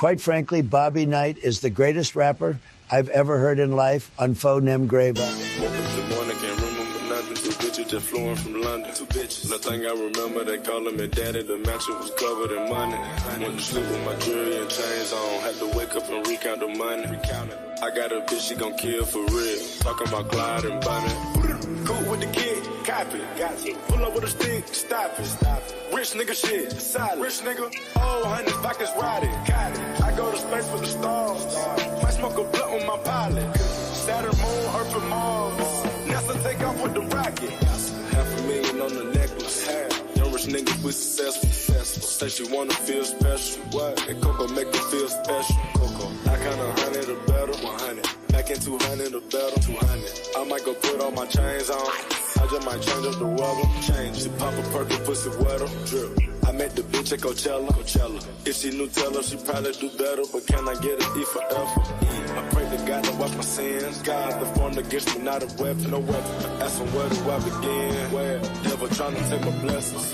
quite frankly, Bobby Knight is the greatest rapper I've ever heard in life. 𝘾𝙤𝙢𝙦. Just flew from London. Two bitches. Nothing I remember, they calling me daddy. The mansion was covered in money. Went to sleep with my jewelry and chains on. Had to wake up and recount the money. I got a bitch, she gon' kill for real. Talking about 𝘾𝙤𝙤𝙥𝙗𝙃. Cool with the kid, copy. Pull up with a stick, stop it. Rich nigga shit, solid. Rich nigga, 𝘾𝙤𝙤𝙥𝙗𝙃. I go to space with the stars. Might smoke a blunt with my pilot. Saturn, Moon, Earth, and Mars. NASA take off with the rocket. $500,000 on the necklace. Young rich niggas, we successful. Say she wanna feel special. What? And Coco make her feel special. I kinda 100 or better. 100. Back in 200 or better. 200. I might go put all my chains on. I just might change up the weather. She pop a perk and pussy wetter. Drip. I met the bitch at Coachella. If she knew, tell her she probably do better. But can I get an E forever? I pray to God to wash my sins. God, the form against me, not a weapon, no weapon. Ask him where do I begin? Where? Devil trying to take my blessings.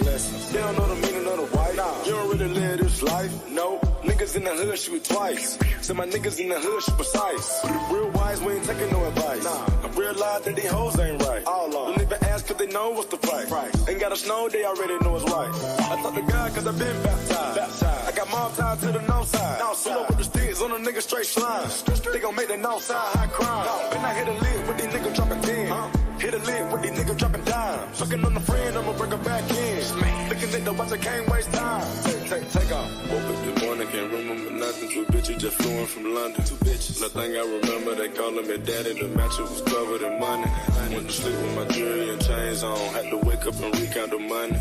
They don't know the meaning of the white. Nah. You don't really live this life. No. Niggas in the hood shoot twice. Say my niggas in the hood shoot precise. Real wise, we ain't taking no advice. Nah. I realize that these hoes ain't right. All on. Don't even ask cause they know what's the price. Ain't got a snow, they already know it's right. I talk to God cause I been baptized. I got mom tied to the north side. Pull up with the sticks on a nigga straight slime. They gon' make the north side high crime. Been I hit a lid with these niggas dropping 10. Hit a lid with these niggas dropping dimes. Fucking on the friend, I'ma bring her back in. Looking at the watch, I can't waste time. Take off. Woke up this morning, can't remember nothing. Two bitches just flew from London. Two bitches. Nothing I remember, they calling me daddy. The mansion was covered in money. Went to sleep with my jewelry and chains on. Had to wake up and recount the money.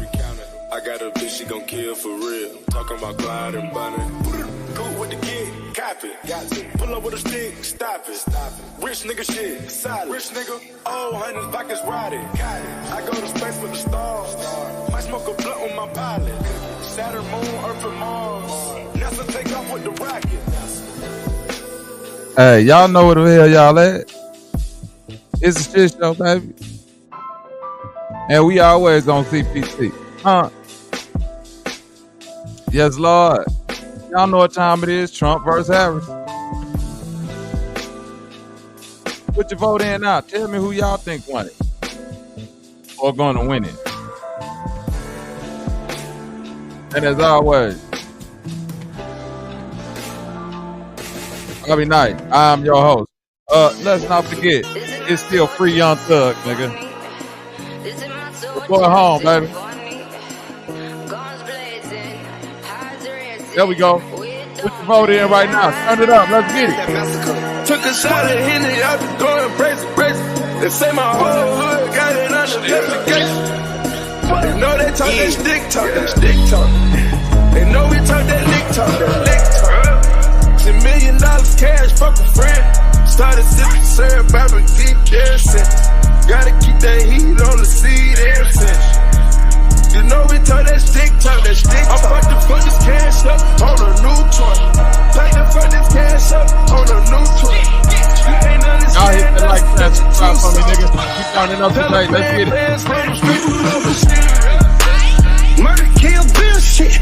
I got a bitch, she gon' kill for real. Talking about 𝘾𝙤𝙤𝙥𝙗𝙃. Cool with the kid, copy. Pull up with a stick, stop it. Rich nigga shit, solid. Rich nigga, 𝘾𝙤𝙤𝙥𝙗𝙃. I go to space with the stars. Might smoke a blunt with my pilot. Saturn, Moon, Earth, and Mars. NASA take off with the rocket. Hey, y'all know where the hell y'all at? It's a shit show, baby. And we always on CPT. Yes, Lord. Y'all know what time it is. Trump versus Harris. Put your vote in now. Tell me who y'all think won it. Or gonna win it. And as always, Bobby Knight, I'm your host. Let's not forget, it's still free Young Thug, nigga. Go home, baby. There we go. Put your vote in right now. Turn it up. Let's get it. Took a shot at Henny, I been going crazy. They say my whole hood got it under investigation. They know they talk that stick talk. They know we talk that lick talk. $10 million cash, fuck a friend. Started sipping syrup, I been deep there since. Gotta keep that heat on the seed ever since. You know we talk that stick talk. I'm about to put this cash up on a new toy. Like to put this cash up on a new toy. Y'all hit the like that subscribe for me, nigga. Keep turning up tonight. Let's get it. Murder, kill, bill shit.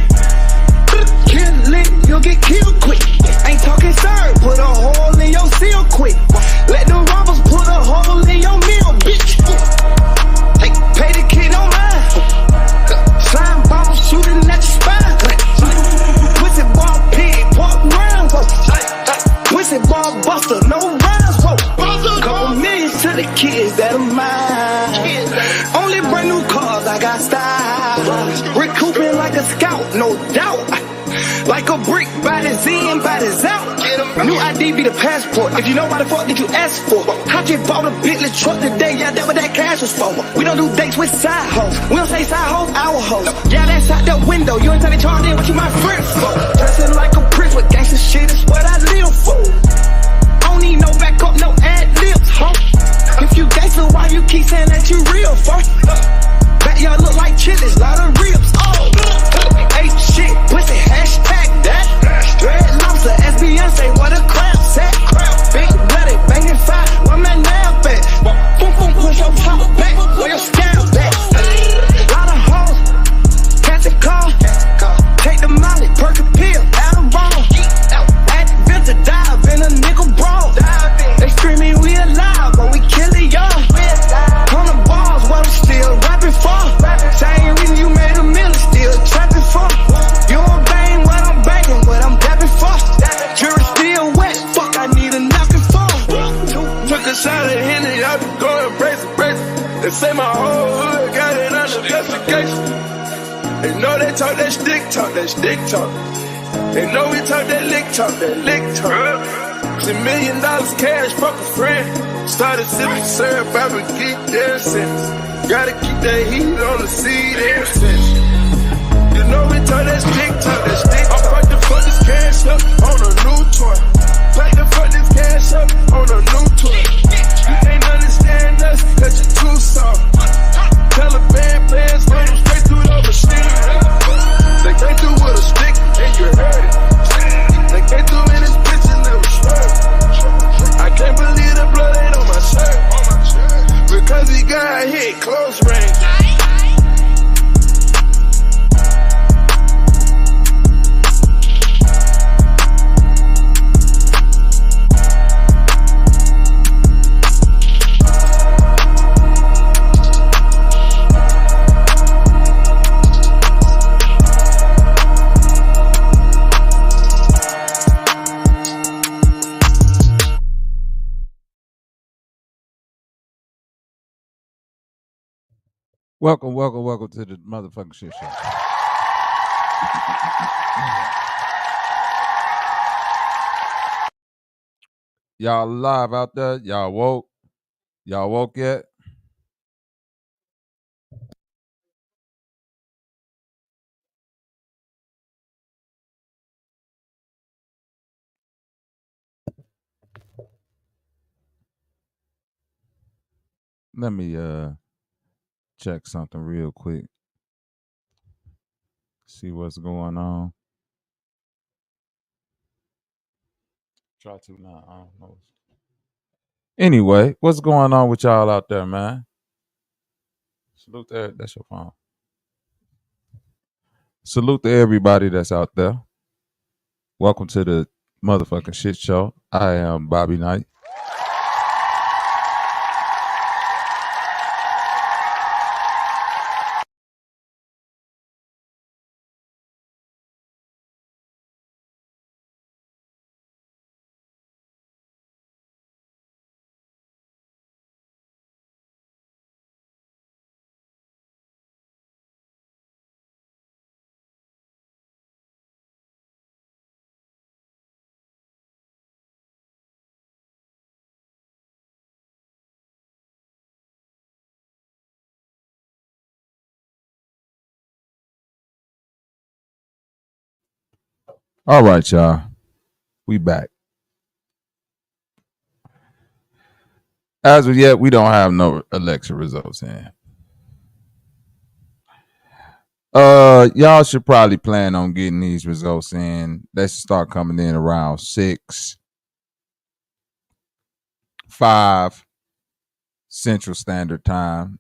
Kill lit, you'll get killed quick. Ain't talking sir, put a hole in your seal quick. Let the robbers put a hole in your meal, bitch. Hey, pay the kid on mine. Slime bottles shooting at your spine. Pussy ball pig, walk round. Pussy ball buster, no rhymes. Couple millions to the kids that are mine. Only brand new cars, I got style. Recouping like a scout, no doubt. Like a brick, bodies in, bodies out. New ID be the passport. If you know why the fuck did you ask for? I just bought a Bentley truck today, yeah, that's what that cash was for. We don't do dates with side hoes. We don't say side hoes, our hoes. Yeah, that's out the window. You ain't tell me charge in what you my friend for. Dressing like a prince with gangsta shit is what I live for. I don't need no backup, no ad libs, huh? If you gangsta, why you keep saying that you real for? Back y'all look like chilies, lot of ribs. Oh, ain't shit, pussy, hashtag that. Red lobster, SBN say what a crap set. Big bloody, banging fire, where my nap at? Boom, boom, push your top back, where your scalp at? Lot of hoes, catch a car, take the molly, perk a pill, out of bone. say my whole hood got it under investigation. They know they talk that stick talk, that stick talk. They know we talk that lick talk, that lick talk. $1 million cash, fuck a friend. Started sipping syrup, I would get their sense. Gotta keep that heat on the seed ever since. You know we talk that stick talk, that stick talk. I'm about to fuck this cash up on a new toy. Like to fuck this cash up on a new toy. You can't understand us, cause you're too soft. Taliban players run them straight through the machine. They came through with a stick and you heard it. They came through in this bitch and never swerved. I can't believe the blood ain't on my shirt. Because he got hit close range. Welcome to the motherfucking shit show. Y'all alive out there? Y'all woke? Y'all woke yet? Let me check something real quick. See what's going on. Try to now. I don't know. Anyway, what's going on with y'all out there, man? Salute to that's your phone. Salute to everybody that's out there. Welcome to the motherfucking shit show. I am Bobby Knight. All right, y'all. We back. As of yet, we don't have no election results in. Y'all should probably plan on getting these results in. They should start coming in around 6, 5 Central Standard Time.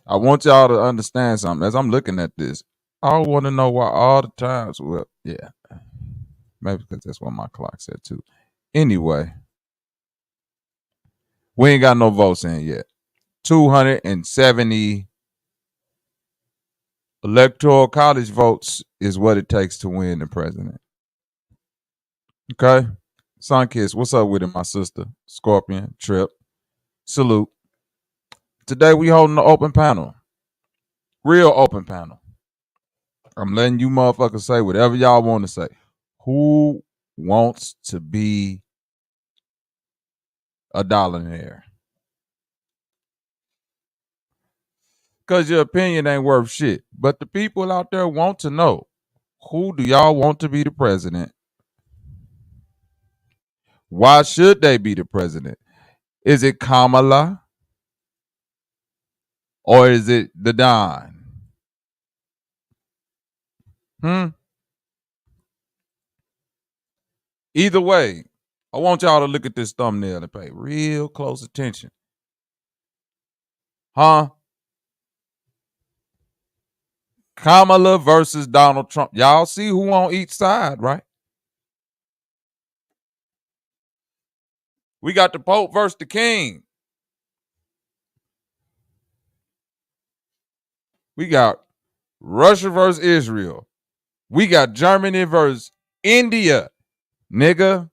I want y'all to understand something. As I'm looking at this, I want to know why all the times. Well, yeah, maybe because that's what my clock said too. Anyway, we ain't got no votes in yet. 270 electoral college votes is what it takes to win the president. Okay? Sunkiss, what's up with it, my sister? Scorpion, Trip, salute. Today we holding the open panel. Real open panel. I'm letting you motherfuckers say whatever y'all want to say. Who wants to be a dollionaire? Because your opinion ain't worth shit. But the people out there want to know, who do y'all want to be the president? Why should they be the president? Is it Kamala? Or is it the Don? Either way, I want y'all to look at this thumbnail and pay real close attention. Kamala versus Donald Trump. Y'all see who on each side, right? We got the Pope versus the King. We got Russia versus Israel. We got Germany versus India. Nigga.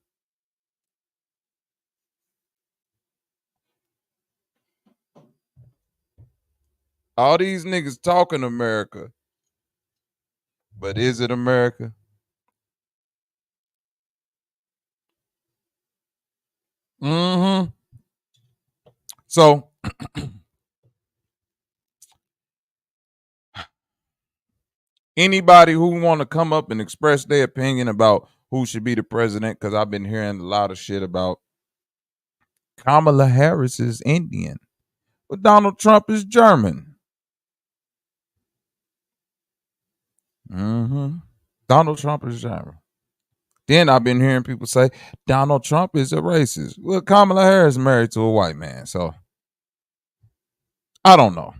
All these niggas talking America, but is it America? Mm-hmm. So anybody who want to come up and express their opinion about who should be the president, because I've been hearing a lot of shit about Kamala Harris is Indian, but Donald Trump is German. Mm-hmm. Donald Trump is German. Then I've been hearing people say Donald Trump is a racist. Well, Kamala Harris is married to a white man, so I don't know.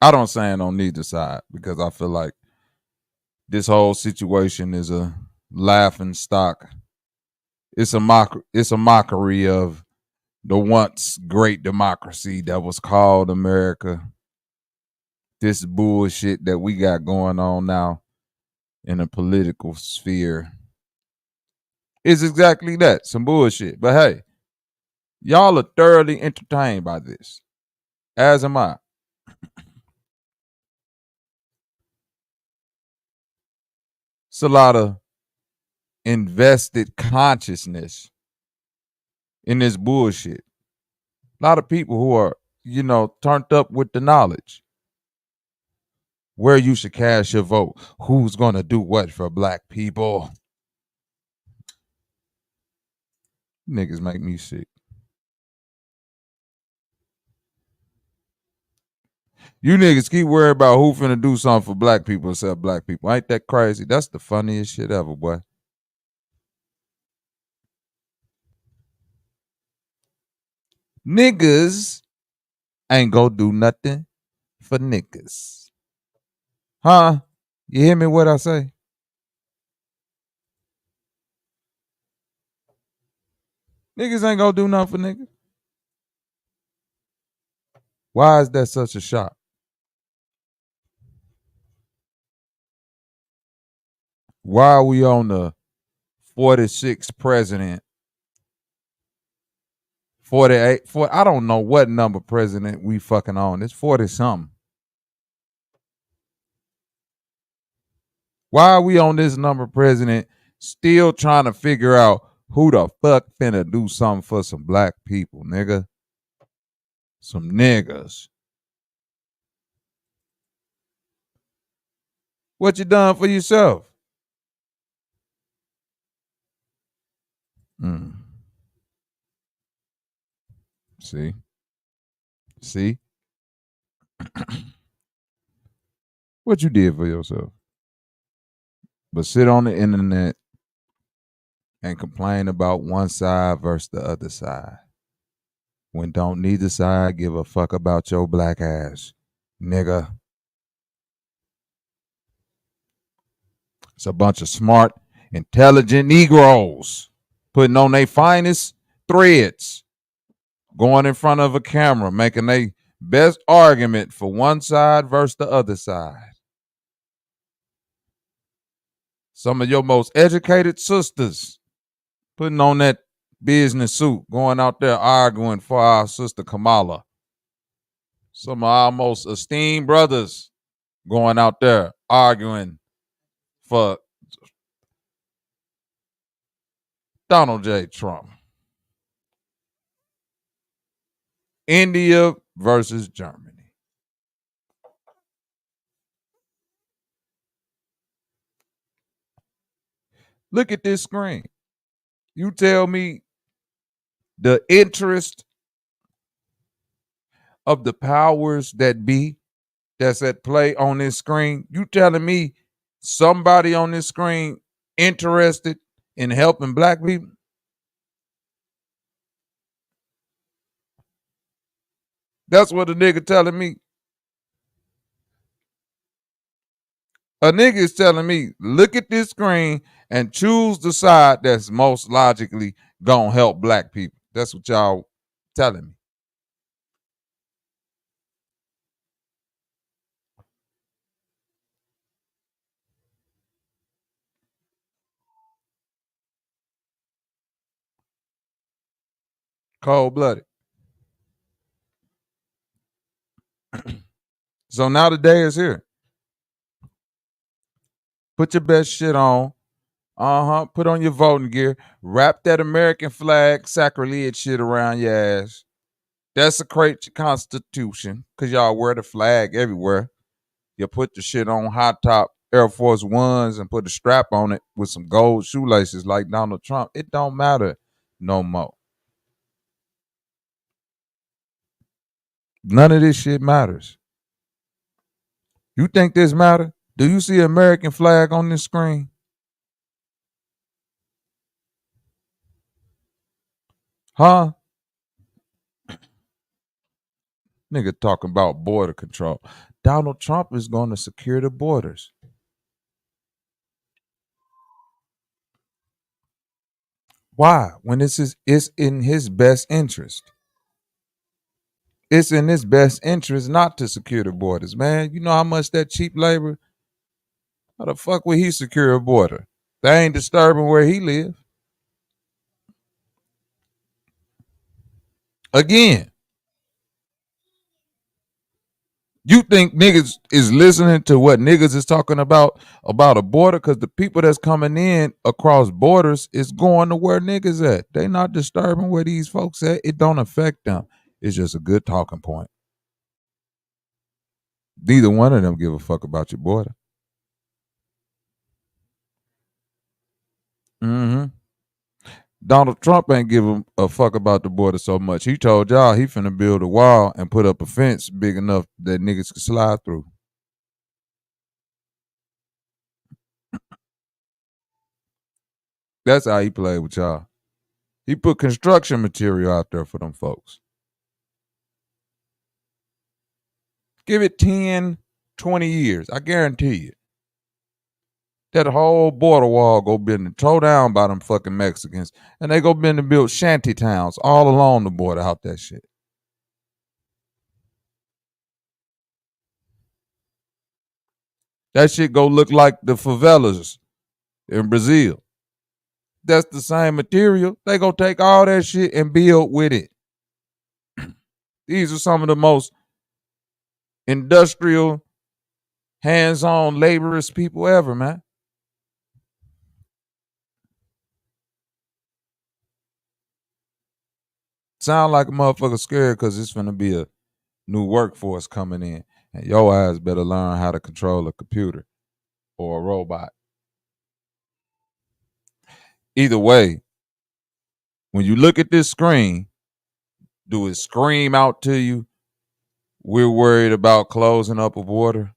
I don't stand on neither side because I feel like this whole situation is a laughing stock. It's a mockery of the once great democracy that was called America. This bullshit that we got going on now in the political sphere is exactly that, some bullshit. But hey, y'all are thoroughly entertained by this, as am I. It's a lot of invested consciousness in this bullshit. A lot of people who are, turned up with the knowledge. Where you should cast your vote. Who's going to do what for black people? Niggas make me sick. You niggas keep worrying about who finna do something for black people except black people. Ain't that crazy? That's the funniest shit ever, boy. Niggas ain't gonna do nothing for niggas. Huh? You hear me what I say? Niggas ain't gonna do nothing for niggas. Why is that such a shock? Why are we on the 46th president? 48, I don't know what number president we fucking on. It's 40 something. Why are we on this number president still trying to figure out who the fuck finna do something for some black people, nigga? Some niggas. What you done for yourself? See? What you did for yourself? But sit on the internet and complain about one side versus the other side. When don't neither side give a fuck about your black ass, nigga. It's a bunch of smart, intelligent Negroes putting on their finest threads, going in front of a camera, making their best argument for one side versus the other side. Some of your most educated sisters putting on that business suit, going out there arguing for our sister Kamala. Some of our most esteemed brothers going out there arguing for Donald J. Trump. India versus Germany. Look at this screen. You tell me the interest of the powers that be that's at play on this screen. You telling me somebody on this screen interested in helping black people? That's what a nigga telling me. A nigga is telling me, look at this screen and choose the side that's most logically gonna help black people. That's what y'all telling me. Cold-blooded. So now the day is here. Put your best shit on. Put on your voting gear. Wrap that American flag sacrilege shit around your ass. Desecrate your Constitution, because y'all wear the flag everywhere. You put the shit on high top Air Force Ones and put a strap on it with some gold shoelaces like Donald Trump. It don't matter no more. None of this shit matters. You think this matter? Do you see American flag on this screen? Huh? Nigga talking about border control. Donald Trump is going to secure the borders. Why? When it's in his best interest. It's in his best interest not to secure the borders, man. You know how much that cheap labor? How the fuck would he secure a border? They ain't disturbing where he live. Again, you think niggas is listening to what niggas is talking about a border? Because the people that's coming in across borders is going to where niggas at. They not disturbing where these folks at. It don't affect them. It's just a good talking point. Neither one of them give a fuck about your border. Donald Trump ain't give a fuck about the border so much. He told y'all he finna build a wall and put up a fence big enough that niggas could slide through. That's how he played with y'all. He put construction material out there for them folks. Give it 10, 20 years. I guarantee you. That whole border wall go been towed down by them fucking Mexicans. And they go been to build shanty towns all along the border out that shit. That shit go look like the favelas in Brazil. That's the same material. They go take all that shit and build with it. These are some of the most industrial, hands-on, laborious people ever, man. Sound like a motherfucker scared because it's finna be a new workforce coming in. And your ass better learn how to control a computer or a robot. Either way, when you look at this screen, do it scream out to you, we're worried about closing up a border?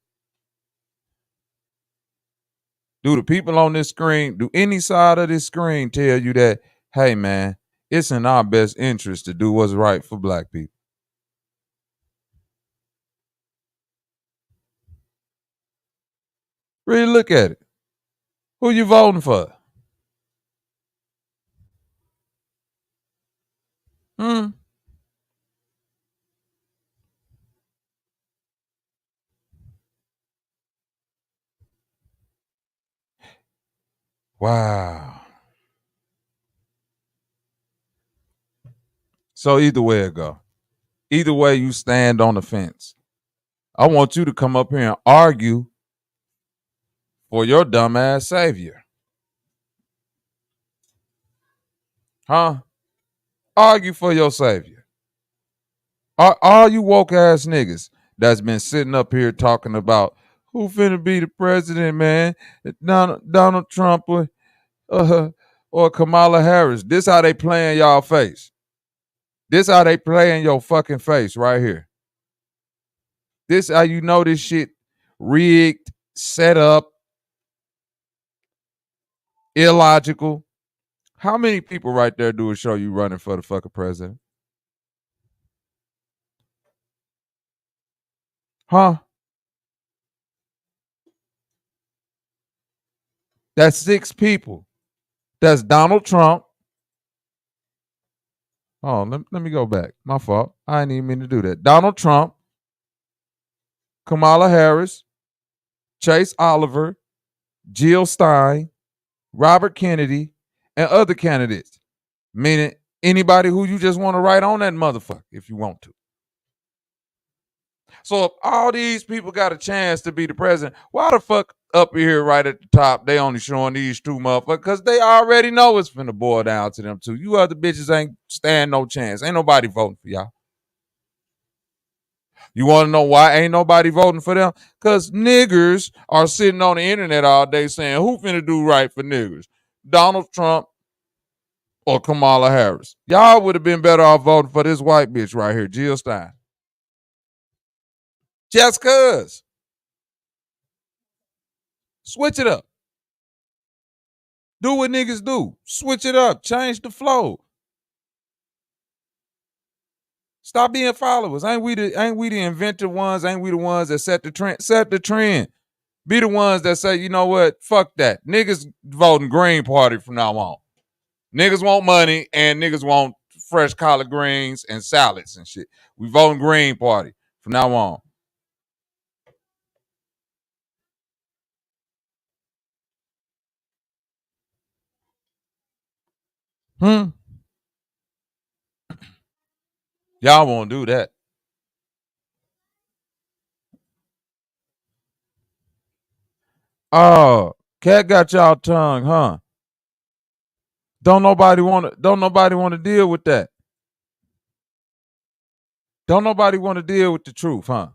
Do the people on this screen, do any side of this screen tell you that, hey man, it's in our best interest to do what's right for black people? Really look at it. Who you voting for? Wow. So either way it go. Either way you stand on the fence. I want you to come up here and argue for your dumbass savior. Huh? Argue for your savior. All you woke ass niggas that's been sitting up here talking about who finna be the president, man? Donald Trump or Kamala Harris. This how they play in y'all face. This how they play in your fucking face right here. This how you know this shit rigged, set up, illogical. How many people right there do a show you running for the fucking president? Huh? That's 6 people. That's Donald Trump. Oh, let me go back. My fault. I didn't even mean to do that. Donald Trump, Kamala Harris, Chase Oliver, Jill Stein, Robert Kennedy, and other candidates. Meaning anybody who you just want to write on that motherfucker if you want to. So if all these people got a chance to be the president, why the fuck up here right at the top they only showing these two motherfuckers? Because they already know it's finna boil down to them two. You other bitches ain't stand no chance. Ain't nobody voting for y'all. You want to know why ain't nobody voting for them? Because niggers are sitting on the internet all day saying, who finna do right for niggers? Donald Trump or Kamala Harris? Y'all would have been better off voting for this white bitch right here, Jill Stein. Just cuz. Switch it up. Do what niggas do. Switch it up. Change the flow. Stop being followers. Ain't we the inventive ones? Ain't we the ones that set the trend? Set the trend. Be the ones that say, you know what? Fuck that. Niggas voting Green Party from now on. Niggas want money and niggas want fresh collard greens and salads and shit. We voting Green Party from now on. Y'all won't do that. Oh, cat got y'all tongue, huh? Don't nobody want to deal with that. Don't nobody want to deal with the truth, huh?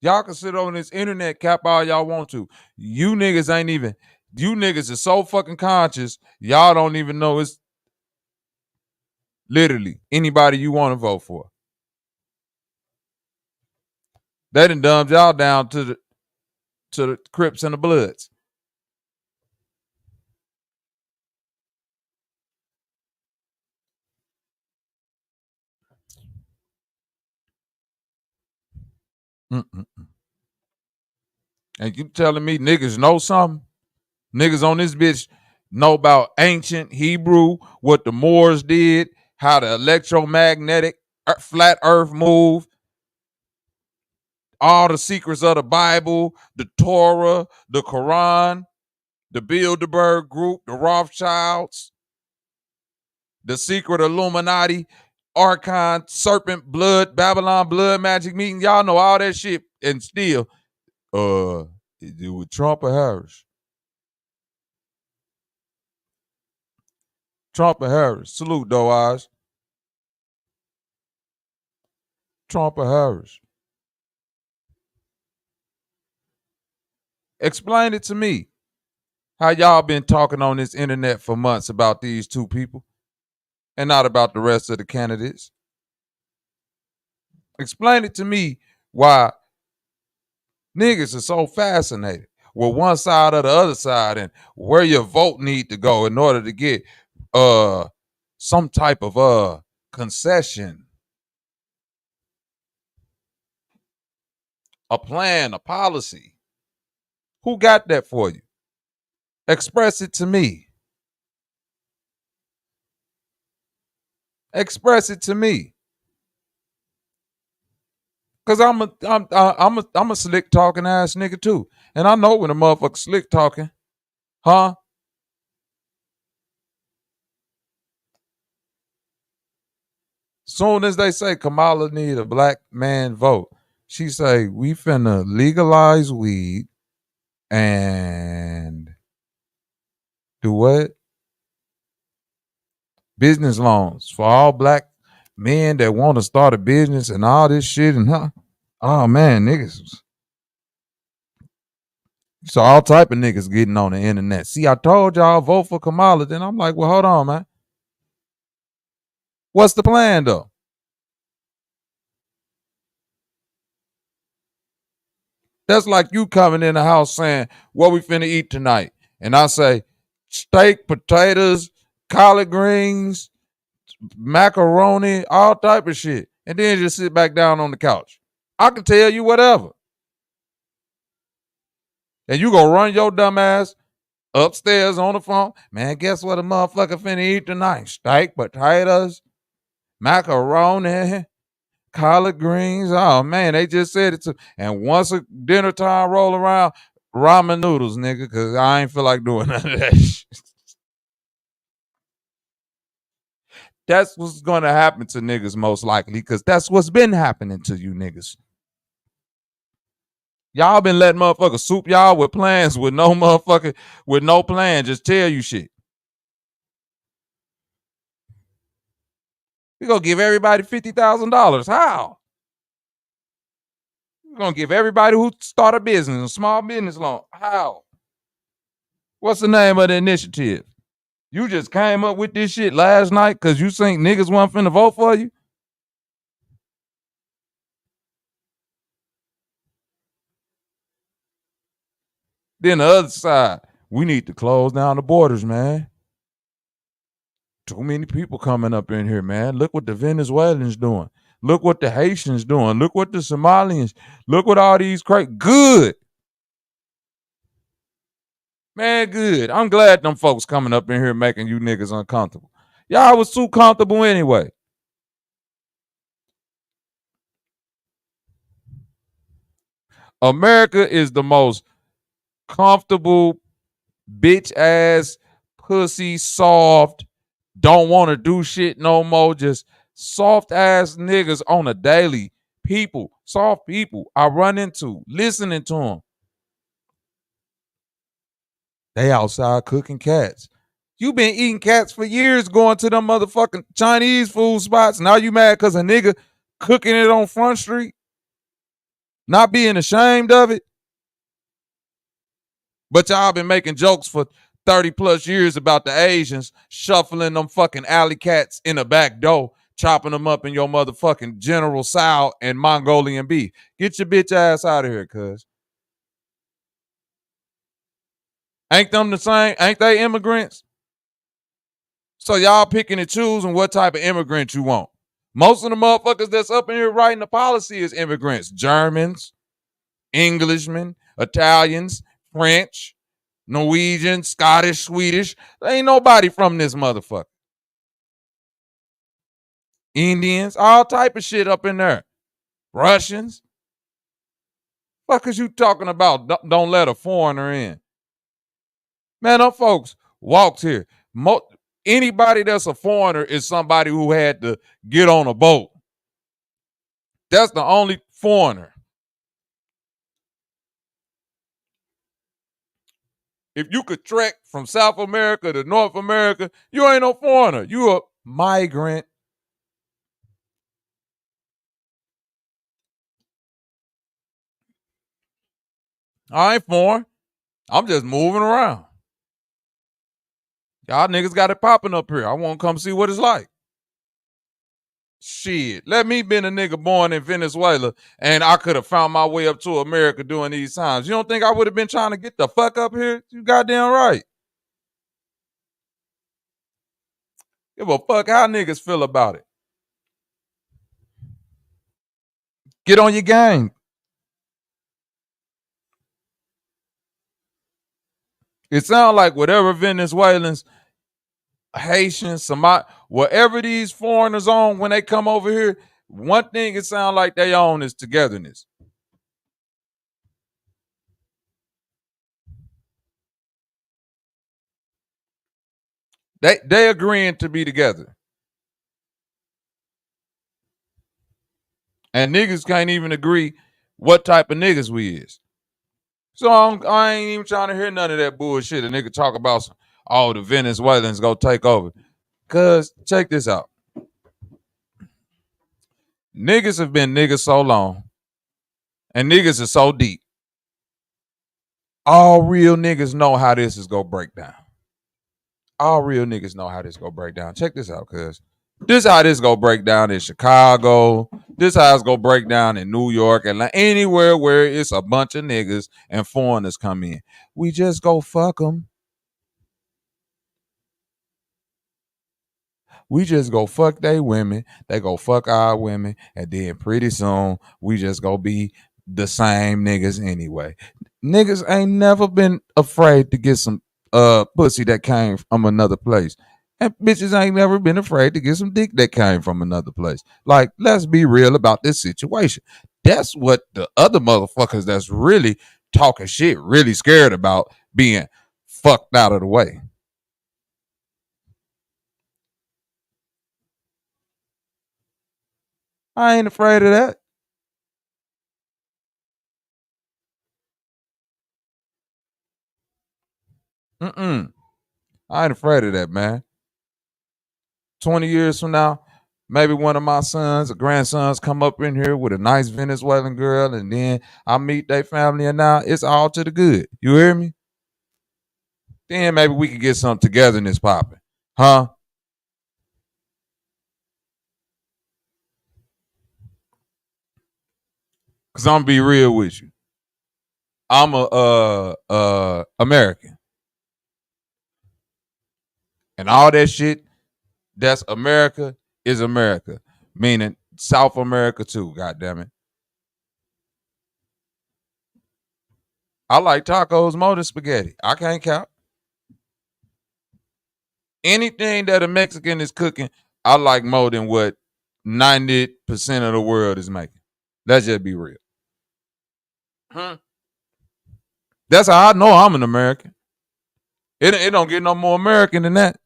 Y'all can sit on this internet cap all y'all want to. You niggas are so fucking conscious, y'all don't even know it's literally anybody you want to vote for. They done dumbed y'all down to the Crips and the Bloods. Mm-mm. And you telling me niggas know something? Niggas on this bitch know about ancient Hebrew, what the Moors did, how the electromagnetic flat earth move, all the secrets of the Bible, the Torah, the Quran, the Bilderberg Group, the Rothschilds, the secret Illuminati, Archon, Serpent Blood, Babylon Blood Magic Meeting. Y'all know all that shit, and still, it with Trump or Harris? Trump or Harris? Salute, though, eyes. Trump or Harris? Explain it to me. How y'all been talking on this internet for months about these two people and not about the rest of the candidates? Explain it to me why niggas are so fascinated with one side or the other side and where your vote need to go in order to get some type of concession, a plan, a policy. Who got that for you? Express it to me. Express it to me. Cause I'm a slick talking ass nigga too. And I know when a motherfucker slick talking, huh? Soon as they say Kamala need a black man vote, she say, we finna legalize weed and do what? Business loans for all black men that want to start a business and all this shit. And oh man, niggas. So all type of niggas getting on the internet. See, I told y'all vote for Kamala. Then I'm like, well, hold on, man. What's the plan though? That's like you coming in the house saying, what we finna eat tonight? And I say, steak, potatoes, collard greens, macaroni, all type of shit. And then just sit back down on the couch. I can tell you whatever. And you gonna run your dumb ass upstairs on the phone. Man, guess what a motherfucker finna eat tonight? Steak, potatoes, macaroni, collard greens. Oh man, they just said it to. And once a dinner time roll around, ramen noodles, nigga, cause I ain't feel like doing none of that shit. That's what's going to happen to niggas most likely, because that's what's been happening to you niggas. Y'all been letting motherfuckers soup y'all with plans with no motherfucker, with no plan, just tell you shit. We gonna give everybody $50,000. How? We're gonna give everybody who start a business, a small business loan. How? What's the name of the initiative? You just came up with this shit last night because you think niggas weren't finna vote for you? Then the other side, we need to close down the borders, man. Too many people coming up in here, man. Look what the Venezuelans doing. Look what the Haitians doing. Look what the Somalians. Look what all these good. Man, good. I'm glad them folks coming up in here making you niggas uncomfortable. Y'all was too comfortable anyway. America is the most comfortable, bitch ass, pussy, soft, don't want to do shit no more, just soft ass niggas on a daily. People, soft people I run into, listening to them. They outside cooking cats. You been eating cats for years, going to them motherfucking Chinese food spots. Now you mad because a nigga cooking it on Front Street? Not being ashamed of it? But y'all been making jokes for 30 plus years about the Asians shuffling them fucking alley cats in the back door, chopping them up in your motherfucking General Tso and Mongolian beef. Get your bitch ass out of here, cuz. Ain't them the same? Ain't they immigrants? So y'all picking and choosing what type of immigrant you want. Most of the motherfuckers that's up in here writing the policy is immigrants. Germans, Englishmen, Italians, French, Norwegian, Scottish, Swedish. There ain't nobody from this motherfucker. Indians, all type of shit up in there. Russians. Fuck is you talking about? Don't let a foreigner in. Man, them folks walked here. Anybody that's a foreigner is somebody who had to get on a boat. That's the only foreigner. If you could trek from South America to North America, you ain't no foreigner. You a migrant. I ain't foreign. I'm just moving around. Y'all niggas got it popping up here. I want to come see what it's like. Shit, let me been a nigga born in Venezuela and I could have found my way up to America during these times. You don't think I would have been trying to get the fuck up here? You goddamn right. Give a fuck how niggas feel about it. Get on your game. It sounds like whatever Venezuelans, Haitians, Somali, whatever these foreigners on when they come over here, one thing it sounds like they own is togetherness. They agreeing to be together. And niggas can't even agree what type of niggas we is. So I ain't even trying to hear none of that bullshit. A nigga talk about the Venezuelans go take over. Cause check this out. Niggas have been niggas so long. And niggas are so deep. All real niggas know how this is gonna break down. All real niggas know how this gonna break down. Check this out, cuz. This how this gonna break down in Chicago. This how it's gonna break down in New York and anywhere where it's a bunch of niggas and foreigners come in. We just go fuck them. We just go fuck they women. They go fuck our women. And then pretty soon we just go be the same niggas anyway. Niggas ain't never been afraid to get some pussy that came from another place. And bitches ain't never been afraid to get some dick that came from another place. Like, let's be real about this situation. That's what the other motherfuckers that's really talking shit really scared about, being fucked out of the way. I ain't afraid of that. I ain't afraid of that, man. 20 years from now, maybe one of my sons or grandsons come up in here with a nice Venezuelan girl, and then I meet their family, and now it's all to the good. You hear me? Then maybe we could get something together in this popping. Huh? Cause I'm gonna be real with you. I'm a American. And all that shit that's America is America. Meaning South America too, God damn it. I like tacos more than spaghetti. I can't count. Anything that a Mexican is cooking, I like more than what 90% of the world is making. Let's just be real. That's how I know I'm an American. It don't get no more American than that.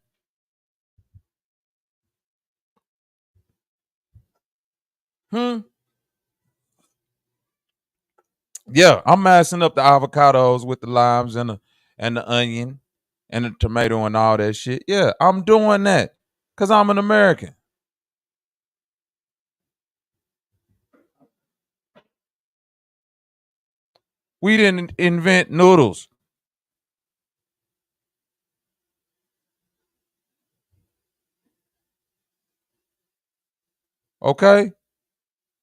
Yeah, I'm mashing up the avocados with the limes and the onion and the tomato and all that shit. Yeah, I'm doing that because I'm an American. We didn't invent noodles. Okay?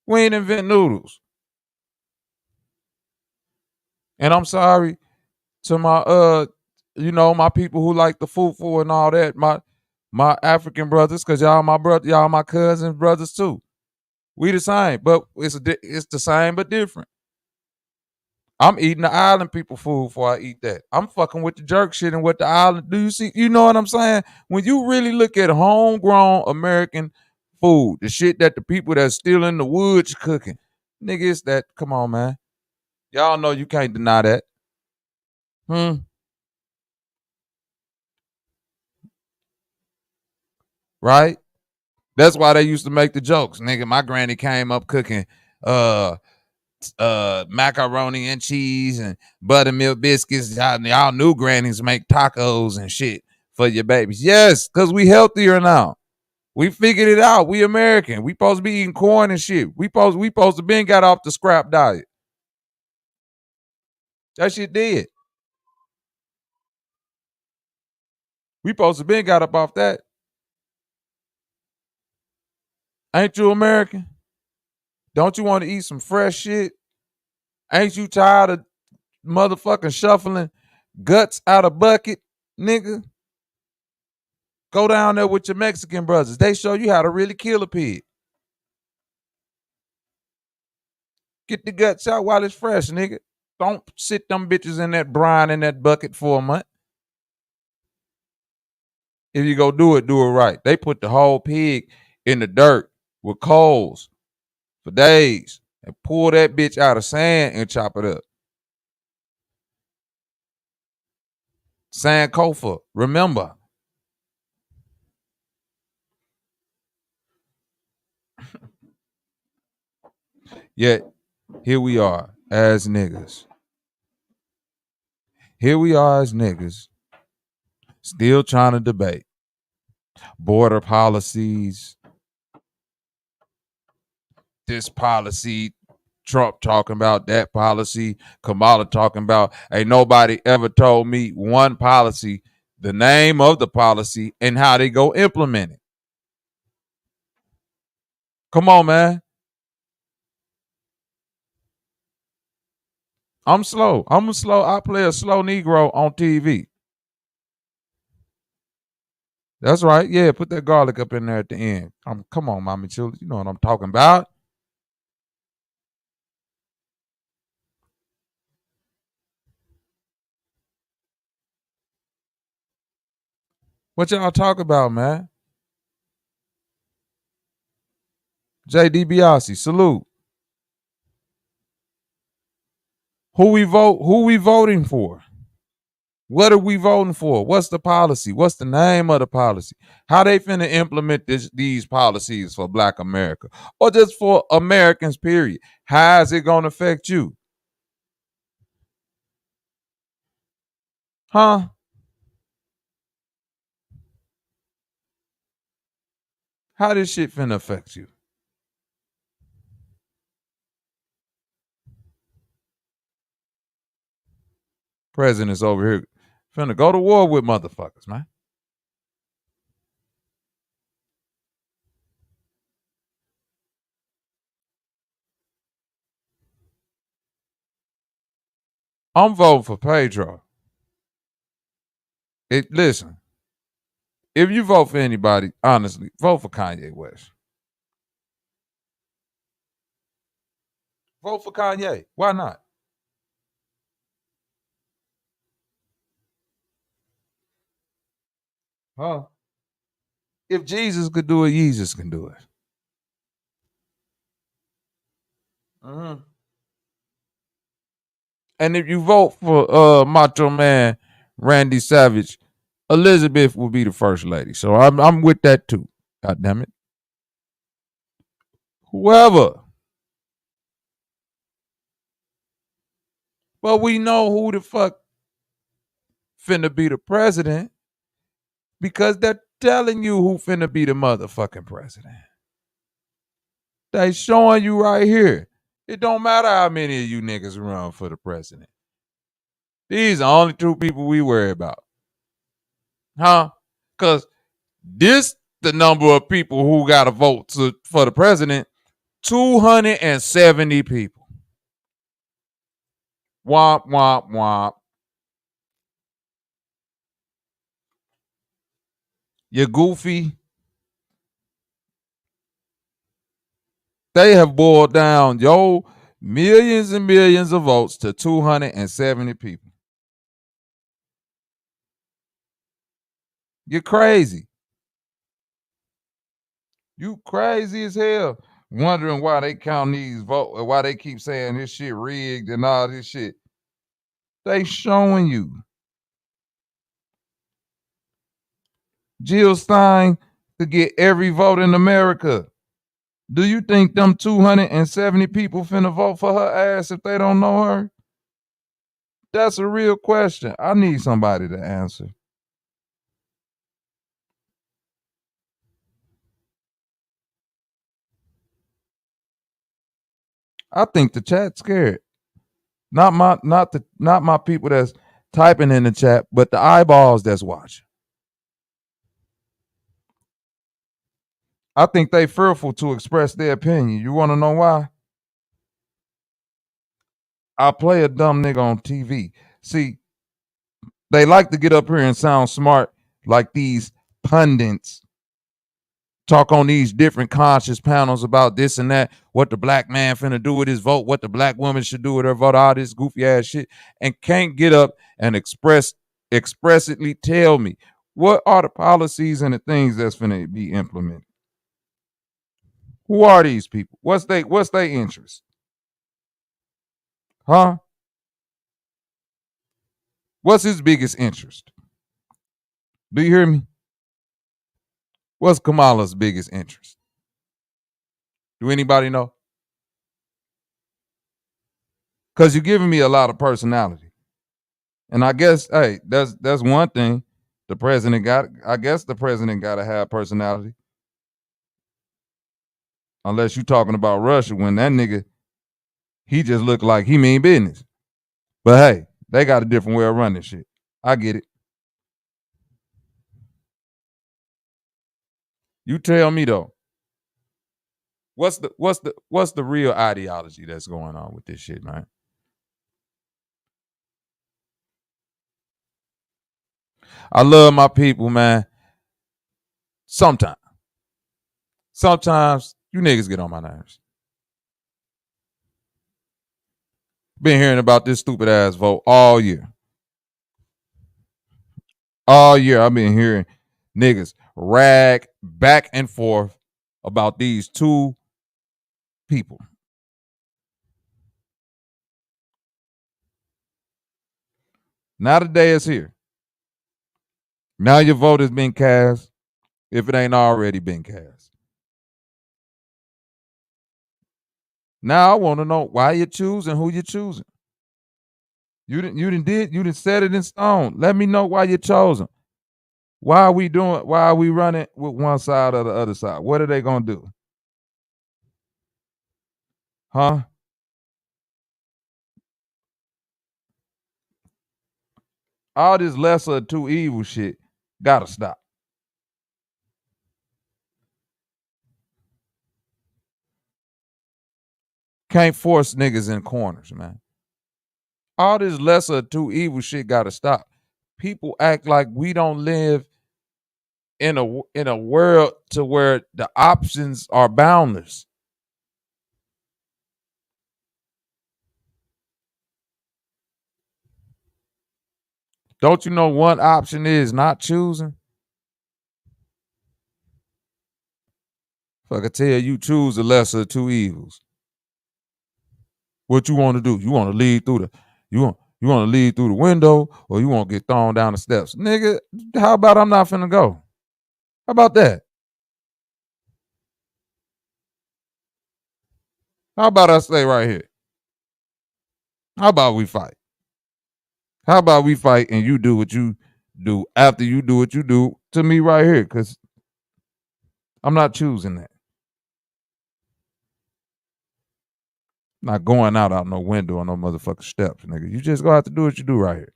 We ain't invent noodles. And I'm sorry to my my people who like the fufu and all that, my African brothers, cause y'all my brother, y'all my cousins, brothers too. We the same, but it's the same but different. I'm eating the island people food before I eat that. I'm fucking with the jerk shit and what the island. Do you see? You know what I'm saying? When you really look at homegrown American food, the shit that the people that's still in the woods cooking, nigga, it's that. Come on, man. Y'all know you can't deny that. Right? That's why they used to make the jokes. Nigga, my granny came up cooking macaroni and cheese and buttermilk biscuits. Y'all knew grannies make tacos and shit for your babies. Yes, because we healthier now. We figured it out. We American. We supposed to be eating corn and shit. We supposed to been got off the scrap diet. That shit did. We supposed to been got up off that. Ain't you American? Don't you want to eat some fresh shit? Ain't you tired of motherfucking shuffling guts out of bucket, nigga? Go down there with your Mexican brothers. They show you how to really kill a pig. Get the guts out while it's fresh, nigga. Don't sit them bitches in that brine in that bucket for a month. If you go do it right. They put the whole pig in the dirt with coals for days and pull that bitch out of sand and chop it up. Sankofa, remember. Yet, here we are as niggas. Here we are as niggas, still trying to debate border policies, this policy, Trump talking about that policy, Kamala talking about. Ain't nobody ever told me one policy, the name of the policy, and how they go implement it. Come on, man. I'm slow. I play a slow Negro on TV. That's right. Yeah, put that garlic up in there at the end. Come on, mommy children. You know what I'm talking about. What y'all talk about, man? J. DiBiase, salute. Who we voting for? What are we voting for? What's the policy? What's the name of the policy? How they finna implement these policies for Black America or just for Americans, period? How is it gonna affect you? Huh? How this shit finna affect you? President's over here finna go to war with motherfuckers, man. I'm voting for Pedro. Listen, if you vote for anybody, honestly, vote for Kanye West. Vote for Kanye. Why not? Huh? If Jesus could do it, Jesus can do it. Mm-hmm. And if you vote for Macho Man Randy Savage, Elizabeth will be the first lady. So I'm with that too. God damn it. Whoever. But we know who the fuck finna be the president because they're telling you who finna be the motherfucking president. They showing you right here. It don't matter how many of you niggas run for the president. These are only two people we worry about. Huh? Because this the number of people who got to vote for the president, 270 people. Womp, womp, womp. You're goofy. They have boiled down your millions and millions of votes to 270 people. You're crazy. You crazy as hell. Wondering why they count these votes, why they keep saying this shit rigged and all this shit. They showing you. Jill Stein to get every vote in America. Do you think them 270 people finna vote for her ass if they don't know her? That's a real question. I need somebody to answer. I think the chat's scared. Not my people that's typing in the chat, but the eyeballs that's watching. I think they fearful to express their opinion. You want to know why? I play a dumb nigga on TV. See, they like to get up here and sound smart like these pundits talk on these different conscious panels about this and that, what the black man finna do with his vote, what the black woman should do with her vote, all this goofy ass shit, and can't get up and expressly tell me what are the policies and the things that's finna be implemented. Who are these people? What's their interest? Huh? What's his biggest interest? Do you hear me? What's Kamala's biggest interest? Do anybody know? Because you're giving me a lot of personality. And I guess, hey, that's one thing the president got. I guess the president got to have personality. Unless you're talking about Russia, when that nigga, he just looked like he mean business. But hey, they got a different way of running shit. I get it. You tell me though. What's the real ideology that's going on with this shit, man? I love my people, man. Sometimes you niggas get on my nerves. Been hearing about this stupid ass vote all year. All year I've been hearing niggas rag back and forth about these two people. Now the day is here. Now your vote has been cast, if it ain't already been cast. Now I want to know why you're choosing, who you're choosing. You didn't set it in stone. Let me know why you chosen. Why are we running with one side or the other side? What are they gonna do? Huh? All this lesser of two evil shit gotta stop. Can't force niggas in corners, man. All this lesser of two evil shit gotta stop. People act like we don't live in a world to where the options are boundless. Don't you know one option is not choosing? If I could tell you choose the lesser of two evils. What you want to do? You want to lead through the you want to lead through the window, or you want to get thrown down the steps? Nigga, how about I'm not finna go? How about that? How about I stay right here? How about we fight? How about we fight and you do what you do after you do what you do to me right here? Because I'm not choosing that. Not going out no window on no motherfucking steps, nigga. You just go have to do what you do right here.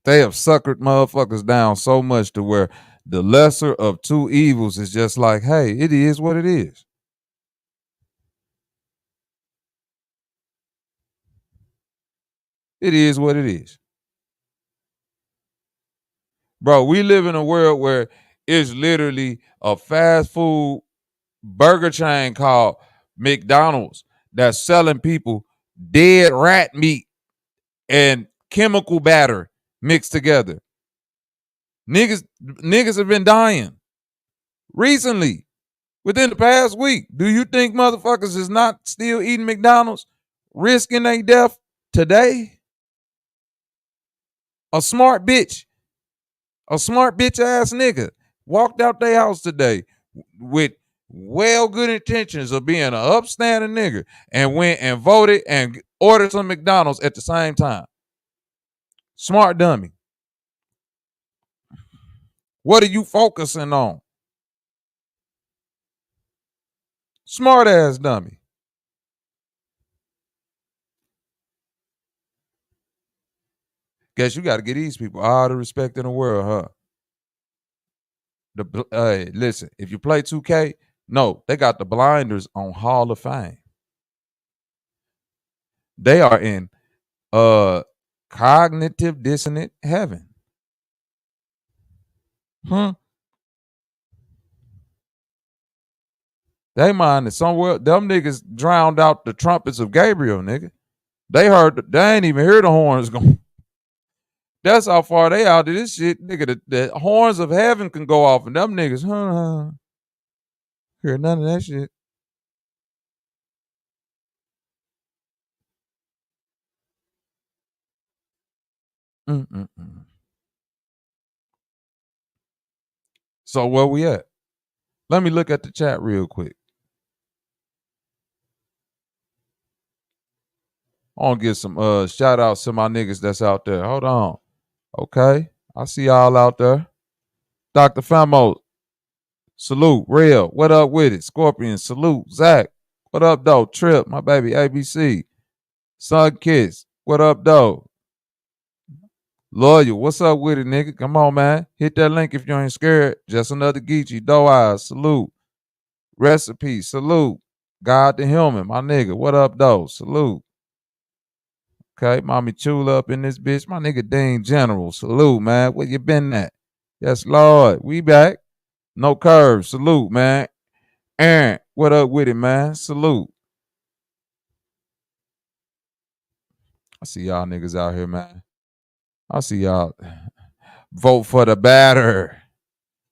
They have suckered motherfuckers down so much to where the lesser of two evils is just like, hey, it is what it is. It is what it is. Bro, we live in a world where it's literally a fast food burger chain called McDonald's that's selling people dead rat meat and chemical batter mixed together. Niggas have been dying recently within the past week. Do you think motherfuckers is not still eating McDonald's, risking their death today? A smart bitch ass nigga walked out their house today with good intentions of being an upstanding nigga and went and voted and ordered some McDonald's at the same time. Smart dummy. What are you focusing on? Smart ass dummy. Guess you got to give these people all the respect in the world, huh? Listen, if you play 2K, no, they got the blinders on Hall of Fame. They are in cognitive dissonant heaven. They mind that somewhere them niggas drowned out the trumpets of Gabriel, nigga. They ain't even hear the horns going. That's how far they out of this shit, nigga. The horns of heaven can go off, and them niggas, hear none of that shit. So where we at? Let me look at the chat real quick. I want to get some shout outs to my niggas that's out there. Hold on. Okay. I see y'all out there. Dr. Famo, salute. Real, what up with it? Scorpion, salute. Zach, what up, though? Trip, my baby, ABC. Sun Kiss, what up, though? Loyal, what's up with it, nigga? Come on, man. Hit that link if you ain't scared. Just another Geechee, doe eyes, salute. Recipe, salute. God the Human, my nigga, what up, though? Salute. Okay, Mommy Chula up in this bitch. My nigga Dean General, salute, man. Where you been at? Yes, Lord, we back. No curves, salute, man. Aaron, what up with it, man? Salute. I see y'all niggas out here, man. I see y'all. Vote for the batter.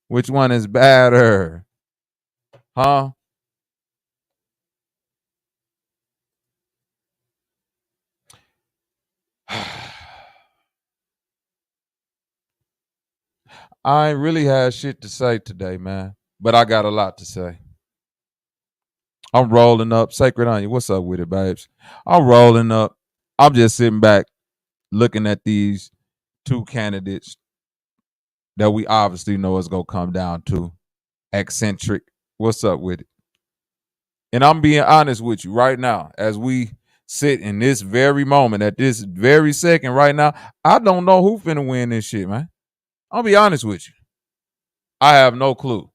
Which one is batter? Huh? I ain't really had shit to say today, man. But I got a lot to say. I'm rolling up. Sacred Onion, what's up with it, babes? I'm rolling up. I'm just sitting back looking at these two candidates that we obviously know is going to come down to. Eccentric, what's up with it? And I'm being honest with you right now as we sit in this very moment, at this very second right now, I don't know who finna win this shit, man. I'll be honest with you. I have no clue.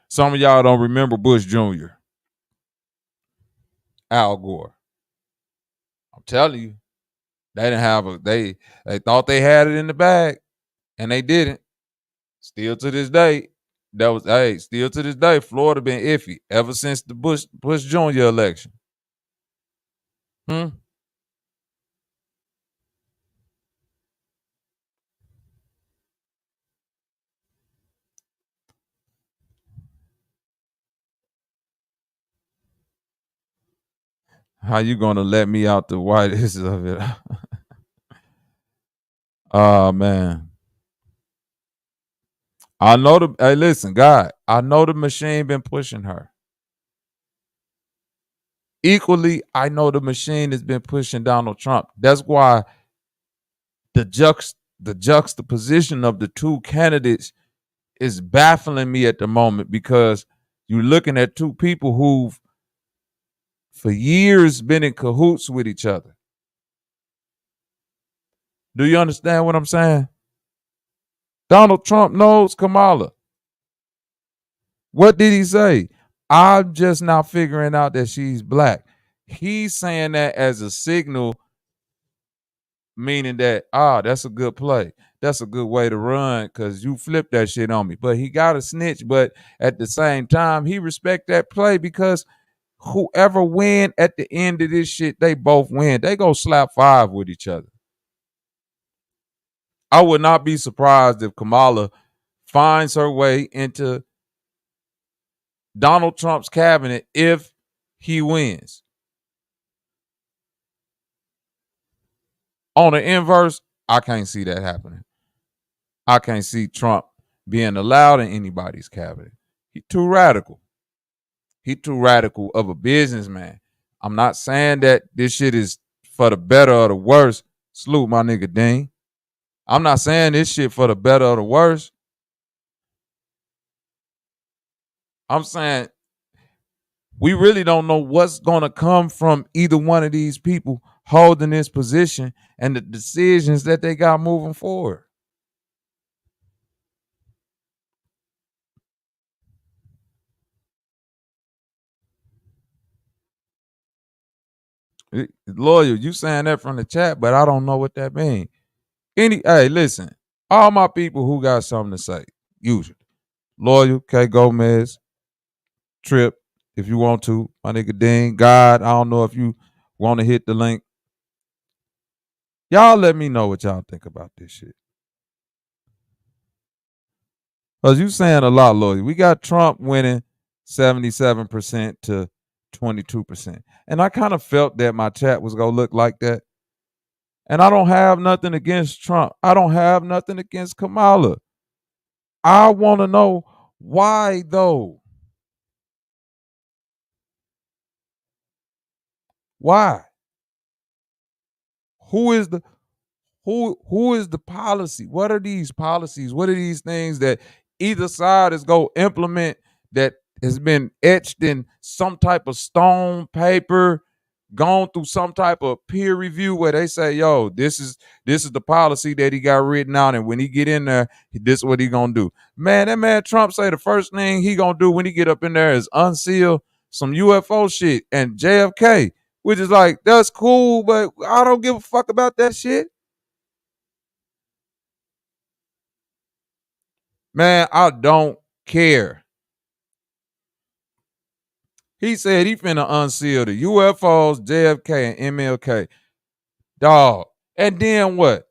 Some of y'all don't remember Bush Jr., Al Gore. I'm telling you, they didn't have they thought they had it in the bag, and they didn't. Still to this day, still to this day, Florida been iffy ever since the Bush Jr. election. How you gonna let me out the whitest of it? Oh man. I know hey, listen, God, I know the machine been pushing her. Equally, I know the machine has been pushing Donald Trump. That's why the juxtaposition of the two candidates is baffling me at the moment, because you're looking at two people who've for years been in cahoots with each other. Do you understand what I'm saying? Donald Trump knows Kamala. What did he say? I'm just now figuring out that she's black. He's saying that as a signal, meaning that, that's a good play. That's a good way to run because you flipped that shit on me. But he got a snitch. But at the same time, he respect that play, because whoever win at the end of this shit, they both win. They go slap five with each other. I would not be surprised if Kamala finds her way into Donald Trump's cabinet if he wins. On the inverse, I can't see that happening. I can't see Trump being allowed in anybody's cabinet. He's too radical. He's too radical of a businessman. I'm not saying that this shit is for the better or the worse. Salute my nigga Dean. I'm not saying this shit for the better or the worse. I'm saying we really don't know what's going to come from either one of these people holding this position and the decisions that they got moving forward. Loyal, you saying that from the chat, but I don't know what that means. Hey, listen, all my people who got something to say, usually. Loyal, 𝘾𝐾𝐼𝙎, Trip, if you want to. My nigga Dean, God, I don't know if you want to hit the link. Y'all let me know what y'all think about this shit. Because you saying a lot, Loyal. We got Trump winning 77% to 22%. And I kind of felt that my chat was going to look like that. And I don't have nothing against Trump. I don't have nothing against Kamala. I want to know why, though. Why? Who is the policy? What are these policies? What are these things that either side is going to implement that has been etched in some type of stone paper, gone through some type of peer review where they say, yo, this is the policy that he got written out, and when he get in there, this is what he gonna do. Man, that man Trump say the first thing he gonna do when he get up in there is unseal some UFO shit and JFK, which is like, that's cool, but I don't give a fuck about that shit. Man, I don't care. He said he finna unseal the UFOs, JFK, and MLK. Dog. And then what?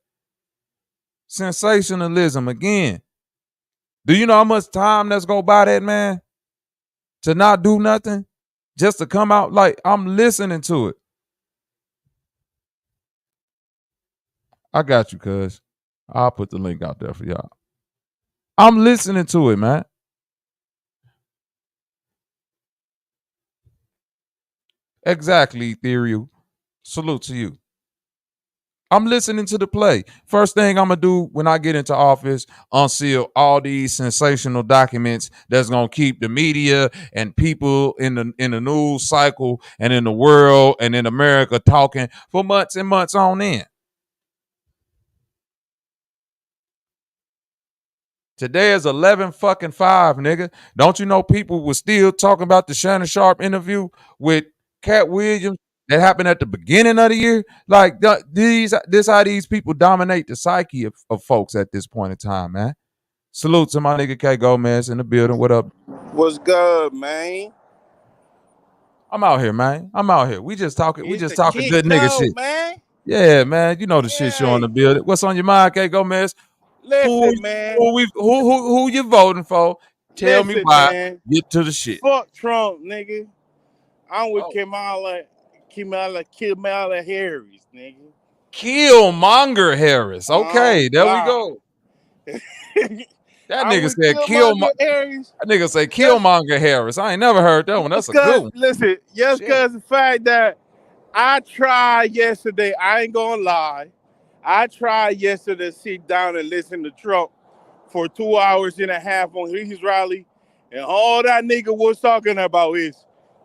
Sensationalism again. Do you know how much time that's go by that man? To not do nothing? Just to come out like, I'm listening to it. I got you, cuz. I'll put the link out there for y'all. I'm listening to it, man. Exactly, Theory. Salute to you. I'm listening to the play. First thing I'm gonna do when I get into office, unseal all these sensational documents that's gonna keep the media and people in the news cycle and in the world and in America talking for months and months on end. Today is 11-5, nigga. Don't you know people were still talking about the Shannon Sharpe interview with Cat Williams that happened at the beginning of the year? Like this how these people dominate the psyche of folks at this point in time, man. Salute to my nigga 𝘾𝐤𝙎𝙃 in the building. What up? What's good, man? I'm out here, man. I'm out here. We just talking. We It's just the talking kid good nigga code, shit. man. Yeah, man. You know the shit show in the Hey, building. What's on your mind, 𝘾𝐾 Who listen, man. who you voting for? Tell me Listen, why. man. Get to the shit. Fuck Trump, nigga. I'm with Oh. 𝘾𝐼𝙎𝙃, nigga. 𝘾𝙤𝙤𝙢. Okay, there we God. go. That I'm nigga with said 𝘾𝐼𝙎𝙃. That nigga say Just, 𝘾𝙤𝙎𝙃. I ain't never heard that one. That's a good one. listen, just Shit. because the fact that I tried yesterday, I ain't gonna lie. I tried yesterday to sit down and listen to Trump for 2 hours and a half on his rally, and all that nigga was talking about is,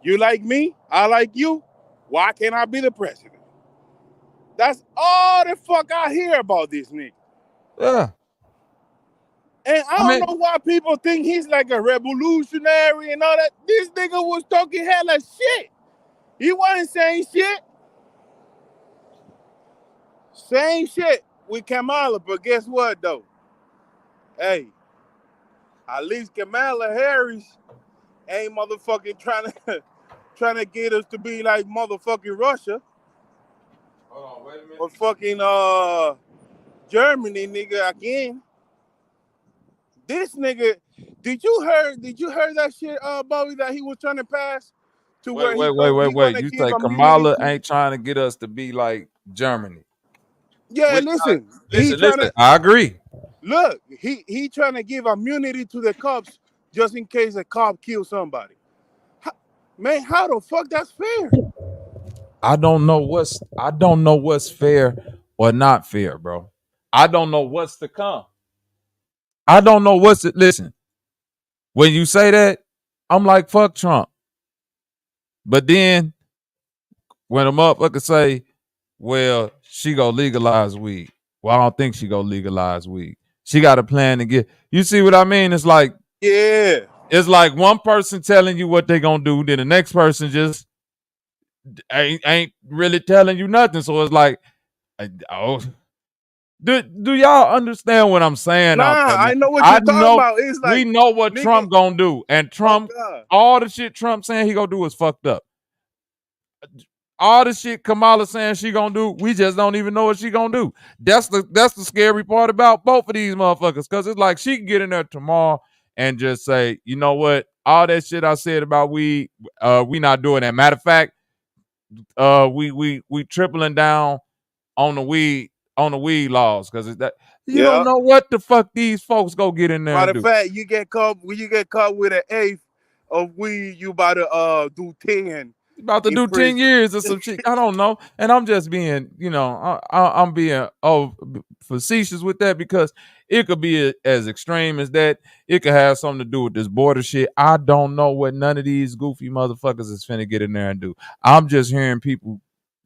you like me, I like you, why can't I be the president? That's all the fuck I hear about this nigga. Yeah. And I don't know why people think he's like a revolutionary and all that. This nigga was talking hella shit. He wasn't saying shit. Same shit with Kamala, but guess what though? Hey, at least 𝘾𝐼𝙎𝙃 ain't motherfucking trying to get us to be like motherfucking Russia. Hold on, wait a minute. Or fucking Germany, nigga, again. This nigga, did you hear that shit, Bobby, that he was trying to pass to where he Wait. gonna You give say immunity Kamala to? ain't trying to get us to be like Germany. Yeah, listen. Listen. I agree. Look, he trying to give immunity to the cops just in case a cop kills somebody. Man, how the fuck that's fair? I don't know what's fair or not fair, bro. I don't know what's to come. I don't know what's to listen. When you say that, I'm like, fuck Trump. But then when a motherfucker say, well, she go legalize weed. Well, I don't think she go legalize weed. She got a plan to get. You see what I mean? It's like, yeah. It's like one person telling you what they gonna do, then the next person just ain't really telling you nothing. So it's like, oh, do y'all understand what I'm saying? Nah, out there, I know what I you're talking about. It's like, we know what nigga, Trump gonna do, and Trump, all the shit Trump saying he gonna do is fucked up. All the shit Kamala saying she gonna do, we just don't even know what she gonna do. That's the scary part about both of these motherfuckers, because it's like she can get in there tomorrow and just say, you know what, all that shit I said about weed, we not doing that. Matter of fact, we tripling down on the weed laws, because that you don't know what the fuck these folks go get in there. Matter and of do. fact, you get caught with an eighth of weed, you about to do 10. About to do 10 years or some shit. I don't know. And I'm just being, I'm being facetious with that, because it could be as extreme as that. It could have something to do with this border shit. I don't know what none of these goofy motherfuckers is finna get in there and do. I'm just hearing people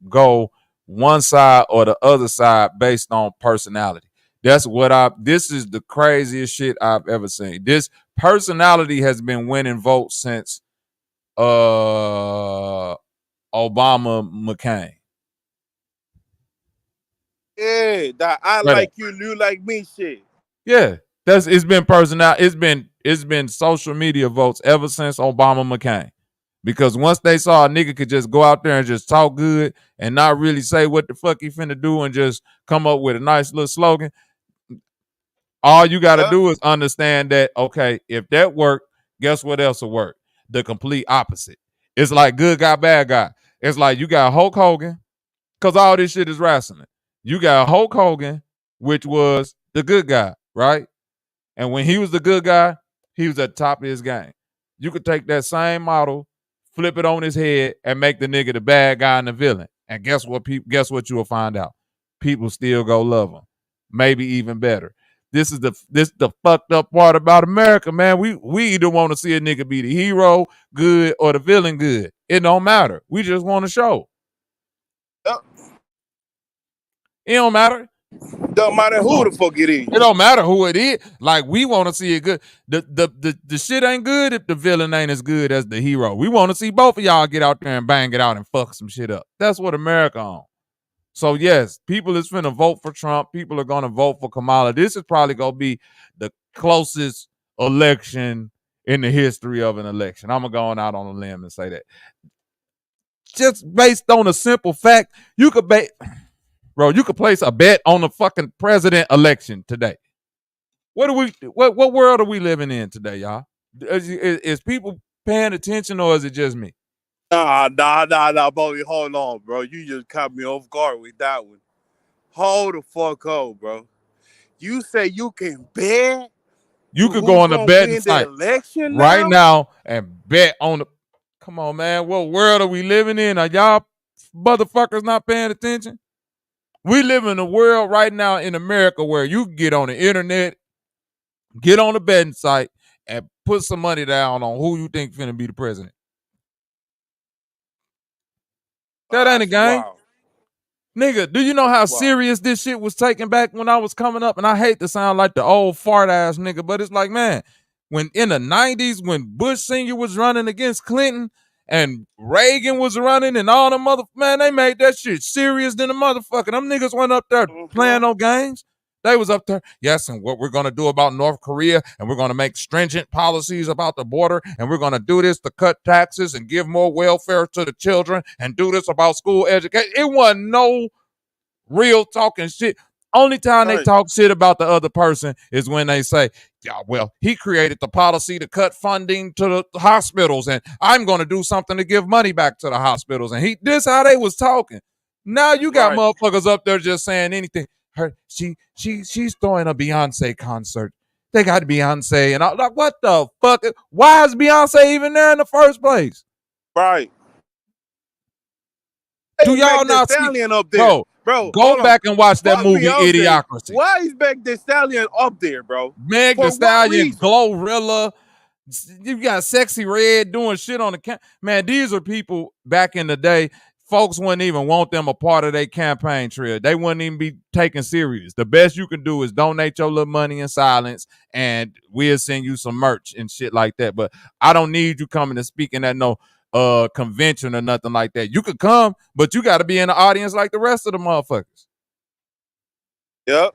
go one side or the other side based on personality. This is the craziest shit I've ever seen. This personality has been winning votes since Obama McCain. Yeah, that I like you, you like me shit. Yeah, it's been personal. It's been social media votes ever since Obama McCain. Because once they saw a nigga could just go out there and just talk good and not really say what the fuck he finna do and just come up with a nice little slogan, all you gotta do is understand that, okay, if that worked, guess what else will work? The complete opposite. It's like good guy, bad guy. It's like you got Hulk Hogan, because all this shit is wrestling. You got Hulk Hogan, which was the good guy, right? And when he was the good guy, he was at the top of his game. You could take that same model, flip it on his head, and make the nigga the bad guy and the villain. And guess what? Guess what you will find out? People still go love him. Maybe even better. This is the fucked up part about America, man. We either want to see a nigga be the hero good or the villain good. It don't matter. We just want to show. Yep. It don't matter. Don't matter who the fuck it is. It don't matter who it is. Like, we want to see it good. The shit ain't good if the villain ain't as good as the hero. We want to see both of y'all get out there and bang it out and fuck some shit up. That's what America on. So yes, people is finna vote for Trump. People are gonna vote for Kamala. This is probably gonna be the closest election in the history of an election. I'm going out on a limb and say that. Just based on a simple fact, you could place a bet on the fucking president election today. What world are we living in today, y'all? Is people paying attention, or is it just me? Nah, Bobby, hold on, bro. You just caught me off guard with that one. Hold the fuck up, bro. You say you can bet? You could go on the betting site election right now and bet on the. Come on, man. What world are we living in? Are y'all motherfuckers not paying attention? We live in a world right now in America where you can get on the internet, get on the betting site, and put some money down on who you think finna be the president. That ain't a game. Wow. Nigga, do you know how serious this shit was taken back when I was coming up? And I hate to sound like the old fart ass nigga, but it's like, man, when in the 90s, when Bush Sr. was running against Clinton and Reagan was running and all the man, they made that shit serious than a motherfucker. Them niggas went up there playing no games. They was up there, yes, and what we're going to do about North Korea, and we're going to make stringent policies about the border, and we're going to do this to cut taxes and give more welfare to the children and do this about school education. It wasn't no real talking shit. Only time they talk shit about the other person is when they say, yeah, well, he created the policy to cut funding to the hospitals, and I'm going to do something to give money back to the hospitals. And this how they was talking. Now you got motherfuckers up there just saying anything. She's throwing a Beyonce concert. They got Beyonce, and I'm like, what the fuck? Why is Beyonce even there in the first place? Right. Do y'all not see? Up there? Bro, go back and watch that movie, Idiocracy. Why is Meg Thee Stallion up there, bro? Meg Thee Stallion, Glorilla. You got Sexy Red doing shit on the camp. Man, these are people back in the day. Folks wouldn't even want them a part of their campaign trail. They wouldn't even be taken serious. The best you can do is donate your little money in silence, and we'll send you some merch and shit like that. But I don't need you coming and speaking at no convention or nothing like that. You could come, but you got to be in the audience like the rest of the motherfuckers. Yep.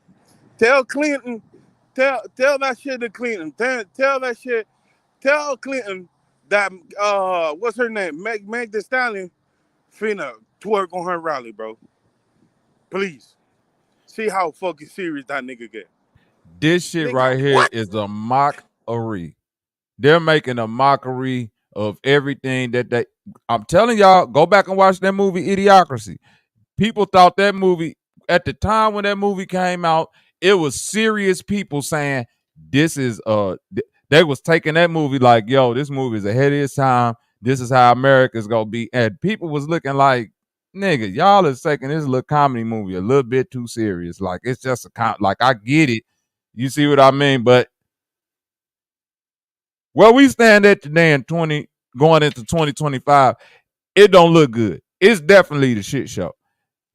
Tell Clinton, tell that shit to Clinton. Tell that shit. Tell Clinton that what's her name? Meg Thee Stallion finna twerk on her rally, bro. Please. See how fucking serious that nigga get. This shit right here is a mockery. They're making a mockery of everything that they. I'm telling y'all, go back and watch that movie, Idiocracy. People thought that movie, at the time when that movie came out, it was serious people saying, this is, they was taking that movie like, yo, this movie is ahead of its time. This is how America's gonna be. And people was looking like, nigga, y'all is taking this little comedy movie a little bit too serious. Like, it's just like, I get it. You see what I mean? But where we stand at today in going into 2025, it don't look good. It's definitely the shit show.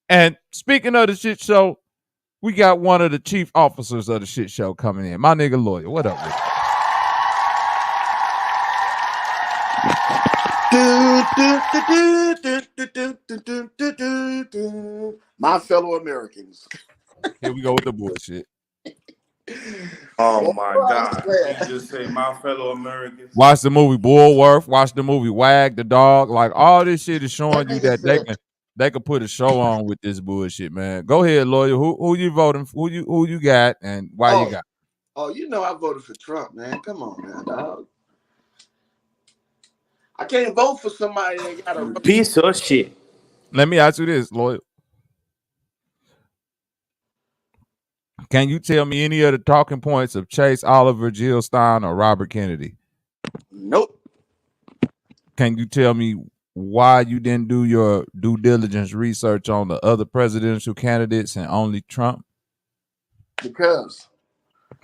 And speaking of the shit show, we got one of the chief officers of the shit show coming in. My nigga Lawyer. What up, nigga? My fellow Americans. Here we go with the bullshit. Oh my God. You just say my fellow Americans. Watch the movie Bullworth. Watch the movie Wag the Dog. Like, all this shit is showing you that they can put a show on with this bullshit, man. Go ahead, Lawyer. Who you voting for? Who you got and why you got? Oh, you know I voted for Trump, man. Come on, man, dog. I can't vote for somebody that got a piece of shit. Let me ask you this, Lawyer. Can you tell me any of the talking points of Chase Oliver, Jill Stein, or Robert Kennedy? Nope. Can you tell me why you didn't do your due diligence research on the other presidential candidates and only Trump? Because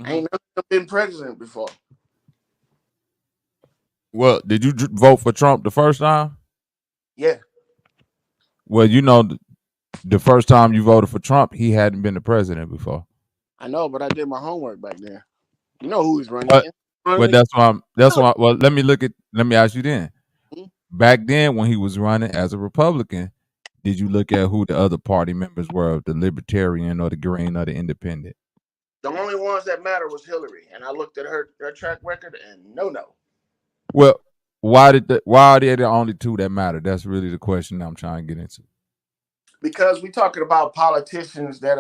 ain't none of them been president before. Well, did you vote for Trump the first time? Yeah. Well, you know, the first time you voted for Trump, he hadn't been the president before. I know, but I did my homework back there. You know who he's running But, against. but that's why. Well, let me ask you then. Back then, when he was running as a Republican, did you look at who the other party members were of the Libertarian or the Green or the Independent? The only ones that matter was Hillary, and I looked at her track record, and no. Well, why are they the only two that matter? That's really the question I'm trying to get into. Because we're talking about politicians that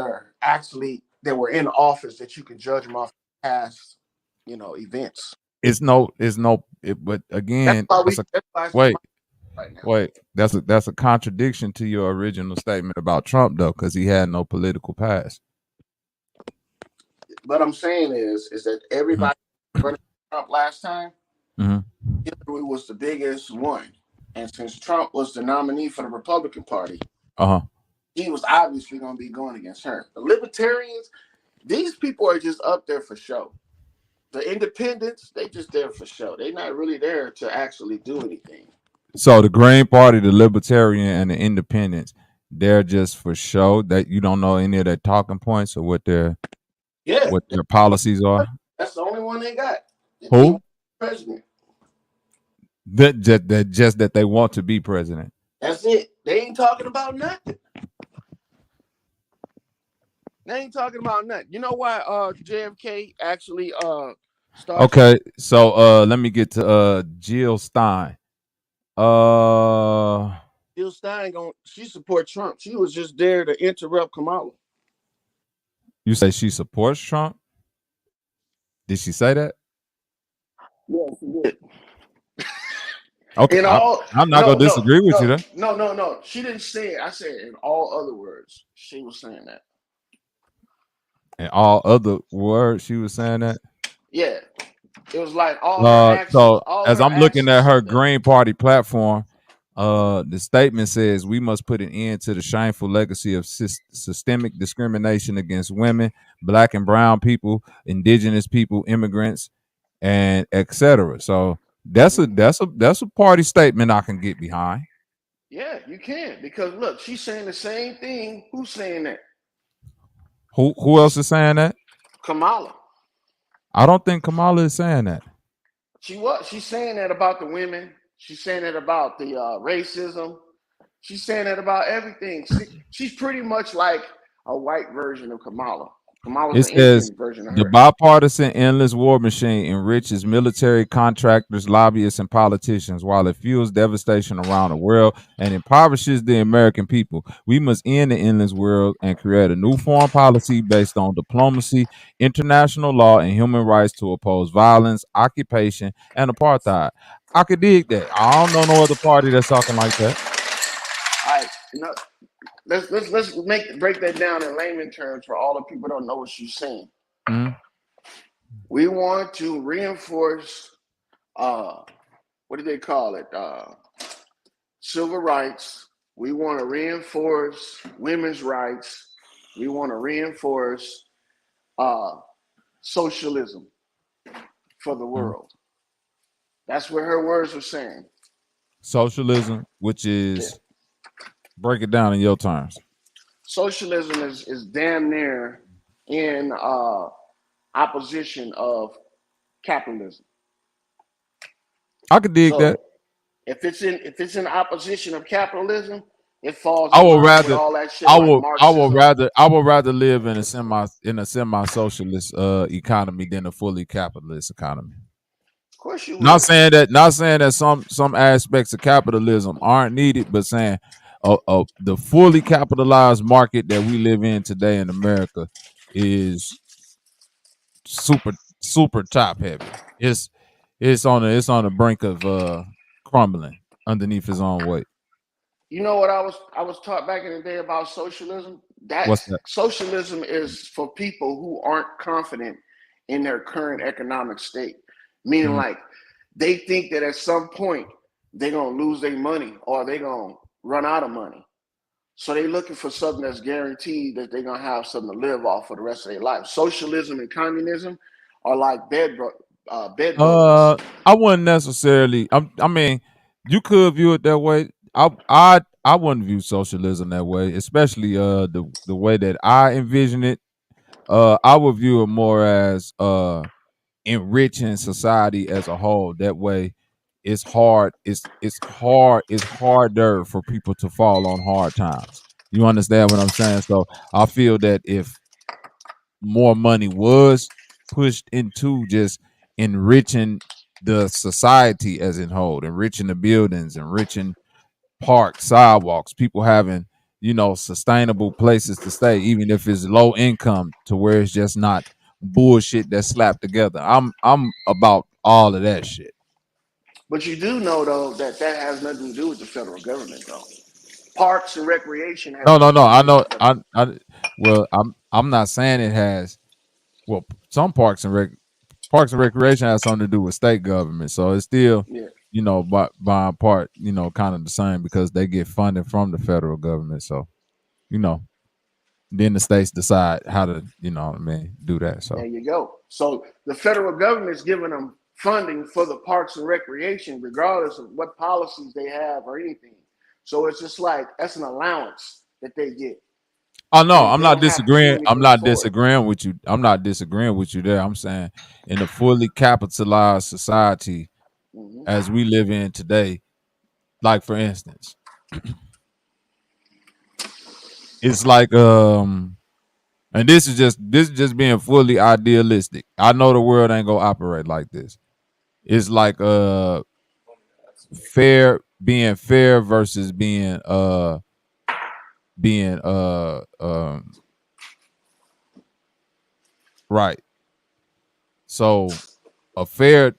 were in office that you can judge them off past, events. But again, that's a contradiction to your original statement about Trump, though, because he had no political past. What I'm saying is that everybody running Trump last time, Hillary was the biggest one, and since Trump was the nominee for the Republican Party, he was obviously going to be going against her. The Libertarians, these people are just up there for show. The Independents, they just there for show. They're not really there to actually do anything. So the Green Party, the Libertarian, and the Independents, they're just for show. That you don't know any of their talking points or what their policies are. That's the only one they got. Who? President. That they want to be president. That's it. They ain't talking about nothing. They ain't talking about nothing. You know why JFK actually started? Okay, so let me get to Jill Stein. Jill Stein she support Trump. She was just there to interrupt Kamala. You say she supports Trump? Did she say that? Yeah, she did. Okay, I'm not gonna disagree with you there. No. She didn't say it. I said in all other words, she was saying that. In all other words, she was saying that. Yeah, it was like all her actions. So as I'm looking at her Green Party platform, the statement says we must put an end to the shameful legacy of systemic discrimination against women, Black and brown people, indigenous people, immigrants, and etc. So that's a party statement I can get behind. Yeah, you can, because look, she's saying the same thing. Who's saying that? Who else is saying that? Kamala. I don't think Kamala is saying that. She's saying that about the women. She's saying that about the racism. She's saying that about everything. She's pretty much like a white version of Kamala. Kamala's an Indian version of her. The bipartisan endless war machine enriches military contractors, lobbyists, and politicians while it fuels devastation around the world and impoverishes the American people. We must end the endless world and create a new foreign policy based on diplomacy, international law, and human rights to oppose violence, occupation, and apartheid. I could dig that. I don't know no other party that's talking like that. All right, let's break that down in layman terms for all the people who don't know what she's saying. We want to reinforce what do they call it? Civil rights. We want to reinforce women's rights. We want to reinforce socialism for the world. That's what her words were saying. Socialism, which is break it down in your terms. Socialism is damn near in opposition of capitalism. I could dig that. If it's in opposition of capitalism, it falls. I would rather. All that shit I would rather live in a semi-socialist economy than a fully capitalist economy. Of course you would. Not saying that some aspects of capitalism aren't needed, but saying the fully capitalized market that we live in today in America is super top heavy. It's on the brink of crumbling underneath its own weight. You know what I was taught back in the day about socialism? What's That's that? socialism is for people who aren't confident in their current economic state. Meaning, like, they think that at some point they're gonna lose their money or they're gonna run out of money. So they're looking for something that's guaranteed that they're gonna have something to live off for the rest of their life. Socialism and communism are like bed bugs. I wouldn't necessarily. I mean, you could view it that way. I wouldn't view socialism that way, especially the way that I envision it. I would view it more as enriching society as a whole. That way, it's hard. It's harder for people to fall on hard times. You understand what I'm saying? So I feel that if more money was pushed into just enriching the society as in whole, enriching the buildings, enriching parks, sidewalks, people having, sustainable places to stay, even if it's low income, to where it's just not bullshit that's slapped together. I'm about all of that shit. But you do know though that has nothing to do with the federal government though. Parks and recreation has No, no, no. nothing to I do with know. the federal. Well, I'm not saying it has. Well, some parks and recreation has something to do with state government, so it's still, Yeah. by part, kind of the same because they get funding from the federal government. So, then the states decide how to, do that. There So, you go. So the federal government is giving them funding for the parks and recreation, regardless of what policies they have or anything. So it's just like that's an allowance that they get, oh no, and I'm they not don't have to do disagreeing. I'm anything not for it. disagreeing with you. I'm not disagreeing with you there. I'm saying in a fully capitalized society as we live in today, like for instance, it's like and this is just being fully idealistic. I know the world ain't gonna operate like this. It's like being fair versus being right. So a fair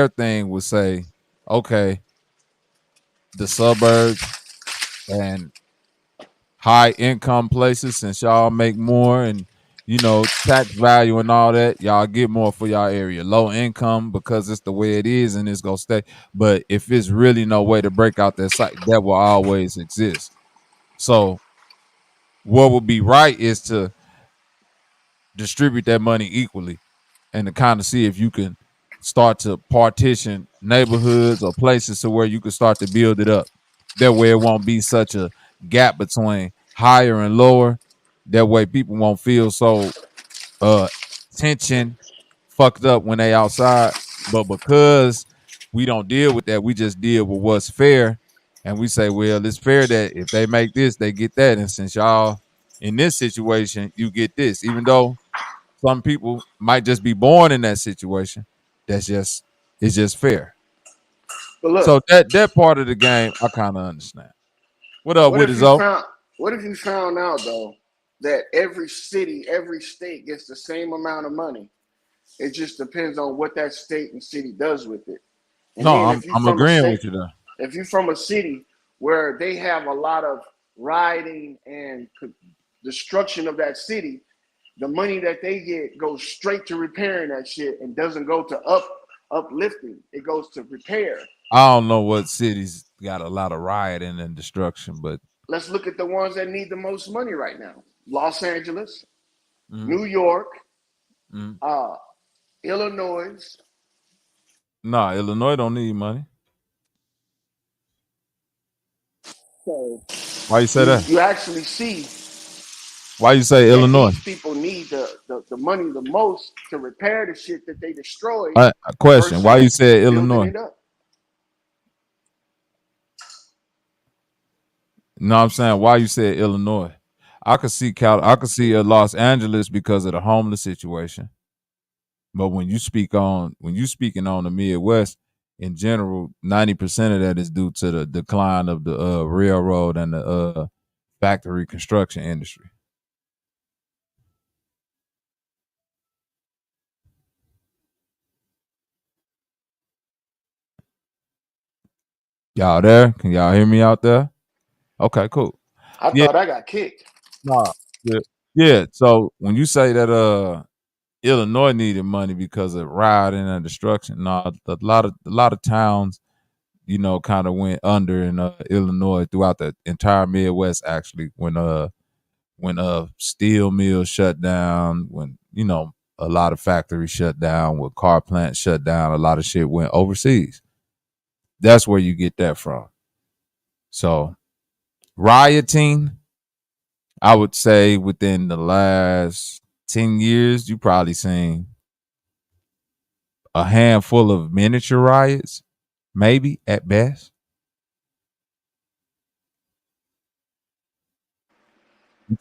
thing would say, okay, the suburbs and high income places, since y'all make more and tax value and all that, y'all get more for y'all area. Low income, because it's the way it is and it's gonna stay. But if it's really no way to break out that site, that will always exist. So what would be right is to distribute that money equally and to kind of see if you can start to partition neighborhoods or places to where you can start to build it up. That way it won't be such a gap between higher and lower. That way people won't feel so tension fucked up when they outside. But because we don't deal with that, we just deal with what's fair. And we say, well, it's fair that if they make this, they get that. And since y'all in this situation, you get this. Even though some people might just be born in that situation, it's just fair. But look, So that part of the game, I kind of understand. What up what with if it, you Zoe? found what if you found out though that every city, every state gets the same amount of money? It just depends on what that state and city does with it. And No, then I'm agreeing with you there. if you're from a city where they have a lot of rioting and destruction of that city, the money that they get goes straight to repairing that shit and doesn't go to uplifting. It goes to repair. I don't know what cities got a lot of rioting and destruction, but Let's look at the ones that need the most money right now: Los Angeles, New York, Illinois. nah, Illinois don't need money. So Why you say that? you actually see Why you say that Illinois? these people need the money the most to repair the shit that they destroyed A question. Why you versus said building Illinois? it up. No, I'm saying why you said Illinois. I could see Los Angeles because of the homeless situation. But when you speaking on the Midwest in general, 90% of that is due to the decline of the railroad and the factory construction industry. Y'all there? Can y'all hear me out there? Okay, cool. I Yeah, thought I got kicked. No, yeah. So when you say that Illinois needed money because of rioting and destruction, no, a lot of towns, kind of went under in Illinois throughout the entire Midwest. Actually, when steel mills shut down, when a lot of factories shut down, when car plants shut down, a lot of shit went overseas. That's where you get that from. So rioting, I would say within the last 10 years, you probably seen a handful of miniature riots, maybe at best.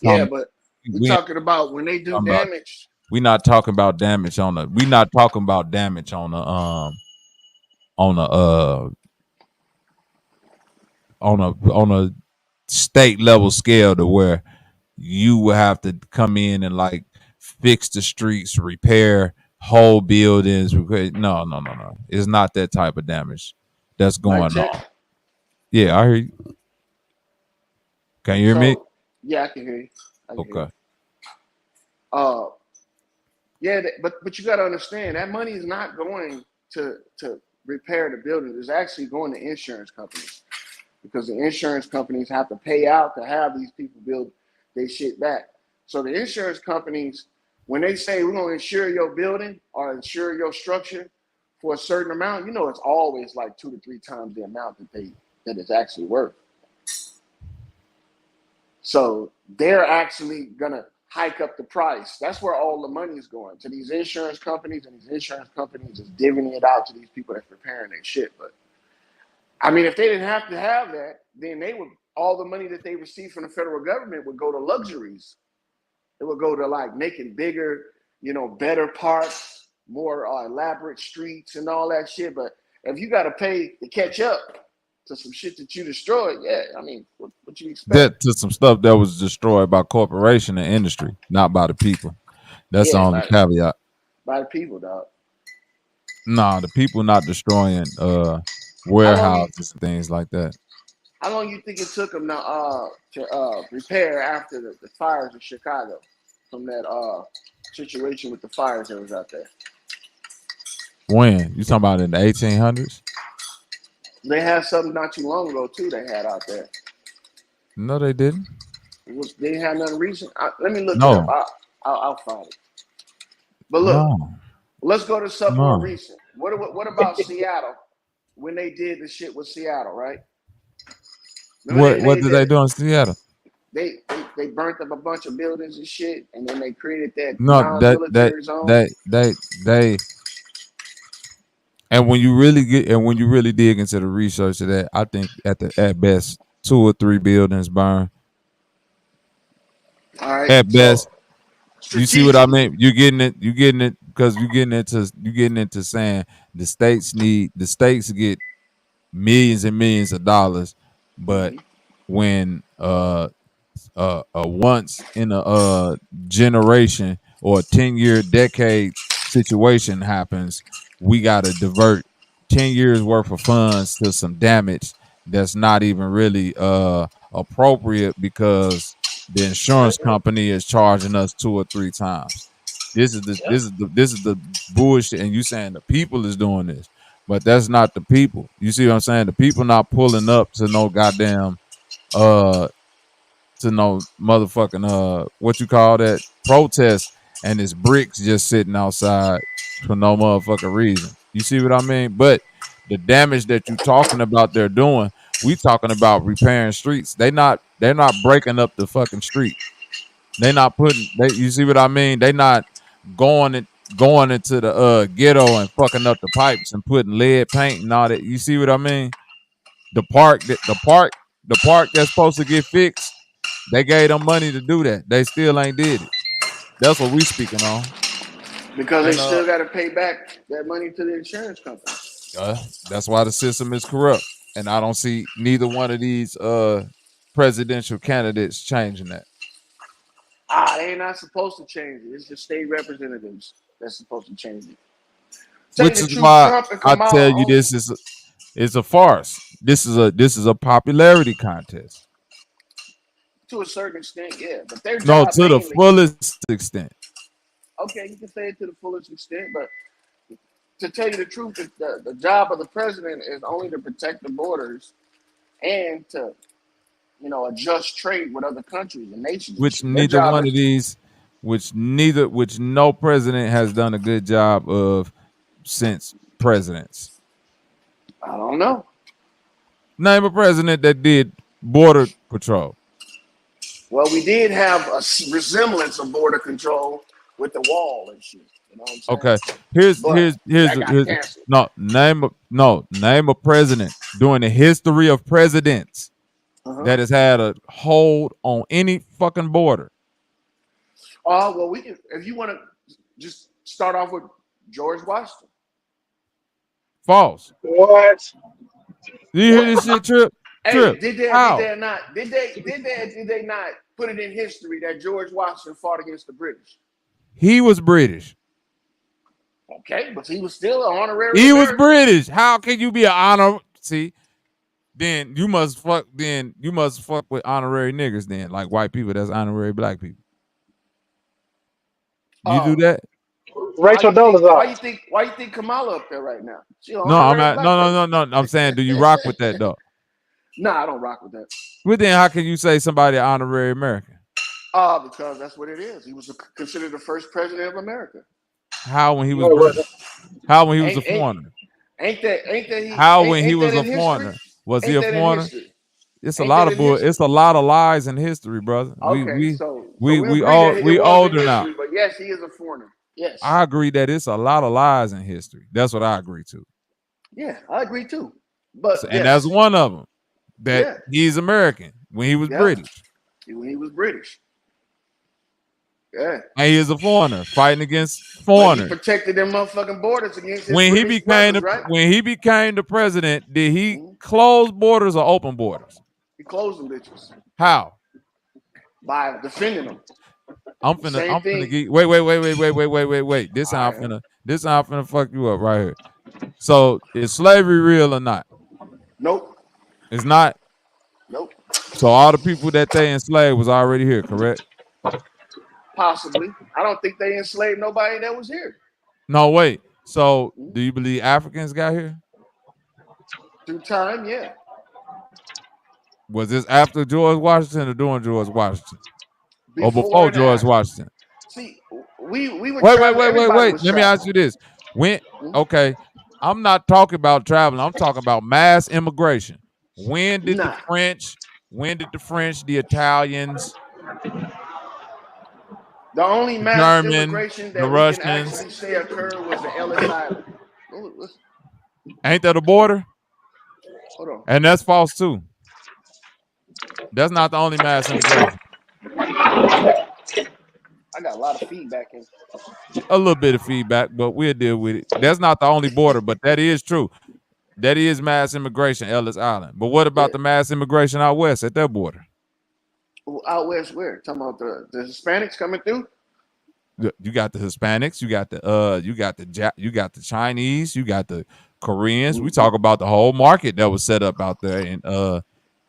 Yeah, but we're talking about when they do damage. We're not talking about damage on the. We're not talking about damage on the on a state level scale to where you will have to come in and like fix the streets, repair whole buildings. No. It's not that type of damage that's going on. Yeah, I hear you. Can you hear me? Yeah, I can hear you. Okay. Yeah, but you got to understand that money is not going to repair the buildings. It's actually going to insurance companies, because the insurance companies have to pay out to have these people build their shit back. So the insurance companies, when they say we're going to insure your building or insure your structure for a certain amount, it's always like 2 to 3 times the amount that it's actually worth. So they're actually going to hike up the price. That's where all the money is going, to these insurance companies, and these insurance companies is divvying it out to these people that's repairing their shit. But I mean, if they didn't have to have that, then all the money that they receive from the federal government would go to luxuries. It would go to like making bigger, better parks, more elaborate streets and all that shit. But if you got to pay to catch up to some shit that you destroyed, yeah, I mean, what you expect? That to some stuff that was destroyed by corporation and industry, not by the people. That's the only caveat. By the people, dog. No, the people not destroying warehouses and things like that. How long you think it took them to repair after the fires in Chicago, from that situation with the fires that was out there? When? You talking about in the 1800s? They had something not too long ago too. They had out there. No, they didn't. They didn't have nothing recent. Let me look it up. I'll find it. But look, let's go to something more recent. What about Seattle? When they did the shit with Seattle, right? What did they do in Seattle? They burnt up a bunch of buildings and shit, and then they created that non-military zone. They and when you really dig into the research of that, I think at best 2 or 3 buildings burn. All right. At best, you see what I mean? You're getting it because you're getting into saying the states get millions and millions of dollars, but when once in a generation or a 10-year decade situation happens, we got to divert 10 years worth of funds to some damage that's not even really appropriate because the insurance company is charging us 2 or 3 times. This is the bullshit, and you saying the people is doing this, but that's not the people. You see what I'm saying? The people not pulling up to no goddamn to no motherfucking what you call that protest, and it's bricks just sitting outside for no motherfucking reason. You see what I mean? But the damage that you talking about they're doing, we talking about repairing streets. They're not breaking up the fucking street. They not you see what I mean? They not going into the ghetto and fucking up the pipes and putting lead paint and all that. You see what I mean? The park that's supposed to get fixed, they gave them money to do that. They still ain't did it. That's what we speaking on. Because they still got to pay back that money to the insurance company. That's why the system is corrupt. And I don't see neither one of these presidential candidates changing that. They ain't not supposed to change it. It's just state representatives that's supposed to change it. Which is why I tell you this is a farce. This is a popularity contest. To a certain extent, yeah. But their No, job to the mainly. fullest extent. Okay, you can say it to the fullest extent, but to tell you the truth, the job of the president is only to protect the borders and to, adjust trade with other countries and nations. Which Their neither job one is, of these, which no president has done a good job of since presidents. I don't know. Name a president that did border patrol. Well, we did have a resemblance of border control with the wall and shit. You know what I'm saying? Okay, here's name a president during the history of presidents that has had a hold on any fucking border. Well, we can, if you want to just start off with George Washington. False. What? Do you hear this shit, Trip? Hey, did they not put it in history that George Washington fought against the British? He was British. Okay, but he was still an honorary. He was British. How can you be an honor? See, then you must fuck with honorary niggas then, like white people that's honorary black people. You do that? Rachel Dolezal. Why you think Kamala up there right now? No. I'm saying, do you rock with that though? No, I don't rock with that. But then how can you say somebody an honorary American? Because that's what it is. He was considered the first president of America. How when he was a foreigner? Ain't that How when he was a foreigner? Was he a foreigner? It's a lot of lies in history, brother. Okay, we older now. But yes, he is a foreigner. Yes. I agree that it's a lot of lies in history. That's what I agree to. Yeah, I agree too. But and that's one of them. That he's American when he was British. When he was British. Yeah. And he is a foreigner fighting against foreigners. He protected them motherfucking borders against his when he British became brothers, right? When he became the president, did he close borders or open borders? He closed them bitches. How? By defending them. I'm finna get wait. This how I'm finna fuck you up right here. So is slavery real or not? Nope. It's not? Nope. So all the people that they enslaved was already here, correct? Possibly. I don't think they enslaved nobody that was here. No, wait. So do you believe Africans got here? Through time, yeah. Was this after George Washington or during George Washington? Or before George Washington? See, we were wait. Let me ask you this. Okay, I'm not talking about traveling. I'm talking about mass immigration. When did the French, the Italians, the only mass immigration that the we Russians can actually say occurred was the Ellis Island. Ain't that a border? Hold on. And that's false too. That's not the only mass immigration. I got a lot of feedback in. A little bit of feedback, but we'll deal with it. That's not the only border, but that is true. That is mass immigration, Ellis Island. But what about the mass immigration out west at that border? Out west where? Talking about the Hispanics coming through? You got the Hispanics, you got the Chinese, you got the Koreans. We talk about the whole market that was set up out there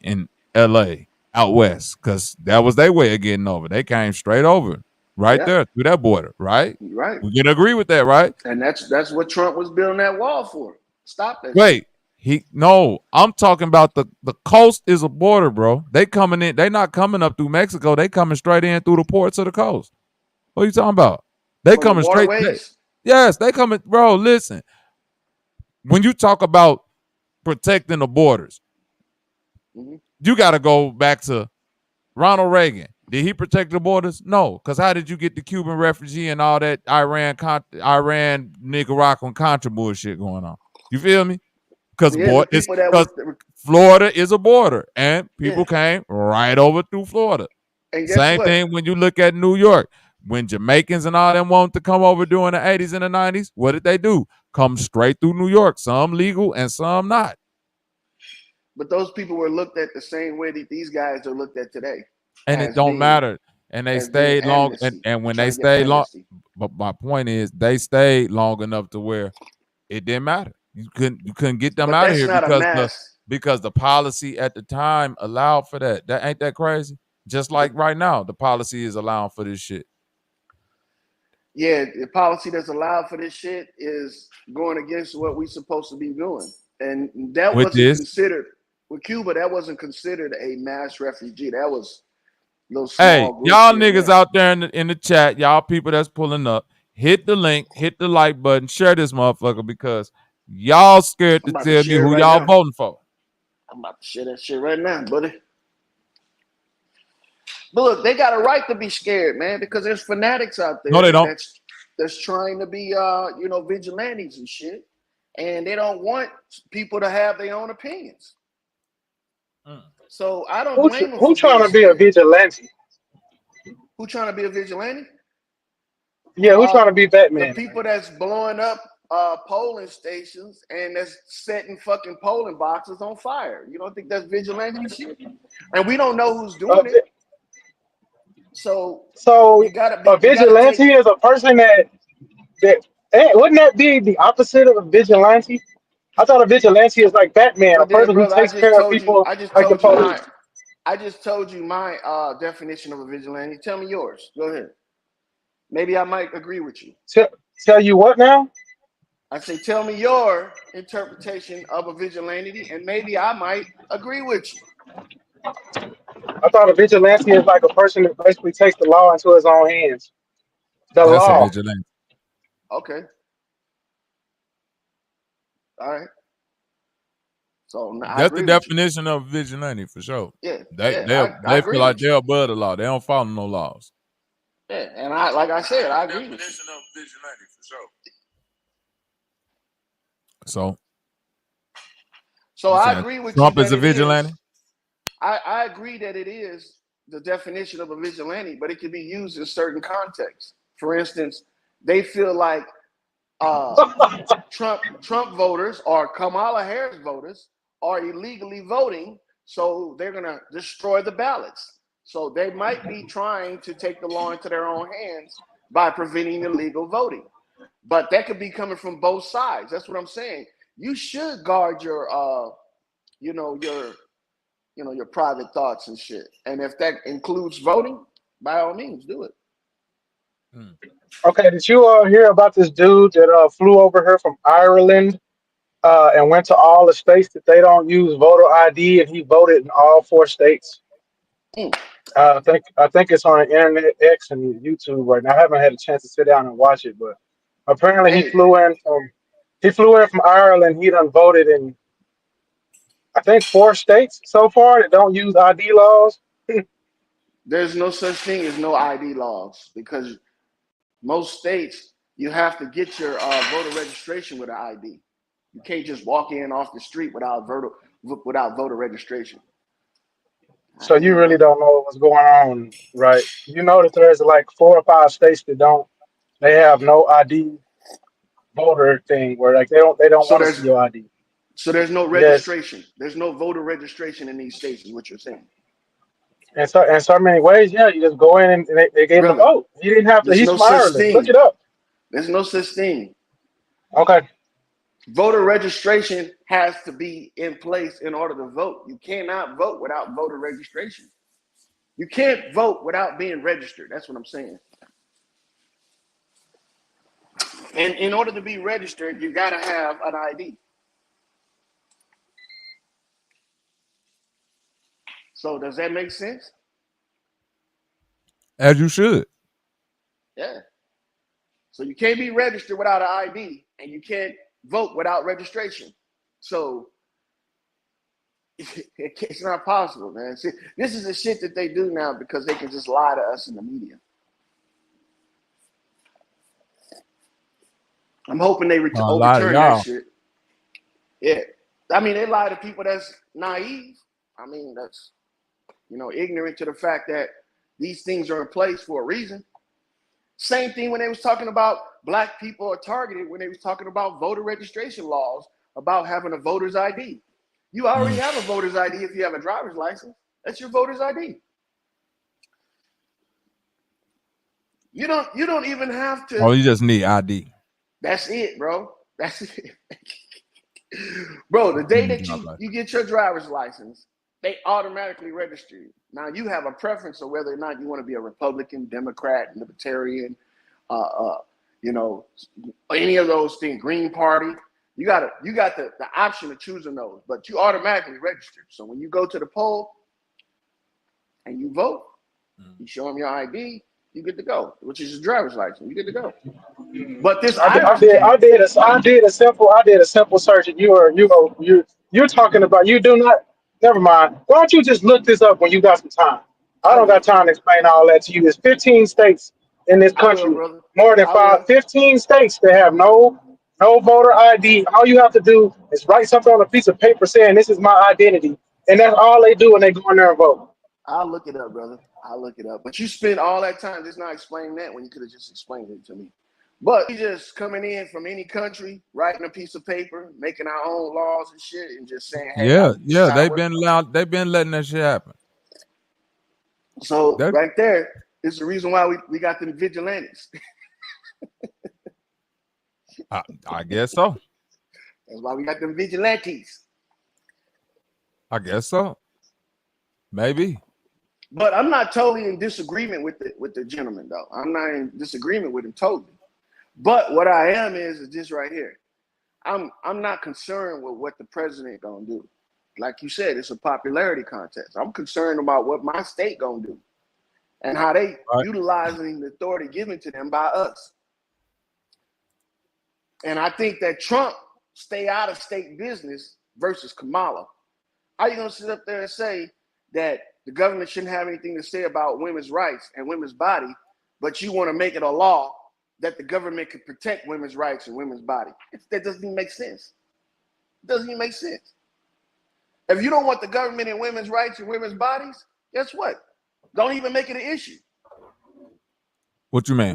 in LA out west, because that was their way of getting over. They came straight over there through that border, right? Right. We can agree with that, right? And that's what Trump was building that wall for. Stop that. Wait, I'm talking about the coast is a border, bro. They coming in, they not coming up through Mexico, they coming straight in through the ports of the coast. What are you talking about? They from coming straight. Yes, they coming, bro. Listen, when you talk about protecting the borders, you got to go back to Ronald Reagan. Did he protect the borders? No, because how did you get the Cuban refugee and all that Iran Nicaraguan Contra bullshit going on? You feel me? Because Florida is a border, and people came right over through Florida. Same thing when you look at New York. When Jamaicans and all them wanted to come over during the 80s and the 90s, what did they do? Come straight through New York, some legal and some not. But those people were looked at the same way that these guys are looked at today. And it don't matter. And they stayed long. And when they stayed long, but my point is they stayed long enough to where it didn't matter. You couldn't get them out of here because the policy at the time allowed for that. That ain't that crazy? Just like right now, the policy is allowing for this shit. Yeah, the policy that's allowed for this shit is going against what we're supposed to be doing. And that wasn't considered, with Cuba, that wasn't considered a mass refugee. That was little small groups. Y'all niggas out there in the chat, y'all people that's pulling up, hit the link, hit the like button, share this motherfucker because y'all scared to tell me who y'all voting for. I'm about to share that shit right now, buddy. But look, they got a right to be scared, man, because there's fanatics out there. No, they don't. That's trying to be, vigilantes and shit, and they don't want people to have their own opinions. So I don't blame them. Who trying to be a vigilante? Who trying to be a vigilante? Yeah, who's trying to be Batman? The people that's blowing up polling stations and that's setting fucking polling boxes on fire. You don't think that's vigilante shit? And we don't know who's doing it. So you gotta be, a vigilante is a person that wouldn't that be the opposite of a vigilante? I thought a vigilante is like Batman, a person who takes care of people like the police. I just told you my definition of a vigilante. Tell me yours. Go ahead. Maybe I might agree with you. Tell you what now? I say, tell me your interpretation of a vigilante, and maybe I might agree with you. I thought a vigilante is like a person that basically takes the law into his own hands. That's a vigilante. Okay. All right. So that's the definition of vigilante for sure. Yeah. They feel like they're above the law. They don't follow no laws. Yeah, and like I said, I agree with you. Definition of vigilante for sure. So I agree with Trump is a vigilante. I agree that it is the definition of a vigilante, but it can be used in certain contexts. For instance, they feel like Trump voters or Kamala Harris voters are illegally voting, so they're gonna destroy the ballots. So they might be trying to take the law into their own hands by preventing illegal voting. But that could be coming from both sides. That's what I'm saying. You should guard your your private thoughts and shit. And if that includes voting, by all means, do it. Okay, did you hear about this dude that flew over here from Ireland and went to all the states that they don't use voter ID, and he voted in all 4 states? I think it's on the Internet X and YouTube right now. I haven't had a chance to sit down and watch it, but apparently he flew in from Ireland. He done voted in, I think, 4 states so far that don't use ID laws. There's no such thing as no ID laws, because most states you have to get your voter registration with an ID. You can't just walk in off the street without voter registration. So you really don't know what's going on, right? You know that there's like 4 or 5 states that they have no ID voter thing where like they don't want to see your ID. So there's no registration. Yes. There's no voter registration in these states, is what you're saying. And so in so many ways, yeah, you just go in and they gave him a vote. He didn't have to. He's from Ireland. Look it up. There's no such thing. Okay. Voter registration has to be in place in order to vote. You cannot vote without voter registration. You can't vote without being registered. That's what I'm saying. And in order to be registered, you got to have an ID. So does that make sense? As you should. Yeah. So you can't be registered without an ID, and you can't vote without registration. So it's not possible, man. See, this is the shit that they do now because they can just lie to us in the media. I'm hoping they overturn that shit. Yeah. I mean, they lie to people that's naive. I mean, that's, ignorant to the fact that these things are in place for a reason. Same thing when they was talking about black people are targeted, when they was talking about voter registration laws, about having a voter's ID. You already have a voter's ID if you have a driver's license. That's your voter's ID. You don't even have to. Oh, you just need ID. That's it, bro. That's it. Bro, the day that you get your driver's license, they automatically register you. Now you have a preference of whether or not you want to be a Republican, Democrat, Libertarian, you know, any of those things, Green Party. You got the option of choosing those, but you automatically register. So when you go to the poll and you vote, you show them your ID, you get to go, which is your driver's license. You get to go. But this I did a simple search, and you're talking about, you do not. Never mind. Why don't you just look this up when you got some time? I don't got time to explain all that to you. There's 15 states in this country, more than 15 states that have no voter ID. All you have to do is write something on a piece of paper saying this is my identity, and that's all they do when they go in there and vote. I'll look it up, brother. I'll look it up. But you spend all that time just not explaining that when you could have just explained it to me. But you just coming in from any country, writing a piece of paper, making our own laws and shit, and just saying, "Hey, yeah, they've been letting that shit happen." So right there is the reason why we got them vigilantes. I guess so. That's why we got them vigilantes. I guess so. Maybe. But I'm not totally in disagreement with the gentleman, though. I'm not in disagreement with him totally. But what I am is this right here. I'm not concerned with what the president gonna do. Like you said, it's a popularity contest. I'm concerned about what my state gonna do and how they utilizing the authority given to them by us. And I think that Trump stay out of state business versus Kamala. How you gonna sit up there and say that the government shouldn't have anything to say about women's rights and women's body, but you want to make it a law that the government can protect women's rights and women's body? That doesn't even make sense. It doesn't even make sense. If you don't want the government and women's rights and women's bodies, guess what? Don't even make it an issue. What you mean?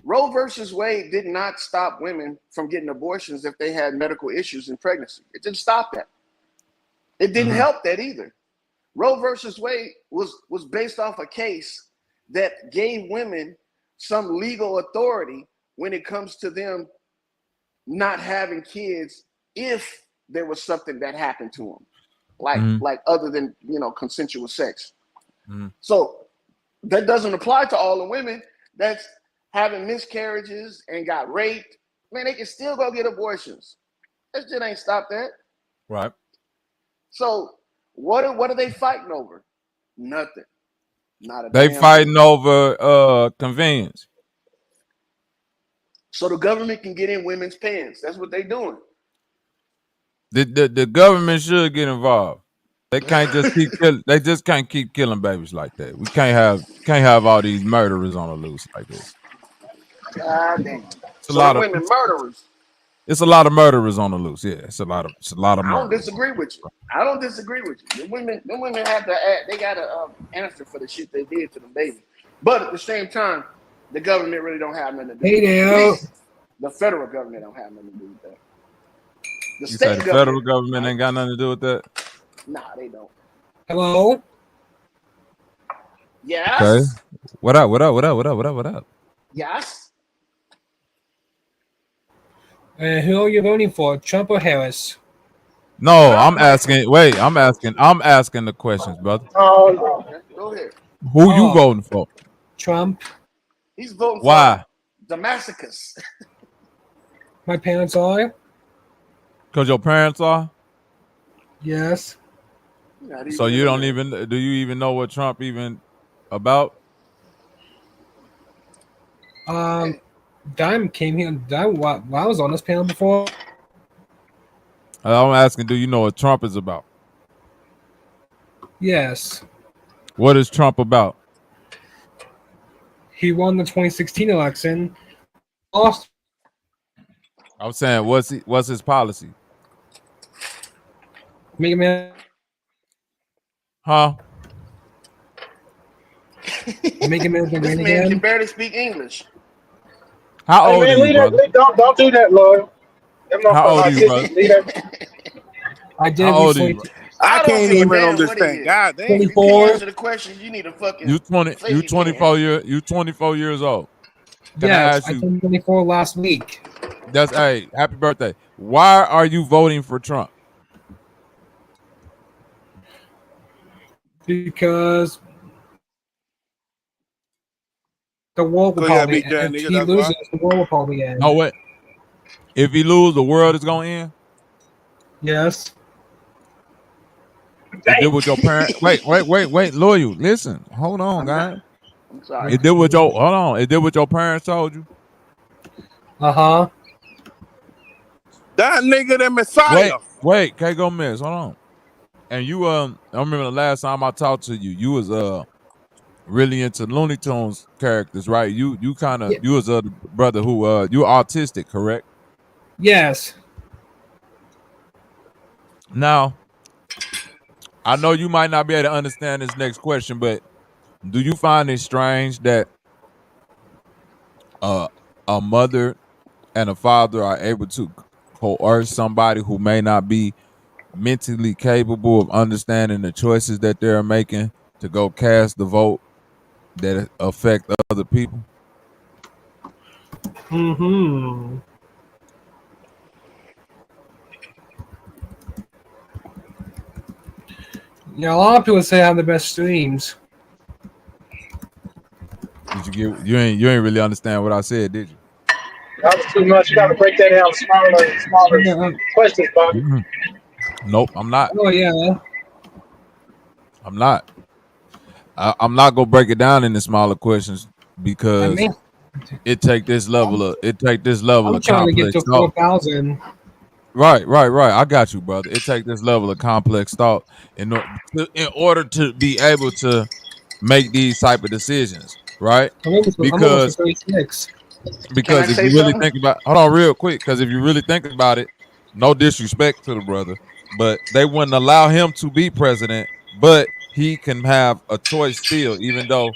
Roe versus Wade did not stop women from getting abortions if they had medical issues in pregnancy. It didn't stop that. It didn't help that either. Roe versus Wade was based off a case that gave women some legal authority when it comes to them not having kids if there was something that happened to them, like other than, you know, consensual sex. So that doesn't apply to all the women that's having miscarriages and got raped. Man, they can still go get abortions. That shit ain't stop that. Right. So what are they fighting over? Nothing. Not a they damn fighting thing. over convenience. So the government can get in women's pants. That's what they doing. The government should get involved. They can't just keep they just can't keep killing babies like that. We can't have all these murderers on the loose like this. God damn. It's a lot of women murderers. It's a lot of murderers on the loose. Yeah, it's a lot of murderers. I don't disagree with you. I don't disagree with you. The women have to act. They gotta answer for the shit they did to the baby. But at the same time, the government really don't have nothing to do with it. The federal government don't have nothing to do with that. The state the federal government ain't got nothing to do with that? Nah, they don't. Hello? Yes. Okay. What up? Yes. Who are you voting for, Trump or Harris? No, I'm asking. Wait, I'm asking the questions, brother. Okay, go ahead. Who you voting for? Trump. He's voting Why? for Damascus. My parents are. Because your parents are? Yes. So you don't even, do you even know what Trump even about? Dime came here. I was on this panel before. I'm asking, do you know what Trump is about? Yes. What is Trump about? He won the 2016 election. Lost. I'm saying, what's his policy? Make a man. Huh? Make a man. This man can barely speak English. How old are you, brother? Don't do that, Lord. How old are you, brother? I did. How old are you? I can't even understand. God damn. 24. You answer the question. You need a fucking. You 24 years old. Can Yes, I ask turned 24 last week. Hey, happy birthday. Why are you voting for Trump? Because the world will Cause yeah, probably beat end. that If nigga. he That's loses, why. the world will probably end. No way. If he lose, the world is gonna end. Yes. Is that what your parents? Wait, loyal. Listen, hold on, guys. I'm sorry. Is that what your hold on? Is that what your parents told you? Uh-huh. That nigga, the Messiah. Wait, can't go miss. Hold on. And you I remember the last time I talked to you, you was really into Looney Tunes characters, right? You kind of you was a brother who you autistic, correct? Yes. Now, I know you might not be able to understand this next question, but do you find it strange that a mother and a father are able to coerce somebody who may not be mentally capable of understanding the choices that they're making to go cast the vote that affect other people? Mm-hmm. Yeah, a lot of people say I have the best streams. Did you get you ain't really understand what I said, did you? That was too much. You got to break that down smaller questions, Bob. Nope, I'm not. Oh yeah. I'm not. I'm not gonna break it down into smaller questions because it take this level of I'm trying to get complex to 4,000. Right. I got you, brother. It take this level of complex thought in order to be able to make these type of decisions, right? I'm almost 36. Because if you really think about, hold on, real quick, because if you really think about it, no disrespect to the brother, but they wouldn't allow him to be president, but he can have a choice still, even though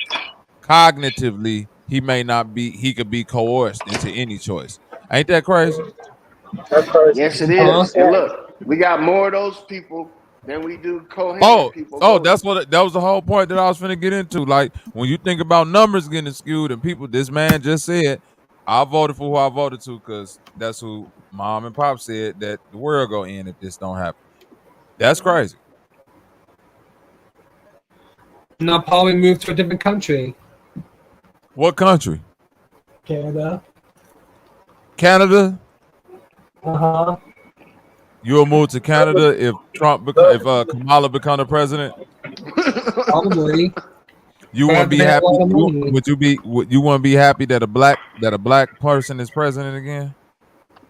cognitively he may not be. He could be coerced into any choice. Ain't that crazy? That's crazy. Yes, it is. And look, we got more of those people than we do coherent people. That was the whole point that I was finna get into. Like when you think about numbers getting skewed and people, this man just said, I voted for who I voted to because that's who mom and pop said that the world go in if this don't happen. That's crazy. And I'll probably move to a different country. What country? Canada. Canada? Uh-huh. You'll move to Canada if Kamala become the president? Probably. You wouldn't be happy. You wouldn't be happy that a black person is president again?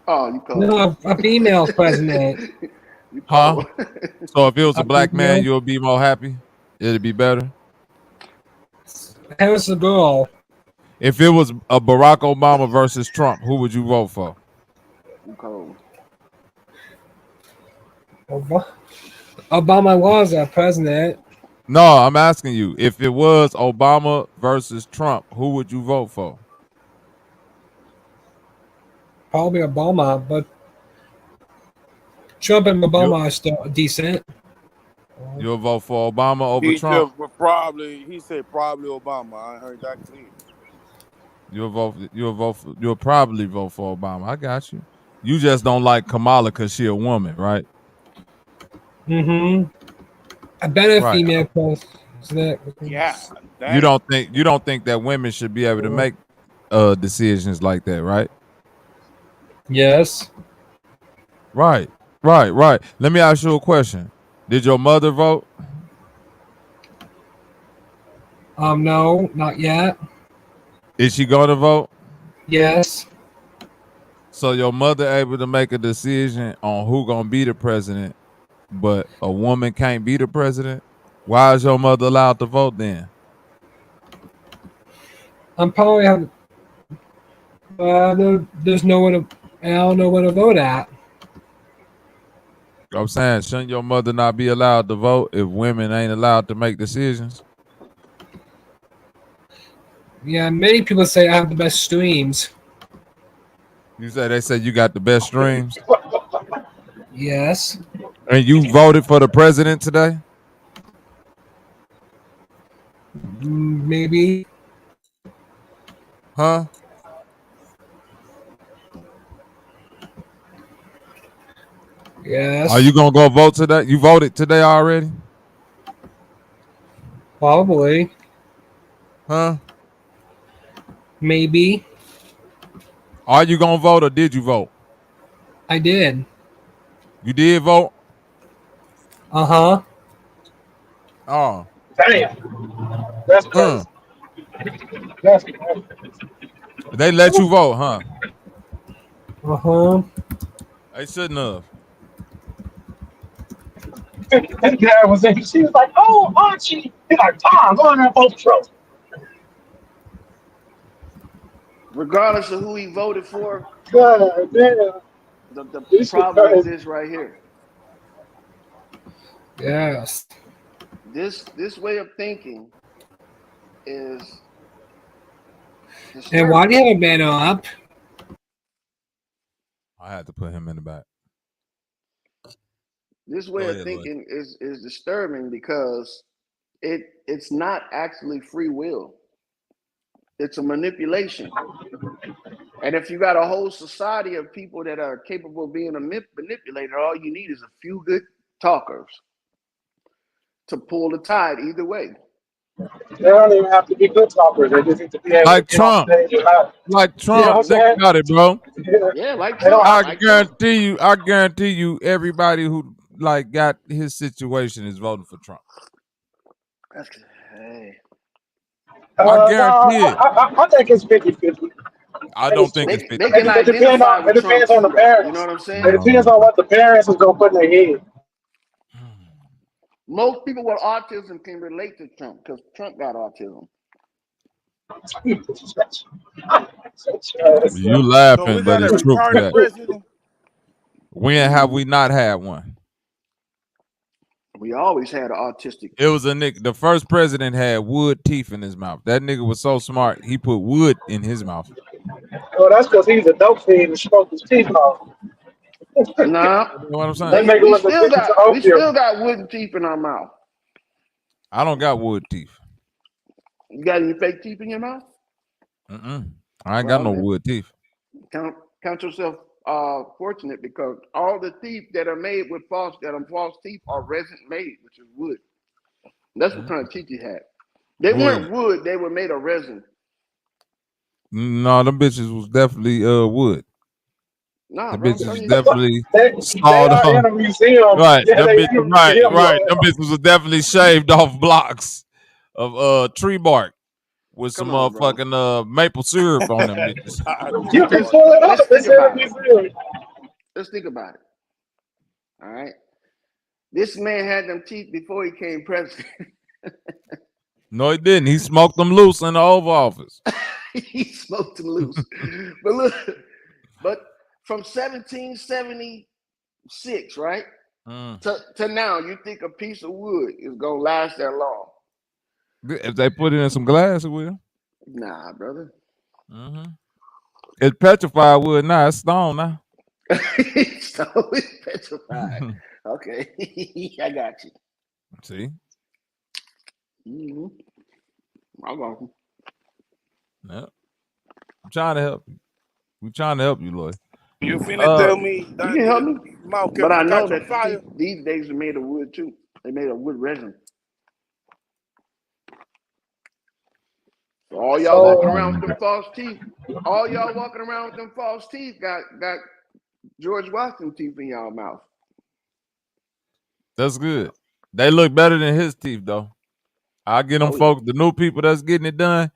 Oh, you call no, a female president. Huh? So if it was a black man, you'll be more happy? It'd be better? Harris the girl. If it was a Barack Obama versus Trump, who would you vote for? Obama was a president. No, I'm asking you. If it was Obama versus Trump, who would you vote for? Probably Obama, but Trump and Obama are still decent. You'll vote for Obama over Trump? He said probably Obama. I heard that clear. You'll probably vote for Obama. I got you. You just don't like Kamala because she a woman, right? Mm-hmm. A better female president. Yeah. You don't think that women should be able to make decisions like that, right? Yes. Right. Let me ask you a question. Did your mother vote? No, not yet. Is she going to vote? Yes. So your mother able to make a decision on who gonna be the president, but a woman can't be the president? Why is your mother allowed to vote then? I'm probably having. There's no one. I don't know where to vote at. I'm saying, shouldn't your mother not be allowed to vote if women ain't allowed to make decisions? Yeah, many people say I have the best streams. They say you got the best streams? Yes. And you voted for the president today? Maybe. Huh? Yes. Are you gonna go vote today? You voted today already? Probably. Huh? Maybe. Are you gonna vote or did you vote? I did. You did vote? Uh-huh. Oh. Damn. That's crazy. That's crazy. They let you vote, huh? Uh-huh. They shouldn't have. That guy was in. She was like, "Oh, Archie." He's like, "Tom, go in there and vote for Trump." Regardless of who he voted for, God damn. the This shit problem is crazy. this right here. Yes. This way of thinking is And why do you have a banner up? I had to put him in the back. This way of thinking is disturbing because it's not actually free will. It's a manipulation. And if you got a whole society of people that are capable of being manipulated, all you need is a few good talkers to pull the tide either way. They don't even have to be good talkers. They just need to be able Like to get on Trump. stage and not. Like Trump. You know what I'm Think saying? about it, bro. Yeah, like They don't Trump. I guarantee you, everybody who like got his situation is voting for Trump. Hey. I guarantee it. I think it's 50-50. I don't think it's 50. They can identify with It depends Trump on the too, parents. you know what I'm saying? It depends on what the parents is gonna put in their head. Most people with autism can relate to Trump because Trump got autism. You laughing, So but is that a it's true for retarded that. president? When have we not had one? We always had an autistic. It was a nigga. The first president had wood teeth in his mouth. That nigga was so smart, he put wood in his mouth. Well, that's because he's a dope fiend and smoked his teeth off. Nah, You know what I'm saying? That nigga was addicted to we still opium. got wooden teeth in our mouth. I don't got wood teeth. You got any fake teeth in your mouth? I ain't got no wood teeth. Count yourself fortunate because all the teeth that are made with false teeth are resin made, which is wood. That's what kind of teeth you had. They weren't wood; they were made of resin. No, them bitches was definitely wood. Nah, the bro, bitches was definitely they are in a museum. Right, Yeah, them they in a right. museum. Them bitches was definitely shaved off blocks of tree bark with some motherfucking maple syrup on them bitches. You can pull it up. Let's think about it. All right. This man had them teeth before he came president. No, he didn't. He smoked them loose in the Oval Office. He smoked them loose. But look, from 1776, right? To now, you think a piece of wood is gonna last that long? If they put it in some glass, it will. Nah, brother. It's petrified wood now. It's stone now. So it's petrified. Okay, I got you. See? I got you. Yeah. I'm trying to help you. We're trying to help you, Lloyd. You finna tell me you can help me? mouth But I know catch on fire? that these days are made of wood too. They made of wood resin. So all y'all walking around with them false teeth. All y'all walking around with them false teeth got George Washington teeth in y'all mouth. That's good. They look better than his teeth, though. I get them folks, the new people that's getting it done,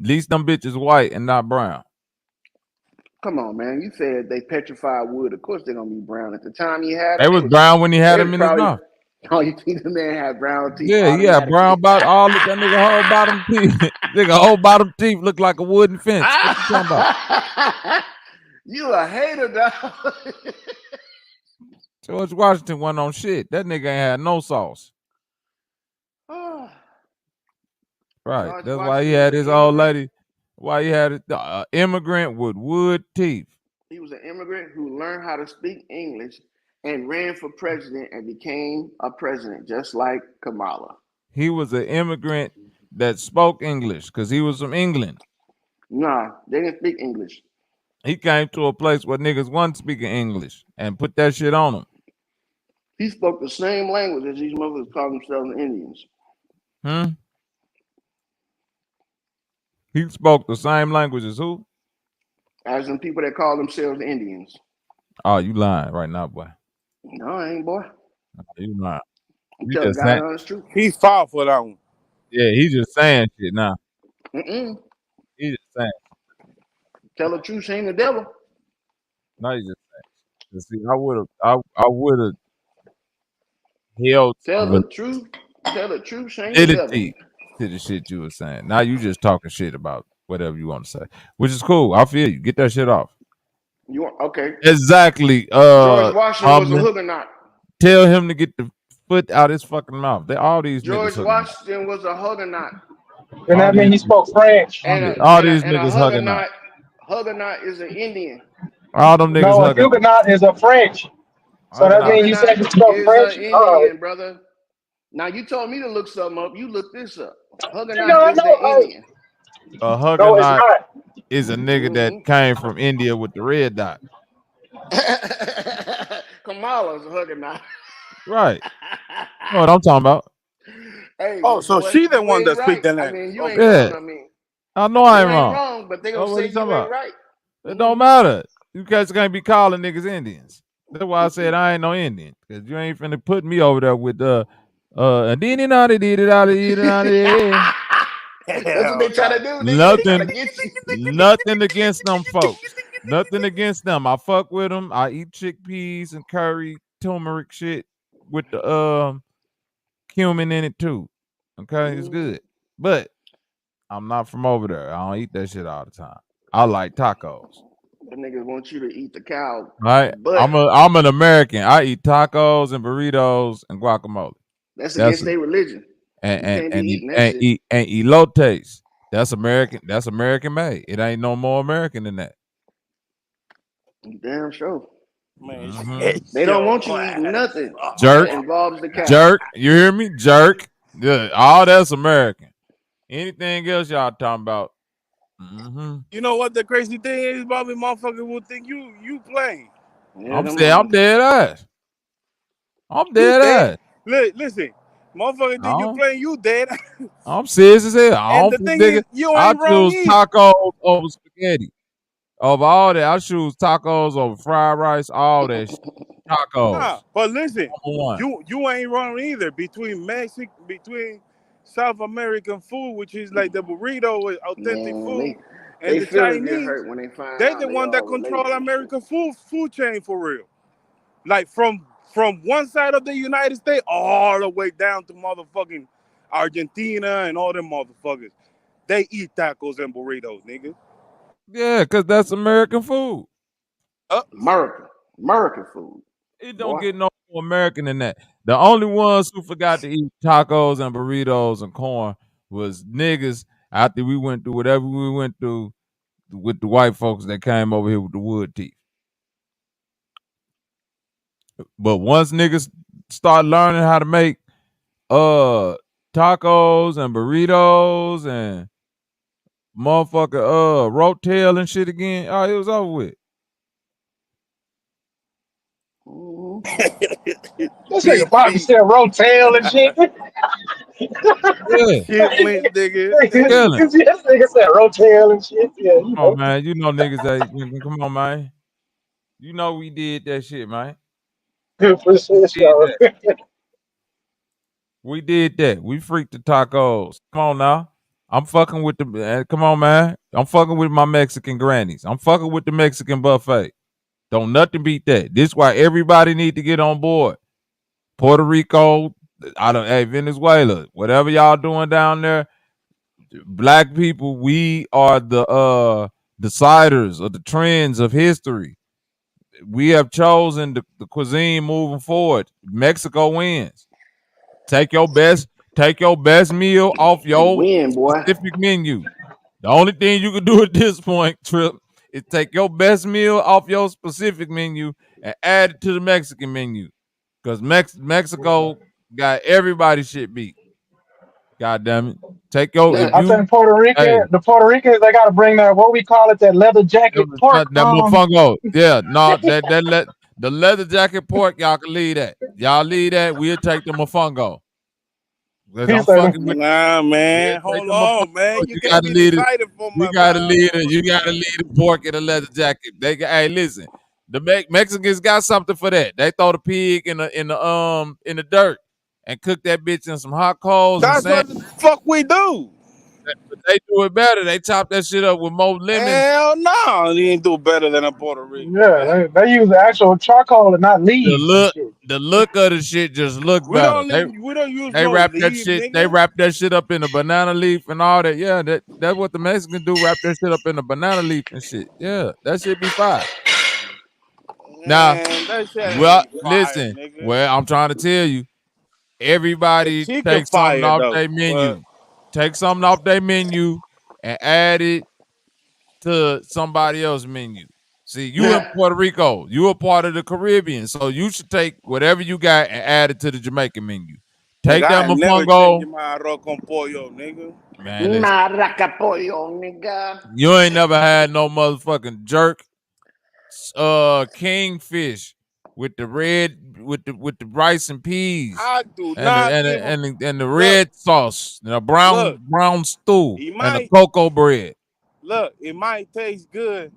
at least them bitches white and not brown. Come on, man. You said they petrified wood. Of course they're going to be brown. At the time he had them. They was brown when he had them in his mouth. Oh, you think the man had brown teeth? Yeah, he had brown bottom. All that nigga whole bottom teeth. Nigga whole bottom teeth look like a wooden fence. What you talking about? You a hater, dog. George Washington wasn't on shit. That nigga ain't had no sauce. Right. George That's why Washington he had was his an old immigrant. lady. Why he had an immigrant with wood teeth. He was an immigrant who learned how to speak English and ran for president and became a president, just like Kamala. He was an immigrant that spoke English because he was from England. Nah, they didn't speak English. He came to a place where niggas wasn't speaking English and put that shit on him. He spoke the same language as these motherfuckers call themselves Indians. He spoke the same language as who? As in people that call themselves Indians. Oh, you lying right now, boy. No, I ain't, boy. You lying. I'm You telling just God saying. honest truth. He's fought for that one. Yeah, he's just saying shit now. Mm-mm. He's just saying. Tell the truth, ain't the devil. No, he's just saying. See, I would have held Tell the truth. Tell the truth, ain't the devil. To the shit you were saying. Now you just talking shit about whatever you want to say, which is cool. I feel you. Get that shit off. You want, okay? Exactly. George Washington was a Huguenot. Tell him to get the foot out his fucking mouth. All these George niggas Washington was a Huguenot. And that mean he spoke French. All these niggas Huguenot. Huguenot is an Indian. All them niggas Huguenot. No, Huguenot is a French. So that means you said you spoke French? Indian, brother. Now you told me to look something up. You look this up. Huguenot is an Indian. A Huguenot is a nigga that came from India with the red dot. Kamala's a Huguenot. Right. You know what I'm talking about? Hey, so she the one that speak the language. I mean, you ain't wrong. I know I ain't wrong, but they gonna say you ain't right. It don't matter. You guys can't be calling niggas Indians. That's why I said I ain't no Indian, because you ain't finna put me over there with That's what they try to do. Nothing against them folks. Nothing against them. I fuck with them. I eat chickpeas and curry, turmeric shit with the cumin in it too. Okay, it's good. But I'm not from over there. I don't eat that shit all the time. I like tacos. The niggas want you to eat the cow. Right. I'm an American. I eat tacos and burritos and guacamole. That's against their religion. And elotes. That's American. That's American made. It ain't no more American than that. Damn sure. Man, they don't want you eating nothing. Jerk. That involves the cow. Jerk. You hear me? Jerk. Yeah. All that's American. Anything else y'all talking about? You know what the crazy thing is, Bobby? Motherfucker will think you playing. Yeah, I'm dead ass. I'm dead ass. Listen, motherfucker think you playing, you dead. I'm serious as hell. And the thing is, you ain't wrong choose tacos over spaghetti. Of all that, I choose tacos over fried rice, all that shit. Tacos. Nah, but listen, you ain't wrong either. Between South American food, which is like the burrito with authentic food, and the Chinese, they're the one that control American food chain for real. Like from one side of the United States all the way down to motherfucking Argentina and all them motherfuckers. They eat tacos and burritos, nigga. Yeah, because that's American food. American food. It don't get no more American than that. The only ones who forgot to eat tacos and burritos and corn was niggas after we went through whatever we went through with the white folks that came over here with the wood teeth. But once niggas start learning how to make tacos and burritos and motherfucker rotel and shit again, it was over with. This nigga Bobby said rotel and shit. Shit, nigga. This nigga said rotel and shit. Yeah, come on, man. You know niggas that come on, man. You know we did that shit, man. We did that. We freaked the tacos. Come on now. I'm fucking with come on, man. I'm fucking with my Mexican grannies. I'm fucking with the Mexican buffet. Don't nothing beat that. This is why everybody need to get on board. Puerto Rico, Venezuela, whatever y'all doing down there, black people, we are the deciders of the trends of history. We have chosen the cuisine moving forward. Mexico wins. Take your best meal off your specific menu. The only thing you can do at this point, Trip, is take your best meal off your specific menu and add it to the Mexican menu. Because Mexico got everybody's shit beat. God damn it. I think Puerto Rican, the Puerto Ricans, they got to bring that, what we call it, that leather jacket pork. That mofongo. Yeah, no, the leather jacket pork, y'all can leave that. Y'all leave that, we'll take the mofongo. I'm fucking with nah, man. Hold on, man. You can't get excited for my You gotta lead the pork in a leather jacket. Hey, listen. The Mexicans got something for that. They throw the pig in the dirt and cook that bitch in some hot coals and that's sand. what the fuck we do. But they do it better. They chop that shit up with more lemon. Hell no, they ain't do better than a Puerto Rican. Yeah, they use the actual charcoal and not leaves and shit. The look of the shit just look We better. we don't use They no wrap that leaf, shit. nigga. They wrap that shit up in a banana leaf and all that. Yeah, that's what the Mexicans do. Wrap that shit up in a banana leaf and shit. Yeah, that shit be fire. Now, that shit well, ain't fire, listen. nigga. Well, I'm trying to tell you, everybody take something off their menu. Take something off their menu and add it to somebody else's menu. See, you in Puerto Rico, you a part of the Caribbean, so you should take whatever you got and add it to the Jamaican menu. Take that mofongo. My arroz con pollo, nigga. Man, nigga. You ain't never had no motherfucking jerk, kingfish with the rice and peas. I do and not and the red sauce, and a brown stew, and the cocoa bread. Look, it might taste good.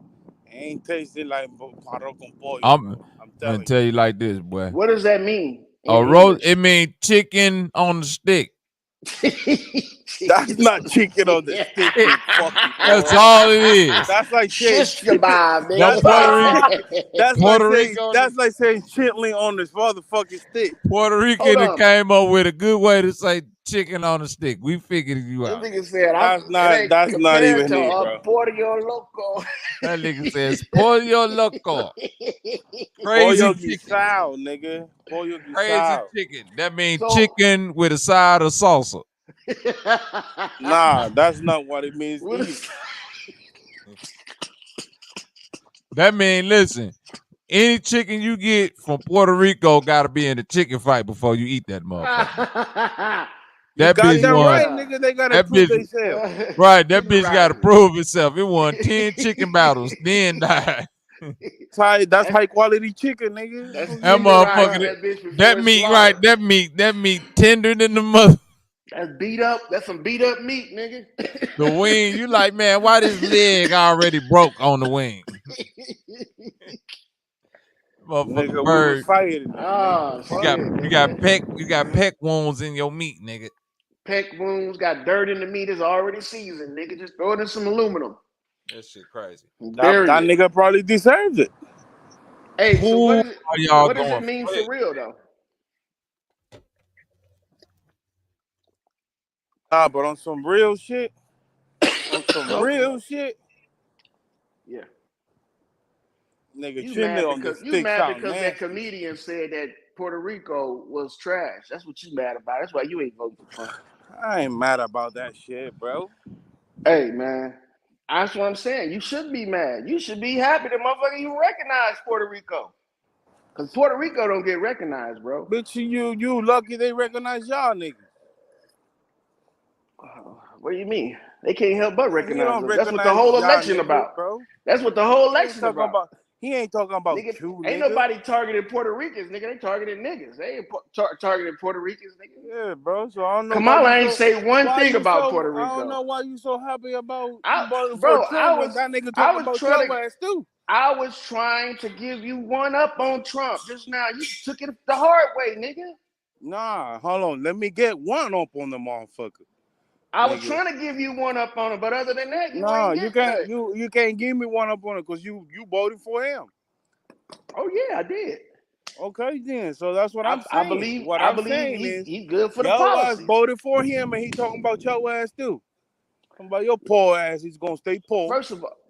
It ain't tasting like arroz con pollo. I'm gonna tell you like this, boy. What does that mean? It means chicken on the stick. That's not chicken on the stick. That's all it is. That's like saying that's like saying chitlin on this motherfucking stick. Puerto Rican came up with a good way to say chicken on the stick. We figured you out. That nigga said, that's not even it, bro. Pollo loco. That nigga says pollo loco. Crazy chicken, nigga. Crazy chicken. That means chicken with a side of salsa. Nah, that's not what it means either. That mean, listen, any chicken you get from Puerto Rico got to be in a chicken fight before you eat that motherfucker. That bitch won. Right, nigga. They gotta prove themselves. Right, that bitch got to prove itself. It won 10 chicken battles, then died. That's high quality chicken, nigga. That motherfucker. That meat, that meat tender than the mother. That's beat up. That's some beat up meat, nigga. The wing, you like, man, why this leg already broke on the wing? Motherfucker bird. You got peck wounds in your meat, nigga. Peck wounds, got dirt in the meat, is already seasoned, nigga. Just throw it in some aluminum. That shit crazy. That nigga probably deserves it. Hey, so what does it mean for real though? Nah, but on some real shit. Yeah. Nigga, you mad because that comedian said that Puerto Rico was trash. That's what you mad about. That's why you ain't voting for Trump. I ain't mad about that shit, bro. Hey, man. That's what I'm saying. You should be mad. You should be happy that motherfucker you recognize Puerto Rico. Because Puerto Rico don't get recognized, bro. Bitch, you lucky they recognize y'all niggas. What do you mean? They can't help but recognize them. That's what the whole election about, bro. That's what the whole election about. He ain't talking about nigga, you, ain't nigga. Nobody targeted Puerto Ricans, nigga. They targeted niggas. They ain't targeted Puerto Ricans, nigga. Yeah, bro. So I don't know. Kamala ain't say one thing about Puerto Rico. I don't know why you so happy about that nigga talking about your ass too. I was trying to give you one up on Trump just now. You took it the hard way, nigga. Nah, hold on. Let me get one up on the motherfucker. I was trying to give you one up on him, but other than that, you can't give me one up on it because you voted for him. Oh yeah, I did. Okay, then. So that's what I'm saying. I believe he's good for the policy. Ass voted for him, and he talking about your ass too. Talking about your poor ass. He's gonna stay poor.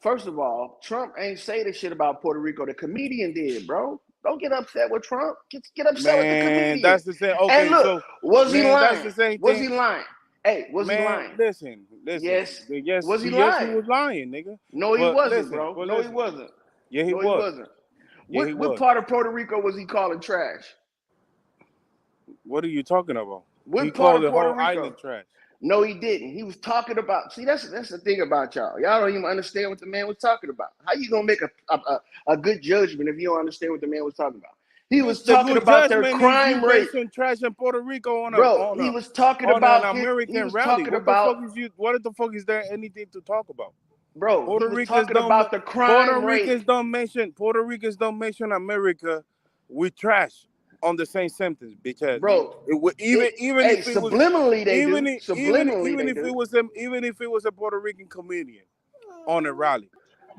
First of all, Trump ain't say the shit about Puerto Rico. The comedian did, bro. Don't get upset with Trump. Get upset with the comedian. That's the same. Okay, and look, was he lying? That's the same was thing. he lying? Hey, was he lying? Listen. Yes. Was he lying? Yes, he was lying, nigga. No, he wasn't, bro. No, he wasn't. Yeah, he wasn't. Yeah, what part of Puerto Rico was he calling trash? What are you talking about? What he part called of Puerto the whole Rico? island trash. No, he didn't. He was talking about. See, that's the thing about y'all. Y'all don't even understand what the man was talking about. How you gonna make a good judgment if you don't understand what the man was talking about? He was The talking good about their judgment is crime you rate. mentioned trash in Puerto Rico on Bro, he was talking an about American rally. What the fuck is there anything to talk about? Bro, Puerto he was Ricans talking about the crime rate. Puerto Ricans don't mention America with trash on the same sentence because even if it was subliminally they even do. Subliminally even if it was a Puerto Rican comedian on a rally.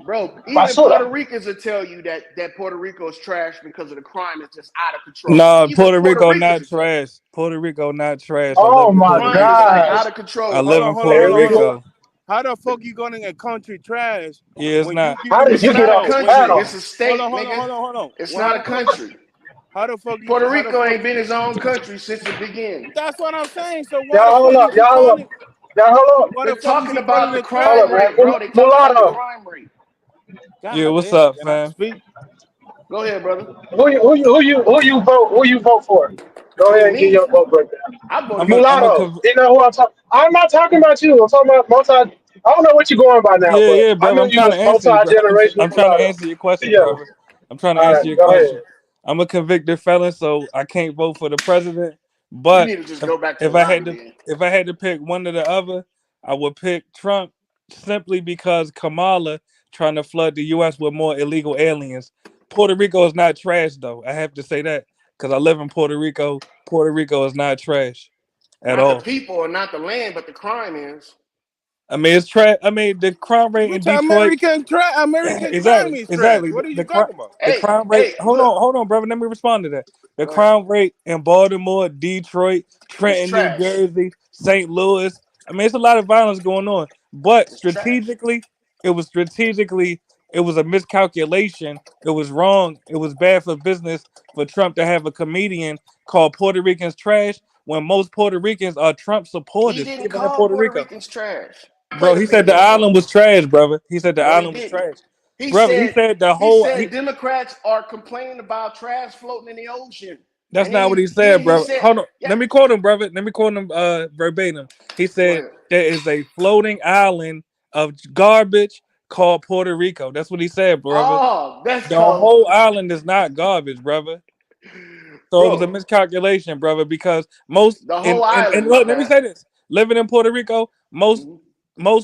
Bro, even Puerto Ricans will tell you that Puerto Rico is trash because of the crime is just out of control. No, Puerto Rico not trash. Puerto Rico not trash. Oh my God! Out of control. I live in Puerto Rico. How the fuck you going in a country trash? Yeah, it's not. How did you get off the panel? It's a state, hold on. It's not a country. How the fuck Puerto Rico ain't been his own country since the beginning. That's what I'm saying. So y'all hold up. They're talking about the crime rate, bro. They talking about the crime rate. Yeah, what's up, fam? Go ahead, brother. Who you vote for? Go ahead and get your vote breakdown. Mulatto. You know who I'm talking? I'm not talking about you. I'm talking about multi. I don't know what you're going by now. Yeah, brother. I'm trying to answer multi-generational. I'm trying to answer your question, brother. I'm trying to answer your question. I'm a convicted felon, so I can't vote for the president. But you need to just go back to if I had to pick one or the other, I would pick Trump simply because Kamala trying to flood the U.S. with more illegal aliens. Puerto Rico is not trash, though. I have to say that because I live in Puerto Rico. Puerto Rico is not trash at all. The people are not the land, but the crime is. I mean, it's trash. I mean, the crime rate in Detroit. American crime is trash. What are you talking about? The crime rate. Hold on, brother. Let me respond to that. The crime rate in Baltimore, Detroit, Trenton, New Jersey, St. Louis. I mean, it's a lot of violence going on. But strategically, it was a miscalculation. It was wrong. It was bad for business for Trump to have a comedian called Puerto Ricans trash when most Puerto Ricans are Trump supporters. He didn't call Puerto Ricans trash. Bro, he said the island was trash, brother. He said the island was trash. He said Democrats are complaining about trash floating in the ocean. That's not what he said, bro. Hold on. Let me quote him, brother. Let me quote him verbatim. He said there is a floating island of garbage called Puerto Rico. That's what he said, brother. Oh, that's the whole island is not garbage, brother. So it was a miscalculation, brother, because most the whole island. And look, let me say this. Living in Puerto Rico, most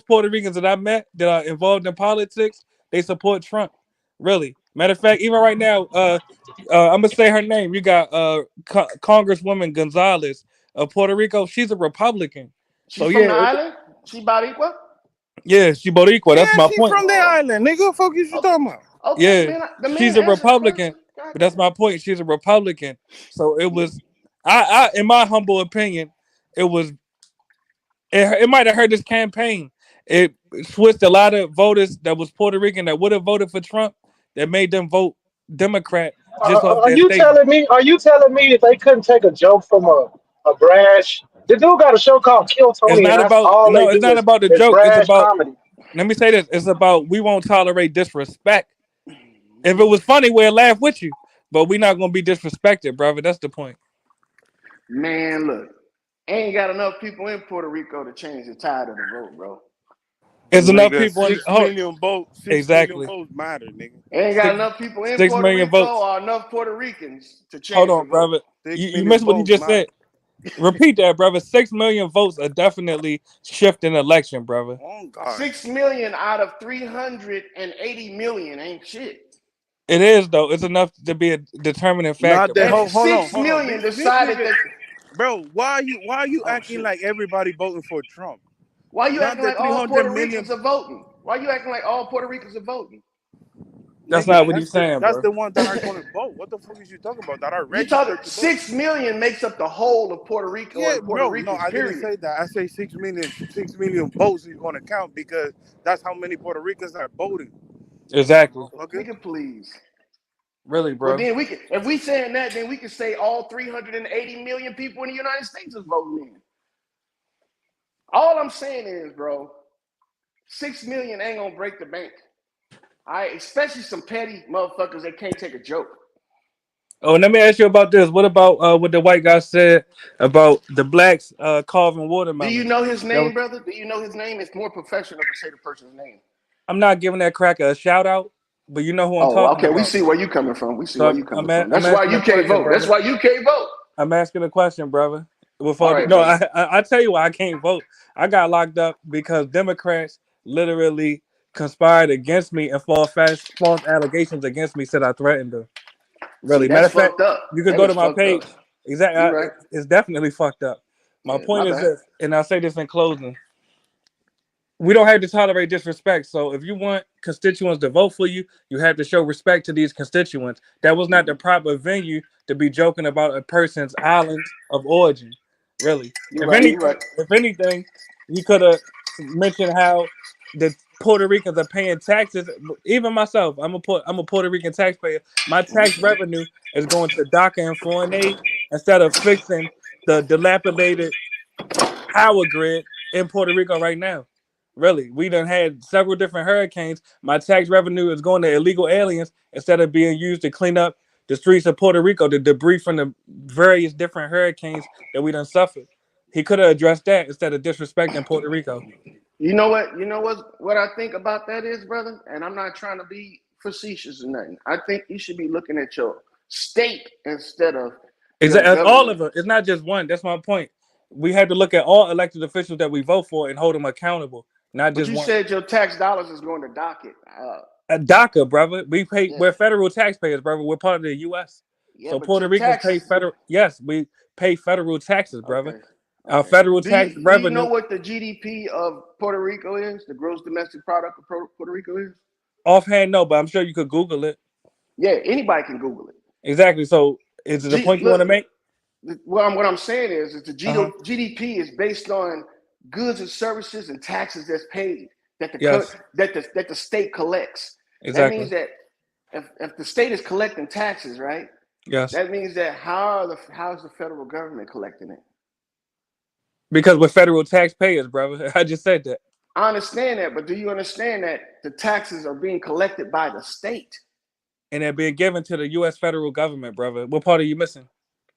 Puerto Ricans that I met that are involved in politics, they support Trump. Really. Matter of fact, even right now, I'm gonna say her name. You got Congresswoman Gonzalez of Puerto Rico. She's a Republican. She's from the island? She Boricua? Yeah, she Boricua. That's my point. From the island, nigga. What the fuck is you talking about? Okay, yeah, she's a Republican. But that's my point. She's a Republican. So it was, I in my humble opinion, it might have hurt this campaign. It switched a lot of voters that was Puerto Rican that would have voted for Trump, that made them vote Democrat. Just off are you telling me if they couldn't take a joke from a brash? The dude got a show called Kill Tony. It's not about the joke. It's about comedy. Let me say this. It's about we won't tolerate disrespect. If it was funny, we'll laugh with you. But we're not gonna be disrespected, brother. That's the point. Man, look, ain't got enough people in Puerto Rico to change the tide of the vote, bro. There's enough people. 6 million votes. 6 exactly. million votes matter, nigga. Ain't got enough people in Puerto Rico votes. or enough Puerto Ricans to change. Hold on, brother. You missed what you just said. Repeat that, brother. 6 million votes are definitely shifting election, brother. Oh, God. 6 million out of 380 million ain't shit. It is though. It's enough to be a determining factor. Hold 6 million decided that. Bro, why are you acting like everybody voting for Trump? Why you acting like all Puerto Ricans are voting? Why you acting like all Puerto Ricans are voting? That's not what he's saying, That's bro. the one that are going to vote. What the fuck is you talking about? That are registered. 6 million makes up the whole of Puerto Rico. Yeah, Puerto Rico. No, I didn't say that. I say 6 million votes is going to count because that's how many Puerto Ricans are voting. Exactly. Okay. Nigga, please. Really, bro. Well, then we can, if we saying that, then we can say all 380 million people in the United States is voting in. All I'm saying is, bro, 6 million ain't gonna break the bank. Especially some petty motherfuckers that can't take a joke. Oh, let me ask you about this. What about what the white guy said about the blacks carving watermelon? Do you know his name, brother? Do you know his name? It's more professional to say the person's name. I'm not giving that cracker a shout out. but you know who I'm talking okay. about. We see where you coming from. We see So where you coming from. That's I'm why asking you a can't question, vote. brother. That's why you can't vote. I'm asking a question, brother. All right, no, brother. I tell you why I can't vote. I got locked up because Democrats literally conspired against me and false allegations against me. Said I threatened them. See, Really, matter that's of fact, fucked up. you could That go is to my fucked up. page. Exactly, You right. it's definitely fucked up. My Yeah, point my is bad. this, and I'll say this in closing. We don't have to tolerate disrespect. So if you want constituents to vote for you, you have to show respect to these constituents. That was not the proper venue to be joking about a person's island of origin. Really. You right. You right. If anything, you could have mentioned how the Puerto Ricans are paying taxes. Even myself, I'm a Puerto Rican taxpayer. My tax revenue is going to DACA and foreign aid instead of fixing the dilapidated power grid in Puerto Rico right now. Really, we done had several different hurricanes. My tax revenue is going to illegal aliens instead of being used to clean up the streets of Puerto Rico, the debris from the various different hurricanes that we done suffered. He could have addressed that instead of disrespecting Puerto Rico. You know what? You know what I think about that is, brother? And I'm not trying to be facetious or nothing. I think you should be looking at your state instead of exactly all of it. It's not just one. That's my point. We have to look at all elected officials that we vote for and hold them accountable. Not just one. You said your tax dollars is going to docket. DACA, brother. We pay. Yeah. We're federal taxpayers, brother. We're part of the U.S. Yeah, so Puerto Ricans pay federal. Yes, we pay federal taxes, brother. Okay. Our federal tax revenue. Do you know what the GDP of Puerto Rico is? The gross domestic product of Puerto Rico is? Offhand, no, but I'm sure you could Google it. Yeah, anybody can Google it. Exactly. So, is it the point you want to make? What I'm saying is the GDP is based on goods and services and taxes that's paid that the state collects. Exactly. That means that if the state is collecting taxes, right? Yes. That means that how is the federal government collecting it? Because we're federal taxpayers, brother. I just said that. I understand that, but do you understand that the taxes are being collected by the state? And they're being given to the U.S. federal government, brother. What part are you missing?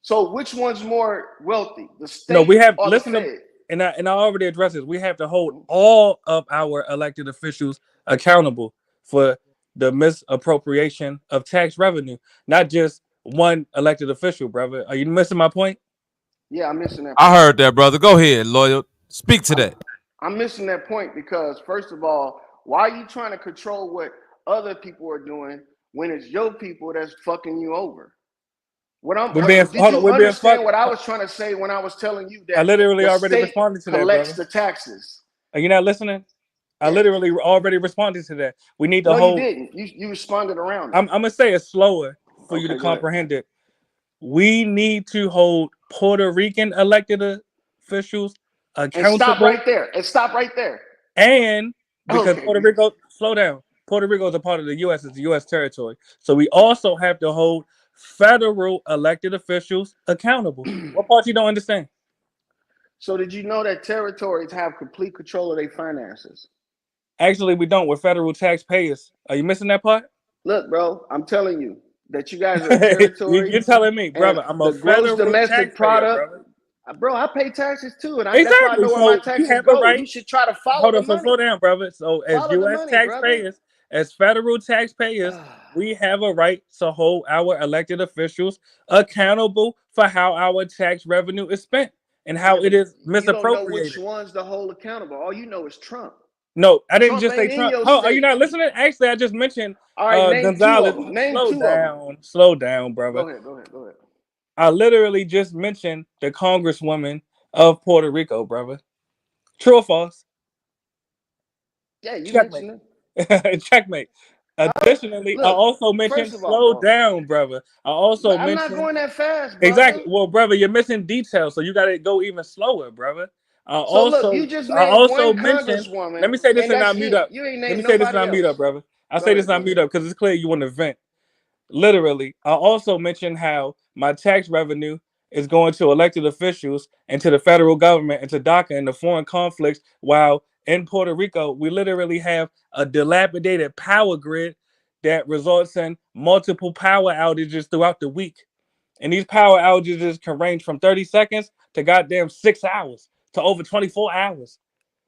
So which one's more wealthy, the state? No, we have or the Fed? And I already addressed this. We have to hold all of our elected officials accountable for the misappropriation of tax revenue, not just one elected official, brother. Are you missing my point? Yeah, I'm missing that point. I heard that, brother. Go ahead, Loyal. Speak to that. I'm missing that point because, first of all, why are you trying to control what other people are doing when it's your people that's fucking you over? Did you understand what I was trying to say when I was telling you that I literally already responded to that, brother? Collects the taxes. Are you not listening? I literally already responded to that. We need to hold. No, you didn't. You responded around it. I'm gonna say it slower for you to comprehend it. We need to hold Puerto Rican elected officials accountable. And stop right there. And because Puerto Rico, slow down. Puerto Rico is a part of the U.S. It's a U.S. territory. So we also have to hold federal elected officials accountable. What part you don't understand? So did you know that territories have complete control of their finances? Actually, we don't. We're federal taxpayers. Are you missing that part? Look, bro, I'm telling you that you guys are a territory. You're telling me, brother. I'm a federal domestic product. Brother. Bro, I pay taxes too, and that's why I know where my taxes go. Right. You should try to follow the money. Slow down, brother. So as U.S. taxpayers, as federal taxpayers, we have a right to hold our elected officials accountable for how our tax revenue is spent and how it is misappropriated. You don't know which ones to hold accountable. All you know is Trump. No, I didn't just say Trump. Oh, are you not listening? Actually, I just mentioned Gonzalez. Slow down, brother. Go ahead. I literally just mentioned the Congresswoman of Puerto Rico, brother. True or false? Yeah, you mentioned it. Checkmate. Additionally, I also mentioned slow down, brother. I also mentioned I'm not going that fast, brother. Exactly. Well, brother, you're missing details, so you got to go even slower, brother. Look, you just made one Congresswoman. Let me say this and not mute up. Let me say this and not mute up, brother. I'll say this and not mute up because it's clear you want to vent. Literally, I also mentioned how my tax revenue is going to elected officials and to the federal government and to DACA and the foreign conflicts, while in Puerto Rico, we literally have a dilapidated power grid that results in multiple power outages throughout the week. And these power outages can range from 30 seconds to goddamn 6 hours to over 24 hours.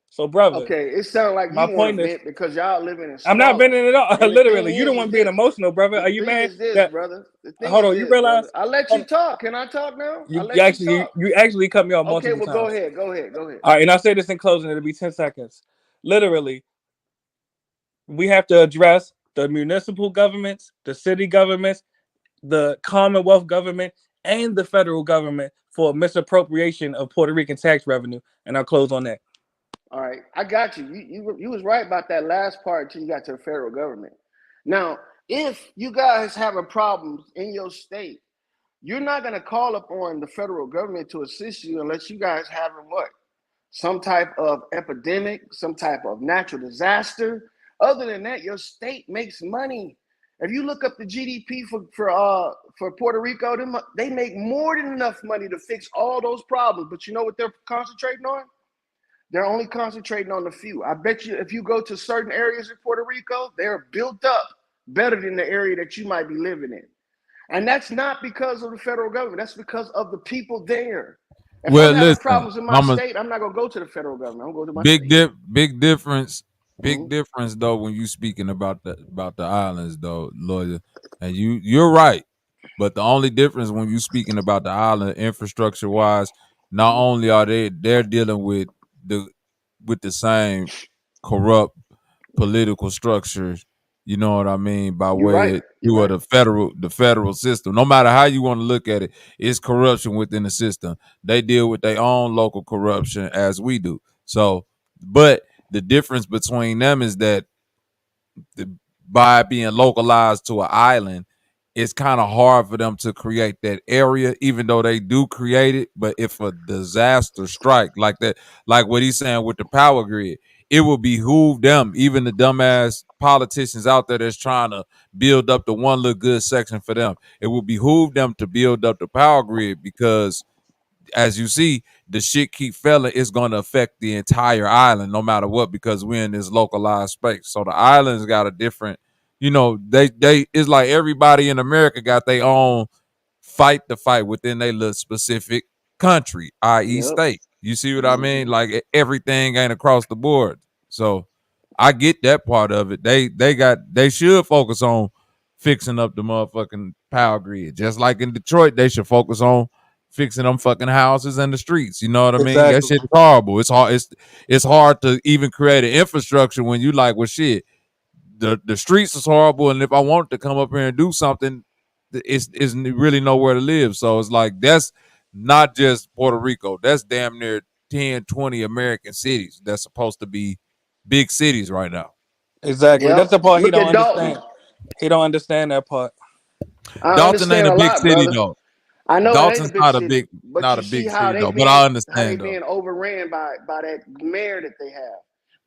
So, brother, Okay, it sounds like my you want point to is, vent because y'all living in I'm not squalor. venting at all. And the thing Literally, you don't is want being this. emotional, brother. Are The you thing mad is this, that? brother. The thing Hold is on, you this, realize? brother. I let you talk. Can I talk now? I You let you talk. actually cut me off Okay, multiple well, go times. ahead. Go ahead. Go ahead. All right, and I'll say this in closing. It'll be 10 seconds. Literally, we have to address the municipal governments, the city governments, the Commonwealth government, and the federal government for misappropriation of Puerto Rican tax revenue. And I'll close on that. All right, I got you. You was right about that last part until you got to the federal government. Now, if you guys having problems in your state, you're not going to call upon the federal government to assist you unless you guys having what? Some type of epidemic, some type of natural disaster. Other than that, your state makes money. If you look up the GDP for Puerto Rico, they make more than enough money to fix all those problems. But you know what they're concentrating on? They're only concentrating on the few. I bet you if you go to certain areas in Puerto Rico, they're built up better than the area that you might be living in. And that's not because of the federal government. That's because of the people there. If I'm having problems in my state, I'm not going to go to the federal government. I'm going to go to my state. Big difference. Big difference though when you speaking about the islands though, lawyer. And you're right. But the only difference when you speaking about the island infrastructure wise, not only are they're dealing with the same corrupt political structures, you know what I mean, by way of the federal system. No matter how you want to look at it, it's corruption within the system. They deal with their own local corruption as we do. So, but the difference between them is that by being localized to an island, it's kind of hard for them to create that area, even though they do create it. But if a disaster strike like that, like what he's saying with the power grid, it will behoove them, even the dumbass politicians out there that's trying to build up the one little good section for them. It will behoove them to build up the power grid because, as you see, the shit keep falling. It's going to affect the entire island no matter what because we're in this localized space. So the islands got a different, they it's like everybody in America got their own fight to fight within their little specific country, i.e. state. You see what I mean? Like everything ain't across the board. So I get that part of it. They should focus on fixing up the motherfucking power grid. Just like in Detroit, they should focus on fixing them fucking houses and the streets. You know what I mean? That shit is horrible. It's hard. It's hard to even create an infrastructure when you like, well, shit, the streets is horrible. And if I wanted to come up here and do something, it's really nowhere to live. So it's like, that's not just Puerto Rico. That's damn near 10, 20 American cities that's supposed to be big cities right now. Exactly. That's the part he don't understand. He don't understand that part. Dalton ain't a big city though. I know Dalton's it ain't a big city, but not you a big see how city though. being, But I understand how they being overran by that mayor that they have.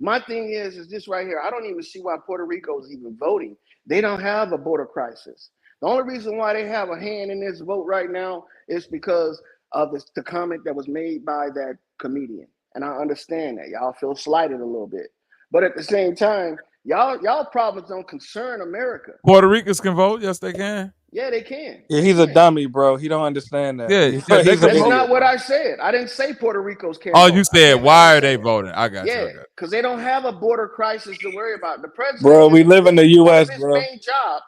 My thing is this right here. I don't even see why Puerto Rico is even voting. They don't have a border crisis. The only reason why they have a hand in this vote right now is because of the comment that was made by that comedian. And I understand that. Y'all feel slighted a little bit. But at the same time, y'all problems don't concern America. Puerto Ricans can vote. Yes, they can. Yeah, they can. Yeah, he's a dummy, bro. He don't understand that. Yeah, that's not what I said. I didn't say Puerto Rico's can't vote. vote. You said why are they voting? I got you. Yeah, because they don't have a border crisis to worry about. The president, bro, we live in the U.S., his bro. main job,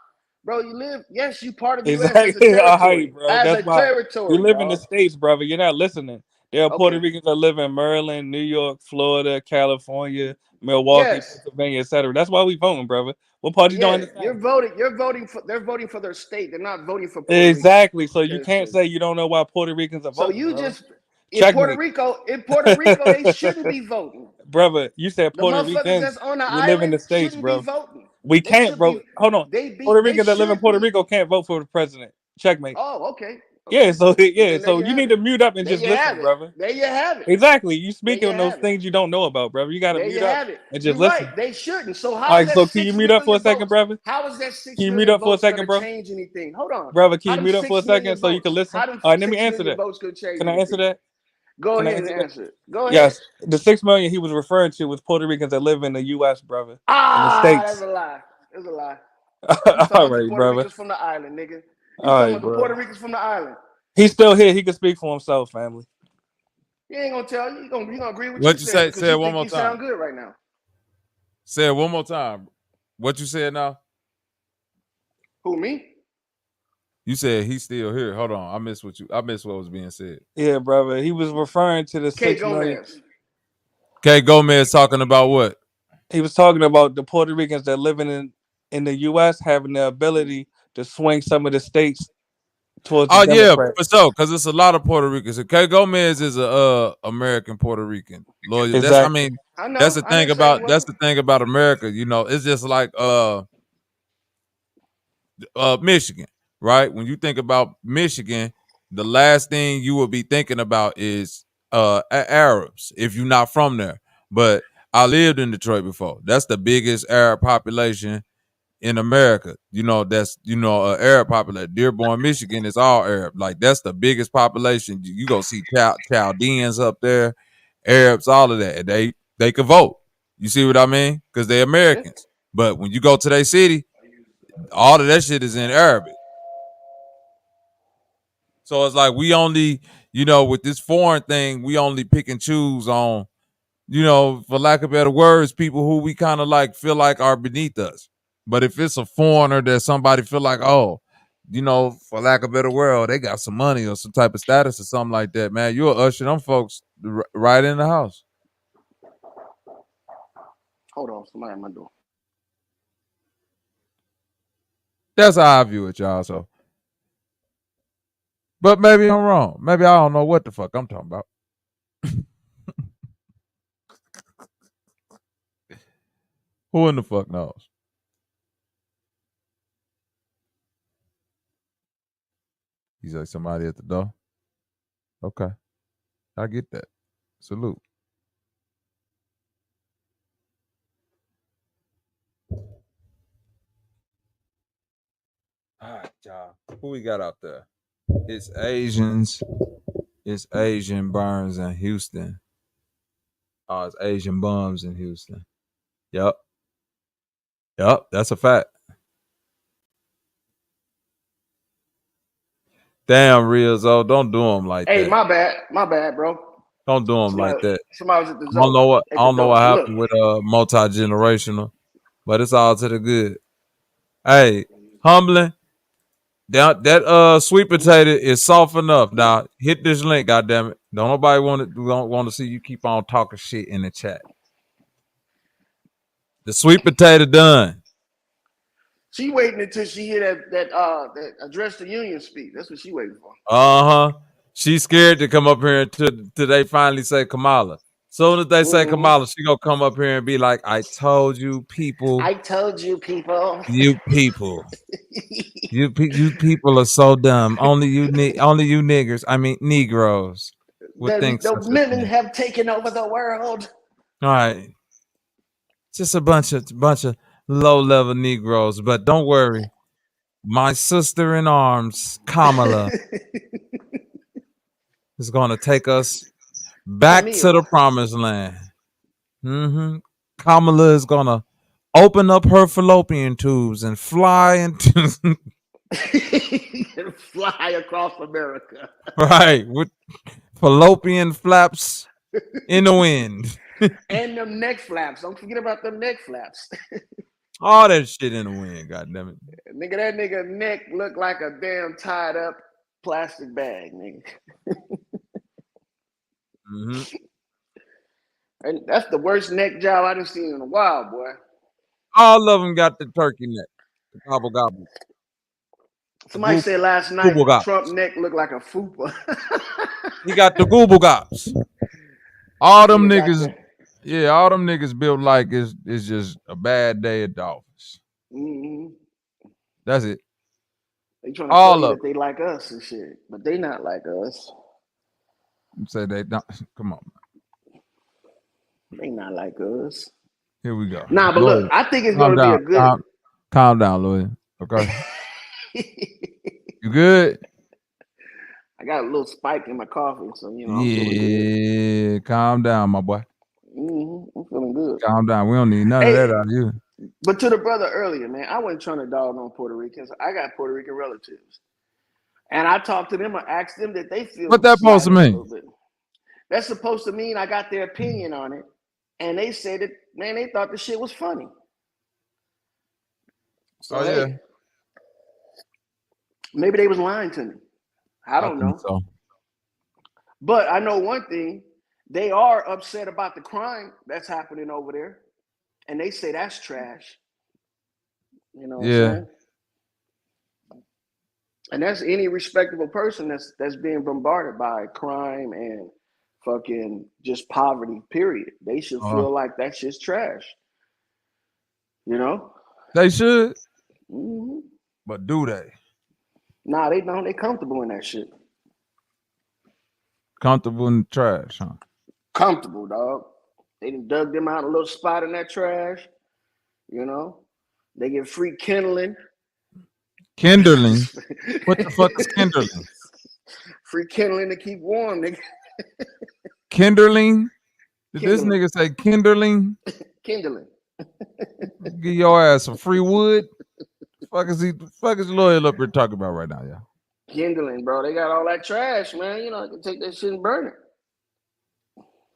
bro. You live. Yes, you part of the exactly. U.S. as a territory. Bro. As that's a why territory, you live in the states, brother. You're not listening. There are Puerto Ricans that live in Maryland, New York, Florida, California, Milwaukee, Pennsylvania, etc. That's why we voting, brother. What part you don't understand? You're voting for. They're voting for their state. They're not voting for Puerto exactly. Rico. So you can't say you don't know why Puerto Ricans are voting. So you brother. just in Puerto Rico, they shouldn't be voting. Brother, you said Puerto Ricans. That's on the we live in the states, bro. We can't vote. Hold on. Puerto Ricans that live in Puerto Rico can't vote for the president. Checkmate. Oh, okay. Yeah, so you need to mute up and just listen, brother. There you have it. Exactly. You speaking on those things you don't know about, brother. You gotta mute up and just listen. Right. They shouldn't. So how? All right, so can you mute up for a second, brother? How is that 6 Can you mute up for a second, bro? Change anything? Hold on, brother. Can you mute up for a second so you can listen? All right, let me answer that. Can I answer that? Go ahead and answer it. Go ahead. Yes, the 6 million he was referring to was Puerto Ricans that live in the U.S., brother. In the States. That's a lie. That's a lie. All right, Puerto brother. Ricans from the island, nigga. All right, bro. Puerto Ricans from the island. He's still here. He can speak for himself, family. He ain't gonna tell you. He gonna agree with What you you saying say? because Say you it one think more you sound time. good right now. Say it one more time. What you said now? Who, me? You said he's still here. Hold on. I missed what was being said. Yeah, brother. He was referring to the $6 million. 𝘾𝐤𝐼𝙎𝙃 talking about what? He was talking about the Puerto Ricans that living in the U.S. having the ability to swing some of the states towards the Democrats. For sure, because it's a lot of Puerto Ricans. 𝘾𝐤𝐼𝙎𝙃 is a American Puerto Rican lawyer. Exactly. That's the thing about America. You know, it's just like Michigan, right? When you think about Michigan, the last thing you will be thinking about is Arabs if you're not from there. But I lived in Detroit before. That's the biggest Arab population in America. You know, that's Arab population. Dearborn, Michigan is all Arab. Like that's the biggest population. You go see Chaldeans up there, Arabs, all of that. They could vote. You see what I mean? Because they're Americans. But when you go to their city, all of that shit is in Arabic. So it's like we only, with this foreign thing, we only pick and choose on, for lack of better words, people who we kind of like feel like are beneath us. But if it's a foreigner that somebody feel like, oh, for lack of better word, they got some money or some type of status or something like that, man, you'll usher them folks right in the house. Hold on, somebody at my door. That's how I view it, y'all. So, but maybe I'm wrong. Maybe I don't know what the fuck I'm talking about. Who in the fuck knows? He's like somebody at the door. Okay, I get that. Salute. All right, y'all. Who we got out there? It's Asians. It's Asian burns in Houston. Oh, it's Asian bums in Houston. Yep, that's a fact. Damn, Rizzo, don't do them like that. Hey, my bad, bro. Don't do them like that. Somebody was at the I don't know what happened with multi-generational, but it's all to the good. Hey, humbling. That sweet potato is soft enough. Now hit this link, goddammit. Don't nobody want to see you keep on talking shit in the chat. The sweet potato done. She waiting until she hear that address the union speak. That's what she waiting for. She's scared to come up here until they finally say Kamala. Soon as they say Kamala, she gonna come up here and be like, "I told you, people. I told you, people. You people. you people are so dumb. Only you niggers. I mean Negroes. The women have taken over the world. All right, just a bunch of low-level Negroes. But don't worry, my sister in arms, Kamala, is gonna take us back to the promised land. Kamala is gonna open up her fallopian tubes and fly into fly across America. Right, with fallopian flaps in the wind. And them neck flaps. Don't forget about them neck flaps. All that shit in the wind, goddammit. Nigga, that nigga neck look like a damn tied up plastic bag, nigga. And that's the worst neck job I done seen in a while, boy. All of them got the turkey neck. The gobble gobble. Somebody said last night Trump neck looked like a fupa. He got the gooble gops. All them niggas, all them niggas built like it's just a bad day at the office. That's it. They trying to tell you that they like us and shit, but they not like us. You say they don't. Come on, man. They not like us. Here we go. Nah, but look, I think it's going to be a good. Calm down, lawyer. Okay. You good? I got a little spike in my coffee, so I'm feeling good. Calm down, my boy. I'm feeling good. Calm down. We don't need none of that out of you. But to the brother earlier, man, I wasn't trying to dog on Puerto Ricans. I got Puerto Rican relatives, and I talked to them. I asked them that they feel. What that supposed to mean? That's supposed to mean I got their opinion on it. And they said that, man, they thought the shit was funny. So, hey, maybe they was lying to me. I don't know. So. But I know one thing. They are upset about the crime that's happening over there. And they say that's trash. You know what I'm saying? And that's any respectable person that's being bombarded by crime and fucking just poverty, period. They should feel like that shit's trash. You know? They should. Mm-hmm. But do they? Nah, they don't. They comfortable in that shit. Comfortable in the trash, huh? Comfortable, dog. They done dug them out a little spot in that trash. You know? They get free kindling. Kindling? What the fuck is kindling? Free kindling to keep warm, nigga. Kindling? Did this nigga say kindling? Kindling. Give your ass some free wood? Fuck is Loyal up here talking about right now, y'all? Kindling, bro. They got all that trash, man. You know, I can take that shit and burn it.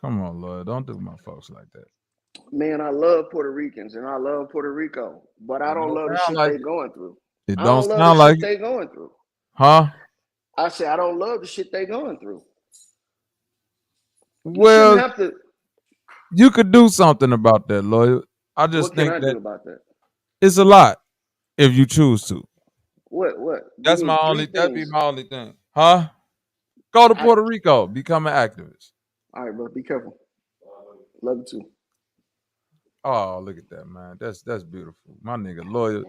Come on, Loyal. Don't do my folks like that. Man, I love Puerto Ricans and I love Puerto Rico, but I don't love the shit they're going through. It don't sound like they going through. Huh? I say I don't love the shit they going through. Well, you could do something about that, Loyal. I just think what can I do about that? It's a lot if you choose to. What? That'd be my only thing. Huh? Go to Puerto Rico, become an activist. All right, bro. Be careful. Love you too. Oh, look at that, man. That's beautiful. My nigga Loyal.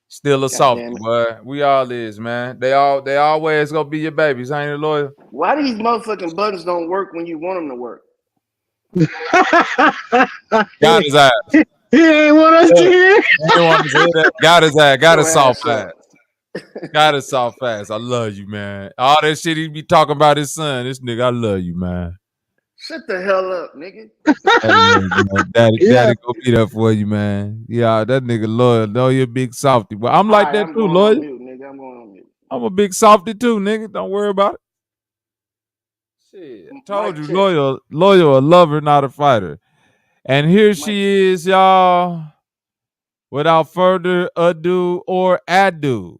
Still a softy, boy. We all is, man. They always gonna be your babies, ain't it, Loyal? Why these motherfucking buttons don't work when you want them to work? Got his ass. He ain't want us to hear. Got his ass. Got his soft ass. Got his soft ass. I love you, man. All that shit he be talking about his son. This nigga, I love you, man. Shut the hell up, nigga. Daddy go be there for you, man. Yeah, that nigga Loyal. Know you're a big softy. But I'm like that too, Loyal. Nigga. I'm going on mute. I'm a big softy too, nigga. Don't worry about it. Shit. I told you, Loyal a lover, not a fighter. And here she is, y'all. Without further ado or ado.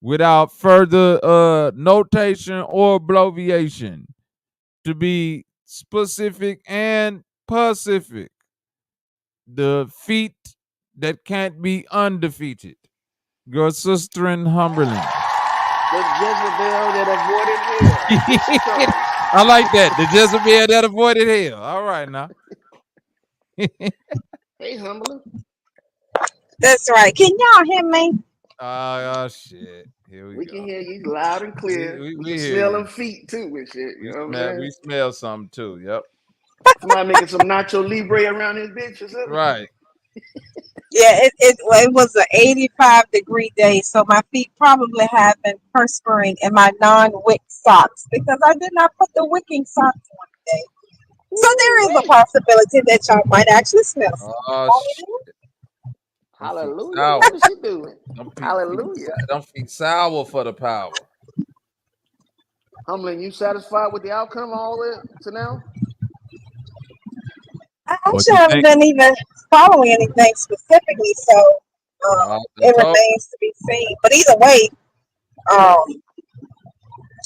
Without further notation or abbreviation. To be specific and pacific. The feat that can't be undefeated. Your sister in Humberland. The Jezebel that avoided hell. I like that. The Jezebel that avoided hell. All right now. Hey, Humberland. That's right. Can y'all hear me? Oh, shit. Here we go. Can hear you loud and clear. We can smell them feet too and shit. You know what I'm saying? We smell something too. Yep. Somebody making some Nacho Libre around his bitch or something. Right. Yeah, it was an 85-degree day, so my feet probably have been perspiring in my non-wick socks because I did not put the wicking socks on today. So there is a possibility that y'all might actually smell something. Oh, shit. Hallelujah. What is she doing? Hallelujah. Don't feet sour for the power. Humberland, you satisfied with the outcome all the way to now? I actually haven't been even following anything specifically, so it remains to be seen. But either way,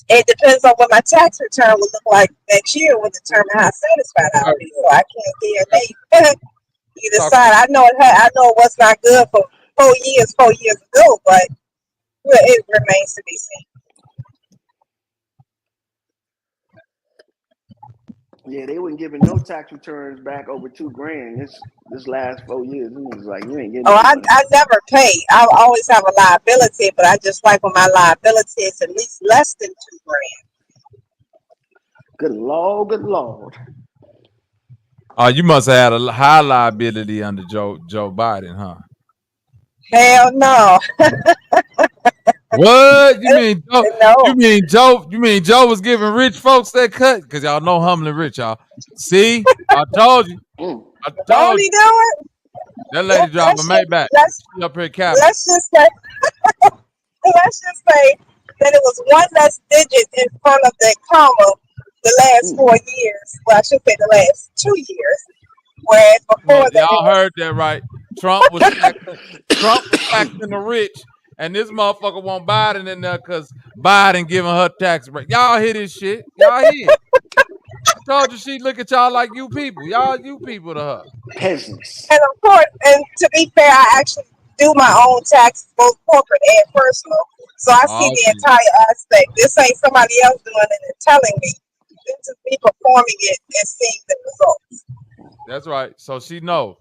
it depends on what my tax return will look like next year will determine how satisfied I'll be. So I can't guarantee either side. I know it was not good for 4 years ago, but it remains to be seen. Yeah, they weren't giving no tax returns back over $2,000 this last 4 years. It was like you ain't getting. I never pay. I always have a liability, but I just like when my liability is at least less than $2,000. Good Lord. Oh, you must have had a high liability under Joe Biden, huh? Hell no. What? You mean Joe? No. You mean Joe was giving rich folks that cut? Because y'all know Humberland rich, y'all. See? I told you. Don't he do it? That lady dropped a Maybach. She up here capping. Let's just say that it was one less digit in front of the comma the last 4 years. Well, I should say the last 2 years. Whereas before Look, that, it y'all was heard that right. Trump was taxing the rich, and this motherfucker want Biden in there because Biden giving her tax break. Y'all hear this shit? Y'all hear it? I told you she look at y'all like you people. Y'all you people to her. Peasants. and of course, and to be fair, I actually do my own taxes, both corporate and personal. So I see Oh, the shit. entire aspect. This ain't somebody else doing it and telling me. This is me performing it and seeing the results. That's right. So she know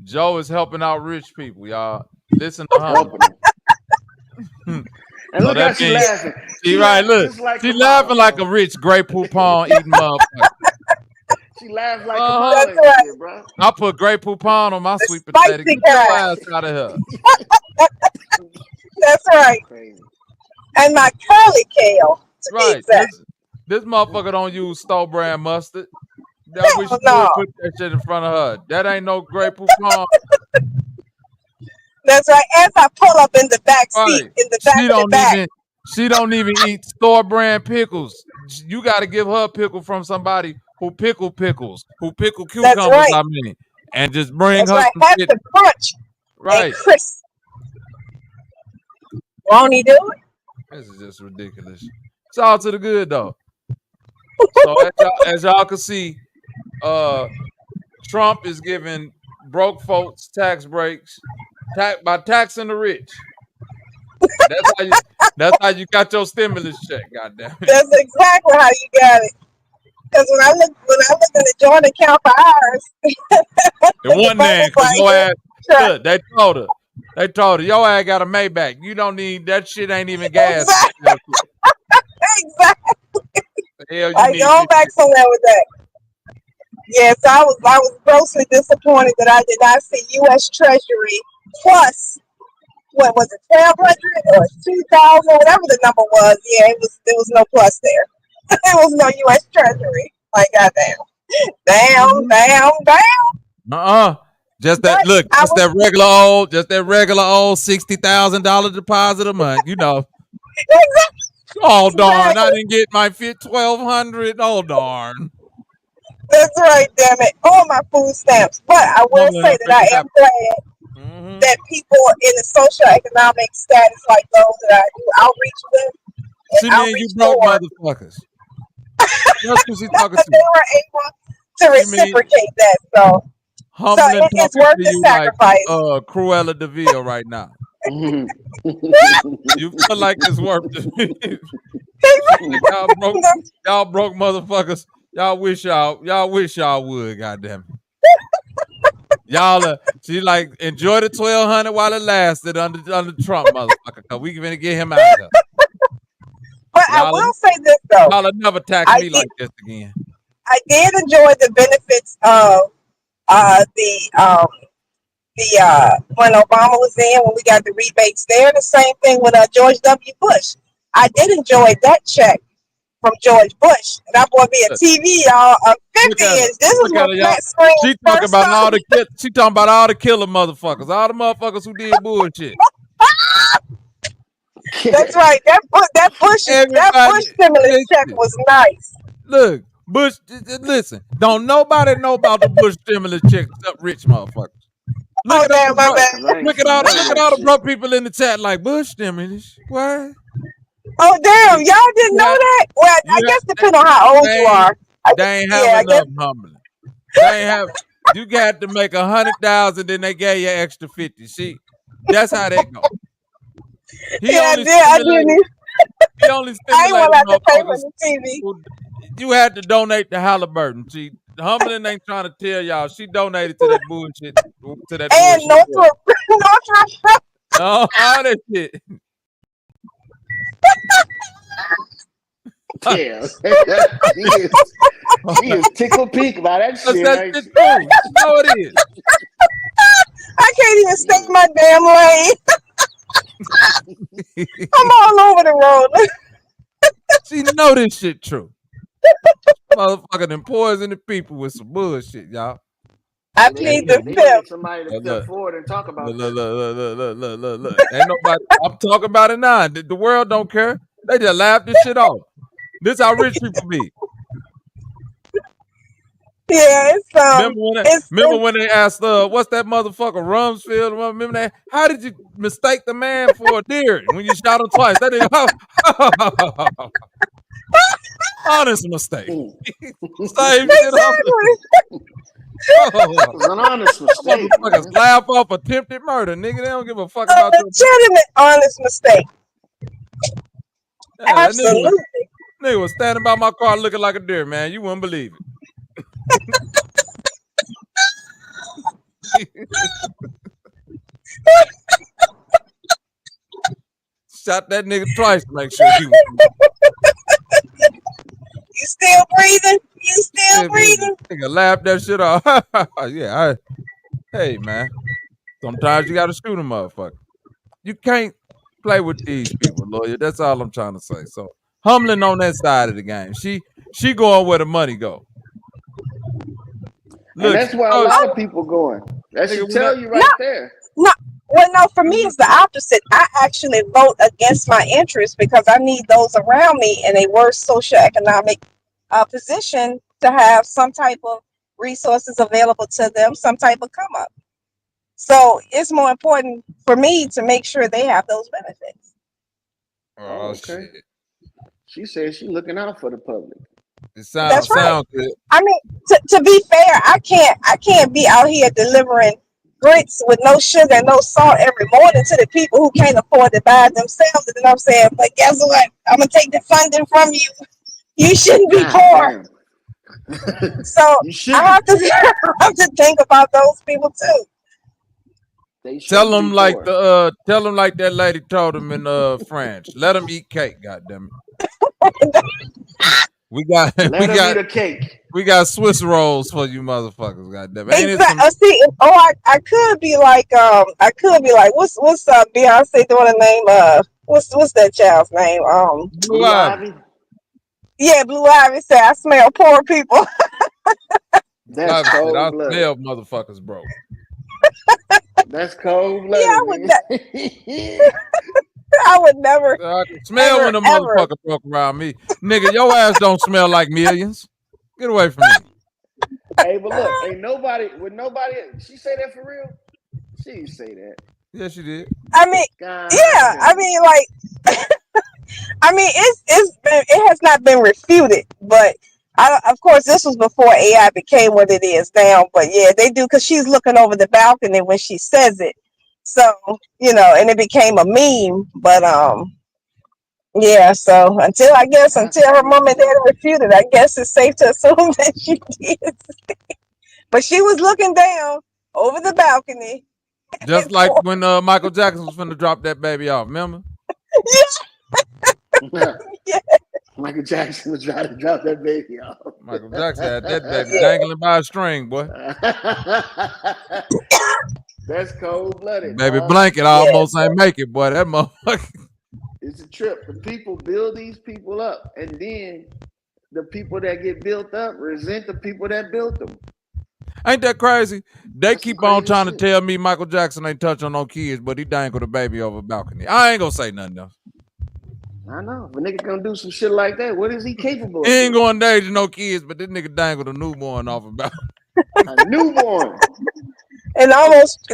Joe is helping out rich people, y'all. Listen to her. And So look how that she means laughing. she right. laughing Look, just like she Kamala, laughing like bro. a rich Grey Poupon eating motherfucker. She laughs like Uh-huh. Kamala That's right. shit, bro. I put Grey Poupon on my The sweet potato. spicy Get your kind. ass out of here. That's right. Crazy. And my curly kale, to be Right. exact. This motherfucker don't use store brand mustard. I wish Hell you no. would put that shit in front of her. That ain't no Grey Poupon. That's right. As I pull up in the back seat, Right. in the back of the back. She don't even eat store brand pickles. You got to give her a pickle from somebody who pickle pickles, who pickle cucumbers. That's right. I mean, and just bring That's her right. some Have shit. to crunch Right. and crisp. Won't he do it? This is just ridiculous. Shout out to the good though. So as y'all can see, Trump is giving broke folks tax breaks by taxing the rich. That's how you got your stimulus check. Goddamn it. That's exactly how you got it. Because when I look at the joint account for ours, It wasn't there because your ass. Look, they told her your ass got a Maybach. You don't need that shit. Ain't even gas. Exactly. The hell you I need go back somewhere with that. Yes, I was grossly disappointed that I did not see U.S. Treasury plus what was it, 1,200 or 2,000, whatever the number was. Yeah, there was no plus there. There was no U.S. Treasury. Like goddamn, damn. Just that regular old $60,000 deposit a month. You know. Oh darn! I didn't get my fit 1,200. Oh darn! That's right, damn it! All my food stamps. But I will say that I am glad that people in the socioeconomic status like those that I do outreach with. See, man, you broke motherfuckers. That's what she's talking to. They were able to reciprocate that. So it's worth the sacrifice. Like, Cruella de Vil right now. You feel like it's worth it. y'all broke motherfuckers. Y'all wish y'all would. Goddamn it. Y'all she like enjoy the 1,200 while it lasted under Trump, motherfucker. Cause we gonna get him out of here. But I will say this though. Y'all never tax me like this again. I did enjoy the benefits of when Obama was in, when we got the rebates there. The same thing with George W. Bush. I did enjoy that check from George Bush. That boy be a TV, y'all. 50 inch. This is what flat screen. She talking about all the killer motherfuckers, all the motherfuckers who did bullshit. That's right. That Bush stimulus check was nice. Look, Bush. Listen, don't nobody know about the Bush stimulus check except rich motherfuckers. Look at all the broke people in the chat like Bush stimulus. What? Oh damn! Y'all didn't know that? Well, I guess depending on how old you are. They ain't have enough humbling. They ain't have. You got to make 100,000, then they gave you extra 50. See, that's how that go. He only stimulated motherfuckers. You had to donate to Halliburton. See, Humbling ain't trying to tell y'all she donated to that bullshit. And all that shit. Yeah, she is tickled pink about that shit. That's it too. You know it is. I can't even stay my damn lane. I'm all over the road. She know this shit true. Motherfucking and poison the people with some bullshit, y'all. I plead the fifth. Somebody to step forward and talk about look. Ain't nobody. I'm talking about it now. The world don't care. They just laugh this shit off. This how rich people be. Yeah, remember when they asked what's that motherfucker Rumsfeld? Remember that? How did you mistake the man for a deer when you shot him twice? That nigga, honest mistake. Same shit. It was an honest mistake. Motherfuckers laugh off attempted murder, nigga. They don't give a fuck about your legitimate honest mistake. Yeah, Absolutely. Nigga was standing by my car looking like a deer, man. You wouldn't believe it. Shot that nigga twice to make sure he was. You still breathing? You still breathing? Nigga laughed that shit off. Yeah, hey, man. Sometimes you got to shoot a motherfucker. You can't play with these people, lawyer. That's all I'm trying to say. So, humbling on that side of the game. She going where the money go. Look, and that's where a lot of people going. That should tell you right there. No, well, no, for me, it's the opposite. I actually vote against my interests because I need those around me in a worse socioeconomic position to have some type of resources available to them, some type of come up. So it's more important for me to make sure they have those benefits. Oh, okay. Shit. She says she's looking out for the public. It sounds good. I mean, to be fair, I can't be out here delivering grits with no sugar and no salt every morning to the people who can't afford to buy it themselves. You know what I'm saying? But guess what? I'm gonna take the funding from you. You shouldn't be poor. So I have to think about those people too. Tell them like that lady told them in French. Let them eat cake, goddamn it. We got eat a cake. We got Swiss rolls for you motherfuckers, goddamn it. Exactly. See, I could be like what's Beyonce doing the name what's that child's name? Blue Ivy. Yeah, Blue Ivy said I smell poor people. That's cold I blooded. smell motherfuckers broke. That's cold blooded. Yeah, I would never. I can smell when a motherfucker broke around me. Nigga, your ass don't smell like millions. Get away from me. Hey, but look, ain't nobody. She say that for real? She didn't say that. Yeah, she did. I mean, I mean, like, I mean, it has not been refuted, but of course, this was before AI became what it is now. But yeah, they do because she's looking over the balcony when she says it. So, and it became a meme. But yeah. So until her mom and dad refuted, I guess it's safe to assume that she did. But she was looking down over the balcony. Just like when Michael Jackson was finna drop that baby off, remember? Yeah. Michael Jackson was trying to drop that baby off. Michael Jackson had that baby dangling by a string, boy. That's cold blooded. Baby blanket almost ain't make it, boy. That motherfucker. It's a trip. The people build these people up, and then the people that get built up resent the people that built them. Ain't that crazy? They keep on trying to tell me Michael Jackson ain't touch on no kids, but he dangled a baby over a balcony. I ain't gonna say nothing else. I know. If a nigga gonna do some shit like that, what is he capable of? He ain't going to age no kids, but this nigga dangled a newborn off a balcony. A newborn. And almost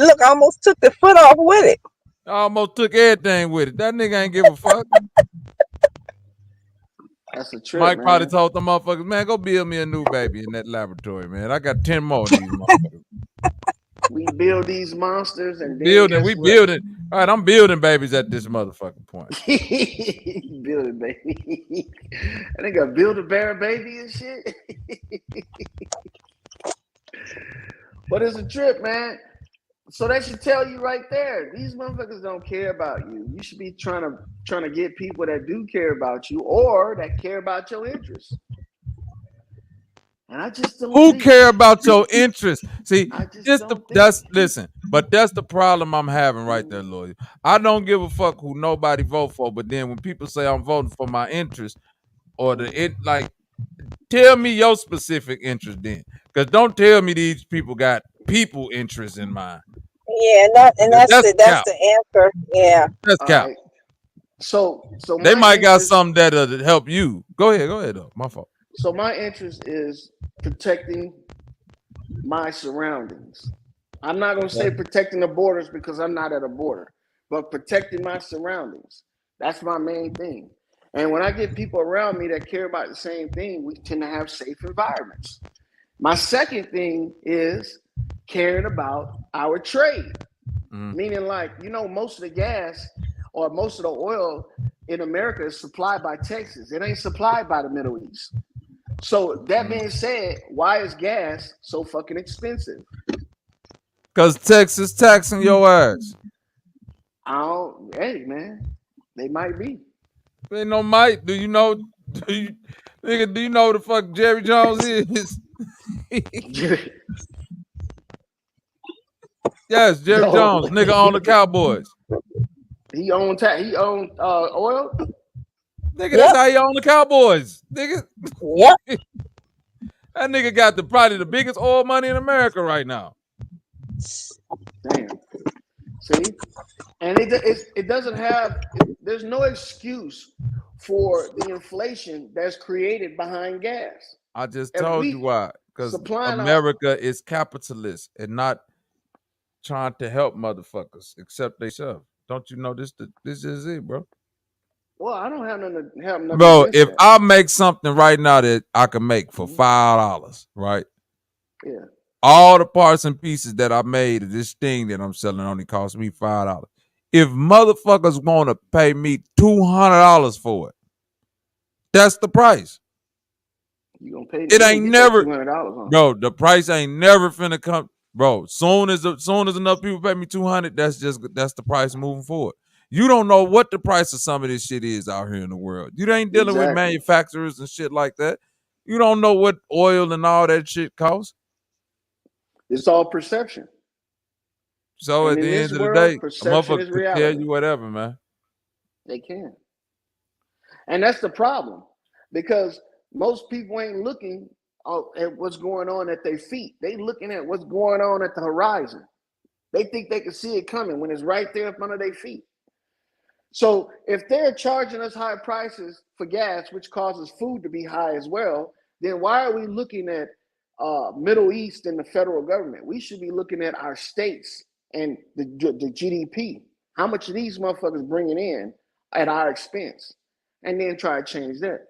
took the foot off with it. Almost took everything with it. That nigga ain't give a fuck. That's a trip, Mike probably told them motherfuckers, man, go build me a new baby in that laboratory, man. I got 10 more of these motherfuckers. We build these monsters and building. All right, I'm building babies at this motherfucking point. Building baby. I think I build a bear baby and shit. But it's a trip, man. So that should tell you right there. These motherfuckers don't care about you. You should be trying to get people that do care about you or that care about your interests. And I just don't. Who care about your interests? See, listen. But that's the problem I'm having right there, lawyer. I don't give a fuck who nobody vote for. But then when people say I'm voting for my interest, or tell me your specific interest then, because don't tell me these people got people interest in mind. Yeah, that's the answer. Yeah, that's cap. Right. So they might got something that'll help you. Go ahead though. My fault. So my interest is protecting my surroundings. I'm not going to say protecting the borders because I'm not at a border, but protecting my surroundings. That's my main thing. And when I get people around me that care about the same thing, we tend to have safe environments. My second thing is caring about our trade, meaning like, you know, most of the gas or most of the oil in America is supplied by Texas. It ain't supplied by the Middle East. So that being said, why is gas so fucking expensive? Because Texas taxing your ass. Hey man, they might be. Ain't no might. Do you know? Do you know who the fuck Jerry Jones is? Yes, Jerry Jones, nigga on the Cowboys. He owned oil. Nigga, that's how he own the Cowboys. Nigga. Yep. That nigga got probably the biggest oil money in America right now. Damn. See? And it doesn't have, there's no excuse for the inflation that's created behind gas. I just told you why. Because America is capitalist and not trying to help motherfuckers except themselves. Don't you know this is it, bro? Well, I don't have nothing to help. Bro, if I make something right now that I can make for $5, right? Yeah. All the parts and pieces that I made of this thing that I'm selling only cost me $5. If motherfuckers want to pay me $200 for it, that's the price. You gonna pay? It ain't never, $200, huh? bro. The price ain't never finna come, bro. Soon as enough people pay me $200, that's the price moving forward. You don't know what the price of some of this shit is out here in the world. You ain't dealing with manufacturers and shit like that. You don't know what oil and all that shit costs. It's all perception. So at the end of the day, a motherfucker could tell you whatever, man. They can. And that's the problem. Because most people ain't looking at what's going on at their feet. They looking at what's going on at the horizon. They think they can see it coming when it's right there in front of their feet. So if they're charging us high prices for gas, which causes food to be high as well, then why are we looking at Middle East and the federal government? We should be looking at our states and the GDP. How much are these motherfuckers bringing in at our expense? And then try to change that.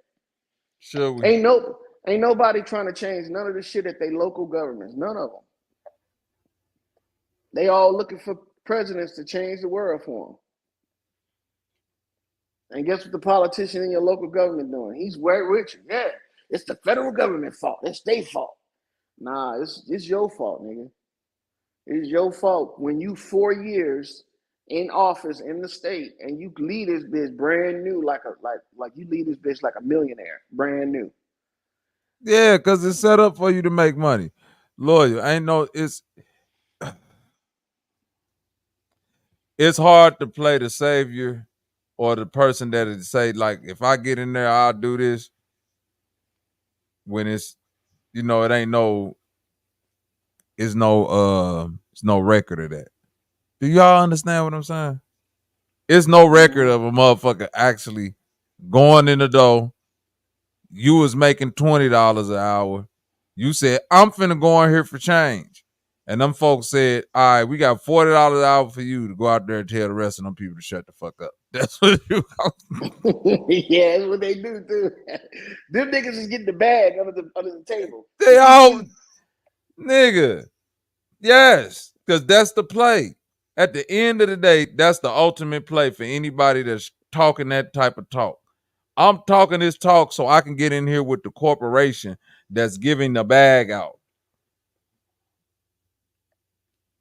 Sure. Ain't nobody trying to change none of the shit at their local governments. None of them. They all looking for presidents to change the world for them. And guess what the politician in your local government doing? He's way richer. Yeah, it's the federal government fault. It's their fault. Nah, it's your fault, nigga. It's your fault when you 4 years in office in the state and you lead this bitch brand new, like you lead this bitch like a millionaire, brand new. Yeah, because it's set up for you to make money. Lawyer, it's hard to play the savior or the person that would say, like, if I get in there, I'll do this. When it's, it ain't it's no record of that. Do y'all understand what I'm saying? It's no record of a motherfucker actually going in the door. You was making $20 an hour. You said, I'm finna go in here for change. And them folks said, all right, we got $40 an hour for you to go out there and tell the rest of them people to shut the fuck up. That's what you Yeah, that's what they do too. Them niggas is getting the bag under the table. They all, nigga. Yes, because that's the play. At the end of the day, that's the ultimate play for anybody that's talking that type of talk. I'm talking this talk so I can get in here with the corporation that's giving the bag out.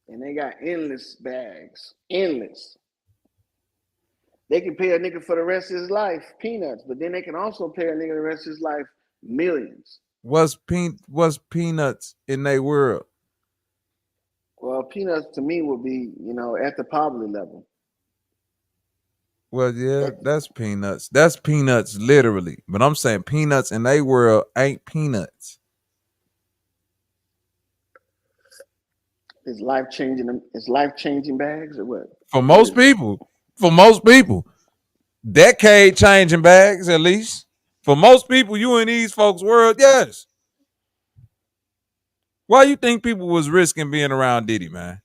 And they got endless bags. Endless. They can pay a nigga for the rest of his life peanuts, but then they can also pay a nigga the rest of his life millions. What's peanuts in their world? Well, peanuts to me would be, at the poverty level. Well, yeah, that's peanuts. That's peanuts literally. But I'm saying peanuts in their world ain't peanuts. Is life changing bags or what? For most people, decade changing bags at least. For most people, you in these folks' world, yes. Why you think people was risking being around Diddy, man?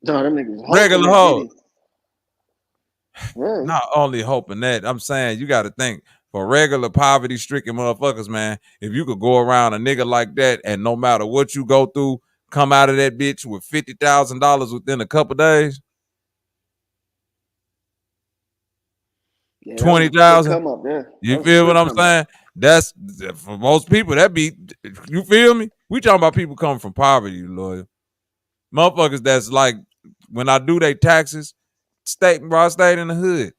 No, them niggas Regular hoes. Yeah. Not only hoping that, I'm saying you got to think for regular poverty-stricken motherfuckers, man. If you could go around a nigga like that, and no matter what you go through, come out of that bitch with $50,000 within a couple days. Yeah, 20,000. Come up there. You feel what I'm saying? That's for most people. That be, you feel me? We talking about people coming from poverty, lawyer. Motherfuckers that's like, when I do their taxes, bro, I stayed in the hood.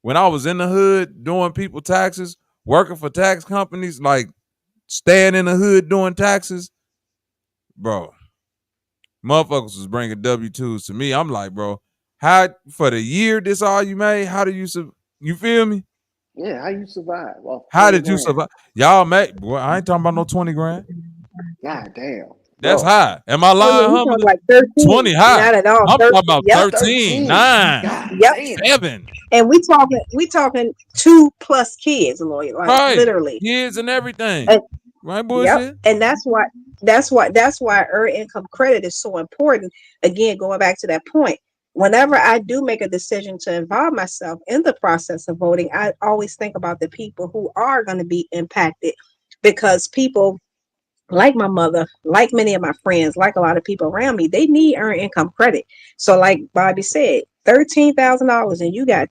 When I was in the hood doing people taxes, working for tax companies, like staying in the hood doing taxes, bro, motherfuckers was bringing W-2s to me. I'm like, bro, how for the year this all you made? How do you feel me? Yeah, how you survive? Well, how did you survive? Y'all make, boy, I ain't talking about no 20 grand. God damn. That's high. Am I lying? Oh, yeah, like 13, 20 high. not at all. I'm talking about 13, 9, Yep. 7. And we talking 2+ kids, lawyer, like Right. literally Kids and everything. Right, bullshit. Yep. And that's why earned income credit is so important. Again, going back to that point, whenever I do make a decision to involve myself in the process of voting, I always think about the people who are going to be impacted, because people like my mother, like many of my friends, like a lot of people around me, they need earned income credit. So like Bobby said, $13,000, and you got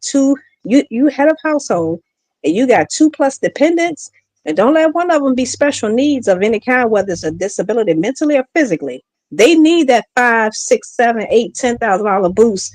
you head of household, and you got 2+ dependents, and don't let one of them be special needs of any kind, whether it's a disability mentally or physically. They need that $5, $6, $7, $8, $10,000 boost.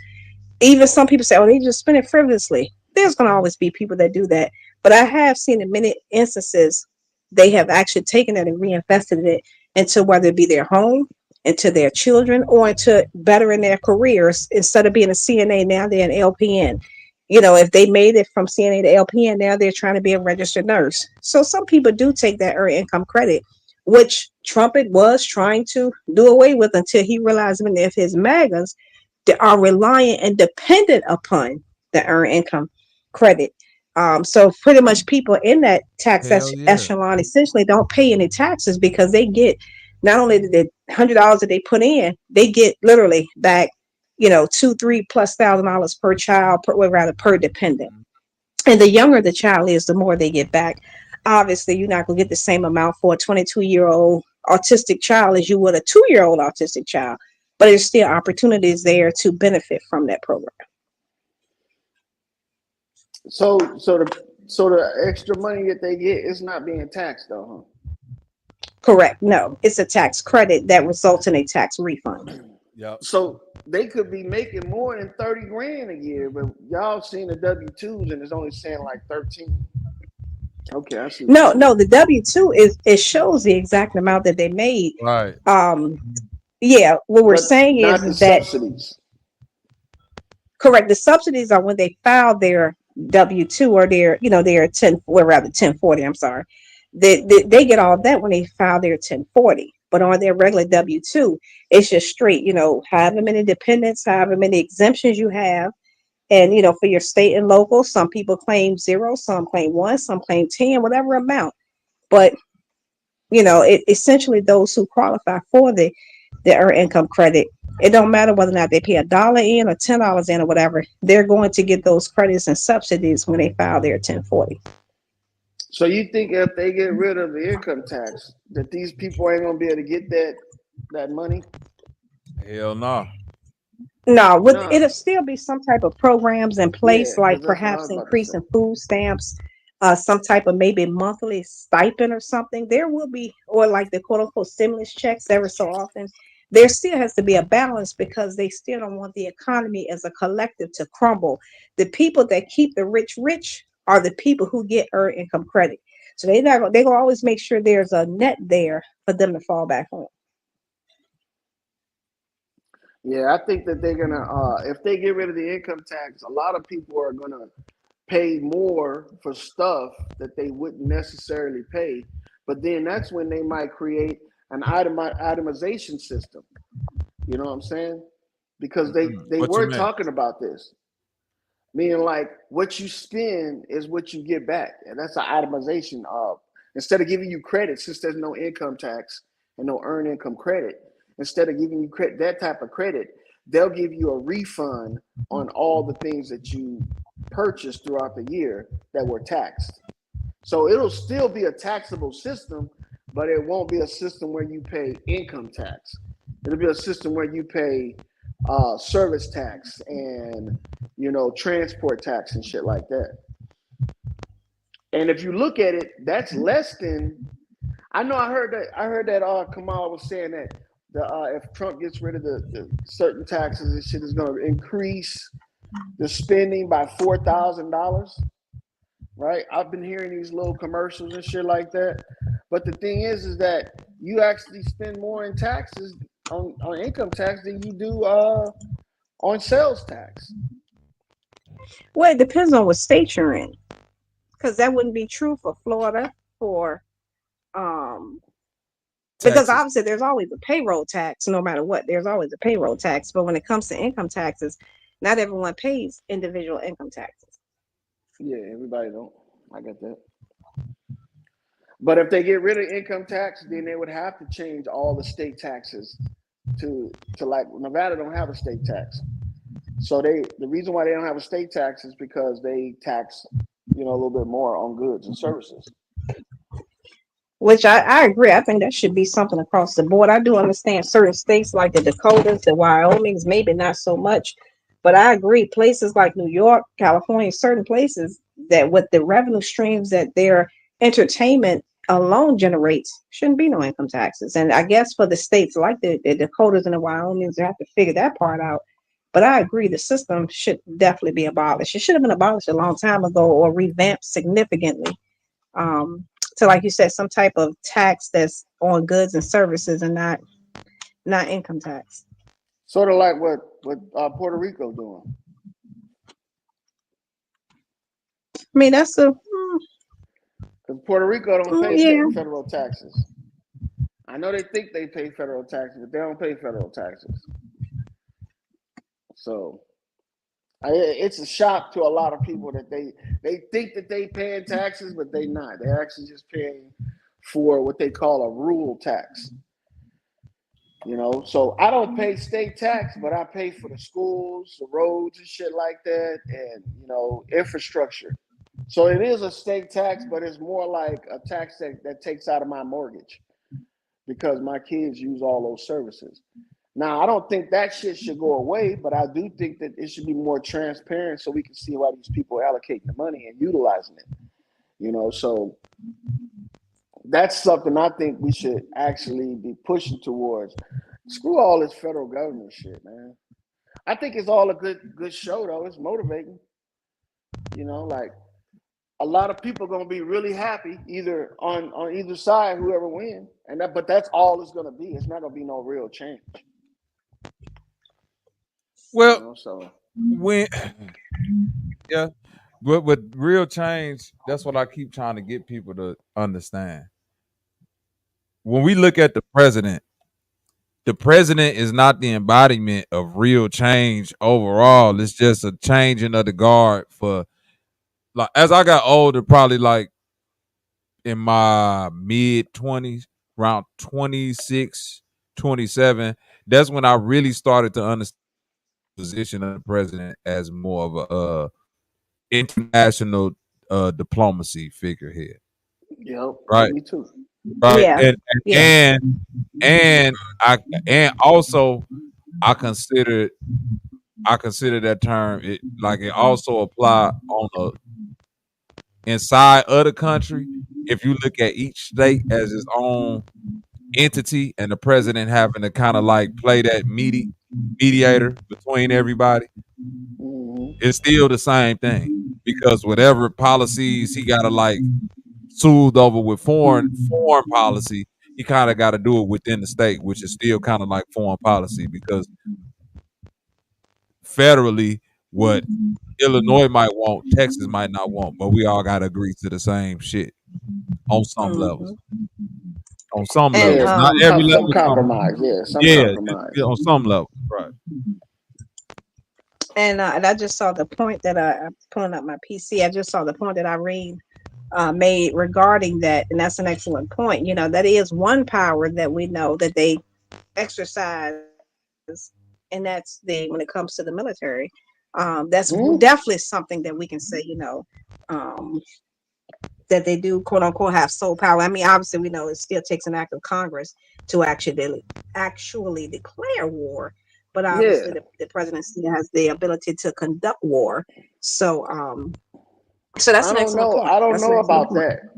Even some people say, oh, they just spend it frivolously. There's going to always be people that do that. But I have seen in many instances, they have actually taken it and reinvested it into, whether it be their home, into their children, or into bettering their careers. Instead of being a CNA, now they're an LPN. You know, if they made it from CNA to LPN, now they're trying to be a registered nurse. So some people do take that earned income credit, which Trumpet was trying to do away with, until he realized many of his MAGAs that are reliant and dependent upon the earned income credit. So pretty much people in that tax echelon essentially don't pay any taxes, because they get not only the $100 that they put in, they get literally back, $2,000-3,000+ per child, per dependent. And the younger the child is, the more they get back. Obviously, you're not going to get the same amount for a 22-year-old autistic child as you would a 2-year-old autistic child, but there's still opportunities there to benefit from that program. So the extra money that they get is not being taxed, though, huh? Correct. No, it's a tax credit that results in a tax refund. Yeah. So they could be making more than 30 grand a year, but y'all seen the W-2s and it's only saying like 13. Okay, I see. No, the W-2 it shows the exact amount that they made. Right. Yeah. What we're saying is that subsidies. Correct. The subsidies are when they file their W-2 or their 1040. I'm sorry. They get all that when they file their 1040. But on their regular W-2, it's just straight, however many dependents, however many exemptions you have. And, for your state and local, some people claim 0, some claim 1, some claim 10, whatever amount. But, it essentially those who qualify for the earned income credit, it don't matter whether or not they pay $1 in or $10 in or whatever, they're going to get those credits and subsidies when they file their 1040. So you think if they get rid of the income tax, that these people ain't gonna be able to get that money? Hell no. No, it'll still be some type of programs in place, like perhaps increasing food stamps, some type of maybe monthly stipend or something. There will be, or like the quote unquote stimulus checks every so often. There still has to be a balance, because they still don't want the economy as a collective to crumble. The people that keep the rich are the people who get earned income credit. So they're gonna always make sure there's a net there for them to fall back on. Yeah, I think that they're gonna if they get rid of the income tax, a lot of people are gonna pay more for stuff that they wouldn't necessarily pay. But then that's when they might create an itemization system. You know what I'm saying? Because they were talking about this. Meaning like what you spend is what you get back. And that's an itemization of Instead of giving you credit, since there's no income tax and no earned income credit, instead of giving you that type of credit, they'll give you a refund on all the things that you purchased throughout the year that were taxed. So it'll still be a taxable system, but it won't be a system where you pay income tax. It'll be a system where you pay service tax and, you know, transport tax and shit like that. And if you look at it, that's less than. I know I heard that Kamala was saying that if Trump gets rid of the certain taxes and shit, is going to increase the spending by $4,000. Right? I've been hearing these little commercials and shit like that. But the thing is that you actually spend more in taxes on income tax than you do on sales tax. Well, it depends on what state you're in, because that wouldn't be true for Florida, because obviously there's always a payroll tax, no matter what. There's always a payroll tax, but when it comes to income taxes, not everyone pays individual income taxes. Yeah, everybody don't. I get that. But if they get rid of income tax, then they would have to change all the state taxes to like Nevada don't have a state tax. So the reason why they don't have a state tax is because they tax, you know, a little bit more on goods and services. Which I agree. I think that should be something across the board. I do understand certain states like the Dakotas, the Wyomings, maybe not so much. But I agree, places like New York, California, certain places that with the revenue streams that their entertainment alone generates, shouldn't be no income taxes. And I guess for the states like the Dakotas and the Wyomings, they have to figure that part out. But I agree, the system should definitely be abolished. It should have been abolished a long time ago or revamped significantly. So like you said, some type of tax that's on goods and services and not income tax. Sort of like what Puerto Rico doing. I mean, that's because Puerto Rico don't pay federal taxes. I know they think they pay federal taxes, but they don't pay federal taxes. So it's a shock to a lot of people that they think that they paying taxes, but they not. They're actually just paying for what they call a rural tax. You know, so I don't pay state tax, but I pay for the schools, the roads and shit like that, and, you know, infrastructure. So it is a state tax, but it's more like a tax that takes out of my mortgage because my kids use all those services. Now, I don't think that shit should go away, but I do think that it should be more transparent so we can see why these people are allocating the money and utilizing it. You know, so that's something I think we should actually be pushing towards. Screw all this federal government shit, man. I think it's all a good show, though. It's motivating. You know, like a lot of people are gonna be really happy either on either side, whoever wins, but that's all it's gonna be. It's not gonna be no real change. Well, you know, so but with real change, that's what I keep trying to get people to understand. When we look at the president is not the embodiment of real change overall. It's just a changing of the guard for, like, as I got older, probably like in my mid-20s, around 26, 27, that's when I really started to understand the position of the president as more of a international diplomacy figurehead. Yep, right. Me too. Right. Yeah. And also I consider that term it also apply on the inside of the country. If you look at each state as its own entity and the president having to kind of like play that mediator between everybody, it's still the same thing, because whatever policies he got to like soothe over with foreign policy, he kind of got to do it within the state, which is still kind of like foreign policy, because federally what Illinois might want, Texas might not want, but we all got to agree to the same shit on some levels. On some levels, not every level. Some compromise, compromise. On some level, right. And I just saw the point that I'm pulling up my PC. I just saw the point that I read made regarding that, and that's an excellent point. That is one power that we know that they exercise, and that's the when it comes to the military. That's definitely something that we can say, um, that they do, quote unquote, have sole power. I mean, obviously, we know it still takes an act of Congress to actually declare war, but obviously, the presidency has the ability to conduct war. So that's an excellent point. I don't know about that.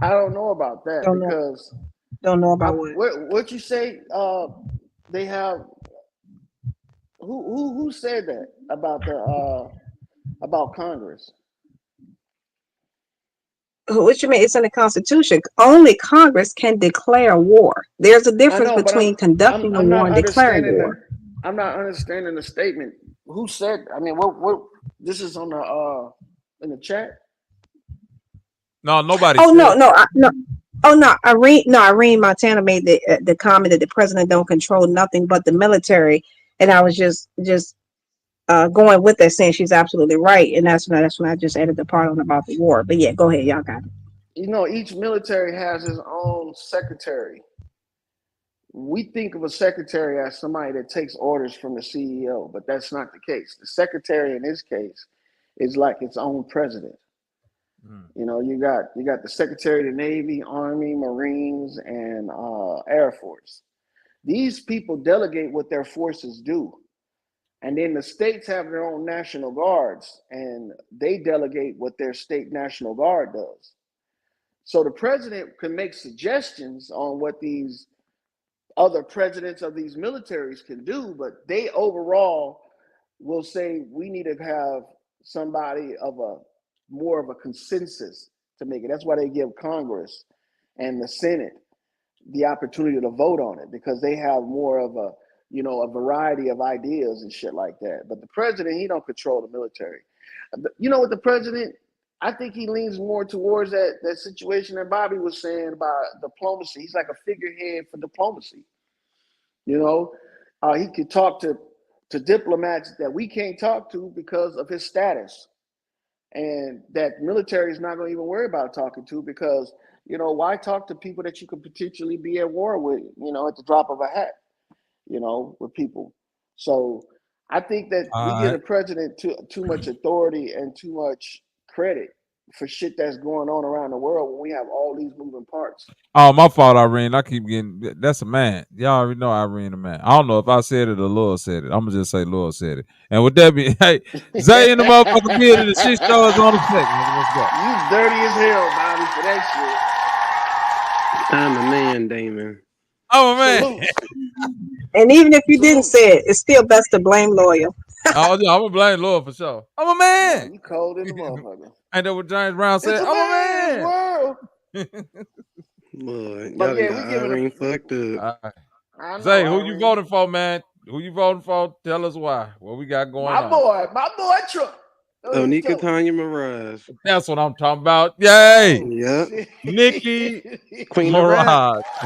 I don't know about that because don't know about what you say. They have who said that about Congress? What you mean? It's in the Constitution. Only Congress can declare war. There's a difference between conducting a war and declaring war. I'm not understanding the statement. Who said? I mean, what? This is on the in the chat. No, nobody. Oh no. Oh no, Irene Montana made the comment that the president don't control nothing but the military, and I was just going with that, saying she's absolutely right, and that's when I just added the part on about the war. But yeah, go ahead, y'all got it. Each military has its own secretary. We think of a secretary as somebody that takes orders from the CEO, but that's not the case. The secretary in this case is like its own president. You got the Secretary of the Navy, Army, Marines, and Air Force. These people delegate what their forces do. And then the states have their own National Guards, and they delegate what their state National Guard does. So the president can make suggestions on what these other presidents of these militaries can do, but they overall will say we need to have somebody of more of a consensus to make it. That's why they give Congress and the Senate the opportunity to vote on it, because they have more of a variety of ideas and shit like that. But the president, he don't control the military. With the president, I think he leans more towards that situation that Bobby was saying about diplomacy. He's like a figurehead for diplomacy. He could talk to diplomats that we can't talk to because of his status. And that military is not going to even worry about talking to, because, why talk to people that you could potentially be at war with, at the drop of a hat, with people. So I think that we give the president too much authority and too much credit for shit that's going on around the world when we have all these moving parts. Oh, my fault, Irene. I keep getting that's a man. Y'all already know Irene a man. I don't know if I said it or Lord said it. I'm gonna just say Lord said it. And with that being, hey, Zay in the motherfucking building, the shit show is on the second. Let's go. You dirty as hell, Bobby, for that shit. I'm a man, Damon. I'm a man. And even if you didn't say it, it's still best to blame Loyal. Oh yeah, I'm gonna blame Lord for sure. I'm a man. You cold in the motherfucker. Ain't that what James Brown said? I'm a man. World. Lord, y'all got Irene fucked up. Zay, who you voting for, man? Who you voting for? Tell us why. What we got going on? My boy Trump. 𝘾𝐼𝐎 Mirage. That's what I'm talking about. Yay! Yep. Nikki Queen Mirage. I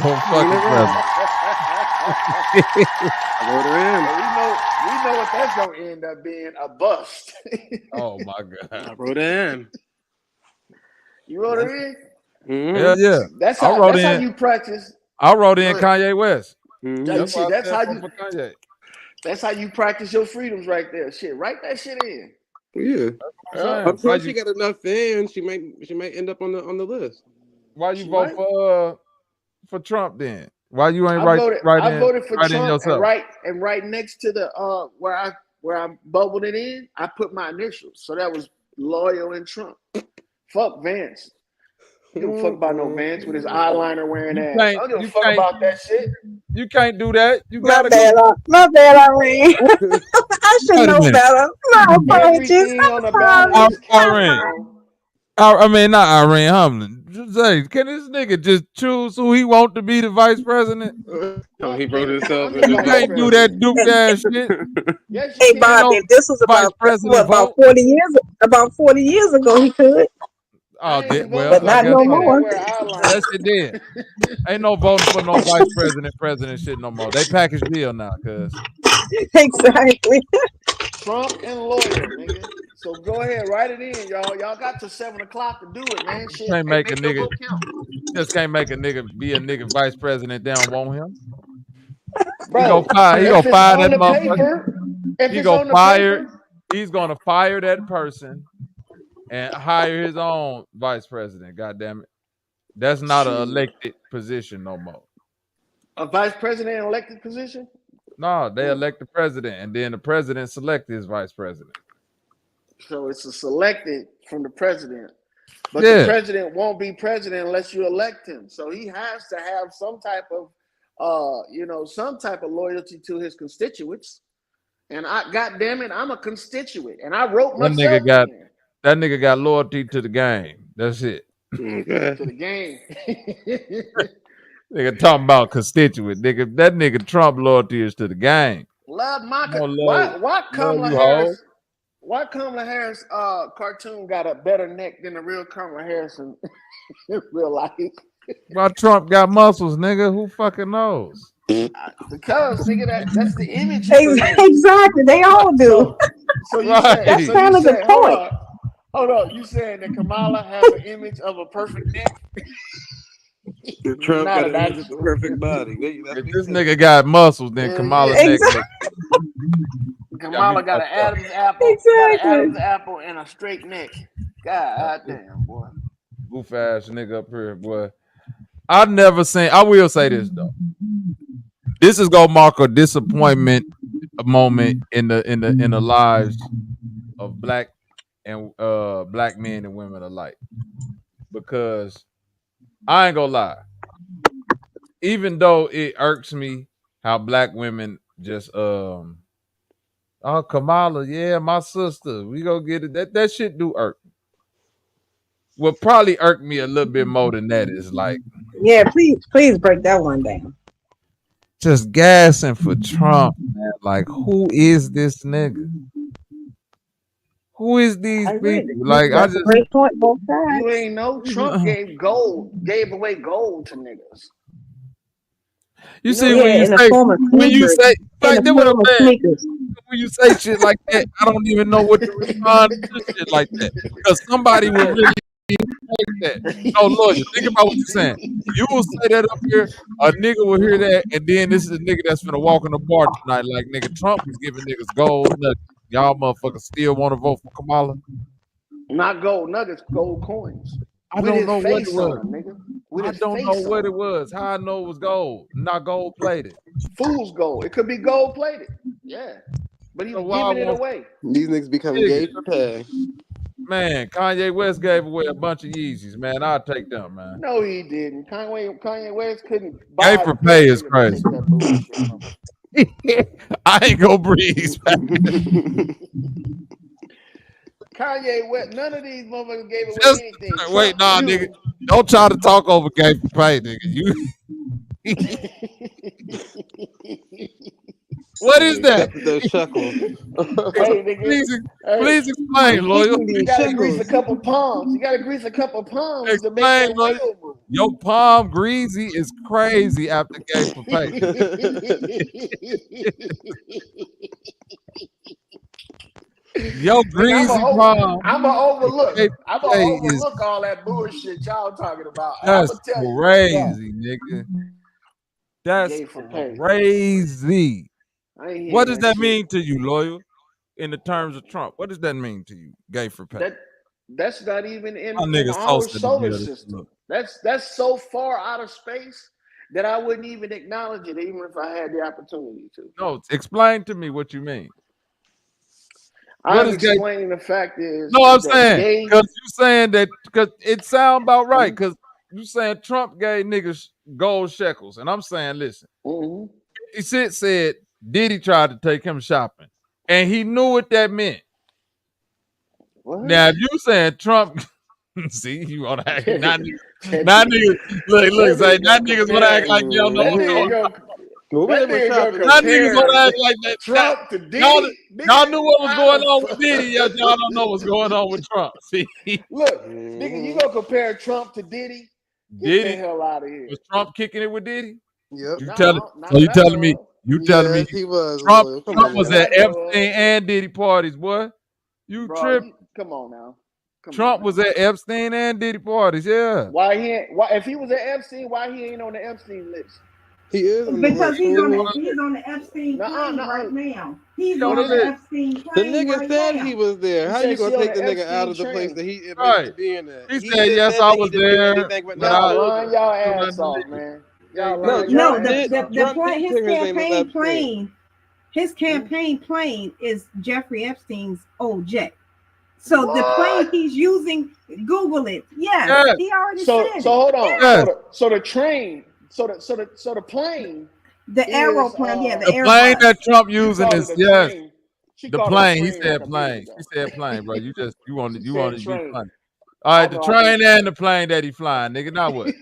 wrote her in. We know what that's gonna end up being, a bust. Oh my God! I wrote her in. You wrote her in? Mm-hmm. Yeah. That's how you practice. I wrote in Kanye West. Mm-hmm. That's how you practice your freedoms right there. Shit, write that shit in. Yeah. I'm sure she got enough fans. She might end up on the list. Why you vote for Trump then? Why you ain't I voted for Trump yourself? And right next to the where I bubbled it in, I put my initials. So that was Loyal and Trump. Fuck Vance. You don't fuck about no Vance with his eyeliner wearing ass. I don't give a fuck about that shit. You can't do that. You my gotta bad, Irene. I should know better. My apologies. I mean, not Irene Hamlin. Say, can this nigga just choose who he want to be the vice president? Oh, he wrote himself. You can't do that duke ass shit. Yes, hey, Bob, if this was about 40 years ago, he could. Oh, well, but not no more. Yes, it did. Ain't no voting for no vice president shit no more. They package deal now, cuz. Exactly. Trump and Loyal, nigga. So go ahead, write it in, y'all. Y'all got to 7 o'clock to do it, man. Shit, Can't make a make your nigga. vote count. Just can't make a nigga be a nigga vice president. They don't want him. Bro, He gonna fire. He if gonna it's fire on that the motherfucker. paper, if He it's gonna on the fire. paper, He's gonna fire that person and hire his own vice president. God damn it. That's not an elected position no more. A vice president elected position? No, they elect the president, and then the president select his vice president. So it's a selected from the president. But the president won't be president unless you elect him. So he has to have some type of some type of loyalty to his constituents. And God damn it, I'm a constituent. And I wrote myself that nigga got loyalty to the game. That's it. To the game. Nigga talking about constituent. Nigga, that nigga Trump loyalty is to the game. Why Kamala Harris cartoon got a better neck than the real Kamala Harris in real life? Why Trump got muscles, nigga? Who fucking knows? Because nigga, that's the image. Exactly, they all do. So you said that's kind of the point. Hold on, you saying that Kamala has an image of a perfect neck? Trump got a perfect body. If this nigga got muscles, then Kamala's neck. Kamala got an Adam's apple, got an Adam's apple and a straight neck. God damn, boy. Goof ass nigga up here, boy. I will say this though. This is gonna mark a disappointment moment in the lives of black men and women alike. Because I ain't gonna lie. Even though it irks me how black women just oh Kamala, yeah, my sister, we gonna get it. That shit do irk me. What probably irked me a little bit more than that is like, yeah, please break that one down. Just gassing for Trump, man. Like, who is this nigga? Who is these people? Like, that's a great point, both sides. You ain't know Trump gave away gold to niggas. You see, when you say, like, when you say shit like that, I don't even know what to respond to shit like that. Because somebody will really like that. No, lawyer, think about what you're saying. You will say that up here, a nigga will hear that, and then this is a nigga that's gonna walk in the bar tonight like, nigga, Trump is giving niggas gold nuggets. Y'all motherfuckers still want to vote for Kamala? Not gold nuggets, gold coins. I don't know what it was. I don't know what it was. How I know it was gold, not gold plated. Fool's gold. It could be gold plated. Yeah. But he was giving it away. These niggas becoming gay for pay. Man, Kanye West gave away a bunch of Yeezys, man. I'll take them, man. No, he didn't. Kanye West couldn't buy. Gay for pay is crazy. I ain't gonna breathe. Kanye West, none of these motherfuckers gave away anything. Wait, nah, nigga. Don't try to talk over gay for pay, nigga. What is that? Those chuckles. Hey, nigga. Please explain, Loyal. You gotta grease a couple palms. Explain, to make Loyal. Your palm greasy is crazy after gay for pay. Yo, greasy palm. I'm gonna overlook all that bullshit y'all talking about. That's crazy, nigga. That's crazy. What does that mean to you, Loyal? In the terms of Trump, what does that mean to you? Gay for pay. That's not even in our so solar system. That's so far out of space that I wouldn't even acknowledge it, even if I had the opportunity to. No, explain to me what you mean. I'm explaining the fact is. No, I'm saying because you saying that because it sounds about right because you saying Trump gave niggas gold shekels, and I'm saying, listen, he said Diddy tried to take him shopping, and he knew what that meant. What? Now, if you saying Trump, see, you want to act not niggas. Look, say not niggas want to act like you don't know what's going on. Not niggas want to act like that. Trump to Diddy. Y'all knew what was going on with Diddy. Y'all don't know what's going on with Trump. See, look, nigga, you gonna compare Trump to Diddy? Get the hell out of here. Was Trump kicking it with Diddy? Yep. You telling me he was. Trump was at Epstein and Diddy parties, boy. You bro. trip. Come on now. Trump was at Epstein and Diddy parties, yeah. Why if he was at Epstein, why he ain't on the Epstein list? He is on because the list. he's on the Epstein plane right now. He's on on the the Epstein The plane nigga right said now. he was there. How you gonna take the nigga out of the place that he admitted to being at? He said, yes, I was there. But y'all lying y'all ass off, man. Y'all lying y'all ass off. The plane, his campaign plane, is Jeffrey Epstein's old jet. So the plane he's using, Google it. Yes. He already said it. So hold on. Yes. So the train, so the plane. The aeroplane, the plane that Trump using is the plane. He said plane. He said plane, bro. You want to be funny. All right, the train and the plane that he flying, nigga. Now what?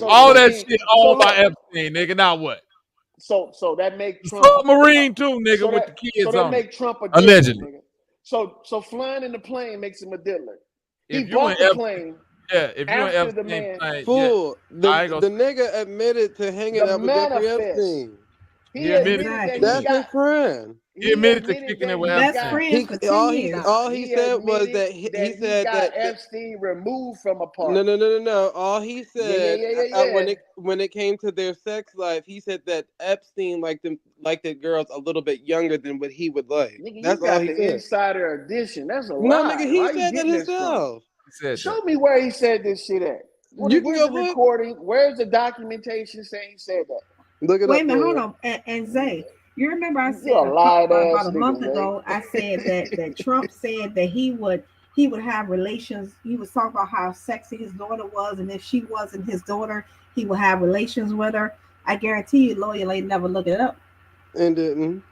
All that shit owned by Epstein, nigga. Now what? So that make Trump submarine too, nigga, with the kids so that on make Trump a dealer, allegedly. Nigga. So flying in the plane makes him a diddler. He If bought the plane. Yeah, if you after the man, fool, the nigga admitted to hanging out with Jeffrey Epstein. He admitted that's his friend. He admitted to kicking it with Epstein. All he said was that he said that Epstein removed from a party. No. All he said when it came to their sex life, he said that Epstein liked the girls a little bit younger than what he would like. Nigga, that's all all he said. Insider edition. That's a lie. No, nigga, he said that himself. Show me where he said this shit at. Where's the recording? Where's the documentation saying he said that? Look it Wait up. A minute, hold on. And Zay, you remember I said about a month ago, I said that Trump said that he would have relations. He was talking about how sexy his daughter was, and if she wasn't his daughter, he would have relations with her. I guarantee you, lawyer ain't never looked it up. And didn't.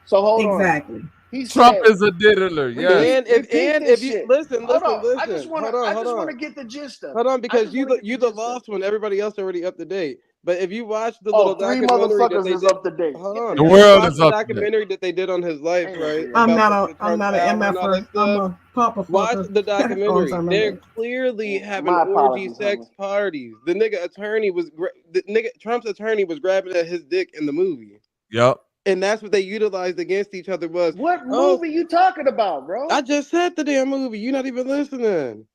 So hold on. Exactly. Trump is a diddler, yeah. And if you listen, I just want to get the gist of it. Hold on, because you the lost one. Everybody else already up to date. But if you watch the little documentary that they did, up to date. Hold on, the world is up. Documentary that they did on his life, right? I'm not an MFer. I'm a Papa. Watch the documentary. They're clearly having orgy sex parties. The nigga attorney Trump's attorney was grabbing at his dick in the movie. Yep. And that's what they utilized against each other was. What movie you talking about, bro? I just said the damn movie. You're not even listening.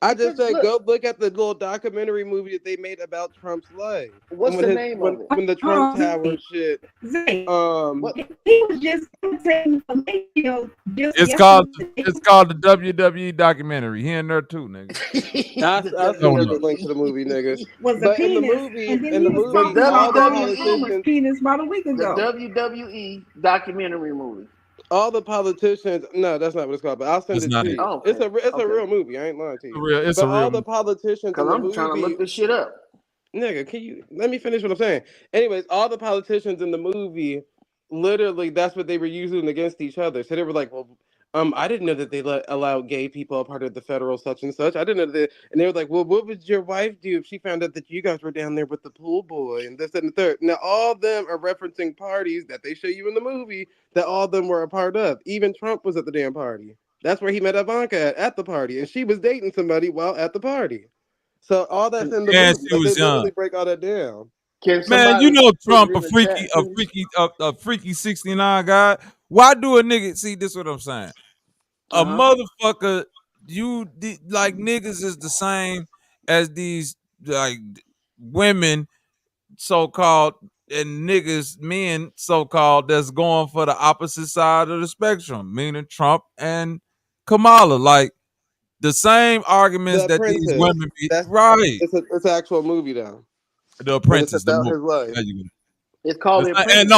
I just said go look at the little documentary movie that they made about Trump's life. What's the name of it? When the Trump Tower shit. He was just saying it's called the WWE documentary. He in there too, nigga. I sent the link to the movie, nigga. But in the movie, all the politicians, penis about a week ago. The WWE documentary movie. All the politicians, no, that's not what it's called, but I'll send it to you. Oh, okay. It's a real movie. I ain't lying to you. It's a real all the politicians, because I'm trying to look this shit up. Nigga, can you let me finish what I'm saying? Anyways, all the politicians in the movie, literally, that's what they were using against each other. So they were like, well, I didn't know that they allowed gay people a part of the federal such and such. I didn't know that. And they were like, well, what would your wife do if she found out that you guys were down there with the pool boy and this and the third? Now, all of them are referencing parties that they show you in the movie that all of them were a part of. Even Trump was at the damn party. That's where he met Ivanka at the party. And she was dating somebody while at the party. So all that's in the movie. She was they literally break all that down. Man, you know Trump a freaky 69 guy. Why do a nigga see this? What I'm saying, a motherfucker. Like niggas is the same as these like women, so called, and niggas, men, so called, that's going for the opposite side of the spectrum, meaning Trump and Kamala. Like the same arguments that these women be right. It's an actual movie though. The Apprentice, it's about his life. It's called The Apprentice. And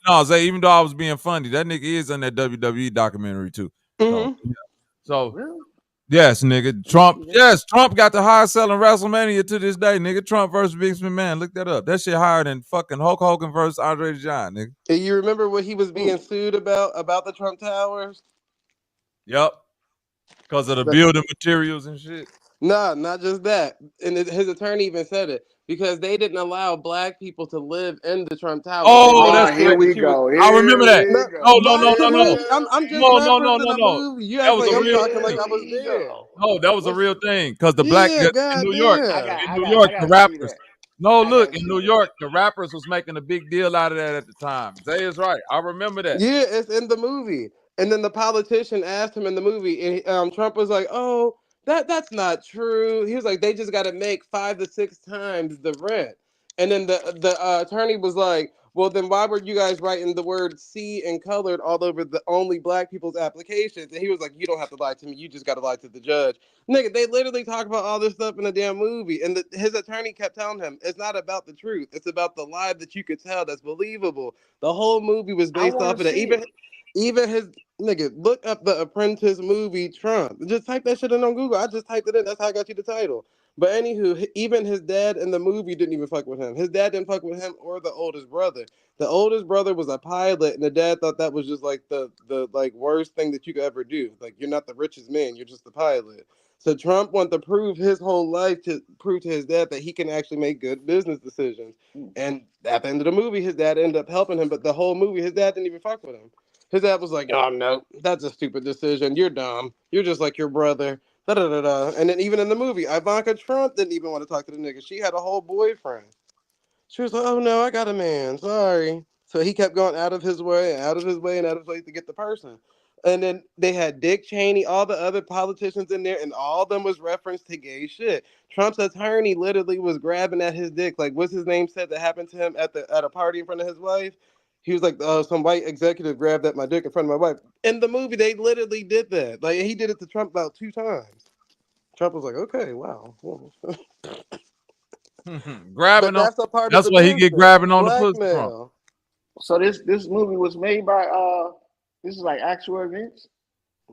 no, Zay, even though I was being funny, that nigga is in that WWE documentary too. Mm-hmm. So really? Yes, nigga. Trump, yes, Trump got the highest selling WrestleMania to this day, nigga. Trump versus Vince McMahon. Look that up. That shit higher than fucking Hulk Hogan versus Andre the Giant, nigga. And you remember what he was being sued about the Trump Towers? Yep. Because of the building materials and shit. Nah, not just that. And his attorney even said it. Because they didn't allow black people to live in the Trump Tower. Oh, that's here we go. I remember that. No. I'm just referencing the movie. You act like I'm talking like I was there. No, that was a real thing. Because the black in New York, the rappers. No, look, in New York, the rappers was making a big deal out of that at the time. Zay is right. I remember that. Yeah, it's in the movie. And then the politician asked him in the movie, and Trump was like, "Oh, that's not true." He was like, "They just got to make 5 to 6 times the rent." And then the attorney was like, "Well, then why were you guys writing the word C and colored all over the only black people's applications?" And he was like, "You don't have to lie to me. You just got to lie to the judge." Nigga, they literally talk about all this stuff in the damn movie. And his attorney kept telling him, "It's not about the truth. It's about the lie that you could tell that's believable." The whole movie was I based want off to of that. see it. Even his nigga, look up the Apprentice movie Trump. Just type that shit in on Google. I just typed it in. That's how I got you the title. But anywho, even his dad in the movie didn't even fuck with him. His dad didn't fuck with him or the oldest brother. The oldest brother was a pilot, and the dad thought that was just like the like worst thing that you could ever do. Like, you're not the richest man, you're just the pilot. So Trump wanted to prove his whole life to prove to his dad that he can actually make good business decisions. And at the end of the movie, his dad ended up helping him. But the whole movie, his dad didn't even fuck with him. His dad was like, "Oh no, that's a stupid decision. You're dumb. You're just like your brother." Da da da da. And then even in the movie, Ivanka Trump didn't even want to talk to the nigga. She had a whole boyfriend. She was like, "Oh no, I got a man. Sorry." So he kept going out of his way, and out of his way, and out of his way to get the person. And then they had Dick Cheney, all the other politicians in there, and all of them was referenced to gay shit. Trump's attorney literally was grabbing at his dick. Like, what's his name said that happened to him at a party in front of his wife? He was like, some white executive grabbed at my dick in front of my wife. In the movie, they literally did that. Like, he did it to Trump about 2 times. Trump was like, "Okay, wow." Grabbing But on. that's a part of That's the why he get business. grabbing on the pussy from. Blackmail. So this movie was made by this is like actual events.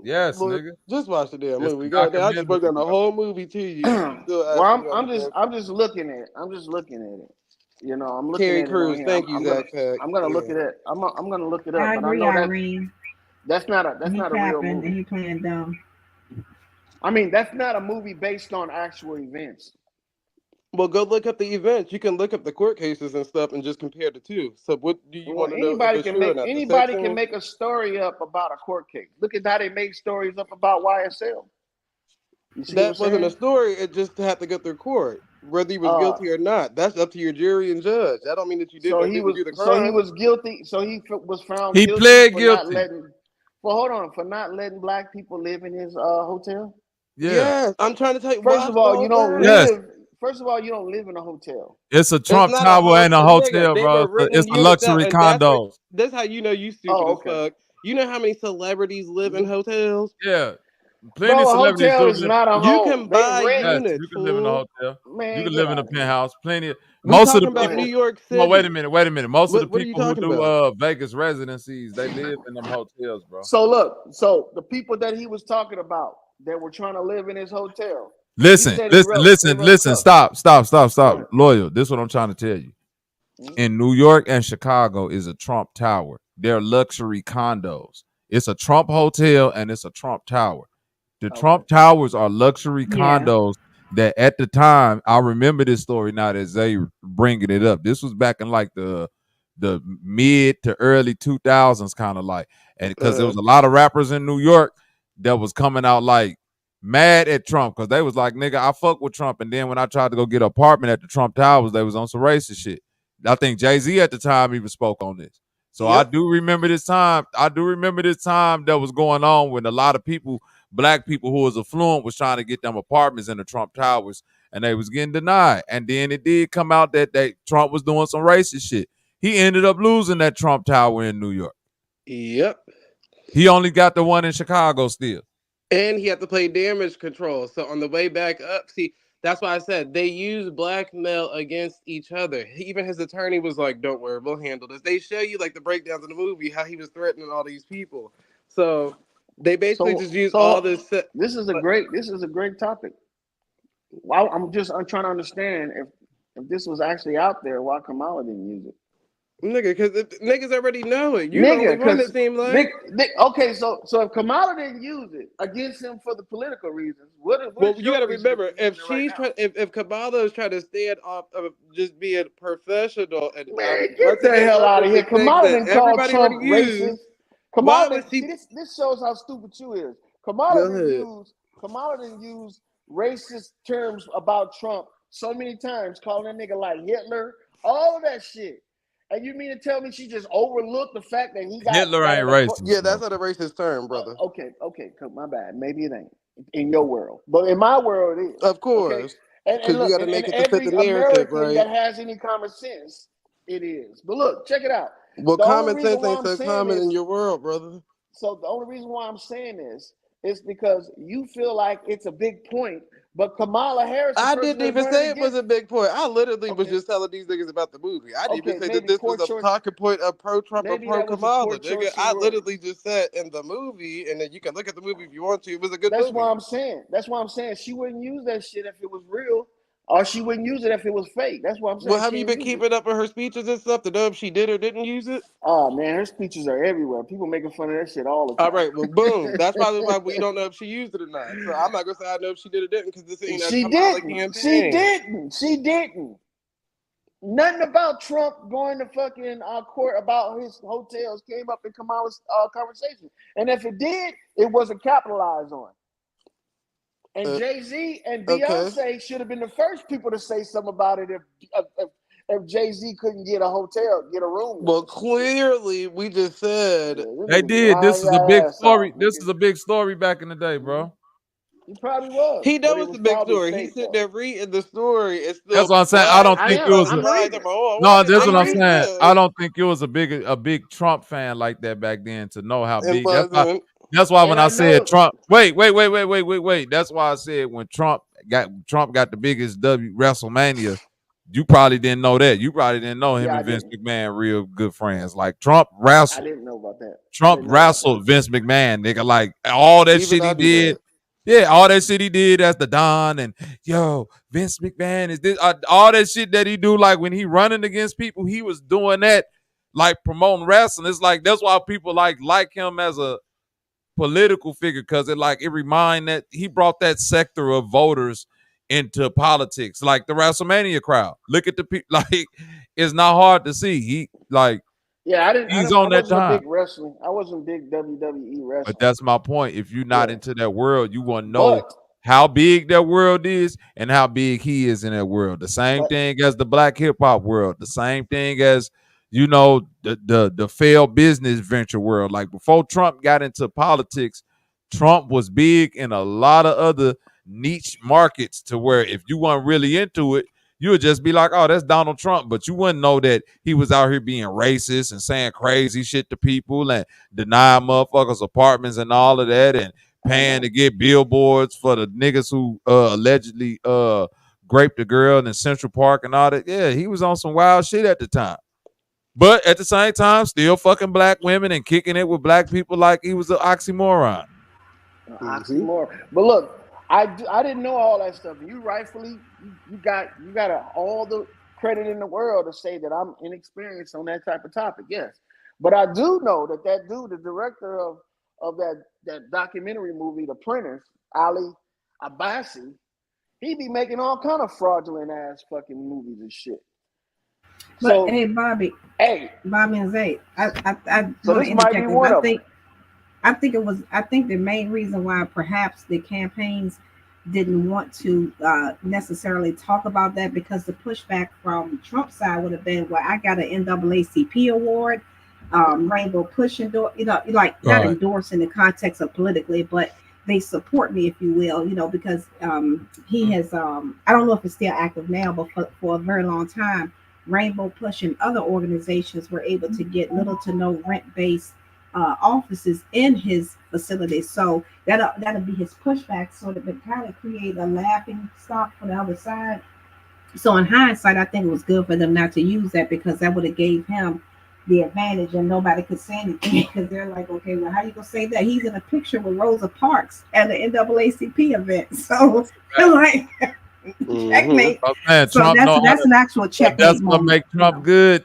Yes, Look, nigga. just watch the damn It's a movie. Goddamn, I just documentary, broke down the bro. whole movie to you. You still asking Well, about the damn I'm just looking at it. I'm just looking at it. You know, I'm looking Terry at it on Crews. here. Thank you, Zach Pack. I'm gonna look Yeah. at it. I'm gonna look it up. I But I agree, know Irene. that's not He a real capping and movie. he playing dumb. I mean, that's not a movie based on actual events. Well, go look up the events. You can look up the court cases and stuff and just compare the two. So, what do you Well, want to know if it's true or not? The sex anybody can scene? make a story up about a court case. Look at how they made stories up about YSL. You see what I'm That wasn't a saying? story. It just had to go through court, whether he was Uh, guilty or not. That's up to your jury and judge. That don't mean that you did or didn't do the he crime. was guilty. So he was found He guilty pled for not guilty. letting. Well, hold on, for not letting black people live in his hotel. Yeah. Yes, I'm trying to tell you. First Watch of the all, whole you don't thing. Yes. live. First of all, you don't live in a hotel. It's a It's Trump not a Tower hotel, and a nigga. hotel, They bro. were renting It's a units out, luxury and that's what. condo. That's how you know you stupid Oh, as okay. fuck. You know how many celebrities live in hotels? Yeah. Plenty of Bro, a celebrities hotel do is live. not a You home. can They buy rent. Yes, units, you can live in a fool. hotel. You Man, can get live in out a of here. penthouse. Plenty. We Most of the talking about New people. York Well, wait a City. minute. Wait a minute. Most of the What are you people who talking do about? Vegas residencies, they live in them hotels, bro. So look, so the people that he was talking about that were trying to live in his hotel, he Listen, said listen, they listen, wrote listen. cup. Go Stop. ahead. Loyal. This is what I'm trying to tell you. In New York and Chicago is a Trump Tower. They're luxury condos. It's a Trump hotel and it's a Trump Tower. The Okay. Trump Towers are luxury Yeah. condos that at the time, I remember this story now that Zay bringing it up. This was back in like the mid to early 2000s kind of like. And because there was a lot of rappers in New York that was coming out like mad at Trump because they was like, nigga, I fuck with Trump. And then when I tried to go get an apartment at the Trump Towers, they was on some racist shit. I think Jay-Z at the time even spoke on this. So I Yep. do remember this time. I do remember this time that was going on when a lot of people, black people who was affluent, was trying to get them apartments in the Trump Towers and they was getting denied. And then it did come out that Trump was doing some racist shit. He ended up losing that Trump Tower in New York. Yep. He only got the one in Chicago still. And he had to play damage control. So on the way back up, see, that's why I said they use blackmail against each other. Even his attorney was like, "Don't worry, we'll handle this." They show you like the breakdowns in the movie, how he was threatening all these people. So they basically just use all this. This is a great topic. Well, I'm trying to understand if this was actually out there, why Kamala didn't use it. Nigga, because niggas already know it. You the only one that seemed like. Okay, so if Kamala didn't use it against him for the political reasons, what is You your got to reason remember, for if using it right she's now? if Kamala is trying to stand off of just being professional and Man, get once the again hell out of here. referencing things Kamala that didn't call everybody Trump already racist. used, why would See she? this shows how stupid you is. Go ahead. Kamala didn't use racist terms about Trump so many times, calling that nigga like Hitler, all of that shit. And you mean to tell me she just overlooked the fact that he got Hitler ain't in a racist. that's not a racist term, brother. okay, my bad. Maybe it ain't in your world, but in my world it is. Of Okay, course, because and you look, got to make it to fit every the narrative, American right? that has any common sense, it is. But look, check it out. Well, The only common reason sense why ain't I'm so saying common in this, your world, brother. so the only reason why I'm saying this is because you feel like it's a big point, but Kamala Harris, the I person didn't that's even running say it was against, a big point. I literally was okay, just telling these niggas about the movie. I didn't even okay, say that maybe this was poor a choice. talking point of pro-Trump or Maybe that was a poor pro-Kamala, nigga. choice of I words. literally just said in the movie, and then you can look at the movie if you want to. It was a good That's movie. why I'm saying. That's why I'm saying she wouldn't use that shit if it was real, or she wouldn't use it if it was fake. That's why I'm saying Well, have she you didn't been use it. keeping up with her speeches and stuff to know if she did or didn't use it? Oh man, her speeches are everywhere. People making fun of that shit all the All time. right, well, boom. That's probably why we don't know if she used it or not. So I'm not gonna say I know if she did or didn't because this ain't a She Kamala didn't. She campaign. didn't. She didn't. Nothing about Trump going to fucking court about his hotels came up in Kamala's conversation. And if it did, it wasn't capitalized on. And Jay-Z and Beyonce should have been the first people to say something about it if Jay-Z couldn't get a hotel, get a room. Well, clearly, we just said they did. This is a big story. This is a big story back in the day, bro. He probably was. He but knows it it's was a big probably story. fake, He's sitting though. there reading the story. It's still That's what I'm saying. I don't think it was. I'm reading. No, that's what I'm reading. saying. I don't think it was a big Trump fan like that back then to know how big. That's why when I said Trump, wait. That's why I said when Trump got the biggest WrestleMania, you probably didn't know that. You probably didn't know him and Vince McMahon real good friends. Like Trump wrestled. I didn't know about that. Trump wrestled Vince McMahon, nigga. Like all that shit he did. Yeah, all that shit he did as the Don and Vince McMahon is this all that shit that he do. Like when he running against people, he was doing that, like promoting wrestling. It's like that's why people like him as a political figure because it remind that he brought that sector of voters into politics, like the WrestleMania crowd. Look at the people. Like it's not hard to see. He like. Yeah, He's I on that wasn't time. a big wrestling. I wasn't big WWE wrestling. But that's my point. If you're not into that world, you want to know how big that world is and how big he is in that world. The same thing as the black hip hop world. The same thing as the failed business venture world. Like before Trump got into politics, Trump was big in a lot of other niche markets to where if you weren't really into it, you would just be like, oh, that's Donald Trump. But you wouldn't know that he was out here being racist and saying crazy shit to people and denying motherfuckers apartments and all of that and paying to get billboards for the niggas who allegedly raped a girl in Central Park and all that. Yeah, he was on some wild shit at the time. But at the same time, still fucking black women and kicking it with black people like he was an oxymoron. Oxymoron. But look, I didn't know all that stuff. You rightfully you got all the credit in the world to say that I'm inexperienced on that type of topic. Yes, but I do know that dude, the director of that documentary movie, The Printers, Ali Abbasi, he be making all kind of fraudulent ass fucking movies and shit. But So, hey, Bobby. Hey, Bobby and Zay. I so this might be one of them. I think the main reason why perhaps the campaigns didn't want to necessarily talk about that because the pushback from Trump's side would have been, well, I got an NAACP award, Rainbow Push not endorsed in the context of politically, but they support me, if you will, because he has, I don't know if it's still active now, but for a very long time, Rainbow Push and other organizations were able to get little to no rent-based offices in his facility. So that'll be his pushback, so that it kind of create a laughing stock for the other side. So in hindsight, I think it was good for them not to use that because that would have gave him the advantage and nobody could say anything because they're like, okay, well, how you gonna say that? He's in a picture with Rosa Parks at the NAACP event. So like checkmate. So that's an actual checkmate. That's what make Trump good.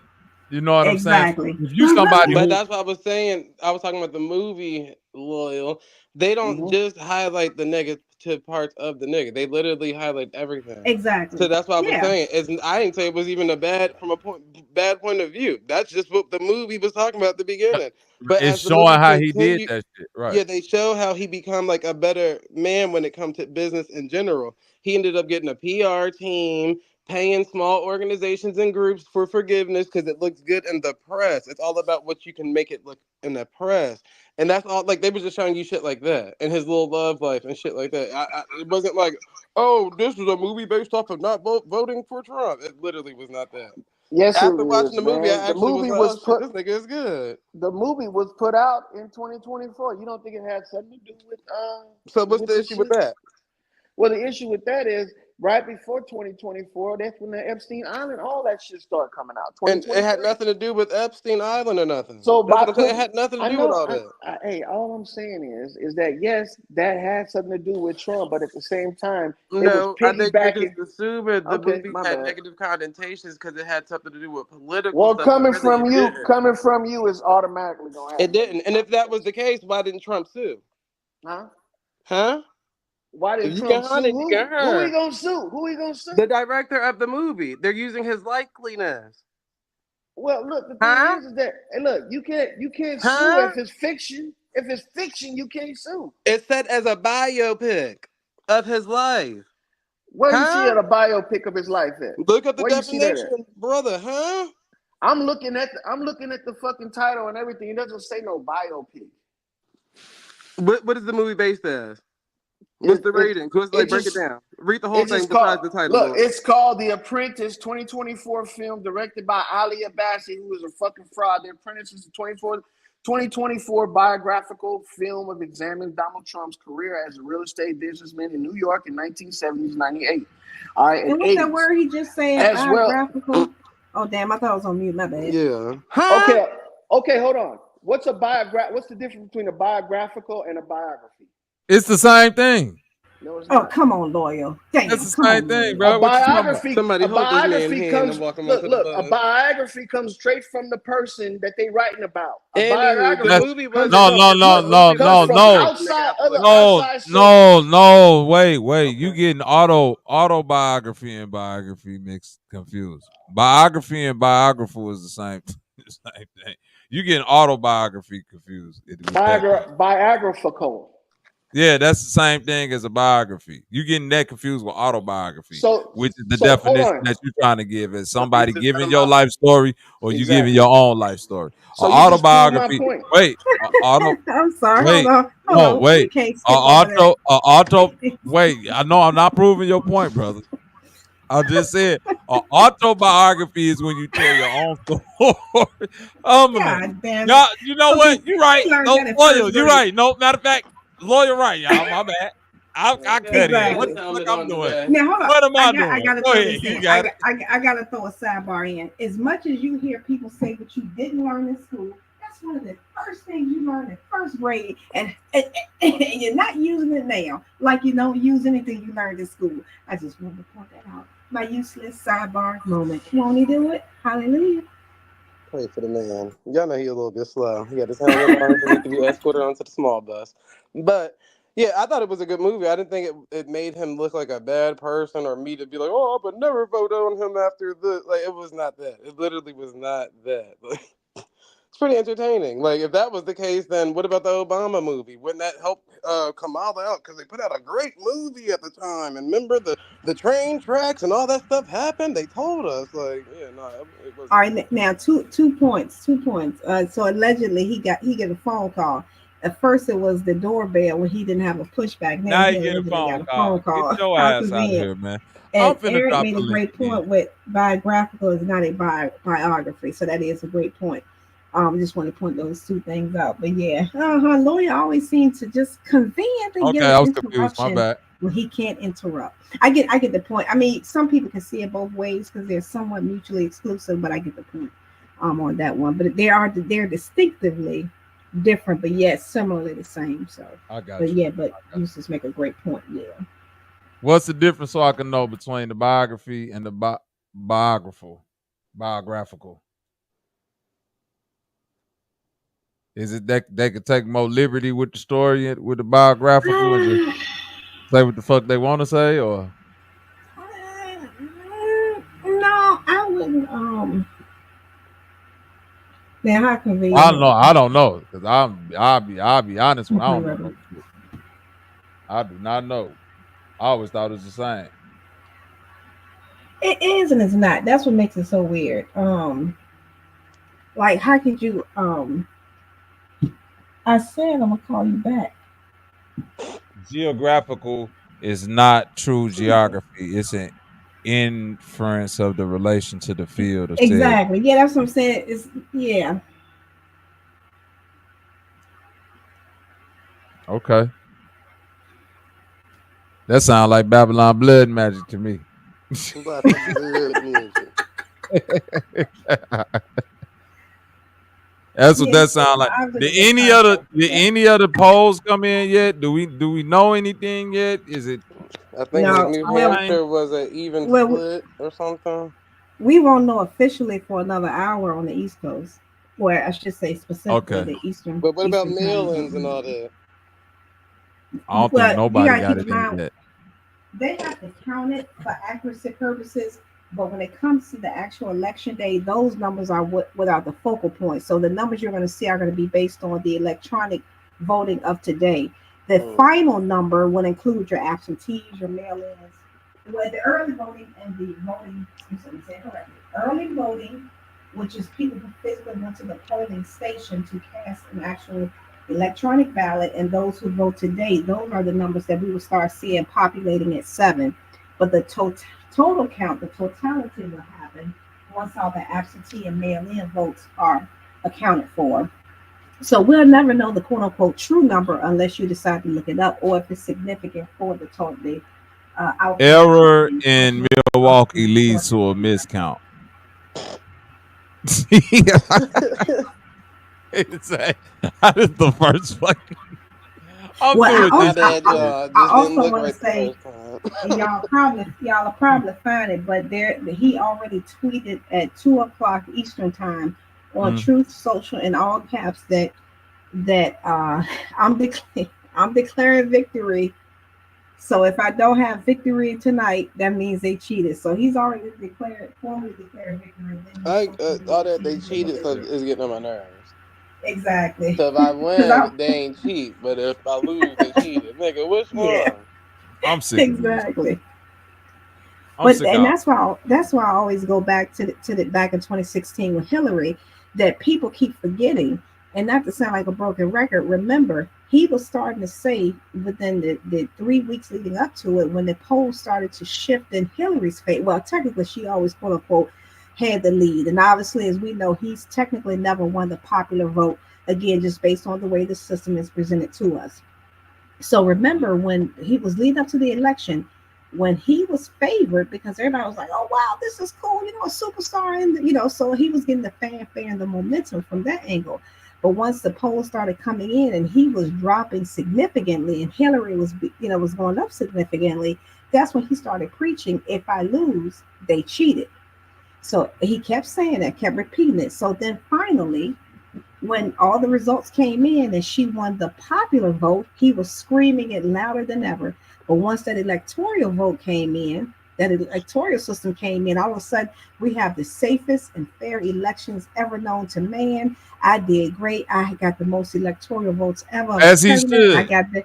You know what I'm saying? If you somebody but that's what I was saying. I was talking about the movie Loyal. They don't just highlight the negative parts of the nigga. They literally highlight everything. Exactly. So that's what I was saying. I didn't say it was even bad point of view. That's just what the movie was talking about at the beginning. But it's showing how he did that shit. Right. Yeah, they show how he become like a better man when it comes to business in general. He ended up getting a PR team, paying small organizations and groups for forgiveness because it looks good in the press. It's all about what you can make it look in the press. And that's all, like, they were just showing you shit like that and his little love life and shit like that. It wasn't like, oh, this is a movie based off of not voting for Trump. It literally was not that. Yes, it After watching is, the movie, man. I actually was like, oh shit, this nigga is good. The movie was put out in 2024. You don't think it had something to do with So what's the issue with that? Well, the issue with that is right before 2024, that's when the Epstein Island, all that shit started coming out. And it had nothing to do with Epstein Island or nothing. So it had nothing to do with all that. Hey, all I'm saying is that yes, that had something to do with Trump, but at the same time, no, I think you're just assuming the movie had bad. negative connotations because it had something to do with political. Well, stuff. coming from you is automatically gonna happen. It didn't, and if that was the case, why didn't Trump sue? Huh? Why didn't Trump sue? Who he gonna sue? Who he gonna sue? The director of the movie. They're using his likeliness. Well, look, the thing is that, hey, look, you can't sue if it's fiction. If it's fiction, you can't sue. It's set as a biopic of his life. Where you see a biopic of his life at? Look at the definition, brother. I'm looking at the fucking title and everything. It doesn't say no biopic. What is the movie based as? What's the rating? Break it down. Read the whole thing besides the title. Look, it's called The Apprentice, 2024 film directed by Ali Abbasi, who is a fucking fraud. The Apprentice is a 2024 biographical film of examining Donald Trump's career as a real estate businessman in New York in 1970s, 98. All right, and what's that word he just said? Biographical? Well. Oh, damn, I thought I was on mute. My bad. Yeah. Okay, hold on. What's the difference between a biographical and a biography? It's the same thing. No, it's not. Come on, loyal. Damn, it's the same thing, bro. A biography comes straight from the person that they writing about. No. Wait. You getting autobiography and biography mixed confused. Biography and biographical is the same thing. You getting autobiography confused. Biographical. Yeah, that's the same thing as a biography. You getting that confused with autobiography, which is the definition that you're trying to give as somebody giving your life story or you giving your own life story. So autobiography. Wait, I'm sorry. Wait, hold on. Wait. Wait. I know I'm not proving your point, brother. I just said autobiography is when you tell your own story. Y'all, you know what? You're right. No, loyal. You're right. No, matter of fact. Lawyer, right, y'all. My bad. I cut it. What the fuck I'm doing? Now, hold on. What am I doing? I gotta Go ahead. I gotta throw a sidebar in. As much as you hear people say what you didn't learn in school, that's one of the first things you learn in first grade, and you're not using it now, like you don't use anything you learned in school. I just wanted to point that out. My useless sidebar moment. You want me to do it? Hallelujah. Pray for the man. Y'all know he's a little bit slow. He got his helmet on so he can be escorted onto the small bus. But yeah, I thought it was a good movie. I didn't think it made him look like a bad person or me to be like, oh, I would never vote on him after this. Like, it was not that. It literally was not that. Like, it's pretty entertaining. Like, if that was the case, then what about the Obama movie? Wouldn't that help Kamala out? Because they put out a great movie at the time. And remember the train tracks and all that stuff happened? They told us. Like, yeah, no, it wasn't. All right, now two points. So allegedly he got a phone call. At first it was the doorbell when he didn't have a pushback. Now he get a phone call. Get your ass out of here, man. And Eric made a great point with biographical is not a biography. So that is a great point. Just want to point those two things out. But yeah, lawyer always seems to just conveniently get I was confused. My bad. When he can't interrupt. I get the point. I mean, some people can see it both ways because they're somewhat mutually exclusive, but I get the point on that one. But they're distinctively different, but yet similarly the same. So I got but you. But you just make a great point. Yeah. What's the difference so I can know between the biography and the biographical? Is it that they could take more liberty with the story with the biographical and just say what the fuck they want to say, or? No, I wouldn't. Now, how convenient? I don't know, because I'll be honest when I don't know. I do not know. I always thought it was the same. It is and it's not. That's what makes it so weird. Like how could you I said I'm gonna call you back. Geographical is not true geography. It's an inference of the relation to the field of said. Exactly. Yeah, that's what I'm saying. It's yeah. Okay. That sounds like Babylon blood magic to me. Black blood music. That's what Yeah, that sounds like. I'm just Did gonna any try other to did any other polls come in yet? Do we know anything yet? Is it I think like no. New Well, Hampshire was an even well, split or something. we won't know officially for another hour on the East Coast, or I should say specifically okay? the But what about Eastern time mail-ins and zone. all that? I don't think Well, you nobody gotta got keep it in in mind yet. they have to count it for accuracy purposes. But when it comes to the actual election day, those numbers are without the focal point. So the numbers you're going to see are going to be based on the electronic voting of today. The final number will include your absentees, your mail-ins, well, the early voting and the voting. Let me say it correctly. Early voting, which is people who physically went to the polling station to cast an actual electronic ballot, and those who vote today, those are the numbers that we will start seeing populating at 7. But the total count, the totality will happen once all the absentee and mail-in votes are accounted for. So we'll never know the quote unquote true number unless you decide to look it up or if it's significant for the total outcome of Error the in actual Milwaukee leads to a miscount. It's that is the first fucking. I'm Well, through with My this. bad, y'all. I Just didn't also look want to right the say, first time. and y'all will probably find it, but he already tweeted at 2 o'clock Eastern time on Truth Social in all caps that I'm declaring victory. So if I don't have victory tonight, that means they cheated. So he's already formally declared victory. All that they cheated so is getting on my nerves. Exactly. So if I I, win, they ain't cheat. But if I lose, they cheated. Nigga, which yeah, one? I'm sick of these. exactly. I'm But sick and of. that's why I always go back to the back in 2016 with Hillary, that people keep forgetting. And not to sound like a broken record, remember he was starting to say within the 3 weeks leading up to it, when the polls started to shift in Hillary's favor. Well, technically she always quote unquote had the lead, and obviously, as we know, he's technically never won the popular vote, again just based on the way the system is presented to us. So remember when he was leading up to the election, when he was favored, because everybody was like, "Oh wow, this is cool," a superstar, and so he was getting the fanfare and the momentum from that angle. But once the polls started coming in and he was dropping significantly, and Hillary was going up significantly, that's when he started preaching, "If I lose, they cheated." So he kept saying that, kept repeating it. So then finally, when all the results came in and she won the popular vote, he was screaming it louder than ever. But once that electoral vote came in, that electoral system came in, all of a sudden we have the safest and fair elections ever known to man. I did great. I got the most electoral votes ever as As he president. I should. got the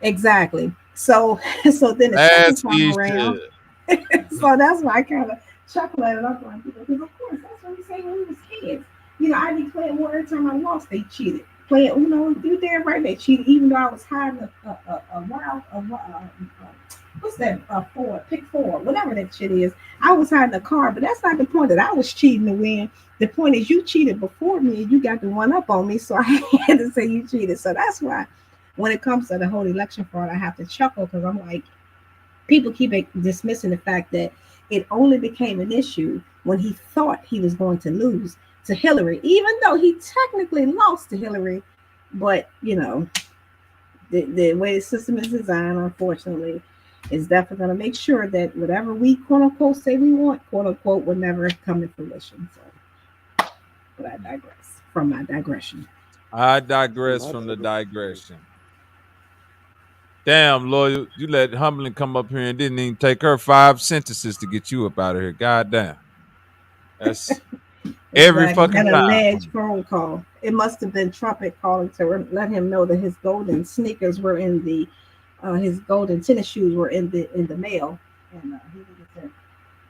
exactly. So so then the second As time he around, should. so that's why I kind of chuckle at it up on people, because of course that's what we say when we was kids. I declared war every time I lost, they cheated. Playing Uno, you damn right they cheated, even though I was hiding a wild, what's that, pick four, whatever that shit is. I was hiding a card, but that's not the point that I was cheating to win. The point is you cheated before me and you got the one up on me, so I had to say you cheated. So that's why when it comes to the whole election fraud, I have to chuckle, because I'm like, people keep dismissing the fact that it only became an issue when he thought he was going to lose to Hillary, even though he technically lost to Hillary. But the way the system is designed, unfortunately, is definitely going to make sure that whatever we quote unquote say we want, quote unquote, will never come to fruition. So, but I digress from my digression. I digress from the digression. Damn, lawyer, you let Humbling come up here and didn't even take her 5 sentences to get you up out of here. God damn. That's every Exactly. fucking Had an time. alleged phone call. It must have been Trumpet calling to let him know that his golden sneakers were in his golden tennis shoes were in the mail, and he needed to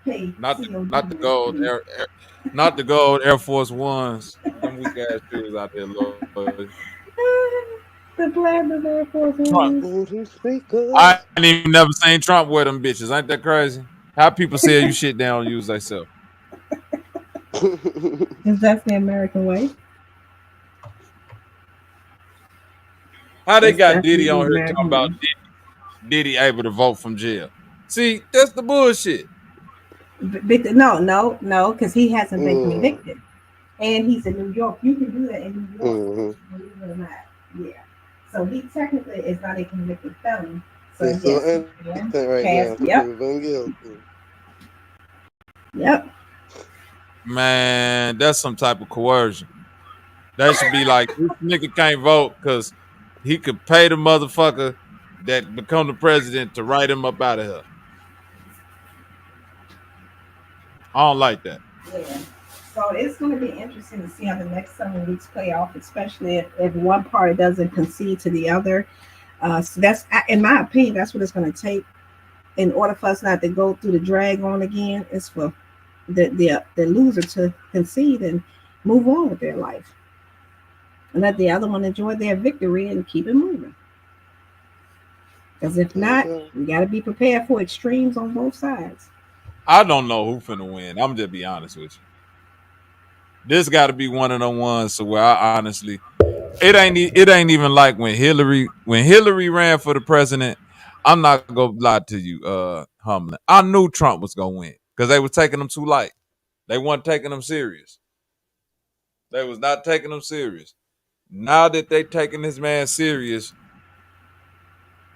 Not the gold not the gold Air Force Ones. Them weak ass shoes out there, Lord. The platinum Air Force Trump. Ones. Golden speakers. I ain't even never seen Trump wear them bitches. Ain't that crazy? How people sell you shit they don't use themselves? Because that's the American way. How they It's got definitely Diddy the on here talking American about way. Diddy able to vote from jail? See, that's the bullshit. No, because he hasn't been convicted. And he's in New York. You can do that in New York, believe it or not. Yeah. So he technically is not a convicted felon. So He's yes, still he can innocent right pass. now. Yep. Proven guilty. Yep. Man, that's some type of coercion. That should be like, this nigga can't vote because he could pay the motherfucker that become the president to write him up out of here. I don't like that. Yeah. So it's going to be interesting to see how the next 7 weeks play off, especially if one party doesn't concede to the other. So that's, in my opinion, that's what it's going to take in order for us not to go through the drag on again. Is for the loser to concede and move on with their life, and let the other one enjoy their victory and keep it moving. Because if not, we got to be prepared for extremes on both sides. I don't know who finna win. I'm just be honest with you. This got to be one of the ones so where I honestly, it ain't even like when Hillary ran for the president. I'm not gonna lie to you, Humlin. I knew Trump was gonna win because they was taking him too light. They weren't taking him serious. They was not taking him serious. Now that they taking this man serious,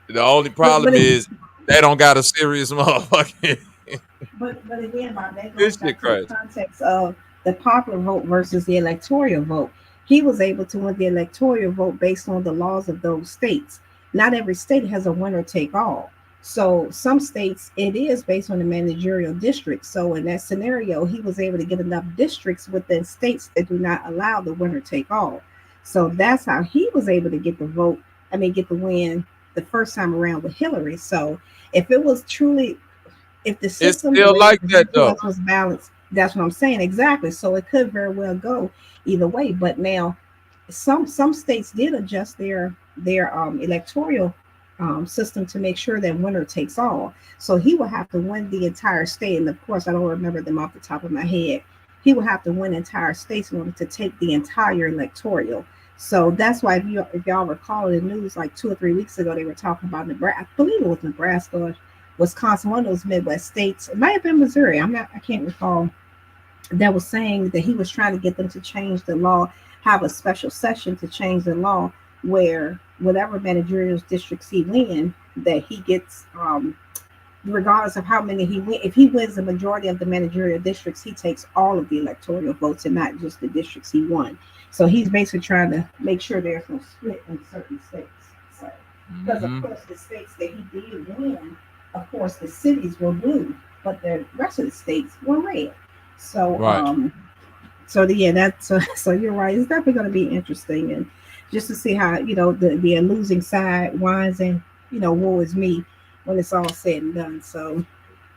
the only problem is they don't got a serious motherfucker. But again, Bob, that This goes shit back to the crazy. context of the popular vote versus the electoral vote. He was able to win the electoral vote based on the laws of those states. Not every state has a winner take all. So some states it is based on the managerial district. So in that scenario, he was able to get enough districts within states that do not allow the winner take all. So that's how he was able to get the vote. Get the win the first time around with Hillary. So if it was truly, if the system, it's still like that though, was balanced, that's what I'm saying. Exactly. So it could very well go either way. But now some states did adjust their electoral system to make sure that winner takes all. So he will have to win the entire state. And of course, I don't remember them off the top of my head. He will have to win entire states in order to take the entire electoral. So that's why if y'all recall in the news like 2 or 3 weeks ago, they were talking about Nebraska. I believe it was Nebraska, Wisconsin, one of those Midwest states. It might have been Missouri. I can't recall. That was saying that he was trying to get them to change the law, have a special session to change the law where whatever managerial districts he win, that he gets, regardless of how many he win. If he wins the majority of the managerial districts, he takes all of the electoral votes and not just the districts he won. So he's basically trying to make sure there's no split in certain states. So, because of course the states that he did win, of course the cities were blue, but the rest of the states were red. So right. So you're right. It's definitely going to be interesting, and just to see how the losing side whines and woe is me when it's all said and done. So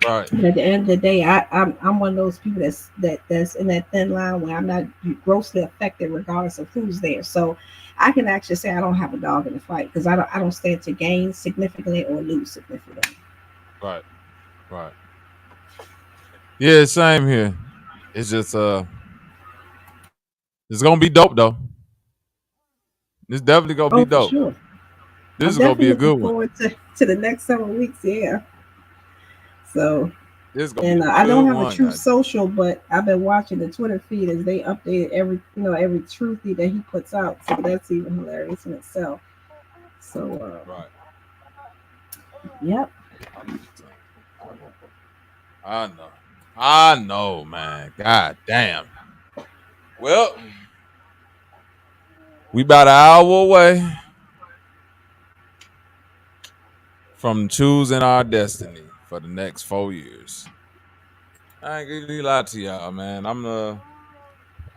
right. But at the end of the day, I'm one of those people that's in that thin line where I'm not grossly affected regardless of who's there. So I can actually say I don't have a dog in the fight because I don't stand to gain significantly or lose significantly. Right. Yeah, same here. It's just it's gonna be dope though. It's definitely gonna be dope. Sure. This is gonna be a good one. Forward to the next several weeks, yeah. So I don't have a Truth Social, but I've been watching the Twitter feed as they update every truthy that he puts out. So that's even hilarious in itself. So right. Yep. I know, man. God damn. Well, we about an hour away from choosing our destiny for the next 4 years. I ain't gonna lie to y'all, man.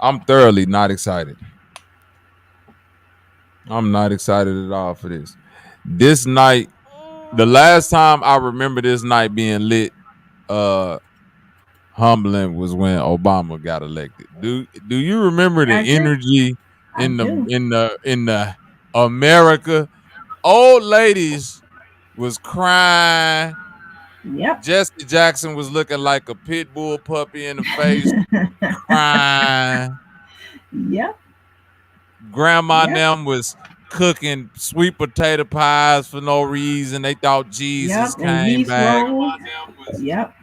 I'm thoroughly not excited. I'm not excited at all for this. This night, the last time I remember this night being lit, humbling was when Obama got elected. Do you remember the energy in the America? Old ladies was crying. Yep. Jesse Jackson was looking like a pit bull puppy in the face, crying. Yep. Grandma and them was cooking sweet potato pies for no reason. They thought Jesus Yep. And came yeast back. rolls. Yep.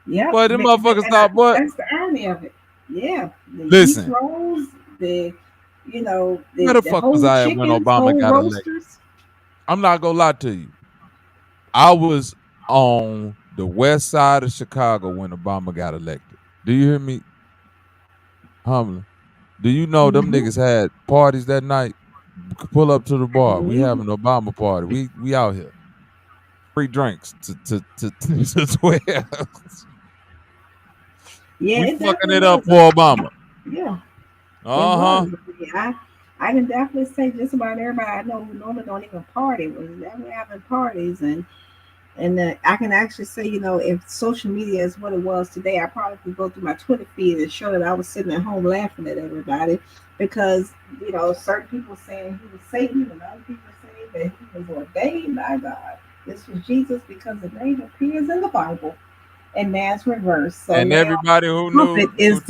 Yep. But them motherfuckers thought, what? That's the irony of it. Yeah. The yeast Listen. rolls, the Where the fuck was I at when Obama got elected? I'm not gonna lie to you. I was on the west side of Chicago when Obama got elected. Do you hear me? Humbling. Do you know them niggas had parties that night? Pull up to the bar. We having an Obama party. We out here. Free drinks to 12. Yeah, we fucking it up for Obama. Yeah. I can definitely say just about everybody I know who normally don't even party was definitely having parties, and I can actually say, if social media is what it was today, I probably could go through my Twitter feed and show that I was sitting at home laughing at everybody because, certain people saying he was Satan and other people saying that he was ordained by God. This was Jesus because the name appears in the Bible and that's reversed. So and everybody who knew is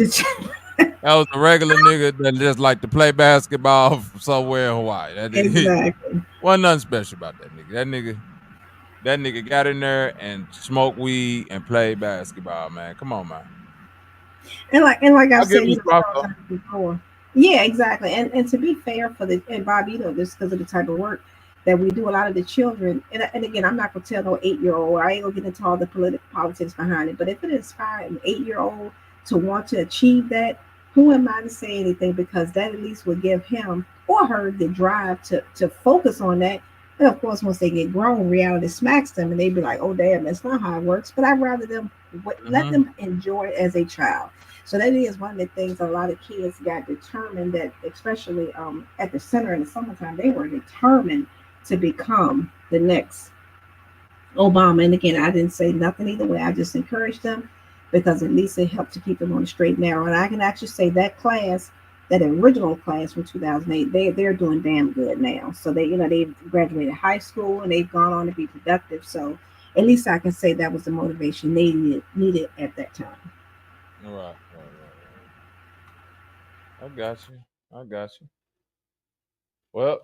that was a regular nigga that just like to play basketball somewhere in Hawaii. Exactly. Wasn't nothing special about that nigga. That nigga got in there and smoked weed and played basketball, man. Come on, man. And like I said before. Yeah, exactly. And to be fair and Bob, this because of the type of work that we do, a lot of the children, and again, I'm not gonna tell no 8-year-old, I ain't gonna get into all the politics behind it, but if it inspired an 8-year-old to want to achieve that, who am I to say anything? Because that at least would give him or her the drive to focus on that. And of course, once they get grown, reality smacks them and they be like, oh, damn, that's not how it works. But I'd rather them let them enjoy it as a child. So that is one of the things a lot of kids got determined that, especially at the center in the summertime, they were determined to become the next Obama. And again, I didn't say nothing either way. I just encouraged them because at least it helped to keep them on the straight and narrow. And I can actually say that class, that original class from 2008, they're doing damn good now. So they've graduated high school and they've gone on to be productive. So at least I can say that was the motivation they needed at that time. Right. I got you. Well,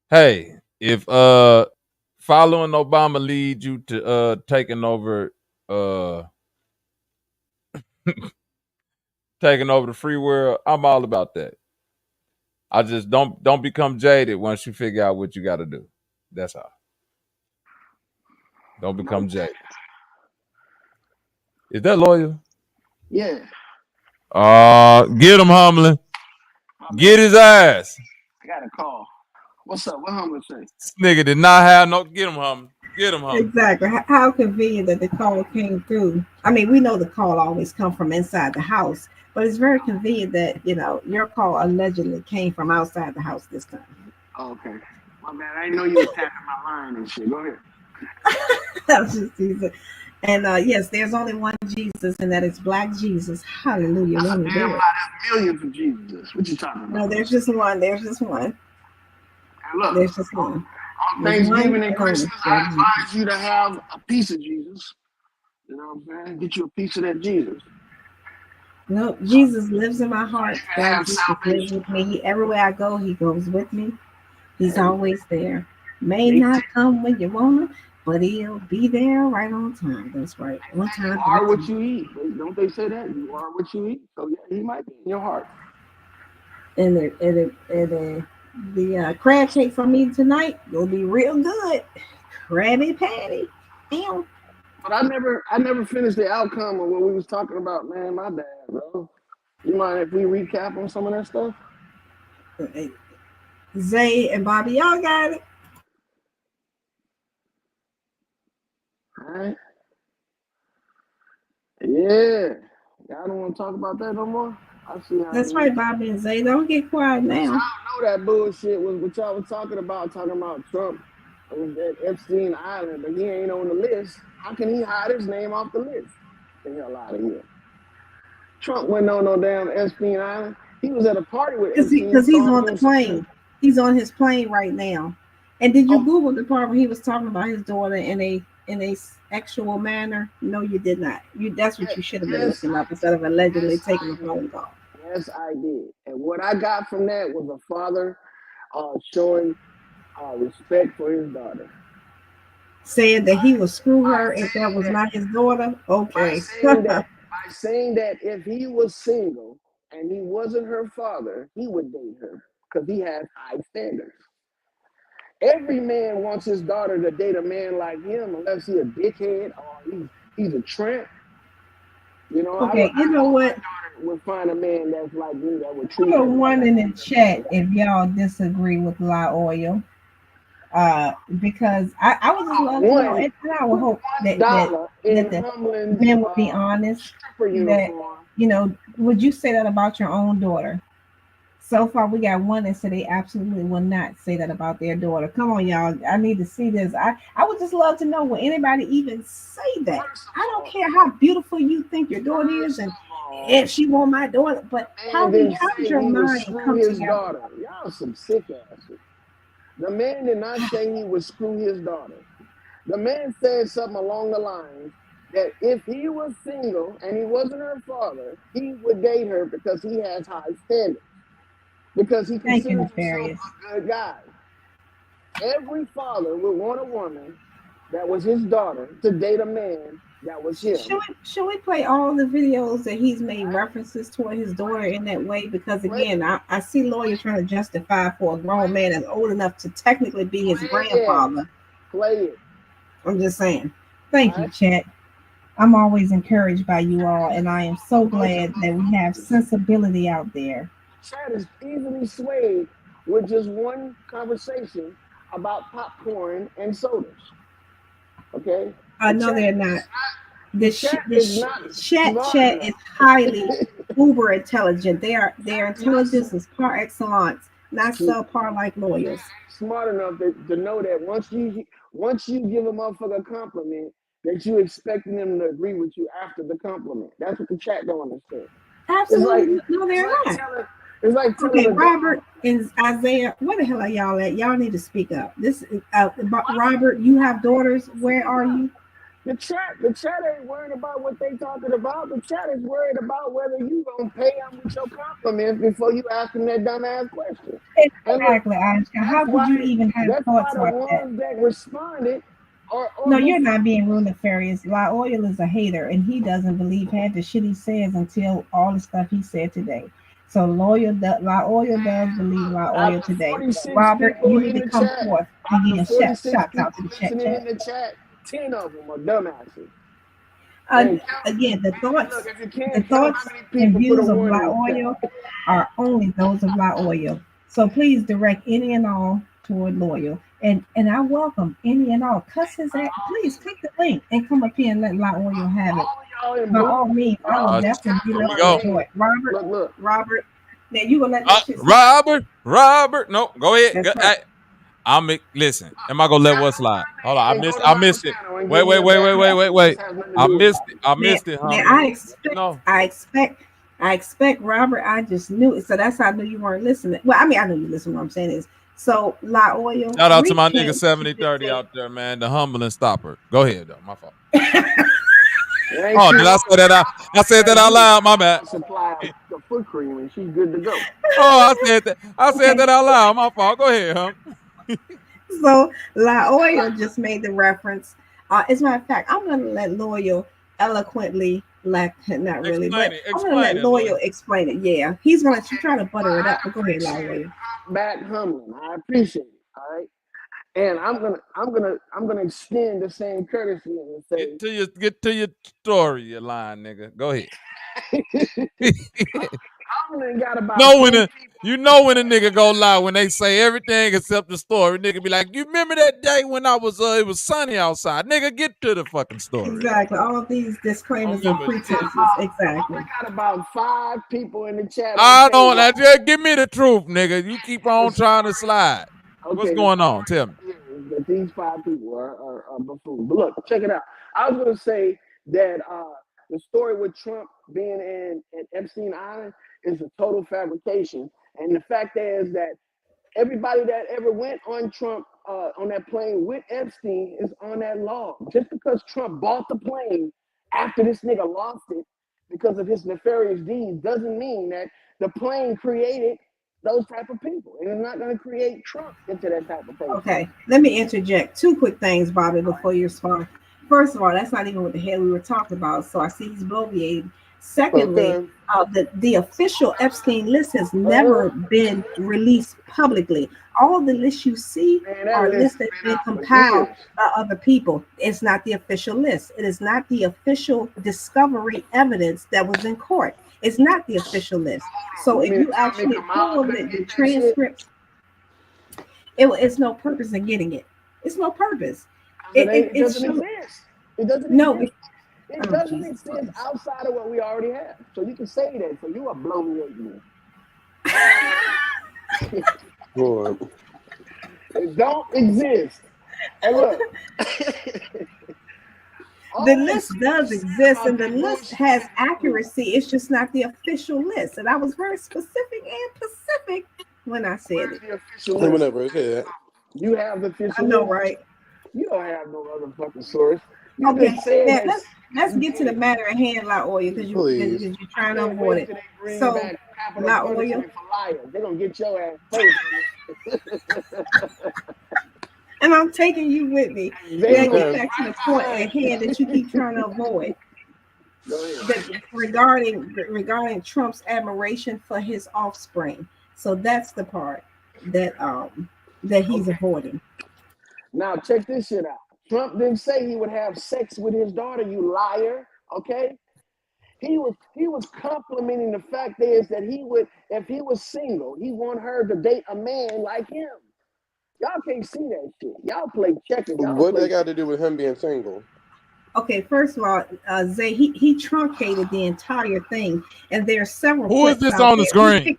hey, if following Obama leads you to taking over the free world, I'm all about that. I just don't become jaded once you figure out what you got to do. That's all. Don't become jaded. Is that loyal? Yeah. Get him, Humbling. Get his ass. I got a call. What's up? What Humbling say? This nigga did not have no. Get him, Humbling. Get him, Humbling. Exactly. How convenient that the call came through. I mean, we know the call always come from inside the house, but it's very convenient that your call allegedly came from outside the house this time. Oh, okay. My bad. I didn't know you were tapping my line and shit. Go ahead. That's just easy. And yes, there's only one Jesus, and that is Black Jesus. Hallelujah. That's a damn lot of millions of Jesus. What you talking about? No, there's just one. There's just one. And look, there's just one. On Thanksgiving and Christmas, I advise you to have a piece of Jesus. You know what I'm saying? Get you a piece of that Jesus. No, Jesus lives in my heart. God lives with me. Everywhere I go, he goes with me. He's always there. May not come when you want him, but he'll be there right on time. That's right. On time. You are what you eat. Don't they say that? You are what you eat. So yeah, he might be in your heart. And the crab cake from me tonight will be real good. Krabby Patty. Damn. But I never finished the outcome of what we was talking about, man. My bad, bro. You mind if we recap on some of that stuff? Zay and Bobby, y'all got it. All right. Yeah. Y'all don't want to talk about that no more? I see how that's right, Bobby and Zay. Don't get quiet now. I know that bullshit was what y'all was talking about Trump at Epstein Island, but he ain't on the list. How can he hide his name off the list? the hell out of here. Trump wasn't on no damn Epstein Island. He was at a party with Epstein. Because he's on the plane. He's on his plane right now. And did you Google the part where he was talking about his daughter in a sexual manner? No, you did not. That's what you should have been looking up instead of allegedly taking a phone call. Yes, I did. And what I got from that was a father showing respect for his daughter. Saying that he would screw her if that was not his daughter? Okay. By saying that if he was single and he wasn't her father, he would date her because he has high standards. Every man wants his daughter to date a man like him unless he's a dickhead or he's a tramp. You know, okay, you know what? Would find a man that's like me that would treat put one in the chat if y'all disagree with 𝘰𝙎. Because I would just love to know, and I would hope that the men would be honest. That, you know, would you say that about your own daughter? So far, we got one that said they absolutely will not say that about their daughter. Come on, y'all. I need to see this. I would just love to know, will anybody even say that? I don't care how beautiful you think your daughter is, and if she want my daughter, but how did your mind come together? Y'all some sick asses. The man did not say he would screw his daughter. The man said something along the lines that if he was single and he wasn't her father, he would date her because he has high standards. Because he considers himself a good guy. Every father would want a woman that was his daughter to date a man that was him. Should we play all the videos that he's made references toward his daughter in that way? Because again, I see lawyers trying to justify for a grown man that's old enough to technically be his grandfather. Play it. I'm just saying. Thank you, chat. I'm always encouraged by you all, and I am so glad that we have sensibility out there. Chat is easily swayed with just one conversation about popcorn and sodas. Okay? No, they're not. The chat is highly uber intelligent. Their intelligence is par excellence, not subpar like lawyers. Smart enough to know that once you give a motherfucker a compliment, that you expecting them to agree with you after the compliment. That's what the chat don't understand. Absolutely, no, they're not. It's like okay, Robert and Isaiah, where the hell are y'all at? Y'all need to speak up. This is Robert, you have daughters. Where are you? The chat ain't worried about what they talking about. The chat is worried about whether you gonna pay them with your compliments before you ask them that dumbass question. Exactly, Aisha. How could you even have thoughts like that? That's why the ones that responded no, you're not being rude, nefarious. 𝘰𝙎 is a hater, and he doesn't believe half the shit he says until all the stuff he said today. So 𝘰𝙎 does believe 𝘰𝙎 today. Robert, you need to come forth and give shout out to the chat. In the chat, 10 of them are dumbasses. Again, the thoughts and views of 𝘰𝙎 are only those of 𝘰𝙎. So please direct any and all toward loyal. And I welcome any and all. Cuss his ass. Please click the link and come up here and let 𝘰𝙎 have it. By all means, I will definitely be left to it. Robert, now you gonna let that shit Robert, no, go ahead. Listen. Am I gonna let what slide? Hold on, I missed it. Wait. I missed it. I expect Robert. I just knew it, so that's how I knew you weren't listening. Well, I mean, I know you listen. What I'm saying is, so 𝘰𝙎. Shout out to my nigga 7030 out there, man. The humbling stopper. Go ahead, though. My fault. Oh, did I say that? I said that out loud. My bad. Supply the foot cream, and she's good to go. Oh, I said that out loud. My fault. Go ahead, huh? So 𝘰𝙎 just made the reference. As a matter of fact, I'm gonna let Loyal eloquently, not really, but I'm gonna let Loyal explain it. Yeah, he's gonna try to butter it up. But go ahead, 𝘰𝙎. Back humbling. I appreciate it. All right. And I'm gonna extend the same courtesy and say get to your story, you lying nigga. Go ahead. You know when a nigga go lie when they say everything except the story. Nigga be like, you remember that day when it was sunny outside? Nigga, get to the fucking story. Exactly. All of these disclaimers and pretenses. Exactly. I got about 5 people in the chat. Just give me the truth, nigga. You keep on trying to slide. Okay, what's going on? Tell me. That these 5 people are buffoons. But look, check it out. I was gonna say that The story with Trump being in Epstein Island is a total fabrication. And the fact is that everybody that ever went on Trump on that plane with Epstein is on that log. Just because Trump bought the plane after this nigga lost it because of his nefarious deeds doesn't mean that the plane created those type of people. And it's not going to create Trump into that type of person. Okay, let me interject 2 quick things, Bobby, before you respond. First of all, that's not even what the hell we were talking about. So I see he's bloviated. Secondly, the official Epstein list has never been released publicly. All the lists you see are lists that have been compiled by other people. It's not the official list. It is not the official discovery evidence that was in court. It's not the official list. So if you actually pull the transcripts, it's no purpose in getting it. It's no purpose. It doesn't exist. It doesn't exist. It doesn't exist outside of what we already have. So you can say that. So you are blowing me. It don't exist. And look. The list does exist, and the list has accuracy. It's just not the official list. And I was very specific when I said it. Whenever it said you have the official. I know, list. right? You don't have no other fucking source. Okay, now, let's get to the matter at hand, @oil, because you're trying to avoid it. So, @oil. They're gonna get your ass first. And I'm taking you with me. Get back to the point at hand that you keep trying to avoid. Regarding Trump's admiration for his offspring. So that's the part that he's avoiding. Now check this shit out. Trump didn't say he would have sex with his daughter, you liar. Okay? He was complimenting the fact is that he would, if he was single, he want her to date a man like him. Y'all can't see that shit. Y'all play checkers. What they got to do with him being single? Okay, first of all, Zay, he truncated the entire thing, and there are several. Who is this on the screen?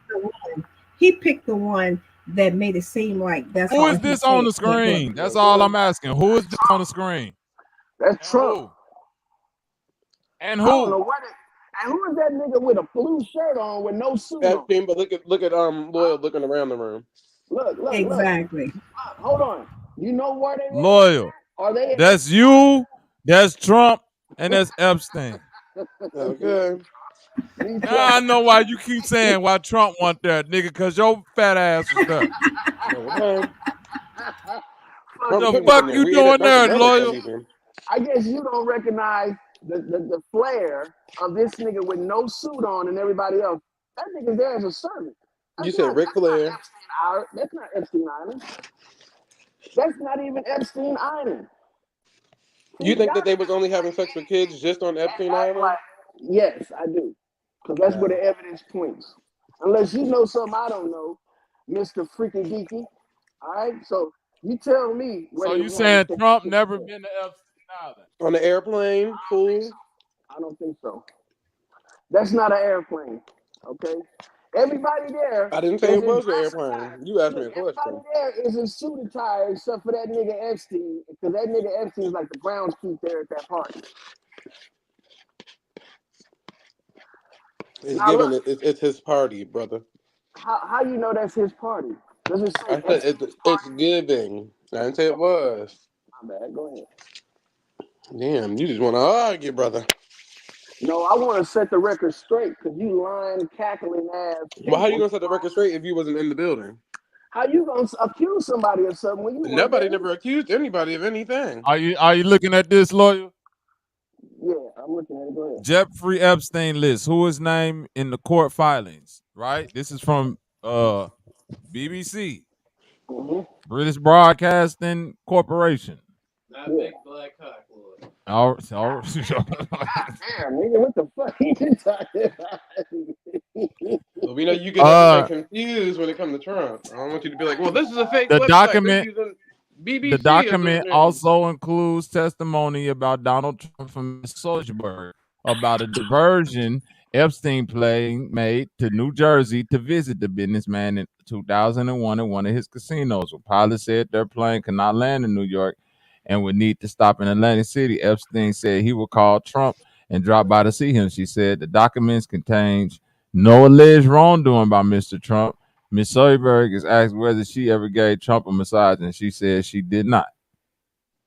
He picked the one that made it seem like that's. Who is this on the screen? That's all I'm asking. Who is this on the screen? That's Trump. And who? I don't know what and who is that nigga with a blue shirt on with no suit on? But look at Loyal looking around the room. Look. Exactly. Look, hold on. You know where they were? Loyal. Are they? That's you. That's Trump. And that's Epstein. Okay. Now I know why you keep saying why Trump want that, nigga, because your fat ass was there. What the fuck you doing there, Loyal? I guess you don't recognize the flair of this nigga with no suit on and everybody else. That nigga's there as a servant. You said Ric Flair. That's not Epstein Island. That's not even Epstein Island. You think that they was only having sex with kids just on Epstein Island? Yes, I do. Because that's where the evidence points. Unless you know something I don't know, Mr. Freaky Geeky. All right? So you tell me. So you saying Trump never been to Epstein Island? On the airplane? Cool. I don't think so. That's not an airplane. Okay? Everybody there. I didn't say it was an airplane. You asked me a question. Everybody there is in suit attire except for that nigga Epstein. Because that nigga Epstein is like the Browns keep there at that party. It's his party, brother. How you know that's his party? Does it say I said it's giving. I didn't say it was. My bad. Go ahead. Damn, you just want to argue, brother. No, I want to set the record straight because you lying, cackling ass. Well, how you gonna set the record straight if you wasn't in the building? How you gonna accuse somebody of something when you? Nobody never accused anybody of anything. Are you looking at this, Loyal? Yeah, I'm looking at it. Go ahead. Jeffrey Epstein list. Who is named in the court filings? Right. This is from BBC, British Broadcasting Corporation. Not big black cock, Lord. All right. Damn, nigga, what the fuck you talking about? Well, we know you get confused when it comes to Trump. I don't want you to be like, well, this is a fake website. BBC the document also includes testimony about Donald Trump from Sulzberg about a diversion Epstein plane made to New Jersey to visit the businessman in 2001 at one of his casinos. Where pilots said their plane could not land in New York and would need to stop in Atlantic City. Epstein said he would call Trump and dropped by to see him. She said the documents contain no alleged wrongdoing by Mr. Trump. Ms. Sullyberg is asked whether she ever gave Trump a massage, and she said she did not.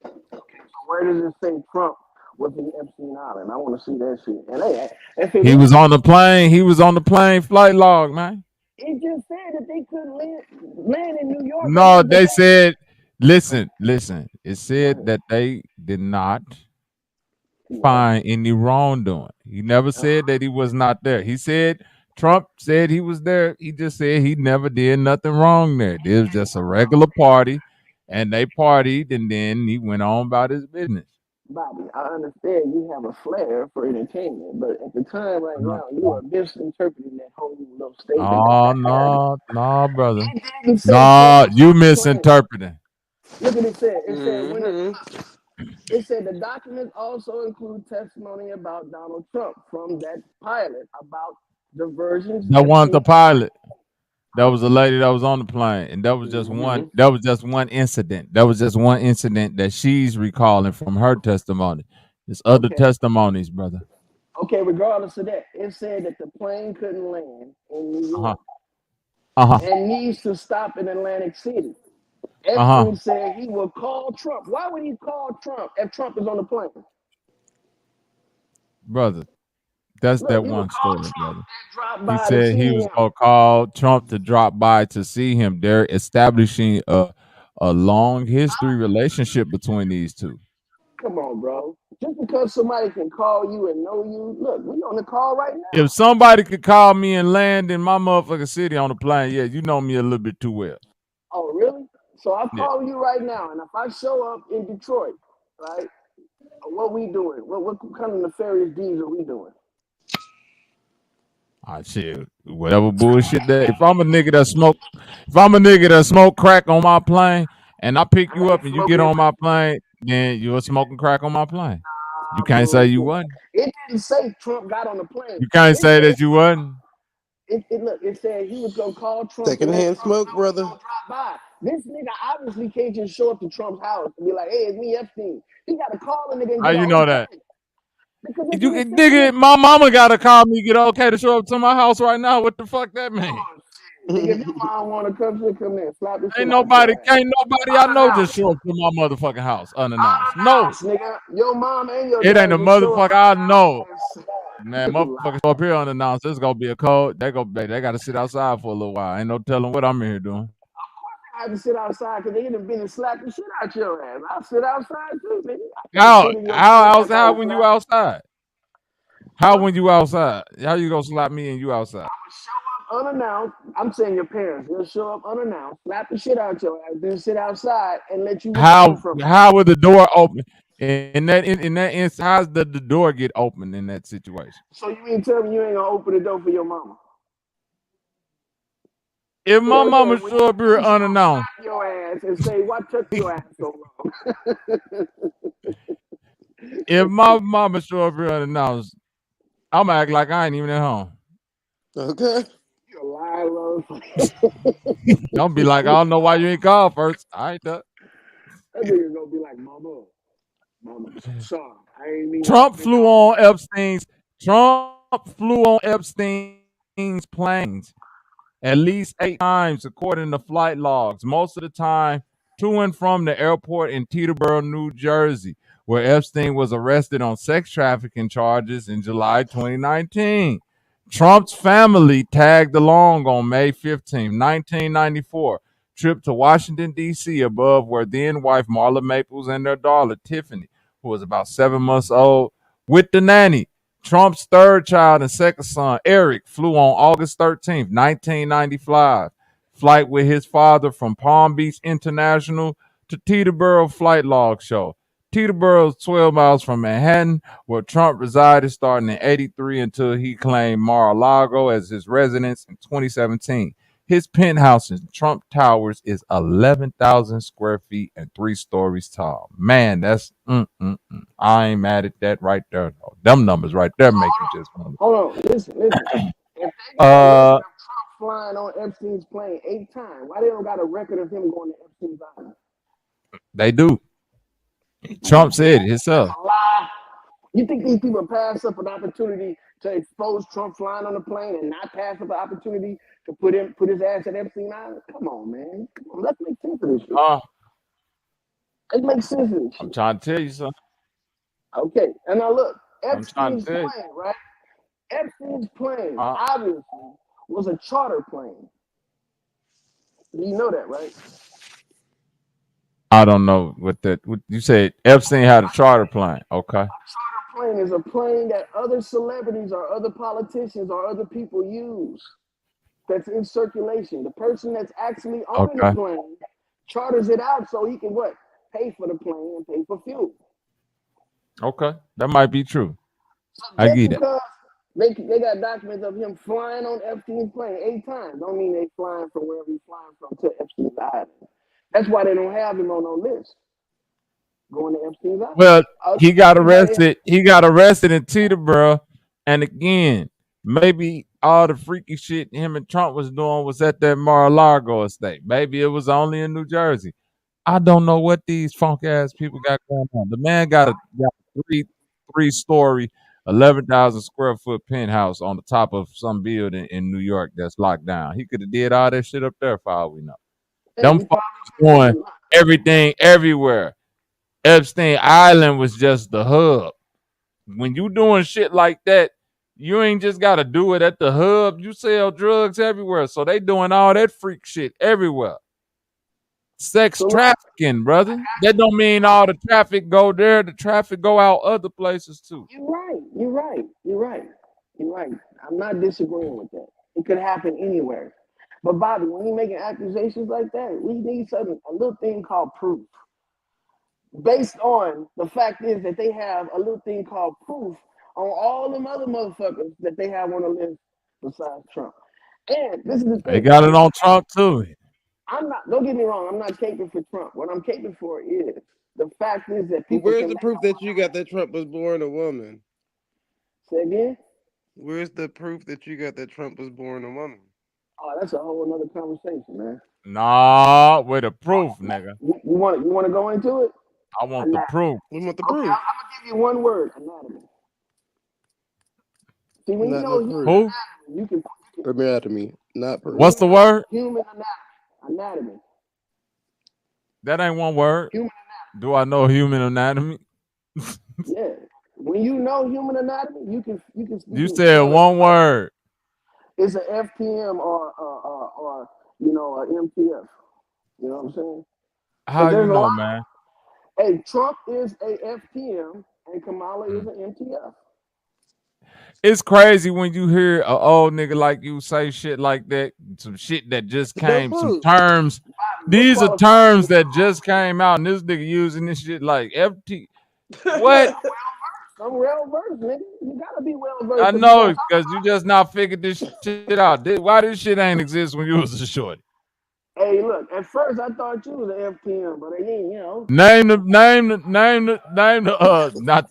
Okay, so where does it say Trump was in Epstein Island? I want to see that shit. And he was on the plane. He was on the plane flight log, man. It just said that they couldn't land in New York. No, they said, listen. It said that they did not find any wrongdoing. He never said that he was not there. He said Trump said he was there. He just said he never did nothing wrong there. It was just a regular party, and they partied, and then he went on about his business. Bobby, I understand you have a flair for entertainment, but at the time right now, you are misinterpreting that whole little statement. Oh, no, brother. No, you misinterpreting. Look at it said. It said the documents also include testimony about Donald Trump from that pilot about diversions. That wasn't the pilot. That was a lady that was on the plane, and that was just one. That was just one incident. That was just one incident that she's recalling from her testimony. There's other testimonies, brother. Okay, regardless of that, it said that the plane couldn't land in New York and needs to stop in Atlantic City. Epstein said he will call Trump. Why would he call Trump if Trump is on the plane? Brother, that's that one story, brother. He said he was going to call Trump to drop by to see him. They're establishing a long history relationship between these two. Come on, bro. Just because somebody can call you and know you, look, we on the call right now. If somebody could call me and land in my motherfucking city on the plane, yeah, you know me a little bit too well. Oh, really? So I'm calling you right now, and if I show up in Detroit, right, what we doing? What kind of nefarious deeds are we doing? Shit, whatever bullshit that. If I'm a nigga that smoke crack on my plane, and I pick you up and you get on my plane, then you're smoking crack on my plane. You can't say you wasn't. It didn't say Trump got on the plane. You can't say that you wasn't. It said he was gonna call Trump. Secondhand smoke, brother. This nigga obviously can't just show up to Trump's house and be like, "Hey, it's me, Epstein." He got to call a nigga. How you know that? You nigga, my mama gotta call me, get okay to show up to my house right now. What the fuck that mean? If your mom wanna come in, slap this shit. Can't nobody I know just show up to my motherfucking house unannounced. No, nigga, your mom and your it ain't a motherfucker I know. Man, motherfuckers up here unannounced. This gonna be a code. They gotta sit outside for a little while. Ain't no telling what I'm in here doing. I have to sit outside because they done been and slapped the shit out your ass. I'll sit outside too, nigga. How outside when you outside? How when you outside? How you gonna slap me and you outside? I would show up unannounced. I'm saying your parents. They'll show up unannounced, slap the shit out your ass, then sit outside and let you. How would the door open? In that instance, how's the door get open in that situation? So you mean tell me you ain't gonna open the door for your mama? If my mama show up here unannounced, your ass and say, "What took your ass so long?" If my mama show up here unannounced, I'm gonna act like I ain't even at home. Okay. You're lying, Don't be like, I don't know why you ain't called first. I ain't that. That nigga gonna be like, Mama, sorry, I ain't mean. Trump flew on Epstein's planes at least 8 times, according to flight logs. Most of the time, to and from the airport in Teterboro, New Jersey, where Epstein was arrested on sex trafficking charges in July 2019. Trump's family tagged along on May 15, 1994, trip to Washington, D.C., above where then-wife Marla Maples and their daughter, Tiffany, who was about 7 months old, with the nanny. Trump's third child and second son, Eric, flew on August 13, 1995, flight with his father from Palm Beach International to Teterboro flight log show. Teterboro is 12 miles from Manhattan, where Trump resided starting in 1983 until he claimed Mar-a-Lago as his residence in 2017. His penthouse in Trump Towers is 11,000 square feet and 3 stories tall. Man, that's I ain't mad at that right there. No. Them numbers right there make you just wonder. Hold on, listen. If they got Trump flying on Epstein's plane 8 times, why they don't got a record of him going to Epstein's island? They do. Trump said it himself. You think these people pass up an opportunity to expose Trump flying on the plane and not pass up an opportunity to put his ass at Epstein Island? Come on, man. Come on, let's make sense of this shit. Let's make sense of this shit. I'm trying to tell you something. Okay, and now look, I'm trying Epstein's to tell you. plane, right? Epstein's plane obviously was a charter plane. You know that, right? I don't know what you said. Epstein had a charter plane. Okay. A charter plane is a plane that other celebrities or other politicians or other people use. That's in circulation. The person that's actually owning the plane charters it out so he can what? Pay for the plane and pay for fuel. Okay, that might be true. So I get it. They got documents of him flying on Epstein's plane 8 times. Don't mean they flying from wherever he's flying from to Epstein's Island. That's why they don't have him on no list. Going to Epstein's Island. Well, he got arrested. He got arrested in Teterboro, and again, maybe all the freaky shit him and Trump was doing was at that Mar-a-Lago estate. Maybe it was only in New Jersey. I don't know what these funk ass people got going on. The man got a three-story, 11,000 square foot penthouse on the top of some building in New York that's locked down. He could have did all that shit up there for all we know. Them folks doing everything everywhere. Epstein Island was just the hub. When you doing shit like that, you ain't just got to do it at the hub. You sell drugs everywhere. So they doing all that freak shit everywhere. Sex trafficking, brother. That don't mean all the traffic go there. The traffic go out other places too. You're right. I'm not disagreeing with that. It could happen anywhere. But Bobby, when you're making accusations like that, we need a little thing called proof. Based on the fact is that they have a little thing called proof on all them other motherfuckers that they have on the list besides Trump. And this is the thing. They got it on Trump too. Don't get me wrong, I'm not caping for Trump. What I'm caping for is the fact is that people. Where's the proof that you got that Trump was born a woman? Say again? Where's the proof that you got that Trump was born a woman? Oh, that's a whole another conversation, man. Nah, with the proof, nigga. You want to go into it? I want the proof. We want the proof. I'm gonna give you one word: anatomy. See, when you know who? You can anatomy, not proof. What's the word? Human anatomy. That ain't one word. Human anatomy. Do I know human anatomy? Yeah. When you know human anatomy, you can. You said one word. It's an FTM or an MTF. You know what I'm saying? How you know, man? Hey, Trump is a FTM and Kamala is an MTF. It's crazy when you hear an old nigga like you say shit like that. Some shit that just came, some terms. These are terms that just came out, and this nigga using this shit like FT. What? I'm well versed, nigga. You gotta be well versed. I know, because you just not figured this shit out. Why this shit ain't exist when you was a shorty? Hey, look. At first, I thought you was an FTM, but again, you know. Name the. Not.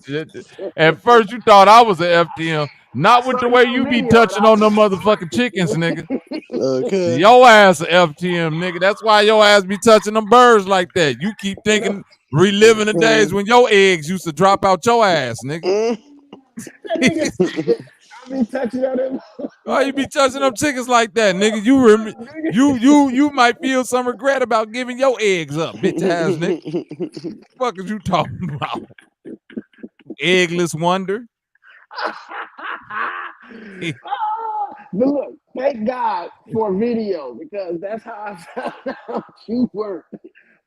At first, you thought I was an FTM. Not with the way you be touching on them motherfucking chickens, nigga. Okay. Your ass a FTM, nigga. That's why your ass be touching them birds like that. You keep thinking, reliving the days when your eggs used to drop out your ass, nigga. I be touching on them. Why you be touching them chickens like that, nigga? You might feel some regret about giving your eggs up, bitch ass nigga. What the fuck is you talking about? Eggless wonder. But look, thank God for video because that's how I found out you work.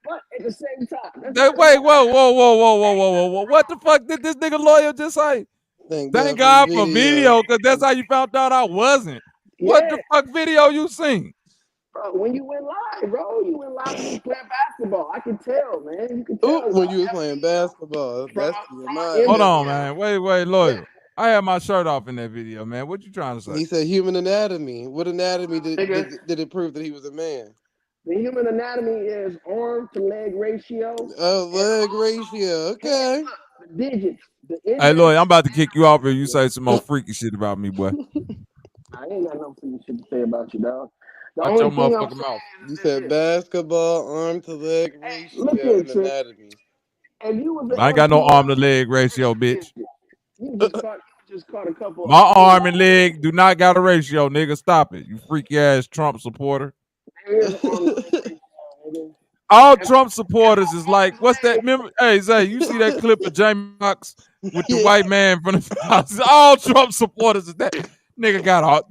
But at the same time, wait, whoa. What the fuck did this nigga lawyer just say? Thank God for video, because that's how you found out I wasn't. Yeah. What the fuck video you seen? Bro, when you went live, bro, you went live when you playing basketball. I can tell, man. You can tell. When you was playing basketball. Hold on, man. Wait, lawyer. I had my shirt off in that video, man. What you trying to say? He said human anatomy. What anatomy did it prove that he was a man? The human anatomy is arm to leg ratio. Oh, leg ratio. Okay. The digits. Hey, Lloyd, I'm about to kick you off if you say some more freaky shit about me, boy. I ain't got no freaky shit to say about you, dog. Watch your motherfucking mouth. You said basketball, arm to leg ratio, and anatomy. And you was I ain't got no arm to leg ratio, bitch. You just caught a couple. My arm and leg do not got a ratio, nigga. Stop it, you freaky ass Trump supporter. There is arm and leg ratio, nigga. All Trump supporters is like, what's that? Remember, hey Zay, you see that clip of Jamie Foxx with the white man from the house? All Trump supporters is that nigga got a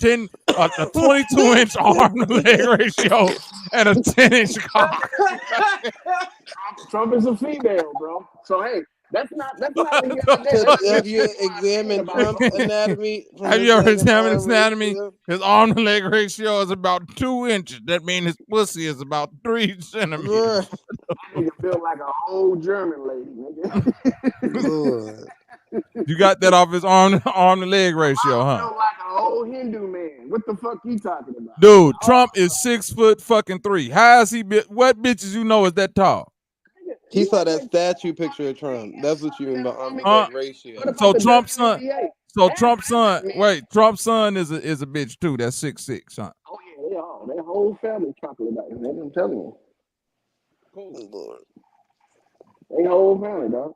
22-inch arm to leg ratio and a 10-inch cock. Trump is a female, bro. So hey, that's not Have you examined Trump's anatomy? Have you ever examined his anatomy? His arm to leg ratio is about 2 inches. That means his pussy is about 3 centimeters. That nigga feel like an old German lady, nigga. You got that off his arm to leg ratio, huh? Feel like an old Hindu man. What the fuck you talking about? Dude, Trump is 6'3". How is he? What bitches you know is that tall? He saw that statue picture of Trump. That's what you mean by arm to leg ratio. So Trump's son. Wait, Trump's son is a bitch too. That's 6'6", huh? Oh yeah, they all. Their whole family chocolate about it. I'm telling you. Oh Lord. They whole family, dog.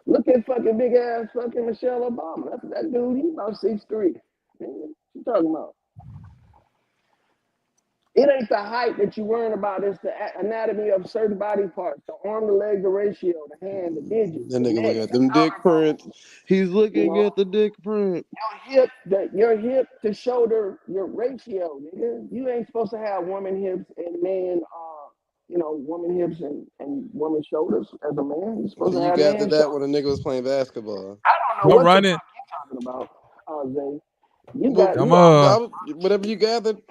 Look at fucking big ass fucking Michelle Obama. That's that dude. He's about 6'3". What you talking about? It ain't the height that you worrying about. It's the anatomy of certain body parts. The arm to leg, the ratio, the hand, the digits. That nigga looking at them dick prints. He's looking at the dick print. Your hip to shoulder, your ratio, nigga. You ain't supposed to have woman hips and man, woman hips and woman shoulders as a man. You're supposed to have you man gathered that when a nigga was playing basketball. I don't know what the fuck you talking about, Zay. You got whatever you gathered,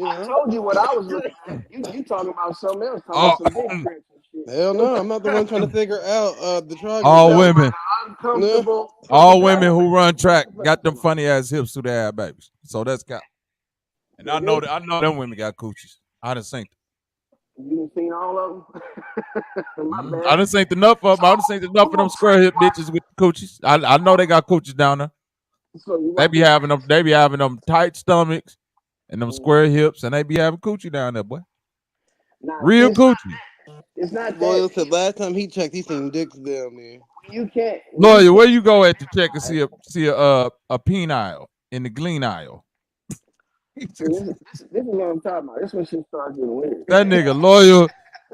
I told you what I was looking at. You talking about something else, talking about some big prints and shit. Hell no, I'm not the one trying to figure out the trunk. All women. Uncomfortable. All women who run track got them funny ass hips through their ass babies. So that's got. And I know them women got coochies. I done seen them. You done seen all of them? My bad. I done seen enough of them. I done seen enough of them square hip bitches with coochies. I know they got coochies down there. So they be having them tight stomachs and them square hips, and they be having coochie down there, boy. Real coochie. It's not Loyal said last time he checked, he seen dicks down there. You can't. Lawyer, where you go at to check and see a penile in the glean aisle? This is what I'm talking about. This when shit starts getting weird. That nigga Loyal,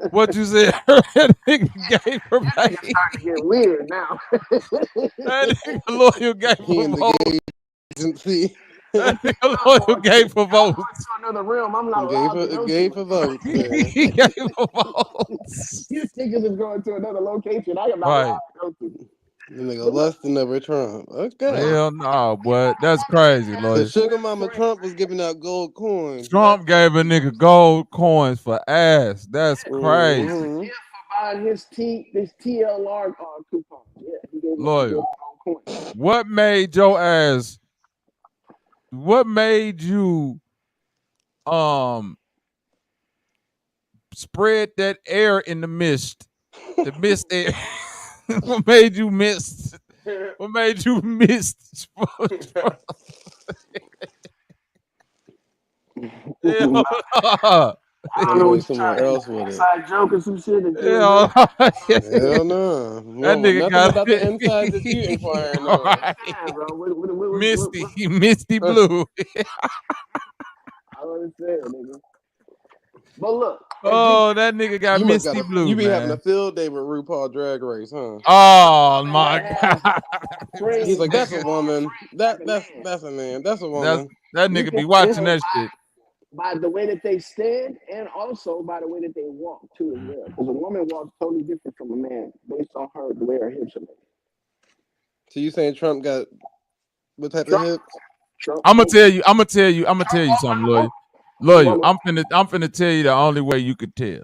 what you said? That nigga gave her baby. It's starting to get weird now. That nigga Loyal gave her votes. That nigga Loyal gave her votes. To another realm. I'm not gave her votes. He gave her votes. You niggas is going to another location. I am not allowed to go to. The nigga lusting over Trump. Okay. Hell no, boy. That's crazy, Lawyer. The sugar mama Trump was giving out gold coins. Trump gave a nigga gold coins for ass. That's crazy. Mm-hmm. Yeah, for buying his TLR coupon. Yeah, he gave Lawyer, gold coins. what made your ass? What made you spread that air in the mist? The mist air. What made you miss? What made you miss? I don't know what somewhere else with it. Inside joke or some shit. Hell no. That nigga got about the inside that you inquiring on. Right. Misty blue. I understand, nigga. But look. Oh, that nigga got misty blue. You be man. having a field day with RuPaul Drag Race, huh? Oh my god. He's like, that's a woman. That's a man. That's a woman. That nigga be watching that shit. By the way that they stand, and also by the way that they walk too, as well. Because a woman walks totally different from a man based on the way her hips are made. So you saying Trump got what type of hips? I'm gonna tell you something, Lawyer. I'm finna tell you the only way you could tell.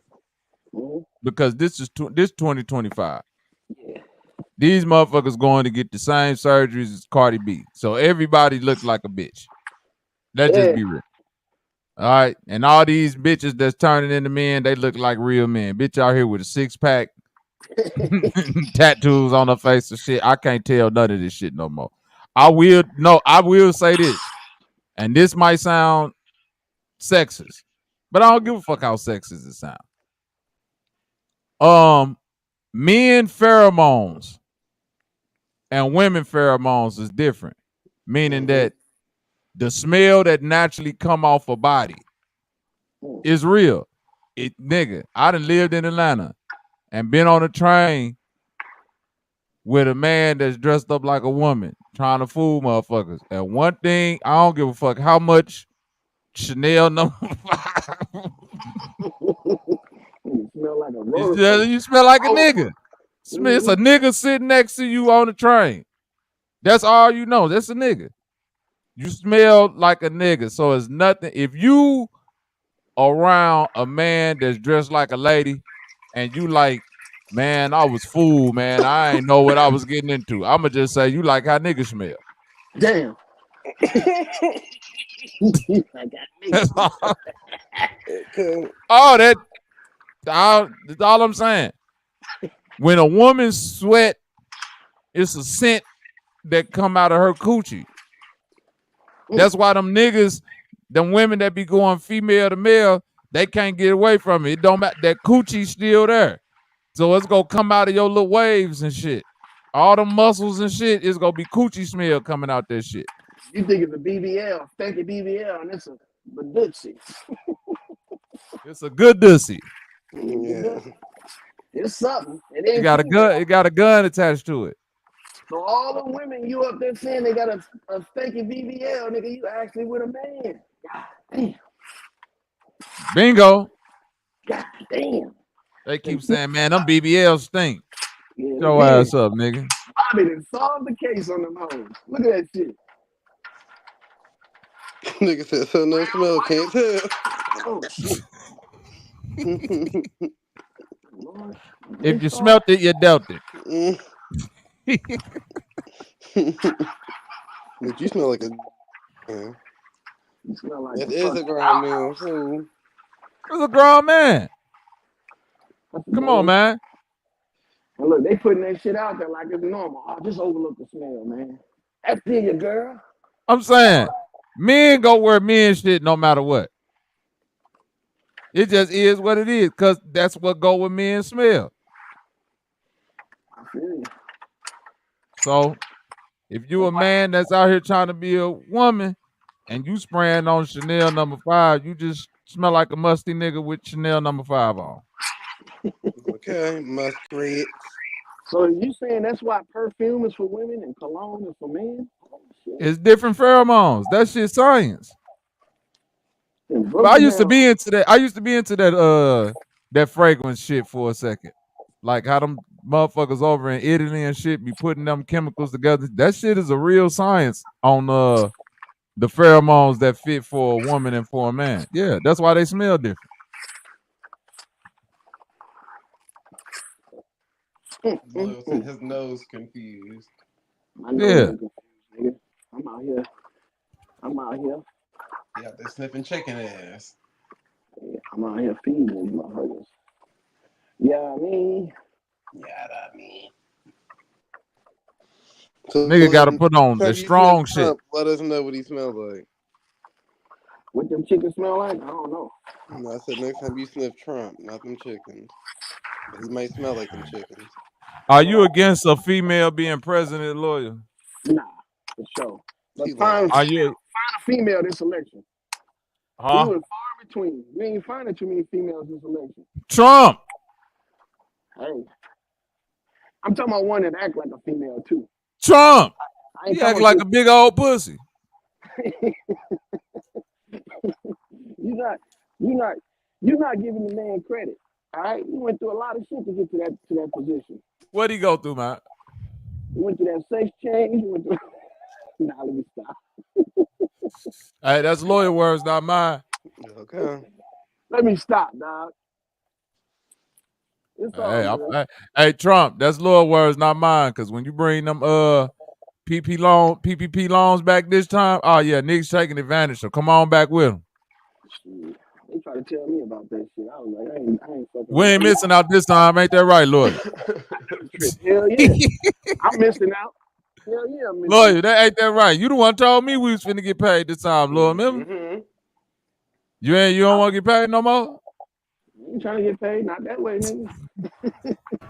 Because this 2025. Yeah. These motherfuckers going to get the same surgeries as Cardi B. So everybody looks like a bitch. Let's just be real. All right. And all these bitches that's turning into men, they look like real men. Bitch out here with a 6-pack, tattoos on her face and shit. I can't tell none of this shit no more. I will say this. And this might sound sexist, but I don't give a fuck how sexist it sounds. Men pheromones and women pheromones is different, meaning that the smell that naturally come off a body is real. Nigga, I done lived in Atlanta and been on a train with a man that's dressed up like a woman trying to fool motherfuckers. And one thing, I don't give a fuck how much Chanel number 5. You smell like a roller. You smell like a nigga. It's a nigga sitting next to you on the train. That's all you know. That's a nigga. You smell like a nigga. So it's nothing. If you around a man that's dressed like a lady and you like, man, I was fooled, man. I ain't know what I was getting into. I'ma just say you like how niggas smell. Damn. That's all I'm saying. When a woman sweat, it's a scent that come out of her coochie. That's why them niggas, them women that be going female to male, they can't get away from it. It don't matter. That coochie still there. So it's gonna come out of your little waves and shit. All the muscles and shit is gonna be coochie smell coming out that shit. You think it's a BBL, stanky BBL, and it's a badutsy. It's a good dussy. Yeah. It's something. It got a gun. It got a gun attached to it. So all the women you up there saying they got a stanky BBL, nigga, you actually with a man. God damn. Bingo. God damn. They keep saying, man, them BBLs stink. Yeah, Your ass up, nigga. Bobby done solved the case on them hoes. Look at that shit. Nigga said, so no smell, can't tell. Oh, shit. If you smelt it, you dealt it. But you smell like a... You smell like it is a grown man, too. It's a grown man. Come on, man. And look, they putting that shit out there like it's normal. Oh, just overlook the smell, man. That's your girl. I'm saying, men go wear men shit no matter what. It just is what it is, because that's what go with men smell. I feel you. So, if you a man that's out here trying to be a woman and you spraying on Chanel number 5, you just smell like a musty nigga with Chanel number 5 on. Okay, musty. So you saying that's why perfume is for women and cologne is for men? Oh, it's different pheromones. That shit science. But I used to be into that. I used to be into that fragrance shit for a second. Like how them motherfuckers over in Italy and shit be putting them chemicals together. That shit is a real science on the pheromones that fit for a woman and for a man. Yeah, that's why they smell different. His nose confused. Yeah. I'm out here. Yeah, they're sniffing chicken ass. Yeah, I'm out here feeding these motherfuckers. Yeah, I mean. So nigga got to put on the strong shit. Trump, let us know what he smells like. What them chickens smell like? I don't know. No, I said next time you sniff Trump, not them chickens. He might smell like them chickens. Are you against a female being president, lawyer? Nah, for sure. But find a female this election. Huh? He was far between. You ain't finding too many females this election. Trump. Hey. I'm talking about one that act like a female too. Trump. He act like a big old pussy. You're not giving the man credit. All right, he went through a lot of shit to get to that position. What'd he go through, man? He went through that sex change. Nah, let me stop. Hey, that's lawyer words, not mine. Okay. Let me stop, dog. It's all good. Hey, Trump, that's lawyer words, not mine. Because when you bring them PPP loans back this time, oh yeah, niggas taking advantage. So come on back with them. Shit. They try to tell me about that shit. I was like, I ain't fucking. We ain't missing out this time, ain't that right, lawyer? Hell yeah, I'm missing out. Hell yeah, I'm missing lawyer, that ain't that right. You the one told me we was finna get paid this time, lawyer. Remember? Mm-hmm. You don't want to get paid no more? You trying to get paid? Not that way, nigga.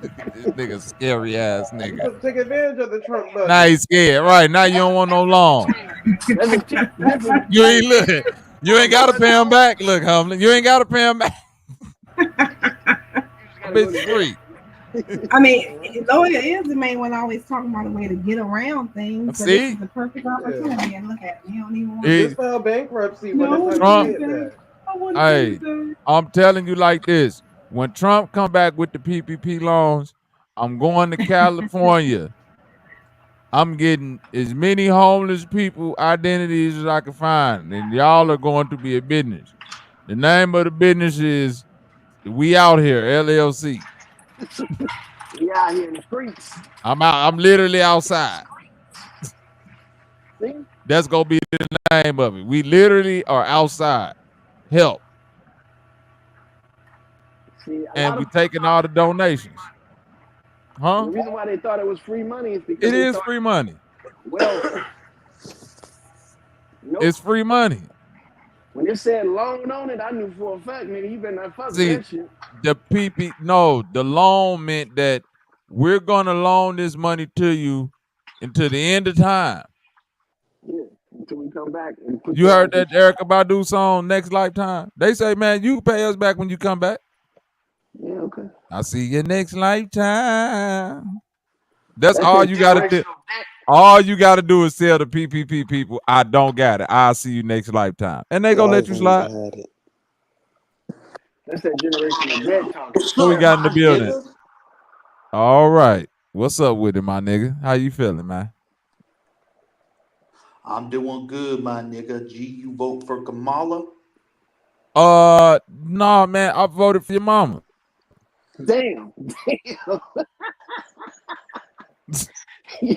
This nigga scary ass nigga. Take advantage of the Trump budget. Now he's scared, right? Now you don't want no loan. You ain't looking. You ain't gotta pay him back. Look, Humlin, you ain't gotta pay him back. Bitch free. I mean, lawyer is the main one always talking about a way to get around things. So this is the perfect opportunity. And look at me, you don't even want to file bankruptcy. Trump, hey, I'm telling you like this. When Trump come back with the PPP loans, I'm going to California. I'm getting as many homeless people identities as I can find, and y'all are going to be a business. The name of the business is We Out Here, LLC. We out here in the streets. I'm literally outside. See? That's gonna be the name of it. We literally are outside. Help. See, and we taking all the donations. Huh? The reason why they thought it was free money is because it is free money. Well, nope. It's free money. When it said loan on it, I knew for a fact, nigga, you better not fuck with that shit. The the loan meant that we're gonna loan this money to you until the end of time. Yeah, until we come back. And put you heard that Erykah Badu song, Next Lifetime? They say, man, you can pay us back when you come back. Yeah, okay. I'll see you next lifetime. That's all you gotta do. All you gotta do is tell the PPP people, I don't got it. I'll see you next lifetime. And they gonna let you slide. That's that generation of dead talking. Who we got in the building? All right. What's up with it, my nigga? How you feeling, man? I'm doing good, my nigga. G, you vote for Kamala? No, man. I voted for your mama. Damn.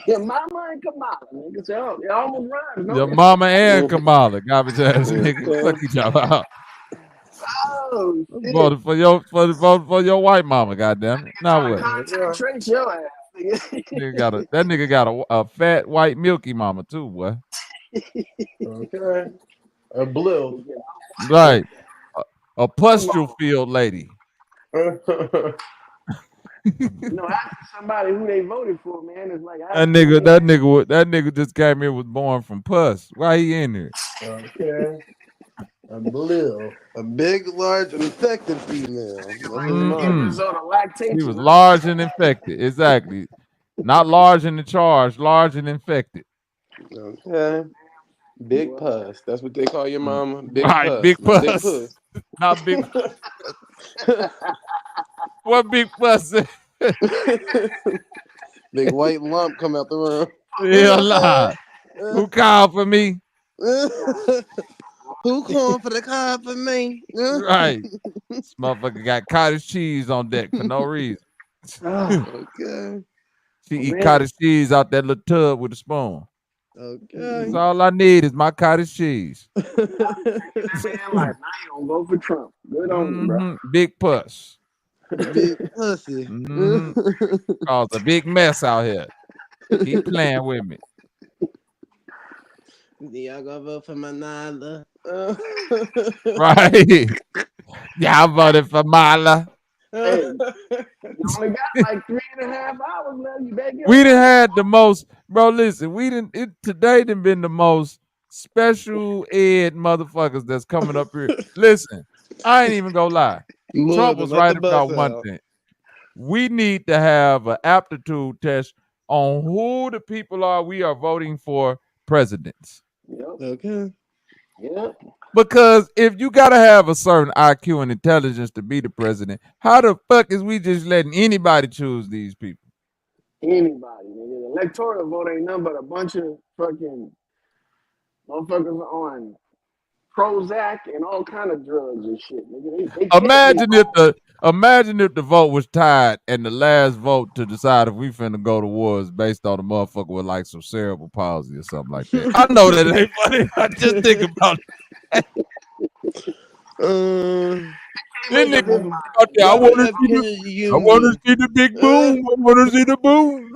Your mama and Kamala, nigga. So it almost rhymes. No? Your mama and Kamala, garbage ass nigga. Fuck each other up. Oh, voted for your white mama, goddamn it. Now what? Trace your ass, nigga. That nigga got a fat white milky mama too, boy. Okay. A blue. Right. A pustule field lady. No, ask somebody who they voted for, man. It's like that nigga just came here, was born from pus. Why he in here? Okay. A blue. A big, large, infected female. He was large and infected. Exactly. Not large and in charge, large and infected. Okay. Big pus. That's what they call your mama. Big right, pus. Big pus. Not big pus. What big pus? Big white lump come out the room. Yeah, lie. Who called for me? Who called for the car for me? Right. This motherfucker got cottage cheese on deck for no reason. Okay. She eat cottage cheese out that little tub with a spoon. Okay. That's all I need is my cottage cheese. Man, like, I ain't gonna vote for Trump. Good on you, bro. Big puss. Big pussy. Cause a big mess out here. Keep playing with me. Y'all gonna vote for Manala? Right. Y'all voted for Mala. Hey, you only got like 3.5 hours left. You better get. We done had the most, bro. Listen, today done been the most special ed motherfuckers that's coming up here. Listen, I ain't even gonna lie. Trump was right about one thing. We need to have an aptitude test on who the people are we are voting for presidents. Yep. Okay. Yep. Because if you gotta have a certain IQ and intelligence to be the president, how the fuck is we just letting anybody choose these people? Anybody, nigga. The electoral vote ain't nothing but a bunch of fucking motherfuckers on Prozac and all kind of drugs and shit, nigga. Imagine if the vote was tied and the last vote to decide if we finna go to war is based on a motherfucker with like some cerebral palsy or something like that. I know that ain't funny. I just think about it. I want to see the big boom. I want to see the boom.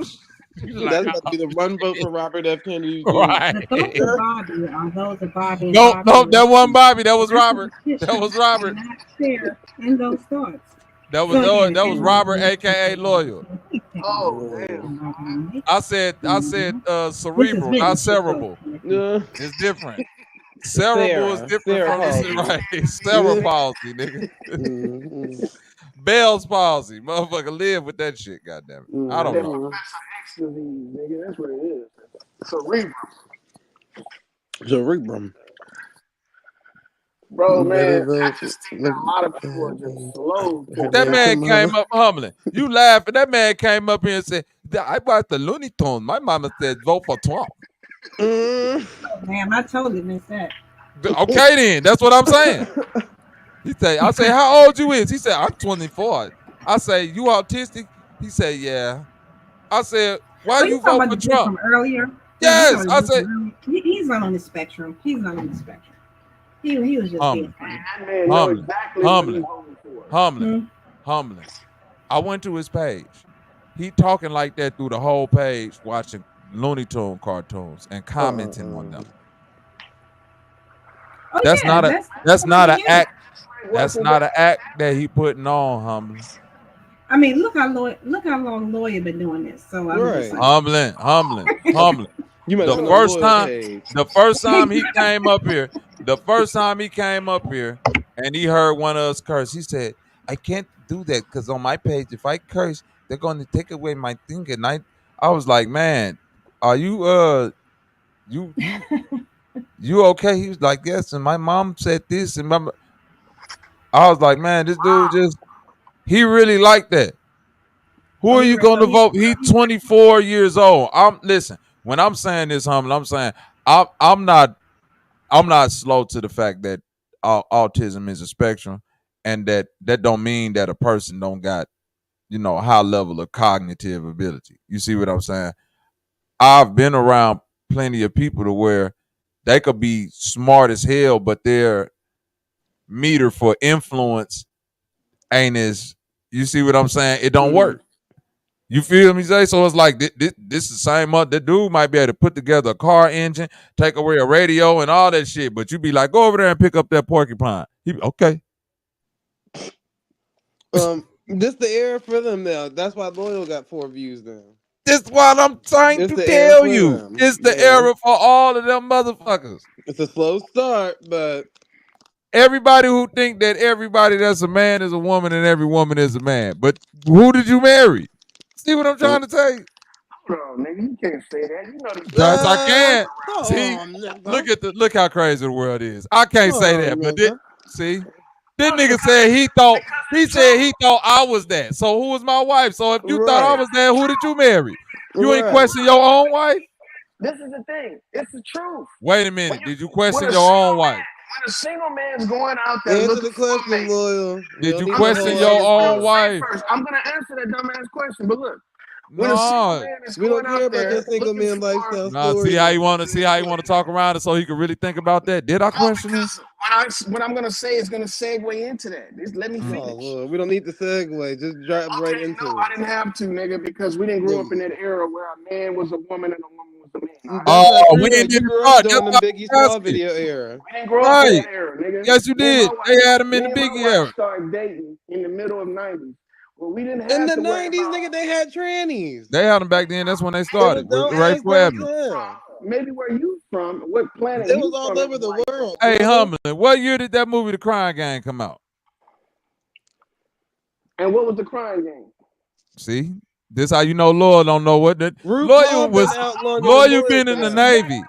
That's about to be the run vote for Robert F. Kennedy. Right. Those are Bobby. No, that wasn't Bobby. That was Robert. That was Robert. And those thoughts. That was Robert, aka Loyal. Oh damn! I said cerebral, not cerebral. It's different. Cerebral is different from the right. Cerebral palsy, nigga. Bell's palsy, motherfucker. Live with that shit. Goddamn it. I don't know. Professor X disease, nigga. That's what it is. Cerebrum. Cerebrum. Bro, man, I just think that a lot of people are just slow. That man came up humbling. You laughing? That man came up here and said, "I watched the Looney Tunes. My mama said vote for Trump." Damn, I totally missed that. Okay, then that's what I'm saying. I say, "How old you is?" He said, "I'm 24." I say, "You autistic?" He said, "Yeah." I said, "Why you vote for Trump?" From earlier. Yes, I said, he's not on the spectrum. He's not on the spectrum. He was just humbling. I went to his page. He talking like that through the whole page, watching Looney Tunes cartoons and commenting on them. That's not an act. That's not an act that he putting on, humbling. I mean, look how long Lawyer been doing this. So I'm just like, humbling. The first time he came up here, and he heard one of us curse. He said, "I can't do that because on my page, if I curse, they're going to take away my thing." And I was like, "Man, are you you okay?" He was like, "Yes." And my mom said this, and I was like, "Man, this dude he really like that." Who are you going to vote? He's 24 years old. Listen. When I'm saying this, humble, I'm saying I'm not slow to the fact that autism is a spectrum, and that don't mean that a person don't got high level of cognitive ability. You see what I'm saying? I've been around plenty of people to where they could be smart as hell, but their meter for influence ain't as, you see what I'm saying? It don't work. You feel me, Zay? So it's like this is the same. That dude might be able to put together a car engine, take away a radio, and all that shit. But you be like, go over there and pick up that porcupine. He be, okay. This the era for them now. That's why Loyal got 4 views now. This is what I'm trying to tell you. It's the era for all of them motherfuckers. It's a slow start, but everybody who think that everybody that's a man is a woman and every woman is a man. But who did you marry? See what I'm trying to tell you? Hold on, nigga. You can't say that. You know the yes, I can. See, look how crazy the world is. I can't say that, but see, this nigga said he thought I was that. So who was my wife? So if you thought I was that, who did you marry? You ain't question your own wife? This is the thing. It's the truth. Wait a minute. Did you question your own wife? When a single man's going out there answer the question, Loyal. Did you question your own wife? First, I'm gonna answer that dumbass question, but look. No, we don't care about that single man lifestyle. No, see how you want to talk around it so he can really think about that. Did I question this? What I'm gonna say is gonna segue into that. Just let me finish. Lord. We don't need the segue. Just drive right into it. I didn't have to, nigga, because we didn't grow up in that era where a man was a woman and a woman was a man. We didn't grow up in the Biggie Small video era. We didn't grow up in that era, nigga. Yes, you did. They had him in the Biggie era. Started dating in the middle of '90s. Well, we didn't have in the '90s, nigga. They had trannies. They had them back then. That's when they started. Right for Avenue. Maybe where you from? What planet? It was all over the world. Hey, Humblin', what year did that movie, The Crying Game, come out? And what was The Crying Game? See, this how you know Loyal don't know what that. Loyal been in the Navy.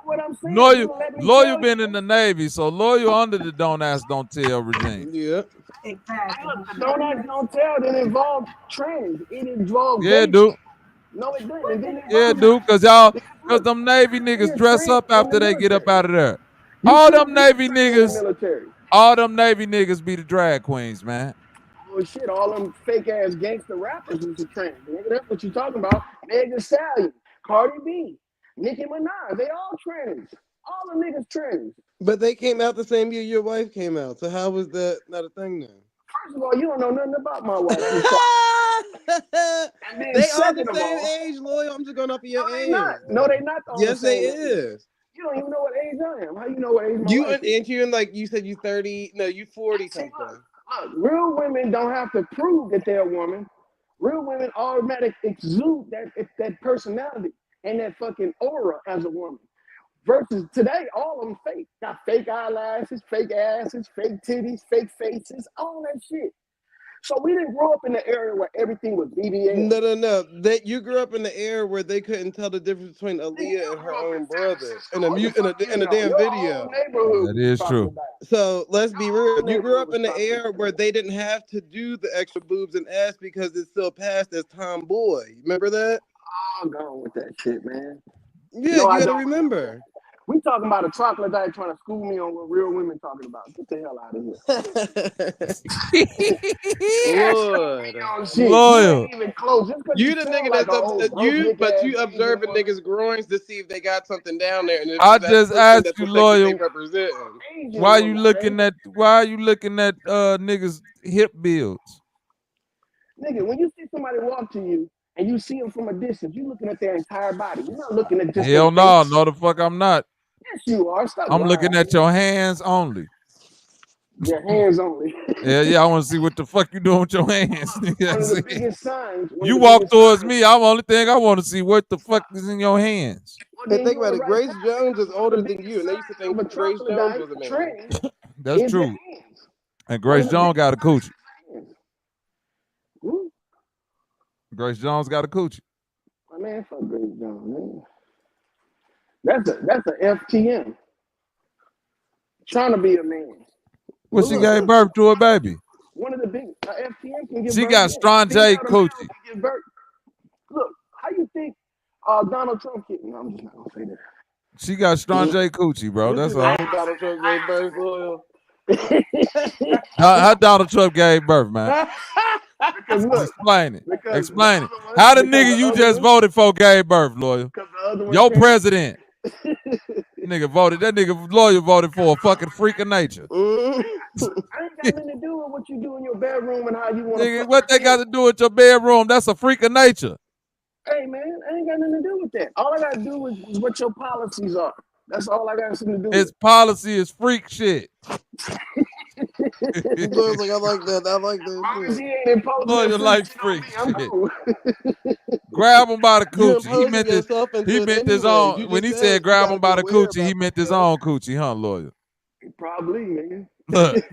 Loyal been in the Navy, so Loyal under the don't ask, don't tell regime. Yeah. Exactly. Don't ask, don't tell. It involved trends. It involved. Yeah, dude. No, it didn't. Yeah, dude, because them Navy niggas dress up after they get up out of there. All them Navy niggas be the drag queens, man. Oh shit, all them fake ass gangster rappers is the trend. Nigga, that's what you talking about. Meg Thee Stallion, Cardi B, Nicki Minaj, they all trends. All the niggas trends. But they came out the same year your wife came out. So how was that not a thing then? First of all, you don't know nothing about my wife. They are the same age, Loyal. I'm just going off of your age. No, they not. Yes, they is. You don't even know what age I am. How you know what age my wife is? And you like you said you 30. No, you 40 something. Look, real women don't have to prove that they're a woman. Real women automatically exude that personality and that fucking aura as a woman. Versus today, all of them fake. Got fake eyelashes, fake asses, fake titties, fake faces, all that shit. So we didn't grow up in the area where everything was BBL. No. That you grew up in the era where they couldn't tell the difference between Aaliyah and her own brother in a damn video. That is true. So let's be real. You grew up in the era where they didn't have to do the extra boobs and ass because it's still passed as tomboy. Remember that? I'm going with that shit, man. Yeah, no, you gotta remember. We talking about a 𝘾𝙤𝙥 trying to school me on what real women talking about. Get the hell out of here. Lord. Loyal. Even close. You the nigga that's you observing niggas' groins to see if they got something down there. And I just asked you, Loyal, why you looking at niggas' hip builds? Nigga, when you see somebody walk to you and you see them from a distance, you looking at their entire body. You're not looking at just hell no, no the fuck I'm not. Yes, you are. Stop I'm looking at your hands only. Your hands only. Yeah, I want to see what the fuck you doing with your hands. One of the biggest signs. You walk towards me, I'm the only thing I want to see what the fuck is in your hands. And think about it, Grace Jones is older than you, and they used to think Grace Jones was a man. That's true. And Grace Jones got a coochie. Grace Jones got a coochie. My man, fuck Grace Jones, man. That's a FTM. Trying to be a man. Well, she gave birth to a baby. One of the big FTM can give she birth. Got Strong-J coochie. Look, how you think Donald Trump kid? No, I'm just not gonna say that. She got Strong-J coochie, bro. That's all. Donald Trump gave birth, Loyal. How Donald Trump gave birth, man? Explain it. Explain it. How the nigga you just voted for gave birth, Loyal? Your president. Nigga voted. That nigga Loyal voted for a fucking freak of nature. I ain't got nothing to do with what you do in your bedroom and how you want to. What they got to do with your bedroom? That's a freak of nature. Hey man, I ain't got nothing to do with that. All I got to do is what your policies are. That's all I got something to do with. His policy is freak shit. Like, I like that. I like that. Loyal like freak shit. Grab him by the coochie. He meant his own. When he said grab him by the coochie, he meant his own coochie, huh, Loyal? Probably, nigga. Look,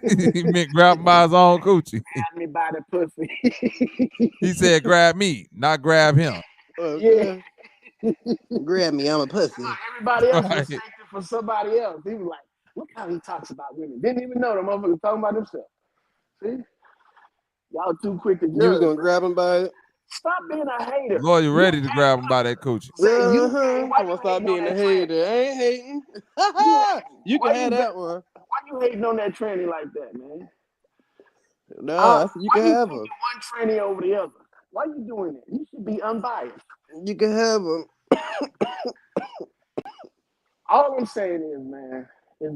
he meant grab him by his own coochie. Grab me by the pussy. He said grab me, not grab him. Yeah. Grab me, I'm a pussy. Everybody else was thinking for somebody else. He was like, look how he talks about women. Didn't even know the motherfucker talking about himself. See? Y'all too quick to judge. You was going to grab him by it? Stop being a hater. Loyal, you ready to grab him by that coochie. I'm going to stop being a hater. I ain't hating. You can have that one. Why you hating on that tranny like that, man? No, you can have her. One tranny over the other. Why you doing that? You should be unbiased. You can have them. All I'm saying is, man, is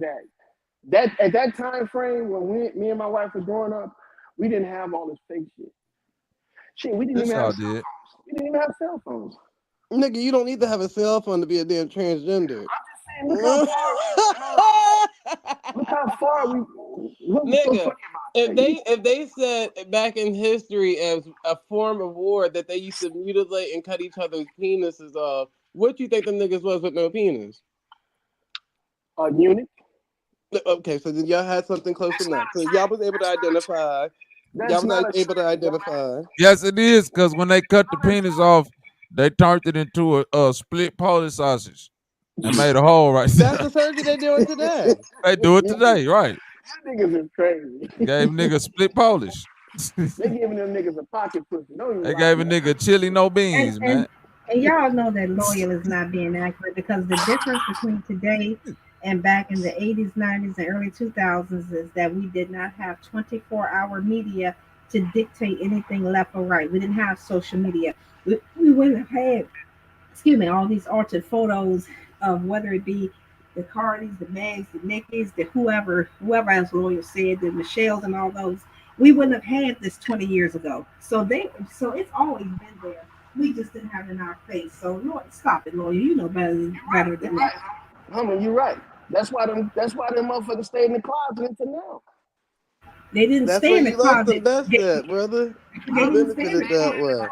that at that time frame when me and my wife were growing up, we didn't have all this fake shit. Shit, we didn't even have cell phones. We didn't even have cell phones. Nigga, you don't need to have a cell phone to be a damn transgender. I'm just saying, look how far we. Nigga, if they said back in history as a form of war that they used to mutilate and cut each other's penises off, what do you think them niggas was with no penis? A eunuch. Okay, so then y'all had something close enough. So y'all was able to identify. Y'all was able to identify. Yes, it is, because when they cut the penis off, they turned it into a split Polish sausage and made a hole right there. That's the surgery they're doing today. They do it today, right? You niggas is crazy. Gave niggas split Polish. They giving them niggas a pocket pussy. They gave a nigga chili no beans, man. And y'all know that Loyal is not being accurate because the difference between today and back in the 80s, 90s, and early 2000s is that we did not have 24-hour media to dictate anything left or right. We didn't have social media. We wouldn't have had, all these altered photos of whether it be the Cardis, the Megs, the Nickies, the whoever as Loyal said, the Michelles and all those. We wouldn't have had this 20 years ago. So it's always been there. We just didn't have it in our face. So Lord, stop it, Loyal. You know better than that. Homie, you're right. That's why them motherfuckers stay in the closet until now. They didn't That's stay where in the you like them closet. best at, brother. They You didn't stay in the benefited that way.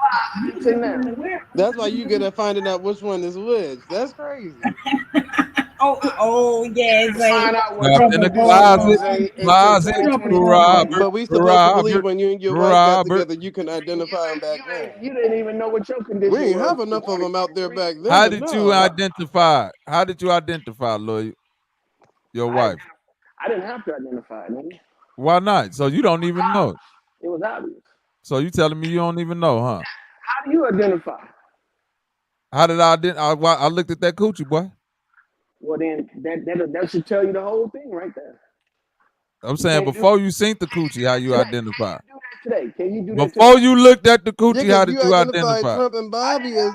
Listen now. That's why you good at finding out which one is which. That's crazy. Oh, yeah, Zay. Find out what Up in Brother the Ball. closet, until closet, 2021. Robert, But we supposed to believe Robert, when you and your wife got Robert. together, you can identify them back then. You didn't even know what your We condition ain't was. have enough of them out there back then How to did you know. identify? How did you identify, Lawyer? Your wife? I didn't have to identify it, nigga. Why not? So you don't even know it. It was obvious. So you telling me you don't even know, huh? How do you identify? How did I identify? I looked at that coochie, boy. Well, then that should tell you the whole thing right there. I'm saying before you seen the coochie, how you identify? Today, can you do that Before today? you looked at the Yeah, coochie, how because did you you identified identify? Trump and Bobby as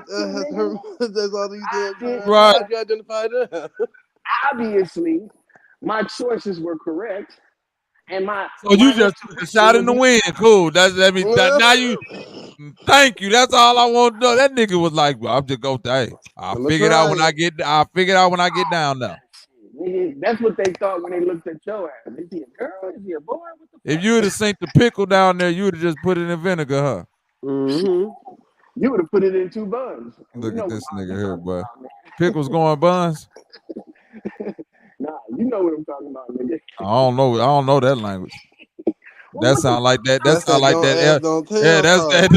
her as all these damn times. Right. How'd you identify them? Obviously, my choices were correct, and So you just took a shot in the wind. Cool. Now you. Thank you. That's all I want to know. That nigga was like, well, I'm just going to hey, I'll figure it out when I get down there. That's what they thought when they looked at your ass. Is he a girl? Is he a boy? What the If you would have seen the pickle down there, you would have just put it in vinegar, huh? You would have put it in 2 buns. Look at this nigga here, boy. Pickles going buns? Nah, you know what I'm talking about, nigga. I don't know that language. That sound like that. That sound like that. Yeah, that's that.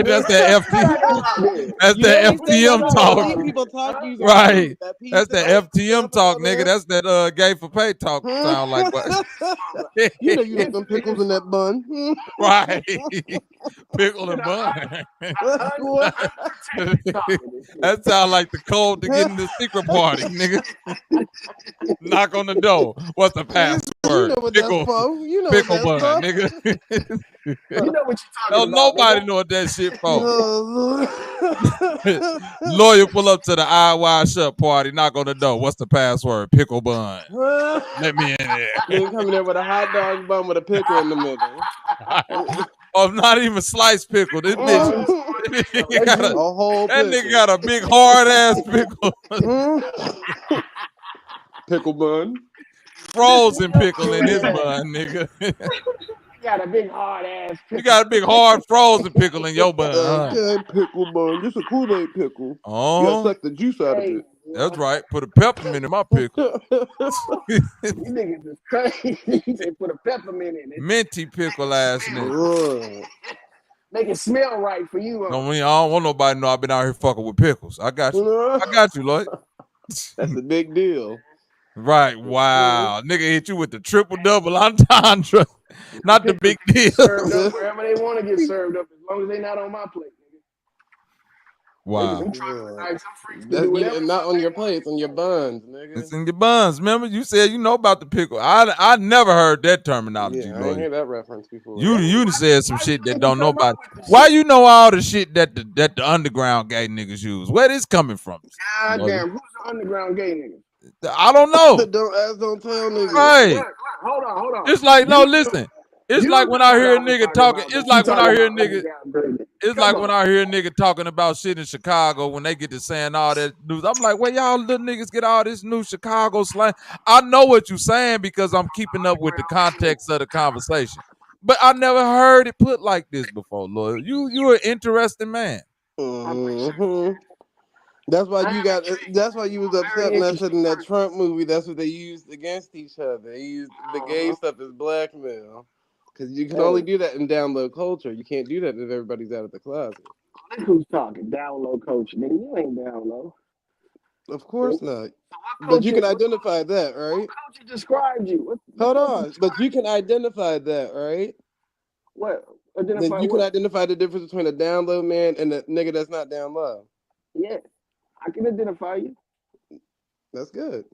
That's that FT. That's that FTM talk. People talk using Right. That's that FTM talk, nigga. That's that gay for pay talk. Sound like what? You know you like them pickles in that bun. Right. Pickle and bun. That sound like the code to get in the secret party, nigga. Knock on the door. What's the password? You know what Pickle, that's for. You know pickle what bun, that's nigga. You know what you're talking No, about. nobody Nigga. know what that shit for. Lawyer pull up to the 𝘾𝐼𝙎𝙃 party, knock on the door. What's the password? Pickle bun. Let me in there. Then coming there with a hot dog bun with a pickle in the middle. Oh, not even sliced pickle. This bitch. A whole that pickle. nigga got a big hard ass pickle. Pickle bun. Frozen pickle in his bun, nigga. You got a big hard ass pickle. You got a big hard frozen pickle in your bun. Okay, pickle bun. Just a Kool-Aid pickle. Oh, you gotta suck the juice out of it. That's right. Put a peppermint in my pickle. You niggas is crazy. They put a peppermint in it. Minty pickle ass nigga. Make it smell right for you. I don't want nobody to know I've been out here fucking with pickles. I got you. I got you, Lloyd. That's a big deal. Right. Wow. Nigga hit you with the triple double entendre. Not the big deal. Served up wherever they want to get served up, as long as they not on my plate. Wow. That's not on your plates, on your buns, nigga. It's in your buns. Remember, you said you know about the pickle. I never heard that terminology. Yeah, I didn't hear that reference before. You said some shit that don't know about. Why you know all the shit that the underground gay niggas use? Where this coming from? God damn, who's the underground gay nigga? I don't know. Don't ask, don't tell, nigga. Right. Look, hold on. It's like listen. It's like when I hear a nigga talking. It's like when I hear a nigga. It's like when I hear a nigga talking about shit in Chicago when they get to saying all that news. I'm like, where y'all little niggas get all this new Chicago slang? I know what you're saying because I'm keeping up with the context of the conversation. But I never heard it put like this before, Lloyd. You're an interesting man. Mm-hmm. That's why you got. That's why you was upset when I said in that Trump movie. That's what they used against each other. They used the gay stuff as blackmail. Because you can only do that in down low culture. You can't do that if everybody's out of the closet. Look who's talking. Down low culture. Nigga, you ain't down low. Of course not. But you can identify that, right? What culture described you? Hold on. But you can identify that, right? What? Then you can identify the difference between a down low man and a nigga that's not down low. Yeah. I can identify you. That's good.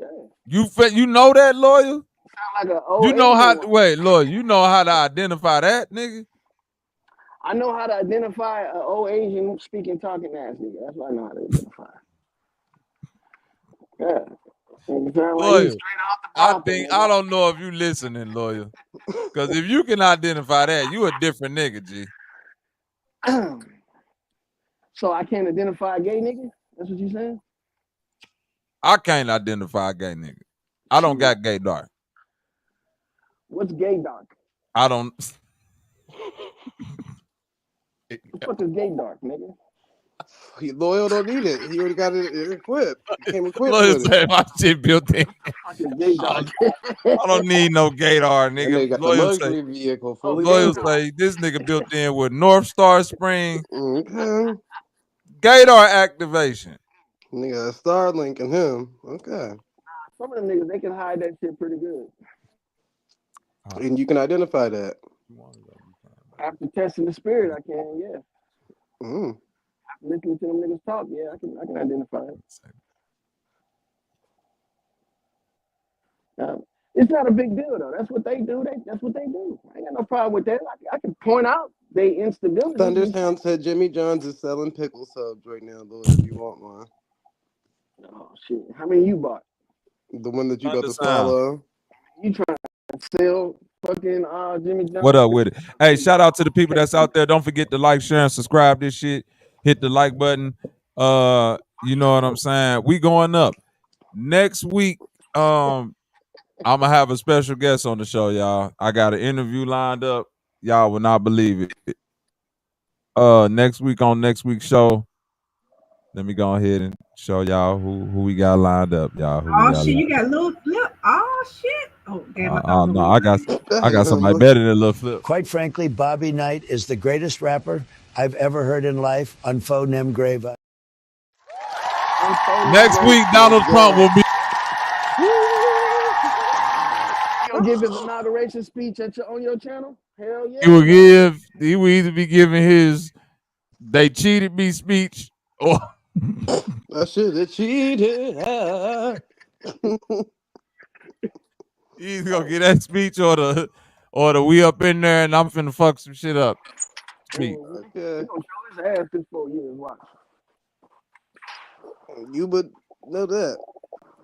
Yeah. You know that, Lawyer? Like an old you know how one. wait, Lord, you know how to identify that, nigga? I know how to identify an old Asian speaking talking ass nigga. That's what I know how to identify. Yeah. Lawyer, I don't know if you listening, Lawyer. Because if you can identify that, you a different nigga, G. So I can't identify a gay nigga? That's what you saying? I can't identify a gay nigga. I don't got gay dark. What's gay dark? I don't. What the fuck is gay dark, nigga? Loyal don't need it. He already got it equipped. Came equipped Loyal with it. say my shit built in. What the fuck is gay dark? I don't need no gaydar, And nigga. they got the luxury vehicle fully Loyal loaded. say this nigga built in with North Star Spring. Okay. Gaydar activation. Nigga, Starlink and him. Okay. Some of them niggas, they can hide that shit pretty good. And you can identify that. After testing the spirit, I can, yeah. Mm. After listening to them niggas talk, yeah, I can identify it. It's not a big deal though. That's what they do. That's what they do. I ain't got no problem with that. I can point out they instability. Thundersound said Jimmy John's is selling pickle subs right now, Lord, if you want one. Oh shit! How many you bought? The one that you about to swallow. You trying to sell fucking Jimmy John? What up with it? Hey, shout out to the people that's out there. Don't forget to like, share, and subscribe this shit. Hit the like button. You know what I'm saying? We going up. Next week, I'm gonna have a special guest on the show, y'all. I got an interview lined up. Y'all will not believe it. Next week on next week's show, let me go ahead and show y'all who we got lined up, y'all. Oh shit, you got a little flip. Oh shit. Oh damn. No, I got somebody better than Lil Flip. Quite frankly, Bobby Knight is the greatest rapper I've ever heard in life. 𝘾𝙤𝙥𝙃. Next week, Donald Trump will be. You gonna give his inauguration speech on your channel? Hell yeah. He will either be giving his "They Cheated Me" speech or I should have cheated. he's gonna get that speech or the "We up in there and I'm finna fuck some shit up" speech. Okay. He gonna show his ass this 4 years. Watch. You would know that.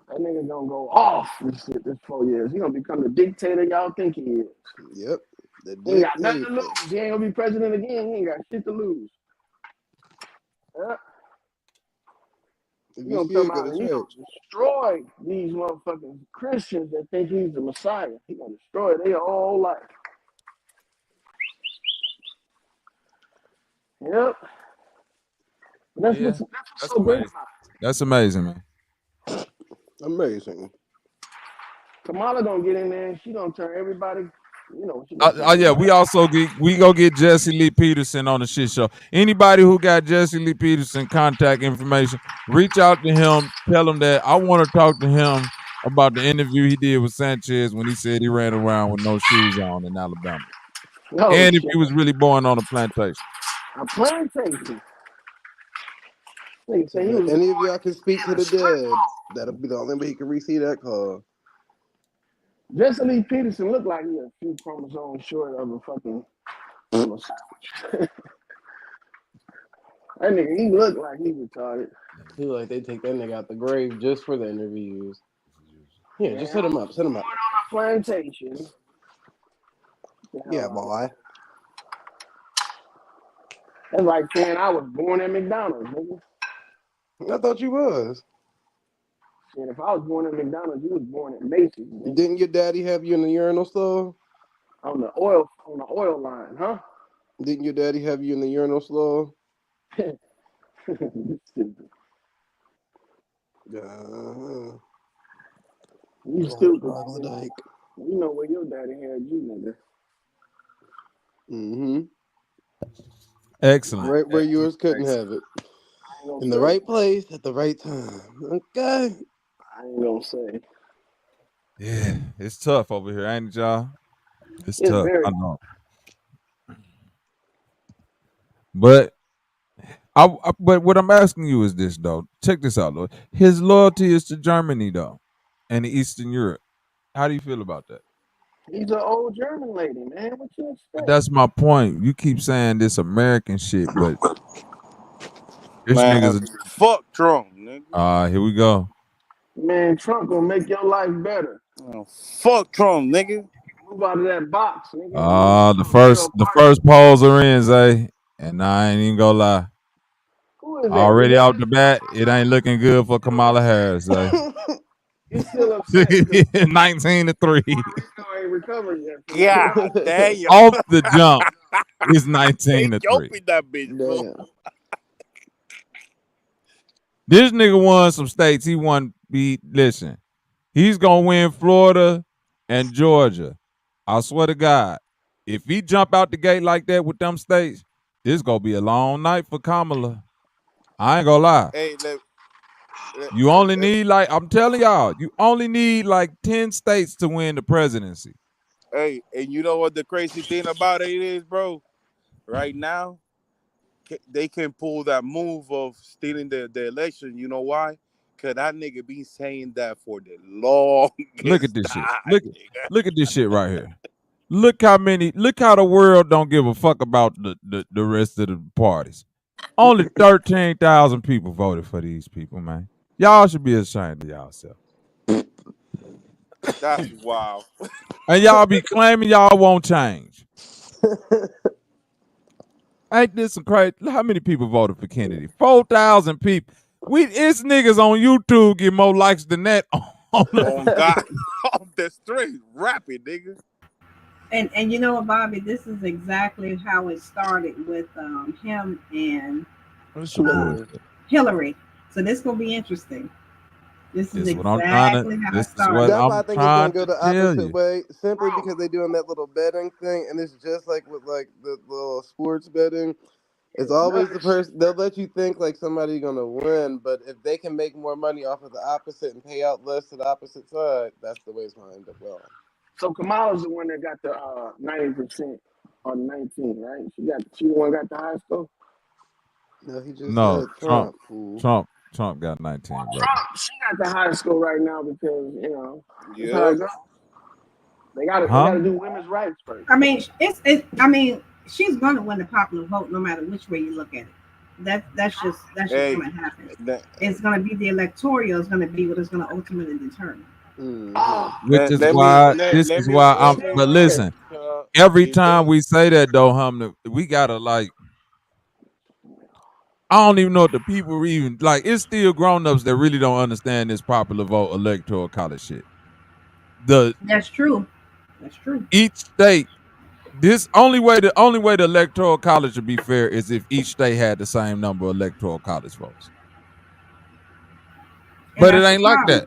That nigga gonna go off this 4 years. He gonna become the dictator y'all think he is. Yep. He ain't got nothing to lose. He ain't gonna be president again. He ain't got shit to lose. Yeah. He gonna come out and he gonna destroy these motherfucking Christians that think he's the Messiah. He gonna destroy their whole life. Yep. That's what's so great about it. That's amazing, man. Amazing. Kamala gonna get in there and she gonna turn everybody, you know. Yeah, we go get Jesse Lee Peterson on the shit show. Anybody who got Jesse Lee Peterson contact information, reach out to him. Tell him that I want to talk to him about the interview he did with Sanchez when he said he ran around with no shoes on in Alabama. And if he was really born on a plantation. A plantation. So if any of y'all can speak to the dead, that'll be the only way he can receive that call. Jesse Lee Peterson looked like he a few chromosomes short of a fucking sandwich. That nigga, he looked like he retarded. I feel like they take that nigga out the grave just for the interviews. Yeah, just hit him up. Set him up. On a plantation. Yeah, boy. That's like saying I was born at McDonald's, nigga. I thought you was. Shit, if I was born at McDonald's, you was born at Macy's. Nigga. Didn't your daddy have you in the urinal stall? On the oil line, huh? Didn't your daddy have you in the urinal stall? Stupid. You stupid. You know where your daddy had you, nigga. Mm-hmm. Excellent. Right where yours couldn't have it. In the right place at the right time. Okay. I ain't gonna say. Yeah, it's tough over here, ain't it, y'all? It's tough. I know. But but what I'm asking you is this, though. Check this out, Lord. His loyalty is to Germany, though, and Eastern Europe. How do you feel about that? He's an old German lady, man. What you expect? That's my point. You keep saying this American shit, but this nigga's fuck Trump, nigga. Here we go. Man, Trump gonna make your life better. Fuck Trump, nigga. Move out of that box, nigga. The first polls are in, Zay, and I ain't even gonna lie. Who is that? Already out the bat, it ain't looking good for Kamala Harris, Zay. He's still upset. 19-3. Rico ain't recovered yet. God damn. Off the jump is They 19-3. jumping that bitch, bro. Damn. This nigga won some states. He won. Listen, he's gonna win Florida and Georgia. I swear to God, if he jump out the gate like that with them states, this gonna be a long night for Kamala. I ain't gonna lie. Hey, You only need I'm telling y'all, you only need like 10 states to win the presidency. hey, and you know what the crazy thing about it is, bro? Right now, they can pull that move of stealing the election. You know why? Because that nigga been saying that for the longest Look at this time, shit. Look at this shit right here. Look how the world don't give a fuck about the rest of the parties. Only 13,000 people voted for these people, man. Y'all should be ashamed of yourself. That's wild. And y'all be claiming y'all won't change. Ain't this some crazy? How many people voted for Kennedy? 4,000 people. It's niggas on YouTube get more likes than that. Oh God, off the street, rapping, nigga. And you know what, Bobby? This is exactly how it started with him and Hillary. So this gonna be interesting. This is exactly how it started. That's why I think it's gonna go the opposite way, simply because they're doing that little betting thing, and it's just like with like the little sports betting. It's always the person, they'll let you think like somebody's gonna win, but if they can make more money off of the opposite and pay out less to the opposite side, that's the way it's gonna end up going. So Kamala's the one that got the 90% on 19, right? She the one got the high score. No, he just said Trump. Trump got 19. Bro. She got the high score right now because that's how it goes. They gotta do women's rights first. I mean, she's gonna win the popular vote no matter which way you look at it. That's just gonna happen. It's gonna be the electoral. It's gonna be what it's gonna ultimately determine. Which is why I'm. But listen, every time we say that though, we gotta like. I don't even know if the people are even like. It's still grown-ups that really don't understand this popular vote electoral college shit. That's true. That's true. Each state. This only way the electoral college would be fair is if each state had the same number of electoral college votes. But it ain't like that.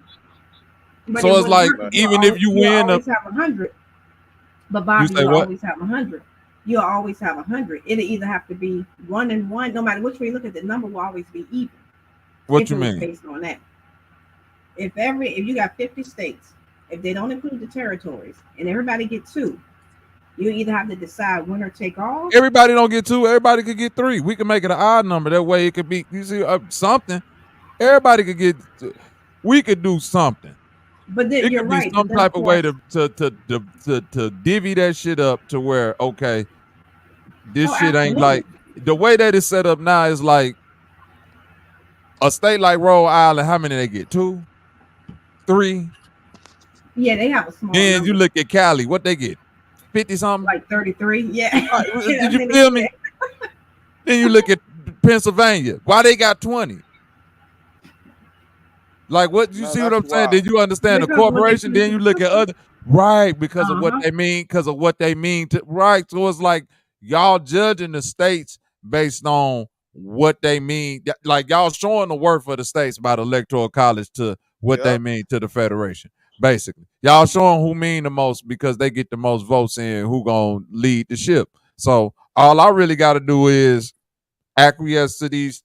But so it's like even if you win, always have 100. But Bobby, you always have 100. You'll always have 100. It'll either have to be 1 and 1. No matter which way you look at the number, will always be even. What you mean? Based on that, if you got 50 states, if they don't include the territories, and everybody get 2. You either have to decide winner take all. Everybody don't get 2. Everybody could get 3. We can make it an odd number. That way it could be, you see, something. Everybody could get. We could do something. But then you're right. Some type of way to divvy that shit up to where this shit ain't like the way that it's set up now is like a state like Rhode Island. How many they get? 2, 3. Yeah, they have a small. Then number. You look at Cali. What they get? 50 something. Like 33. Yeah. Did you feel me? Then you look at Pennsylvania. Why they got 20? Like what you see what I'm saying? Did you understand the corporation? Then you look at other because of what they mean, right. So it's like y'all judging the states based on what they mean. Like y'all showing the worth of the states by the electoral college to what they mean to the federation. Basically. Y'all showing who mean the most because they get the most votes in who gonna lead the ship. So all I really gotta do is acquiesce to these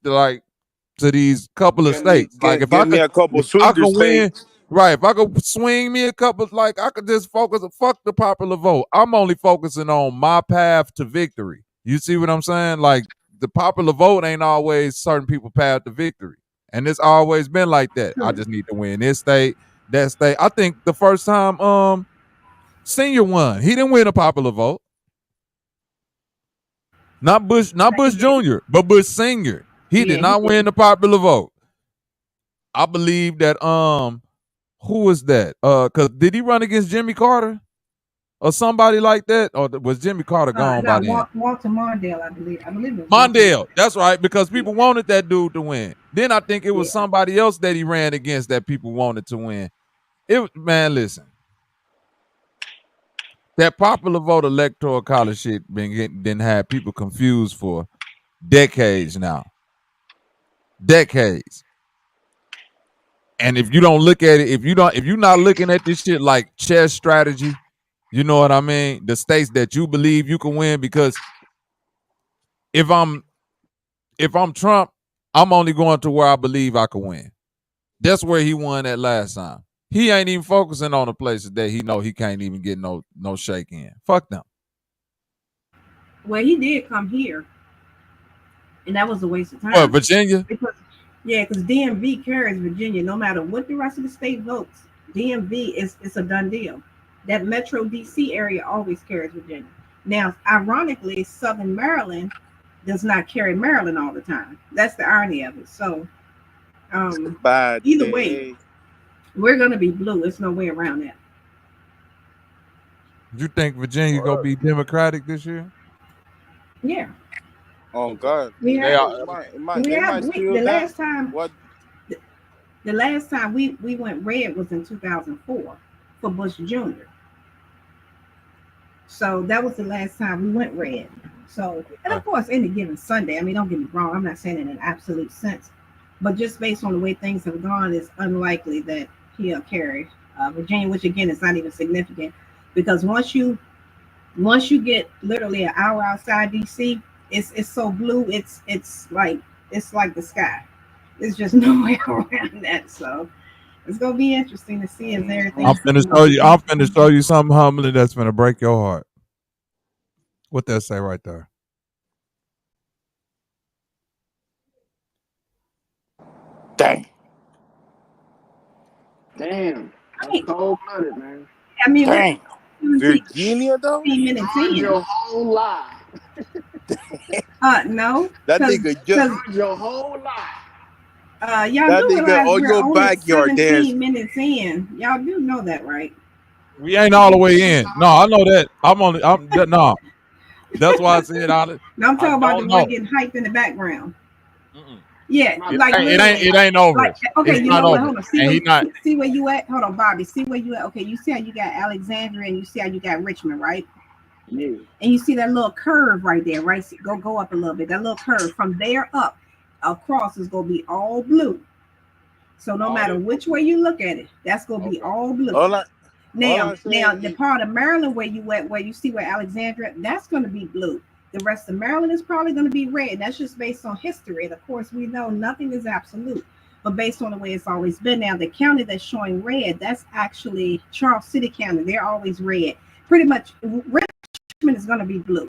couple of states. Like if I could, a couple swing states. Right. If I could swing me a couple, like I could just focus. Fuck the popular vote. I'm only focusing on my path to victory. You see what I'm saying? Like the popular vote ain't always certain people's path to victory, and it's always been like that. I just need to win this state, that state. I think the first time Senior won, he didn't win a popular vote. Not Bush Jr., but Bush Senior. He did not win the popular vote. I believe that who was that? Cause did he run against Jimmy Carter or somebody like that? Or was Jimmy Carter gone by then? Walter Mondale, I believe it was Mondale, that's right, because people wanted that dude to win. Then I think it was somebody else that he ran against that people wanted to win. Man, listen. That popular vote electoral college shit been had people confused for decades now. Decades. And if you don't look at it, if you're not looking at this shit like chess strategy, you know what I mean? The states that you believe you can win, because if I'm Trump, I'm only going to where I believe I can win. That's where he won that last time. He ain't even focusing on the places that he know he can't even get no shake in. Fuck them. Well, he did come here, and that was a waste of time. What, Virginia? Because DMV carries Virginia. No matter what the rest of the state votes, DMV it's a done deal. That Metro DC area always carries Virginia. Now, ironically, Southern Maryland does not carry Maryland all the time. That's the irony of it. So, either way, we're gonna be blue. There's no way around that. You think Virginia gonna be Democratic this year? Yeah. Oh God. The last time we went red was in 2004 for Bush Jr. So that was the last time we went red. So, and of course, any given Sunday, I mean, don't get me wrong, I'm not saying it in an absolute sense, but just based on the way things have gone, it's unlikely that he'll carry Virginia, which again is not even significant, because once you get literally an hour outside DC, it's so blue, it's like the sky. There's just no way around that. So it's gonna be interesting to see if everything. I'm finna show you something humbling that's gonna break your heart. What that say right there? Damn. That's cold-blooded, man. I mean, damn. Virginia though? Your whole life. No. That nigga just your whole life. Y'all that do nigga realize on we're your only backyard 17 minutes in. Y'all do know that, right? We ain't all the way in. No, I know that. No. That's why I said all it. No, I'm talking about the one getting hyped in the background. Yeah, it ain't over. Like, okay, it's you know what? over. Hold on. See where you at? Hold on, Bobby. See where you at? Okay, you see how you got Alexandria and you see how you got Richmond, right? Yeah. And you see that little curve right there, right? So go up a little bit. That little curve from there up across is gonna be all blue. So no matter which way you look at it, that's gonna be all blue. Now, the part of Maryland where you see where Alexandria, that's gonna be blue. The rest of Maryland is probably going to be red. That's just based on history. And of course, we know nothing is absolute, but based on the way it's always been. Now, the county that's showing red, that's actually Charles City County. They're always red. Pretty much, Richmond is going to be blue,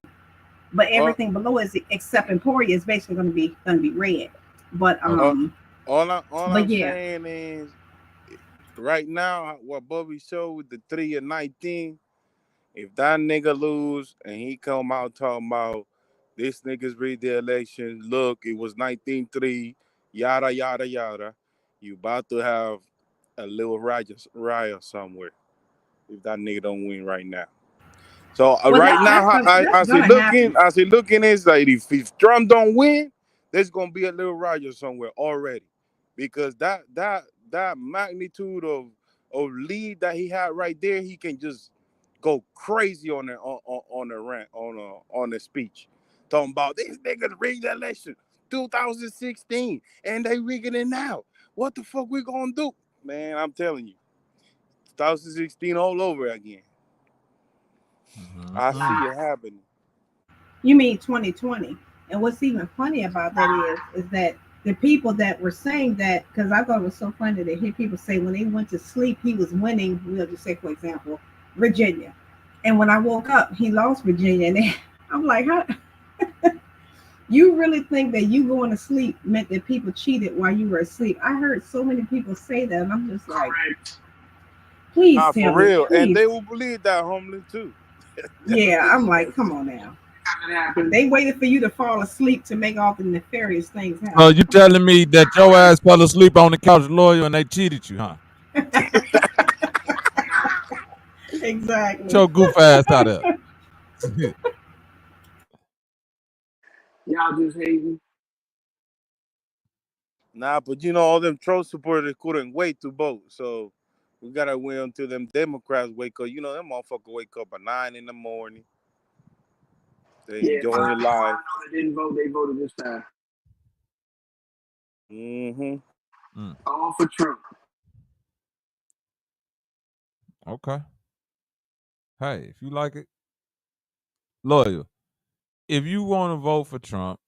but everything below is, except Emporia, is basically going to be red. But all I'm saying is, right now, what Bobby showed with the 3 and 19. If that nigga lose and he come out talking about this nigga's rigged the election, look, it was 19-3, yada, yada, yada, you about to have a little riot somewhere if that nigga don't win right now. So right now, as he looking, it's like if Trump don't win, there's going to be a little riot somewhere already. Because that magnitude of lead that he had right there, he can just go crazy on the rant on the speech, talking about these niggas rigged the election 2016 and they rigging it now. What the fuck we gonna do, man? I'm telling you, 2016 all over again. I see it happening. You mean 2020? And what's even funny about that is that the people that were saying that, because I thought it was so funny to hear people say when they went to sleep he was winning. We'll just say, for example, Virginia. And when I woke up, he lost Virginia. And I'm like, how? You really think that you going to sleep meant that people cheated while you were asleep? I heard so many people say that, and I'm just like, please tell me. For real. Please. And they will believe that, homely, too. Yeah, I'm like, come on now. They waited for you to fall asleep to make all the nefarious things happen. Oh, you telling me that your ass fell asleep on the couch lawyer and they cheated you, huh? Exactly. Get your goof ass out of there. Y'all just hating. Nah, but all them troll supporters couldn't wait to vote. So We gotta wait until them Democrats wake up. You know, them motherfuckers wake up at 9 in the morning. They Yeah, enjoying 5 their people I life. know that didn't vote, they voted this time. All for Trump. Okay. Hey, if you like it, loyal. If you want to vote for Trump,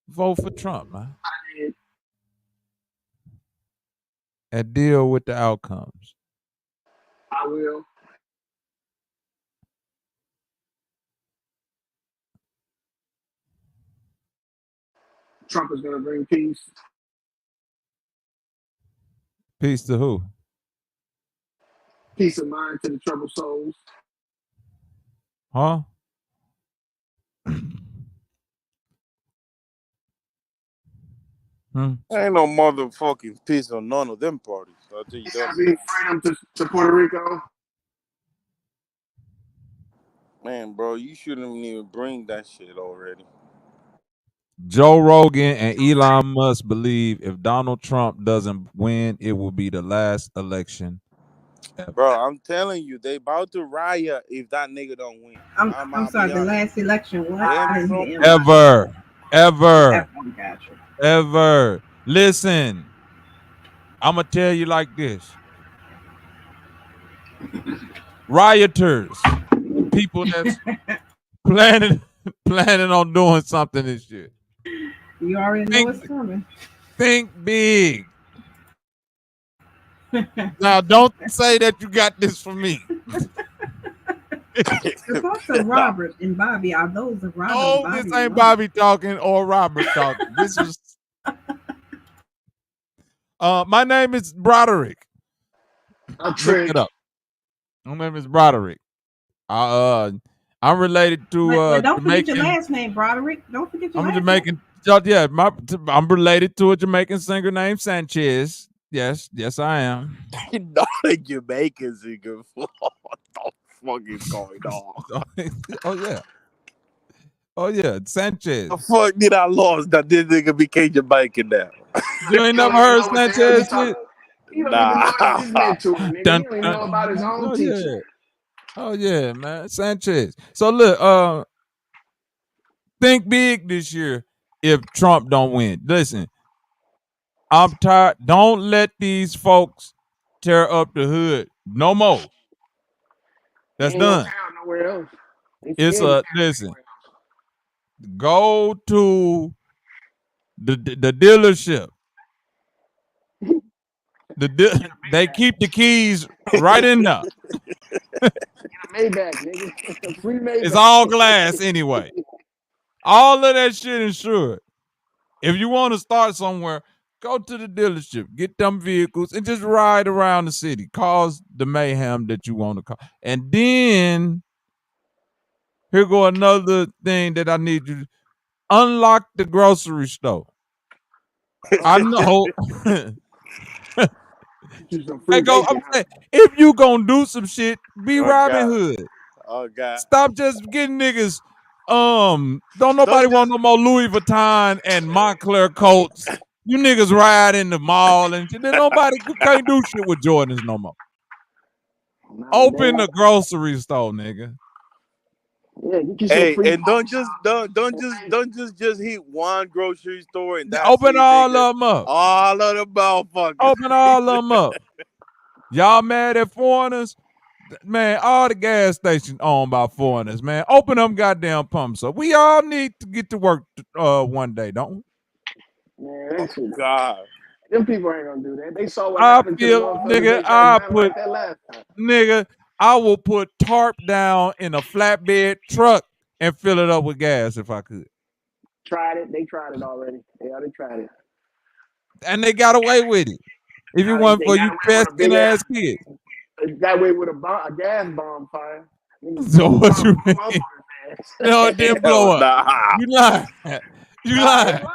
vote for Trump, man. I did. And deal with the outcomes. I will. Trump is going to bring peace. Peace to who? Peace of mind to the troubled souls. Huh? Ain't no motherfucking peace on none of them parties. I'll tell you Gotta that. be freedom to Puerto Rico. Man, bro, you shouldn't even bring that shit already. Joe Rogan and Elon Musk believe if Donald Trump doesn't win, it will be the last election ever. Bro, I'm telling you, they about to riot if that nigga don't win. I'm sorry, the last election, what? Ever. Listen, I'm going to tell you like this. Rioters, people that's planning on doing something this year. You already know it's coming. Think big. Now, don't say that you got this from me. The folks of Robert and Bobby are those of Robert and Bobby. This ain't Bobby talking or Robert talking. This is. My name is Broderick. Look it up. My name is Broderick. I'm related to. But don't forget your last name, Broderick. Don't forget your last Jamaican. Yeah, I'm related to a Jamaican singer named Sanchez. Yes, I am. Not a Jamaican singer. What the fuck is going on? Oh yeah, Sanchez. The fuck did I lost that this nigga became Jamaican now? You ain't never heard Sanchez shit? He don't even know his mentor, nigga. He don't even know about his own teacher. Oh yeah, man, Sanchez. So look, think big this year if Trump don't win. Listen, I'm tired. Don't let these folks tear up the hood no more. That's done. Nowhere else. It's listen. Go to the dealership. They keep the keys right in there. Maybach, nigga. Free Maybach. It's all glass anyway. All of that shit insured. If you want to start somewhere, go to the dealership, get them vehicles, and just ride around the city. Cause the mayhem that you want to cause. And then, here go another thing that I need you to unlock the grocery store. I know. If you gonna do some shit, be Robin Hood. Oh God. Stop just getting niggas. Don't nobody want no more Louis Vuitton and Montclair coats. You niggas ride in the mall and shit. Then nobody can't do shit with Jordans no more. Open the grocery store, nigga. Yeah, hey, and don't just hit one grocery store and that's open it, all nigga. of them up. All of them motherfuckers. Open all of them up. Y'all mad at foreigners? Man, all the gas stations owned by foreigners, man. Open them goddamn pumps up. We all need to get to work one day, don't we? Man, that shit. God. Them people ain't gonna do that. They saw what happened to the motherfuckers like that last time. Nigga, I will put tarp down in a flatbed truck and fill it up with gas if I could. Tried it. They tried it already. They already tried it. And they got away with it. If it wasn't for you pesting ass kids. That way with a gas bomb fire. So what you mean? No, it didn't blow up. Nah. You lying. You lying.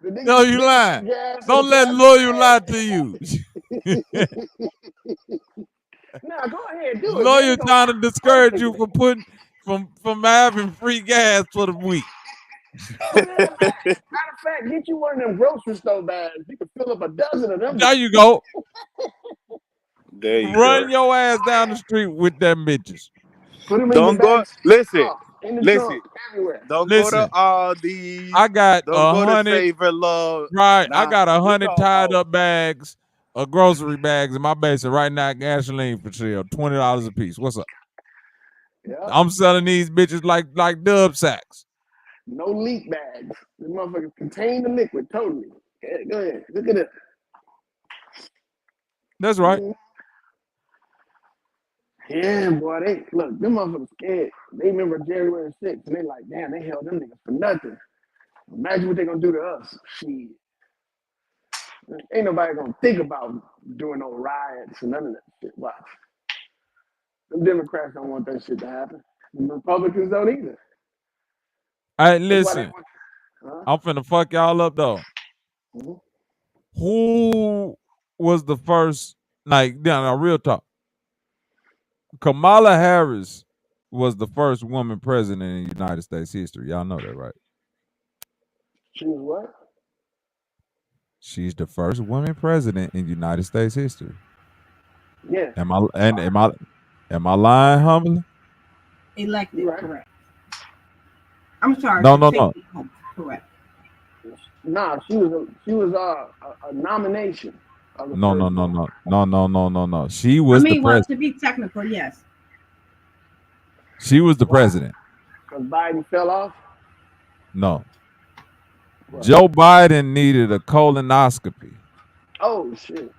No, you lying. Don't let Loyal lie to you. Nah, go ahead, do it. Loyal trying to discourage you from having free gas for the week. Matter of fact, get you one of them grocery store bags. You can fill up a dozen of them. There you go. There you go. Run your ass down the street with them bitches. Put them in your Don't go. back. Listen, In the listen. trunk, everywhere. Don't go to Listen, Aldi's. I got Don't go to 100. Savor Love. Right, I Nah, got we 100 talking tied about. up bags of grocery bags in my basement right now. Gasoline for sale, $20 a piece. What's up? Yeah. I'm selling these bitches like dub sacks. No leak bags. The motherfuckers contain the liquid totally. Yeah, go ahead. Look at it. That's right. Yeah, boy. They look. Them motherfuckers scared. They remember January 6th, and they like, damn, they held them niggas for nothing. Imagine what they gonna do to us. Shit. Ain't nobody gonna think about doing no riots and none of that shit. Watch. Them Democrats don't want that shit to happen. The Republicans don't either. Hey, That's why they listen. want. Huh? I'm finna fuck y'all up though. Mm-hmm. Who was the first? Like, now, real talk. Kamala Harris was the first woman president in United States history. Y'all know that, right? She was what? She's the first woman president in United States history. Yeah. Am I lying, humbly? Elected, right. Correct. I'm sorry. No. Correct. Nah, she was a nomination. No. She was the president. To be technical, yes. She was the president. Because Biden fell off? No. What? Joe Biden needed a colonoscopy. Oh, shit.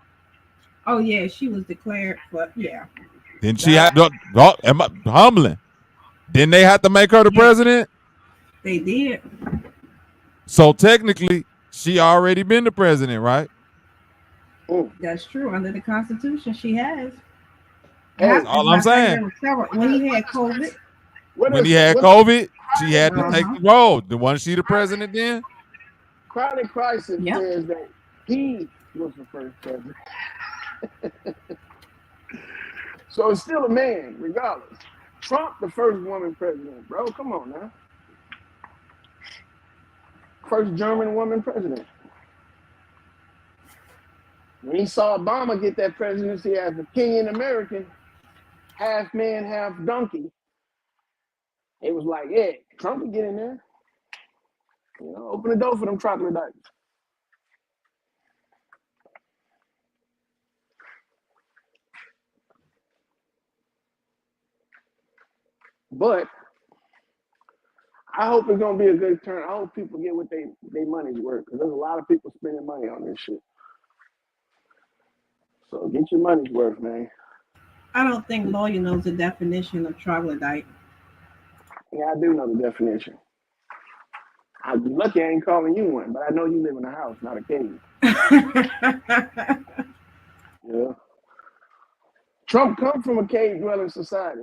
Oh, yeah, she was declared, but yeah. Then she had am I humbling? Didn't they have to make her the president? They did. So technically, she already been the president, right? That's true. Under the Constitution, she has. That's all I'm saying. When he had COVID. She had to take the role. Was she the president then? Chronic Crisis says that he was the first president. So it's still a man, regardless. Trump, the first woman president, bro. Come on now. First German woman president. When he saw Obama get that presidency as a Kenyan American, half man, half donkey, it was like, yeah, Trump can get in there. You know, open the door for them troglodytes. But I hope it's gonna be a good turn. I hope people get what they money's worth, because there's a lot of people spending money on this shit. So get your money's worth, man. I don't think Lawyer knows the definition of troglodyte. Yeah, I do know the definition. I'm lucky I ain't calling you one, but I know you live in a house, not a cave. Yeah. Trump come from a cave-dwelling society.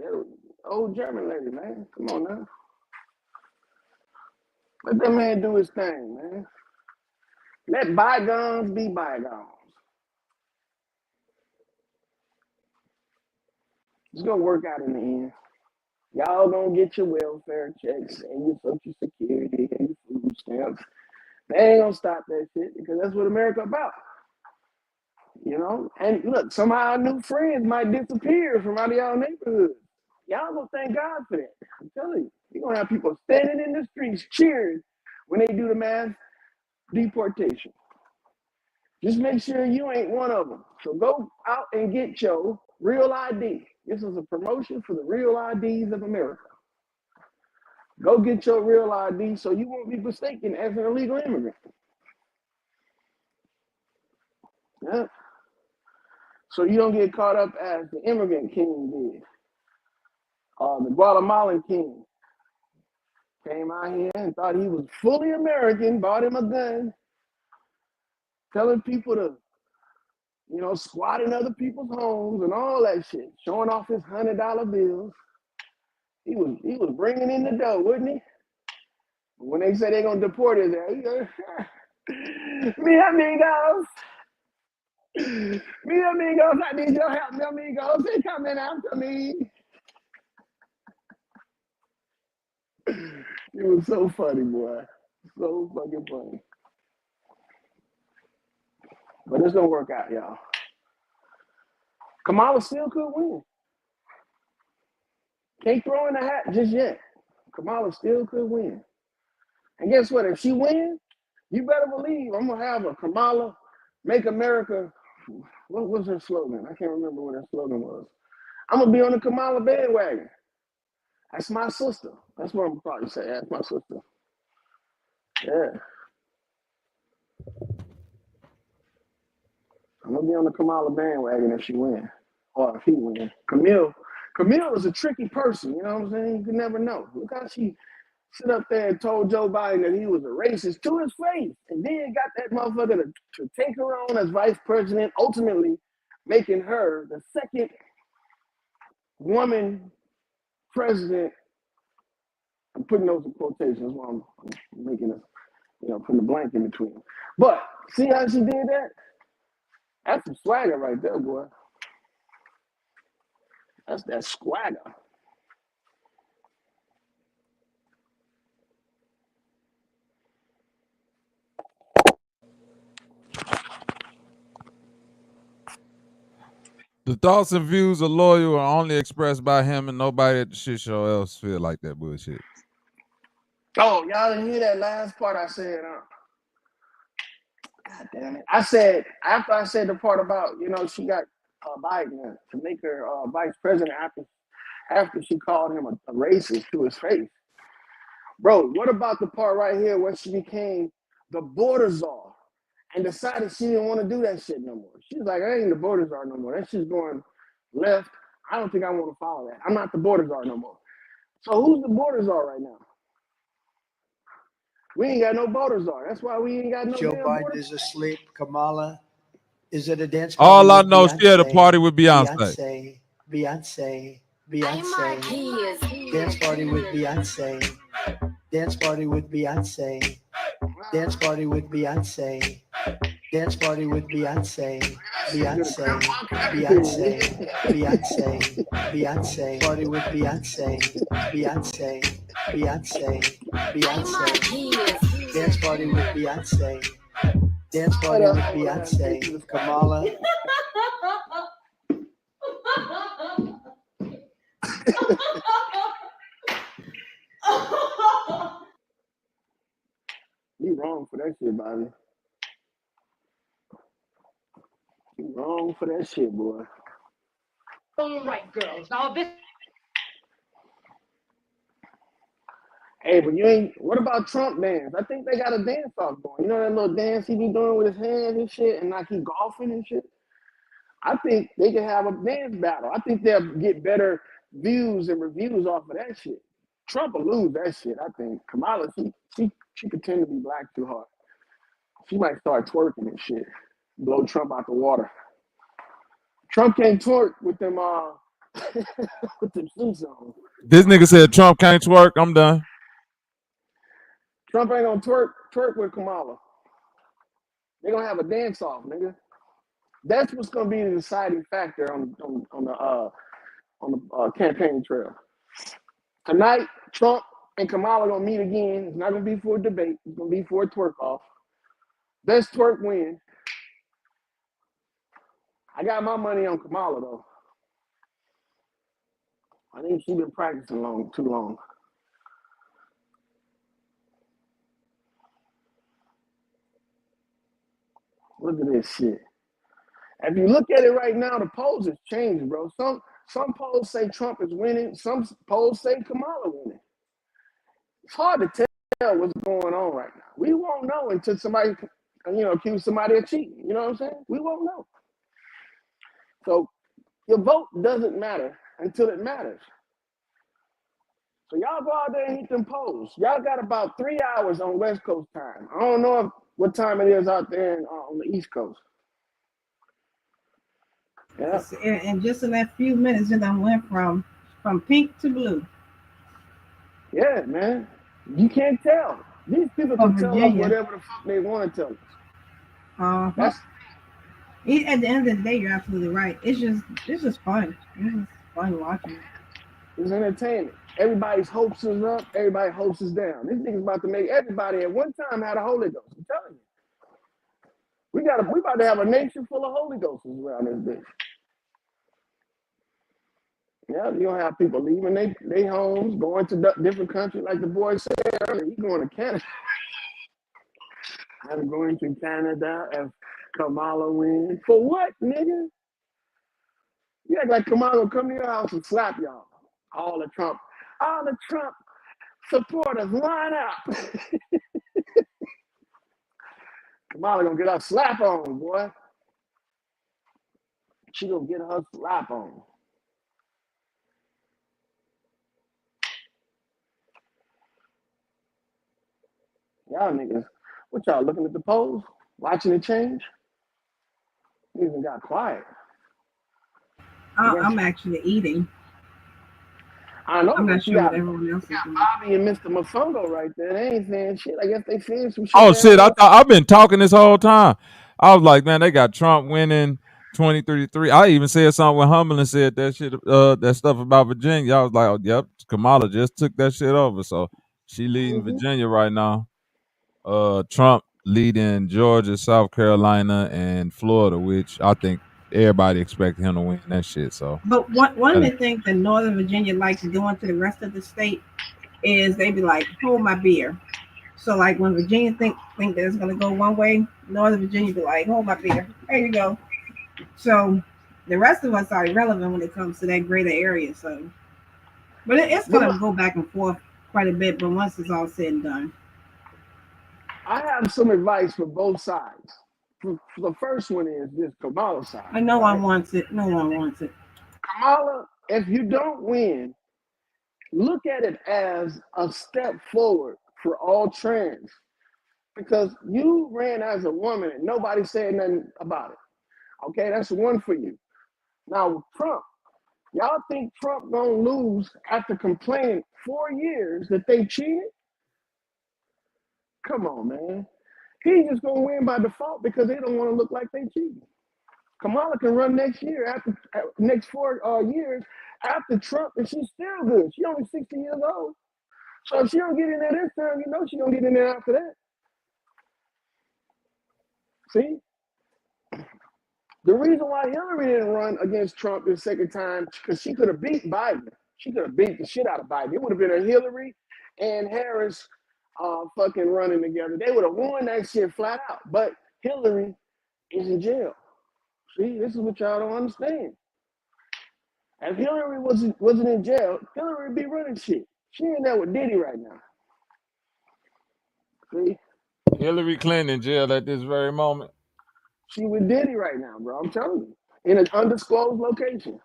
Old German lady, man. Come on now. Let that man do his thing, man. Let bygones be bygones. It's gonna work out in the end. Y'all gonna get your welfare checks and your Social Security and your food stamps. They ain't gonna stop that shit, because that's what America about. You know? And look, some of our new friends might disappear from out of y'all neighborhoods. Y'all gonna thank God for that. I'm telling you. You're gonna have people standing in the streets cheering when they do the mass deportation. Just make sure you ain't one of them. So go out and get your real ID. This is a promotion for the real IDs of America. Go get your real ID so you won't be mistaken as an illegal immigrant. Yeah. So you don't get caught up as the immigrant king did. The Guatemalan king came out here and thought he was fully American, bought him a gun, telling people to, you know, squat in other people's homes and all that shit, showing off his $100 bills. He was bringing in the dough, wasn't he? When they say they're gonna deport his ass, he goes, "Mi amigos, mi amigos, I need your help, mi amigos. They coming after me." It was so funny, boy. So fucking funny. But it's gonna work out, y'all. Kamala still could win. Can't throw in the hat just yet. Kamala still could win. And guess what? If she wins, you better believe I'm going to have a Kamala Make America. What was her slogan? I can't remember what her slogan was. I'm going to be on the Kamala bandwagon. That's my sister. That's what I'm probably saying. That's my sister. Yeah. I'm going to be on the Kamala bandwagon if she wins. Or if he wins. Camille is a tricky person. You know what I'm saying? You can never know. Look how she sit up there and told Joe Biden that he was a racist to his face. And then got that motherfucker to take her on as vice president, ultimately making her the second woman president. I'm putting those in quotations while I'm making a, putting a blank in between. But see how she did that? That's some swagger right there, boy. That's that swagger. The thoughts and views of Loyal are only expressed by him and nobody at the shit show else feel like that bullshit. Oh, y'all didn't hear that last part I said, God damn it. I said, after I said the part about, she got Biden to make her vice president after she called him a racist to his face. Bro, what about the part right here where she became the border czar and decided she didn't want to do that shit no more? She's like, I ain't the border czar no more. That shit's going left. I don't think I want to follow that. I'm not the border czar no more. So who's the border czar right now? We ain't got no border czar. That's why we ain't got no Joe damn Biden border. is asleep. Kamala is at a dance party. All I know, she at a party with Beyonce. Beyonce. Dance party with Beyonce. Dance party with Beyonce. Dance party with Beyonce. Dance party with Beyonce. Beyonce. Party with Beyonce. Beyonce. Dance party with Beyonce. Dance party with Beyonce. Kamala. You wrong for that shit, Bobby. You wrong for that shit, boy. All right, girls. Now this. Hey, but you ain't. What about Trump dance? I think they got a dance off going. You know that little dance he be doing with his hands and shit, and like he golfing and shit. I think they can have a dance battle. I think they'll get better views and reviews off of that shit. Trump will lose that shit. I think Kamala, she pretend to be black too hard. She might start twerking and shit, blow Trump out the water. Trump can't twerk with them with them suits on. This nigga said Trump can't twerk. I'm done. Trump ain't gonna twerk with Kamala. They're gonna have a dance off, nigga. That's what's gonna be the deciding factor on the campaign trail. Tonight, Trump and Kamala gonna meet again. It's not gonna be for a debate. It's gonna be for a twerk off. Best twerk win. I got my money on Kamala though. I think she's been practicing too long. Look at this shit. If you look at it right now, the polls have changed, bro. Some polls say Trump is winning. Some polls say Kamala winning. It's hard to tell what's going on right now. We won't know until somebody, accuse somebody of cheating. You know what I'm saying? We won't know. So your vote doesn't matter until it matters. So y'all go out there and hit them polls. Y'all got about 3 hours on West Coast time. I don't know what time it is out there on the East Coast. Yeah. And just in that few minutes, I went from pink to blue. Yeah, man. You can't tell. These people can tell us whatever the fuck they want to tell us. At the end of the day, you're absolutely right. It's just fun. It's just fun watching it. It's entertainment. Everybody's hopes is up. Everybody's hopes is down. This nigga's about to make everybody at one time had a Holy Ghost. I'm telling you. We about to have a nation full of Holy Ghosts around this bitch. Yeah, you don't have people leaving they homes, going to different countries. Like the boy said earlier, he going to Canada. I'm going to Canada if Kamala wins. For what, nigga? You act like Kamala will come to your house and slap y'all. All the Trump supporters, line up. Kamala gonna get her slap on, boy. She gonna get her slap on. Y'all niggas, what y'all looking at the polls? Watching it change? You even got quiet. I'm actually eating. I know. I'm not sure what everyone else is doing. Bobby and Mr. Mofongo right there. They ain't saying shit. I guess they saying some shit. Oh shit! I thought I've been talking this whole time. I was like, man, they got Trump winning 2033. I even said something when Humberland said that shit, that stuff about Virginia. I was like, oh, yep, Kamala just took that shit over, so she leading Virginia right now. Trump leading Georgia, South Carolina, and Florida, which I think everybody expected him to win that shit. So, but one of the things that Northern Virginia likes doing to the rest of the state is they be like, hold my beer. So like when Virginia think that it's gonna go one way, Northern Virginia be like, hold my beer. There you go. So the rest of us are irrelevant when it comes to that greater area. So, but it's gonna go back and forth quite a bit. But once it's all said and done, I have some advice for both sides. The first one is this Kamala side. And no one wants it. No one wants it. Kamala, if you don't win, look at it as a step forward for all trans. Because you ran as a woman and nobody said nothing about it. Okay, that's one for you. Now with Trump, y'all think Trump gonna lose after complaining 4 years that they cheated? Come on, man. He's just gonna win by default because they don't want to look like they cheated. Kamala can run next year next 4 years after Trump, and she's still good. She's only 60 years old. So if she don't get in there this time, you know she don't get in there after that. See? The reason why Hillary didn't run against Trump the second time, because she could have beat Biden. She could have beat the shit out of Biden. It would have been a Hillary and Harris fucking running together. They would have won that shit flat out. But Hillary is in jail. See, this is what y'all don't understand. If Hillary wasn't in jail, Hillary would be running shit. She in there with Diddy right now. See? Hillary Clinton in jail at this very moment. She with Diddy right now, bro. I'm telling you. In an undisclosed location.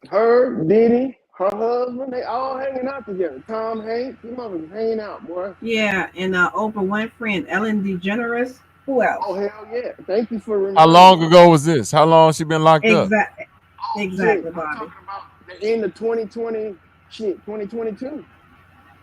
Her, Diddy, her husband, they all hanging out together. Tom Hanks, you motherfuckers hanging out, boy. Yeah, and Oprah Winfrey and Ellen DeGeneres. Who else? Oh, hell yeah. Thank you for remembering. How long ago was this? How long she been locked up? Exactly, Bobby. I'm talking about the end of 2020, shit, 2022.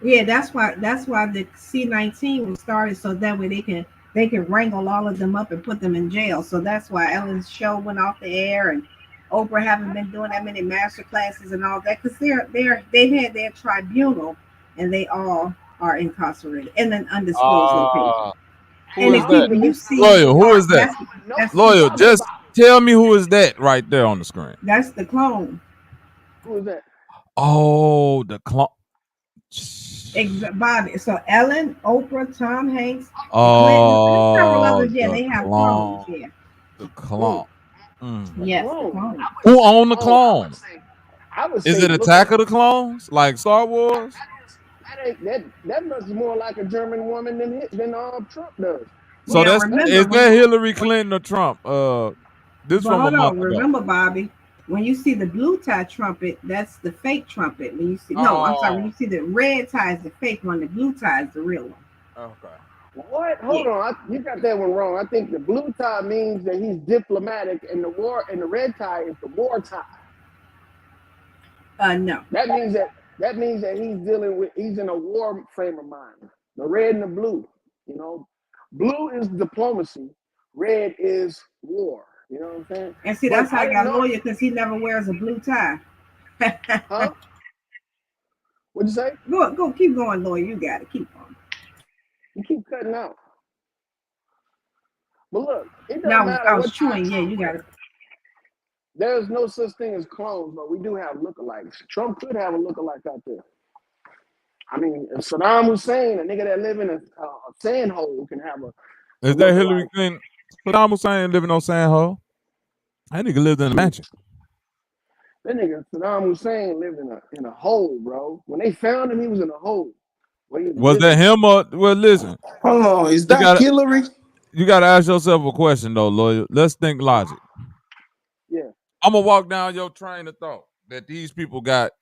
Yeah, that's why the C-19 was started, so that way they can wrangle all of them up and put them in jail. So that's why Ellen's show went off the air, and Oprah haven't been doing that many master classes and all that, because they've had their tribunal and they all are incarcerated in an undisclosed location. Who is that? Loyal, who is that? Loyal, just tell me who is that right there on the screen. That's the clone. Who is that? Oh, the clone. Bobby. So Ellen, Oprah, Tom Hanks, oh, several others. Yeah, they have clones. Yeah, the clone. Yes, the clone. Who owned the clone? Is it Attack of the Clones, like Star Wars? That looks more like a German woman than Trump does. So is that Hillary Clinton or Trump? This from a month ago. Remember, Bobby, when you see the blue tie trumpet, that's the fake trumpet. When you see when you see the red tie is the fake one, the blue tie is the real one. Okay. What? Hold on, you got that one wrong. I think the blue tie means that he's diplomatic, and the red tie is the war tie. No. That means that he's in a war frame of mind. The red and the blue, blue is diplomacy, red is war. You know what I'm saying? And see, that's how I got lawyer, because he never wears a blue tie. Huh? What'd you say? Go, keep going, lawyer. You got it. Keep going. You keep cutting out. But look, it doesn't matter. I was chewing. Yeah, you got it. There's no such thing as clones, but we do have lookalikes. Trump could have a lookalike out there. I mean, if Saddam Hussein, a nigga that live in a sand hole, can have a Is that lookalike. Hillary Clinton? Saddam Hussein living on sand hole? That nigga lived in a mansion. That nigga Saddam Hussein lived in a hole, bro. When they found him, he was in a hole. Was that him or? Well, listen. Hold on, is that Hillary? You gotta ask yourself a question though, lawyer. Let's think logic. Yeah. I'm gonna walk down your train of thought that these people got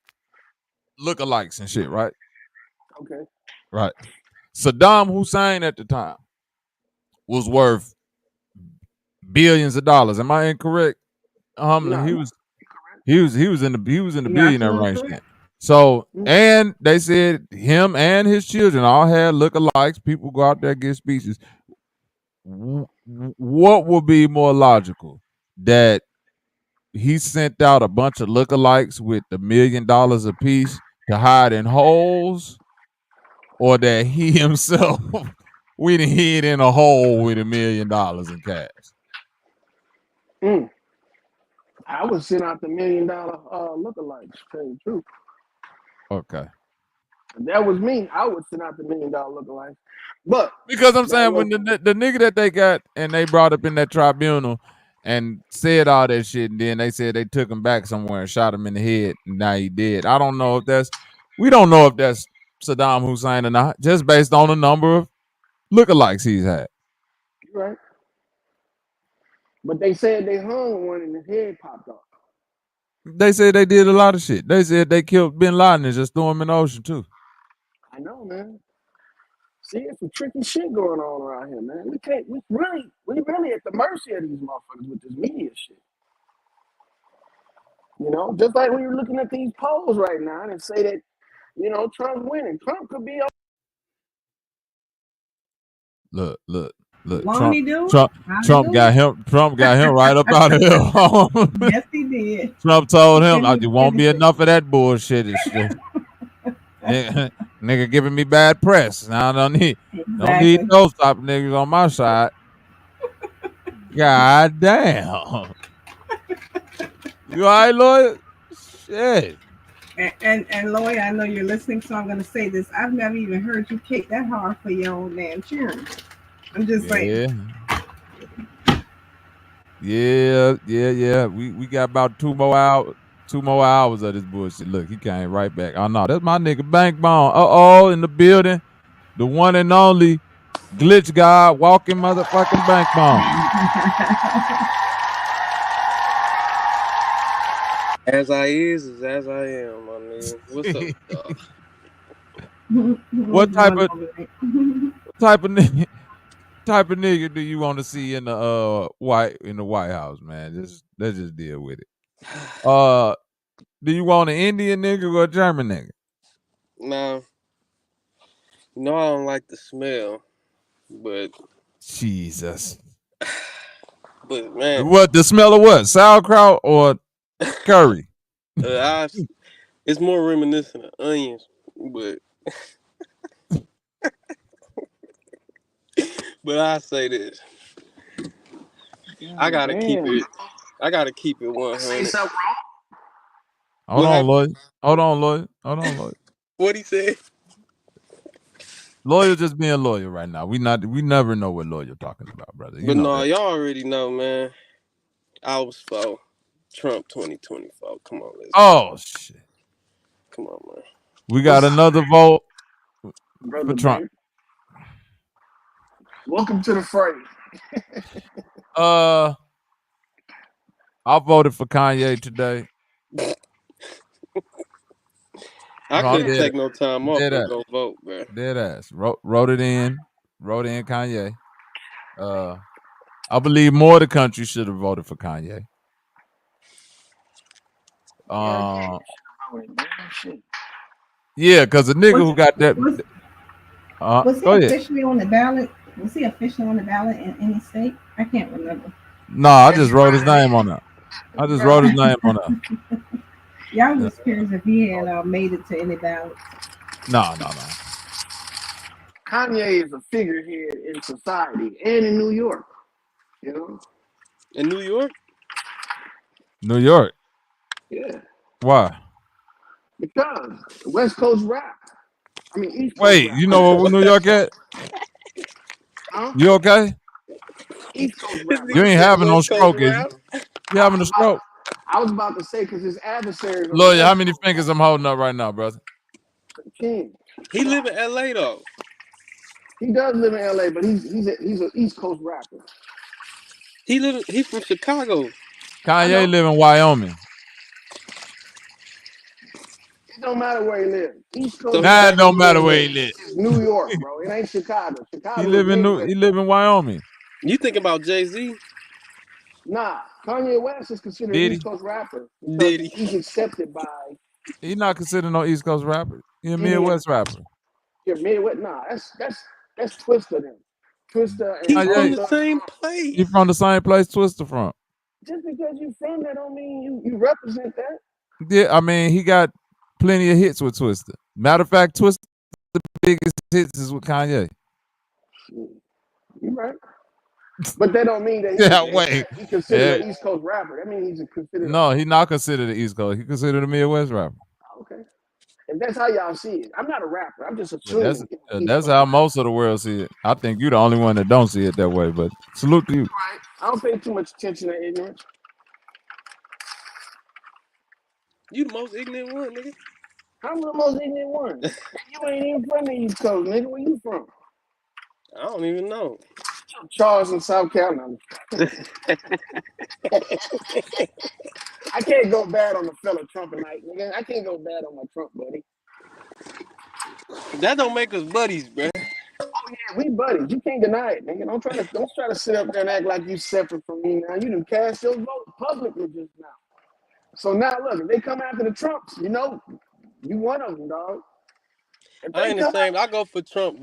lookalikes and shit, right? Okay. Right. Saddam Hussein at the time was worth billions of dollars. Am I incorrect? No, he was in the billionaire range then. So, and they said him and his children all had lookalikes. People go out there and give speeches. What would be more logical? That he sent out a bunch of lookalikes with $1 million a piece to hide in holes, or that he himself went and hid in a hole with $1 million in cash? I would send out the $1 million lookalikes, to tell you the truth. Okay. If that was me, I would send out the $1 million lookalikes. But because I'm saying when the nigga that they got and they brought up in that tribunal and said all that shit, and then they said they took him back somewhere and shot him in the head, and now he dead. We don't know if that's Saddam Hussein or not, just based on the number of lookalikes he's had. You're right. But they said they hung one and his head popped off. They said they did a lot of shit. They said they killed Bin Laden and just threw him in the ocean too. I know, man. See, it's some tricky shit going on around here, man. We really at the mercy of these motherfuckers with this media shit. You know, just like when you're looking at these polls right now and say that, you know, Trump's winning. Trump could be. Look. Trump got him right up out of here. Yes, he did. Trump told him, "There won't be enough of that bullshit and shit." Nigga giving me bad press. Now I don't need those type of niggas on my side. God damn. You all right, lawyer? Shit. And lawyer, I know you're listening, so I'm gonna say this. I've never even heard you kick that hard for your own damn children. I'm just saying. Yeah. We got about 2 more hours of this bullshit. Look, he came right back. Oh no, that's my nigga Bank Bone. In the building. The one and only glitch guy walking motherfucking Bank Bone. As I is as I am, my nigga. What's up, dog? What type of nigga do you want to see in the White House, man? Let's just deal with it. Do you want an Indian nigga or a German nigga? No. No, I don't like the smell, but Jesus. But man, what the smell of what? Sauerkraut or curry? It's more reminiscent of onions, but but I say this. I gotta keep it 100. Hold on, Lloyd. What he said? Lawyer just being lawyer right now. We never know what lawyer talking about, brother. But no, y'all already know, man. I was for Trump 2024. Come on, let's go. Shit. Come on, man. We got another vote Brother for Trump. Man. Welcome to the fray. I voted for Kanye today. I couldn't take no time off to go vote, man. Dead ass. Wrote it in Kanye. I believe more of the country should have voted for Kanye. Yeah, because the nigga who got that. Was he officially on the ballot? Was he officially on the ballot in any state? I can't remember. No, I just wrote his name on that. Y'all was curious if he had made it to any ballots. No. Kanye is a figurehead in society and in New York. You know? In New York? New York. Yeah. Why? Because West Coast rap. I mean East Coast Wait, rap. you know where New York at? Huh? You okay? East Coast This rap. You nigga ain't said having no West Coast stroke, is you? rap. You having a stroke? I was about to say because his adversaries on the Lawyer, how West many Coast. fingers I'm holding up right now, brother? King. He live in LA though. He does live in LA, but he's an East Coast rapper. He from Chicago. Kanye live in Wyoming. It don't matter where he lives. East Coast So he Nah, it back don't in matter where he Midwest. live. is New York, bro. It ain't Chicago. He Chicago is live in Midwest. He live in Wyoming. You think about Jay-Z? Nah, Kanye West is considered an Did East he? Coast rapper because Did he? he's accepted by He not considered no East Coast rapper. He a Indiana. Midwest rapper. Your Midwest. Nah, that's Twister then. Twister and He from Kanye, the Twister. same he place. from the same place Twister from. Just because you from that don't mean you represent that. Yeah, I mean, he got plenty of hits with Twister. Matter of fact, Twister, the biggest hits is with Kanye. You right. But that don't mean that he considered an East Coast rapper. That means he's considered. No, he not considered the East Coast. He considered a Midwest rapper. Okay. If that's how y'all see it, I'm not a rapper. I'm just assuming. That's how most of the world see it. I think you're the only one that don't see it that way. But salute to you. Right. I don't pay too much attention to ignorance. You the most ignorant one, nigga. I'm the most ignorant one. You ain't even from the East Coast, nigga. Where you from? I don't even know. Charleston, South Carolina. I can't go bad on the fella Trumpinite, nigga. I can't go bad on my Trump buddy. That don't make us buddies, bro. Oh yeah, we buddies. You can't deny it, nigga. Don't try to sit up there and act like you separate from me now. You done cast your vote publicly just now. So now look, if they come after the Trumps, you know, you one of them, dog. I ain't the same. I go for Trump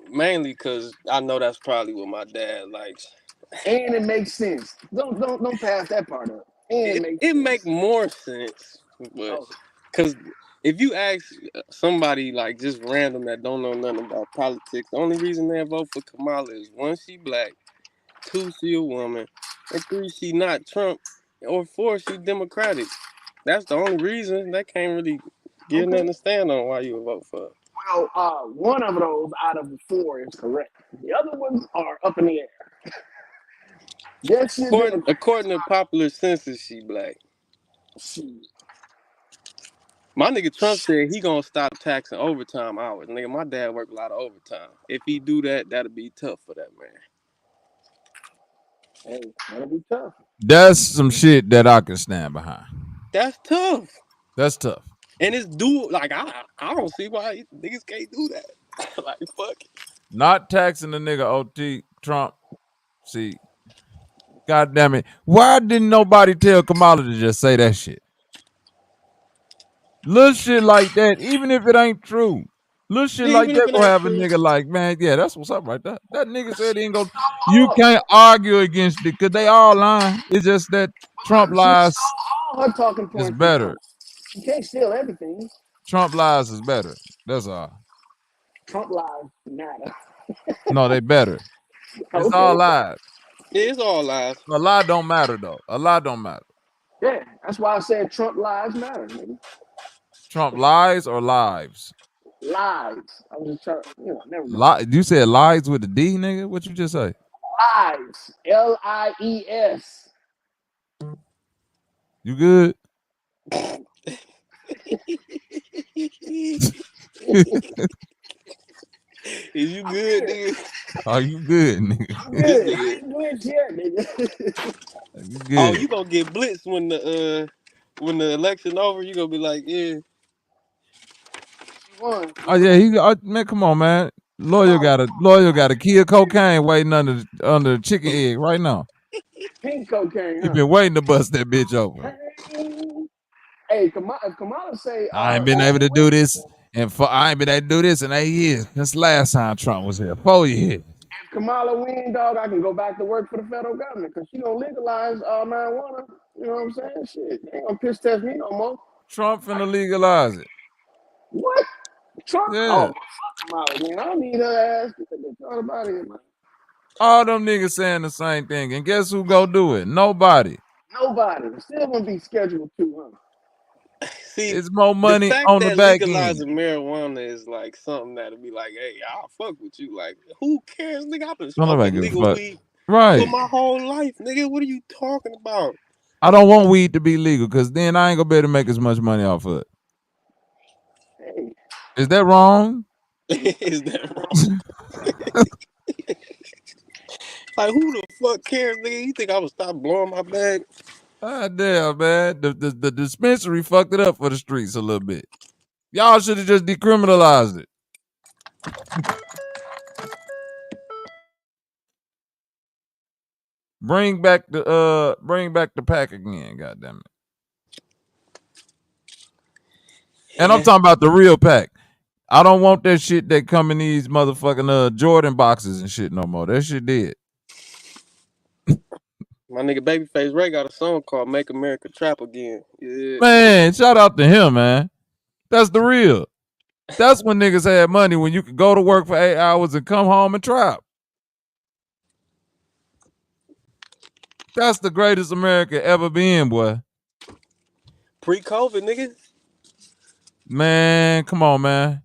mainly because I know that's probably what my dad likes. And it makes sense. Don't pass that part up. And it make more sense, but because if you ask somebody like just random that don't know nothing about politics, the only reason they vote for Kamala is 1, she black, 2, she a woman, and 3, she not Trump, or 4, she Democratic. That's the only reason. They can't really get nothing to stand on why you would vote for. Well, one of those out of the 4 is correct. The other ones are up in the air. Yes, according to popular census, she black. My nigga Trump said he gonna stop taxing overtime hours. Nigga, my dad work a lot of overtime. If he do that, that'll be tough for that man. Hey, that'll be tough. That's some shit that I can stand behind. That's tough. That's tough. And it's like I don't see why niggas can't do that. Like fuck it. Not taxing the nigga OT Trump. See, God damn it. Why didn't nobody tell Kamala to just say that shit? Little shit like that, even if it ain't true. Little shit Even like if that it will ain't have a true. nigga like, man, yeah, that's what's up right there. That nigga said he ain't gonna. You can't argue against it because they all lying. It's just that Trump lies All her talking points is better. You can't steal everything. Trump lies is better. That's all. Trump lies matter. No, they better. It's all lies. Yeah, it's all lies. A lie don't matter though. A lie don't matter. Yeah, that's why I said Trump lives matter, nigga. Trump lies or lives? Lies. I was just trying, never mind. You said lies with a D, nigga? What you just say? Lies. Lies. You good? Is you good, nigga? Are you good, nigga? I'm good. I ain't blitzed yet, nigga. You good? Oh, you gonna get blitzed when the election over? You gonna be like, yeah. Oh yeah, man, come on, man. Lawyer got a kill cocaine waiting under the chicken egg right now. Pink cocaine. He been waiting to bust that bitch open. Hey, if Kamala say I ain't been able to do this, and I ain't been able to do this in 8 years. That's the last time Trump was here. 4 years. If Kamala win, dog, I can go back to work for the federal government because she gonna legalize marijuana. You know what I'm saying? Shit, they ain't gonna piss test me no more. Trump finna legalize it. What? Trump? Yeah. Oh, fuck Kamala, man. I don't need her ass. Get the fuck out of here, man. All them niggas saying the same thing, and guess who go do it? Nobody. Nobody. It still wouldn't be scheduled to, huh? See, It's more the money fact on the that back end. legalizing marijuana is like something that'll be like, hey, I'll fuck with you. Like, who cares, nigga? I've been Don't nobody smoking give a legal fuck. weed for Right. my whole life, nigga. What are you talking about? I don't want weed to be legal because then I ain't gonna be able to make as much money off of it. Hey. Is that wrong? Is that wrong? Like, who the fuck cares, nigga? You think I would stop blowing my bag? God damn, man. The dispensary fucked it up for the streets a little bit. Y'all should have just decriminalized it. Bring back the pack again, goddamn it. And I'm talking about the real pack. I don't want that shit that come in these motherfucking Jordan boxes and shit no more. That shit dead. My nigga Babyface Ray got a song called Make America Trap Again. Yeah. Man, shout out to him, man. That's the real. That's when niggas had money, when you could go to work for 8 hours and come home and trap. That's the greatest America ever been, boy. Pre-COVID, nigga. Man, come on, man.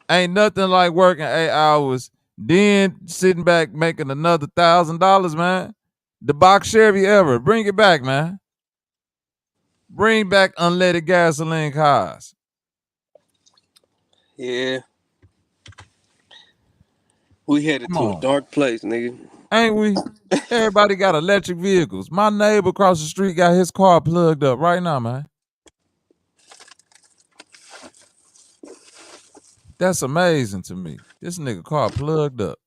Ain't nothing like working 8 hours, then sitting back making another $1,000, man. The box Chevy ever. Bring it back, man. Bring back unleaded gasoline cars. Yeah. We headed to a dark place, nigga. Ain't we? Everybody got electric vehicles. My neighbor across the street got his car plugged up right now, man. That's amazing to me. This nigga car plugged up.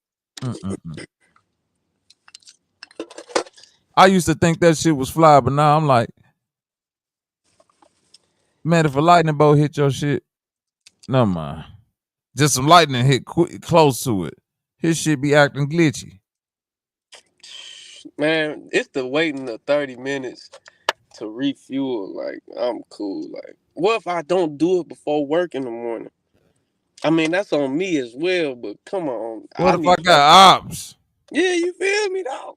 I used to think that shit was fly, but now I'm like, man, if a lightning bolt hit your shit, no mind. Just some lightning hit close to it. His shit be acting glitchy. Man, it's the waiting the 30 minutes to refuel. Like, I'm cool. Like, what if I don't do it before work in the morning? I mean, that's on me as well, but come on. What if I got ops? Yeah, you feel me, dog?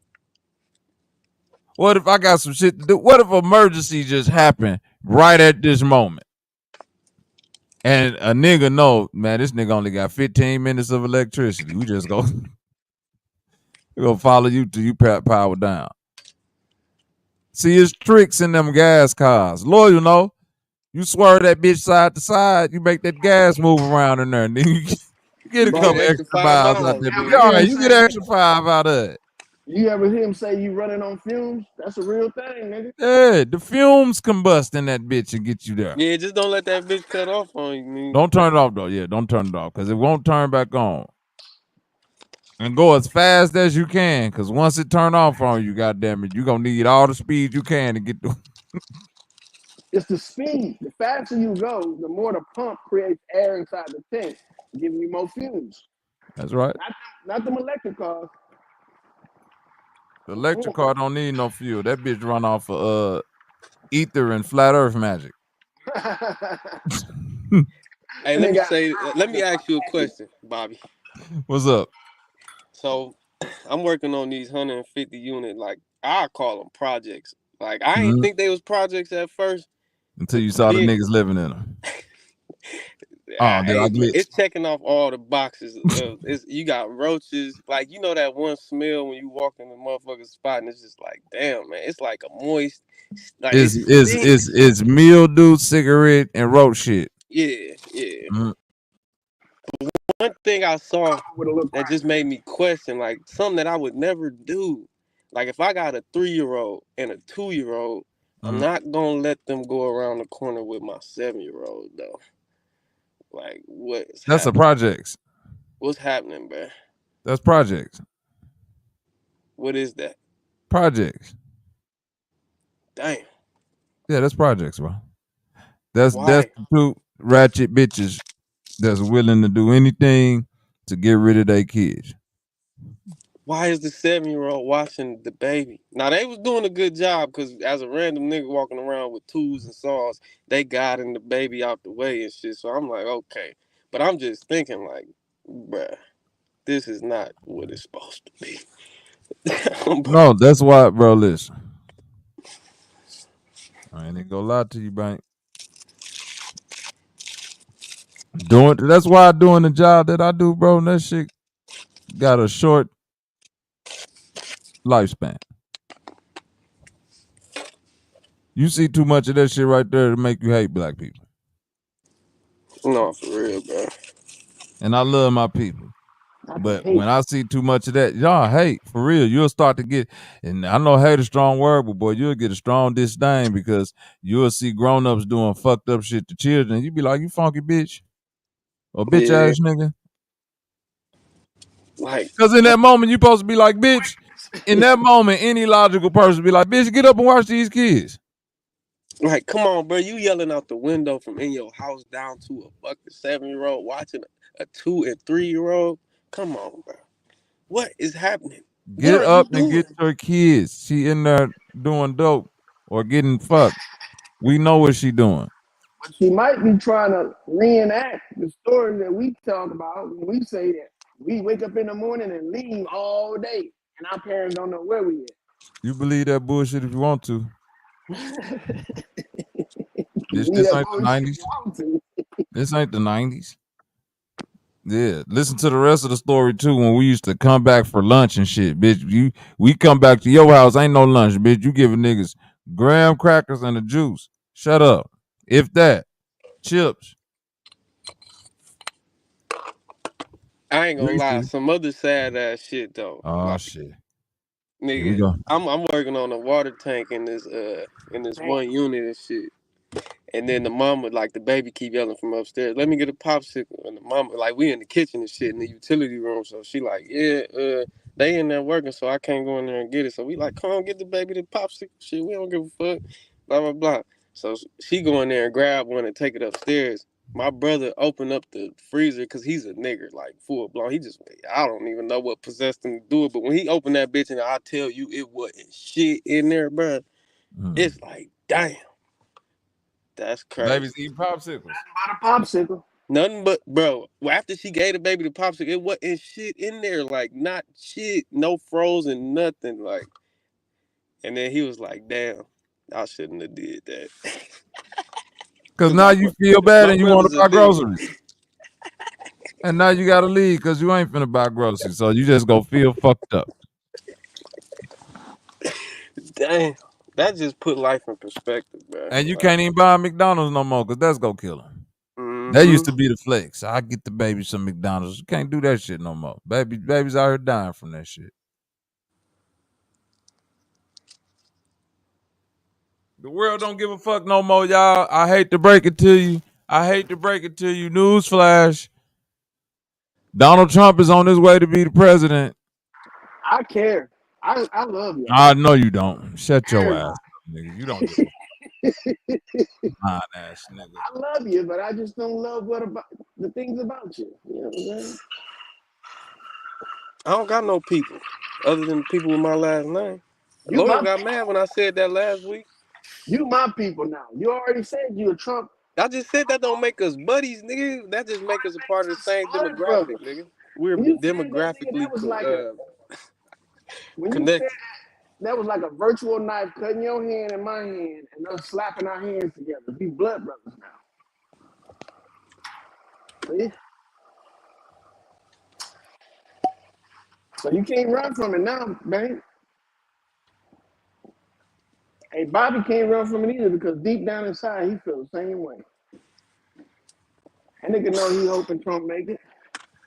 What if I got some shit to do? What if emergency just happened right at this moment? And a nigga know, man, this nigga only got 15 minutes of electricity. We just go, we gonna follow you till you power down. See, it's tricks in them gas cars. Loyal, know. You swerve that bitch side to side, you make that gas move around in there, and then you get a couple extra miles out there. All right, you get an extra 5 out of it. You ever hear him say you running on fumes? That's a real thing, nigga. Yeah, the fumes combust in that bitch and get you there. Yeah, just don't let that bitch cut off on you, man. Don't turn it off, though. Yeah, don't turn it off, because it won't turn back on. And go as fast as you can, because once it turn off on you, goddamn it, you're going to need all the speed you can to get to It's the speed. The faster you go, the more the pump creates air inside the tank, giving you more fumes. That's right. Not them electric cars. The electric car don't need no fuel. That bitch run off of ether and flat earth magic. Hey, let me ask you a question, Bobby. What's up? So, I'm working on these 150 unit, like, I call them projects. Like, I ain't think they was projects at first. Until you saw the niggas living in them. It's checking off all the boxes. You got roaches. Like, you know that one smell when you walk in the motherfucking spot and it's just like, damn, man. It's like a moist. Like, it's mildew, cigarette, and roach shit. Yeah. One thing I saw that just made me question, like, something that I would never do. Like, if I got a 3-year-old and a 2-year-old, I'm not gonna let them go around the corner with my 7-year-old though. Like, That's a projects. What's happening, man? That's projects. What is that? Projects. Damn. Yeah, that's projects, bro. That's the two ratchet bitches that's willing to do anything to get rid of their kids. Why is the 7-year-old watching the baby? Now, they was doing a good job because as a random nigga walking around with tools and saws, they guiding the baby out the way and shit. So I'm like, okay. But I'm just thinking like, bruh, this is not what it's supposed to be. No, that's why, bro, listen. I ain't gonna lie to you, Bank. That's why I'm doing the job that I do, bro. And that shit got a short lifespan. You see too much of that shit right there to make you hate black people. No, for real, bro. And I love my people. But when I see too much of that, y'all hate, for real, you'll start to get, and I know hate a strong word, but boy, you'll get a strong disdain because you'll see grown-ups doing fucked up shit to children. You be like, you funky bitch. Or bitch ass nigga. Like, because in that moment, you supposed to be like, bitch. In that moment, any logical person be like, bitch, get up and watch these kids. Like, come on, bro. You yelling out the window from in your house down to a fucking 7-year-old watching a 2- and 3-year-old. Come on, bro. What is happening? Get up and get your kids. She in there doing dope or getting fucked. We know what she doing. But she might be trying to reenact the story that we talk about when we say that we wake up in the morning and leave all day, and our parents don't know where we at. You believe that bullshit if you want to. This ain't the 90s. This ain't the 90s. Yeah, listen to the rest of the story too. When we used to come back for lunch and shit, bitch. We come back to your house, ain't no lunch, bitch. You giving niggas graham crackers and a juice. Shut up. If that, chips. I ain't gonna lie. Some other sad ass shit though. Oh shit. Nigga, I'm working on a water tank in this one unit and shit. And then the mama, like the baby keep yelling from upstairs, let me get a popsicle. And the mama, like we in the kitchen and shit in the utility room. So she like, they in there working, so I can't go in there and get it. So we like, come on, get the baby the popsicle. Shit, we don't give a fuck. Blah, blah, blah. So she go in there and grab one and take it upstairs. My brother opened up the freezer because he's a nigger, like full blown. I don't even know what possessed him to do it. But when he opened that bitch and I tell you it wasn't shit in there, bro, it's like, damn. That's crazy. Babies eat popsicles. Nothing but a popsicle. Nothing but, bro, after she gave the baby the popsicle, it wasn't shit in there. Like, not shit. No frozen, nothing. Like, and then he was like, damn, I shouldn't have did that. Because now you feel bad and you want to buy groceries. And now you got to leave because you ain't finna buy groceries. So you just go feel fucked up. Damn. That just put life in perspective, bro. And you can't even buy McDonald's no more because that's gonna kill him. That used to be the flex. I get the baby some McDonald's. You can't do that shit no more. Babies out here dying from that shit. The world don't give a fuck no more, y'all. I hate to break it to you. Newsflash. Donald Trump is on his way to be the president. I care. I love you. I know you don't. Shut your ass up, nigga. You don't give a fuck. Ass nigga. I love you, but I just don't love the things about you. You know what I'm saying? I don't got no people other than people with my last name. Lawyer got mad when I said that last week. You my people now. You already said you a Trump. I just said that don't make us buddies, nigga. That just make us a part of the same demographic, nigga. We're demographically connected. That was like a virtual knife cutting your hand and my hand and us slapping our hands together. We blood brothers now. See? So you can't run from it now, man. Hey, Bobby can't run from it either because deep down inside he feels the same way. That nigga know he hoping Trump make it.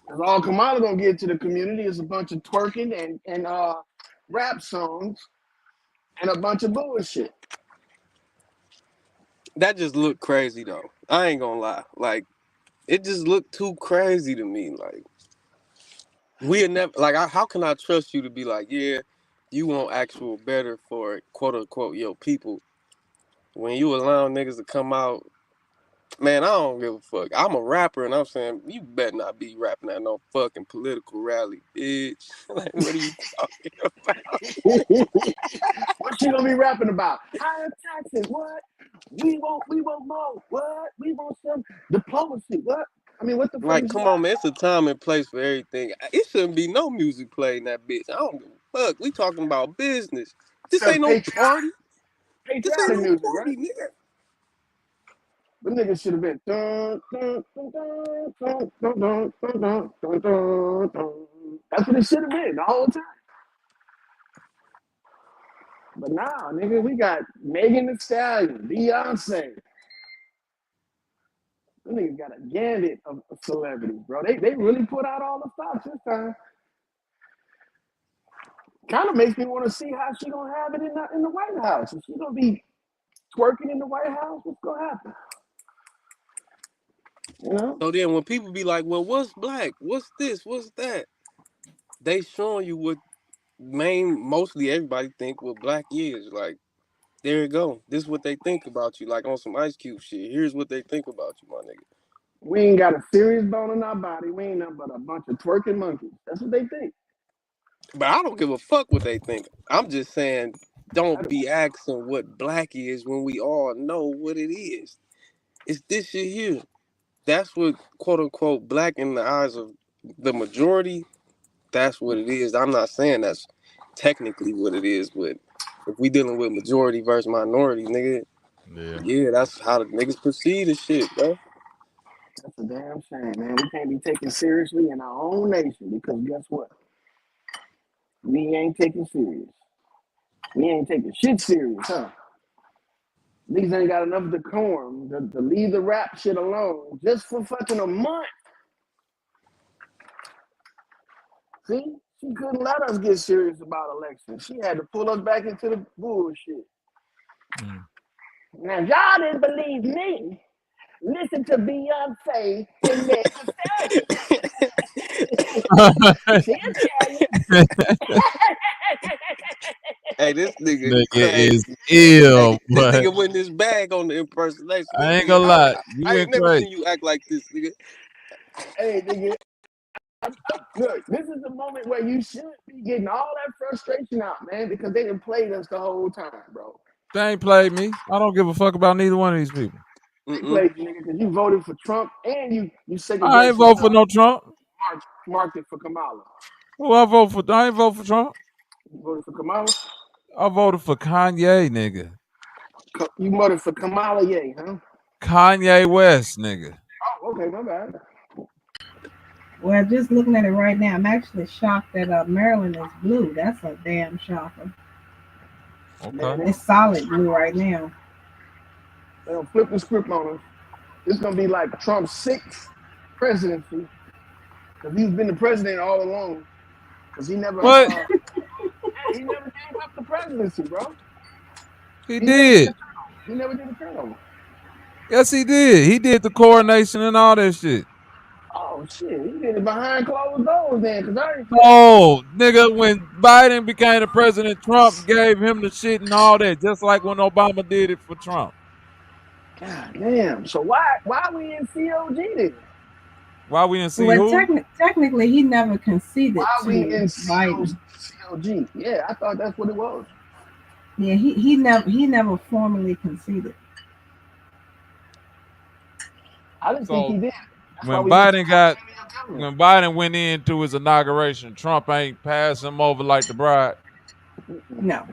Cause all Kamala gonna get to the community is a bunch of twerking and rap songs and a bunch of bullshit. That just looked crazy though. I ain't gonna lie. Like, it just looked too crazy to me. Like, we'll never, like, how can I trust you to be like, yeah, you want actual better for quote unquote your people when you allow niggas to come out? Man, I don't give a fuck. I'm a rapper, and I'm saying you better not be rapping at no fucking political rally, bitch. Like, what are you talking about? What you gonna be rapping about? Higher taxes, what? We want more, what? We want some diplomacy, what? I mean, what the fuck? Like, come on, man. It's a time and place for everything. It shouldn't be no music playing that bitch. I don't give a fuck. We talking about business. This ain't no party. patriotic music, right? Party, nigga. The niggas should have been. That's what it should have been the whole time. But now, nigga, we got Megan Thee Stallion, Beyonce. Them niggas got a gambit of celebrities, bro. They really put out all the stops this time. Kind of makes me want to see how she gonna have it in the White House. Is she gonna be twerking in the White House? What's gonna happen? You know? So then when people be like, well, what's black? What's this? What's that? They showing you what mostly everybody think what black is. Like, there you go. This is what they think about you. Like on some Ice Cube shit. Here's what they think about you, my nigga. We ain't got a serious bone in our body. We ain't nothing but a bunch of twerking monkeys. That's what they think. But I don't give a fuck what they think. I'm just saying, don't be asking what black is when we all know what it is. It's this shit here. That's what, quote unquote, black in the eyes of the majority, that's what it is. I'm not saying that's technically what it is, but if we dealing with majority versus minority, nigga, yeah, that's how the niggas perceive the shit, bro. That's a damn shame, man. We can't be taken seriously in our own nation because guess what? We ain't taking serious. We ain't taking shit serious, huh? These ain't got enough decorum to leave the rap shit alone just for fucking a month. See? She couldn't let us get serious about elections. She had to pull us back into the bullshit. Now, y'all didn't believe me. Listen to Beyonce and Meg Thee Stallion. Hey, this nigga is crazy. ill. This nigga went his bag on the impersonation. I ain't gonna lie. I ain't never seen you act like this, nigga. Hey, nigga. Look, this is the moment where you should be getting all that frustration out, man, because they done played us the whole time, bro. They ain't played me. I don't give a fuck about neither one of these people. They played you, nigga, because you voted for Trump and you segregation. I ain't vote for no Trump. Marked it for Kamala. Who I vote for? I ain't vote for Trump. You voted for Kamala? I voted for Kanye, nigga. You voted for Kamala, yay, huh? Kanye West, nigga. Oh, okay, my bad. Well, just looking at it right now, I'm actually shocked that Maryland is blue. That's a damn shocker. Okay. It's solid blue right now. They don't flip the script on us. It's going to be like Trump's sixth presidency because he's been the president all along. Because he never... What? He never gave up the presidency, bro. He did. He never did a turnover. Yes, he did. He did the coronation and all that shit. Oh, shit. He did it behind closed doors then. No, nigga, when Biden became the president, Trump gave him the shit and all that, just like when Obama did it for Trump. God damn. So why we in COG then? Why we in COG? Well, technically, he never conceded why to we in Biden. COG? Yeah, I thought that's what it was. Yeah, he never formally conceded. I didn't think he did. When Biden went into his inauguration, Trump ain't pass him over like the bride. No,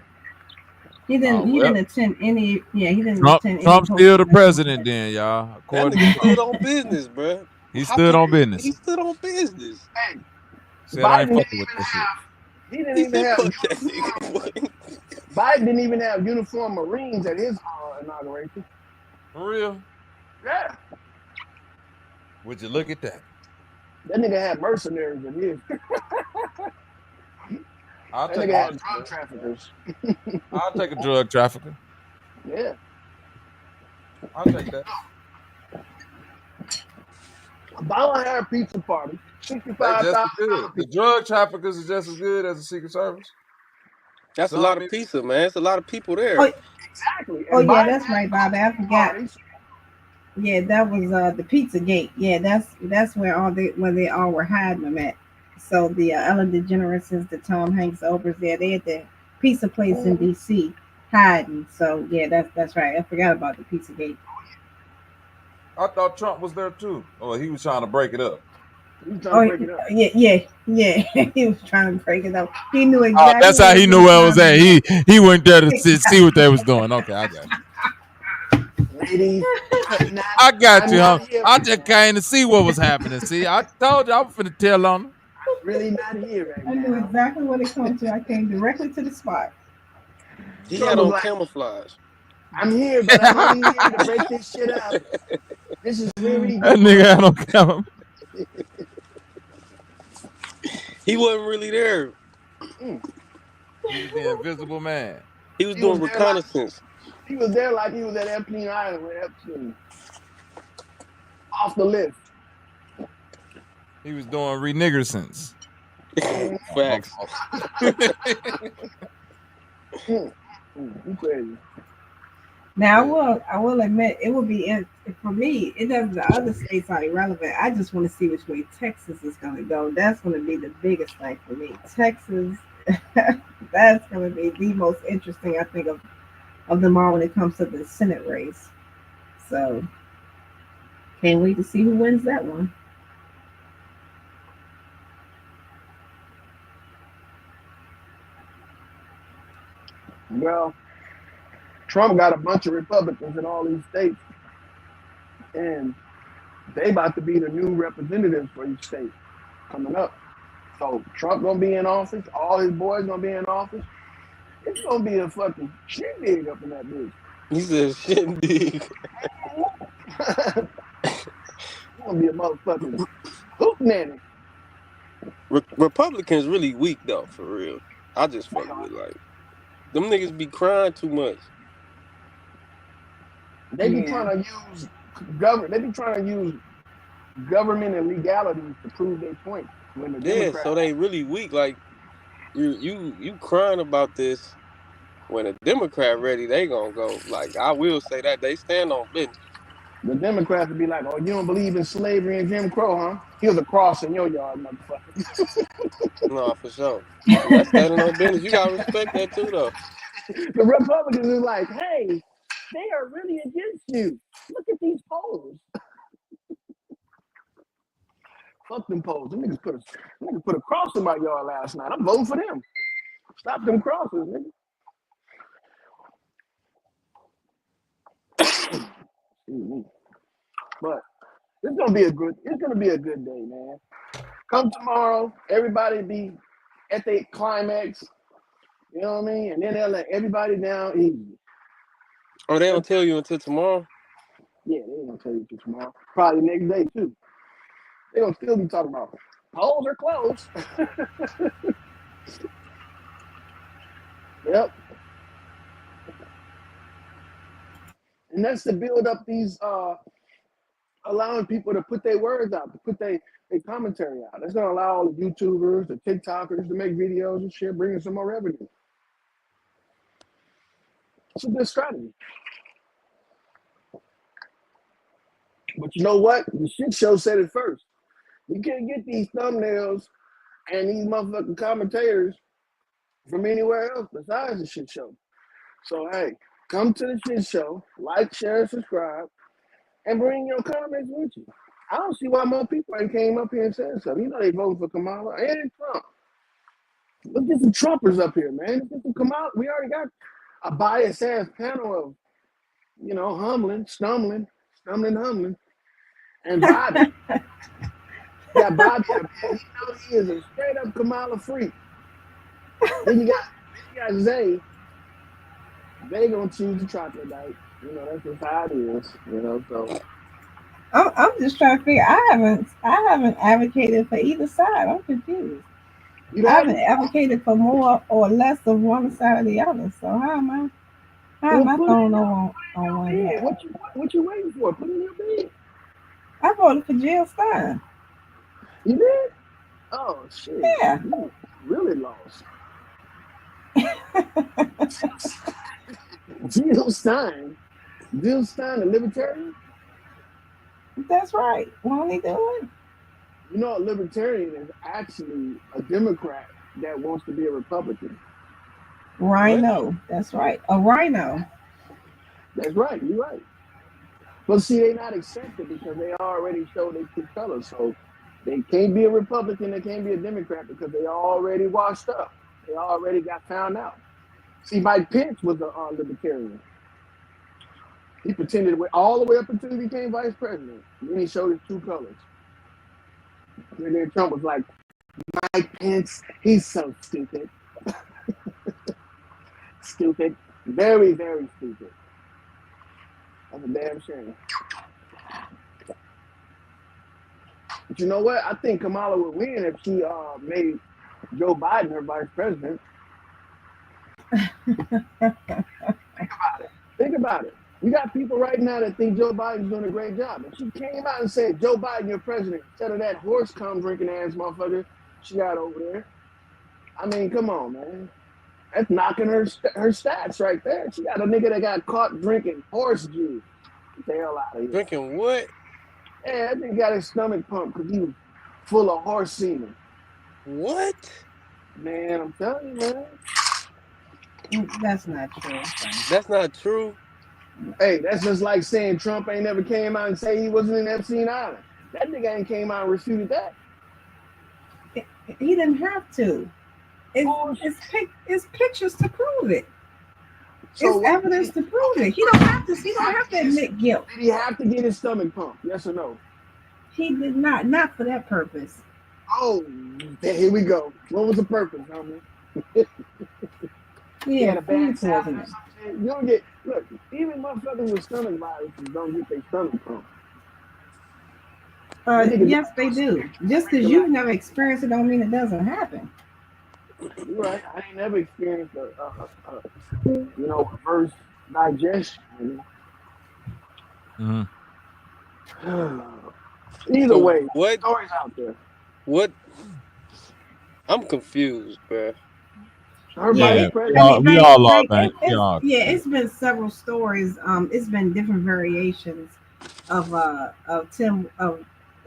he didn't. He didn't attend any. Yeah, he didn't attend. Trump's still the president, then, y'all. That nigga stood on business, bro. He stood on business. He stood on business. Hey, Biden didn't even have Biden didn't even have uniformed Marines at his inauguration. For real? Yeah. Would you look at that? That nigga had mercenaries at his. I'll that take nigga had drug traffickers. I'll take a drug trafficker. Yeah. I'll take that. Obama had a pizza party. $65,000. The drug traffickers is just as good as the Secret Service. That's a lot of pizza, man. It's a lot of people there. Oh, exactly. And yeah, that's right, Bobby. I forgot. Yeah, that was the Pizza Gate. Yeah, that's where they all were hiding them at. So the Ellen DeGeneres, the Tom Hanks overs there, they had the pizza place in DC hiding. So yeah, that's right. I forgot about the Pizza Gate. I thought Trump was there too. Oh, he was trying to break it up. He's trying to break it up. Yeah. He was trying to break it up. He knew exactly. That's how he knew where it was at. He went there to see what they was doing. Okay, I got you. Ladies, I got you, huh? I just came to see what was happening. See, I told you I was finna tell on him. Really not here right now. I knew exactly what it comes to. I came directly to the spot. He had on camouflage. I'm here, but I'm only here to break this shit up. This is really that nigga had on camouflage. He wasn't really there. He was the invisible man. He was doing reconnaissance. He was there like he was at Epstein Island with Epstein. Off the list. He was doing reniggersons. Facts. You crazy. Now I will admit it will be for me. It doesn't. The other states are irrelevant. I just want to see which way Texas is going to go. That's going to be the biggest thing for me. Texas. That's going to be the most interesting, I think, of them all when it comes to the Senate race. So can't wait to see who wins that one. Well, Trump got a bunch of Republicans in all these states, and they about to be the new representatives for each state coming up. So Trump gonna be in office, all his boys gonna be in office. It's gonna be a fucking shindig up in that bitch. He said shindig. It's gonna be a motherfucking hoop nanny. Republicans really weak though, for real. I just fuck with like them niggas be crying too much. They be trying to use government and legalities to prove their point. When the Democrats, so they really weak. Like you crying about this. When a Democrat ready, they gonna go. Like I will say that they stand on business. The Democrats would be like, "Oh, you don't believe in slavery and Jim Crow, huh? Here's a cross in your yard, motherfucker." No, for sure. That's standing on business. You gotta respect that too, though. The Republicans is like, "Hey, they are really against you. Look at these polls." Fuck them polls. Them niggas put a cross in my yard last night. I'm voting for them. Stop them crosses, nigga. But it's gonna be a good day, man. Come tomorrow, everybody be at their climax. You know what I mean? And then they'll let everybody down easy. Oh, they don't tell you until tomorrow? Yeah, they don't tell you until tomorrow. Probably the next day too. They gonna still be talking about polls are closed. Yep. And that's to build up these allowing people to put their words out, to put their commentary out. That's gonna allow all the YouTubers, the TikTokers to make videos and shit, bringing some more revenue. It's a good strategy. But you know what? The shit show said it first. You can't get these thumbnails and these motherfucking commentators from anywhere else besides the shit show. So hey, come to the shit show, like, share, and subscribe, and bring your comments with you. I don't see why more people ain't came up here and said something. You know they voting for Kamala and Trump. Let's get some Trumpers up here, man. Let's get some Kamala. We already got a biased ass panel of, stumbling, and Bobby. You got Bobby up here. You know he is a straight up Kamala freak. Then you got Zay. They gonna choose the troglodyte. That's just how it is. So I'm just trying to figure. I haven't advocated for either side. I'm confused. I haven't advocated for more or less of one side or the other. So how am I throwing on one side? What you waiting for? Put in your bed. I voted for Jill Stein. You did? Oh shit. Yeah. You really lost. Jill Stein, the libertarian? That's right. What are they doing? A libertarian is actually a Democrat that wants to be a Republican. Rhino. What? That's right. A rhino. That's right. You're right. But see, they're not accepted because they already showed their true colors. So They can't be a Republican, they can't be a Democrat because they already washed up. They already got found out. See, Mike Pence was a libertarian. He pretended all the way up until he became vice president. Then he showed his true colors. And then Trump was like, Mike Pence, he's so stupid. Stupid. Very, very stupid. That's a damn shame. But you know what? I think Kamala would win if she made Joe Biden her vice president. Think about it. You got people right now that think Joe Biden's doing a great job. If she came out and said, Joe Biden, your president, instead of that horse cum drinking ass motherfucker she got over there. I mean, come on, man. That's knocking her stats right there. She got a nigga that got caught drinking horse juice. Get the hell out of here. Drinking what? Yeah, that nigga got his stomach pumped because he was full of horse semen. What? Man, I'm telling you, man. That's not true. That's not true. Hey, that's just like saying Trump ain't never came out and say he wasn't in Epstein Island. That nigga ain't came out and refuted that. He didn't have to. It's pictures to prove it. So it's evidence to prove it. He don't have to admit guilt. Did he have to get his stomach pumped? Yes or no? He did not. Not for that purpose. Oh, here we go. What was the purpose, homie? Yeah, food poisoning. You don't get, look, even motherfuckers with stomach viruses don't get their stomach pumped. Yes, they do. Just because you've never experienced it don't mean it doesn't happen. You're right. I ain't never experienced reverse digestion. Either way, what stories out there? What? I'm confused, bro. Yeah, we all are, man. It's been several stories. It's been different variations of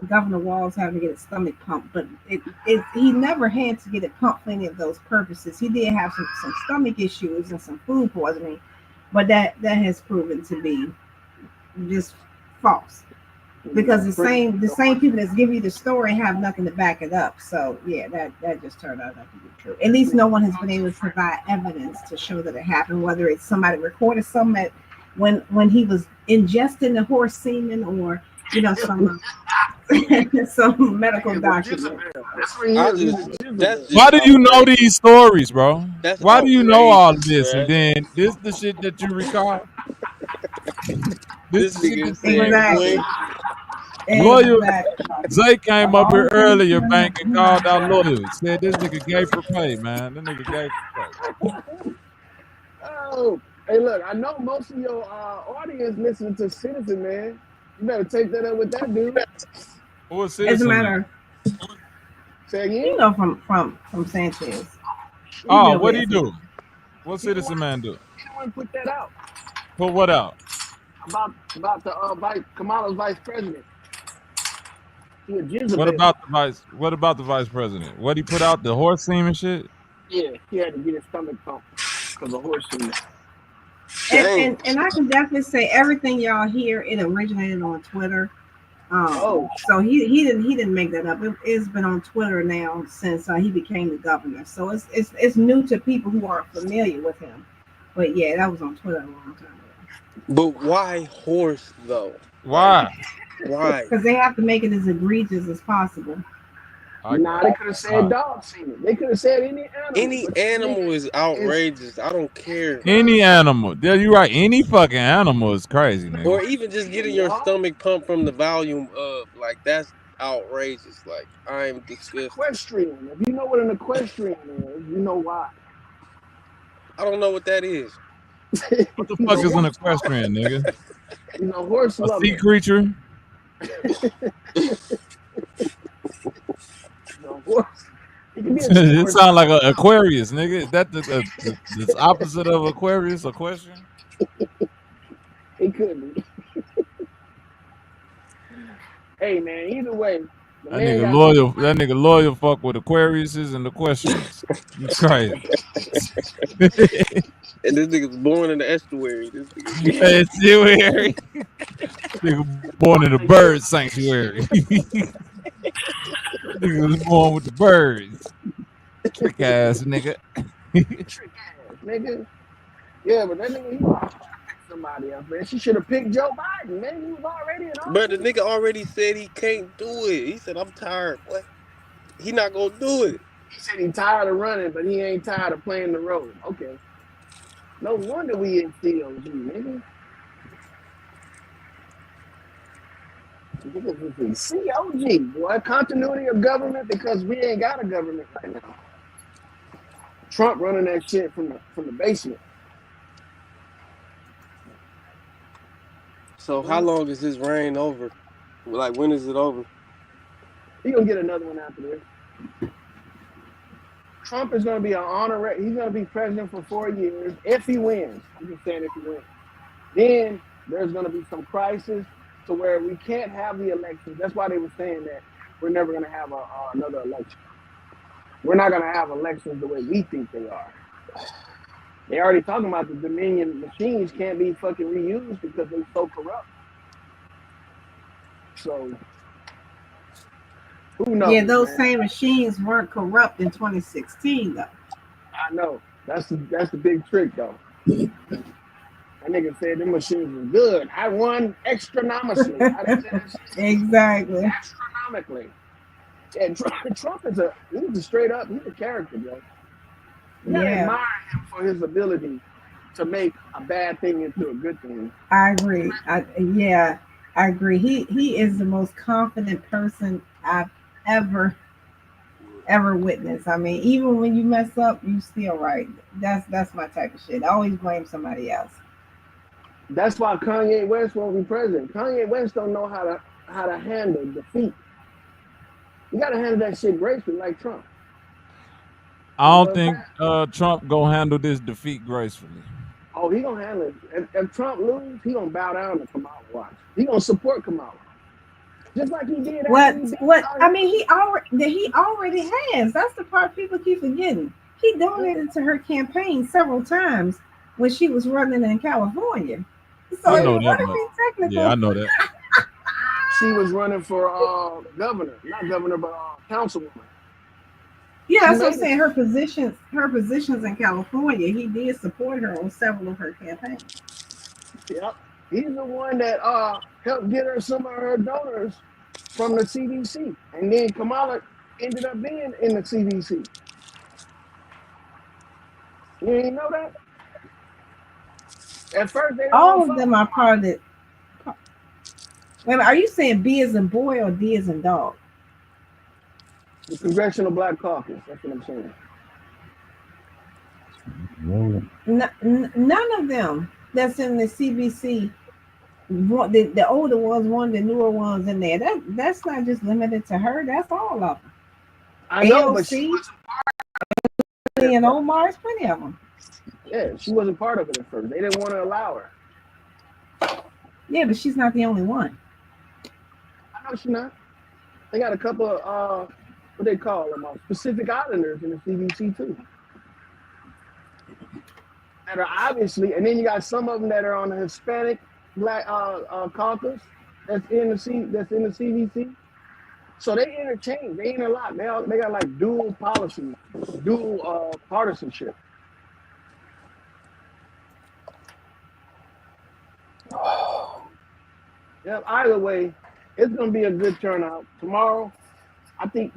Governor Walz having to get his stomach pumped, but he never had to get it pumped for any of those purposes. He did have some stomach issues and some food poisoning, but that has proven to be just false. Because the same people that's giving you the story have nothing to back it up. So yeah, that just turned out not to be true. At least no one has been able to provide evidence to show that it happened, whether it's somebody recorded something when he was ingesting the horse semen or some medical document. Why do you know these stories, bro? Why do you know all this? And then this the shit that you recall? This is exactly. Loyal Zay came up here earlier, bank, and called out Loyal. Said this nigga gay for pay, man. That nigga gay for pay. Oh, hey, look, I know most of your audience listening to Citizen, man. You better take that up with that dude. What's Citizen? As a matter, say again? From Sanchez. What he do? What Citizen man do? He the one put that out. Put what out? About the Kamala's vice president. What about the vice president? What he put out, the horse semen shit? Yeah, he had to get his stomach pumped because of horse semen. And I can definitely say everything y'all hear, it originated on Twitter. So he didn't make that up. It's been on Twitter now since he became the governor. So it's new to people who aren't familiar with him. But yeah, that was on Twitter a long time ago. But why horse though? Why? Why? Because they have to make it as egregious as possible. Nah, they could have said dog semen. They could have said any animal. Any animal is outrageous. I don't care. Any animal. Yeah, you're right. Any fucking animal is crazy, man. Or even just getting your stomach pumped from the volume of, like, that's outrageous. Like, I'm disgusted. Equestrian. If you know what an equestrian is, you know why. I don't know what that is. What the fuck is an equestrian, nigga? You know, horse lover. A sea creature? It sounds like an Aquarius, nigga. Is that the opposite of Aquarius? A question? It could be. Hey man, either way, that nigga loyal fuck with Aquariuses and the questions. It's crazy. And this nigga's born in the estuary. This estuary. Nigga born in the bird sanctuary. Nigga was born with the birds. Trick ass nigga. Trick ass nigga. Yeah, but that nigga, he should pick somebody else, man. She should have picked Joe Biden, man. He was already in But the office. nigga already said he can't do it. He said, I'm tired. What? He not gonna do it. He said he tired of running, but he ain't tired of playing the role. Okay. No wonder we in COG, nigga. COG, boy. Continuity of government because we ain't got a government right now. Trump running that shit from the basement. So how long is his reign over? Like, when is it over? He gonna get another one after this. Trump is gonna be an honorary. He's gonna be president for 4 years if he wins. I'm just saying if he wins. Then there's gonna be some crisis to where we can't have the elections. That's why they were saying that we're never gonna have another election. We're not gonna have elections the way we think they are. They already talking about the Dominion machines can't be fucking reused because they're so corrupt. So who knows? Yeah, those man? same machines weren't corrupt in 2016 though. I know. That's the big trick though. That nigga said them machines was good. I won astronomically. Exactly. Astronomically. And Trump is he's a straight up, he's a character, bro. You gotta admire him for his ability to make a bad thing into a good thing. I agree. I agree. He is the most confident person I've ever witnessed. I mean, even when you mess up, you still right. That's my type of shit. I always blame somebody else. That's why Kanye West won't be president. Kanye West don't know how to handle defeat. You gotta handle that shit gracefully like Trump. I don't think Trump gonna handle this defeat gracefully. Oh, he gonna handle it. If Trump loses, he gonna bow down to Kamala. Watch. He gonna support Kamala, just like he did. What? I mean, he already has. That's the part people keep forgetting. He donated to her campaign several times when she was running in California. So I know that. Technical. Yeah, I know that. She was running for governor, not governor, but councilwoman. Yeah, that's what I'm saying. Her positions in California, he did support her on several of her campaigns. Yep. He's the one that helped get her some of her donors from the CDC. And then Kamala ended up being in the CDC. You didn't know that? At first, they all of them are part of it. Wait, are you saying B as in boy or D as in dog? The Congressional Black Caucus. That's what I'm saying. None of them that's in the CBC, the older ones, one of the newer ones in there. That's not just limited to her. That's all of them. I know, but she wasn't part of it. And Omar's plenty of them. Yeah, she wasn't part of it at first. They didn't want to allow her. Yeah, but she's not the only one. I know she's not. They got a couple of what they call them, Pacific Islanders in the CDC too. That are obviously, and then you got some of them that are on the Hispanic Black caucus that's in the CDC. So they interchange, they interlock. They got like dual policies, dual partisanship. Yeah, either way, it's gonna be a good turnout tomorrow. I think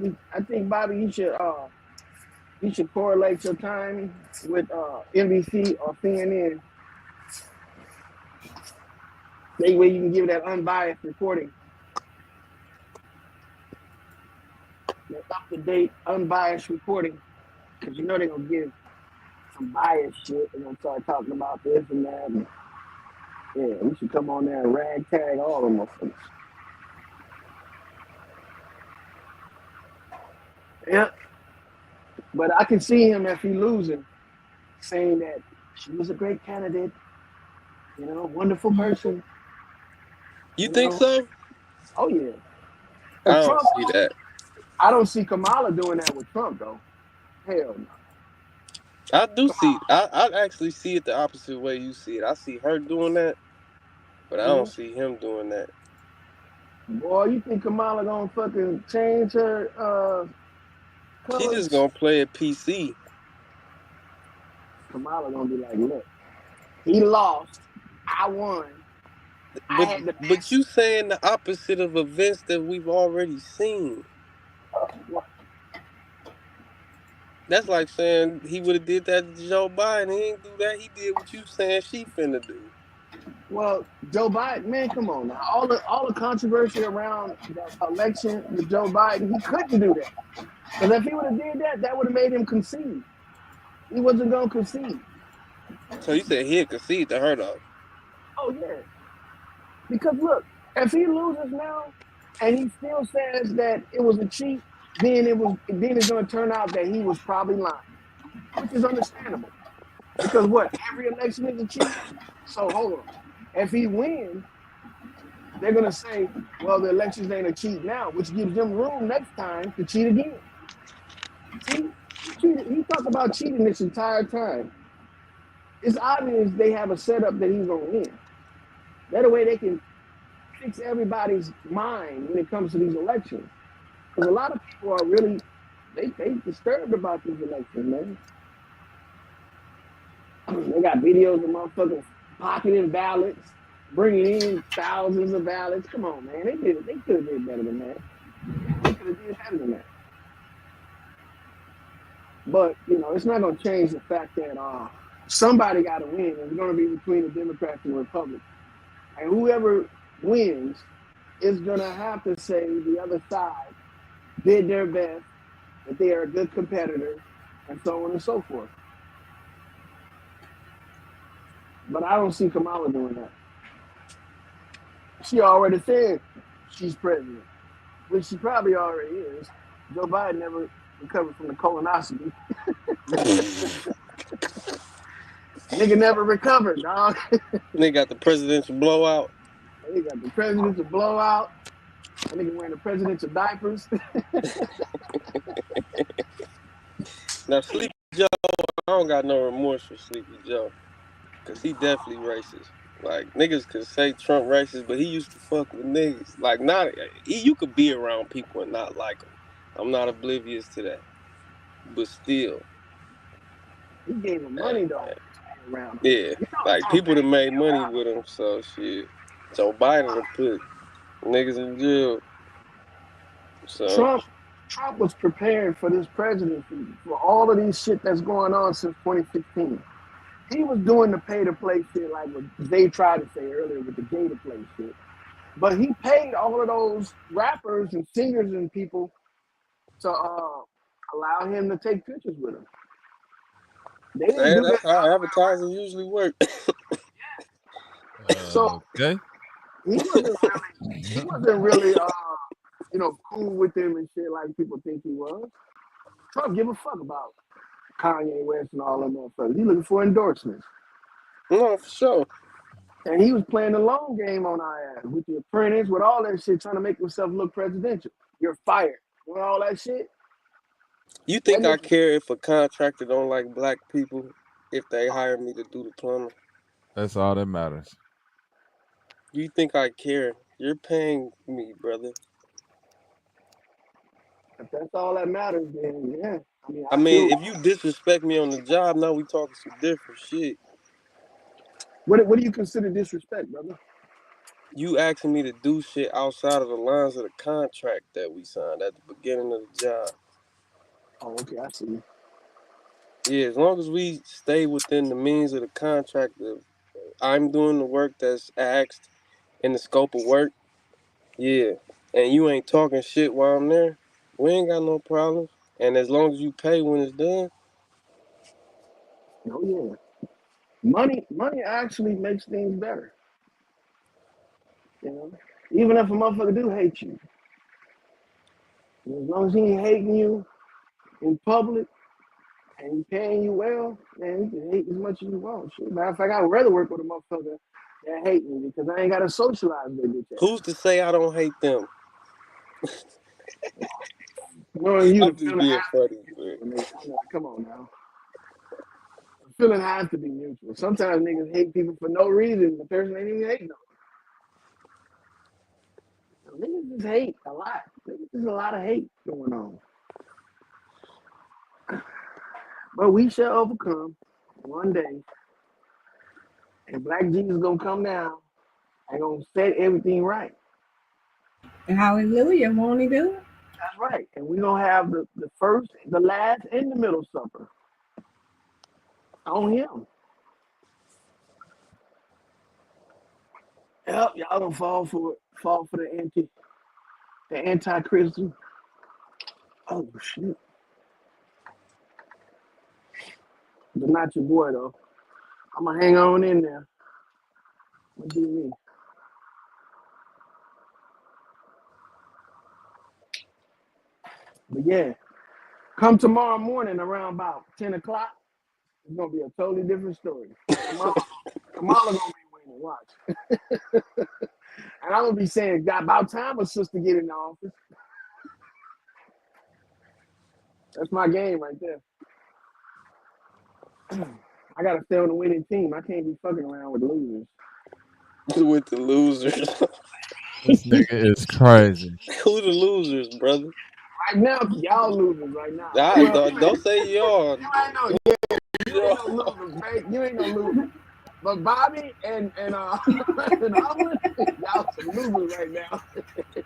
Bobby, you should correlate your time with NBC or CNN. That way you can give that unbiased reporting. That up-to-date, unbiased reporting. Because you know they're going to give some biased shit. They're going to start talking about this and that. And, yeah, we should come on there and ragtag all of them. Yeah. But I can see him if he losing, saying that she was a great candidate, wonderful person. You think so? Oh yeah. I don't see that. I don't see Kamala doing that with Trump though. Hell no. I do see. I actually see it the opposite way you see it. I see her doing that, but I don't see him doing that. Boy, you think Kamala gonna fucking change her She just colors? gonna play it PC. Kamala gonna be like, look, he lost, I won, I had the But best. you saying the opposite of events that we've already seen. That's like saying he would have did that to Joe Biden. He didn't do that. He did what you saying she finna do. Well, Joe Biden, man, come on now. All the controversy around the election with Joe Biden, he couldn't do that. Because if he would have did that, that would have made him concede. He wasn't gonna concede. So you said he'd concede to her though. Oh yeah. Because look, if he loses now and he still says that it was a cheat, then it's gonna turn out that he was probably lying. Which is understandable. Because what? Every election is a cheat? So hold on. If he wins, they're gonna say, well, the elections ain't a cheat now, which gives them room next time to cheat again. See, he talked about cheating this entire time. It's obvious they have a setup that he's gonna win. That way they can fix everybody's mind when it comes to these elections. Because a lot of people are really they disturbed about these elections, man. They got videos of motherfuckers pocketing ballots, bringing in thousands of ballots. Come on, man. They could have did better than that. They could have did better than that. But, it's not going to change the fact that somebody got to win. It's going to be between the Democrats and the Republicans. And whoever wins is going to have to say the other side did their best, that they are a good competitor, and so on and so forth. But I don't see Kamala doing that. She already said she's president, which she probably already is. Joe Biden never recovered from the colonoscopy. Nigga never recovered, dog. Nigga got the presidential blowout. They got the presidential blowout. That nigga wearing the presidential diapers. Now, Sleepy Joe, I don't got no remorse for Sleepy Joe. Because he definitely racist. Like, niggas could say Trump racist, but he used to fuck with niggas. Like, you could be around people and not like them. I'm not oblivious to that. But still. He gave him money, though, to be around him. Yeah. Like, people that made money with him, so shit. Joe Biden put niggas in jail. So Trump was prepared for this presidency for all of these shit that's going on since 2016. He was doing the pay-to-play shit like what they tried to say earlier with the pay-to-play shit. But he paid all of those rappers and singers and people to allow him to take pictures with him. They didn't do that's that. how advertising usually works. So okay. He wasn't really cool with them and shit like people think he was. Trump give a fuck about Kanye West and all them motherfuckers. He looking for endorsements. No, for sure. And he was playing the long game on our ass with the apprentice, with all that shit, trying to make himself look presidential. You're fired. With all that shit. You think I care if a contractor don't like black people if they hire me to do the plumbing? That's all that matters. You think I care? You're paying me, brother. If that's all that matters, then yeah. I mean, if you disrespect me on the job, now we talking some different shit. What do you consider disrespect, brother? You asking me to do shit outside of the lines of the contract that we signed at the beginning of the job. Oh, okay, I see. Yeah, as long as we stay within the means of the contract, I'm doing the work that's asked in the scope of work. Yeah, and you ain't talking shit while I'm there. We ain't got no problems. And as long as you pay when it's done. Oh yeah. Money actually makes things better. Even if a motherfucker do hate you. As long as he ain't hating you in public and he paying you well, man, you can hate as much as you want. Shit. Matter of fact, I'd rather work with a motherfucker that hate me because I ain't got to socialize with bitch ass. Who's to say I don't hate them? Knowing you, I'm just being funny, man. Come on now. The feeling has to be mutual. Sometimes niggas hate people for no reason. The person ain't even hating them. Niggas just hate a lot. There's a lot of hate going on. But we shall overcome one day. And Black Jesus gonna come down and gonna set everything right. Hallelujah, won't he do it? That's right. And we're gonna have the first, the last, and the middle supper on him. Yep, y'all gonna fall for the anti-Christian. Oh shit. But not your boy though. I'm gonna hang on in there. What do you mean? But yeah, come tomorrow morning around about 10 o'clock. It's gonna be a totally different story. Kamala gonna be winning. Watch. And I'm gonna be saying, "God, about time a sister get in the office." That's my game right there. I gotta stay on the winning team. I can't be fucking around with losers. With the losers. This nigga is crazy. Who the losers, brother? Right now, y'all losers right now. Don't say y'all. You ain't no losers, right? You ain't no loser. But Bobby and Owen, y'all some losers right now. If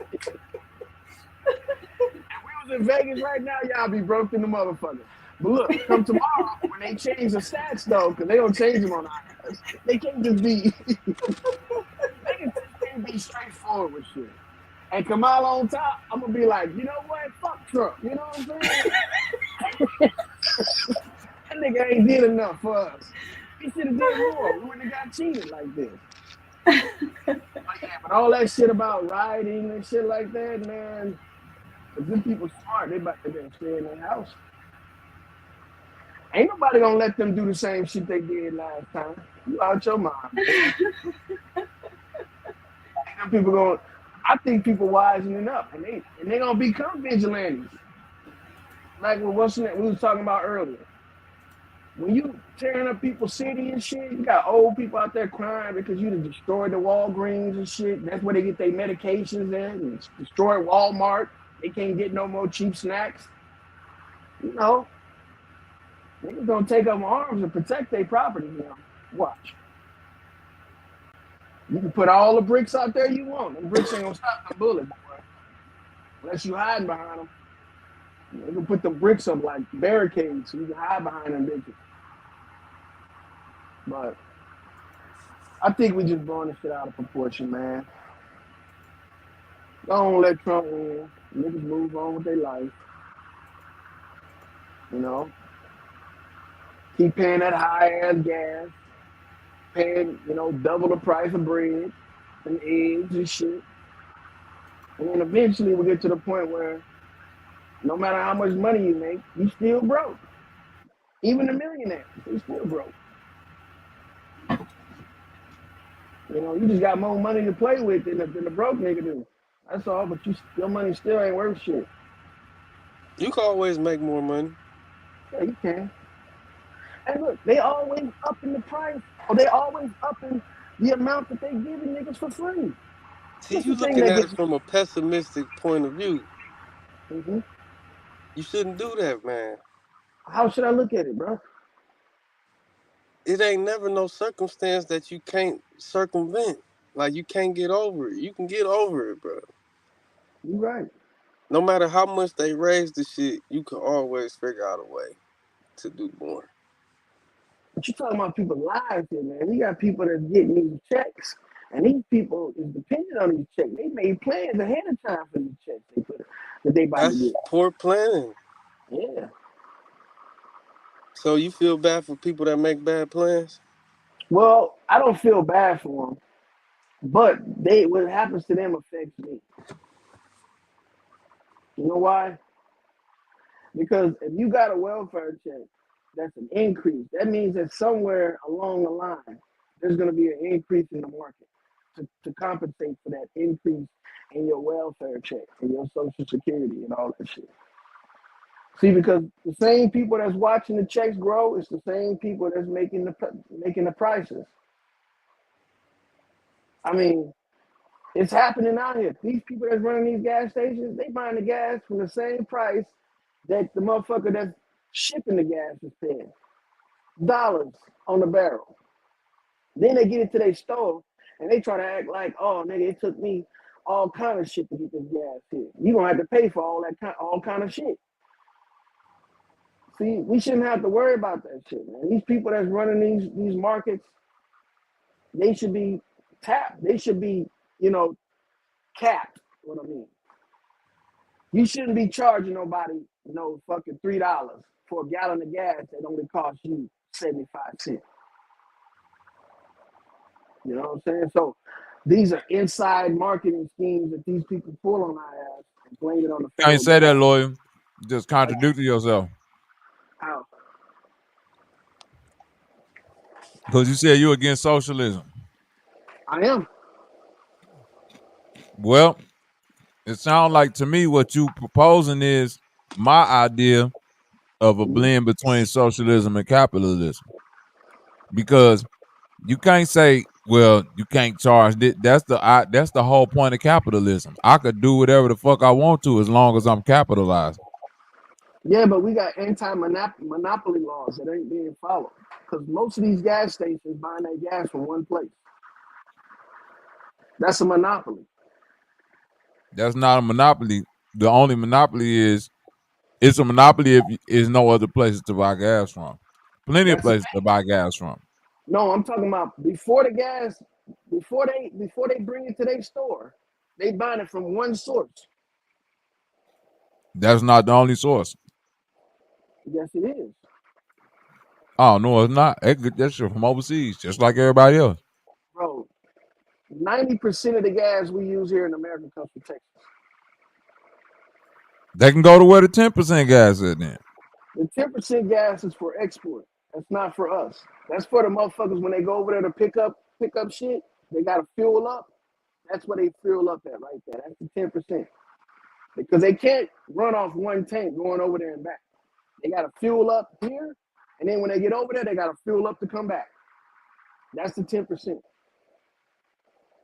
we was in Vegas right now, y'all be broke in the motherfucker. But look, come tomorrow when they change the stats though, because they don't change them on ours. They can't just be they can't be straightforward with shit. And Kamala on top, I'm gonna be like, you know what? Fuck Trump. You know what I'm saying? That nigga ain't did enough for us. He should have did more. We wouldn't have got cheated like this. But all that shit about rioting and shit like that, man. If them people smart, they about to stay in their house. Ain't nobody gonna let them do the same shit they did last time. You out your mind. I think people wisening up, and they gonna become vigilantes. Like what we was talking about earlier. When you tearing up people's city and shit, you got old people out there crying because you destroyed the Walgreens and shit. That's where they get their medications in. And destroyed Walmart. They can't get no more cheap snacks. You know, niggas gonna take up arms and protect their property now. Watch. You can put all the bricks out there you want. Them bricks ain't gonna stop the bullet, boy. Unless you hide behind them. You can put the bricks up like barricades so you can hide behind them bitches. But I think we just blowing this shit out of proportion, man. Don't let Trump win. Niggas move on with their life. You know? Keep paying that high-ass gas. Paying, double the price of bread and eggs and shit. And then eventually we'll get to the point where no matter how much money you make, you still broke. Even the millionaires, they still broke. You just got more money to play with than the broke nigga do. That's all, but your money still ain't worth shit. You can always make more money. Yeah, you can. And look, they always upping the price, or they always upping the amount that they giving niggas for free. See, you looking at it from a pessimistic point of view. Mm-hmm. You shouldn't do that, man. How should I look at it, bro? It ain't never no circumstance that you can't circumvent. Like, you can't get over it. You can get over it, bro. You right. No matter how much they raise the shit, you can always figure out a way to do more. But you're talking about people's lives here, man. You got people that's getting these checks, and these people is dependent on these checks. They made plans ahead of time for these checks that they about to get. That's poor planning. Yeah. So you feel bad for people that make bad plans? Well, I don't feel bad for them, but what happens to them affects me. You know why? Because if you got a welfare check, that's an increase. That means that somewhere along the line, there's going to be an increase in the market to compensate for that increase in your welfare check and your Social Security and all that shit. See, because the same people that's watching the checks grow, it's the same people that's making the prices. I mean, It's happening out here. These people that's running these gas stations, they buying the gas from the same price that the motherfucker that's shipping the gas is paying. Dollars on the barrel. Then they get it to their store and they try to act like, oh nigga, it took me all kind of shit to get this gas here. You gonna have to pay for all kind of shit. See, we shouldn't have to worry about that shit, man. These people that's running these markets, they should be tapped. They should be, capped. What I mean. You shouldn't be charging nobody no fucking $3 for a gallon of gas that only costs you 75 cents. You know what I'm saying? So these are inside marketing schemes that these people pull on our ass and blame it on the I ain't say that, lawyer. Just contradicting yourself. How? Because you said you against socialism. I am. Well, it sounds like to me what you proposing is my idea of a blend between socialism and capitalism. Because you can't say, well, you can't charge. That's the whole point of capitalism. I could do whatever the fuck I want to as long as I'm capitalized. Yeah, but we got anti-monopoly laws that ain't being followed. Because most of these gas stations buying their gas from one place. That's a monopoly. That's not a monopoly. The only monopoly is it's a monopoly if there's no other places to buy gas from. Plenty of places to buy gas from. No, I'm talking about before they bring it to their store, they buying it from one source. That's not the only source. Yes, it is. Oh no, it's not. That's shit from overseas, just like everybody else. Bro, 90% of the gas we use here in America comes from Texas. They can go to where the 10% gas is then. The 10% gas is for export. That's not for us. That's for the motherfuckers when they go over there to pick up shit. They gotta fuel up. That's where they fuel up at right there. That's the 10%. Because they can't run off one tank going over there and back. They gotta fuel up here, and then when they get over there, they gotta fuel up to come back. That's the 10%.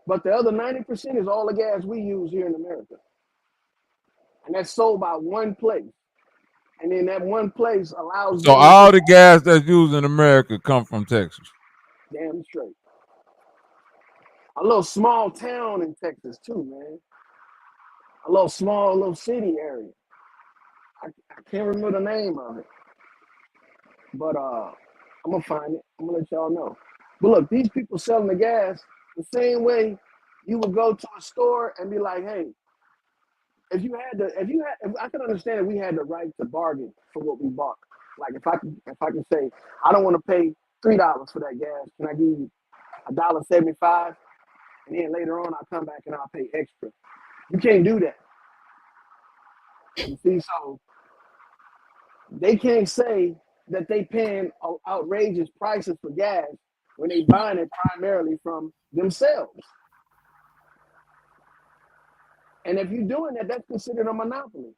But the other 90% is all the gas we use here in America. And that's sold by one place. And then that one place allows So all the gas that's used in America come from Texas. Damn straight. A little small town in Texas too, man. A little city area. I can't remember the name of it. But I'm gonna find it. I'm gonna let y'all know. But look, these people selling the gas the same way you would go to a store and be like, hey, if I could understand if we had the right to bargain for what we bought. Like if I can say, I don't want to pay $3 for that gas. Can I give you $1.75? And then later on I'll come back and I'll pay extra. You can't do that. You see, so they can't say that they paying outrageous prices for gas when they buying it primarily from themselves. And if you're doing that, that's considered a monopoly.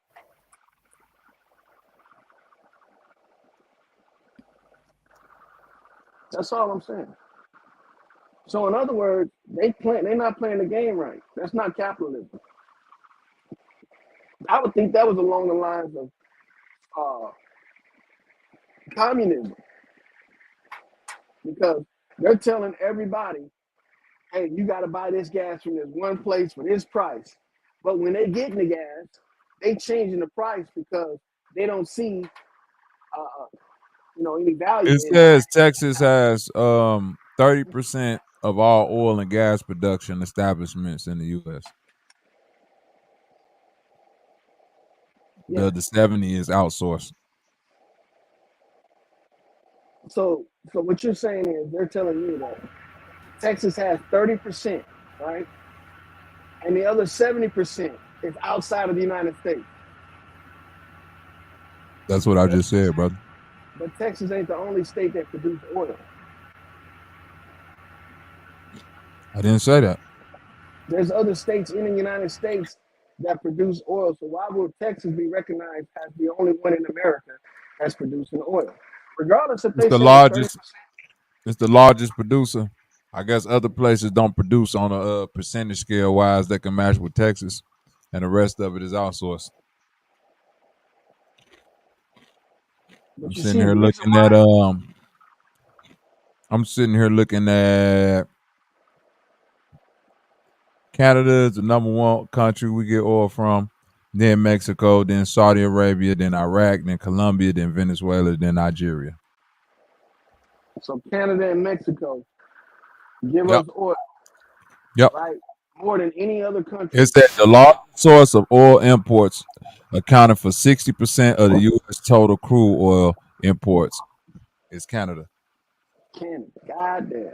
That's all I'm saying. So in other words, they're not playing the game right. That's not capitalism. I would think that was along the lines of communism. Because they're telling everybody, hey, you got to buy this gas from this one place for this price. But when they getting the gas, they changing the price because they don't see, any value. It says Texas has 30% of all oil and gas production establishments in the U.S. Yeah. The other 70 is outsourced. So what you're saying is they're telling you that Texas has 30%, right? And the other 70% is outside of the United States. That's what I just said, brother. But Texas ain't the only state that produces oil. I didn't say that. There's other states in the United States that produce oil. So why would Texas be recognized as the only one in America that's producing oil? Regardless if It's they the say largest. It's the largest producer I guess other places don't produce on a percentage scale wise that can match with Texas, and the rest of it is outsourced. But I'm you sitting see, here the reason looking at I'm sitting here looking at Canada is the number one country we get oil from, then Mexico, then Saudi Arabia, then Iraq, then Colombia, then Venezuela, then Nigeria. so Canada and Mexico give Yep. us oil, Yep. right? More than any other country. It's that the largest source of oil imports, accounting for 60% of the U.S. total crude oil imports, is Canada. Canada, goddamn.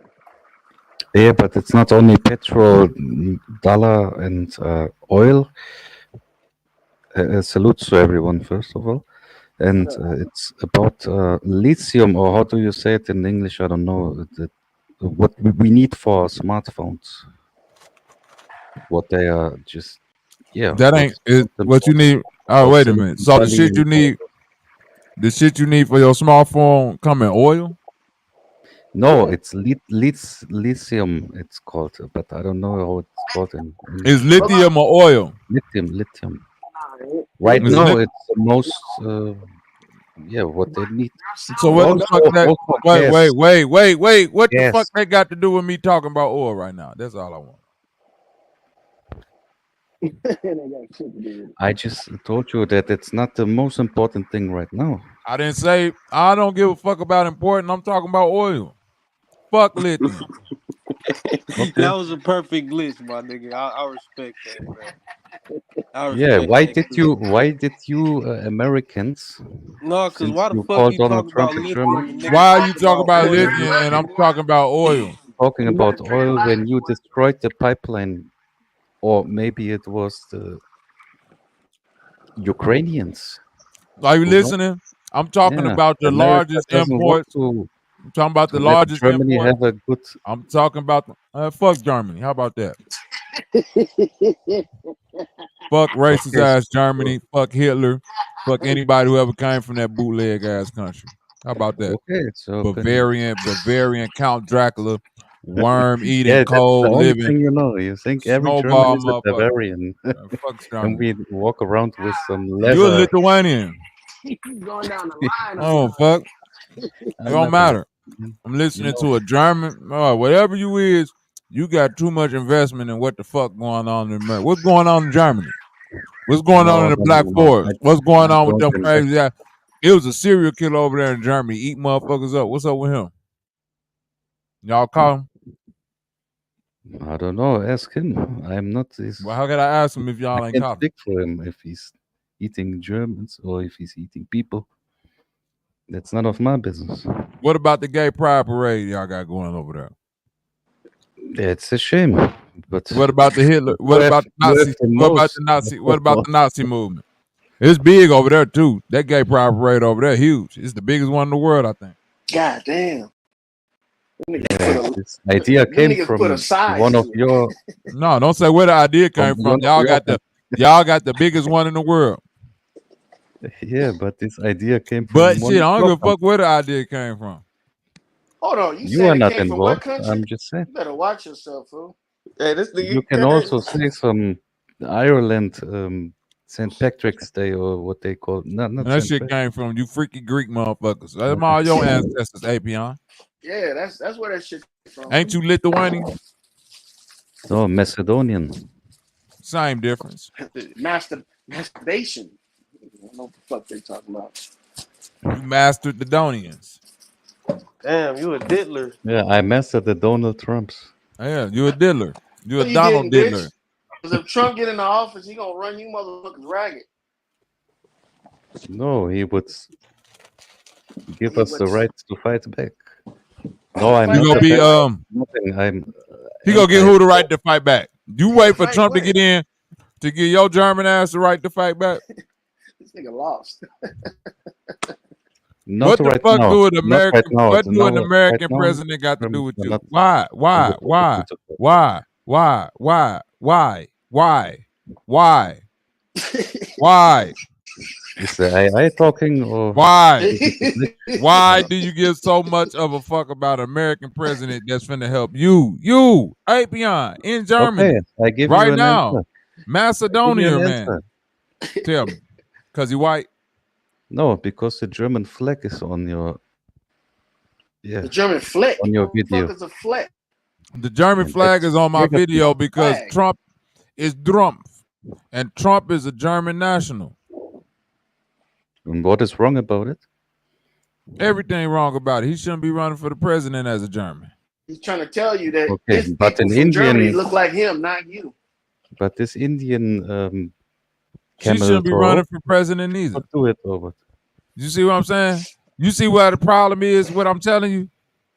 Yeah, but it's not only petrol, dollar, and oil. Salutes to everyone, first of all. And it's about lithium, or how do you say it in English? I don't know. What we need for smartphones. What they are just, yeah. That ain't what you need. Oh, wait a minute. So the shit you need, for your smartphone come in oil? No, it's lithium. It's called, but I don't know how it's called in English. Is lithium or oil? Lithium. Right now, it's the most. What they need. So what the fuck that? Wait. What the fuck that got to do with me talking about oil right now? That's all I want. I just told you that it's not the most important thing right now. I didn't say I don't give a fuck about important. I'm talking about oil. Fuck lithium. Okay. That was a perfect glitch, my nigga. I respect that, man. Yeah, why did you Americans? No, because why the you fuck call you Donald talking Trump about in lithium? Germany? Why are you talking about lithium and I'm talking about oil? Talking about oil when you destroyed the pipeline, or maybe it was the Ukrainians. Are you listening? I'm talking about the largest imports. I'm talking about the largest Germany import. have a good. I'm talking about fuck Germany. How about that? Fuck racist ass Germany. Fuck Hitler. Fuck anybody who ever came from that bootleg ass country. How about that? Okay, so Bavarian Count Dracula, worm eating, that's cold the only living. thing you know. You think every snowball German is a Bavarian, fuck and we walk around with some You're leather. a Lithuanian. Going down the line. Oh fuck! It don't matter. I'm listening to a German. Whatever you is, you got too much investment in what the fuck going on in America. What's going on in Germany? What's going on in the Black Forest? What's going on with them crazy guys? It was a serial killer over there in Germany eating motherfuckers up. What's up with him? Y'all call him? I don't know. Ask him. I'm not this. Well, how can I ask him if y'all ain't can't caught him? speak for him if he's eating Germans or if he's eating people. That's none of my business. What about the gay pride parade y'all got going over there? It's a shame. But what about the Hitler? What about the Nazi? What about the Nazi? What about the Nazi movement? It's big over there too. That gay pride parade over there, huge. It's the biggest one in the world, I think. God damn. This idea came from one of your. No, don't say where the idea came from. Y'all got the biggest one in the world. Yeah, but this idea came from. But shit, I don't give a fuck where the idea came from. Hold on, you are not involved. I'm just saying. You better watch yourself, fool. Hey, this nigga. You can also say some Ireland, St. Patrick's Day or what they call. Not that shit came from you freaky Greek motherfuckers. That's all your ancestors, Apion. Yeah, that's where that shit came from. Ain't you Lithuanian? No, Macedonian. Same difference. Masturbation. I don't know what the fuck they talking about. You mastered the Donians. Damn, you a diddler. Yeah, I mastered the Donald Trumps. Yeah, you a diddler. You a Donald diddler. Because if Trump get in the office, he gonna run you motherfuckers ragged. No, he would give us the right to fight back. No, I'm you gonna be nothing. He gonna get who the right to fight back? You wait for Trump to get in to give your German ass the right to fight back. This nigga lost. What the fuck do an American? What do an American president got to do with you? Why? Is the AI talking or Why? Why do you give so much of a fuck about an American president that's finna help you, 𝘾𝐼𝙎𝙥, in Germany, okay? I give you right an now, answer. Macedonia, man. Answer. Tell me, cause he white? No, because the German flag is on your The German flag on your What the video. fuck is a flag? The German flag is on my video because flag. Trump is Trump, and Trump is a German national. And what is wrong about it? Everything wrong about it. He shouldn't be running for the president as a German. He's trying to tell you that Okay, his but people in from Germany Indian, look like him, not you. but this Indian She shouldn't be running for president either. Do it over. You see what I'm saying? You see what the problem is? What I'm telling you,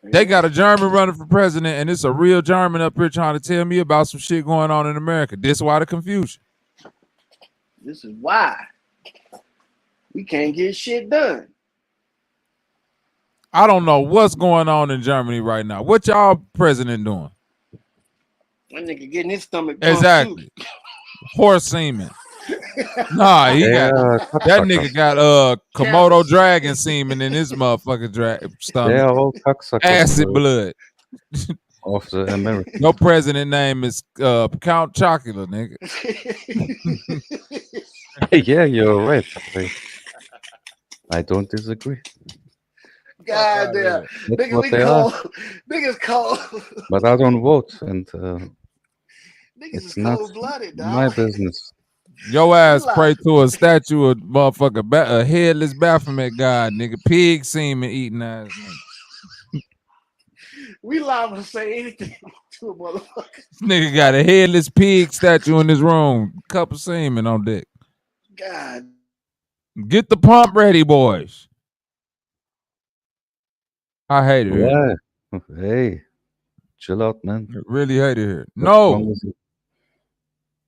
they got a German running for president, and it's a real German up here trying to tell me about some shit going on in America. This is why the confusion. This is why we can't get shit done. I don't know what's going on in Germany right now. What y'all president doing? That nigga getting his stomach pumped Exactly. Horse semen. Nah, he got that nigga got Komodo dragon semen in his motherfucking stomach. They are all cocksuckers. Acid blood. Of the American. Your president name is Count Chocula, nigga. Yeah, you're right. I don't disagree. God damn. Nigga, we cold. Niggas cold. But I don't vote, and it's not cold-blooded, dog. my business. Your ass pray to a statue of motherfucker, a headless Baphomet god, nigga. Pig semen eating ass, nigga. We liable to say anything to a motherfucker. This nigga got a headless pig statue in his room. Cup of semen on deck. God. Get the pump ready, boys. I hate it here. Yeah. Hey, chill out, man. Really hate it here. What's No. wrong with you?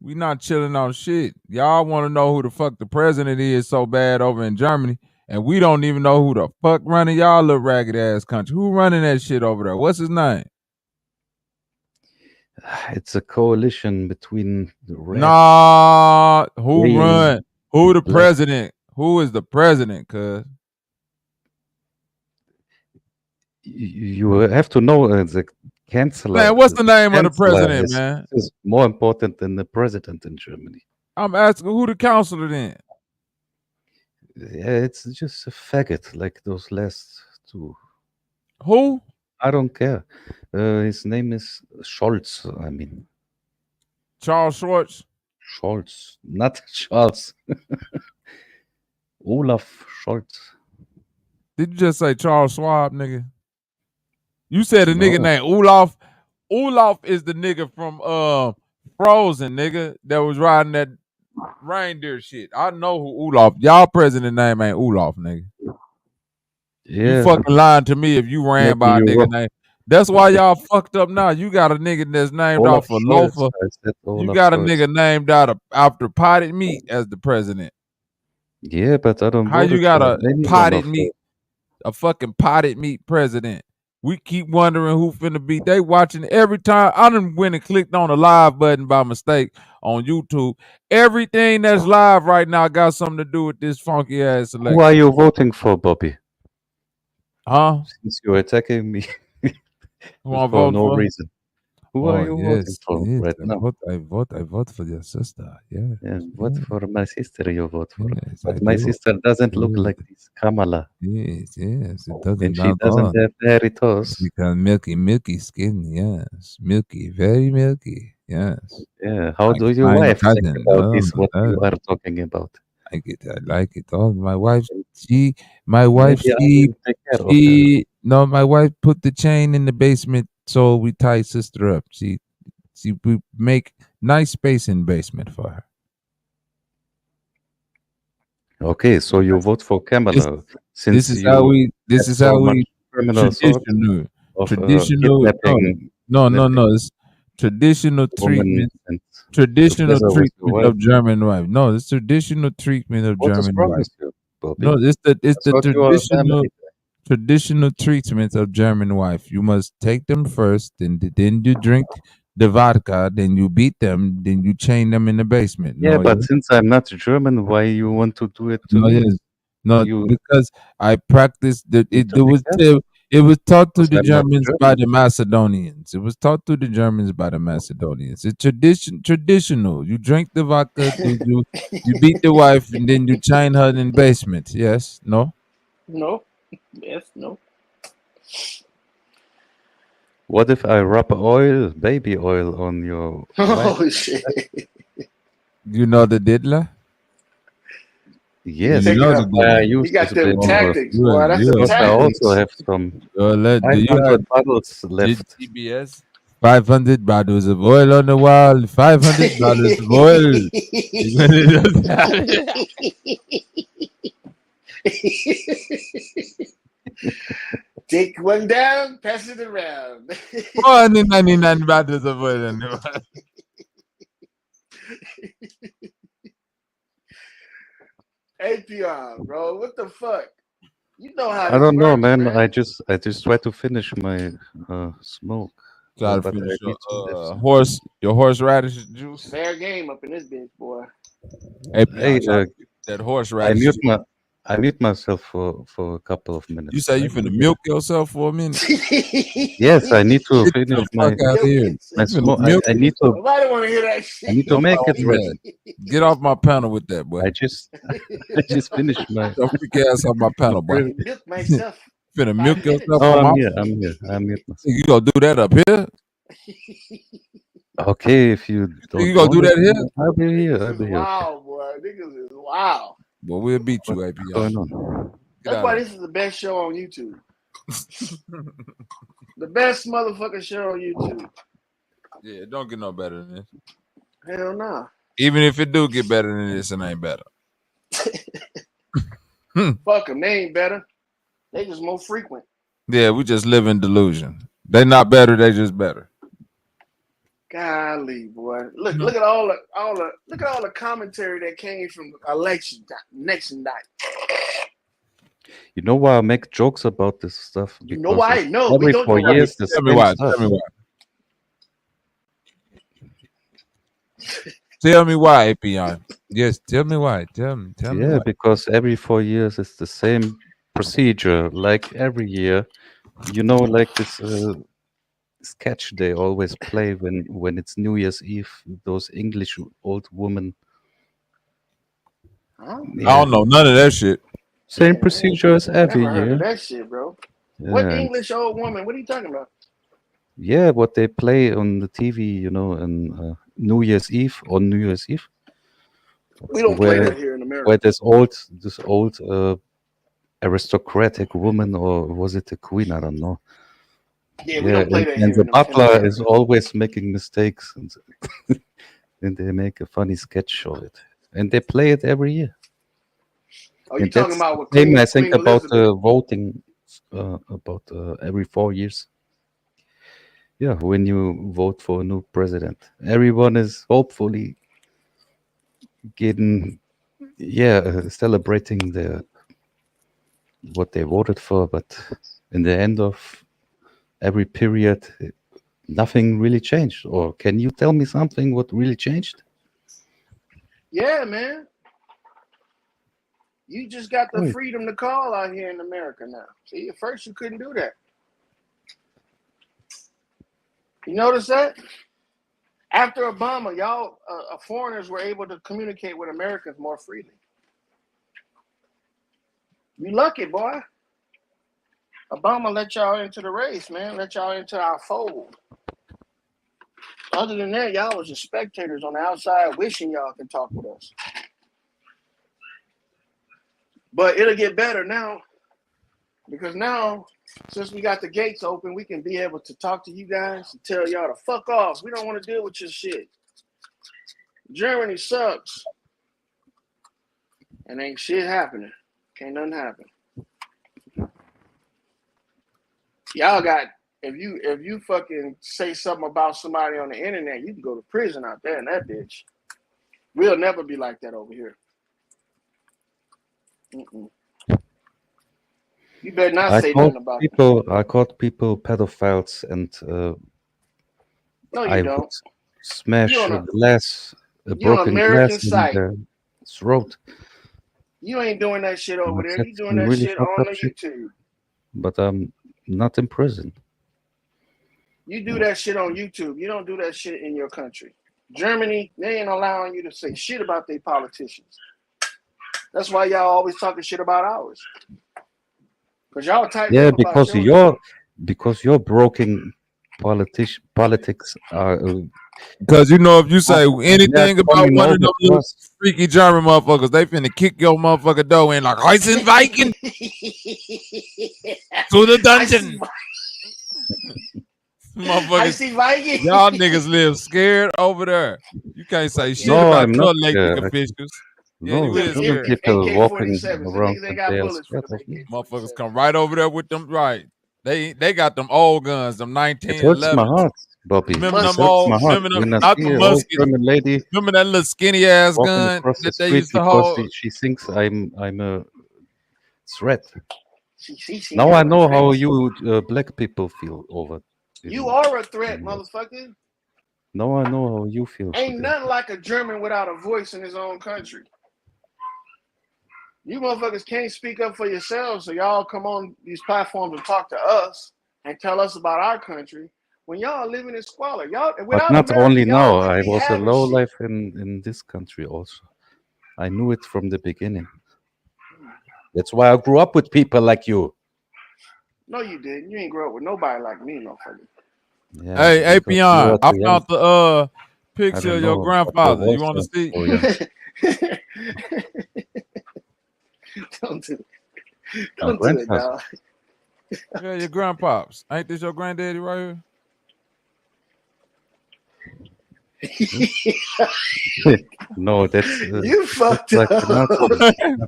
We not chilling on shit. Y'all want to know who the fuck the president is so bad over in Germany, and we don't even know who the fuck running y'all little ragged ass country. Who running that shit over there? What's his name? It's a coalition between the red. Nah, who green, run? Who the black. president? Who is the president? Cuz You have to know the chancellor. man, what's the name of the chancellor president, man? is more important than the president in Germany. I'm asking who the counselor then? Yeah, it's just a faggot like those last two. Who? I don't care. His name is Scholz. I mean, Charles Schwartz. Scholz, not Charles. Olaf Scholz. Did you just say Charles Schwab, nigga? You said a nigga named Olaf. Olaf is the nigga from Frozen, nigga, that was riding that reindeer shit. I know who Olaf. Y'all president name ain't Olaf, nigga. Yeah. You fucking lying to me if you ran by a nigga name. That's why y'all fucked up now. You got a nigga that's named Olaf off a Scholz. loafer. I said You Olaf got a Scholz. nigga named out after potted meat as the president. Yeah, but I don't. How you got a any potted one of meat, a fucking potted meat president? We keep wondering who finna be. They watching every time. I done went and clicked on the live button by mistake on YouTube. Everything that's live right now got something to do with this funky ass election. Who are you voting for, Bobby? Huh? Since you're attacking me Who I'm for voting no for? reason. Who are you voting for right I now? vote for your sister. Yeah. Yeah, vote for my sister. You vote for, Yes, but I my do. sister doesn't look like this Kamala, Yes, it doesn't. and she doesn't have hairy toes. Because milky skin. Yes, milky, very milky. Yes. Yeah. How Like do your fine wife think cousin. about Oh, this? What oh. you are talking about? I like it. Oh, my wife, Maybe I will take care of her. no, my wife put the chain in the basement so we tie sister up. We make nice space in basement for her. Okay, so you vote for Kamala since This is how we traditional kidnapping no, it's traditional women treatment. and Traditional together with your treatment of wife. German wife. No, it's traditional treatment of What is German wrong wife. with you, Bobby? No, it's the I thought you are a family traditional treatment of German wife. You must take them first, then you drink the vodka, then you beat them, then you chain them in the basement. Yeah, No, but yes. since I'm not German, why you want to do it to No, me? yes. No, You because I practiced need to be careful it was taught to because the I'm not Germans by German. the Macedonians. It was taught to the Germans by the Macedonians. It's traditional. You drink the vodka, then you beat the wife, and then you chain her in the basement. Yes, no. No. Yes, no. What if I rub oil, baby oil, on your wife? Oh shit! You know the diddler? He Yes, You taking know that's the up. why I diddler. He use got this them baby Oh, oil. tactics, boy. That's them you Because I also tactics. have some you had 500 bottles left. GBS, 500 bottles of oil on the wall, 500 bottles of oil. Take one down, pass it around. 499 bottles of oil on the wall. APR, bro. What the fuck? You know how I this don't know, works, man. man. I just try to finish my smoke, Try to but I finish need to have some. your horseradish juice. Fair game up in this bitch, boy. Hey, Hey, Pion, try to get that I horseradish mute juice. I mute myself for a couple of You minutes, say you right? finna milk yourself for a minute? Yes, I need to Get finish the fuck out of Milk here. it. my You finna smoke. milk I need to Nobody want to hear that I need to shit. make it do ready. that. Get off my panel with that, boy. I just I just finished my Your freak ass off my panel, boy. Milk myself. Finna milk yourself No, on my I'm here. I mute myself. You gonna do that up here? Okay, if you You don't gonna do want it, that here? I'll be here. I'll Niggas is be here. Okay. wild, boy. Niggas is wild. Well, we'll beat you, What's APR. going on? Get That's out why of this is the best show on YouTube. The best motherfucking show on YouTube. Yeah, it don't get no better than this. Hell no. Even if it do get better than this, it ain't better. Fuck them. They ain't better. They just more frequent. Yeah, we just live in delusion. They not better, they just better. Golly, boy. Look at all the commentary that came from election night. You know why I make jokes about this stuff? You know why? It's No, we every don't 4 know why. years the Tell me same why. stuff. Tell me why. Tell me why, Apion. Yes, tell me why. Tell me Yeah, why. because every 4 years it's the same procedure, like every year. You know, like this sketch they always play when it's New Year's Eve. Those English old women. Huh? I don't know none of that shit. Same procedure as every Never heard year. of that shit, bro. Yeah, What English old woman? What are you talking about? yeah, what they play on the TV, you know, on New Year's Eve, We don't play that here in America. where this old aristocratic woman, or was it a queen? I don't know. Yeah, we don't play that and here the in butler America. is always making mistakes, and then they make a funny sketch of it, and they play it every year. Oh, you And talking that's about what the same, Queen, I think, Queen about Elizabeth? voting, about every 4 years. Yeah, when you vote for a new president, everyone is hopefully getting, celebrating what they voted for, but in the end of every period, nothing really changed. Or can you tell me something what really changed? Yeah, man. You just got the Right. freedom to call out here in America now. See, at first you couldn't do that. You notice that? After Obama, y'all foreigners were able to communicate with Americans more freely. You lucky, boy. Obama let y'all into the race, man. Let y'all into our fold. Other than that, y'all was just spectators on the outside wishing y'all could talk with us. But it'll get better now. Because now, since we got the gates open, we can be able to talk to you guys and tell y'all to fuck off. We don't want to deal with your shit. Germany sucks. And ain't shit happening. Can't nothing happen. Y'all got, if you fucking say something about somebody on the internet, you can go to prison out there in that bitch. We'll never be like that over here. Mm-mm. You better not say nothing about I called people pedophiles and No, you I don't. would smash You on a a glass, a you on broken American glass in site. their throat. You ain't doing that shit over there. That's You doing some that really shit fucked on up the shit. YouTube. But I'm not in prison. You do that shit on YouTube. You don't do that shit in your country. Germany, they ain't allowing you to say shit about their politicians. That's why y'all always talking shit about ours. Because y'all tighten Yeah, up about yours. because your broken politics are. Because you know, if you say they're anything about coming one of over them to little us. freaky German motherfuckers, they finna kick your motherfucker door in like Heisenweichen to the dungeon. Motherfuckers, y'all niggas live scared over there. You can't say shit No, about I'm your not elected scared. officials. Yeah, No, you is German scared. people walking AK-47s. The around niggas ain't and got they are bullets for scared them of me. Motherfuckers come right over there with them. Right. They got them old guns, them It hurts my 1911s. heart, Bobby. Remember It them hurts old, my heart remember them, when I not see the an old musket. German lady Remember that little skinny ass walking gun across the that they street used to because hold? she thinks I'm a threat. She Now I I'm a know threat. how you black people feel over. You are a threat, motherfucker. Now I know how you feel. Ain't nothing like a German without a voice in his own country. You motherfuckers can't speak up for yourselves, so y'all come on these platforms and talk to us and tell us about our country when y'all living in squalor. Y'all But without not America, only y'all now. wouldn't I be was a having low shit. life in this country also. I knew it from the beginning. That's why I grew up with people like you. No, you didn't. You ain't grow up with nobody like me, motherfucker. Yeah, Hey, because you Peon, are I too young. found the I picture don't of your know what your grandfather. You voice want to is see? so young. Don't do it. My Don't do it, grandfather. dog. Yeah, your grandpops. Ain't this your granddaddy right here? No, that's You fucked like up. not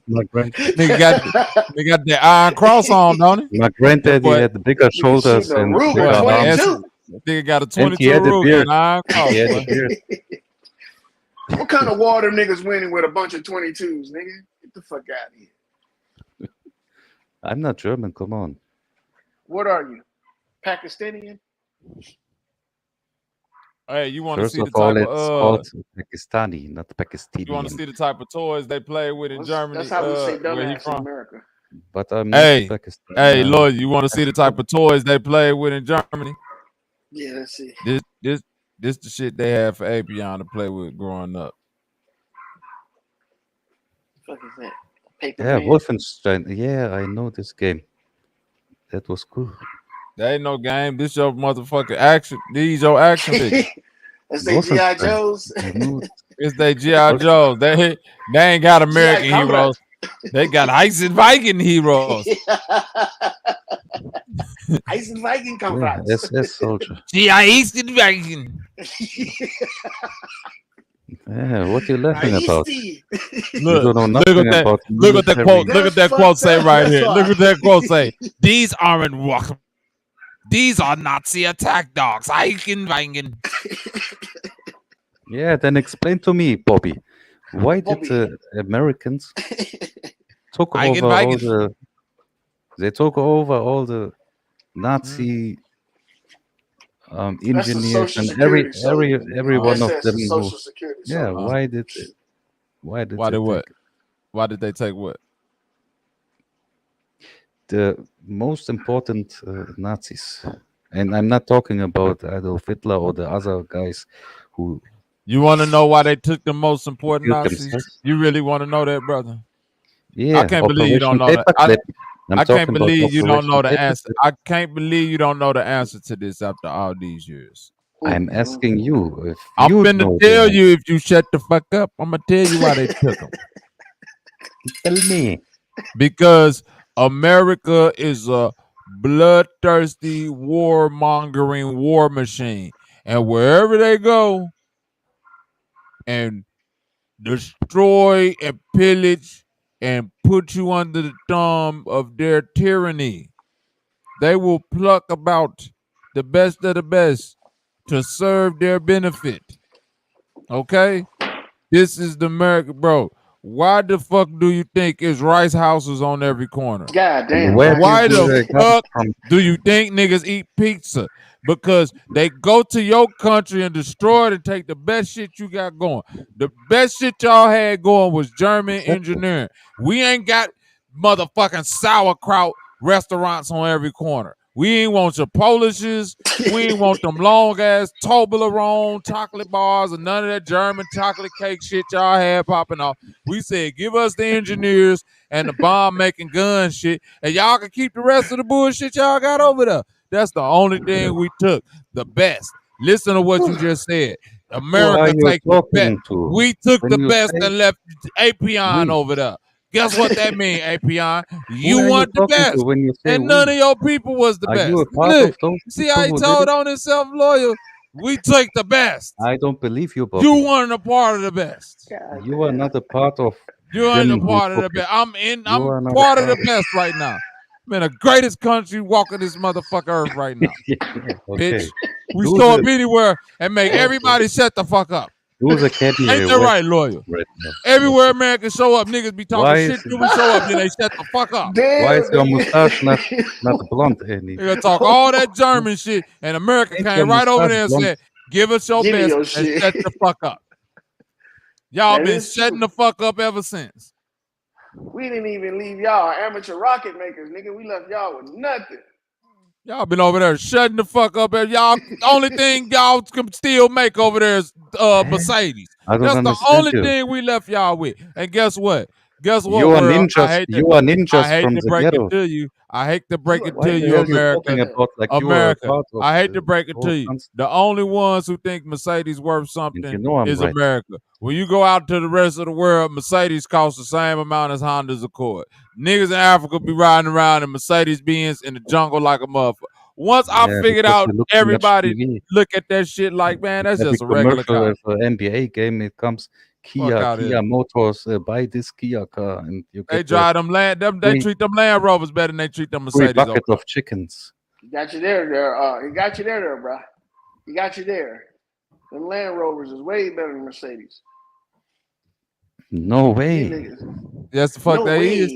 my Nigga got the iron cross on, don't he? My granddaddy But had bigger Nigga shooting shoulders a and Ruger bigger boy, arms, 22. nigga got a and he 22 had a Ruger beard. and iron cross, He had a boy. beard. What kind of water niggas winning with a bunch of 22s, nigga? Get the fuck out of here. I'm not German. Come on. What are you? Pakistani? Hey, you want to First see of the all, type it's of called Pakistani, not you want to Pakistani. see the type of toys they play with in That's Germany, how we say where he dumbass in from? America. But I'm not Hey, Pakistani. I'm Lloyd, you want to see the type Pakistani. of toys they play with in Germany? Yeah, let's see. This the shit they had for Apion to play with growing up. What the fuck is that? Paper Yeah, Man? Wolfenstein. Yeah, I know this game. That was cool. There ain't no game. This your motherfucking action. These your action figures. Let's say G.I. Wolfenstein. Joes. I know. It's they G.I. Joes. They ain't got G.I. American Comrade. heroes. They got Ice and Viking heroes. Ice and Viking Yeah, comrades. SS soldier. G.I. East and Viking. Yeah, what you laughing about? Ice-T. You don't know Look nothing at that. about Look at that quote. military. Look at That's that quote fucked say up. right That's here. why. Look at that quote say. These aren't walk. These are Nazi attack dogs. Eichen Viking. Yeah, then explain to me, Bobby. Why did Bobby. the Americans took Eichen over all Viking. the? They took over all the Nazi That's the engineers Social and Security soldiers. every one of SS, them the who. Social Security Yeah, soldiers. why did Why they did what? take Why did they take what? the most important Nazis? And I'm not talking about Adolf Hitler or the other guys who You want to know why they took the most important killed Nazis? themselves. You really want to know that, brother? Yeah, I can't believe you don't Operation know that. Paperclip. I'm I can't talking about believe you don't know Operation the answer. Paperclip. I can't believe you don't know the answer to this after all these years. I'm asking you if I'm you finna know tell the you if you shut the fuck up. I'm gonna tell you why they took them. Tell me. Because America is a bloodthirsty, warmongering war machine, and wherever they go and destroy and pillage and put you under the thumb of their tyranny, they will pluck about the best of the best to serve their benefit. Okay? This is the America, bro. Why the fuck do you think it's rice houses on every corner? God damn. Why the fuck do you think niggas eat pizza? Because they go to your country and destroy it and take the best shit you got going. The best shit y'all had going was German engineering. We ain't got motherfucking sauerkraut restaurants on every corner. We ain't want your Polishes. We ain't want them long ass Toblerone chocolate bars and none of that German chocolate cake shit y'all had popping off. We said, give us the engineers and the bomb making gun shit, and y'all can keep the rest of the bullshit y'all got over there. That's the only thing we took. The best. Listen to what you just said. America take the best. We took the best and left Apion over there. Guess what that means, Apion? You want the best, and none of your people was the best. Look, see how he told on himself, loyal? We take the best. I don't believe you, Bobby. You weren't a part of the best. You are not a part of. You ain't a part of the best. I'm part of the best right now. I'm in the greatest country walking this motherfucker earth right now. Bitch. We show up anywhere and make everybody shut the fuck up. Ain't that right, loyal? Everywhere Americans show up, niggas be talking shit till we show up, then they shut the fuck up. Why is your mustache not blonde? They gonna talk all that German shit, and America came right over there and said, give us your best and shut the fuck up. Y'all been shutting the fuck up ever since. We didn't even leave y'all amateur rocket makers, nigga. We left y'all with nothing. Y'all been over there shutting the fuck up. Y'all, the only thing y'all can still make over there is Mercedes. That's the only thing we left y'all with. And guess what? Guess what? You are ninjas. You are ninjas from the ghetto. I hate to break it to you, America. I hate to break it to you. The only ones who think Mercedes worth something is America. When you go out to the rest of the world, Mercedes costs the same amount as Honda's Accord. Niggas in Africa be riding around in Mercedes Benz in the jungle like a motherfucker. Once I figured out, everybody look at that shit like, man, that's just a regular car. NBA game, it comes Kia Motors, buy this Kia car, and you get they drive them they treat them Land Rovers better than they treat them Mercedes. 3 bucket of chickens. He got you there. He got you there, bro. He got you there. Them Land Rovers is way better than Mercedes. No way. Yes, the fuck is.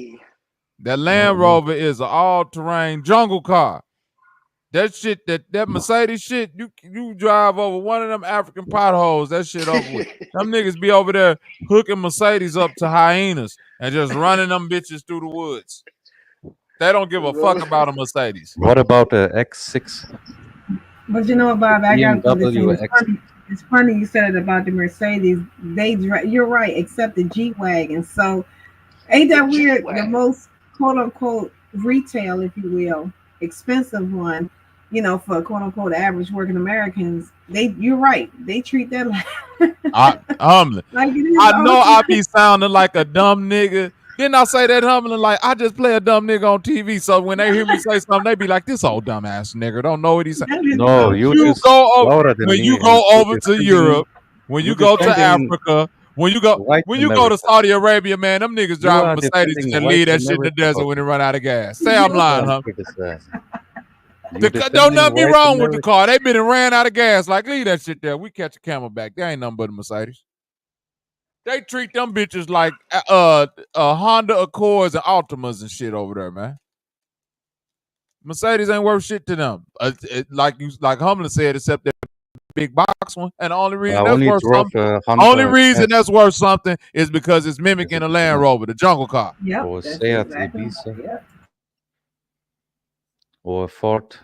That Land Rover is an all-terrain jungle car. That shit, that Mercedes shit, you drive over one of them African potholes, that shit over with. Them niggas be over there hooking Mercedes up to hyenas and just running them bitches through the woods. They don't give a fuck about a Mercedes. What about the X6? But you know what, Bob? I got to this. It's funny you said it about the Mercedes. You're right, except the G-Wagon. So ain't that weird? The most quote-unquote retail, if you will, expensive one, you know, for quote-unquote average working Americans, you're right. They treat that like humbling. Like I know I be sounding like a dumb nigga. Didn't I say that humbling? Like, I just play a dumb nigga on TV, so when they hear me say something, they be like, this old dumbass nigga don't know what he's saying. No, when you go over to Europe, when you go to Africa, when you go to Saudi Arabia, man, them niggas driving Mercedes and leave that shit in the desert when they run out of gas. Say I'm lying, huh? Don't nothing be wrong with the car. They been and ran out of gas. Like, leave that shit there. We catch a Camelback. There ain't nothing but a Mercedes. They treat them bitches like Honda Accords and Altimas and shit over there, man. Mercedes ain't worth shit to them. Like Humlin said, except that big box one. And the only reason that's worth something is because it's mimicking a Land Rover, the jungle car. Yep, or Seat Ibiza. Yep. Or Ford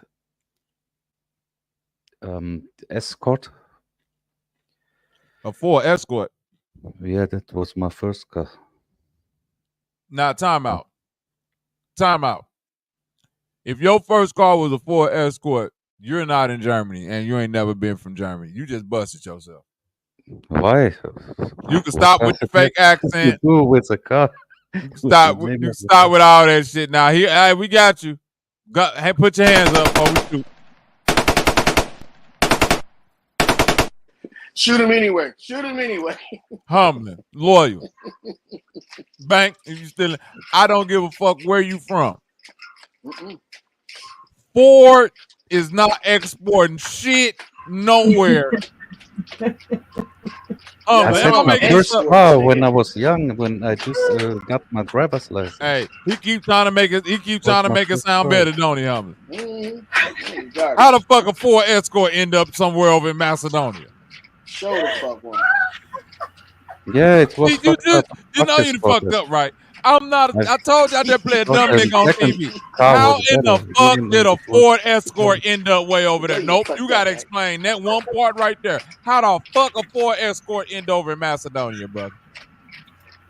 Escort. A Ford Escort. Yeah, that was my first car. Now, time out. If your first car was a Ford Escort, you're not in Germany and you ain't never been from Germany. You just busted yourself. Why? You can stop with the fake accent. You do with a car. You can stop with all that shit. Now, here, we got you. Hey, put your hands up before we shoot. Shoot him anyway. Humbling, loyal. Bank, if you still, I don't give a fuck where you from. Ford is not exporting shit nowhere I said am I my making first stuff? car when I was young, when I just got my driver's license. Hey, he keep trying to make it. He keep Was trying to my make it first sound car. better, don't he, Humble? Mm-hmm. How the fuck a Ford Escort end up somewhere over in Macedonia? Show the fuck one. Yeah, it was You fucked up. know you fucked up, right? I'm not. I I told you I just play a thought dumb the nigga on second TV. car How was in the better, fuck even did though a it was Ford Escort end up way over there? You Nope, fucked you up, gotta right? explain that one part right there. How the fuck a Ford Escort end over in Macedonia, brother?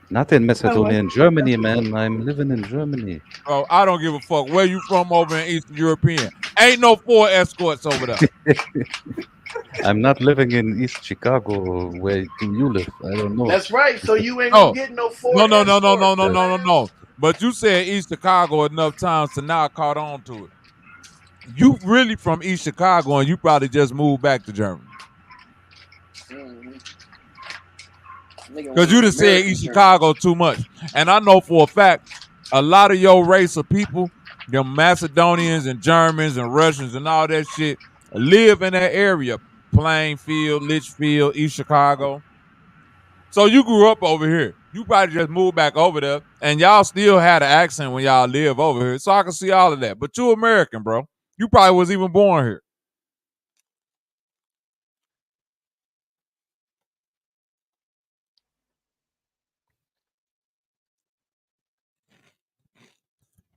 not in Macedonia, in Germany, man. I'm living in Germany. Oh, I don't give a fuck where you from over in Eastern European. Ain't no Ford Escorts over there. I'm not living in East Chicago. Where do you live? I don't know. That's right. So you ain't gonna get no Ford Escort. No. But you said East Chicago enough times to now I caught on to it. You really from East Chicago and you probably just moved back to Germany. Because you done said East Chicago too much. And I know for a fact, a lot of your race of people, the Macedonians and Germans and Russians and all that shit, live in that area. Plainfield, Litchfield, East Chicago. So you grew up over here. You probably just moved back over there. And y'all still had an accent when y'all live over here. So I can see all of that. But you American, bro. You probably was even born here.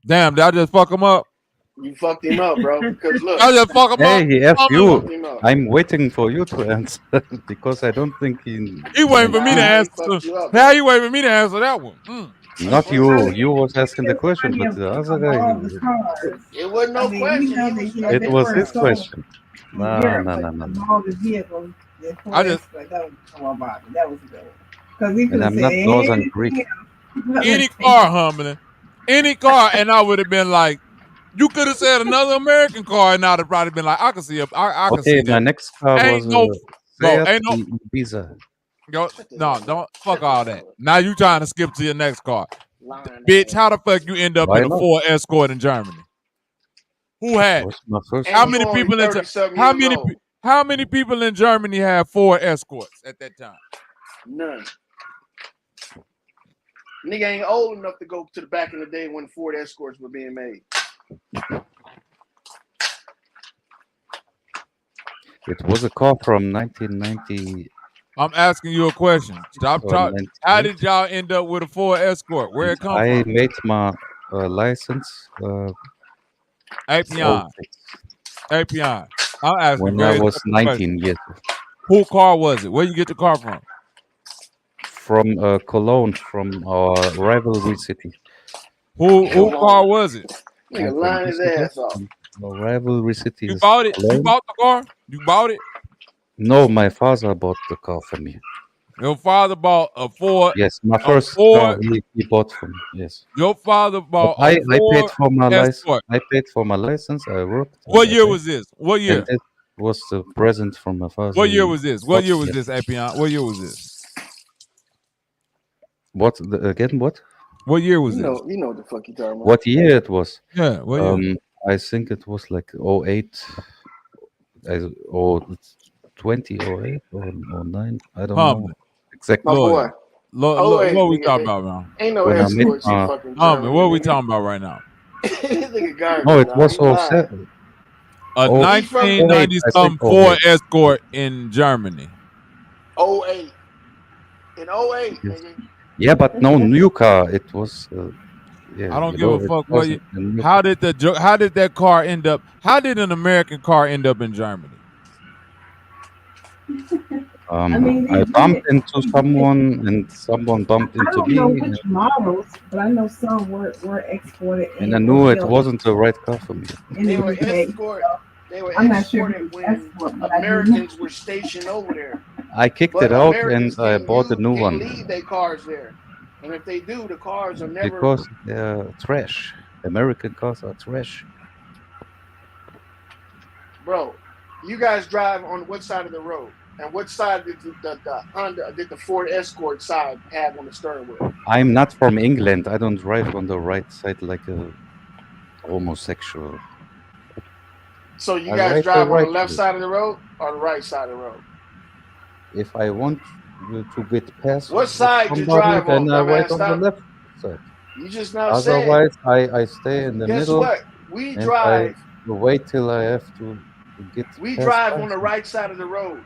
Damn, did I just fuck him up? You fucked him up, bro. Because look, I just fuck him up. Hey, he asked you. Fucked him up. I'm waiting for you to answer because I don't think he. He waiting for me to answer. How you waiting for me to answer that one? Not you. You was asking the question, but the other guy. It wasn't no question. It was his question. No. I just that was good. And I'm not Northern Greek. Any car, Humbling. Any car, and I would have been like, you could have said another American car, and I'd have probably been like, I can see I can see Okay, my that. next car was Ibiza. No, don't fuck all that. Now you trying to skip to your next car. Bitch, how the fuck you end up in a Ford Escort in Germany? Who had it? How many people in how many people in Germany had Ford Escorts at that time? None. Nigga ain't old enough to go to the back in the day when Ford Escorts were being made. It was a car from 1990. I'm asking you a question. Stop talking. How did y'all end up with a Ford Escort? Where it come from? I made my license. 𝘾𝐼𝙎𝙎. I'm asking when I was 19 years old. Who car was it? Where you get the car from? From Cologne, from our rivalry city. Who car was it? Nigga line his ass off. Our rivalry city. You bought it? Cologne. You bought the car? You bought it? No, my father bought the car for me. Your father bought a Ford. Yes, my first car he bought for me. Yes. Your father bought I Ford paid for my license. Escort. I paid for my license. I worked. What year was this? What year? And it was a present from my father. What year was this? What year was this, 𝘾𝐼𝙎𝙥? What year was this? What again? What? What year was this? You know what the fuck you talking about. What year it was? Yeah. What year? I think it was like 08, or 2008 or 09. I don't know exactly. What we talking about now? Ain't no Escorts in fucking Germany. What are we talking about right now? No, it was 07. A 1990 Ford Escort in Germany. 08. In 08, yes. nigga. Yeah, but no new car. It was. Yeah, I don't give a fuck. How did that car end up? How did an American car end up in Germany? I bumped into someone, and someone bumped into me. I don't know which models, but I know some were exported. And I knew it wasn't the right car for me. They were exported when Americans were stationed over there. I kicked it out and I bought a new one. Leave their cars there, and if they do, the cars are never. Because they're trash. American cars are trash. Bro, you guys drive on what side of the road? And what side did the Ford Escort side have on the steering wheel? I'm not from England. I don't drive on the right side like a homosexual. So you guys drive on the left side of the road or the right side of the road? If I want to get past What with side you somebody, drive then on, I wait dumbass? on the Stop. left side. You just now said. Otherwise, I stay in the Guess middle what? We and I drive. wait till I have to get We past drive on the person. right side of the road,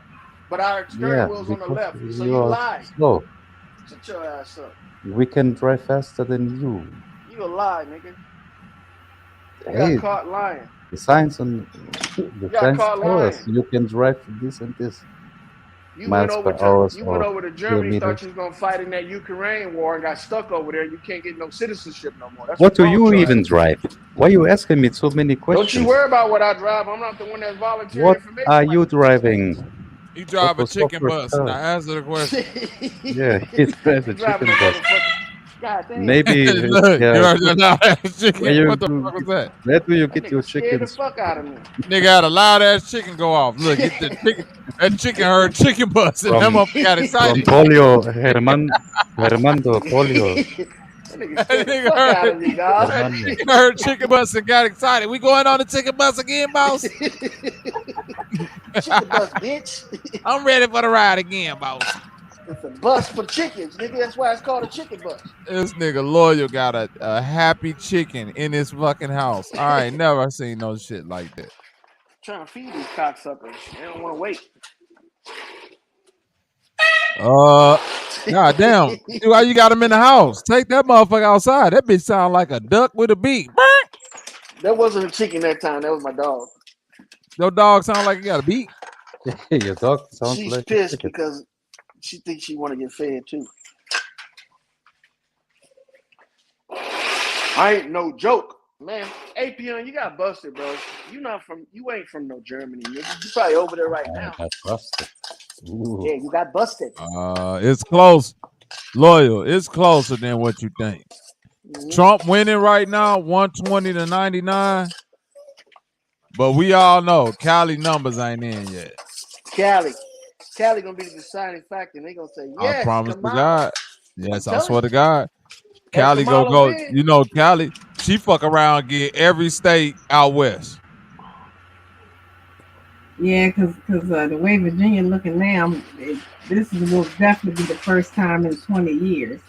but our steering Yeah, wheel's on the because left. So you you are lied. slow. Shut your ass up. We can drive faster than you. You a lie, nigga. You Hey, got caught lying. the science and You the got science caught tell us lying. you can drive this and this You went miles over per to hour or Germany, kilometers. thought you was gonna fight in that Ukraine war and got stuck over there. You can't get no citizenship no more. That's What what's do wrong you with your even ass. drive? Why are you asking me so many Don't you questions? worry about what I drive. I'm not the one that's volunteering What information. are you driving? He drive a was your chicken first bus. car? Now answer the question. Yeah, he's driving a driving chicken a bus. motherfucker. God damn. Maybe Look, you yeah. heard that loud ass Where chicken. What the fuck was that? Where do you That get your nigga scared the chickens? fuck out of me. Nigga had a loud ass chicken go off. Look, get the chicken. That chicken heard chicken bus and that From motherfucker got excited. Polio, Hermando Polio. That nigga scared the fuck out of me, dog. That chicken heard chicken bus and got excited. We going on the chicken bus again, boss? Chicken bus, bitch. I'm ready for the ride again, boss. It's a bus for chickens, nigga. That's why it's called a chicken bus. This nigga Loyal got a happy chicken in his fucking house. I ain't never seen no shit like that. Trying to feed these cocksuckers. They don't want to wait. God damn. Dude, why you got him in the house? Take that motherfucker outside. That bitch sound like a duck with a beak. That wasn't a chicken that time. That was my dog. Your dog sound like he got a beak? Your dog sounds She's like a pissed chicken. because she thinks she want to get fed too. I ain't no joke, man. APN, you got busted, bro. You ain't from no Germany, nigga. You probably over there right now. I got busted. Ooh. Yeah, you got busted. It's close. Loyal, it's closer than what you think. Mm-hmm. Trump winning right now, 120 to 99. But we all know Cali numbers ain't in yet. Cali gonna be the deciding factor. And they gonna say, yes, I promise to Kamala. God. Yes, I swear to God. Cali Kamala go. win. You know, Cali, she fuck around and get every state out west. Yeah, because the way Virginia looking now, this will definitely be the first time in 20 years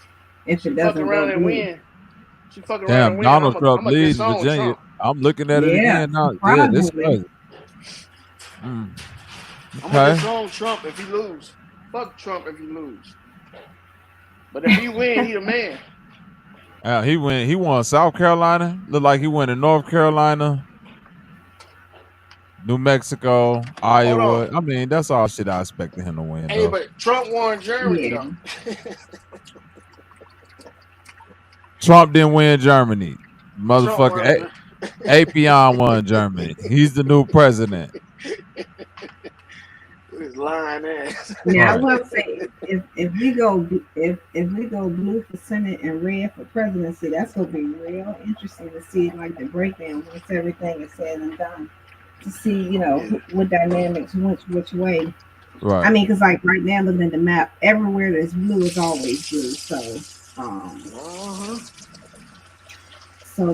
if it doesn't fuck around go and blue. win. She fuck around and win. Donald Trump I'm a leads disown Virginia. Trump. I'm looking at it again now. Probably. Yeah, this crazy. I'm Okay. gonna disown Trump if he lose. Fuck Trump if he lose. But if he win, he the man. He won South Carolina. Looked like he went in North Carolina, New Mexico, Iowa. I mean, that's all shit I expected him to win. Hey, though. but Trump won Germany though. Trump didn't win Germany. Motherfucker, Apion won Germany. He's the new president. His lying ass. Now I will say, if we go blue for Senate and red for presidency, that's gonna be real interesting to see, like the breakdown once everything is said and done. To see, what dynamics which way. Right. I mean, because like right now, looking at the map, everywhere there's blue is always blue. So, so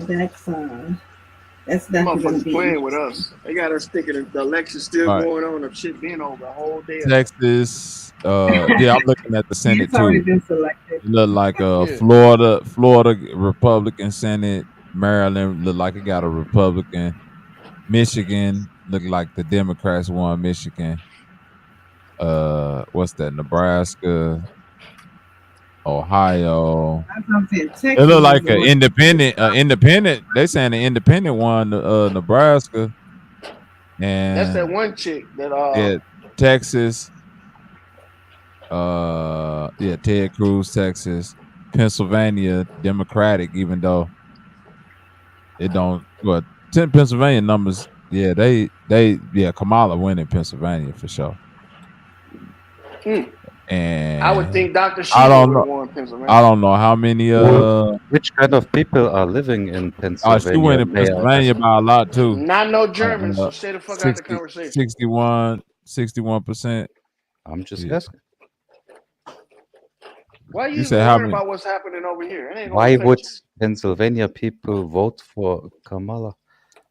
that's definitely gonna be playing with us. They got us thinking the election's still going on. The shit been over the whole day. Texas. Yeah, I'm looking at the Senate it's already too. been selected. It look like Florida Republican Senate. Maryland look like it got a Republican. Michigan look like the Democrats won Michigan. What's that? Nebraska, Ohio. It look like an independent. Independent. They saying the independent won Nebraska. And that's that one chick that Texas. Ted Cruz, Texas. Pennsylvania, Democratic, even though it don't. But 10 Pennsylvania numbers. Yeah, Kamala winning Pennsylvania for sure. And I would think Dr. I don't would know. have won Pennsylvania. I don't know how many. Which kind of people are living in Pennsylvania? She went in Pennsylvania by a lot too. Not no Germans. So stay the fuck out the conversation. 61%. I'm just asking. Why you even worrying about what's happening over here? It ain't Why would Pennsylvania people vote for Kamala?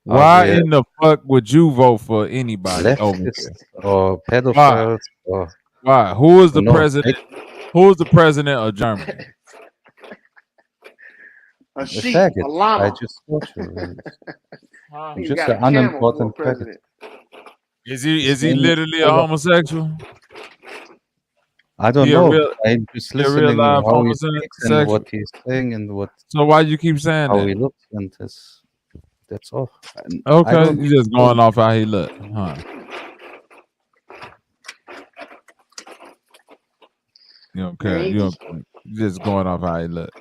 Why in the fuck would you vote for anybody over leftist or pedophiles or Why? Who is the No, president? Who is the president of Germany? A a sheep, faggot. a llama. I just told you. He's Just got a an camel for a unimportant faggot. president. Is His he name is literally a Olaf. homosexual? I don't He a know. real I'm just he a real listening live how he speaks and homosexual? what he's saying and what So why you keep saying how that? he looks and his. That's all. I Okay, don't. you just going off how he look, huh? You don't care. You just going off how he look.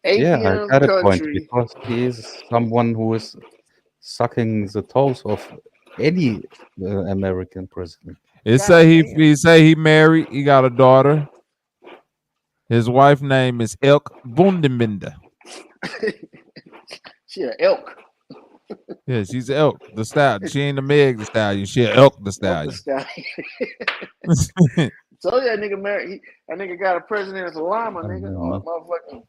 Yeah, I Atheist got a point country. because he is someone who is sucking the toes of any American president. It say he married. He got a daughter. His wife name is 𝘾𝐤𝙤𝙥𝙃. She an elk. Yeah, she's elk the stallion. She ain't a Meg the stallion. She an elk the stallion. So that nigga married. That nigga got a president as a llama, nigga. Oh, motherfucking.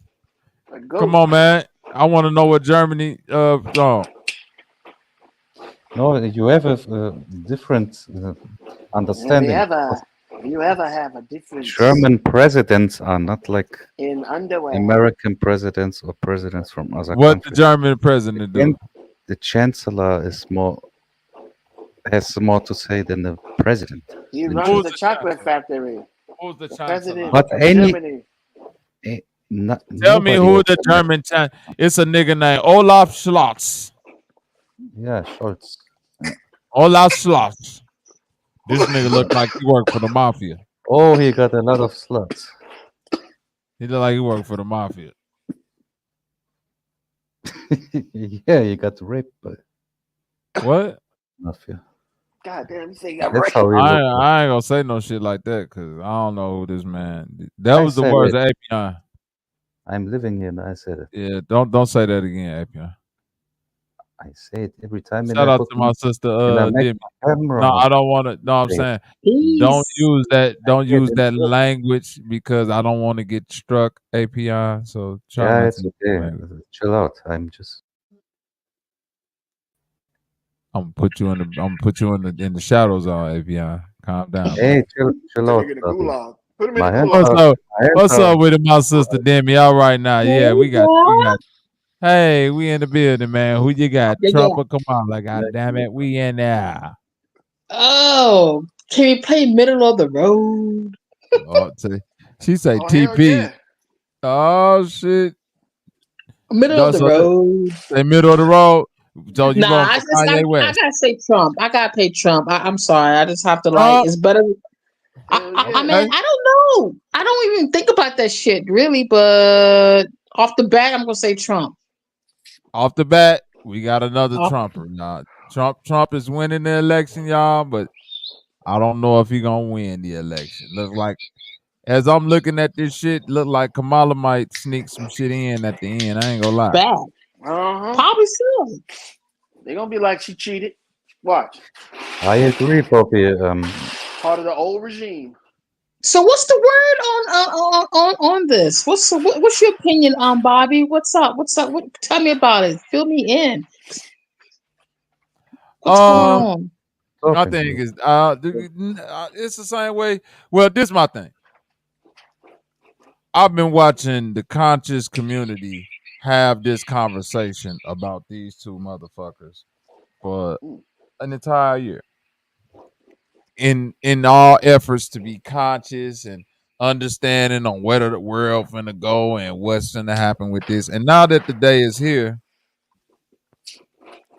A goat. Come on, man. I want to know what Germany. No, you have a different understanding. You ever have a different German presidents are not like in underwear. American presidents or presidents from other What countries. the German president do? The chancellor has more to say than the president. He runs the chocolate factory. Who's the president But of any Germany. Tell me who the German it's a nigga named Olaf Scholz. Yeah, Scholz. Olaf Scholz. This nigga look like he worked for the mafia. Oh, he got a lot of sluts. He look like he worked for the mafia. Yeah, he got raped by what? Mafia. God damn, you say you got That's raped. how he I looked. ain't gonna say no shit like that because I don't know who this man. That was the words of API. I'm living here and I said it. Yeah, don't say that again, API. I say it every time. Shout out to my sister Demi. No, I don't want to. No, I'm saying don't use that. Don't use that language because I don't want to get struck. API. So yeah, it's okay. Chill out. I'm gonna put you in the shadows on API. Calm down. Hey, chill out. Put him in the gulag. What's up with my sister Demi? All right now. Yeah, we got. Hey, we in the building, man. Who you got? Trump or Kamala? God damn it, we in there. Oh, can we play middle of the road? Oh, she say TP. Yeah. Oh shit. Middle of the road. Say middle of the road. So you nah, going for Kanye West? I gotta say Trump. I gotta play Trump. I'm sorry. I just have to like. It's better. I mean, I don't know. I don't even think about that shit really. But off the bat, I'm gonna say Trump. Off the bat, we got another Trumper. Nah, Trump is winning the election, y'all, but I don't know if he gonna win the election. Look like, as I'm looking at this shit, look like Kamala might sneak some shit in at the end. I ain't gonna lie. Bad. Probably so. They're gonna be like she cheated. Watch. I agree, Bobby. Part of the old regime. So what's the word on this? What's your opinion on Bobby? What's up? Tell me about it. Fill me in. What's going on? My thing is, it's the same way. Well, this is my thing. I've been watching the conscious community have this conversation about these two motherfuckers for an entire year. In all efforts to be conscious and understanding on where the world finna go and what's gonna happen with this. And now that the day is here,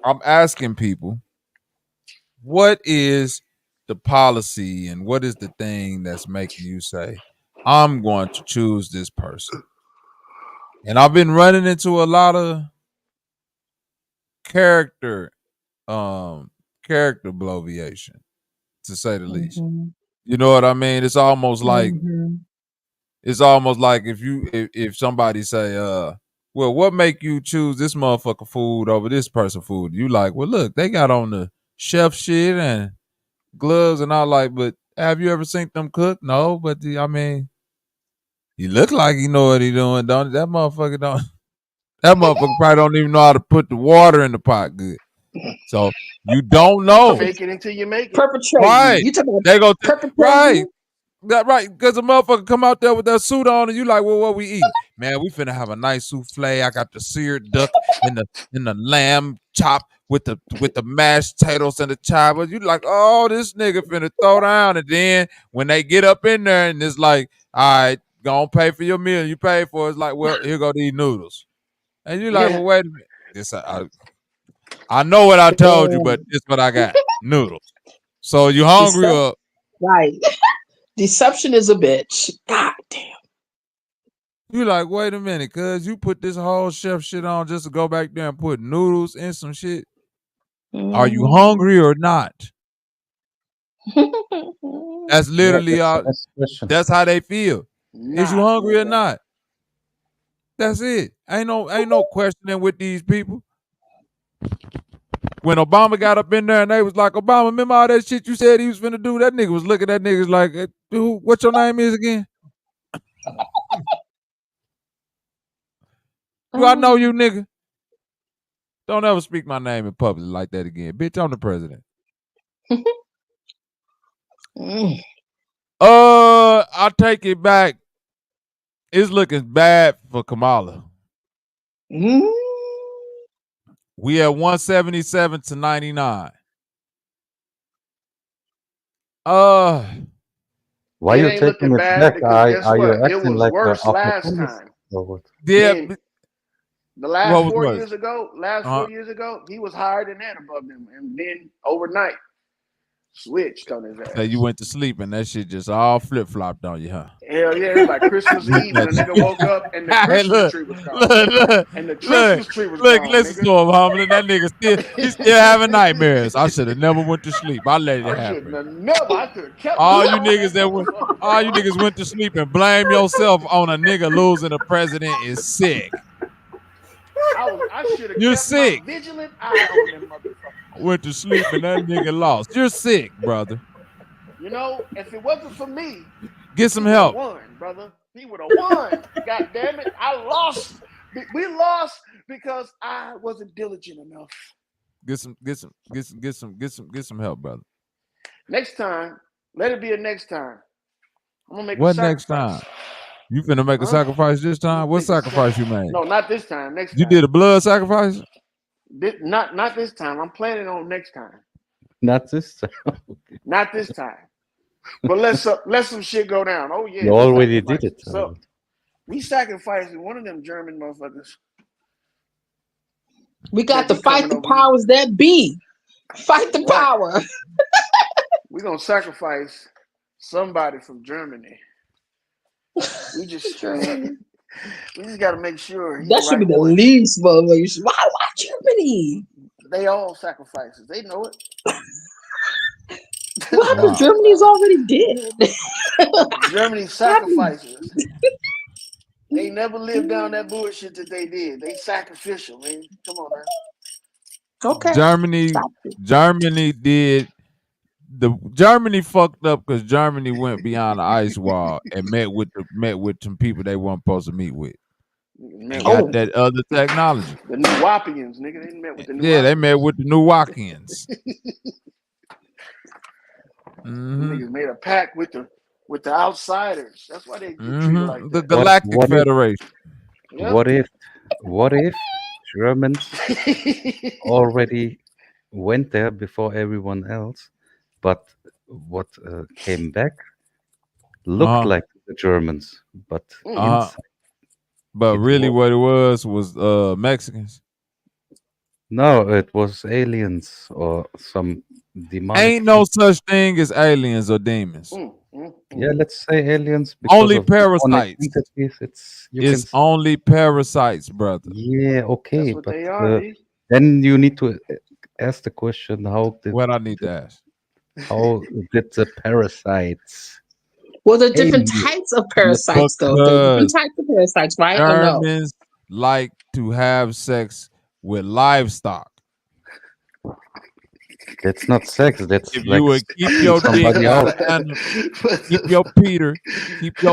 I'm asking people, what is the policy and what is the thing that's making you say, I'm going to choose this person? And I've been running into a lot of character bloviation, to say the least. You know what I mean? It's almost like if somebody say, well, what make you choose this motherfucker food over this person food? You like, well, look, they got on the chef shit and gloves and all, like, but have you ever seen them cook? No, but I mean, he look like he know what he doing, don't he? That motherfucker don't. That motherfucker probably don't even know how to put the water in the pot good. So you don't know. Fake it until you make it. Perpetrating. Right. You talking about they go perpetrating? right. That right, because a motherfucker come out there with that suit on, and you like, well, what we eating? Man, we finna have a nice souffle. I got the seared duck and the lamb chop with the mashed potatoes and the chive. But you like, oh, this nigga finna throw down. And then when they get up in there, and it's like, all right, gonna pay for your meal. You pay for it. It's like, well, here go these noodles. And you like, well, wait a minute. This I know what I told you, but this what I got. Noodles. So you hungry or right? Deception is a bitch. God damn. You like, wait a minute, cuz you put this whole chef shit on just to go back there and put noodles in some shit. Are you hungry or not? That's literally that's how they feel. Is you hungry or not? That's it. Ain't no questioning with these people. When Obama got up in there and they was like, Obama, remember all that shit you said he was finna do? That nigga was looking at niggas like, dude, what your name is again? Do I know you, nigga? Don't ever speak my name in public like that again. Bitch, I'm the president. I take it back. It's looking bad for Kamala. We at 177 to 99. Why you taking it back? Are you acting like worse last time? Yeah. The last 4 years ago, he was higher than that above them, and then overnight switched on his ass. So you went to sleep and that shit just all flip flopped on you, huh? Hell yeah, it's like Christmas Eve and the nigga woke up and the Christmas tree was gone. And the Christmas tree was gone. Listen to him, Humble. That nigga he's still having nightmares. I should have never went to sleep. I let it happen. I could have kept all you niggas went to sleep and blame yourself on a nigga losing a president is sick. I should have You're kept sick. my vigilant eye on them motherfuckers. Went to sleep and that nigga lost. You're sick, brother. You know, if it wasn't for me, get some help. Won, brother. He would have won. God damn it. I lost. We lost because I wasn't diligent enough. Get some help, brother. Next time, let it be a next time. I'm gonna make what a sacrifice. Next time? You finna make a sacrifice this time? What sacrifice you made? No, not this time. Next time. You did a blood sacrifice? Not this time. I'm planning on next time. Not this time. Not this time. But let some shit go down. Oh yeah. You already did it. So we sacrificed one of them German motherfuckers. We got to fight the powers that be. Fight the power. We're gonna sacrifice somebody from Germany. We just got to make sure. That should be the least motherfucker. Why Germany? They all sacrifices. They know it. Well, Germany's already dead. Germany sacrifices. They never lived down that bullshit that they did. They sacrificial, man. Come on, man. Okay. Germany did. Germany fucked up because Germany went beyond the ice wall and met with some people they weren't supposed to meet with. And got that other technology. The New Wapians, nigga. They met with the New they met with the New Wapians. Niggas made a pact with the outsiders. That's why they treated like that. The Galactic Federation. Yep. What if Germans already went there before everyone else? But what came back looked like the Germans, but inside. But really what it was Mexicans. No, it was aliens or some demonic. Ain't no such thing as aliens or demons. Yeah, let's say aliens. Only parasites. It's only parasites, brother. Yeah, okay. But they are, then you need to ask the question, what I need to ask. How did the parasites? Well, there are different types of parasites, though. There are different types of parasites, right? Germans like to have sex with livestock. That's not sex. That's if like you would keep your somebody else. Keep your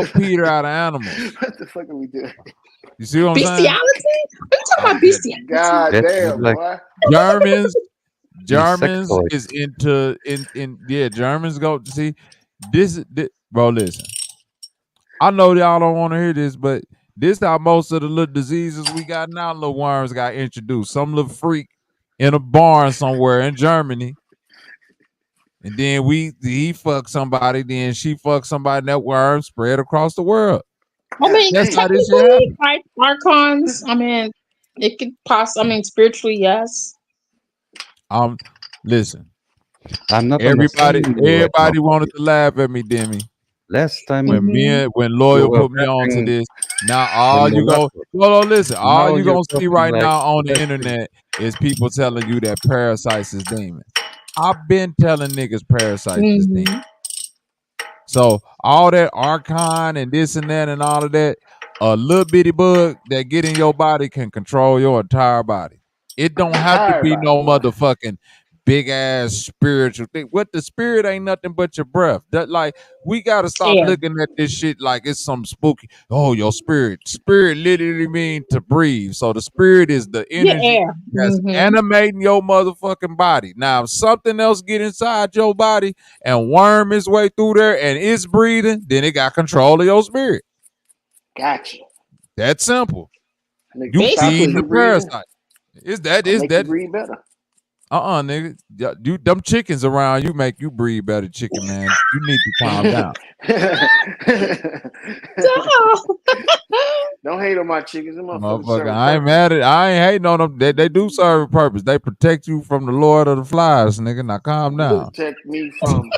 Peter out of animals. What the fuck are we doing? You see what I'm saying? Bestiality? Are you talking about bestiality? God damn, like, boy. Germans is Germans go to see Bro, listen. I know y'all don't want to hear this, but this how most of the little diseases we got now, little worms got introduced. Some little freak in a barn somewhere in Germany. And then he fucked somebody, then she fucked somebody, and that worm spread across the world. I mean, That's how this shit technically, happened. like archons, I mean, it could possibly, I mean, spiritually, yes. Listen. I'm not Everybody right now. wanted to laugh at me, Demi. Last time when Loyal put me on to this, now all you go listen, all you gonna see right now on the internet is people telling you that parasites is demons. I've been telling niggas parasites is demons. So all that archon and this and that and all of that, a little bitty bug that get in your body can control your entire body. It don't have to be no motherfucking big ass spiritual thing. What the spirit ain't nothing but your breath. That like we gotta stop looking at this shit like it's some spooky. Oh, your spirit. Spirit literally mean to breathe. So the spirit is the energy that's animating your motherfucking body. Now, if something else get inside your body and worm its way through there and it's breathing, then it got control of your spirit. Gotcha. That's simple. You feeding the parasite. Is that you breathe better? Nigga. You them chickens around you make you breathe better, chicken man. You need to calm down. Don't hate on my chickens. Motherfucker, I ain't mad at. I ain't hating on them. They do serve a purpose. They protect you from the Lord of the Flies, nigga. Now calm down. Protect me from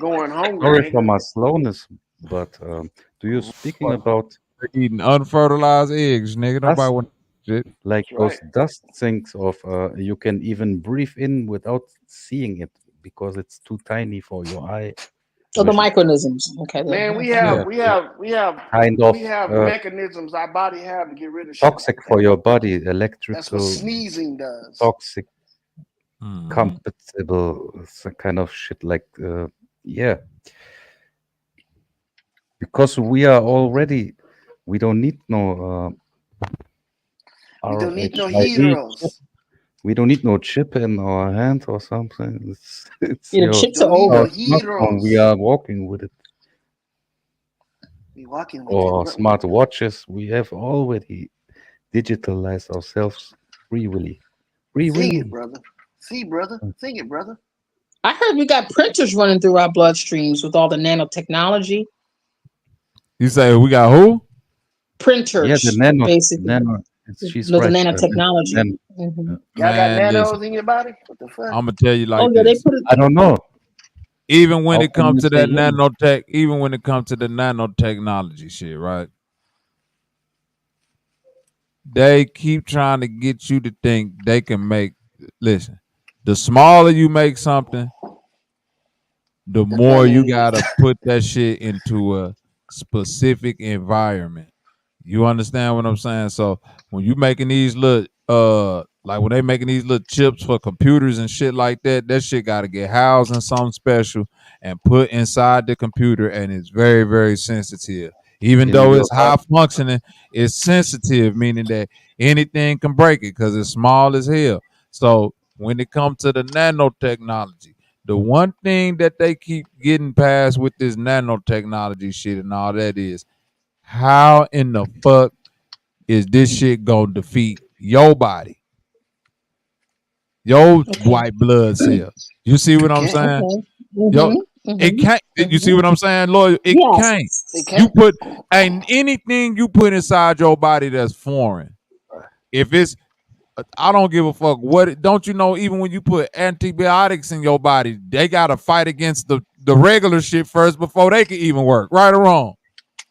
going hungry. Sorry for my slowness, but do you speaking about eating unfertilized eggs, nigga? Nobody want shit. Like those dust things of you can even breathe in without seeing it because it's too tiny for your eye. So the microorganisms. Okay. Man, we have kind of mechanisms our body have to get rid of toxic for your body, electrical. That's what sneezing does. Toxic, compatible kind of shit. Like because we are already. We don't need no. We don't need no heroes. We don't need no chip in our hand or something. It's the chips are over. We are walking with it. We walking with or smart watches. We have already digitalized ourselves free willy. Sing it, brother. See, brother. Sing it, brother. I heard we got printers running through our bloodstreams with all the nanotechnology. You say we got who? Printers. Yeah, the basically. She's the right. nanotechnology. Y'all got nanos in your body? What the fuck? I'm gonna tell you like this. They put it, I don't know. Even when it comes to that nanotech, even when it comes to the nanotechnology shit, right? They keep trying to get you to think they can make. Listen, the smaller you make something, the more you gotta put that shit into a specific environment. You understand what I'm saying? So when you making these little like when they making these little chips for computers and shit like that, that shit gotta get housed in something special and put inside the computer, and it's very, very sensitive. Even though it's high functioning, it's sensitive, meaning that anything can break it because it's small as hell. So when it comes to the nanotechnology, the one thing that they keep getting past with this nanotechnology shit and all that is, how in the fuck is this shit gonna defeat your body? Your white blood cells. You see what I'm saying? It can't. You see what I'm saying, Lawyer? It can't. You put anything you put inside your body that's foreign. If it's, I don't give a fuck what. Don't you know? Even when you put antibiotics in your body, they gotta fight against the regular shit first before they can even work. Right or wrong?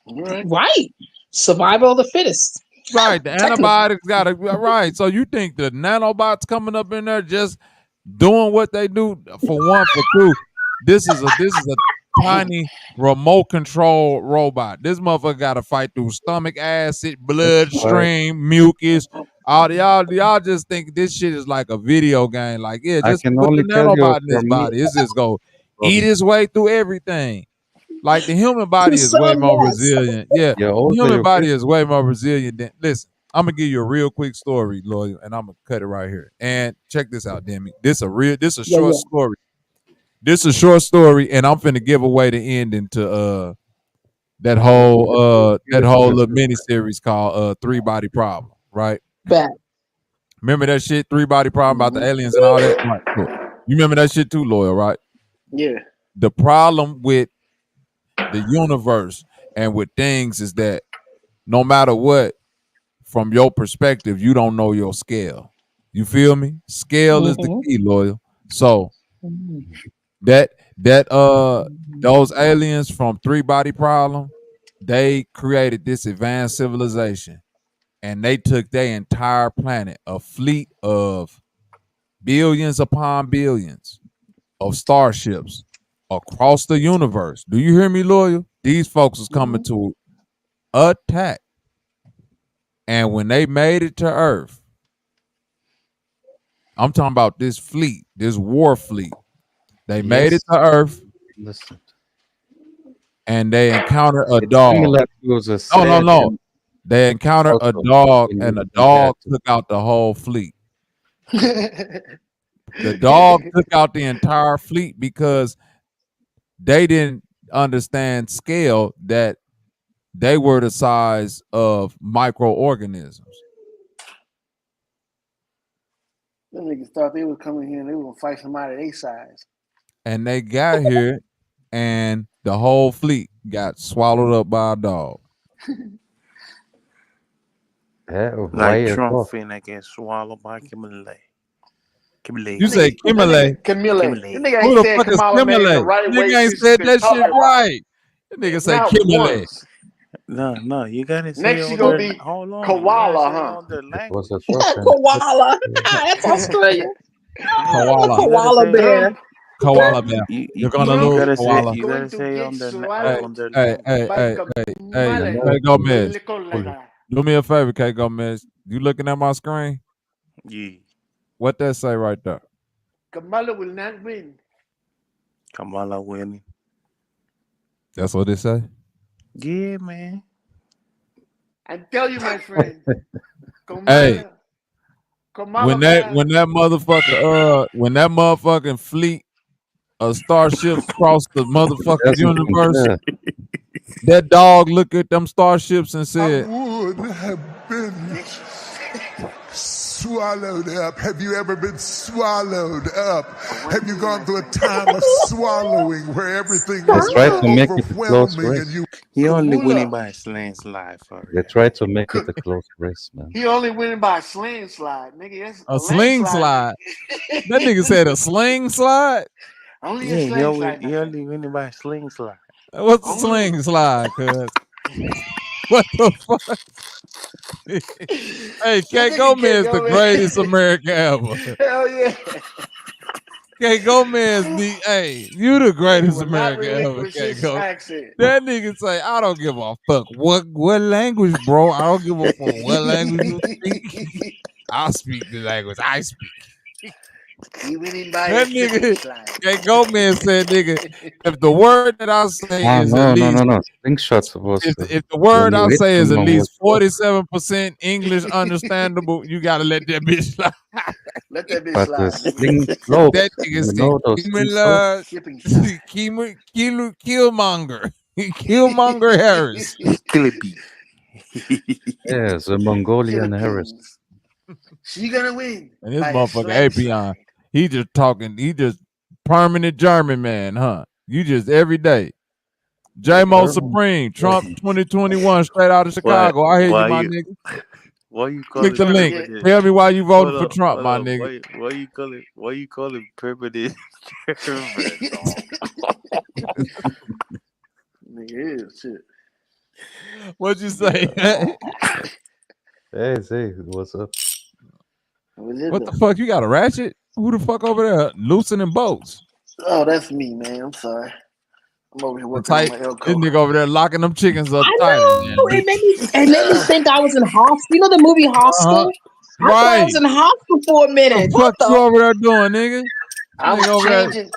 Right. Survival of the fittest. Right. The antibiotics got to right. So you think the nanobots coming up in there just doing what they do? For one, for two, this is a tiny remote control robot. This motherfucker got to fight through stomach acid, bloodstream, mucus. All y'all just think this shit is like a video game. Like, yeah, just put the nanobot in his body. It's just go eat his way through everything. Like the human body is way more resilient. Yeah, the human body is way more resilient than. Listen, I'm gonna give you a real quick story, Lawyer, and I'm gonna cut it right here. And check this out, Demi. This a short story. This is a short story, and I'm finna give away the ending to that whole little mini series called Three Body Problem, right? Back. Remember that shit, Three Body Problem about the aliens and all that? Right, cool. You remember that shit too, Loyal, right? Yeah. The problem with the universe and with things is that no matter what, from your perspective, you don't know your scale. You feel me? Scale is the key, Loyal. So those aliens from Three Body Problem, they created this advanced civilization, and they took their entire planet, a fleet of billions upon billions of starships across the universe. Do you hear me, Loyal? These folks is coming to attack. And when they made it to Earth, I'm talking about this fleet, this war fleet. They made it to Earth. Listen. And they encountered a dog. No. They encountered a dog, and the dog took out the whole fleet. The dog took out the entire fleet because they didn't understand scale, that they were the size of microorganisms. Them niggas thought they would come in here and they were gonna fight somebody their size. And they got here, and the whole fleet got swallowed up by a dog. Like Trump finna get swallowed by 𝘾𝐼𝙎𝙕. You say 𝘾𝐼𝙎𝙕. Nigga Who ain't the said fuck is Kamala Made the 𝘾𝐼𝙎𝙕? right way Nigga ain't since said he's that been shit talking. right. That nigga say Not 𝘾𝐼𝙎𝙕. once. No, you gotta say Next on you gonna the be hold on. koala, You gotta say huh? on the language. Koala. That's Australia. Koala. Koala bear. Koala bear. You You're gonna lose, gotta say koala. you gotta say on the language. Hey, K Gomez. Do me a favor, K Gomez. You looking at my screen? Yeah. What that say right there? Kamala will not win. Kamala winning. That's what it say? Yeah, man. I tell you, my friend. Hey, Kamala when that motherfucking fleet of starships crossed the motherfucking universe, that dog looked at them starships and said, would have been swallowed up. Have you ever been swallowed up? Have you gone through a time of swallowing where everything is overwhelming and you? He only winning by a landslide for real. They try to make it a close race, man. He only winning by a sling slide, nigga. That's a sling slide. That nigga said a sling slide? Only a sling slide. He only winning by a sling slide. What's a sling slide, cuz? What the fuck? Hey, K Gomez, the greatest American ever. Hell yeah. K Gomez, you the greatest American ever. K Gomez. That nigga say, I don't give a fuck what language, bro. I don't give a fuck what language you speak. I'll speak the language I speak. He winning by that nigga, K Gomez said, nigga, if the word that I say is at least Slingshots was if the word I say is at least 47% English understandable, you gotta let that bitch slide. Let that bitch slide. That nigga said Killmonger. Killmonger Harris. Yes, the Mongolian Harris. She gonna win. And this motherfucker Apion, he just permanent German man, huh? You just every day. J-Mo Supreme, Trump 2021, straight out of Chicago. I hear you, my nigga. Why you call Click the link. Tell me why you voted for Trump, my nigga. Why you call it permanent German? Nigga, shit. What'd you say? Hey, what's up? What the fuck? You got a ratchet? Who the fuck over there loosening bolts? Oh, that's me, man. I'm sorry. I'm over here working on my Elko. This nigga over there locking them chickens up tight. It made me think I was in Hostel. You know the movie Hostel? I thought I was in Hostel for a minute. What the fuck you over there doing, nigga? I was changing.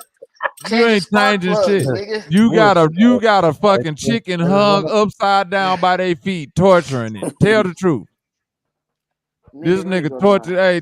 You ain't changing shit. You got a fucking chicken hung upside down by their feet, torturing it. Tell the truth. This nigga tortured. Hey,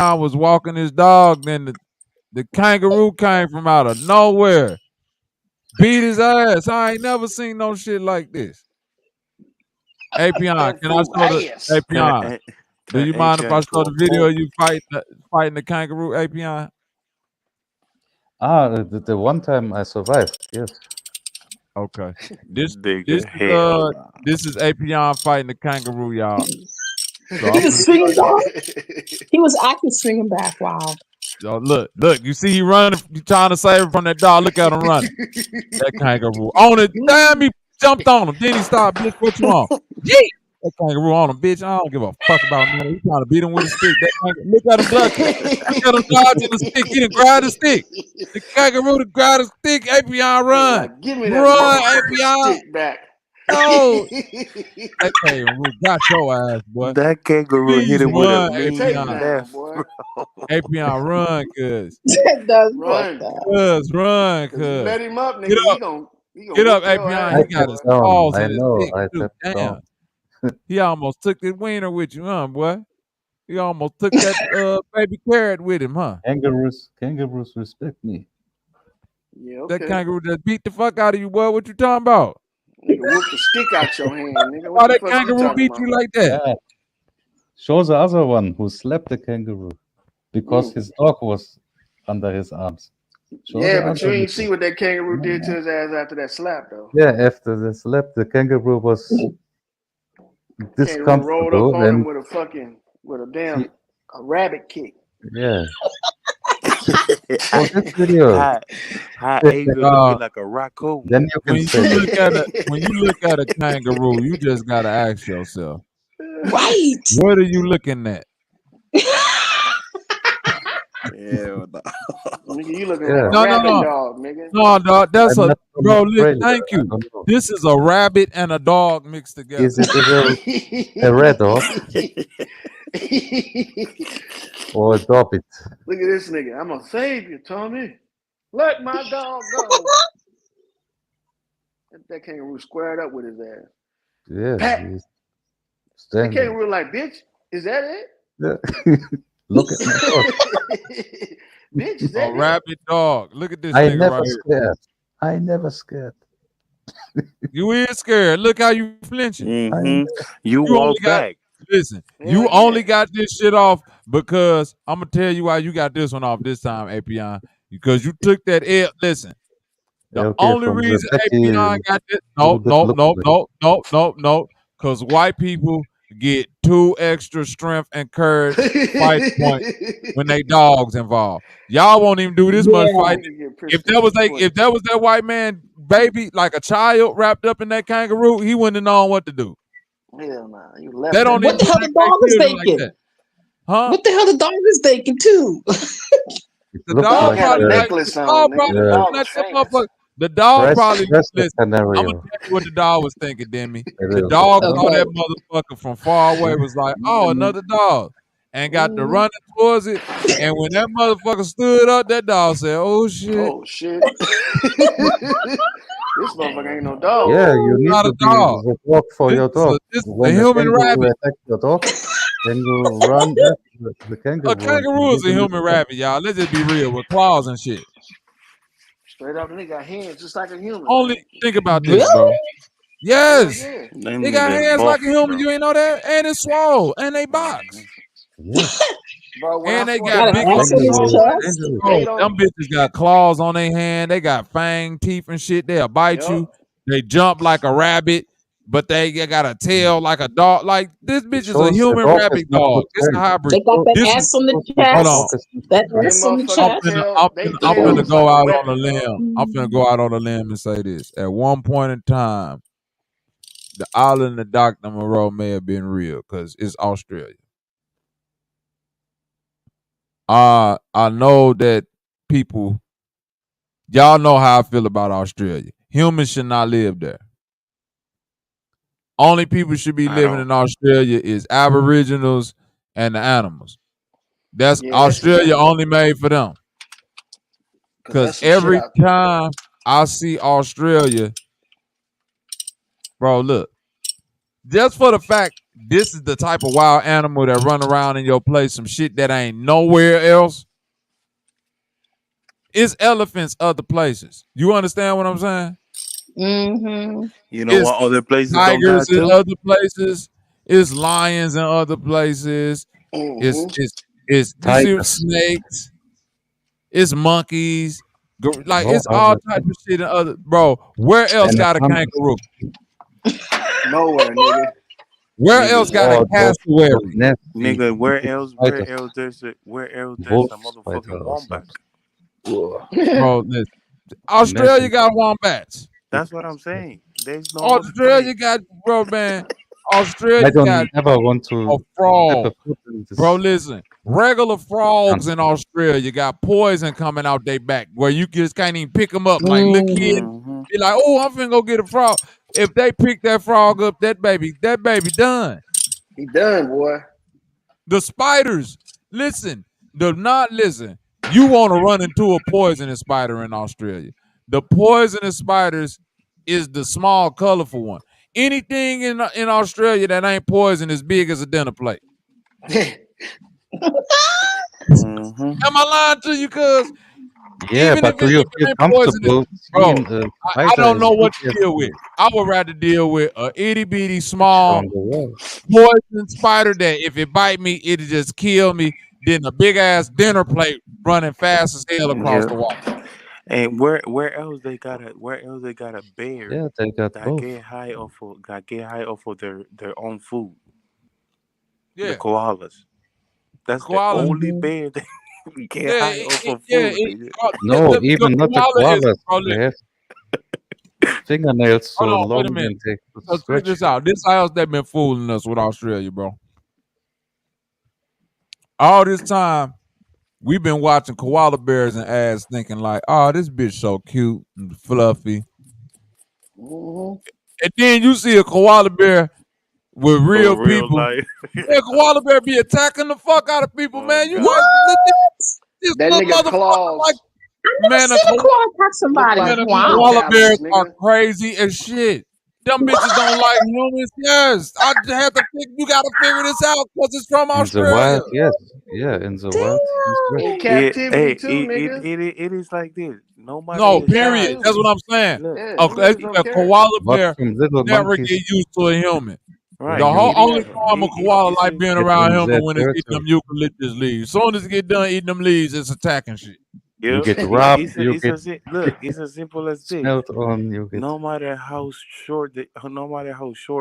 Leon was walking his dog, then the kangaroo came from out of nowhere, beat his ass. I ain't never seen no shit like this. Hey, Pion, can I show the? Hey, Pion, do you mind if I show the video of you fighting the kangaroo? Hey, Pion. The one time I survived, yes. Okay. This hell this is Apion fighting the kangaroo, y'all. So He was swinging back. He was actually swinging back. Wow. Yo, look, you see he running, you trying to save him from that dog. Look at him running. That kangaroo. On it, damn, he jumped on him. Then he stopped, bitch, what you on? Yeet! That kangaroo on him, bitch. I don't give a fuck about him. He trying to beat him with a stick. Look at him ducking. Look at him dodging the stick. He done grabbed the stick. The kangaroo to grab the stick. Apion, run. Like, give me that Run, motherfucking stick back. No. That kangaroo got your ass, boy. That kangaroo hit him with a mean left. Apion, run, cuz. That does run. Run, cuz. You let him up, nigga. Get up. He gonna Get up, whoop your Apion. ass. He got his paws I in his know. dick, I too. tapped Damn. down. He almost took the wiener with you, huh, boy? He almost took that baby carrot with him, huh? Kangaroos respect me. Yeah, okay. That kangaroo just beat the fuck out of you, boy. What you talking about? Nigga, whoop the stick out your hand, nigga. Why What the that fuck kangaroo you beat talking you about? like that? Yeah. Show the other one who slapped the kangaroo because his dog was under his arms. Yeah, but you ain't see what that kangaroo did to his ass after that slap, though. Yeah, after the slap, the kangaroo was Kangaroo rolled up discomfortable on him and with a damn a rabbit kick. yeah. Oh, this video. How Adrian looking like a raccoon. Then you can When say you look at a kangaroo, you just gotta ask yourself, right? What are you looking at? Yeah, Nigga, you looking at a rabbit dog, nigga. No, dog. That's I'm a not from bro. Australia. Thank I you. don't know. This is a rabbit and a dog mixed together. Is it a red dog or a dobbit? Look at this nigga. I'm gonna save you, Tommy. Let my dog go. That kangaroo squared up with his ass. Yeah. Pat. He's That standing. kangaroo like, bitch, is that it? Yeah. Look at my dog. Bitch, is that A it? rabbit dog. Look at this I nigga never right here. scared. I never scared. You is scared. Look how you flinching. Mm-hmm. You walk back. Listen, Hell you yeah. only got this shit off because I'm gonna tell you why you got this one off this time, Apion. Because you took that L. Listen, the Okay, only from the reason Becky, Apion got this, little bit look no, because white people get 2 extra strength and courage fight points when they dogs involved. Y'all won't even do this much fighting. If that was that white man baby, like a child wrapped up in that kangaroo, he wouldn't have known what to do. Hell nah, you left. They don't What the hell the dog is thinking? that. Huh? What the hell the dog is thinking too? The dog had a probably necklace on. The dog probably Rest listen. I'm scenario. gonna tell you what the dog was thinking, Demi. The Okay. dog saw that motherfucker from far away, was like, "Oh, another dog," and got to running towards it. And when that motherfucker stood up, that dog said, "Oh shit!" Oh shit! This motherfucker ain't no dog. Yeah, you need Not to a be dog. the dog for your dog. This When a a human kangaroo rabbit. attacks your dog, then you run after the kangaroo. A kangaroo is a human rabbit, y'all. Let's just be real with claws and shit. Straight up, they got hands just like a human. Only think about this, bro. Yes, Yeah. they got hands like a human. You ain't know that, and it's swole, and they box. Bro, when And I they fought got that big dog, them bitches got claws on their hand. They got fang teeth and shit. They'll bite you. They jump like a rabbit, but they got a tail like a dog. Like this bitch is a human rabbit dog. It's a hybrid. They got that ass on the chest. Hold on. That ass on the chest. I'm finna go out on a limb. I'm finna go out on a limb and say this. At one point in time, the island of Dr. Moreau may have been real because it's Australia. I know that people, y'all know how I feel about Australia. Humans should not live there. Only people should be living in Australia is Aboriginals and the animals. That's Australia only made for them. Because every time I see Australia, bro, look, just for the fact this is the type of wild animal that run around in your place, some shit that ain't nowhere else. It's elephants other places. You understand what I'm saying? Mm-hmm. You know It's what other places don't tigers got in too? other places. It's lions in other places. It's Mm-hmm. it's it's you see Tigers. snakes. It's monkeys. Like No it's all other type of shit in other. Bro, where else got a anacondas. kangaroo? Nowhere, nigga. Where Nigga, else got a Or those cassowary? nasty nigga, where big else spiders. there's a Wolf spider motherfucking or wombat? something. Ugh. Bro, listen. Australia Imagine. got wombats. That's what I'm saying. There's no other Australia place. got, bro, man. I Australia got don't ever want a to step a frog. foot in Bro, this listen. Regular frogs in country. Australia got poison coming out their back where you just can't even pick them up. Like, little kid, Mm-hmm. be like, oh, I'm finna go get a frog. If they pick that frog up, that baby done. He done, boy. The spiders, listen, listen. You want to run into a poisonous spider in Australia. The poisonous spiders is the small, colorful one. Anything in Australia that ain't poison is big as a dinner plate. Mm-hmm. Am I lying to you? Cause Yeah, even if but do it, you if it feel ain't poisonous, comfortable bro, seeing a I spider don't as know what big to as deal with. I would rather deal with a itty bitty picture small on the wall? poison spider that if it bite me, it'll just kill me. Then a big ass dinner plate running fast as hell across Yeah. the wall. And where else they got a bear Yeah, they got that both. get high off of their own food? The Yeah, koalas. That's the koalas. only Mm-hmm. bear that get Yeah, high off of yeah. food, nigga. No, The even not the koala is, koalas. bro. They have fingernails Hold so on, wait a long minute. and they could So check stretch this you. out. This house that been fooling us with Australia, bro. All this time we've been watching koala bears and ass, thinking like, "Oh, this bitch so cute and fluffy." Mm-hmm. And then you see a koala bear with real For real people. life. Yeah, koala bear be attacking the fuck out of people, Oh man. You God. like What? this That little nigga motherfucker? Like, claws I never man, seen a koala attack look somebody. like the eagle Wow. koala bears talons, are nigga. crazy as shit. Them bitches don't What? like humans. Yes, I have to. You got to figure this out because it's from In the Australia. wild, yes. Yeah, in the wild, he's right. In Damn. captivity too, nigga. It is like this. No matter No, In the period. size. That's captivity. what I'm saying. Look, Yeah, A, them niggas a don't care. koala Watch bear some little never get monkeys used to a human. when right. The you whole only Never. time a koala like being get around in human their when it's eating them territory. eucalyptus leaves. As soon as it get done eating them leaves, it's attacking shit. You Yep. get robbed, you It's get look. It's as simple as this. smelled on, you get. No matter how short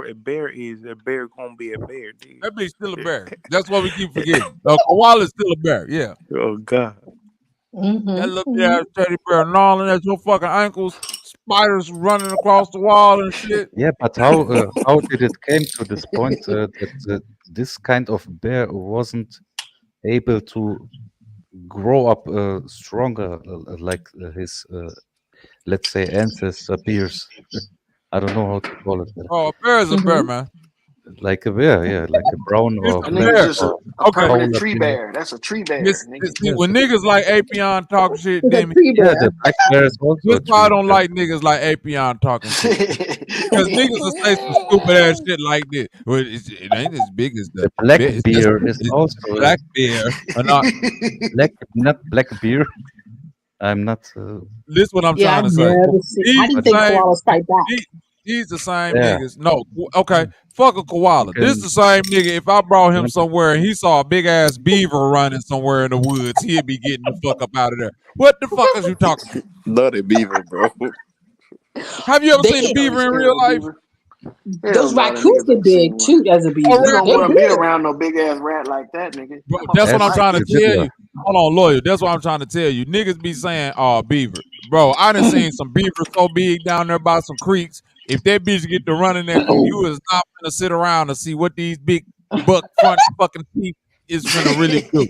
a bear is, a bear gonna be a bear, dude. That bitch still a bear. That's what we keep forgetting. A koala is still a bear. Yeah. Oh God. That Mm-hmm. little Mm-hmm. ass teddy bear gnawing at your fucking ankles, spiders running across the wall and shit. Yeah, but how did it came to this point that this kind of bear wasn't able to grow up stronger like his let's say ancestor bears? I don't know how to call it. Oh, a bear is a bear, Mm-hmm. man. Like a bear, yeah, like a brown It's or That a black nigga's bear. just or a Okay. permanent polar tree bear. bear. That's a tree bear, nigga. See, Yes. when niggas like Apion talk shit, He's a then tree Yeah, bear. the black bear is also this a why I tree don't bear. like niggas like Apion talking shit. Because niggas will say some stupid ass shit like this. Well, it ain't as big as the The black bear. bear is It's also the black bear. Or not. black, not black bear. I'm not. This what I'm Yeah, I trying to say. never seen. I These didn't But the think same. koalas fight back. These the same yeah, niggas. No, okay. Fuck a you koala. This can. the same nigga. If I brought him Not, somewhere and he saw a big ass beaver running somewhere in the woods, he'd be getting the fuck up out of there. What the fuck is you talking about? Not a beaver, bro. Have you ever seen a You They know you beaver in scared real of a life? beaver. Hell those no, the raccoons niggas get ain't seen big one. too as a A You beaver. don't They're want to raccoon. be big. around no big ass rat like that, nigga. Bro, That that's what motherfucker I'm as trying bite. to the tell zebra. you. Hold on, lawyer. That's what I'm trying to tell you. Niggas be saying, "Oh, beaver, bro." I done seen some beavers so big down there by some creeks. If that bitch get to running at you, you is not gonna sit around and see what these big buck front fucking teeth is finna really do.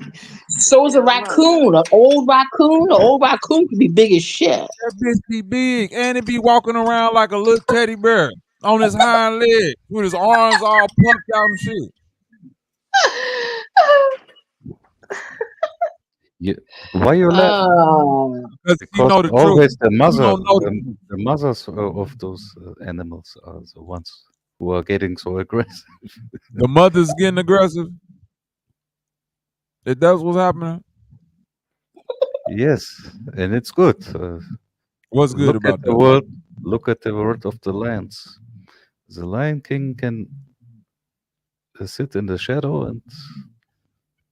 So is a Damn right. raccoon. An old raccoon. An old raccoon can be big as shit. That bitch be big and it be walking around like a little teddy bear on his hind leg with his arms all puffed out and shit. You, why you laughing? Cause you Because know the truth. always the You mother, don't know the truth. the mothers of those animals are the ones who are getting so aggressive. The mother's getting aggressive. If that's what's happening. Yes, and it's good. What's good Look about at the that? world. Look at the world of the lions. The Lion King can sit in the shadow, and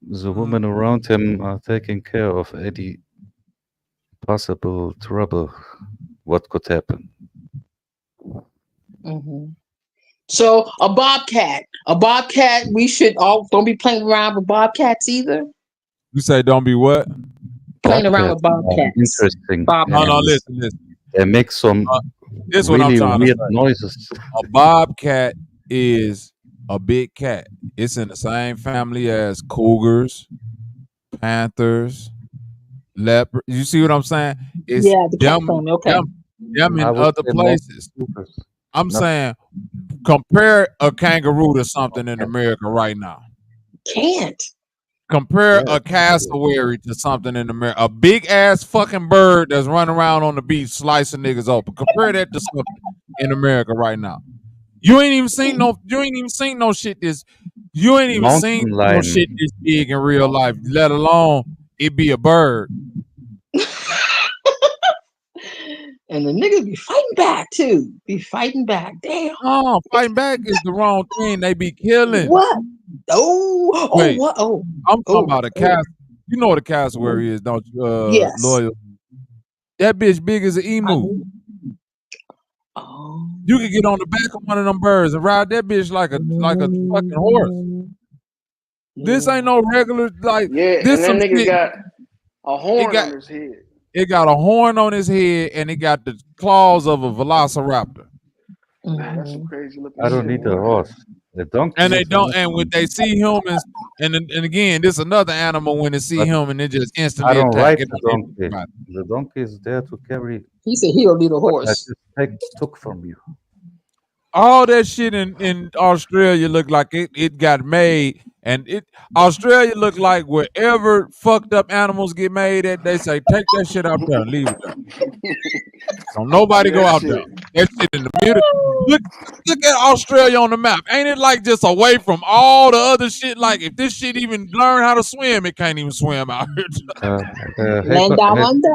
the women around him are taking care of any possible trouble. What could happen? So a bobcat. We should all don't be playing around with bobcats either. You say don't be what? Playing around with Bobcats are bobcats. interesting No, animals. listen. They make some This is what I'm really trying to weird say. noises. A bobcat is a big cat. It's in the same family as cougars, panthers, leopard. You see what I'm saying? It's The cat family. Okay. them I in would other say more places. cougars. I'm Not- saying compare a kangaroo to something in America right now. Can't. Compare a cassowary to something in America. A big ass fucking bird that's running around on the beach slicing niggas open. Compare that to something in America right now. You ain't even seen no shit this. You ain't even seen Mountain no lion. shit this big in real life, let alone it be a bird. And the niggas be fighting back too. Damn. No, fighting back is the wrong thing. They be killing. What? Oh, Wait, what? Oh, I'm talking about a cass. You know what a cassowary is, don't you? Yes. Loyal. That bitch big as an emu. Oh. You can get on the back of one of them birds and ride that bitch like a fucking horse. This ain't no regular this and that some nigga shit. got a horn on his head. It got a horn on his head and it got the claws of a velociraptor. That's some crazy looking I don't shit. need a horse. The donkey. And they don't. And when they see humans, and again, this another animal when they see him and they just I instantly don't attack. ride It the don't even donkey. The donkey is there to carry He said he don't need a what I horse. just took from you. all that shit in Australia look like it got made, and Australia look like wherever fucked up animals get made at, they say take that shit out there and leave it there. Don't nobody go out there. That shit in the middle. Look at Australia on the map. Ain't it like just away from all the other shit? Like if this shit even learn how to swim, it can't even swim out here. Land down under.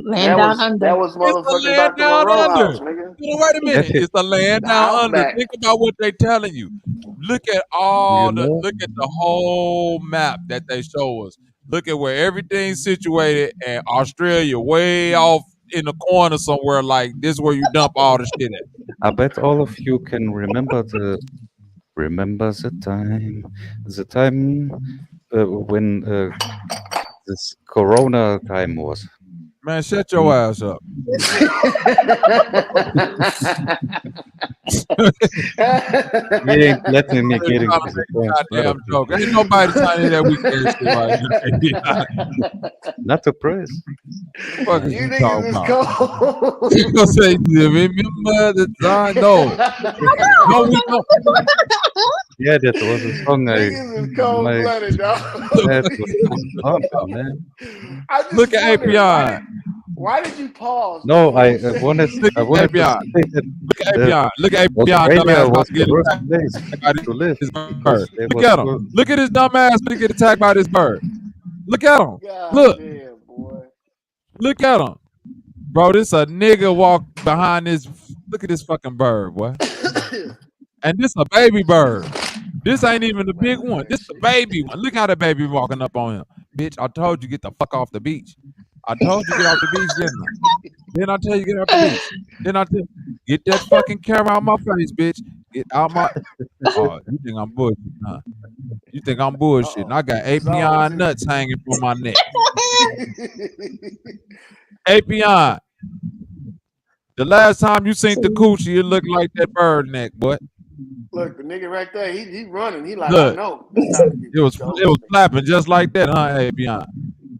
Land down under. That was It's a motherfucking land Dr. down Moreau under. house, nigga. Wait a minute. It's a land The down under. outback. Think about what they telling you. Look at look at the whole map that they show us. Look at where everything's situated, and Australia way off in the corner somewhere. Like this, where you dump all the shit at. I bet all of you can remember the time when this Corona time was. Man, shut your ass up. He ain't letting me get into the point. Goddamn joke. Ain't nobody telling you that we can't shit right now. Not the press. What is you talking is about? cold. You gonna say remember the time? No, we don't. Yeah, that was a song. Niggas is cold-blooded, dog. That was pumping, man. Look at API. Why did you pause? No, I wanted to say that Look at API. Look at API. Australia was the worst attacked place by to live. bird. Look at him. Look at his dumb ass when he get attacked by this bird. Look at him. Look. Damn, boy. Look at him. Bro, this a nigga walk behind this. Look at this fucking bird, boy. And this a baby bird. This ain't even the big one. This the baby one. Look how the baby walking up on him. Bitch, I told you get the fuck off the beach. I told you get off the beach, didn't I? Then I tell you get off the beach. Then I tell you, get that fucking camera out my face, bitch. Get out my. Oh, you think I'm bullshitting, huh? You think I'm bullshitting? I got API nuts hanging from my neck. API. The last time you seen the coochie, it looked like that bird neck, boy. Look, the nigga right there, he running. He like, Look, I know. It's time to get it was flapping just like that, huh, API?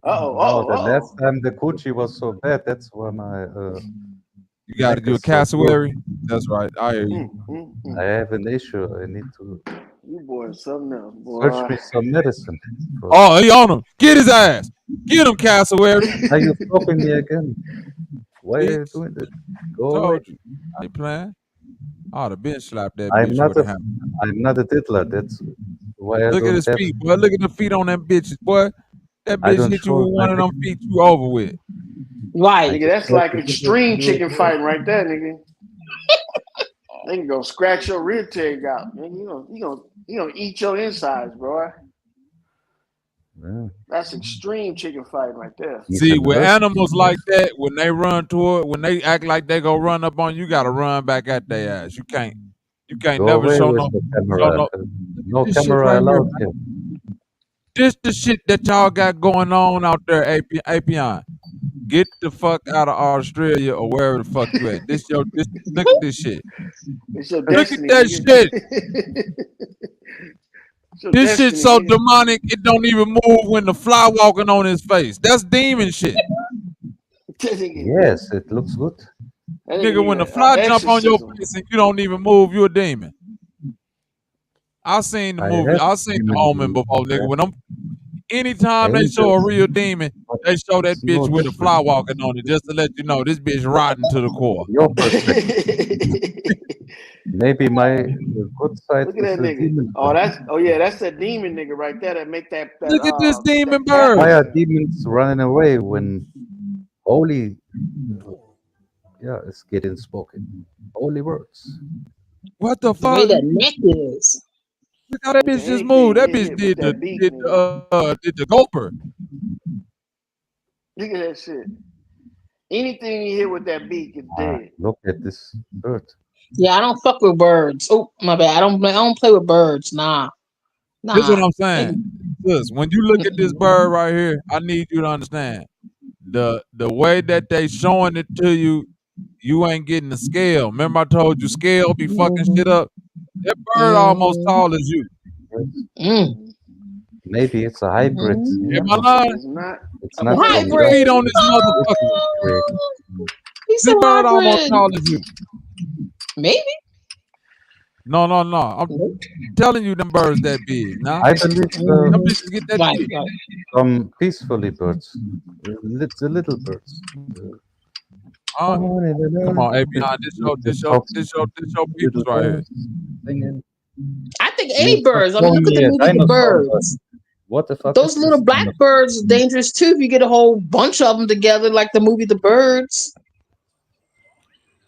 The last time the coochie was so bad, that's when You got to do a cassowary. That's right. I hear you. I have an issue. I need to You boy is something else, boy. search me some medicine. Oh, he on him. Get his ass. Get him, cassowary. Are you stopping me again? Why are you doing this? Go away. Told you. I ain't playing. I ought to bench slap that I'm bitch not with a hammer. I'm not a diddler. That's why I Look don't at his have. feet, boy. Look at the feet on them bitches, boy. That I bitch don't hit you show with one my of them feet, you over with. Right. Nigga, that's like extreme chicken fighting right there, nigga. They can go scratch your rib tag out. Nigga, you gonna eat your insides, bro. Yeah. That's extreme chicken fighting right there. See, with animals like that, when they run toward, when they act like they go run up on you, gotta run back at their ass. You can't Go never away show with no, the show camera. no. No This shit camera right here, allowed man. here. This the shit that y'all got going on out there, Apion. Get the fuck out of Australia or wherever the fuck you at. This look at this shit. It's your Look at destiny, that nigga. shit. This shit's so demonic, it don't even move when the fly walking on his face. That's demon shit. Yes, it looks good. Nigga, when the fly jump on your face and you don't even move, you a demon. I seen the movie. I seen the Omen before, nigga. When anytime they show a real demon, they show that bitch with a fly walking on it just to let you know this bitch rotten to the core. Your perspective. Maybe my good side Look at is that a nigga. demon. That's that demon nigga right there that make that Look at this demon bird. Why are demons running away when holy is getting spoken? Holy words. What the The fuck? way that neck is. Look how that bitch just moved. That bitch did the gulper. Look at that shit. Anything you hit with that beak is dead. Look at this bird. Yeah, I don't fuck with birds. Oh, my bad. I don't play with birds. Nah. This is what I'm saying. Sis, when you look at this bird right here, I need you to understand the way that they showing it to you. You ain't getting the scale. Remember I told you scale be fucking shit up. That bird almost tall as you. Maybe it's a hybrid. Am I lying? It's not hybrid. Feet on this motherfucker. He's This so bird almost hybrid. tall as you. Maybe. No. I'm telling you, them birds that big. Nah, I believe them bitches get that big. some peacefully birds, the little birds. Come on, Apion, this your peoples right here. I think any birds. I mean, look at the movie The Birds. What the fuck? Those little black birds are dangerous too if you get a whole bunch of them together, like the movie The Birds.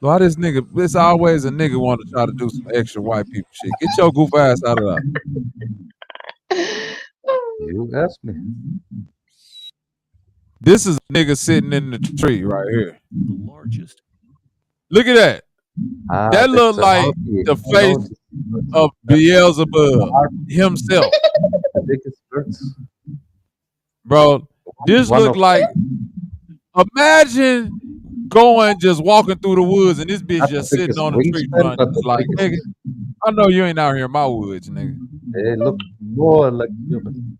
Why this nigga? It's always a nigga want to try to do some extra white people shit. Get your goof ass out of there. You asked me. This is a nigga sitting in the tree right here. The largest. Look at that. That look like the face of Beelzebub himself. The biggest birds. Bro, this look like, imagine going just walking through the woods and this bitch just sitting on the tree front like, nigga, I know you ain't out here in my woods, nigga. They look more like human.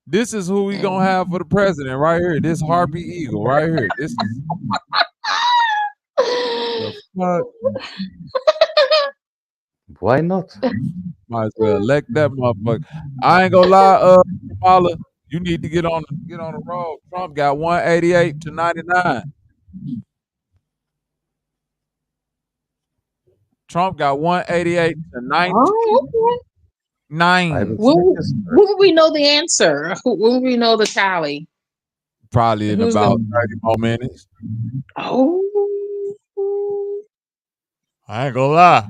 This is who we gonna have for the president right here. This harpy eagle right here. This is the fuck. Why not? Might as well elect that motherfucker. I ain't gonna lie, Kamala, you need to get on the road. Trump got 188 to 99. Trump got 188 to 99. Oh, okay. When will we know the answer? When will we know the tally? Probably in about 30 more minutes. Oh. I ain't gonna lie.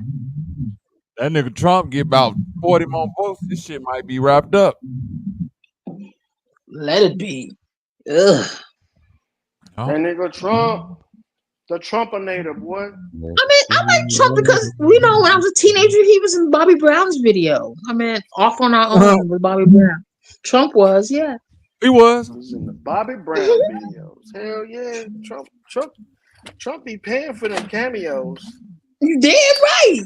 That nigga Trump get about 40 more votes. This shit might be wrapped up. Let it be. Ugh. That nigga Trump. The Trumpinator, boy. I mean, I like Trump because, when I was a teenager, he was in Bobby Brown's video. I mean, Off on Our Own with Bobby Brown. Trump was, yeah. He was. He was in the Bobby Brown videos. Hell yeah. Trump be paying for them cameos. You damn right.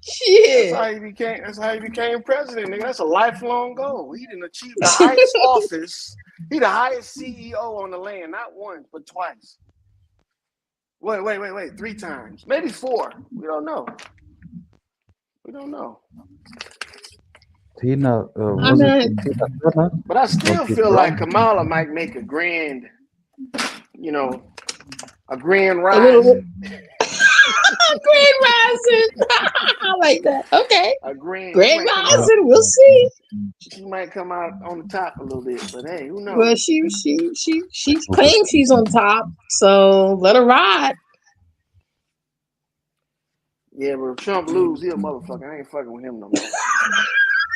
Shit. That's how he became president, nigga. That's a lifelong goal. He didn't achieve the highest office. He the highest CEO on the land, not once, but twice. Wait. 3 times. Maybe 4. We don't know. Tina, was it Tina Turner? But I still feel like Kamala might make a grand, a grand rise. Grand Rising. I like that. Okay. A Grand Rising. We'll see. She might come out on the top a little bit, but hey, who knows? Well, she claims she's on top, so let her ride. Yeah, but if Trump lose, he a motherfucker. I ain't fucking with him no more.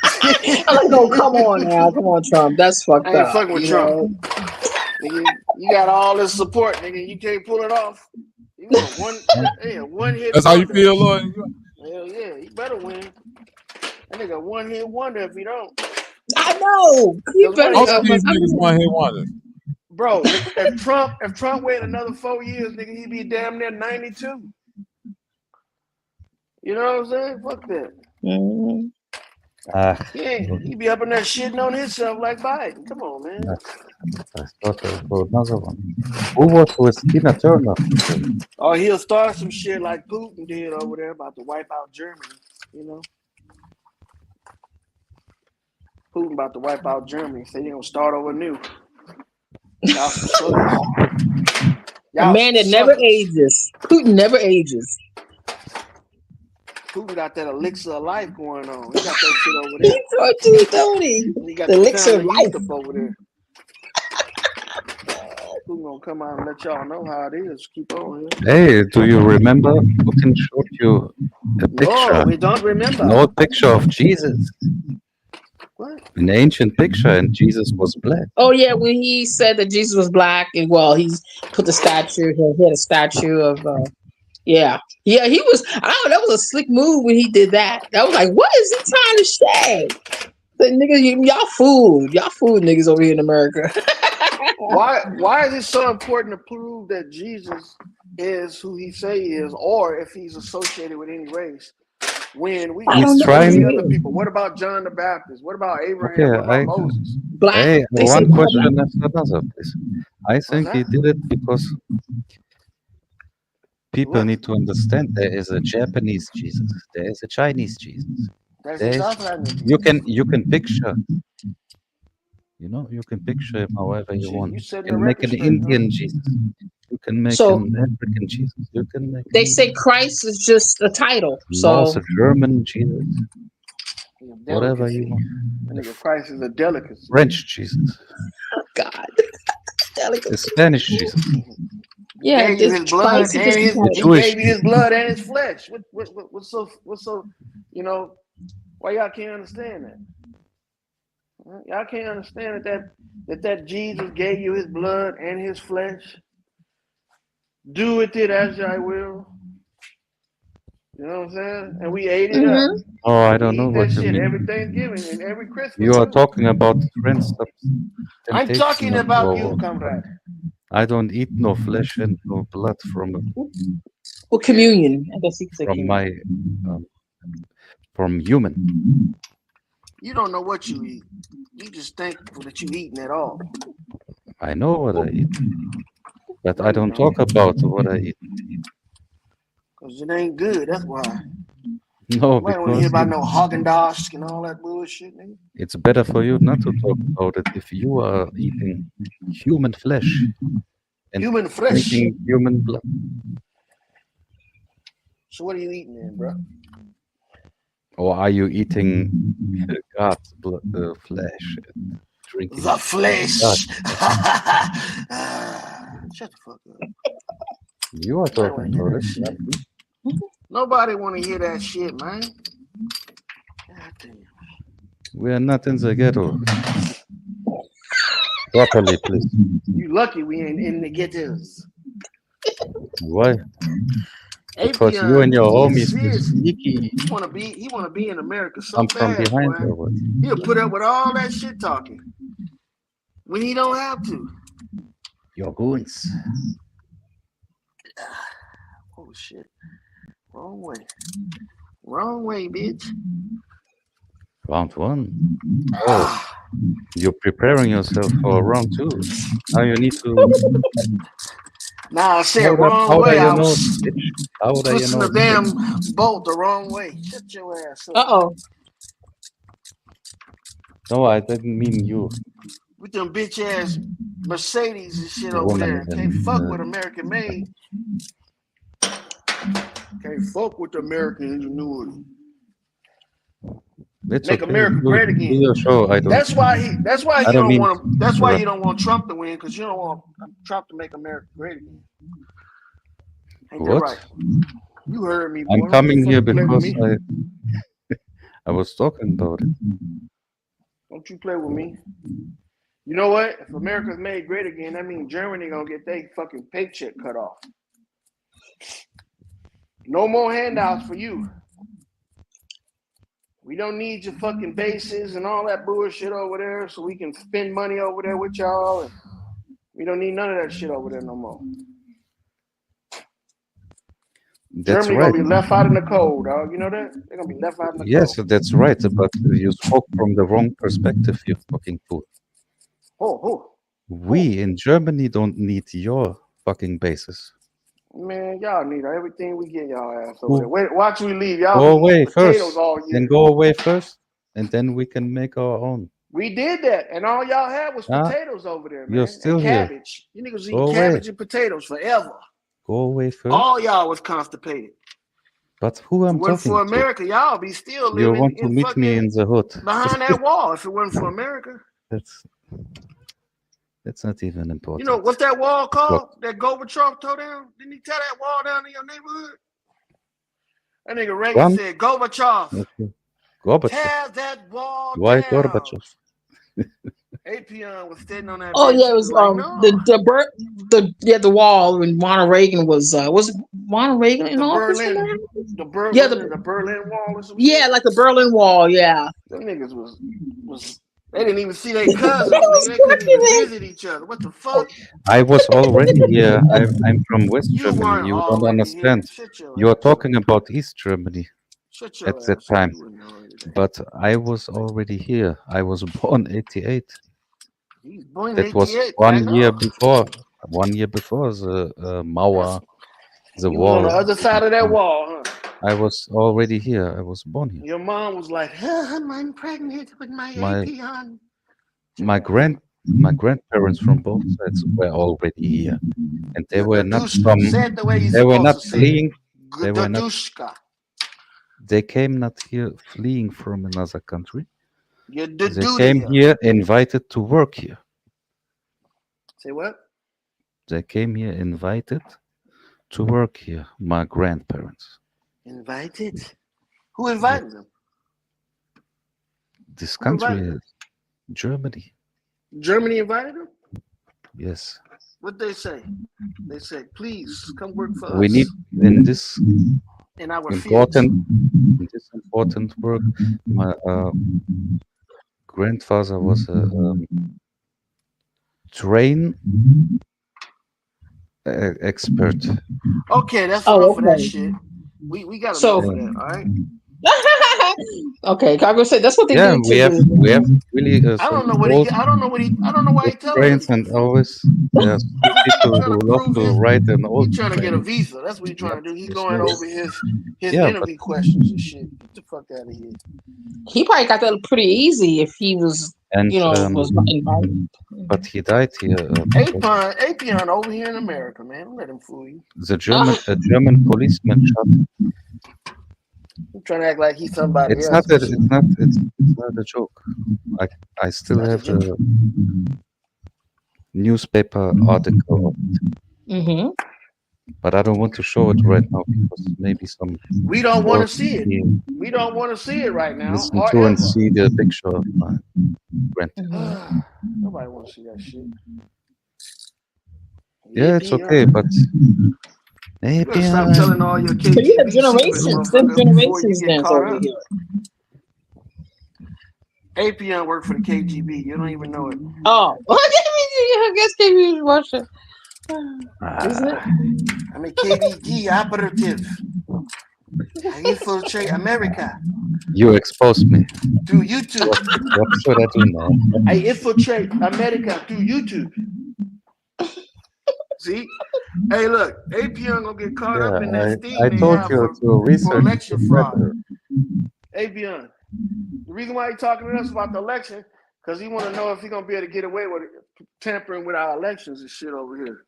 I'm like, oh, come on now. Come on, Trump. That's fucked up. I ain't fucking with Trump. Nigga, you got all this support, nigga. You can't pull it off. You want one hit. That's how you feel, Lord? Hell yeah, he better win. That nigga one hit wonder if he don't. I know. You better. Most of these niggas one hit wonders. Bro, if Trump wait another 4 years, nigga, he'd be damn near 92. You know what I'm saying? Fuck that. Mm-hmm. He be up in there shitting on himself like Biden. Come on, man. I thought another one. Who was with Tina Turner? Oh, he'll start some shit like Putin did over there about to wipe out Germany. You know, Putin about to wipe out Germany. So he gonna start over new. Y'all some suckers. A man that never ages. Putin never ages. Putin got that elixir of life going on. He got that shit over there. He told you, don't he? He got the elixir of life up over there. Putin gonna come out and let y'all know how it is. Keep on here. Hey, do you remember Putin showed you a picture? No, we don't remember. No picture of Jesus. What? An ancient picture, and Jesus was black. Oh yeah, when he said that Jesus was black, and well, he's put the statue. He had a statue of. Yeah, he was. I don't know. That was a slick move when he did that. That was like, what is he trying to say? The niggas, y'all fooled niggas over here in America. Why is it so important to prove that Jesus is who he say he is, or if he's associated with any race? When we he's trying other people. What about John the Baptist? What about Abraham? What about Moses? Hey, one question after another, please. I think he did it because people need to understand there is a Japanese Jesus, there is a Chinese Jesus. You can picture, you can picture him however you want. You can make an Indian Jesus. You can make an African Jesus. You can make. They say Christ is just a title. So a German Jesus. Whatever you want. And Christ is a delicacy. French Jesus. Oh, God. The Spanish Jesus. Yeah, he gave you his blood and his blood and his flesh. What's so why y'all can't understand that? Y'all can't understand that Jesus gave you his blood and his flesh. Do with it as I will. You know what I'm saying? And we ate it up. Oh, I don't know what you mean. Every Thanksgiving and every Christmas. You are talking about friends. I'm talking about you, comrade. I don't eat no flesh and no blood from. Well, communion. I guess you could say from communion. my from human. You don't know what you eat. You just think that you eating at all. I know what I eat, but I don't talk about what I eat. Because it ain't good, that's why. No, I don't want to hear about no Haagen-Dazs and all that bullshit, nigga. It's better for you not to talk about it if you are eating human flesh and drinking human blood. So what are you eating then, bro? Or are you eating God's blood, flesh? And drinking the flesh. Shut the fuck up. You are talking about it. Nobody want to hear that shit, man. God damn. We are not in the ghetto. Properly, please. You lucky we ain't in the ghettos. Why? Because you and your homies is sneaky. He wanna be in America so I'm from bad, behind boy. or what? He'll put up with all that shit talking when he don't have to. Your goons. Oh shit. Wrong way. Wrong way, bitch. Round one. Oh, you're preparing yourself for round two. Now you need to. Nah, I said wrong way. I was pushing the damn bolt the wrong way. Shut your ass up. Uh-oh. No, I didn't mean you. With them bitch ass Mercedes and shit over there. Can't fuck with American made. Can't fuck with the American ingenuity. It's Make okay. America great again. Do your show. I don't. That's why he I don't don't mean want him. That's why to- you don't want Trump to win, because you don't want Trump to make America great again. Ain't that What? right? You heard me, boy. I'm Don't coming you here fucking play with because me. I was talking about it. Don't you play with me. You know what? If America's made great again, that means Germany gonna get their fucking paycheck cut off. No more handouts for you. We don't need your fucking bases and all that bullshit over there so we can spend money over there with y'all. And we don't need none of that shit over there no more. That's Germany right. gonna be left out in the cold, dog. You know that? They're gonna be left out in the Yes, cold. that's right. But you spoke from the wrong perspective, you fucking fool. We in Germany don't need your fucking bases. Man, y'all need everything we get y'all ass over there. Wait, watch we leave. Y'all Go be away eating first. potatoes all year. Then go away first, and then we can make our own. We did that, and all y'all had was Huh? potatoes over there, man. You're still and here. cabbage. You niggas Go eat away. cabbage and potatoes forever. Go away first. All y'all was constipated. But who If I'm it wasn't talking for to? America, y'all be still You living want to in meet me in the hood? behind that wall. If it wasn't for America, That's not even important. you know what's that wall called? That Gorbachev tore down? Didn't he tear that wall down in your neighborhood? That nigga Reagan Trump? said, "Gorbachev, Okay. Gorbachev. tear that wall Why down." Gorbachev? Apion was standing on that. Oh bench. yeah, it He was like, no. the wall when Ronald Reagan was it Ronald Reagan in office? The Berlin Wall or some shit. Like the Berlin Wall, yeah. Them niggas was they didn't even see their cousins, nigga. They couldn't even visit each other. What the fuck? I was already here. I'm from West You Germany. weren't You don't already understand. here. Shut your You are ass talking about East Germany Shut your at that ass up. time. You wouldn't know anything. But I was already here. I was born 88. He was born in That was 88. 1 year before. 1 year before the Mauer, the You was on wall. the other side of that wall, huh? I was already here. I was born here. Your mom was like, I'm pregnant with my My- Apion. My grandparents from both sides were already here, and they were not from. Say it the way you're They were supposed not to say fleeing. it. They were not. Dadushka. They came not here fleeing from another country. You're They came Dadudia. here invited to work here. Say what? They came here invited to work here. My grandparents. Invited? Who invited them? This Who country invited is Germany. Germany invited them? Yes. What they say? They said, please come work for us. We need in this in our important work. My grandfather was a train expert. Okay, that's enough for that shit. We got enough for that, all right? Okay, I was gonna say that's what they Yeah, do. we have really. I don't know what he. I don't know why he telling trains and always there's people who love to ride an old He's trying to get a train. visa. That's what he's trying to do. He's Yes, going yes. over his Yeah, interview questions and shit. Get the fuck out of here. He probably got that pretty easy if he was, And was not invited. but he died here. Apion over here in America, man. Don't let him fool you. The German policeman shot. I'm trying to act like he's somebody It's else. not. It's not a joke. I still have a newspaper article, Mm-hmm. but I don't want to show it right now because maybe some. We don't want to see it. We don't want to see it right now. Listen or to and ever. see the picture of my grandfather. Nobody want to see that shit. Yeah, it's okay, but You better stop telling all your KGB You have secrets, generations. motherfucker, There's before you generations get then caught over up. here. Apion worked for the KGB. You don't even know it. Oh, I guess KGB was Russia. Isn't it? I'm a KGB operative. I infiltrate America You exposed me. through YouTube. What should I do now? I infiltrate America through YouTube. See? Hey, look, Apion gonna get caught up in that sting I they told have you to for research election it fraud. better. Apion, the reason why he's talking to us about the election, because he want to know if he's gonna be able to get away with it, tampering with our elections and shit over here.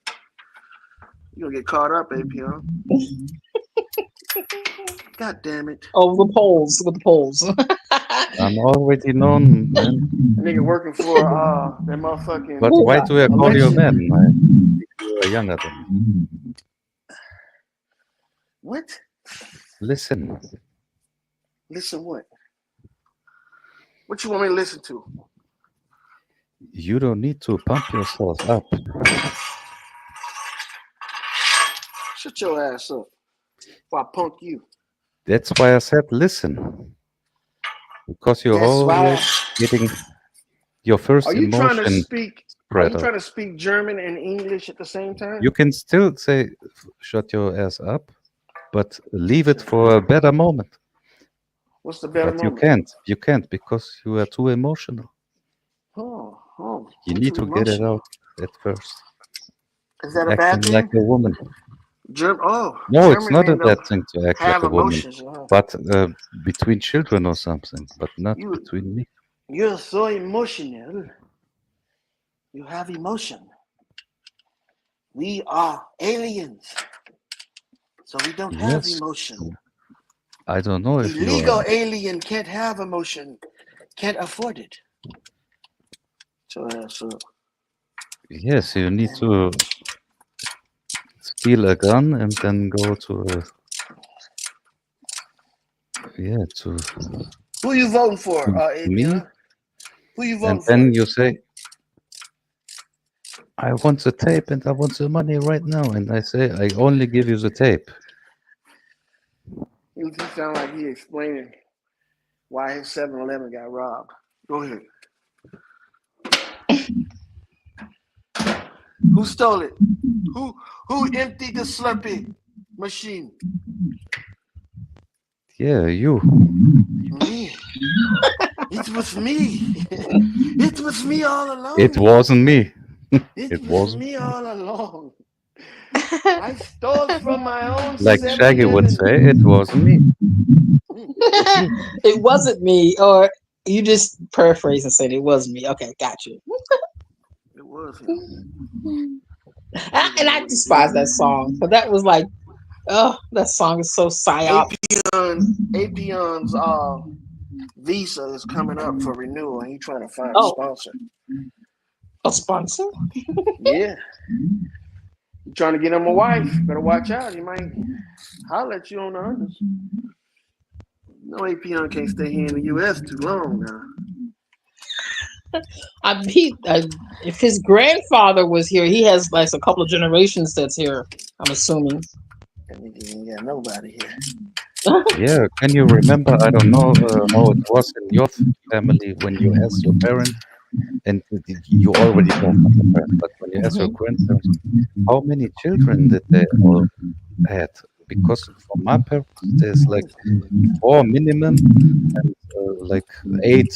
You gonna get caught up, Apion. God damn it. Oh, the polls with the polls. I'm already known, man. Nigga working for that motherfucking But why do I call you election. man? I think you are younger than me. What? Listen. Listen what? What you want me to listen to? You don't need to pump yourself up. Shut your ass up. Before I punk you. That's why I said listen. Because you're always getting your first Are you trying to emotion speak? Are spread you out. trying to speak German and English at the same time? You can still say shut your ass up, but leave it for a better moment. What's the better But moment? you can't because you are too emotional. You need to get it out at first. Is that a bad Acting thing? like a woman. No, it's German not a men bad don't thing to act like have a woman. emotions, huh? But between children or something, but not between me. You're so emotional. You have emotion. We are aliens, so we don't have Yes. emotion. I don't know if you Illegal are. alien can't have emotion, can't afford it. So Yes, you need to steal a gun and then go to who you voting for, me, Avion? Who you voting and then for? you say, I want the tape and I want the money right now, and I say, I only give you the tape. He sound like he explaining why his 7-Eleven got robbed. Go ahead. Who stole it? Who emptied the Slurpee machine? Yeah, you. Me. It was me. It was me all along. It wasn't me. It was me all along. I stole from my own Like 7-Eleven. Shaggy would say, it wasn't me. It wasn't me, or you just paraphrase and said it was me. Okay, got you. It was him. And I despise that song, but that was like, oh, that song is so psyop. Apion's visa is coming up for renewal, and he's trying to find a sponsor. A sponsor? Yeah. He's trying to get him a wife. Better watch out. He might holler at you on the others. No, Apion can't stay here in the U.S. too long now. If his grandfather was here, he has like a couple of generations that's here, I'm assuming. That nigga ain't got nobody here. Yeah, can you remember, I don't know how it was in your family when you asked your parents, and you already don't have a parent, but when you asked your grandparents, how many children did they all had? Because for my parents, there's like 4 minimum and like 8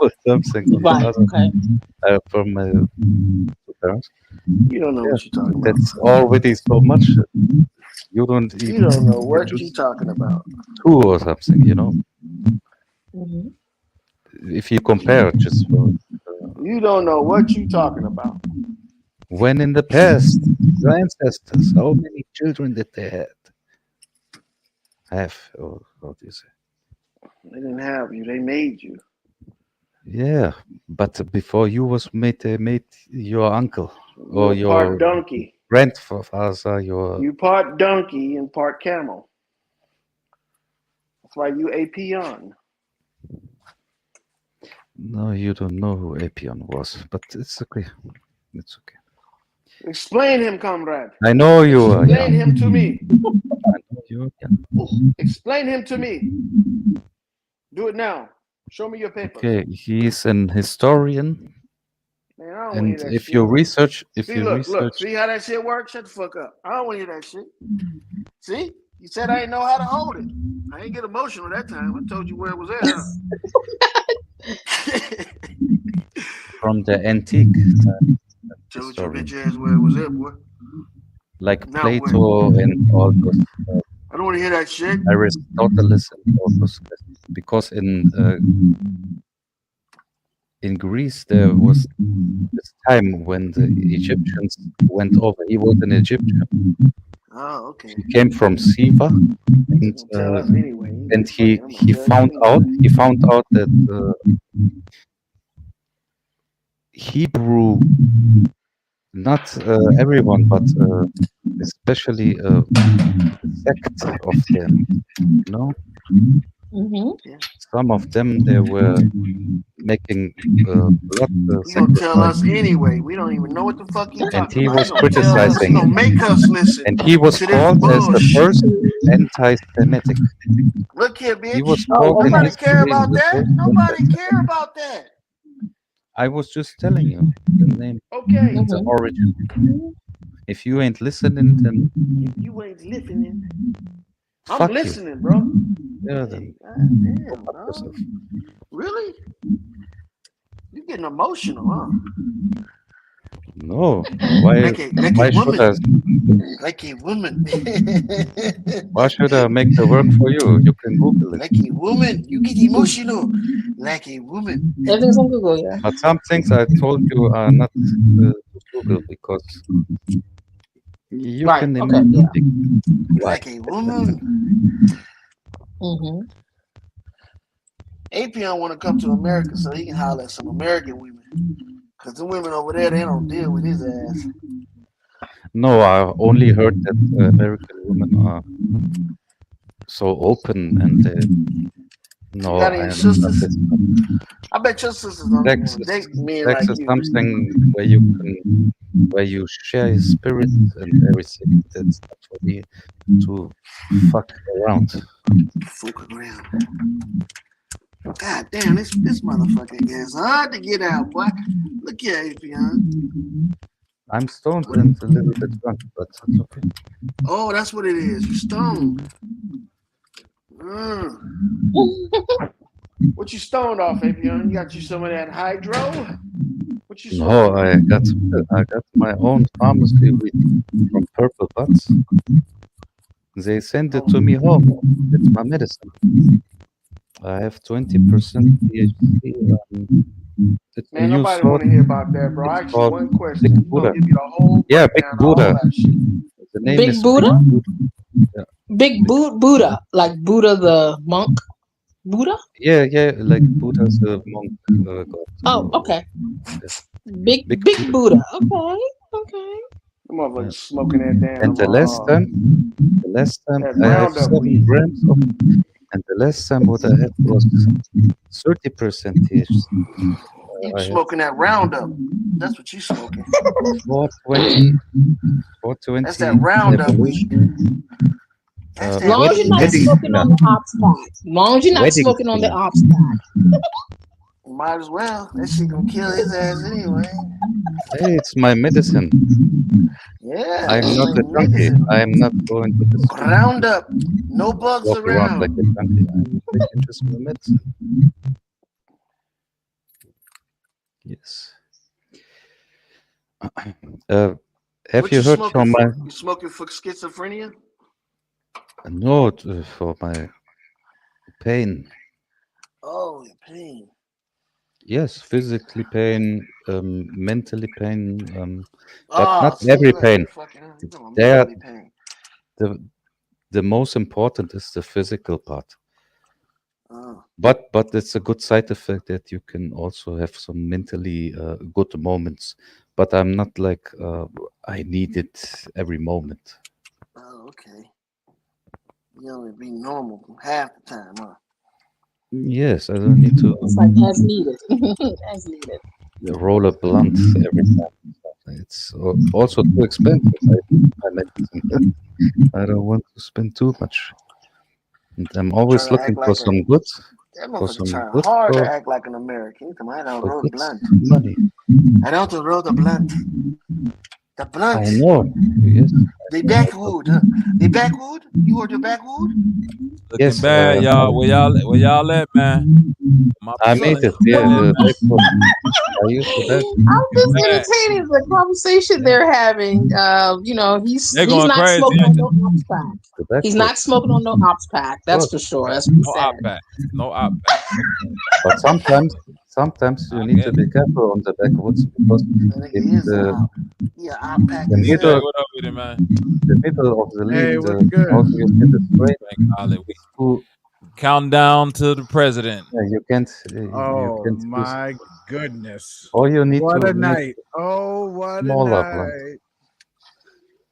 or something. From my parents. You don't know what you're talking about. That's already so much. You don't even. You don't know what you're talking about. 2 or something, you know. If you compare just for, you don't know what you're talking about. When in the past, your ancestors, how many children did they have? Or what do you say? They didn't have you. They made you. Yeah, but before you was made, they made your uncle or You're your part donkey. grandfather. You part donkey and part camel. That's why you Apion. No, you don't know who Apion was, but it's okay. It's okay. Explain him, comrade. I know you are. Explain him to me. I know you are. Explain him to me. Do it now. Show me your papers. Okay, he's an historian. Man, I don't And want to hear that if shit. you research, Look, see how that shit works? Shut the fuck up. I don't want to hear that shit. See? You said I didn't know how to hold it. I didn't get emotional that time. I told you where it was at. Huh? From the antique time. Told you bitch ass where it was at, boy. Like Now Plato and all those. I don't want to hear that shit. Aristotle and all those. Because in Greece there was this time when the Egyptians went over. He was an Egyptian, Oh, okay. He came from Siva, Tell us anyway. and he found out that Hebrew, not everyone, but especially a sect of them, you know. Some of them, they were making blood You gonna tell us sacrifice, anyway? We don't even know what the fuck you and talking he about. was You gonna tell us? You criticizing gonna it, make us listen and he was to this called as the bullshit? first anti-Semitic. Look here, He bitch. was called in Nobody care history about the that. first Nobody anti-Semitic. care about that. I was just telling you the name, Okay. the origin. If you ain't listening, then If you ain't listening, I'm fuck you. listening, bro. Yeah, then Damn, fuck bro. yourself. Really? You getting emotional, huh? No, why Like a should I? woman. Like a woman. Why should I make the work for you? You can Google it. Like a woman. You get emotional. Like a woman. Everything's on Google, yeah. But some things I told you are not to Google because you can imagine. Like a woman. Apion want to come to America so he can holler at some American women. Because the women over there, they don't deal with his ass. No, I only heard that American women are so open and no, You got I any am not sisters? this. I bet your sisters don't even want to date men like Sex is you. something where you share your spirit and everything. That's not for me to fuck around. Fuck around. God damn, this motherfucker is hard to get out, boy. Look here, Apion. I'm stoned and a little bit drunk, but it's okay. Oh, that's what it is. You stoned. What you stoned off, Apion? You got you some of that hydro? What you No, I got my own pharmacy from Purple Buds. They send it to me home. It's my medicine. I have 20% THC. It's Man, nobody want to hear about that, bro. I asked you one question. You gonna give me the whole yeah, Big breakdown of all Buddha. that shit. The name Big is Buddha? Big Buddha. Yeah. Big Buddha, like Buddha the monk. Buddha? Yeah, like Buddha's the monk god. Oh, okay. Yes. Big Buddha. Okay. The motherfucker smoking that damn. And the last time that I have Roundup 7 weed. grams of, and the last time what I had was 30% THC. You smoking that Roundup. That's what you smoking. 420. That's that Roundup weed. As long as you're not smoking on the ops pack. As long as you're not smoking on the ops pack. Might as well. That shit gonna kill his ass anyway. Hey, it's my medicine. Yeah. I'm not a junkie. I'm not going to the street. Roundup. No bugs walk around like a junkie. I'm taking just my medicine. Yes. Have What you heard smoking from for? my? You smoking for schizophrenia? No, for my pain. Oh, your pain. Yes, physically pain, mentally pain, but not see, every look, pain. There, mentally pain. the most important is the physical part. Oh. But it's a good side effect that you can also have some mentally good moments. But I'm not like I need it every moment. Oh, okay. You only be normal half the time, huh? Yes, I don't need to. It's like as needed. As needed. Roll a blunt every time. It's also too expensive. I don't want to spend too much. And I'm always looking for some good. That For motherfucker some trying good hard to for act like an American. Come on, I don't for roll the good blunt. money. I don't roll the blunt. The blunt. I know. Yes. The backwood, huh? The backwood? You order backwood? Looking Yes, bad, y'all. Where y'all at, man? I made it. Yeah, the backwood. I used the back. I'm just entertaining the conversation they're having. You know, he's going not crazy, smoking on ain't no ops pack. He's not smoking on no ops pack. That's for sure. That's what he No said. op pack. No op pack. But sometimes you need to be careful on the backwoods because it's Yeah, I'll pack the his needle. with it, man? The middle of the lead. Hey, what's good? How do you get it straight? We count down to the president. Yeah, you can't. Oh you can't my goodness! All you need what to a make night! Oh, what a smaller night! plants.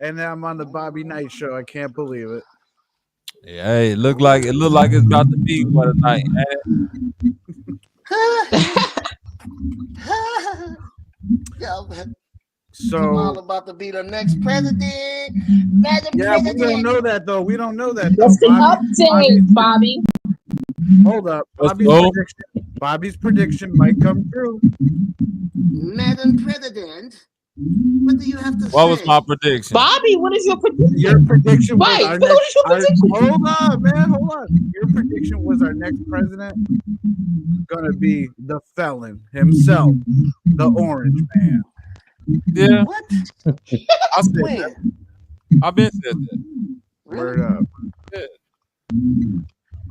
And I'm on the Bobby Knight show. I can't believe it. Yeah, hey, it look like it's about to be what a night. So all about to be the next president. Yeah, we don't know that though. We don't know that though. What's the update, Bobby? Hold up. Bobby's prediction might come true. Madam President, what do you have to say? What was my prediction? Bobby, what is your prediction? Your prediction was Wait, our what is your prediction? Hold on, man. Hold on. Your prediction was our next president gonna be the felon himself, the Orange Man. Yeah. What? I said that. I've been said that. Word up. Yeah.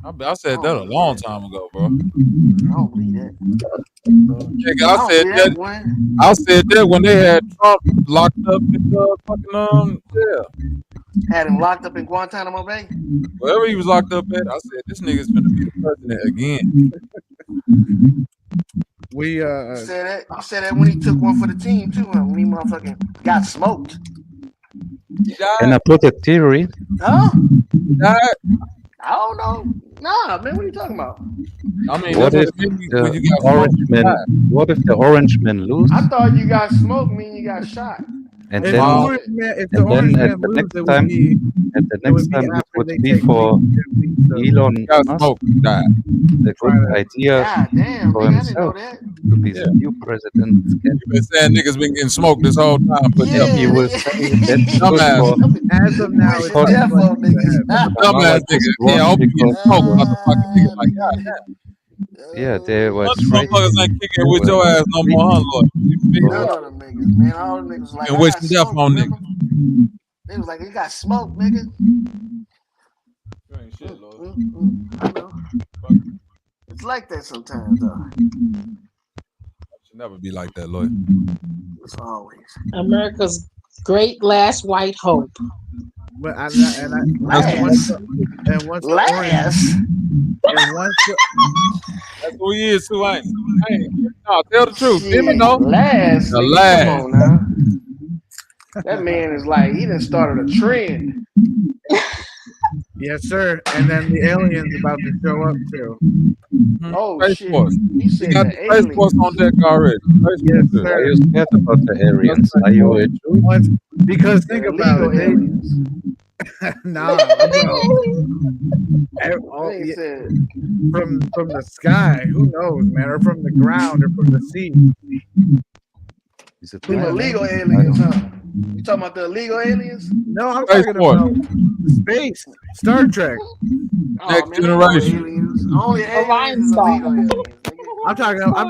I said that a long time ago, bro. I don't believe that. I said that when they had Trump locked up in fucking jail. Had him locked up in Guantanamo Bay? Wherever he was locked up at, I said this nigga's gonna be the president again. We You said that when he took one for the team too, huh? When he motherfucking got smoked. And I put a theory. Huh? I don't know. Nah, man, what are you talking about? I mean, What if the Orange Men lose? I thought you got smoked, mean you got shot. And if then, the Orange Man at the lose, next it time, would be it would be for Elon Musk. The good idea God damn, for nigga, I didn't know himself that. to be the new president. You been saying niggas been getting smoked this whole time, but He will say that's good dumbass. As of now, it's Dumbass nigga. Yeah, I hope you get smoked, motherfucking nigga. Like, God damn. Yeah, they were Those straight. motherfuckers ain't kicking with your ass no more, huh, Lord? None of them niggas, man. All them niggas like, And I wish got death smoked, on remember? niggas. They was like, you got smoked, nigga. Shit, Lord. I know. It's like that sometimes, though. Should never be like that, Lloyd. It's always. America's great last white hope. But once the that's who he is, too, ain't he? Hey, no, tell the truth. Shit, Give me no. last, The nigga, last. come on now. That man is like, he done started a trend. Yes, sir. And then the aliens about to show up too. Oh Space shit! Force. He said You got the Space Force on deck already. Yes, Are sir. you scared about the aliens? Are you a Jew? Because think about it. From the sky, who knows, man, or from the ground, or from the sea. Is it Them illegal aliens, huh? You talking about the illegal aliens? No, I'm Space talking Force. about space, Star Trek. Next man, generation. aliens. Only aliens is illegal aliens. I'm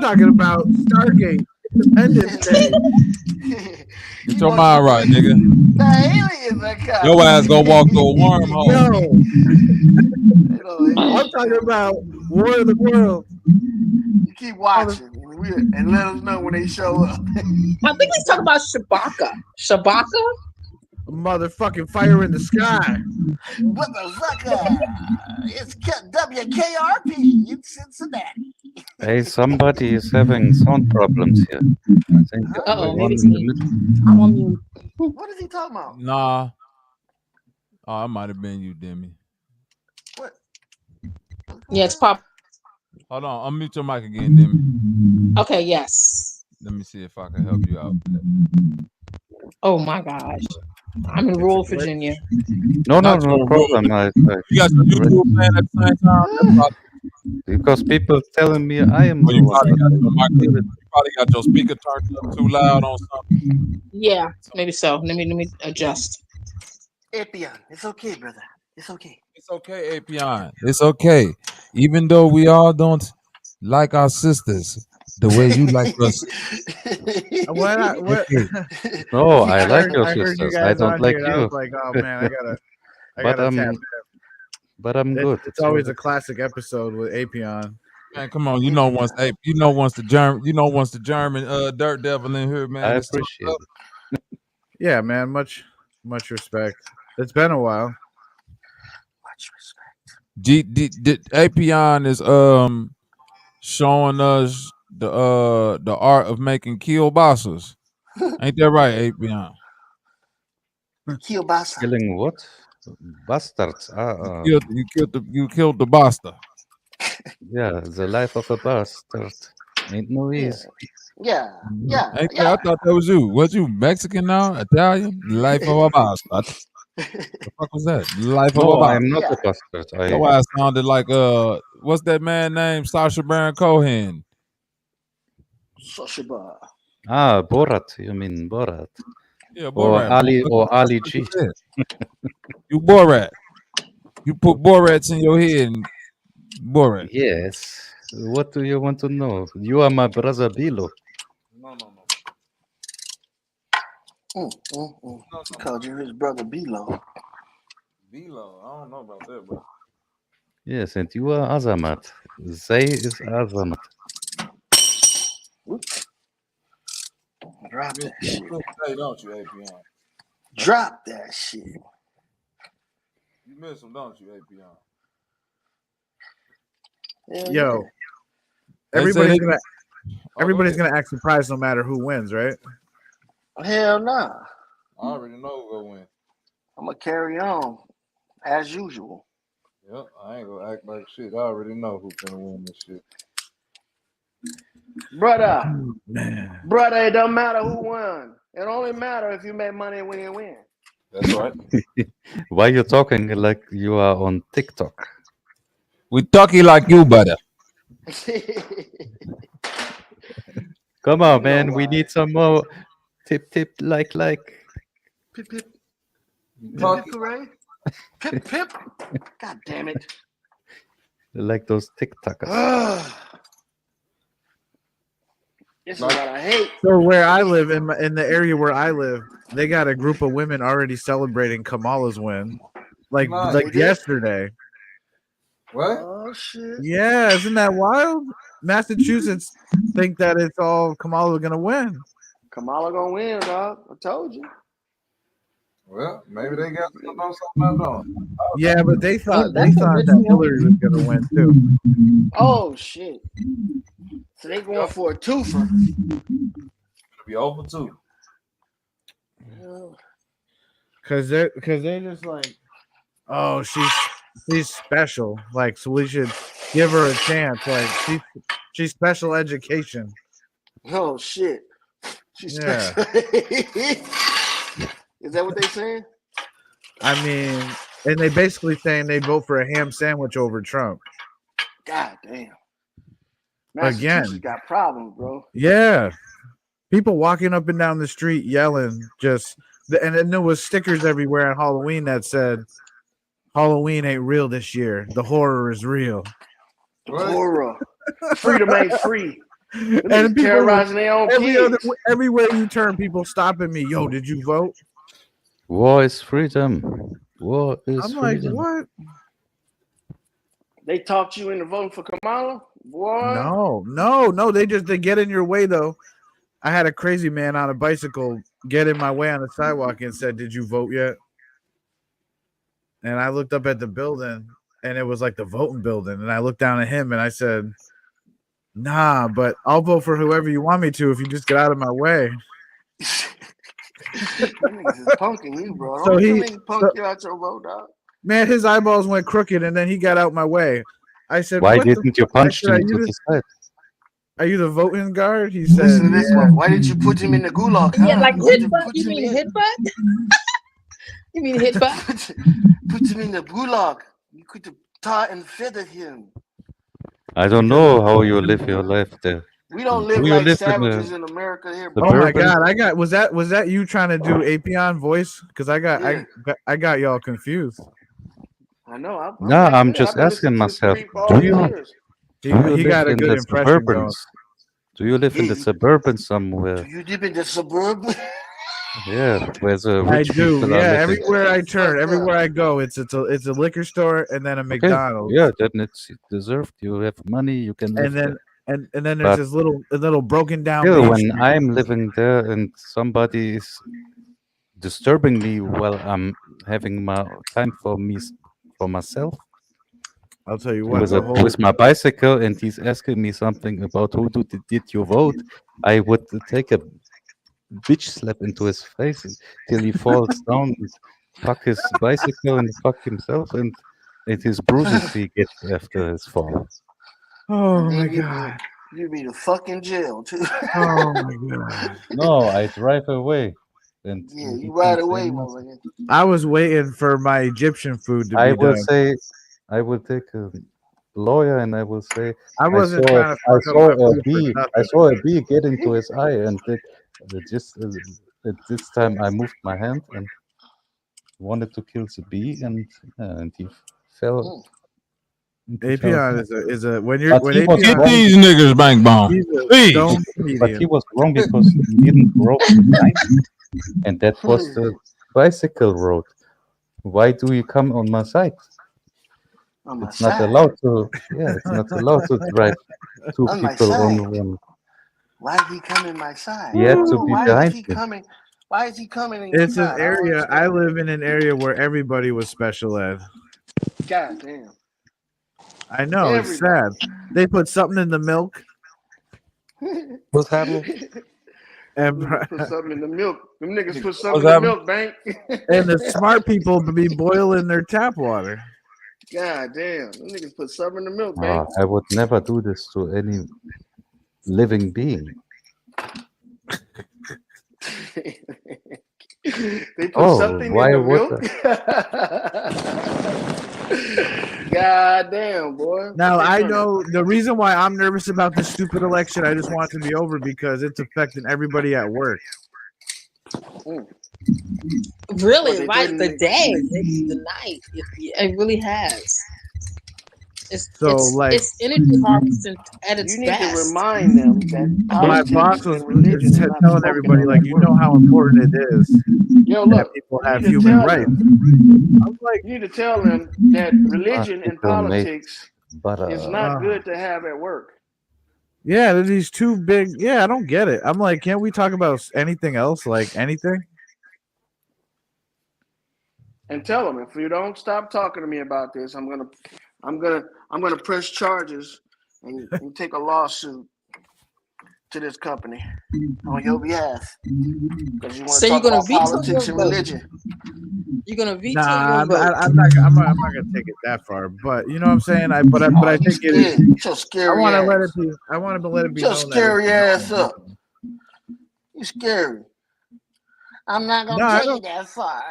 talking about Stargate, Independence Day. Get your mind right, nigga. The aliens are coming. Your ass go walk through a wormhole. No, I'm talking about War of the Worlds. You keep watching and let us know when they show up. I think he's talking about Shabaka. Shabaka? Motherfucking fire in the sky. What the fuck? It's WKRP in Cincinnati. Hey, somebody is having sound problems here. I think Maybe it's me. I'm on mute. What is he talking about? Nah. Oh, it might have been you, Demi. What? Yeah, it's pop. Hold on. Unmute your mic again, Demi. Okay, yes. Let me see if I can help you out. Oh my gosh. I'm in rural Virginia. No problem. You got your YouTube playing at the same time? Because people telling me I am the You one. probably got your speaker turned up too loud on something. Yeah, maybe so. Let me adjust. Epion, it's okay, brother. It's okay. It's okay, Apion. It's okay. Even though we all don't like our sisters the way you like us. No, I like your I heard sisters. you I guys don't on like here, you. I was like, oh man, I gotta tap in. But I'm good. It's always a classic episode with Apion. Man, come on, once the German dirt devil in here, man. I appreciate it. Yeah, man, much Much respect. It's been a while. Much respect. Apion is showing us the art of making kielbasas. Ain't that right, Apion? Kielbasa. Killing what? Bastards. You killed the basta. Yeah, the life of a bastard ain't no easy. Yeah. I thought that was you. Was you Mexican now? Italian? Life of a bastard. The fuck was that? Life of a No, bastard. I'm not a bastard. That's why it sounded like what's that man named? Sacha Baron Cohen. Borat. You mean Borat? Yeah, Or Borat. Ali G. You Borat. You put Borats in your head and Borat. Yes. What do you want to know? You are my brother Bilo. No. He called you his brother Bilo. Bilo, I don't know about that, bro. Yes, and you are Azamat. Zay is Azamat. Drop that shit. Hey, don't you, Apion? Drop that shit. You miss him, don't you, Apion? Yo, everybody's gonna act surprised no matter who wins, right? Hell nah. I already know who will win. I'm gonna carry on as usual. Yep, I ain't gonna act like shit. I already know who's gonna win this shit. Brother, it don't matter who won. It only matter if you make money when you win. That's right. Why you talking like you are on TikTok? We talking like you, brother. Come on, man. We need some more tip, like. Pip, pip. Pip, hooray. Pip, pip. God damn it. Like those TikTokers. This is what I hate. So where I live, in the area where I live, they got a group of women already celebrating Kamala's win, like yesterday. What? Oh shit! Yeah, isn't that wild? Massachusetts think that it's all Kamala gonna win. Kamala gonna win, dog. I told you. Well, maybe they got something on. Yeah, but they thought that Hillary was gonna win too. Oh shit! So they going for a twofer. It'll be over too. Cause they're just like, oh, she's special. Like, so we should give her a chance. Like, she's special education. Oh shit! She's special. Is that what they saying? I mean, and they basically saying they vote for a ham sandwich over Trump. God damn. Massachusetts got problems, bro. Yeah. People walking up and down the street yelling, and then there was stickers everywhere on Halloween that said, Halloween ain't real this year. The horror is real. Horror. Freedom ain't free. And people terrorizing their own kids. Everywhere you turn, people stopping me. Yo, did you vote? War is freedom. War is I'm freedom. like, what? They talked you into voting for Kamala? Boy. No. They get in your way though. I had a crazy man on a bicycle get in my way on the sidewalk and said, "Did you vote yet?" And I looked up at the building, and it was like the voting building. And I looked down at him, and I said, "Nah, but I'll vote for whoever you want me to if you just get out of my way." Niggas is punking you, bro. So he punked you out your vote, dog. Man, his eyeballs went crooked, and then he got out my way. I said, "Why didn't you punch him to the side? Are you the voting guard?" He said, "Listen to this one. Why did you put him in the gulag? Huh? Yeah, like headbutt. You mean headbutt? You mean headbutt? Put him in the gulag. You could have tar and feathered him." I don't know how you live your life there. We don't live like savages in America here, bro. Oh my God! Was that you trying to do Apion voice? Because I got y'all confused. I know. I'm just asking myself. Do you live in the suburbans? Do you live in the suburban somewhere? Do you live in the suburban? Yeah, where the rich I do. people Yeah, are everywhere I turn, everywhere I go, it's a liquor store and then a McDonald's. Yeah, then it's deserved. You have money, you can live there. And then there's this little broken down. When I'm living there and somebody is disturbing me while I'm having my time for myself. I'll tell you what, With my bicycle, and he's asking me something about did you vote. I would take a bitch slap into his face till he falls down and fuck his bicycle and fuck himself and his bruises he gets after his fall. Oh my god. You'd be the fucking jail too. Oh my god. No, I drive away. And yeah, you ride away, motherfucker. I was waiting for my Egyptian food to be I will done. say, I will take a lawyer and I will say, I wasn't trying to fuck up my food for nothing. I saw a bee get into his eye, and just at this time I moved my hand and wanted to kill the bee, and he fell. Apion is a when you're when Get Apion, these niggas bang bong. But he was wrong because he didn't grow behind me, and that was the bicycle road. Why do you come on my side? It's not allowed to. Yeah, it's not allowed to drive two people on one. Why did he come in my side? He had to be behind me. Why is he coming in it's your an side? area. I live in an area where everybody was special ed. God damn. I know, it's sad. They put something in the milk. What's happening? And put something in the milk. Them niggas put something in the milk, bank. And the smart people be boiling their tap water. God damn. Them niggas put something in the milk, bank. I would never do this to any living being. They put something in the milk. God damn, boy. Now I know the reason why I'm nervous about this stupid election. I just want it to be over because it's affecting everybody at work. Really, right? The day, the night, it really has. It's energy harvesting at its best. You need to remind them that my boss was telling everybody, like, you know how important it is that people have human rights. I'm like, you need to tell them that religion and politics is not good to have at work. Yeah, these two big. Yeah, I don't get it. I'm like, can't we talk about anything else? Like anything? And tell them if you don't stop talking to me about this, I'm gonna press charges and take a lawsuit to this company on your behalf because you want to talk about politics and religion. You're gonna veto your vote. I'm not gonna take it that far, but you know what I'm saying. I think it is. So scary. I want to let it be. I want to let it be. So scary ass up. You scary. I'm not gonna take it that far.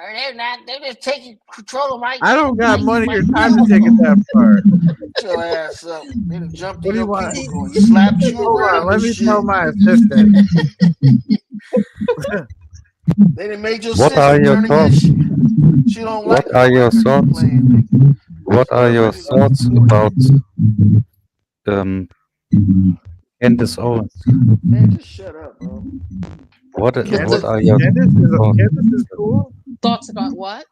They're just taking control of my. I don't got money or time to take it that far. Get your ass up. They done jumped in your people. You slapped you. Hold on, let me tell my assistant. They done made your What are your thoughts? She don't like. What are your thoughts? What are your thoughts about Candace Owens? Man, just shut up, bro. What are your Candace is cool. Thoughts about what?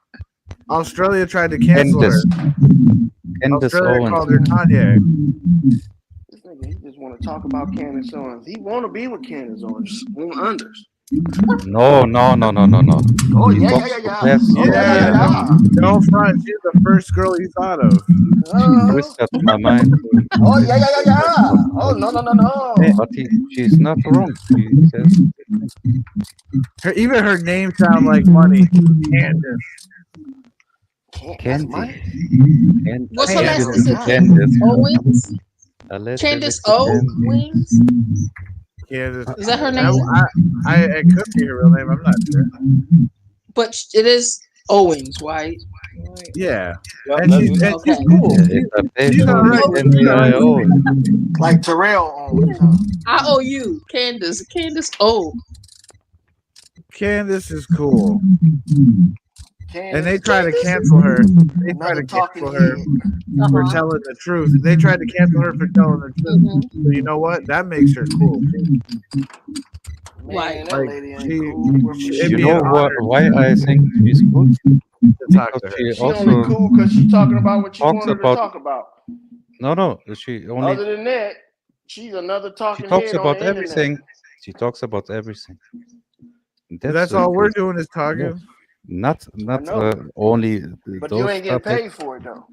Australia tried to cancel her. Candace Australia Owens. called her Kanye. This nigga, he just want to talk about Candace Owens. He want to be with Candace Owens on unders. No. Oh yeah. No front. She's the first girl you thought of. Twisted my mind. Oh yeah. Oh no. But she's not wrong. She says, even her name sounds like money. Candy. What's her last name? Candace Owens. Candace Owens. Candace. Is that her name? It could be her real name. I'm not sure. But it is Owens, right? Yeah. And she's cool. She's all right. Like Terrell Owens. I owe you, Candace O. Candace is cool. And they try to cancel her. They try to cancel her for telling the truth. They tried to cancel her for telling the truth. So you know what? That makes her cool. Man, that lady ain't you know what? Why I think she's good? She only cool because she's talking about what you wanted to talk about. No. She only. Other than that, she's another talking. She talks about everything. She talks about everything. That's a all we're good- doing is no, talking. not know. only But you those ain't getting topics, paid for it though.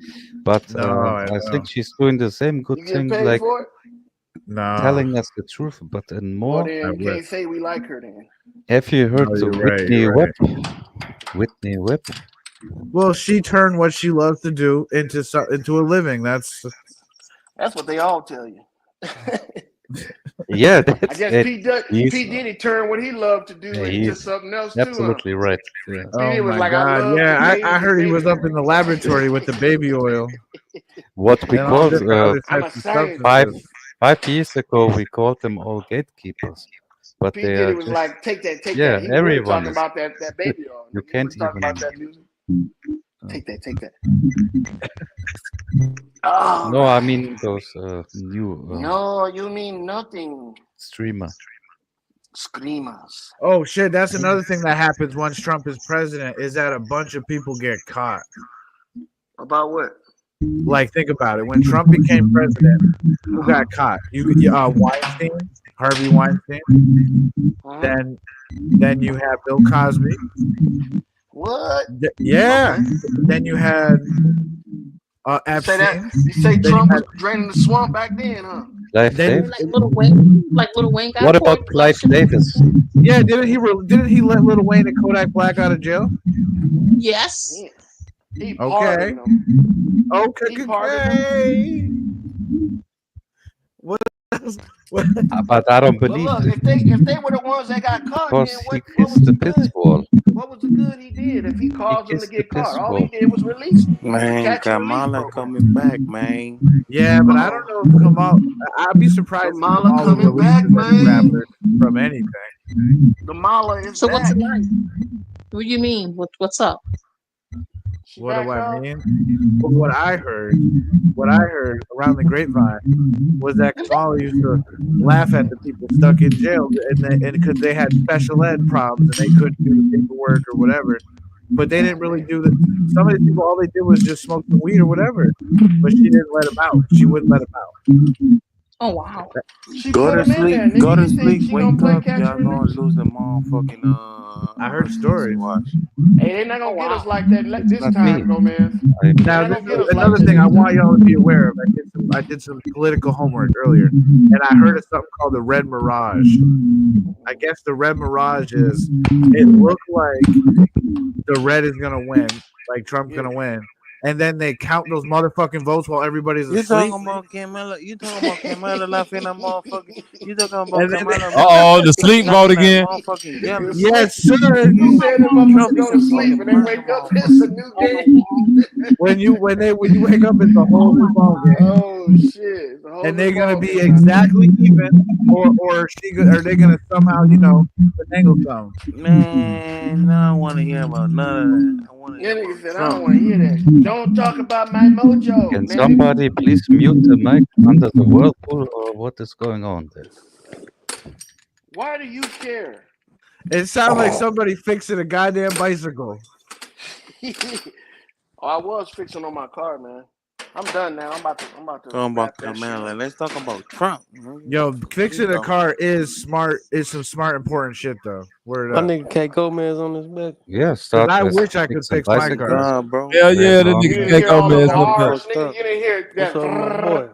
but No, I I know. think she's doing the same good You getting thing, paid like for it? No. telling us the truth, but in Well, more. then you can't say we like her then. Have you heard No, the you're right. Whitney You're Webb? right. Whitney Webb? Well, she turned what she loves to do into a living. That's what they all tell you. Yeah, I that's guess it. P. He's, Diddy turned what he loved to do into he's something else too. absolutely right. Yeah. P. Diddy oh was my like, I god. love Yeah, the I heard he was baby up in the laboratory with the baby oil What we and all called different other I'm a types of scientist. substances. 5 years ago, we called them all gatekeepers, but P. they Diddy are was just like, take that. yeah. He was really Everyone talking is. about that baby oil. You He can't wasn't talking even. about that music. Take that. All No, I right. mean those new No, you mean nothing. streamer. Screamers. Oh shit, that's another thing that happens once Trump is president is that a bunch of people get caught. About what? Like, think about it. When Trump became president, who got caught? Weinstein, Harvey Weinstein. Then you have Bill Cosby. What? Yeah. Okay. Then you had Epstein. You say Trump was draining the swamp back then, huh? Clive Then, Davis. Like Little Wayne, got What caught about Clive flashing. Davis? yeah, didn't he let Lil Wayne and Kodak Black out of jail? Yes. Yeah. He Okay. pardoned them. Okay. What else? But I don't But believe look, it if they were the ones that got caught, because then he what kissed was the the pit good? wall. What was the good he did if he caused them to kissed the get caught? piss All wall. he did was release them. Man, Catch and release Kamala program. coming back, man. Yeah, but I don't know if Kamala. I'd be surprised if Kamala Kamala coming back, releases any man. rappers from anything. Kamala is So back. what's the line? What do you mean? What's up? What do I mean? Well, what I heard around the grapevine was that Kamala used to laugh at the people stuck in jail, and because they had special ed problems and they couldn't do the paperwork or whatever. But they didn't really do that. Some of these people, all they did was just smoke some weed or whatever. But she didn't let them out. She wouldn't let them out. Oh wow. She Go put to him in sleep. there, nigga. Go to You think sleep. she gonna Wake play up. catch Y'all and gonna release? lose the motherfucking I heard stories. Hey, they're not gonna get us like that this not time, me. Gomez. Now, They're not this gonna get is us like another that thing I this want time. y'all to be aware of. I did some political homework earlier, and I heard of something called the Red Mirage. I guess the Red Mirage is, it looked like the red is gonna win, like Trump's gonna win, and then they count those motherfucking votes while everybody's You asleep. talking about Kamala? You talking about Kamala laughing at motherfucking? You talking about And then they, Kamala? The sleep vote laughing at again. motherfucking jealous. yes, sir. You said them motherfuckers Trump go is a to sleep fucking and they murder wake up. It's a new day. When you wake up, it's a whole new ball game, Oh shit! It's a whole and new they're gonna ball be game. exactly even, or they gonna somehow finagle some. Man, I don't want to hear about none of that. I want to Yeah, hear nigga about said, I don't Trump. want to hear that. Don't talk about my mojo, Can nigga. somebody please mute the mic under the whirlpool, or what is going on there? Why do you care? It sounds like somebody fixing a goddamn bicycle. Oh, I was fixing on my car, man. I'm done now. I'm about to Talking wrap about that shit Kamala. up. Let's talk about Trump. Yo, fixing a car is smart. Is some smart, important shit though. Word My up. nigga K Gomez on his back. Yeah, Because start I with wish I could fixing fix my bicycles. car. God, bro. Hell yeah, that Later on, You nigga didn't can't hear go all them mess Got me R's, fucked nigga. up. You didn't hear What's that. up, my boy?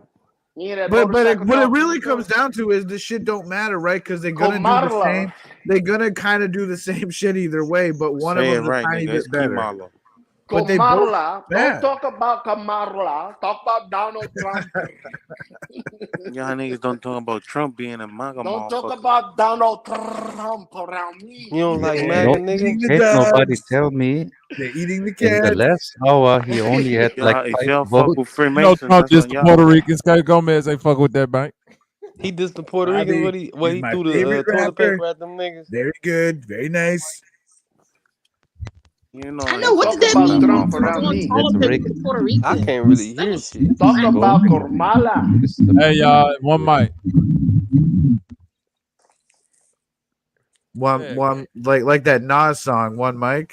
You hear that But motorcycle what it talk really through the comes door? down to is the shit don't matter, right? Because they're gonna do the Kamala. same. They're gonna kind of do the same shit either way, but one of Say it them's a right, tiny nigga. bit It's better. Kamala. But they both Kamala. bad. Don't talk about Kamala. Talk about Donald Trump. Y'all niggas don't talk about Trump being a MAGA Don't talk motherfucker. about Donald Trump around me. You don't like Yeah, MAGA, no, nigga? the can't nobody dogs. tell me They're eating the in the cats. last hour he only had like Y'all, if 5 y'all fuck with votes. Freemasons, Trump that's just on the y'all. Puerto Ricans. Sky Gomez ain't fuck with that bank. He dissed the Puerto Bobby Ricans. What is he my threw the favorite toilet rapper. paper at them niggas? Very good, very nice. You know I I know ain't what Talk did fucking that with about that mean? Trump From around motherfucker. throwing me. toilet paper Rhetoric. to Puerto I Rican. can't really hear shit. Talk Go. about Kamala. Hey y'all, one mic. One like that Nas song, One Mic.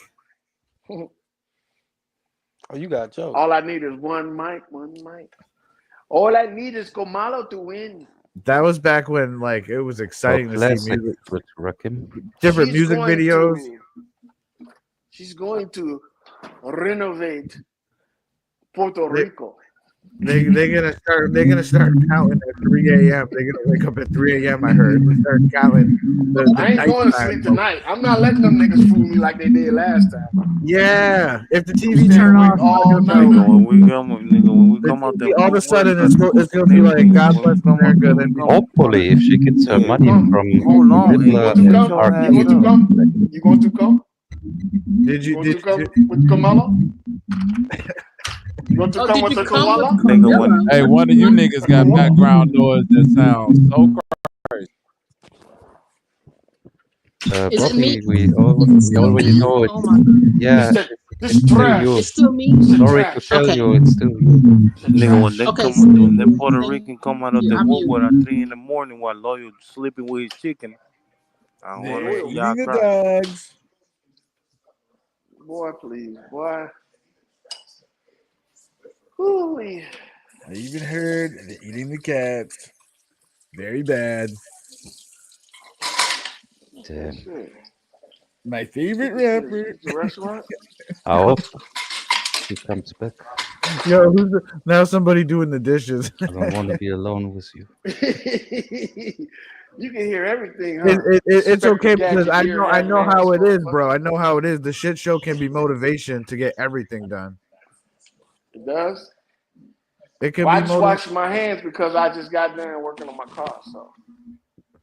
Oh, you got jokes. All I need is one mic, one mic. All I need is Kamala to win. That was back when like it was exciting to see classic music, Rakim. different music videos. She's going to renovate Puerto Rico. They're gonna start counting at 3 a.m. They're gonna wake up at 3 a.m. I heard and start counting. I ain't going to sleep tonight. I'm not letting them niggas fool me like they did last time. Yeah, if the TV turn off all night, when we come out there, all of a sudden it's gonna be like God bless America. Then Hopefully, if she gets her money from You going to come? Did you with Kamala? You want to come with the koala? Hey, one of you niggas got background noise that sounds so crazy. Bobby, we already know it. Yeah, it's still you. It's still me. Sorry to tell you, it's still you. Nigga, when they when that Puerto Rican come out of the woodwork at 3 in the morning while Loyal sleeping with his chicken, I don't want to see y'all cry. Boy, please, boy. Ooh-wee. I even heard the eating the cats. Very bad. Damn. My favorite rapper. The restaurant? I hope he comes back. Yo, now somebody doing the dishes. I don't want to be alone with you. You can hear everything, huh? It's okay because I know how it is, bro. I know how it is. The shit show can be motivation to get everything done. It does? It can I be just washed my hands because I just got done working on my car, so.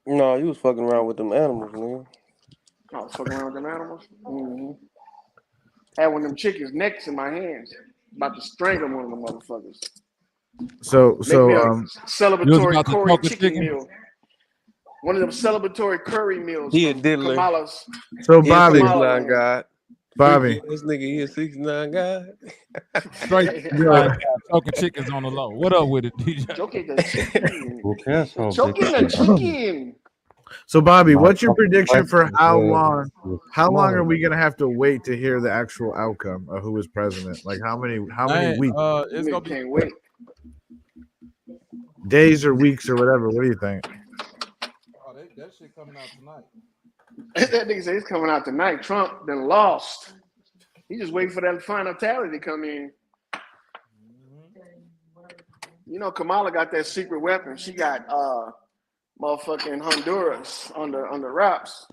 No, you was fucking around with them animals, man. I was fucking around with them animals? Mm-hmm. Had one of them chickens' necks in my hands. About to strangle one of them motherfuckers. Celebratory curry chicken meal. One of them celebratory curry meals. He a diddler. Kamala's. So Bobby, Bobby, this nigga, he a 69 guy. Straight choking chickens on the low. What up with it, DJ? Choking the chicken. Who cares how Choking the chicken. So Bobby, what's your prediction for how long? How long are we gonna have to wait to hear the actual outcome of who is president? Like how many weeks? It's gonna be. Can't wait. Days or weeks or whatever. What do you think? Oh, that shit coming out tonight. That nigga say it's coming out tonight. Trump then lost. He just waiting for that final tally to come in. You know, Kamala got that secret weapon. She got motherfucking Honduras under wraps.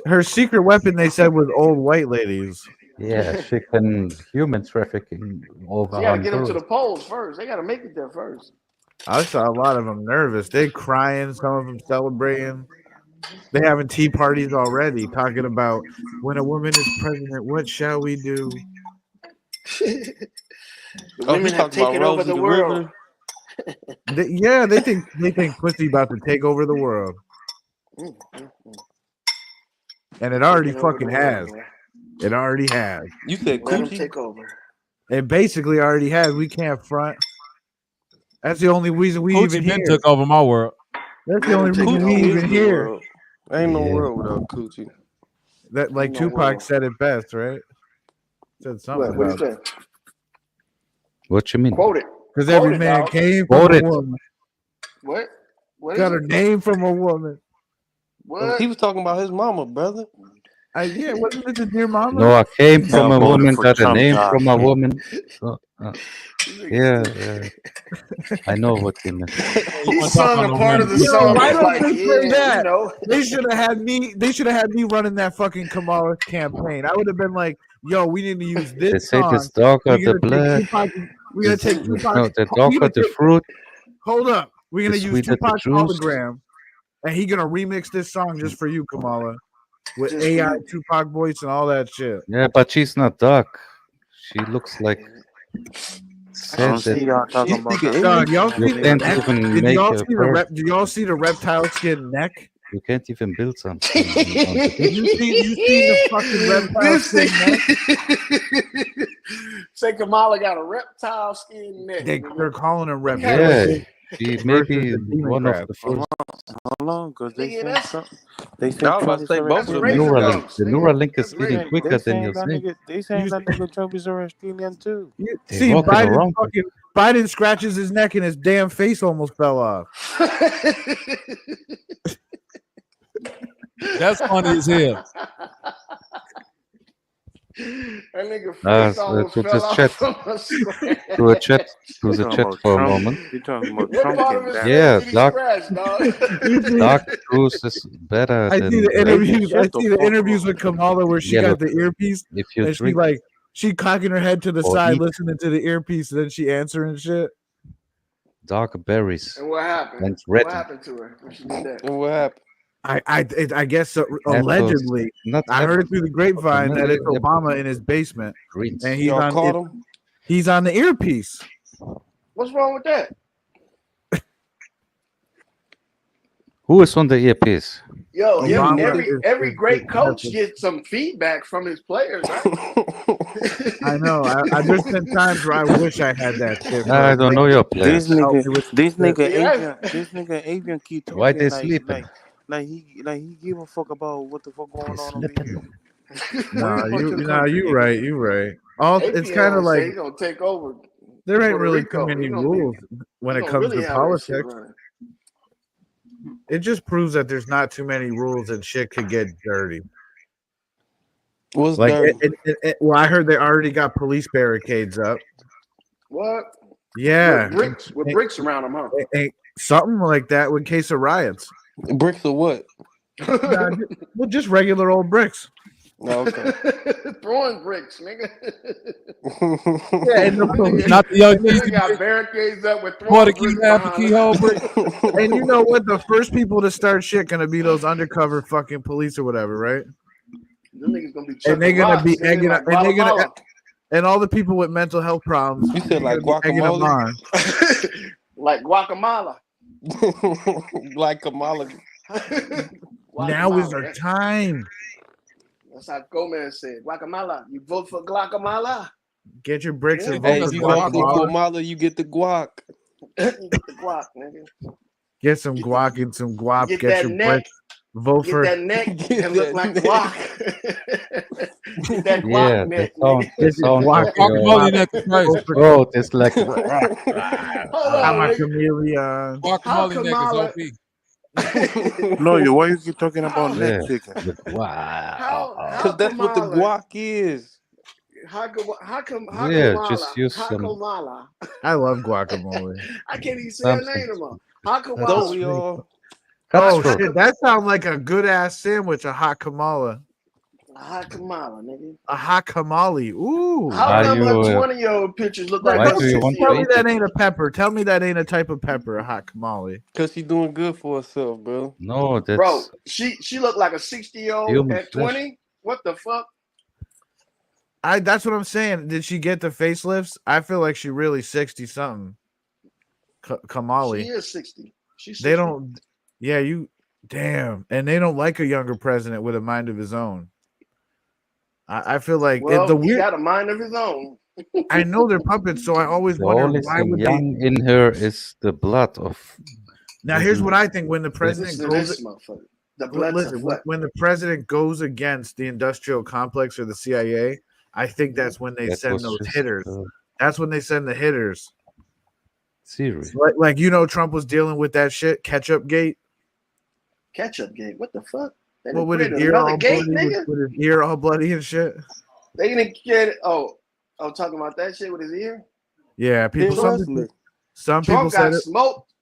Her secret weapon, they said, was old white ladies. Yeah, she can human trafficking over. She got to get them to the polls first. They got to make it there first. I saw a lot of them nervous. They crying, some of them celebrating. They having tea parties already, talking about when a woman is president, what shall we do? The women have taken over the world. They think pussy about to take over the world, and it already fucking has. It already has. You said coochie? Take over. It basically already has. We can't front. That's the only reason we even here. Took over my world. That's the only reason we even here. Ain't no world without coochie. That like Tupac said it best, right? Said something. What you say? What you mean? Quote it. Because every man came from a woman. What? Got her name from a woman. What? He was talking about his mama, brother. Yeah, wasn't it the dear mama? No, I came from a woman, got a name from a woman. Yeah. I know what you meant. He sung a part of the song. Why don't like, they say that? You know. They should have had me. They should have had me running that fucking Kamala campaign. I would have been like, "Yo, we need to use this They say song. this dog got the blood. We're gonna take Tupac. No, the dog got the fruit. Hold up. We're gonna use sweet at the Tupac's juice. hologram, and he gonna remix this song just for you, Kamala, with AI Tupac voice and all that shit. Yeah, but she's not dark. She looks like. Y'all talking about Dog, y'all You see the can't neck? even Did make y'all a see the bird. do y'all see the reptile skin neck? You can't even build something. you see the fucking reptile skin neck? Say Kamala got a reptile skin neck. They're calling her reptile. Yeah, she may be one of the first. How long? Because they Nigga, said that's- something. They said I was about to say both of them. Neuralink. The Neuralink is getting quicker than you think. They saying that nigga Trump is a reptilian too. They're See, walking Biden around. fucking Biden scratches his neck and his damn face almost fell off. That's funny as hell. That nigga face almost to fell the off chat, from a scratch. to the chat, to the talking chat about for a Trump? moment. You talking about What Trump part of getting his back? Yeah, face did he scratch, dog? Dark Truth is better I than see the interviews. Shut I the see the fuck interviews up. with Kamala where she Yellow got the Truth. earpiece If you and drink she cocking her head to the or side, eat listening to the earpiece, and then she answering shit. dark berries And what happened? and red What happened to her when she did that? What happened? I guess so, apples, allegedly, not I heard it apples, through the grapevine that it's apples, Obama in his basement, greens. and Y'all caught him? he's on the earpiece. What's wrong with that? Who is on the earpiece? Yo, Obama every great coach is- gets some feedback from his players, right? I know. There's been times where I wish I had that shit. I don't know your players. This nigga Yeah. Avian keep Why talking they sleeping? like he give a fuck about what the fuck going on over here. You right. You right. It's kind of say like he's gonna take over. there ain't Puerto really Rico. too many He gonna rules when he it gonna comes really to have that shit politics. running. It just proves that there's not too many rules and shit could get dirty. What's Like, dirty? well, I heard they already got police barricades up. What? Yeah, With bricks around them, huh? Something like that with case of riots. Bricks of what? Well, just regular old bricks. Oh, okay. Throwing bricks, nigga. Yeah, Not the young nigga got barricades up with Pour throwing the bricks key half the behind keyhole him. brick. And you know what? The first people to start shit gonna be those undercover fucking police or whatever, right? Them niggas gonna be And they're chucking gonna rocks, be nigga, egging like up, and they're gonna, Guatemala. and all the people with mental health problems. You said like egging them guacamole? on. Like Guatemala. Like Kamala. Now is our time. That's how Gomez said. Guacamala. You vote for Guacamala? Get your bricks and Hey, vote if for you vote for guacamole. Kamala, you get the guac. You get the guac, nigga. Get some guac and some guap. Get Get that your neck. bricks. Vote Get for that neck Get and look that like neck. guac. Get that guac Yeah, neck, the nigga. sound guac. of your Guacamole neck is crazy. throat is like. Hold I'm on, a nigga. chameleon. How Guacamole neck is Kamala? OP. No, why you keep talking about Yeah. neck chicken? How Because that's what the Kamala? guac is. How Yeah, Kamala? just use How some Kamala? I love guacamole. I can't even say her something. name anymore. How Don't Kamala? we all? Oh Cutthroat. shit, that sounds like a good ass sandwich. A hot kamala. How Kamala, nigga? A hot kamali. Ooh. How Are come you, her 20-year-old pictures look like why her do you want to 60-year-old? Tell me eat that it? ain't a pepper. Tell me that ain't a type of pepper. A hot kamali. Because she's doing good for herself, bro. No, Bro, that's she looked like a 60-year-old human at flesh. 20. What the fuck? That's what I'm saying. Did she get the facelifts? I feel like she really 60 something. Kamali. She is 60. She's 60. They don't. Yeah, you. Damn, and they don't like a younger president with a mind of his own. I feel like Well, the he weird. got a mind of his own. I know they're puppets, so I always The wonder only why thing would they. young in her is the blood of. Now, here's what I think: when the president Listen to goes, this motherfucker. The blood's listen, of what? when the president goes against the industrial complex or the CIA, I think that's when they That send was those just hitters. That's when they send the hitters. serious. Like Trump was dealing with that shit, ketchup gate. Ketchup gate. What the fuck? They Well, done with his created ear another all gate, bloody, nigga. with his ear all bloody and shit. They didn't get it. Oh, talking about that shit with his ear. Yeah, people. Some people Trump said got it. smoked.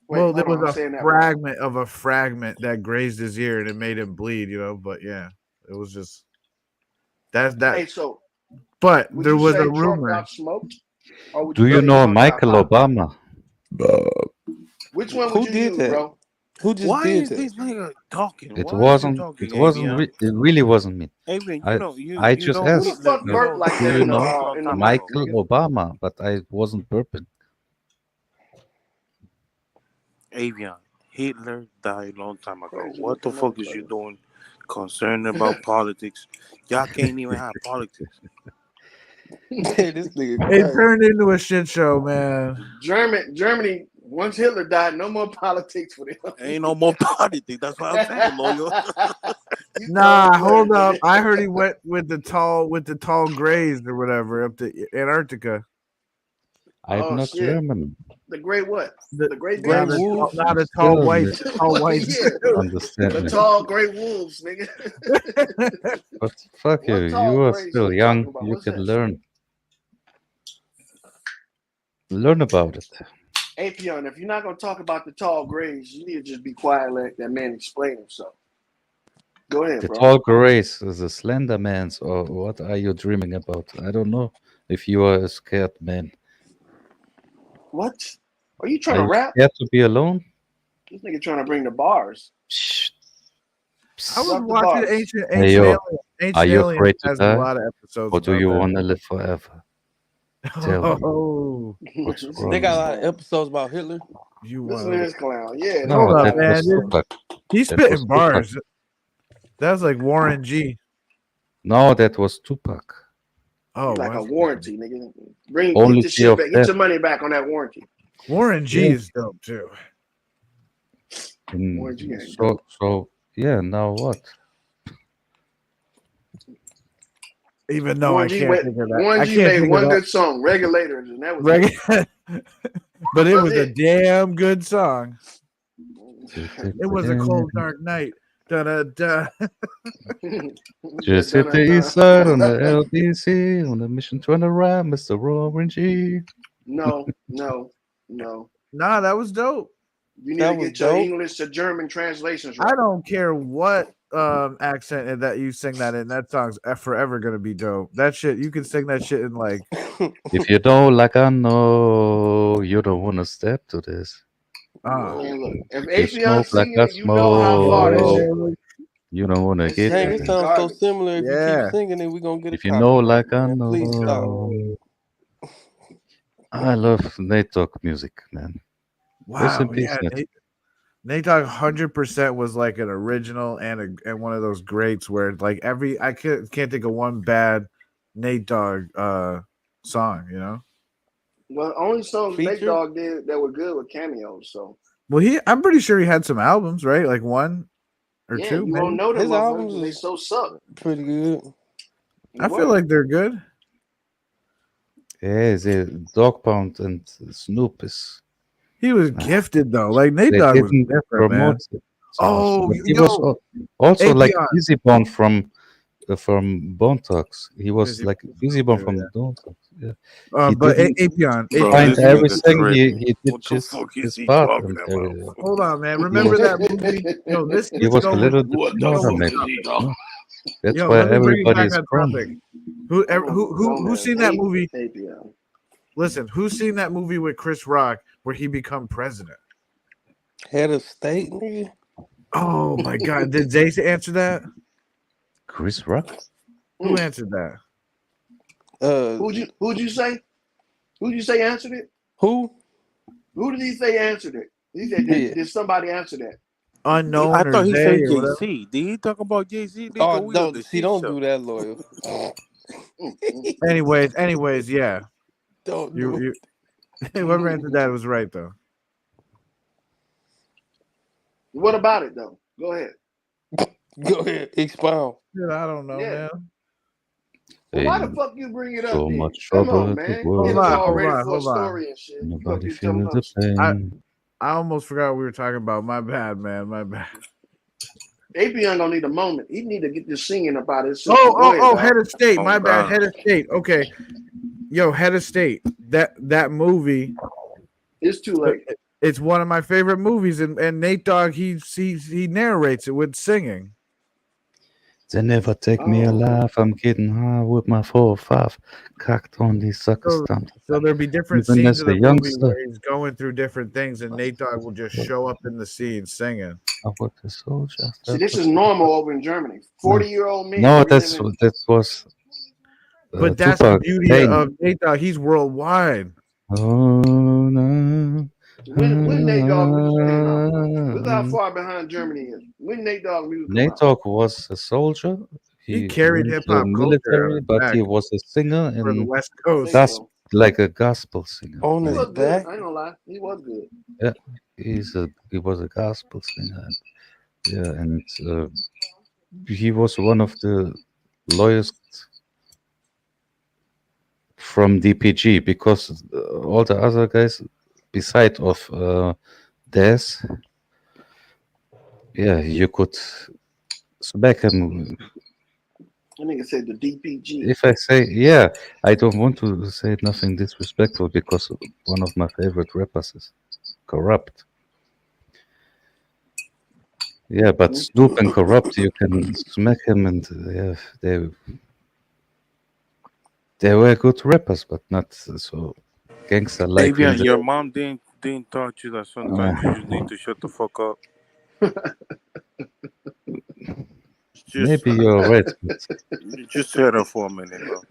Wait, Well, there hold on, I'm was saying a that wrong. fragment of a fragment that grazed his ear and it made him bleed. But yeah, it was just that. Hey, so But would there you was say a Trump rumor. got smoked? Or would Do you say know Trump got Michael popped? Obama? Which one Who would you did use, that? bro? Who just Why did is that? this nigga talking? It Why is he wasn't. talking, It wasn't. Avian? It really wasn't me. Avian, I you just know Who asked. the fuck Hitler. burped like Do that you in know the mic, Michael nigga? Obama? But I wasn't burping. Avian, Hitler died a long time ago. Crazy What the looking fuck is you motherfucker. doing concerned about politics? Y'all can't even have politics. Hey, this nigga It crazy. turned into a shit show, man. Germany. Once Hitler died, no more politics for them. Ain't no more politics. That's what I'm saying, lawyer. Nah, hold up. I heard he went with the tall grays or whatever up to Antarctica. I'm not shit. German. The great what? The great now bears? the tall whites. Tall whites. Yeah, Understand the me. tall great wolves, nigga. But fuck you. What tall You are grays still you talking young. about? You What's can that learn. Learn about it. Apion, if you're not gonna talk about the tall grays, you need to just be quiet and let that man explain himself. Go ahead, The bro. tall grace is a slender man's, or what are you dreaming about? I don't know if you are a scared man. What? Are you Are trying to you rap? scared to be alone? This nigga trying to bring the bars. I was Drop the watching bars. Ancient Hey yo, Alien. are Ancient you Alien afraid to has a die, lot of episodes or do about you that. want to live forever? Tell me, Oh, what's They wrong? got a lot of episodes about Hitler. you This want is clown. Yeah, No, hold up, that man. was Tupac. He's That was spitting Tupac. bars. That's like Warren G. No, that was Tupac. Oh, like a what? warranty, nigga. Only Get the fear shit of back. Get death. your money back on that warranty. Warren G Yeah. is dope too. Warren G ain't dope. So yeah. Now what? Even though Warren I G can't think of that. Warren I G can't made think of one that. good song, Regulators, and that was But it That's was a it. damn good song. it. It was a cold, dark night. Da da da. Just hit the east side on the LBC on a mission to arrive, Mr. Warren G. No. Nah, that was dope. You need to get your English to German translations right. I don't care what accent that you sing that in. That song's forever gonna be dope. That shit, you can sing that shit in like. If you know, like I know, you don't want to step to this. Man, look, if If you Apion smoke like singing I it, you know how far that shit smoke, you don't want to get Dang, to it this. sounds so garbage. similar. If you Yeah. keep singing it, we're gonna get a If you know, copyright, like I man. Please stop. know. I love Nate Dogg music, man. Rest in Wow, peace, yeah. Nate. Nate Dogg 100% was like an original and one of those greats where like I can't think of one bad Nate Dogg song, you know. Well, only songs Nate Feature? Dogg did that were good with cameos. So Well, I'm pretty sure he had some albums, right? Like one or yeah, two, you maybe. won't know them His motherfuckers albums 'cause they is so suck. pretty good. I feel like they're good. Yeah, the Dog Pound and Snoop is. He was gifted though. Like Nate They Dogg was didn't different, man. promote it so much, Oh, but he was also like Apion. Busy Bone from Bone Talks. He was Busy like Bone Busy Bone too, from yeah. Bone Talks. Yeah. He But didn't Apion, find this nigga everything. tripping. He did What the just fuck is his he part talking and about? everything. hold on, man. He Remember was, that movie? Yo, let's he was a go little with bit What the go smarter, with fuck maybe. is he topic. talking? No? That's Yo, why let me bring it everybody back is on crying. topic. I'm a grown Who's man. seen that movie? Apion. Listen, who's seen that movie with Chris Rock where he become president? Head of state, nigga. Oh my God! Did Zay answer that? Chris Rock? Who answered that? Who'd you say? Who'd you say answered it? Who? Who did he say answered it? He said, did somebody answer that? Unknown I or thought he Zay said or whatever. JC. Did he talk about JC? Nigga, Oh, we on the shit don't show. do that, loyal. Anyways, yeah. Don't do You whoever answered that was right though. What about it though? Go ahead. Go ahead, expound. Dude, I don't know, man. Well, why the fuck you bring it up? So then? much Come trouble on, at man. the Get world. us all ready for a hold on. story and shit. Nobody You telling feeling the us. pain. I almost forgot what we were talking about. My bad, man. My bad. Apion don't need a moment. He need to get this singing about his sister. Oh, Head of State. Oh, My bad. God. Head of State. Okay. Yo, Head of State. That movie. It's too late. It's one of my favorite movies, and Nate Dogg he narrates it with singing. They never take me alive. I'm getting high with my 4-5. Cocked on these suckers. So there'll be different Even scenes as of a the movie youngster, where he's going through different things, and Nate Dogg will just show up in the scene singing. I was a soldier. See, this is normal over in Germany. 40-year-old men. No, that was. But that's Tupac. the beauty Pain. of Nate Dogg. He's worldwide. Oh no. When Nate Dogg music came out, look how far behind Germany is. When Nate Dogg music came Nate out. Dogg was a soldier. He carried went hip to the hop culture military, but he back was a singer for the and West Coast. like a gospel singer. On He his was good. back. I ain't gonna lie. He was good. Yeah, he was a gospel singer. Yeah, and he was one of the loyalest from DPG because all the other guys, beside of Des, yeah, you could smack him. I nigga said the DPG. If I say, yeah, I don't want to say nothing disrespectful because one of my favorite rappers is corrupt. Yeah, but Snoop and Corrupt, you can smack him, and yeah, they were good rappers, but not so gangster like. Avian, your mom didn't taught you that sometimes you just need to shut the fuck up. Maybe you're right. Just sit there for a minute, bro.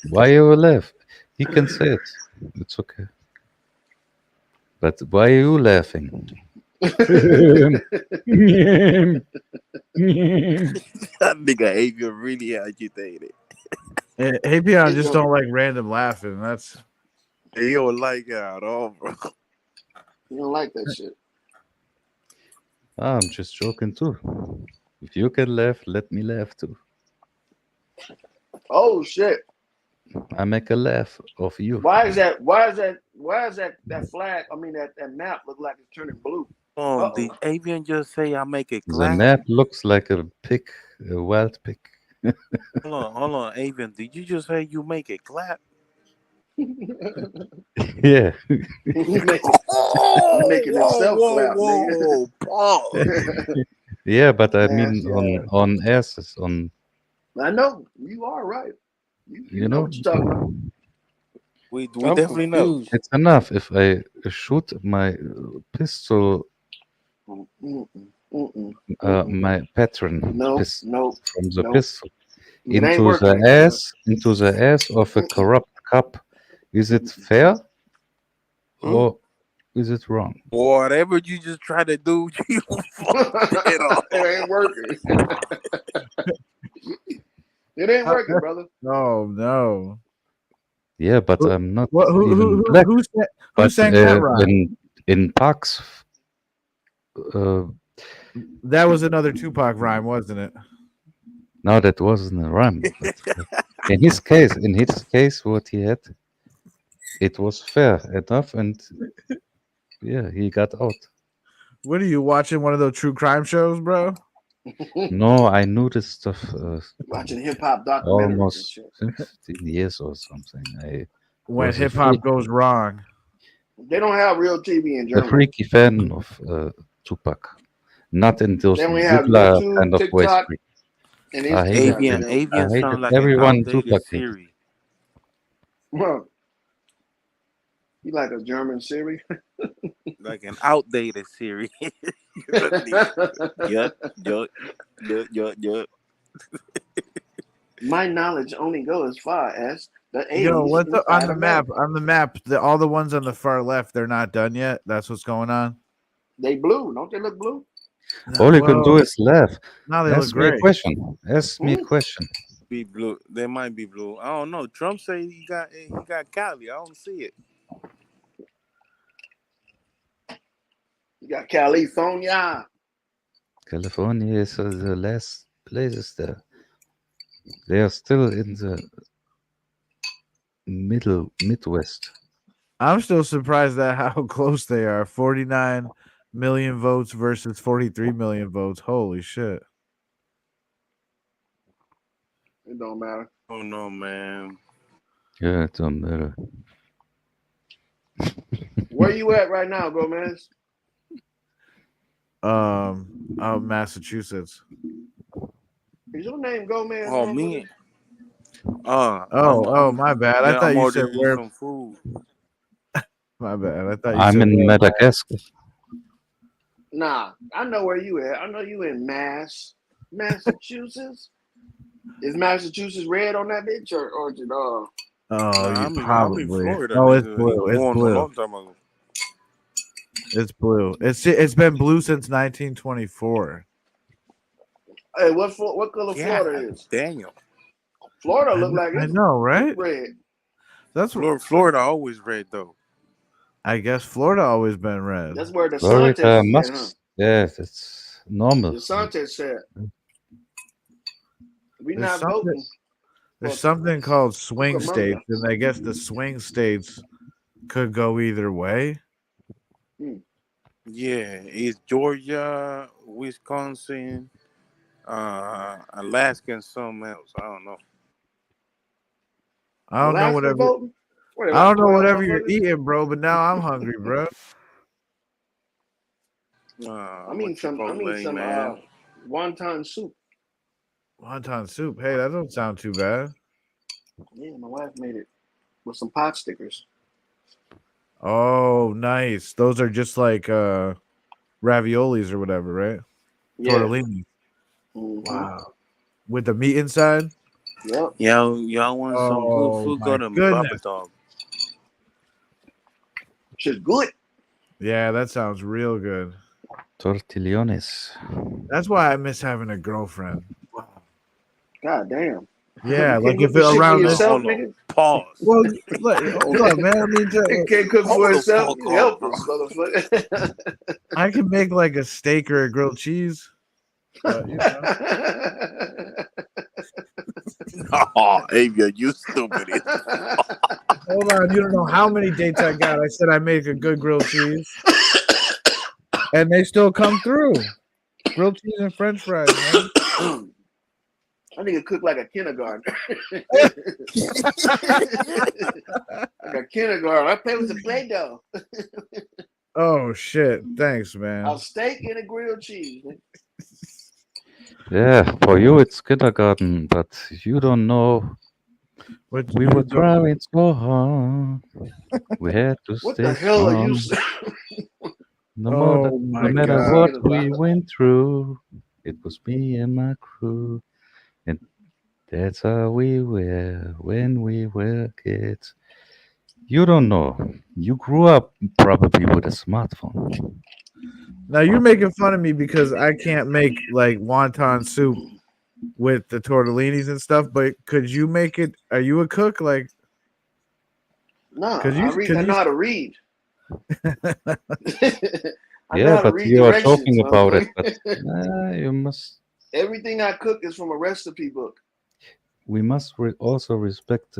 Why you laugh? He can say it. It's okay. But why are you laughing? That nigga Avian really agitated. Avian just don't like random laughing. That's he don't like it at all, bro. You don't like that shit. I'm just joking too. If you can laugh, let me laugh too. Oh shit! I make a laugh of you. Why is that flag? I mean that map look like it's turning blue. Oh, did Avian just say I make it clap? The map looks like a pig, a wild pig. Hold on, Avian. Did you just say you make it clap? Yeah. You making yourself clap, nigga. Yeah, but I mean on asses on. I know you are right. You know what you're talking about. We definitely know. It's enough if I shoot my pistol. My pattern from the pistol into the ass of a corrupt cop. Is it fair or is it wrong? Whatever you just try to do, you it ain't working. It ain't working, brother. No. Yeah, but I'm not. Who sang that rhyme? In Pax. That was another Tupac rhyme, wasn't it? No, that wasn't a rhyme. in his case, what he had, it was fair enough, and yeah, he got out. What are you watching? One of those true crime shows, bro? No, I knew this stuff. Watching hip hop documentaries. Almost 15 years or something. When hip hop goes wrong. They don't have real TV in Germany. A freaky fan of Tupac. Not in those then we have YouTube, kind of ways. And Avian sound like everyone an outdated Siri. Well, you like a German Siri? Like an outdated Siri. Yup. My knowledge only goes as far as the 80s. Yo, what's on the map? On the map, all the ones on the far left, they're not done yet. That's what's going on. They blue, don't they look blue? All you can do is laugh. Now they Ask look great. Ask me a question. Be blue. They might be blue. I don't know. Trump say he got Cali. I don't see it. You got California. California is the last places there. They are still in the Midwest. I'm still surprised at how close they are. 49 million votes versus 43 million votes. Holy shit. It don't matter. Oh no, man. Yeah, it don't matter. Where you at right now, Gomez? Massachusetts. Is your name Gomez? Oh, me. My bad. I thought you said where. Some food. My bad. I thought you I'm said in Madagascar. Nah, I know where you at. I know you in Massachusetts. Is Massachusetts red on that bitch or is it probably. I'm in Florida. No, it's blue. It's blue. It's blue. It's been blue since 1924. Hey, what color Florida is? Daniel. Florida look like I know, right? Red. That's Florida always red though. I guess Florida always been red. That's where the Florida must. Huh? Yes, it's normal. The DeSantis said, "We not voting." There's something called swing Cucamonga. states, and I guess the swing states could go either way. Yeah, it's Georgia, Wisconsin, Alaska, and something else. I don't know. I don't know Alaska whatever. voting? What, I like don't know 12 whatever you're motherfuckers? eating, bro. But now I'm hungry, bro. I mean some man. wonton soup. Wonton soup. Hey, that don't sound too bad. Yeah, my wife made it with some pot stickers. Oh, nice. Those are just like raviolis or whatever, right? Yeah. Tortellini. Wow. With the meat inside? Yep. Y'all want some good food? Go to Baba Dog. Shit's good. Yeah, that sounds real good. Tortillones. That's why I miss having a girlfriend. God damn. Yeah, You like can't if cook it shit for around this. yourself, nigga? Pause. Well, look, man. I mean, You can't cook for yourself. You help us, motherfucker. I can make like a steak or a grilled cheese. But, you know. Oh, Avia, you stupid. Hold on, you don't know how many dates I got. I said I make a good grilled cheese, and they still come through. Grilled cheese and French fries, man. I need to cook like a kindergarten. Like a kindergarten. I play with the Play-Doh. Oh shit! Thanks, man. A steak and a grilled cheese. Yeah, for you it's kindergarten, but you don't know. We were trying so hard. We had to What stay the hell are you strong. saying? No matter what we went through, it was me and my crew. And that's how we were when we were kids. You don't know. You grew up probably with a smartphone. Now you're making fun of me because I can't make like wonton soup with the tortellinis and stuff. But could you make it? Are you a cook? Like, no, I know how to read. Yeah, but you are talking about it. But you must. Everything I cook is from a recipe book. We must also respect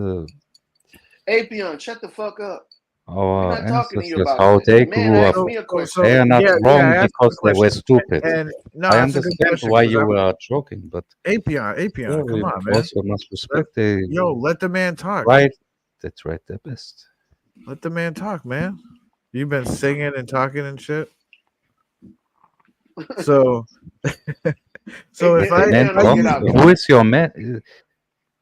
Apion, shut the fuck up. our I'm not talking to you ancestors, about how that. they The man grew up. asked me a question. They are not wrong because they were stupid. No, I that's a good understand question, why 'cause you I'm- were joking, but Apion, yeah, we come on, man. also must respect the Yo, let the man talk. right. That's right, the best. Let the man talk, man. You've been singing and talking and shit. So, if I who is your man?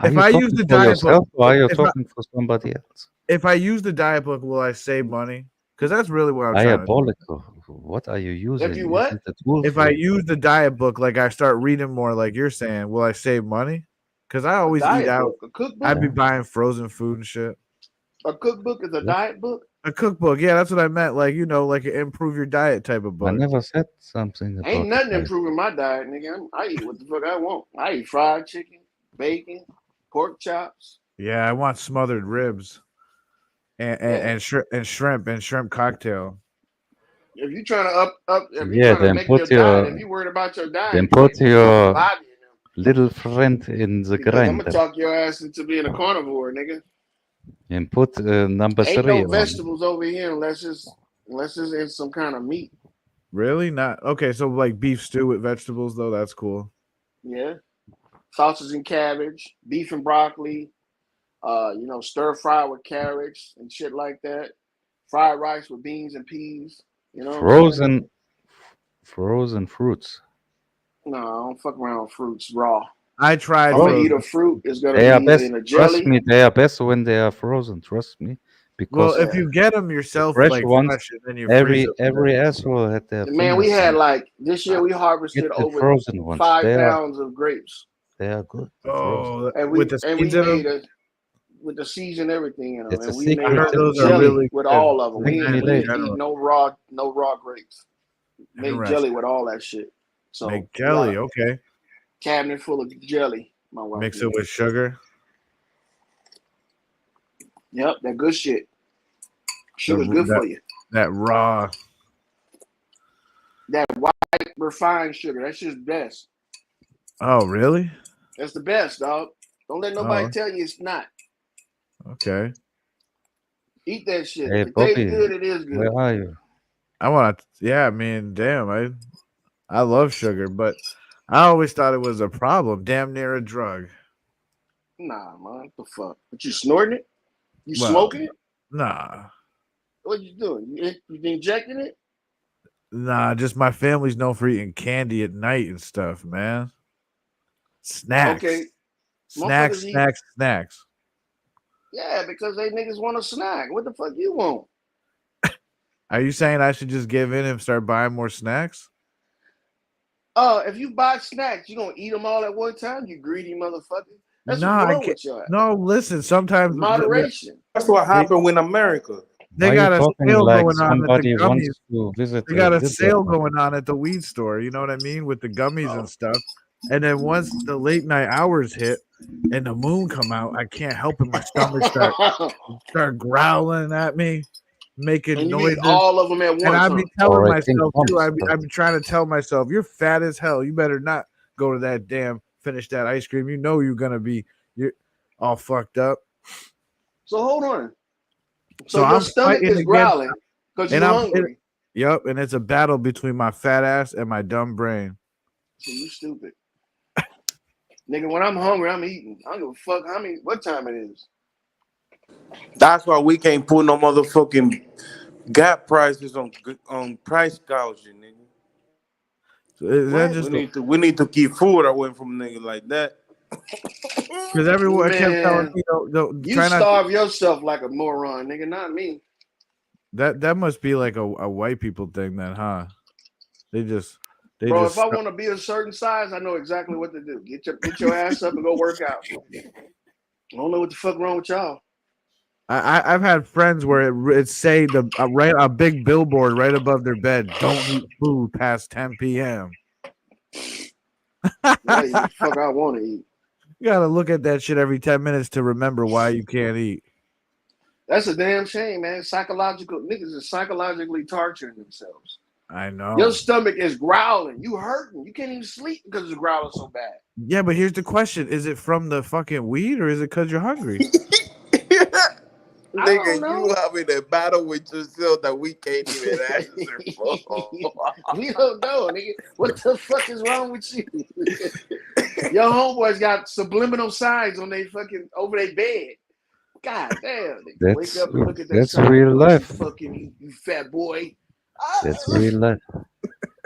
Are If you I talking use the for diet yourself book, or are you if I- talking for somebody else? if I use the diet book, will I save money? Because that's really what I'm trying to do. Diabolical. What are you using? If you what? Isn't it tool If for I it? use the diet book, like I start reading more, like you're saying, will I save money? Because I always eat diet out. book, a cookbook? I'd be buying frozen food and shit. A cookbook is a diet book? A cookbook, yeah, that's what I meant. Like, you know, like an improve your diet type of I book. never said something about Ain't nothing that. improving my diet, nigga. I eat what the fuck I want. I eat fried chicken, bacon, pork chops. Yeah, I want smothered ribs and shrimp cocktail. If you trying to if you Yeah, trying to then make your put diet, your if you worried about your diet, then you put need to your Bobby little friend in the because I'm gonna grinder talk your ass into being a carnivore, nigga. and put number Ain't 3 no on. vegetables over here unless it's in some kind of meat. Really? Not okay. So like beef stew with vegetables, though. That's cool. Yeah, sausage and cabbage, beef and broccoli. Stir fry with carrots and shit like that. Fried rice with beans and peas. You know what I'm saying? Frozen fruits. No, I don't fuck around with fruits raw. I tried. I'm gonna eat a fruit. It's gonna They are be best. in a Trust jelly. me, they are best when they are frozen. Trust me, because Well, if you get them yourself, fresh like ones, fresh, and then you freeze them. every asshole had their Man, we fingers had in it. like this year we harvested Get the over frozen ones. 5 They are pounds of grapes. they are good. Oh, And with the seeds in them. with the seeds and everything in them. It's a And we secret. made I heard those are jelly really with good. all of them. We Thank me didn't later. eat no raw grapes. Made Interesting. jelly with all that shit. So Make jelly, okay. Cabinet full of jelly. My wife Mix made. it with sugar. Yep, that good shit. Sugar's good for you. That raw. That white refined sugar. That's just best. Oh, really? That's the best, dog. Don't let nobody tell you it's not. Okay. Eat that shit. Hey, If it tastes Bobby, good, it is good. where are you? I want to. Yeah, I mean, damn, I love sugar, but I always thought it was a problem, damn near a drug. Nah, man, what the fuck? But you snorting it? You Well, smoking it? Nah. What you doing? You injecting it? Nah, just my family's known for eating candy at night and stuff, man. Snacks. Okay. Snacks. Yeah, because they niggas want a snack. What the fuck you want? Are you saying I should just give in and start buying more snacks? If you buy snacks, you gonna eat them all at one time? You greedy motherfucker. That's No, what's I wrong can't. with you. No, listen. Sometimes Moderation. That's what happened in America. They Why got you a talking sale like going on at the somebody gummies. wants to visit They got a good sale restaurant? going on at the weed store. You know what I mean, with the gummies and stuff. And then once the late night hours hit and the moon come out, I can't help it. My stomach start growling at me, making And you noises. eat all of them at once. And I be telling Or I myself think too. I once. be trying to tell myself, "You're fat as hell. You better not go to that finish that ice cream. You know you're all fucked up." So hold on. So your I'm stomach fighting is growling because you're hungry. Yep, and it's a battle between my fat ass and my dumb brain. So you stupid. Nigga, when I'm hungry, I'm eating. I don't give a fuck what time it is. That's why we can't put no motherfucking Gap prices on price gouging, nigga. So is that just we need to keep food away from niggas like that. Because everyone kept telling me, you starve yourself like a moron, nigga, not me. That must be like a white people thing then, huh? Bro, if I want to be a certain size, I know exactly what to do. Get your ass up and go work out. I don't know what the fuck wrong with y'all. I've had friends where it say a big billboard right above their bed, "Don't eat food past 10 p.m." I eat the fuck I want to eat. You gotta look at that shit every 10 minutes to remember why you can't eat. That's a damn shame, man. Niggas are psychologically torturing themselves. I know. Your stomach is growling. You hurting. You can't even sleep because it's growling so bad. Yeah, but here's the question: is it from the fucking weed or is it because you're hungry? Nigga, you having a battle with yourself that we can't even answer for. We don't know, nigga. What the fuck is wrong with you? Your homeboys got subliminal signs on over their bed. God damn, nigga. Wake up and look at that. That's real life. Fucking you fat boy. That's real life.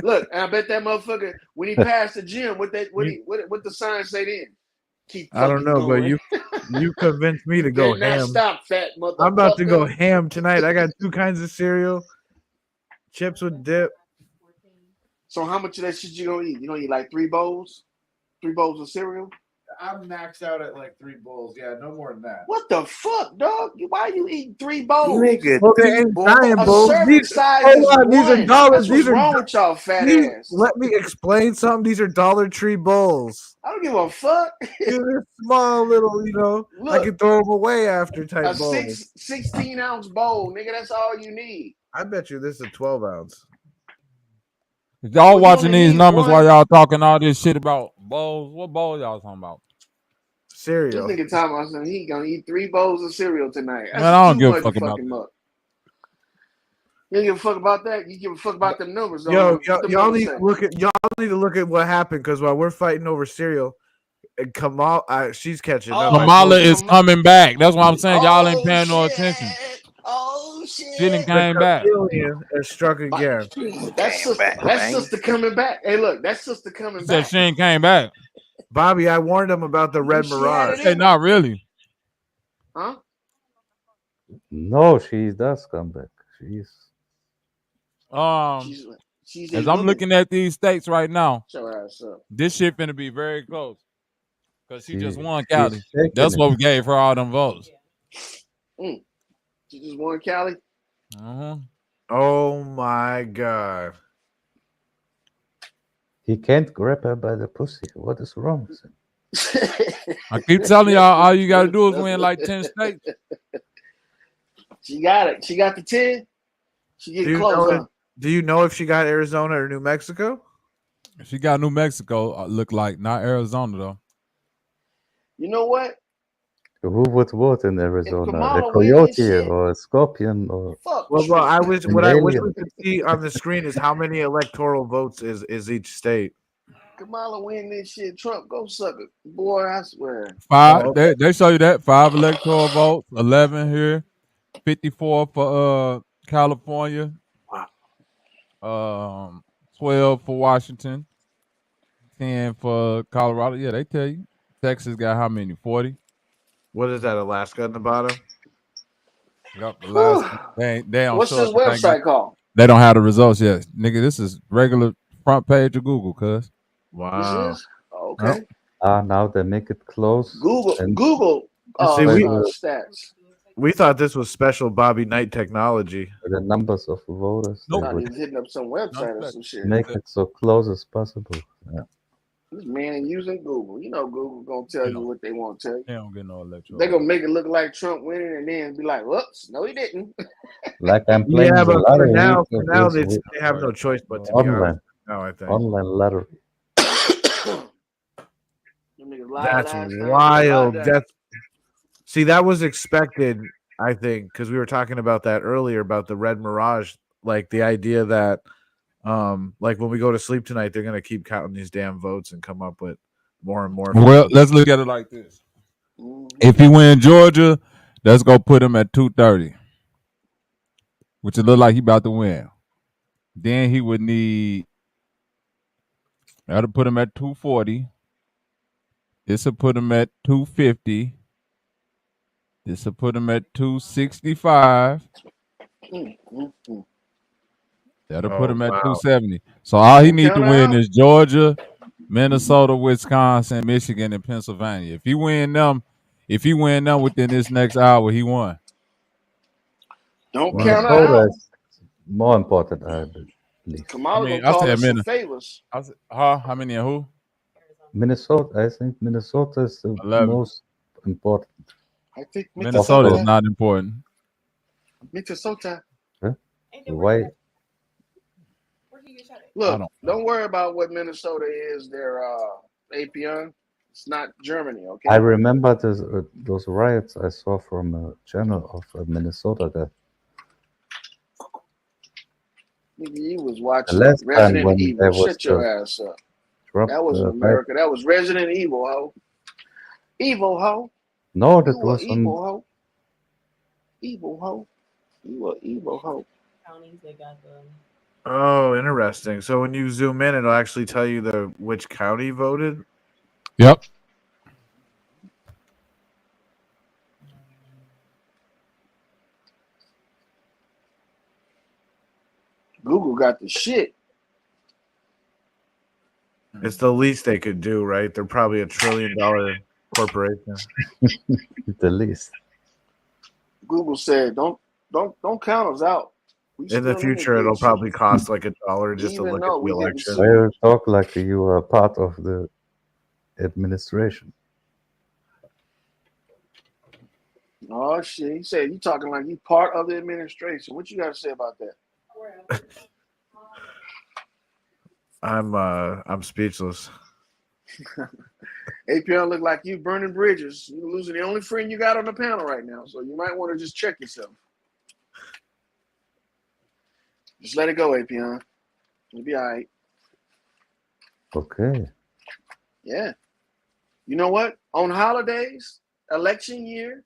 Look, I bet that motherfucker when he passed the gym, what the sign say then? I don't know, going. but you convinced me to go ham. Stop, fat motherfucker. I'm about to go ham tonight. I got 2 kinds of cereal, chips with dip. So how much of that shit you gonna eat? You gonna eat like 3 bowls? 3 bowls of cereal? I'm maxed out at like 3 bowls. Yeah, no more than that. What the fuck, dog? Why you eating 3 bowls? Nigga, giant bowls. Serving size is one. These are dollars. What's wrong with y'all fat ass? Let me explain something. These are Dollar Tree bowls. I don't give a fuck. They're small little, Look, I can throw them away after type a bowls. 16-ounce bowl, nigga. That's all you need. I bet you this is a 12-ounce. Y'all watching these numbers while y'all talking all this shit about bowls. What bowl y'all talking about? Cereal. This nigga talking about something. He gonna eat 3 bowls of cereal tonight. That's Man, I don't too give a much fuck to about fuck him that. up. You don't give a fuck about that. You give a fuck about them numbers. Yo, y'all need to look at what happened because while we're fighting over cereal, and 𝘾𝐼𝙎𝙎, she's catching up. Kamala is coming back. That's what I'm saying. Y'all ain't paying no attention. Oh shit! She done came back. Has struck again. That's sister coming back. Hey, look, that's sister coming She said back. she ain't came back. Bobby, I warned him about the red mirage. Hey, not really. Huh? No, she does come back. She's as I'm looking at these states right now, show her ass up. This shit finna be very close. Because she just won she's Cali. shaking That's it. what we gave her all them votes. She just won Cali. Oh my god. He can't grab her by the pussy. What is wrong with him? I keep telling y'all, all you gotta do is win like 10 states. She got it. She got the 10. She getting close, huh? Do you know if she got Arizona or New Mexico? She got New Mexico, look like, not Arizona though. You know what? Who would vote in If Arizona? A Kamala win this coyote shit, or a scorpion or fuck Well, Trump. I wish an what I wish alien? we could see on the screen is how many electoral votes is each state. Kamala win this shit. Trump go suck it, boy. I swear. Five. Oh, okay. They show you that 5 electoral votes, 11 here, 54 for California, 12 for Washington, 10 for Colorado. Yeah, they tell you. Texas got how many? 40. What is that? Alaska at the bottom. Yep, Alaska. They don't What's show this us. They ain't got. website called? They don't have the results yet, nigga. This is regular front page of Google, cuz. This Wow. is okay. Now they make it close. Google and See, stats. we thought this was special Bobby Knight technology. the numbers of voters. I They thought he would was hitting up some website or some shit. make it so close as possible. Yeah. This man using Google. You know Google gonna tell you what they want to tell you. They don't get no electoral. They gonna make it look like Trump winning and then be like, whoops, no he didn't. Like I'm playing Yeah, the but for lottery. now they have no choice but to be online. honest. No, I think Online lottery. that's wild. See, that was expected. I think because we were talking about that earlier about the Red Mirage, like the idea that, like when we go to sleep tonight, they're gonna keep counting these damn votes and come up with more and more. Well, let's look at it like this. If he win Georgia, let's go put him at 230, which it look like he about to win. Then he would need. That'll put him at 240. This will put him at 250. This will put him at 265. That'll put him at 270. So all he need to win is Georgia, Minnesota, Wisconsin, Michigan, and Pennsylvania. If he win them within this next hour, he won. Don't count her out. Is more important, I believe. Kamala gonna call us some favors. How many and who? Minnesota. I think Minnesota is the 11. most important. I think Minnesota is not important. Minnesota. Huh? Why? Look, don't worry about what Minnesota is. Their APN. It's not Germany, okay? I remember those riots I saw from a channel of Minnesota there. You was watching The last time Resident when Evil. there was Shut your ass up. Trump, That wasn't America. That was Resident Evil, ho. Evil, ho. No, that You was were evil, ho. Evil, ho. You were evil, ho. Counties they got the. Oh, interesting. So when you zoom in, it'll actually tell you which county voted. Yep. Google got the shit. It's the least they could do, right? They're probably $1 trillion corporation. The least. Google said, "Don't count us out." In the future, it'll probably cost like $1 just to look at the election. They talk like you are part of the administration. Oh shit! He said you talking like you part of the administration. What you got to say about that? I'm speechless. APL look like you burning bridges. You're losing the only friend you got on the panel right now, so you might want to just check yourself. Just let it go, APL. You'll be all right. Okay. Yeah. You know what? On holidays, election year,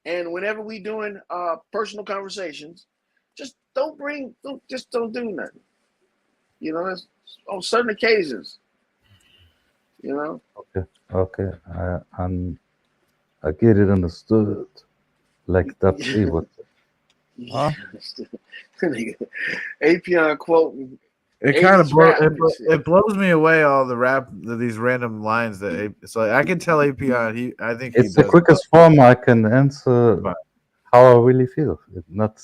and whenever we doing personal conversations, just don't do nothing. You know, that's on certain occasions. You know. Okay. I get it understood. Like that would. Huh? APN quoting. It kind of it blows me away all these random lines that so I can tell APN I think It's the quickest form I can answer how I really feel. It's not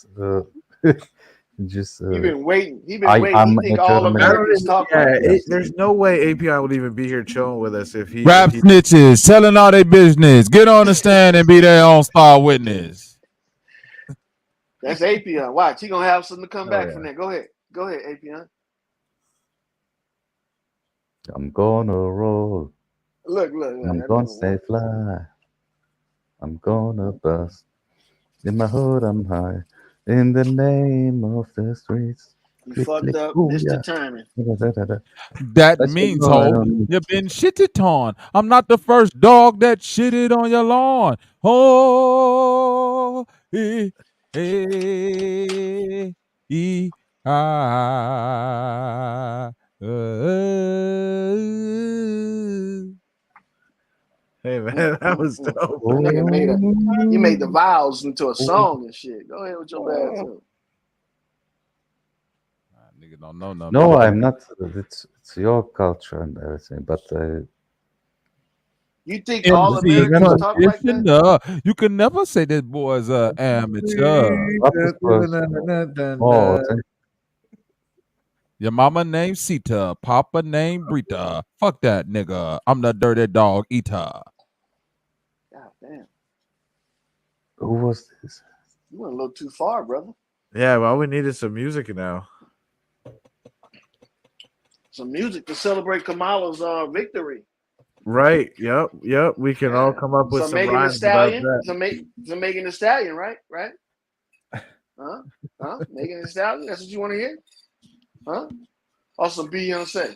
just. You've been waiting. You've been waiting. You think all Americans talk like this? There's no way APN would even be here chilling with us if he Rap snitches telling all their business. Get on the stand and be their own star witness. That's APN. Watch, he gonna have something to come back from that. Go ahead, APN. I'm gonna roll Look. I'm gonna stay fly. I'm gonna bust. In my hood, I'm high. In the name of the streets. You Click, fucked click. up. Ooh, Missed yeah. the timing. That I said, means, no, I ho, don't need. you've been shitted on. I'm not the first dog that shitted on your lawn. Oh, ah, Hey man, that was dope. That nigga made the vowels into a song and shit. Go ahead with your bad self. Nigga don't know nothing. No, I'm not. It's your culture and everything, but you think all Americans talk like that? You can never say this boy's an amateur. Your mama named Sita, Papa named Brita. Fuck that nigga. I'm the dirty dog eater. God damn. Who was this? You went a little too far, brother. Yeah, well, we needed some music now. Some music to celebrate Kamala's victory. Right. Yep. We can all come up with some rhymes about that. Some Megan Thee Stallion, right? Huh? Megan Thee Stallion? That's what you want to hear? Huh? Or some Beyonce?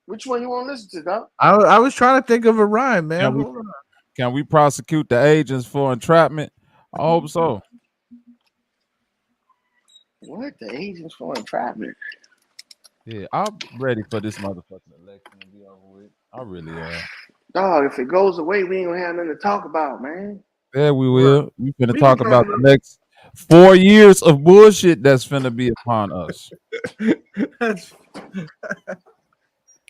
Which one you want to listen to, dog? I was trying to think of a rhyme, man. Can we prosecute the agents for entrapment? I hope so. What? The agents for entrapment? Yeah, I'm ready for this motherfucking election to be over with. I really am. Dog, if it goes away, we ain't gonna have nothing to talk about, man. Yeah, we will. We finna talk about the next 4 years of bullshit that's finna be upon us.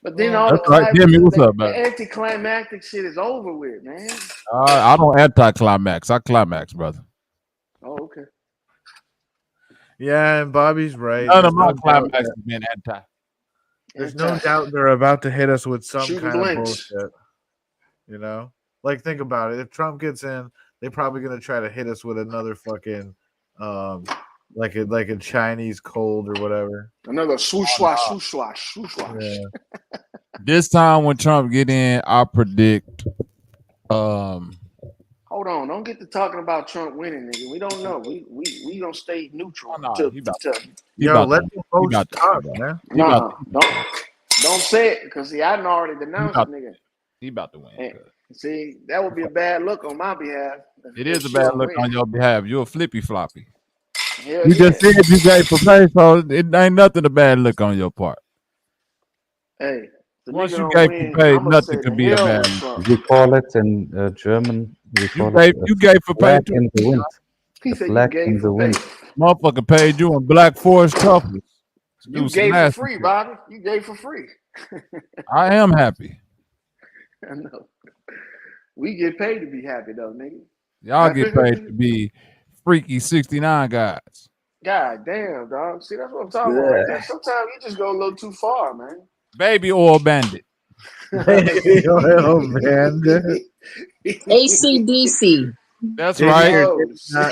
But then all the anticlimactic shit is over with, man. I don't anti-climax. I climax, brother. Oh, okay. Yeah, and Bobby's right. None of my climax has been anti. There's no doubt they're about to hit us with some Shooting kind blanks. of bullshit. You know? Like, think about it. If Trump gets in, they're probably going to try to hit us with another fucking, like a Chinese cold or whatever. Another swoosh swash. Yeah. This time when Trump get in, I predict. Hold on, don't get to talking about Trump winning, nigga. We don't know. We gonna stay neutral. Let the folks talk, man. Don't say it, because see, I already denounced the nigga. He about to win. And, see, that would be a bad look on my behalf. It is a bad look on your behalf. You're a flippy floppy. Hell You just said you gave for pay, so it ain't nothing a bad look on your part. Hey, once you gave for pay, nothing could be a bad look. We call it in German. You gave for pay too. In the wind. He said Flag you gave in the for wind. pay. Motherfucker paid you in Black Forest toughness. You gave for free, Bobby. You gave for free. I am happy. I know. We get paid to be happy though, nigga. Y'all get paid to be freaky 69 guys. God damn, dog. See, that's what I'm talking about. Right there. Sometimes you just go a little too far, man. Baby oil bandit. Baby oil bandit. ACDC. That's right.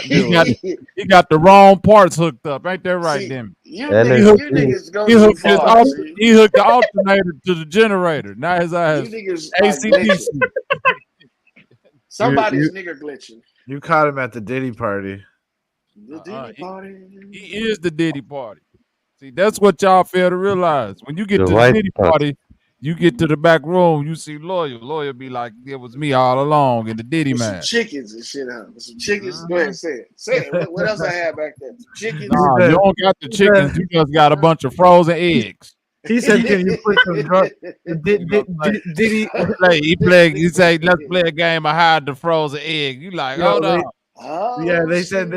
He got the wrong parts hooked up. Ain't that right, Demi? You niggas go too far. He hooked the alternator to the generator. Now his ass ACDC. Somebody's nigger glitching. You caught him at the Diddy party. The Diddy party. He is the Diddy party. See, that's what y'all fail to realize. When you get The to the white Diddy party, you get to the back room, you see Lawyer. Lawyer be like, it was me all along in the Diddy With man. some chickens and shit, huh? With some chickens. Go ahead, say it. Say it. What else I had back there? Some chickens. Nah, you don't got the chickens. You just got a bunch of frozen eggs. He said, "Can you put some drug?" Did he play? He say, "Let's play a game of hide the frozen egg." You like, hold on. Yeah, they said,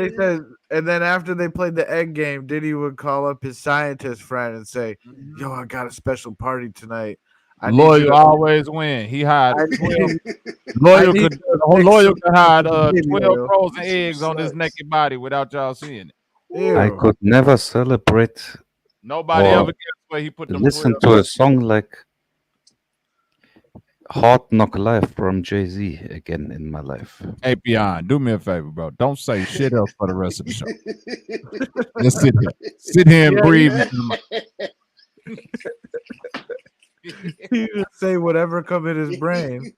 and then after they played the egg game, Diddy would call up his scientist friend and say, "Yo, I got a special party tonight." Lawyer always win. He hide 12. Lawyer could hide 12 frozen eggs on his naked body without y'all seeing it. I could never celebrate. Nobody ever guessed where he put them. Listen to a song like "Hard Knock Life" from Jay-Z again in my life. Hey, Beyond, do me a favor, bro. Don't say shit else for the rest of the show. Just sit here and breathe. He just say whatever come in his brain.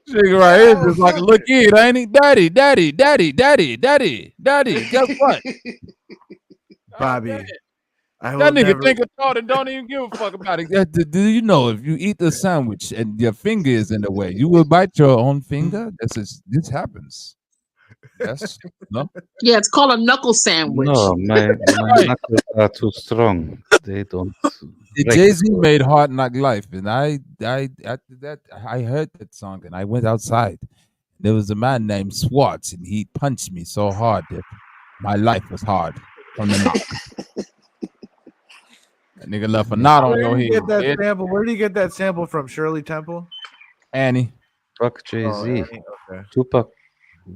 Nigga right here just like a little kid, ain't he? Daddy, daddy, daddy, daddy, daddy, daddy. Guess what? Bobby, I That will nigga never. think a thought and don't even give a fuck about it. Do you know if you eat the sandwich and your finger is in the way, you will bite your own finger? This happens. Yes. No. Yeah, it's called a knuckle sandwich. No, my Right. knuckles are too strong. They don't. Jay-Z made Hard Knock Life, and I after that I heard that song and I went outside. There was a man named Swartz, and he punched me so hard that my life was hard from the knock. That nigga left a knot on your head. Get that sample? Where did you get that sample from? Shirley Temple? Annie. Fuck Jay-Z. Okay. Tupac.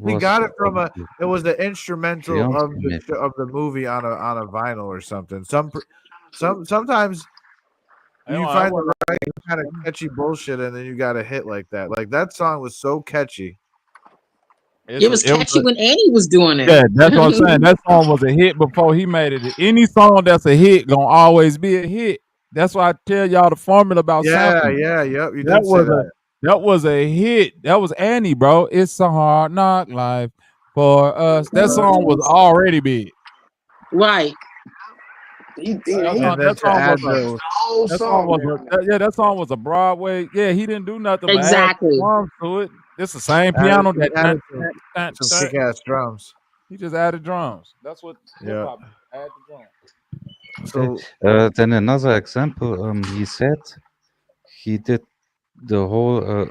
He got it from a. It was the instrumental Beyonce of the movie on a vinyl or something. Sometimes you find the right kind of catchy bullshit, and then you got a hit like that. Like that song was so catchy. It was catchy when Annie was doing it. Yeah, that's what I'm saying. That song was a hit before he made it. Any song that's a hit gonna always be a hit. That's why I tell y'all the formula about sampling. Yep. You did say that. That was a hit. That was Annie, bro. It's a hard knock life for us. That song was already big. Right. That song was a Broadway. Yeah, he didn't do nothing. Exactly. But add drums to it. It's the same piano that some kick-ass drums. He just added drums. That's what hip hop add the drums. So then another example. He said he did the whole.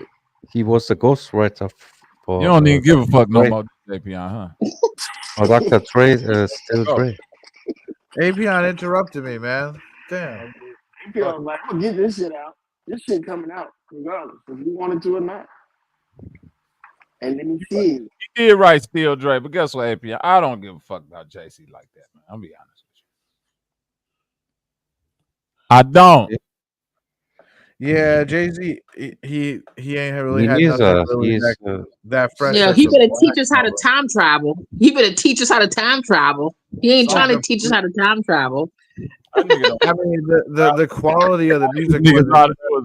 He was the ghostwriter for. You don't even give a fuck no more, Apion, huh? For Dr. Dre, still Dre. Apion interrupted me, man. Damn. Apion's like, "I'll get this shit out. This shit coming out regardless if you wanted to or not." And then he did. He did write Still Dre, but guess what, Apion? I don't give a fuck about JC like that, man. I'll be honest with you. I don't. Yeah, Jay-Z, he ain't really had nothing really that fresh. Yeah, he better teach us how to time travel. He better teach us how to time travel. He ain't trying to teach us how to time travel. I mean, the quality of the music was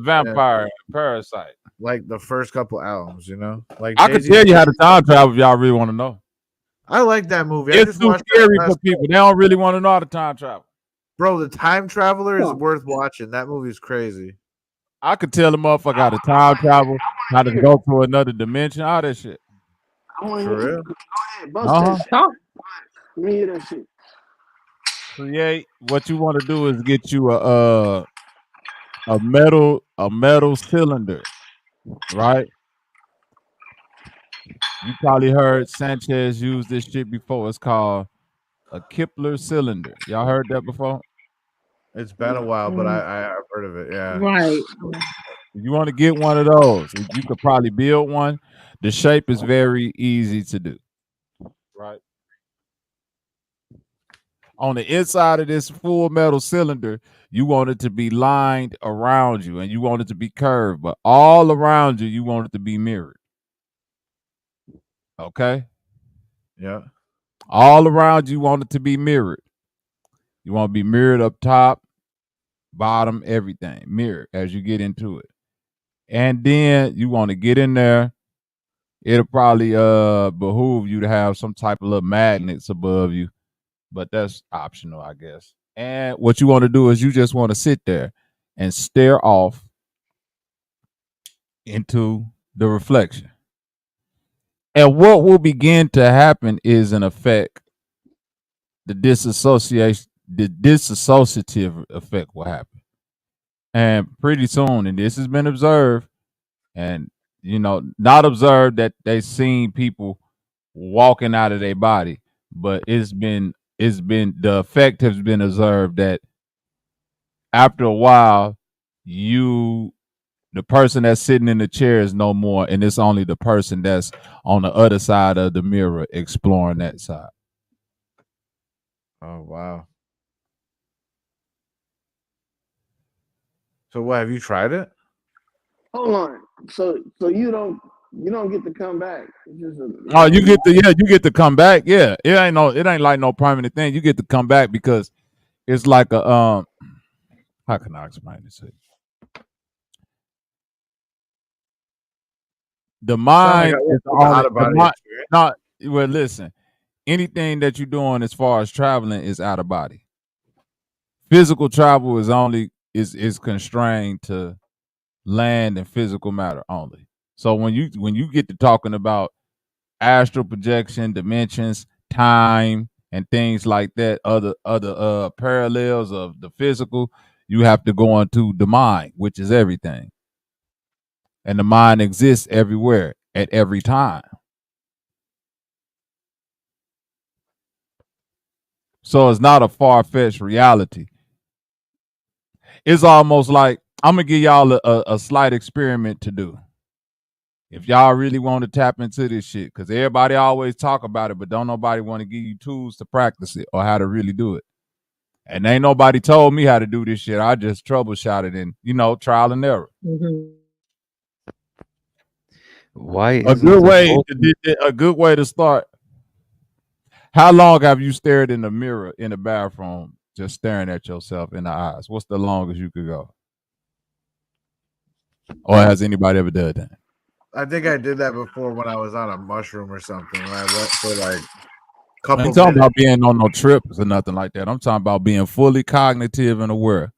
Vampire and Parasite. Like the first couple albums, you know. Like I can tell you how to time travel if y'all really want to know. I like that movie. It's too scary for people. They don't really want to know how to time travel. Bro, The Time Traveler is worth watching. That movie is crazy. I could tell the motherfucker how to time travel, how to go to another dimension, all that shit. For real? Go ahead, bust that shit. Let me hear that shit. Create. What you want to do is get you a metal cylinder, right? You probably heard Sanchez use this shit before. It's called a Kepler cylinder. Y'all heard that before? It's been a while, but I've heard of it. Yeah. Right. You want to get one of those? You could probably build one. The shape is very easy to do. Right. On the inside of this full metal cylinder, you want it to be lined around you and you want it to be curved, but all around you, you want it to be mirrored. Okay? Yeah. All around you want it to be mirrored. You want to be mirrored up top, bottom, everything. Mirrored as you get into it. And then you want to get in there. It'll probably behoove you to have some type of little magnets above you. But that's optional, I guess. And what you want to do is you just want to sit there and stare off into the reflection. And what will begin to happen is, in effect, the dissociative effect will happen. And pretty soon, and this has been observed, and, you know, not observed that they've seen people walking out of their body, but it's been the effect has been observed that after a while, the person that's sitting in the chair is no more, and it's only the person that's on the other side of the mirror exploring that side. Oh, wow. So what, have you tried it? Hold on. So you don't get to come back. It's just you get to come back. Yeah. It ain't like no permanent thing. You get to come back because it's like a how can I explain this to you? The mind is the only out of body experience. not well. Listen, anything that you're doing as far as traveling is out of body. Physical travel is only is constrained to land and physical matter only. So when you get to talking about astral projection, dimensions, time, and things like that, other parallels of the physical, you have to go into the mind, which is everything. And the mind exists everywhere at every time. So it's not a far-fetched reality. It's almost like, I'm going to give y'all a slight experiment to do. If y'all really want to tap into this shit, because everybody always talk about it, but don't nobody want to give you tools to practice it or how to really do it. And ain't nobody told me how to do this shit. I just troubleshot it and, trial and error. Mm-hmm. Why a good way to start? How long have you stared in the mirror in the bathroom, just staring at yourself in the eyes? What's the longest you could go? Or has anybody ever done that? I think I did that before when I was on a mushroom or something. When I went for like a couple. I ain't talking about being on no trips or nothing like that. I'm talking about being fully cognitive and aware.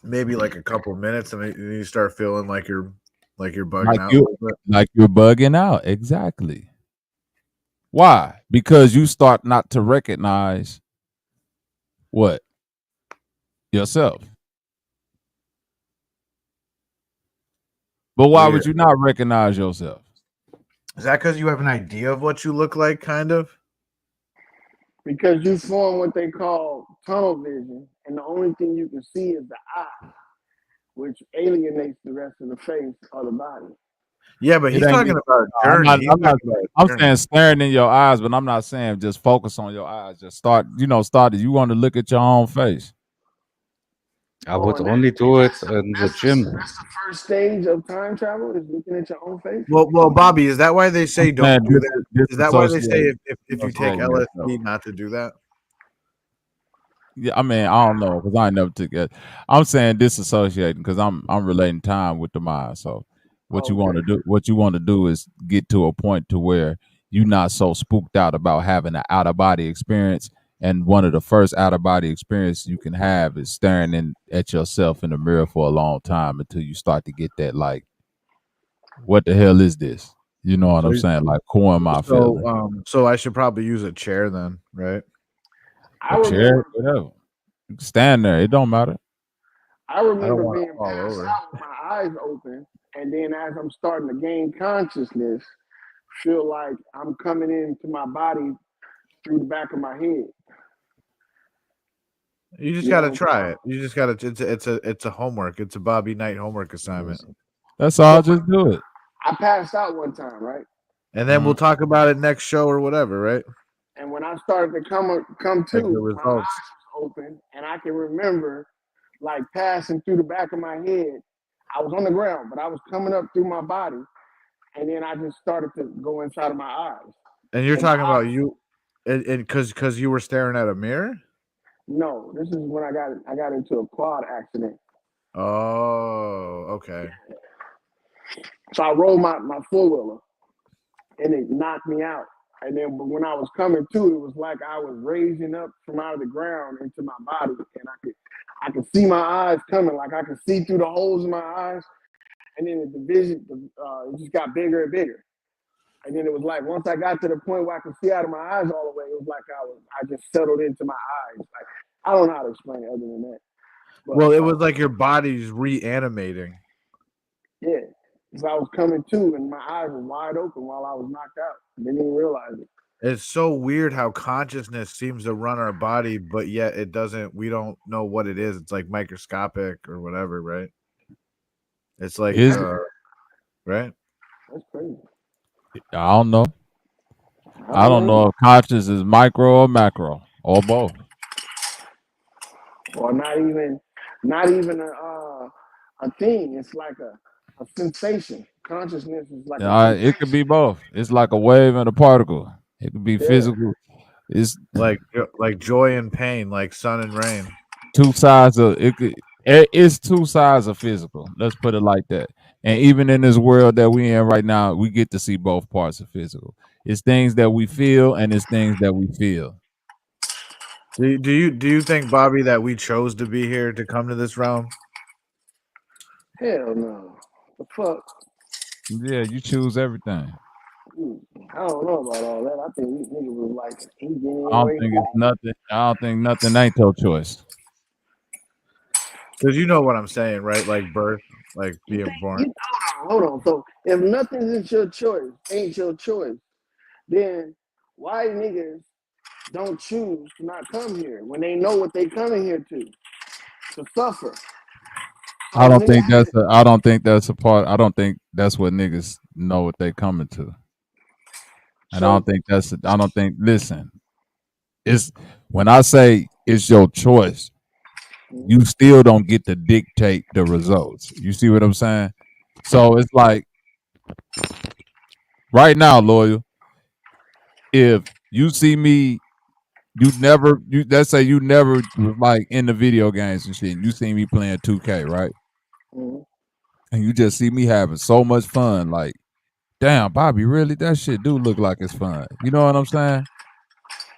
Maybe like a couple minutes, and then you start feeling like you're bugging out. Like you're bugging out. Exactly. Why? Because you start not to recognize what? Yourself. But why would you not recognize yourself? Is that because you have an idea of what you look like, kind of? Because you form what they call tunnel vision, and the only thing you can see is the eye, which alienates the rest of the face or the body. Yeah, but he's talking about journey. I'm saying staring in your eyes, but I'm not saying just focus on your eyes. Just start. You want to look at your own face. I would only do it in the gym. That's the first stage of time travel, is looking at your own face. Well, Bobby, is that why they say don't do that? Is that why they say if you take LSD not to do that? Yeah, I mean, I don't know because I never took it. I'm saying disassociating because I'm relating time with the mind. So what you want to do is get to a point to where you're not so spooked out about having an out of body experience. And one of the first out of body experiences you can have is staring at yourself in the mirror for a long time until you start to get that, like, what the hell is this? You know what I'm saying? Like, 𝘾𝐼𝙎𝙃. So I should probably use a chair then, right? A chair, whatever. You can stand there. It don't matter. I remember being passed out with my eyes open, and then as I'm starting to gain consciousness, feel like I'm coming into my body through the back of my head. You just got to try it. You just got to. It's a homework. It's a Bobby Knight homework assignment. That's all. Just do it. I passed out one time, right? And then we'll talk about it next show or whatever, right? And when I started to come to, my eyes was open, and I can remember like passing through the back of my head. I was on the ground, but I was coming up through my body, and then I just started to go inside of my eyes. And you're talking about you, and because you were staring at a mirror. No, this is when I got into a quad accident. Oh, okay. So I rolled my four-wheeler, and it knocked me out. And then when I was coming to, it was like I was raising up from out of the ground into my body, and I could see my eyes coming, like I could see through the holes in my eyes. And then the vision, it just got bigger and bigger. And then it was like once I got to the point where I could see out of my eyes all the way, it was like I just settled into my eyes. Like I don't know how to explain it other than that. But, well, it was like your body's reanimating. Yeah, because I was coming to, and my eyes were wide open while I was knocked out. I didn't even realize it. It's so weird how consciousness seems to run our body, but yet it doesn't. We don't know what it is. It's like microscopic or whatever, right? It's like, right? That's crazy. I don't know. I don't know if conscious is micro or macro or both. Or not even a thing. It's like a sensation. Consciousness is like it could be both. It's like a wave and a particle. It could be physical. It's like joy and pain, like sun and rain. Two sides of it. It's two sides of physical. Let's put it like that. And even in this world that we in right now, we get to see both parts of physical. It's things that we feel and it's things that we feel. Do you think, Bobby, that we chose to be here to come to this realm? Hell no. The fuck? Yeah, you choose everything. I don't know about all that. I think these niggas was like, he getting I don't away. think it's nothing. I don't think nothing ain't your choice. Because you know what I'm saying, right? Like birth, like being born. Hold on. So if nothing is your choice, ain't your choice, then why niggas don't choose to not come here when they know what they coming here to suffer? I don't think that's a. I don't think that's a part. I don't think that's what niggas know what they coming to. And I don't think that's. I don't think. Listen, it's when I say it's your choice, you still don't get to dictate the results. You see what I'm saying? So it's like right now, loyal. If you see me, you never. You let's say you never was like in the video games and shit. And you see me playing 2K, right? And you just see me having so much fun, like. Damn, Bobby, really? That shit do look like it's fun. You know what I'm saying?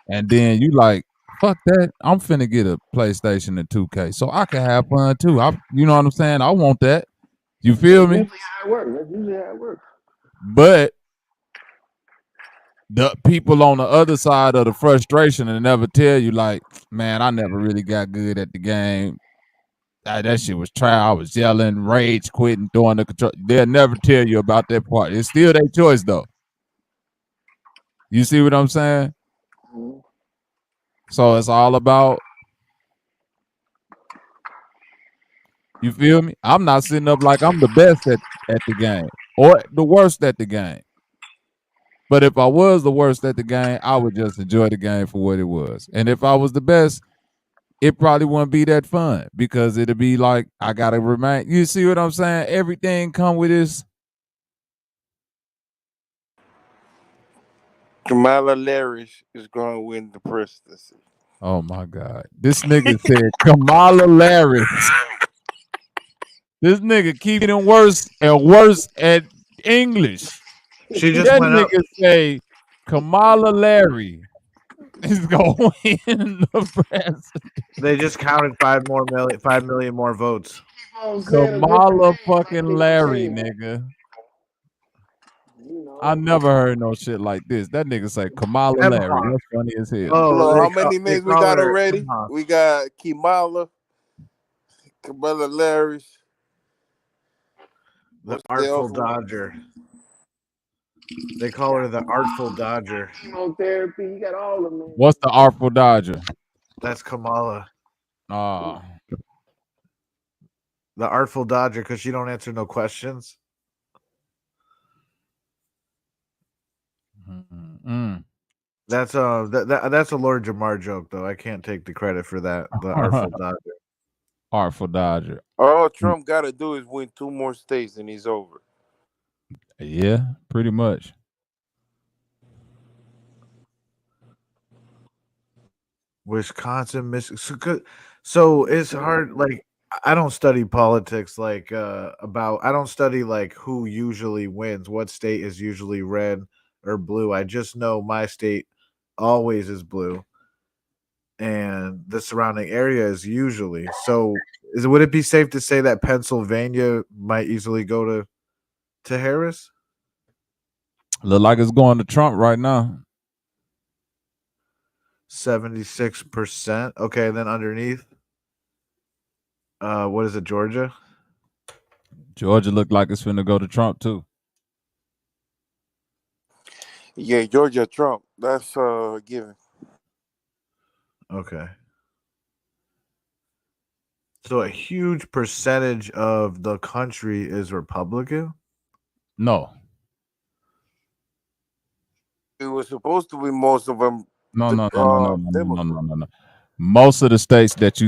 And then you like, fuck that. I'm finna get a PlayStation and 2K so I can have fun too. You know what I'm saying? I want that. You feel me? That's usually how it works. That's usually how it works. But the people on the other side of the frustration and never tell you, like, man, I never really got good at the game. That shit was trash. I was yelling, rage quitting, throwing the control. They'll never tell you about that part. It's still their choice though. You see what I'm saying? So it's all about, you feel me? I'm not sitting up like I'm the best at the game or the worst at the game. But if I was the worst at the game, I would just enjoy the game for what it was. And if I was the best, it probably wouldn't be that fun because it'd be like, I got to remind, you see what I'm saying? Everything come with this. 𝘾𝙤𝙢𝙎 is going to win the presidency. Oh my God. This nigga said 𝘾𝙤𝙢𝙢. This nigga keep getting worse and worse at English. She just that went nigga up. say 𝘾𝙤𝙢𝙢 is going to win the presidency. They just counted 5 million more votes. 𝘾𝙤𝙢𝙢, nigga. I never heard no shit like this. That nigga say 𝘾𝙤𝙢𝙢. That's funny as hell. Look, how many names we got already? We got 𝘾𝙤𝙢𝙢, 𝘾𝙤𝙢𝙢. The Artful Dodger. They call her the Artful Dodger. Chemotherapy, you got all of them. What's the Artful Dodger? That's Kamala. The Artful Dodger, because she don't answer no questions. That's a Lord Jamar joke, though. I can't take the credit for that. The Artful Dodger. Artful Dodger. All Trump got to do is win 2 more states and he's over. Yeah, pretty much. Wisconsin, Michigan. So it's hard. Like, I don't study politics. Like, I don't study like who usually wins, what state is usually red or blue. I just know my state always is blue, and the surrounding area is usually. So, would it be safe to say that Pennsylvania might easily go to Harris? Look like it's going to Trump right now. 76%. Okay, then underneath, what is it, Georgia? Georgia looked like it's finna go to Trump too. Yeah, Georgia, Trump. That's given. Okay. So a huge percentage of the country is Republican? No. It was supposed to be most of them. No. Most of the states that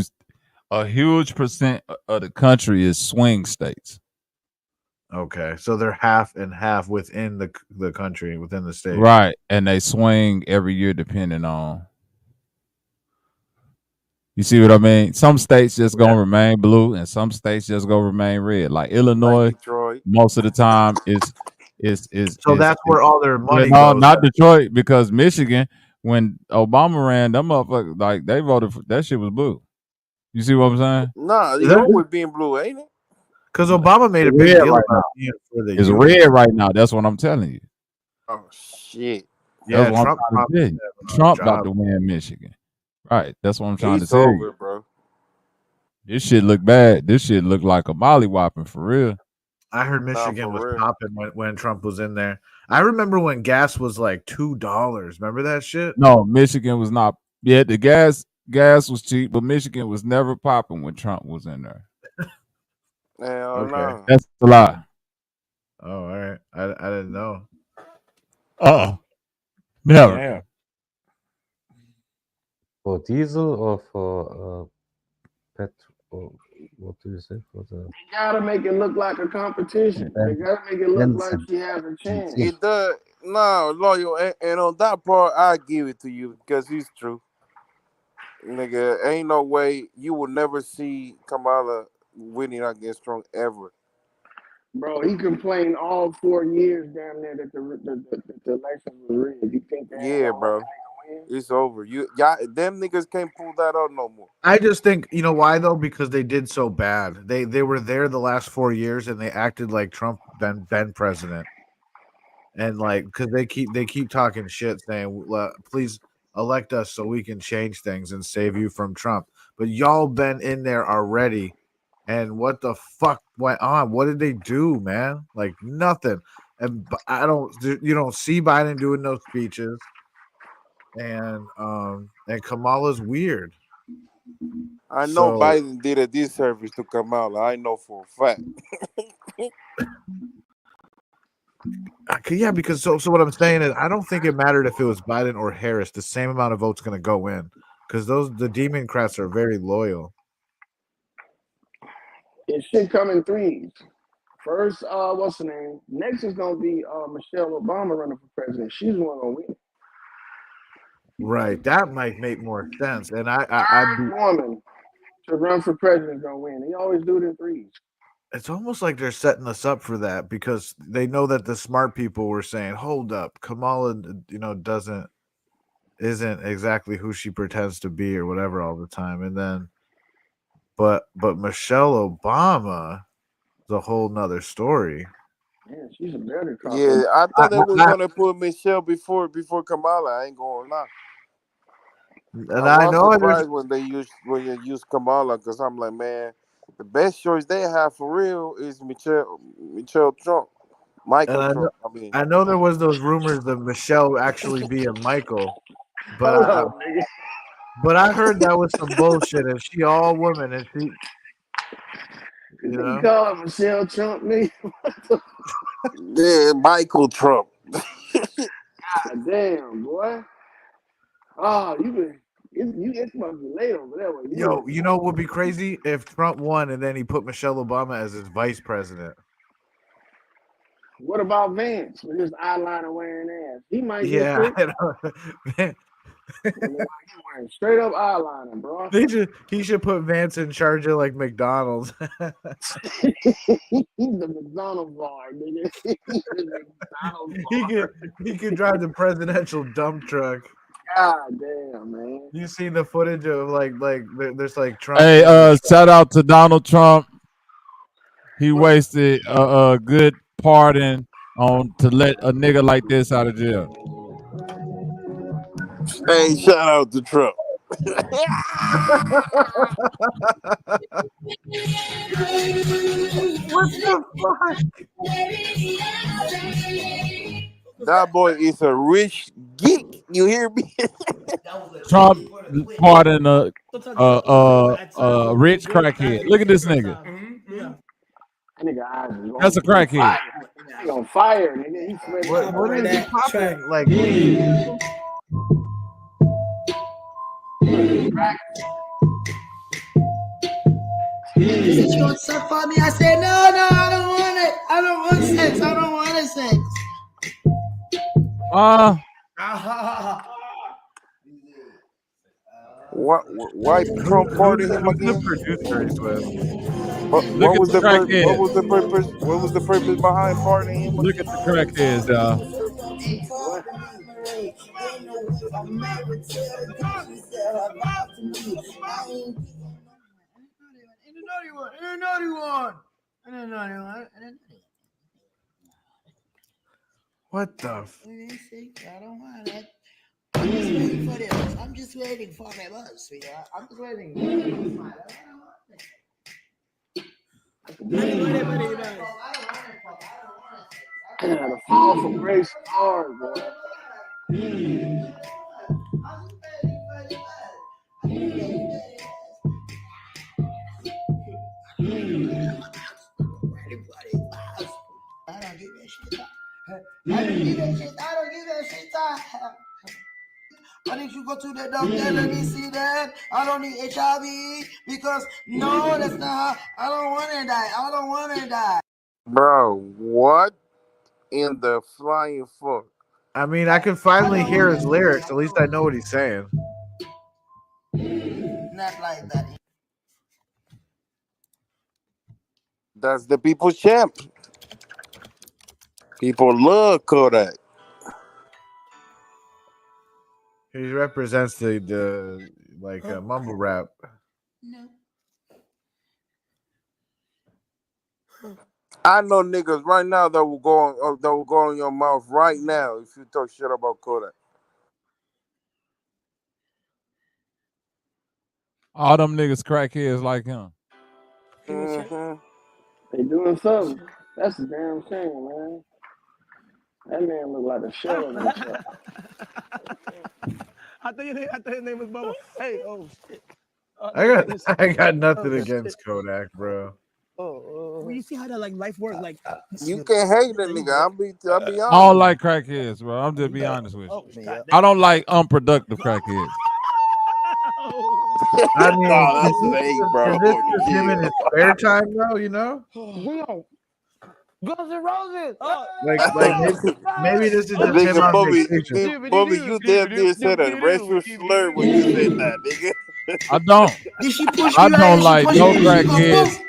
a huge percent of the country is swing states. Okay, so they're half and half within the country, within the state. Right, and they swing every year depending on. You see what I mean? Some states just gonna remain blue, and some states just gonna remain red. Like Like Illinois, Detroit. most of the time is So that's where all their money no, goes. not Detroit, because Michigan, when Obama ran, them motherfuckers like they voted for that shit was blue. You see what I'm saying? Nah, Is it's that- always being blue, ain't it? Because Obama made a It's big red deal right about now. being for the It's union. red right now. That's what I'm telling you. Oh shit. That's Yeah, what Trump I'm trying to tell you. Trump about to win Michigan. Right. That's what I'm trying to It's tell over, you. bro. This shit look bad. This shit look like a mollywhopping for real. I heard Michigan was popping when Trump was in there. I remember when gas was like $2. Remember that shit? No, Michigan was not. Yeah, the gas was cheap, but Michigan was never popping when Trump was in there. Hell no. That's a lie. Oh, all right. I didn't know. Never. Yeah. For diesel or for petrol? What do you say? For the They gotta make it look like a competition. They gotta make it look like she has a chance. It does. No, loyal, and on that part, I give it to you because it's true. Nigga, ain't no way you will never see Kamala winning against Trump ever. Bro, he complained all 4 years damn near that the election was rigged. You think that Yeah, bro. It's over. Y'all, them niggas can't pull that out no more. I just think, you know why though? Because they did so bad. They were there the last 4 years and they acted like Trump been president. And like, because they keep talking shit, saying, "Please elect us so we can change things and save you from Trump." But y'all been in there already, and what the fuck went on? What did they do, man? Like nothing. And you don't see Biden doing no speeches, and Kamala's weird. I know So, Biden did a disservice to Kamala. I know for a fact. yeah, because so what I'm saying is, I don't think it mattered if it was Biden or Harris. The same amount of votes going to go in because the Democrats are very loyal. It should come in threes. First, what's her name? Next is gonna be Michelle Obama running for president. She's the one gonna win. Right, that might make more sense. And I'd be, woman to run for president is gonna win. They always do it in threes. It's almost like they're setting us up for that because they know that the smart people were saying, "Hold up, Kamala, isn't exactly who she pretends to be or whatever all the time." And then, but Michelle Obama is a whole nother story. Yeah, she's a better cop. Yeah, I thought they was gonna put Michelle before Kamala. I ain't gonna lie. And I I was know surprised when you use Kamala because I'm like, man, the best choice they have for real is Michelle Trump, Michael Trump. I know there was those rumors of Michelle actually being Michael, but Hold up, nigga. but I heard that was some bullshit, and she all woman, and she, They call her Michelle Trump, nigga. Yeah, Michael Trump. God damn, boy. Oh, it's must be late over there. Yo, you know what would be crazy if Trump won and then he put Michelle Obama as his vice president. What about Vance with his eyeliner wearing ass? He might get Yeah, picked. He's wearing straight up eyeliner, bro. He should put Vance in charge of like McDonald's. He's the McDonald's bar, nigga. He's the McDonald's bar. He could drive the presidential dump truck. God damn, man. You see the footage of like there's like Trump. Hey, shout out to Donald Trump. He wasted a good pardon to let a nigga like this out of jail. Hey, shout out to Trump. What the fuck? That boy is a rich geek. You hear me? Trump pardoned a rich crackhead. Look at this nigga. That nigga eyes is on That's a crackhead. He on fire, nigga. He's sweating. What is he popping? Like, Is it you want sex for me? I said, no, I don't want it. I don't want sex. I don't want a sex. Why Trump pardon him Who's the again? producer he's with? Look What at was the the what crackheads. was the purpose? What was the purpose behind pardoning him Look at again? the crackheads, y'all. What? What the? I don't want it. I'm just waiting for this. I'm just waiting for the bus, sweetheart. I'm just waiting. The fall from grace is hard, boy. I don't give a shit. I don't give a shit. I don't give a shit. Why didn't you go to the doctor? Let me see that. I don't need HIV because no, that's not. I don't want to die. I don't want to die. Bro, what in the flying fuck? I mean, I can finally hear his lyrics. At least I know what he's saying. Not like that. That's the people's champ. People love Kodak. He represents the mumble rap. No. I know niggas right now that will go on your mouth right now if you talk shit about Kodak. All them niggas crackheads like him. Mm-hmm. They doing something. That's a damn shame, man. That man look like a shell of himself. I thought your name was Bubba. Hey, oh shit. I got nothing against Kodak, bro. Well, you see how that life works. You can't hate that nigga. I'll be honest. I don't like crackheads, bro. I'm just be honest with you. I don't like unproductive crackheads. I mean, no, that's an eight, bro. Is this just him in his spare time, though? You know? Guns N' Roses. Maybe this is just him on vacation. Bobby, you damn near said a racial slur when you said that, nigga. I don't. Did she push I me don't right? like no crackheads.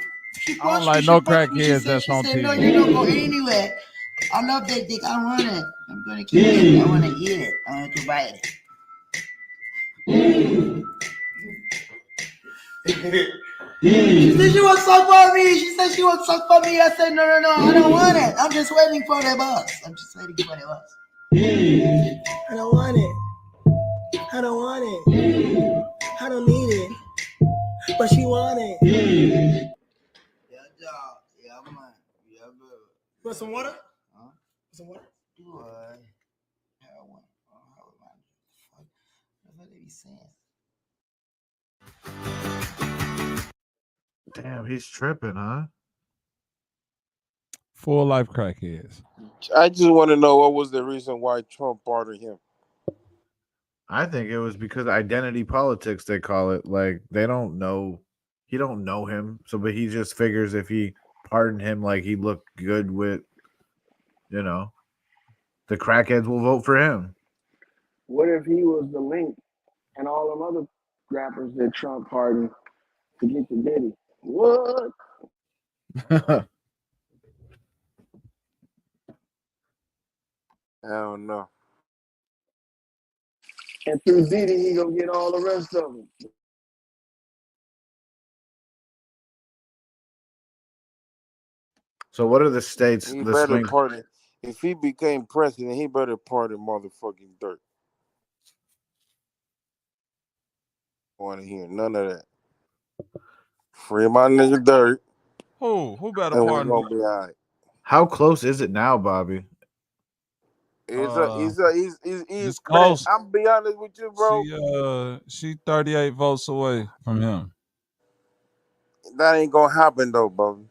I don't like no crackheads that's on Said, no, TV. you don't go anywhere. I love that dick. I want it. I'm gonna keep it. I want to eat it. I want to bite it. She said she wants suck for me. She said she wants suck for me. I said no. I don't want it. I'm just waiting for the bus. I'm just waiting for the bus. I don't want it. I don't want it. I don't need it. But she want it. Yeah, dog. Yeah, man. Yeah, bro. Want some water? Huh? Some water? Do I? Have one. How am I? What are you saying? Damn, he's tripping, huh? Full life crackheads. I just want to know what was the reason why Trump pardoned him. I think it was because identity politics, they call it. Like, they don't know. He don't know him. But he just figures if he pardoned him, like, he looked good with, the crackheads will vote for him. What if he was the link and all them other rappers that Trump pardoned to get the Diddy? What? I don't know. And through Diddy, he gonna get all the rest of them. So what are the states? He better pardon. If he became president, he better pardon motherfucking dirt. I want to hear none of that. Free my nigga dirt. Who better and pardon? We're gonna be all right. How close is it now, Bobby? He's close. I'm be honest with you, bro. She 38 votes away from him. That ain't gonna happen though, bro.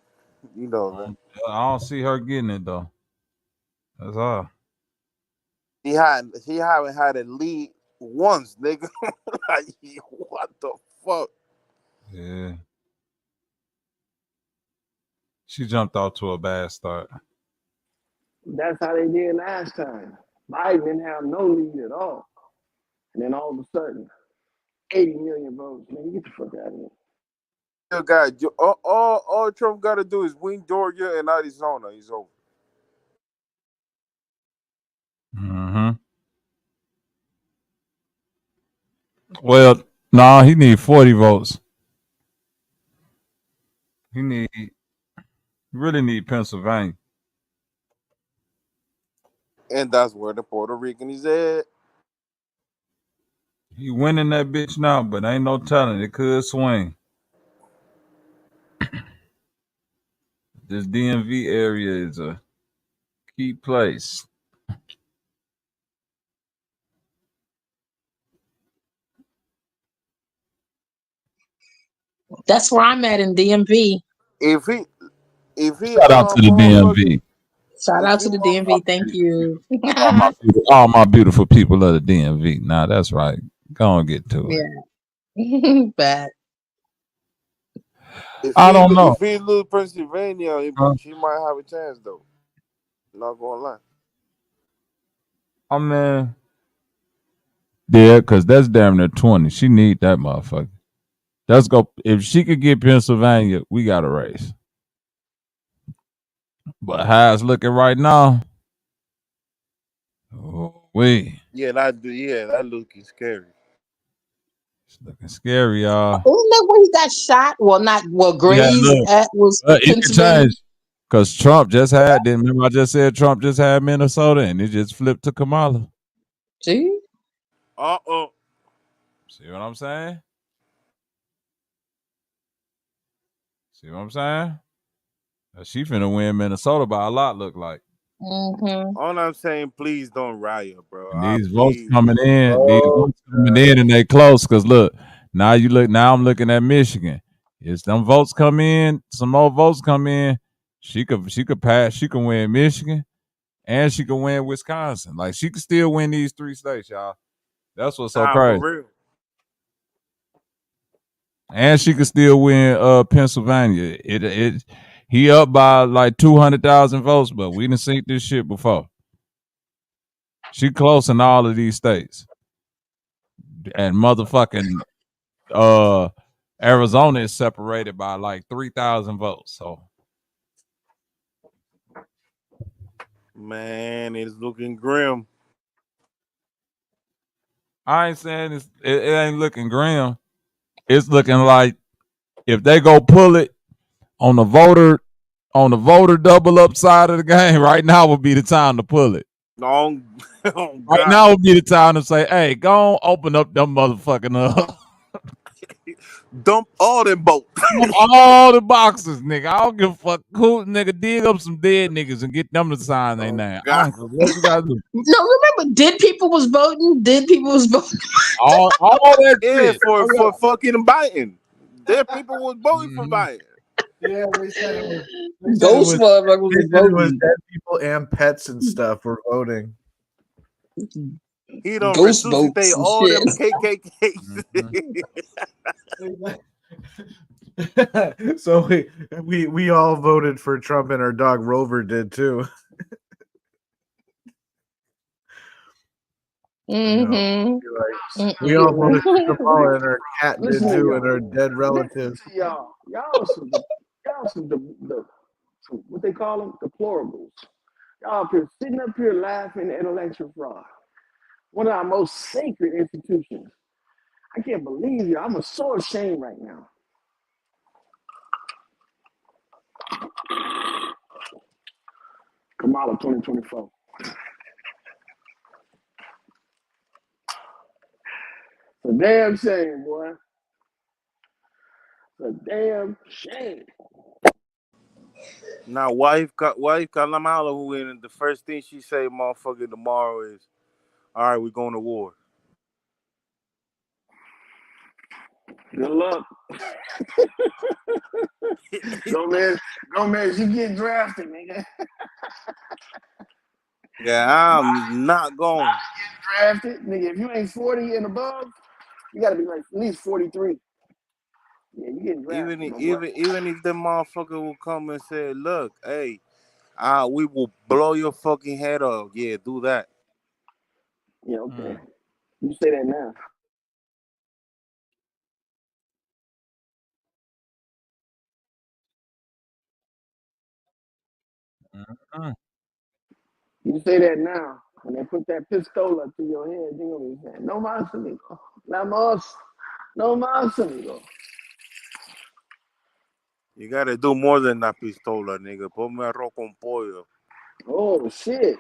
You know that. I don't see her getting it though. That's all. He haven't had a lead once, nigga. Like, what the fuck? Yeah. She jumped off to a bad start. That's how they did last time. Biden didn't have no lead at all. And then all of a sudden, 80 million votes. Man, get the fuck out of here. All Trump got to do is win Georgia and Arizona. He's over. Mm-hmm. Well, no, he need 40 votes. He really need Pennsylvania. And that's where the Puerto Rican is at. He winning that bitch now, but ain't no telling. It could swing. This DMV area is a key place. That's where I'm at in DMV. If he Shout out to the DMV. Shout out to the DMV. Thank you. All my beautiful people of the DMV. Nah, that's right. Go and get to it. Yeah. Bad. I don't know. If he lose Pennsylvania, she might have a chance though. Not gonna lie. I mean, yeah, because that's damn near 20. She need that motherfucker. Let's go. If she could get Pennsylvania, we got a race. But how it's looking right now, Yeah, that looking scary. It's looking scary, y'all. Isn't that where he got shot? Well, not Grays was it could Pennsylvania. change because Trump just had. Remember, I just said Trump just had Minnesota, and it just flipped to Kamala. See? See what I'm saying? See what I'm saying? She finna win Minnesota by a lot. Look like. Mm-hmm. All I'm saying, please don't riot, bro. And these votes coming in, and they close. Cause look, now I'm looking at Michigan. If them votes come in, some more votes come in, she could pass. She can win Michigan, and she can win Wisconsin. Like she could still win these 3 states, y'all. That's what's so crazy. For real. And she could still win Pennsylvania. He up by like 200,000 votes, but we didn't see this shit before. She close in all of these states. And motherfucking Arizona is separated by like 3,000 votes. So man, it's looking grim. I ain't saying it ain't looking grim. It's looking like if they go pull it on the voter double up side of the game, right now would be the time to pull it. Right now would be the time to say, hey, go on, open up them motherfucking dump all them boats. Dump all the boxes, nigga. I don't give a fuck. Who, nigga, dig up some dead niggas and get them to sign their name. I don't care what you gotta do. No, remember, dead people was voting. All that shit. For fucking Biden. Dead people was voting for Biden. Yeah, they said it was. Ghost motherfuckers was It was voting. dead people and pets and stuff were voting. He don't resuscitate all them KKKs. So we all voted for Trump, and our dog Rover did too. Mm-hmm. We all voted for Kamala, and our cat did too, and our dead relatives. Y'all some what they call them, deplorables. Y'all are sitting up here laughing at election fraud. One of our most sacred institutions. I can't believe you. I'm so ashamed right now. Kamala 2024. It's a damn shame, boy. It's a damn shame. Now, wife Kamala who win, the first thing she say, motherfucker, tomorrow is, all right, we're going to war. Good luck. Gomez, you get drafted, nigga. Yeah, I'm not going. Drafted, nigga. If you ain't 40 and above, you gotta be like at least 43. Yeah, you getting drafted. Even if the motherfucker will come and say, look, hey, we will blow your fucking head off. Yeah, do that. Yeah, okay. You say that now. You say that now. When they put that pistola to your head, you're gonna be saying, "No más, amigo. La más, no más, amigo." You gotta do more than that pistola, nigga. Ponme arroz con pollo. Oh shit!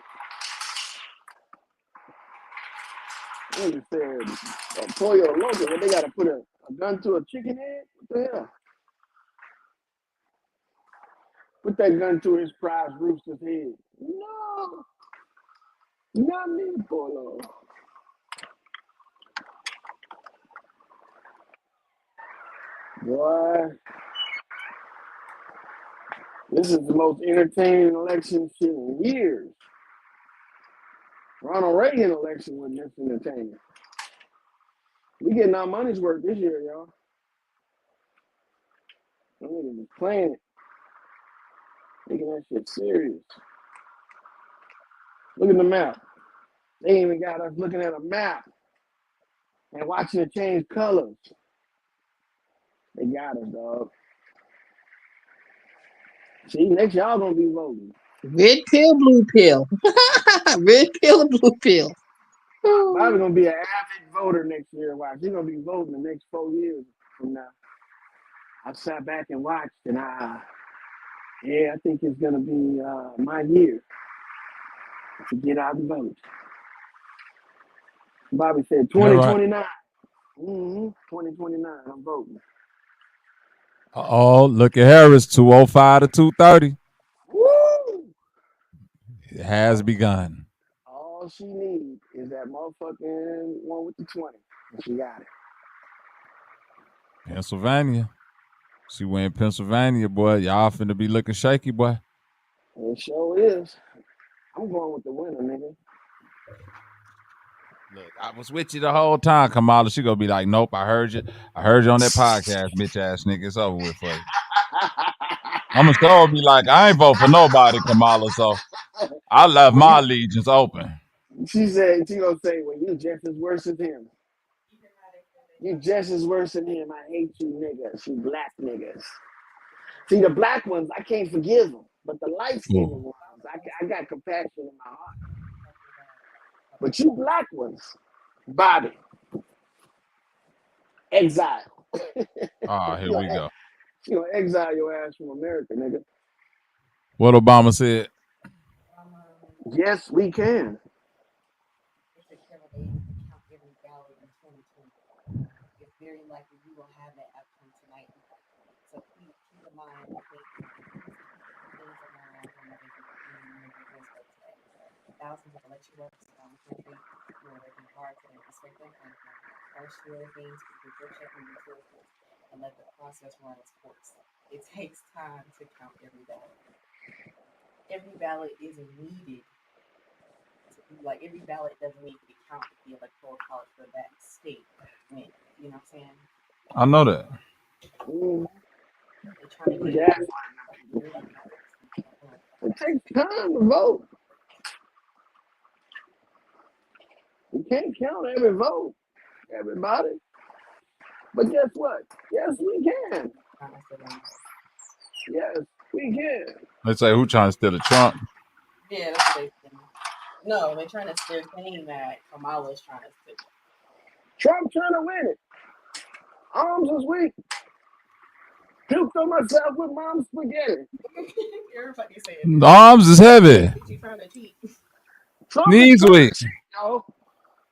Nigga said, "Pollo loco." What, they gotta put a gun to a chicken head? What the hell? Put that gun to his prize rooster's head. No, not me, Polo. Boy, this is the most entertaining election shit in years. Ronald Reagan election was this entertaining. We getting our money's worth this year, y'all. Them niggas is playing it, taking that shit serious. Look at the map. They even got us looking at a map and watching it change colors. They got us, dog. See, next y'all gonna be voting. Red pill, blue pill. Red pill, blue pill. Bobby's gonna be an avid voter next year. Watch, he's gonna be voting the next 4 years from now. I sat back and watched, and I think it's gonna be my year to get out and vote. Bobby said 2029. Right. 2029. I'm voting. Oh, look at Harris, 205 to 230. Woo! It has begun. All she needs is that motherfucking one with the 20. And she got it. Pennsylvania. She went Pennsylvania, boy. Y'all finna be looking shaky, boy. It sure is. I'm going with the winner, nigga. Look, I was with you the whole time, Kamala. She gonna be like, nope, I heard you. I heard you on that podcast, bitch ass nigga. It's over with for you. I'm gonna still be like, I ain't vote for nobody, Kamala, so I left my allegiance open. She said, she gonna say, well, you just as worse as him. You just as worse than him. I hate you niggas, you black niggas. See, the black ones, I can't forgive them. But the light-skinned ones, I got compassion in my heart. But you black ones, Bobby, exile. Here we go. She gonna exile your ass from America, nigga. What Obama said? Yes, we can. It's very likely we will have that outcome tonight. So keep in mind, I think things around thousands of election workers around the country who are working hard to respect their country. First, your things with your checking utilities and let the process run its course. It takes time to count every ballot. Every ballot isn't needed. Like every ballot doesn't need to be counted the electoral college for that state win. You know what I'm saying? I know that. It takes time to vote. You can't count every vote, everybody. But guess what? Yes, we can. Yes, we can. Let's say who trying to steal the Trump? Yeah, that's what they think. No, they're saying that Kamala's trying to steal it. Trump trying to win it. Arms was weak. Puked on myself with mom's spaghetti. Everybody saying the arms is heavy. She trying to cheat. Knees weak.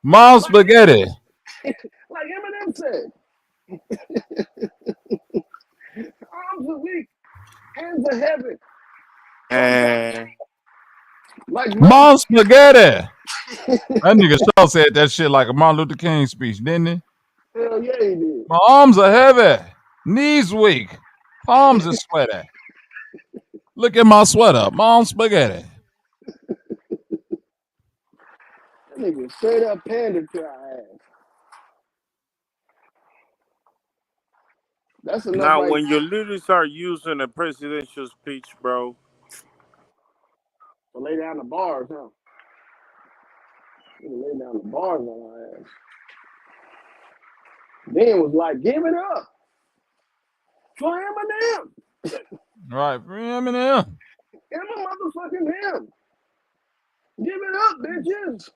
Mom's spaghetti. Like Eminem said. Arms are weak. Hands are heavy. And like Mom's spaghetti. That nigga Shaw said that shit like a Martin Luther King speech, didn't he? Hell yeah, he did. My arms are heavy. Knees weak. Palms are sweaty. Look at my sweater. Mom's spaghetti. That nigga straight up pandered to our ass. That's enough. Now, when your leaders are using a presidential speech, bro, to lay down the bars, huh? You lay down the bars on our ass. Then was like, give it up for Eminem. Right, for Eminem. Him a motherfucking him. Give it up, bitches.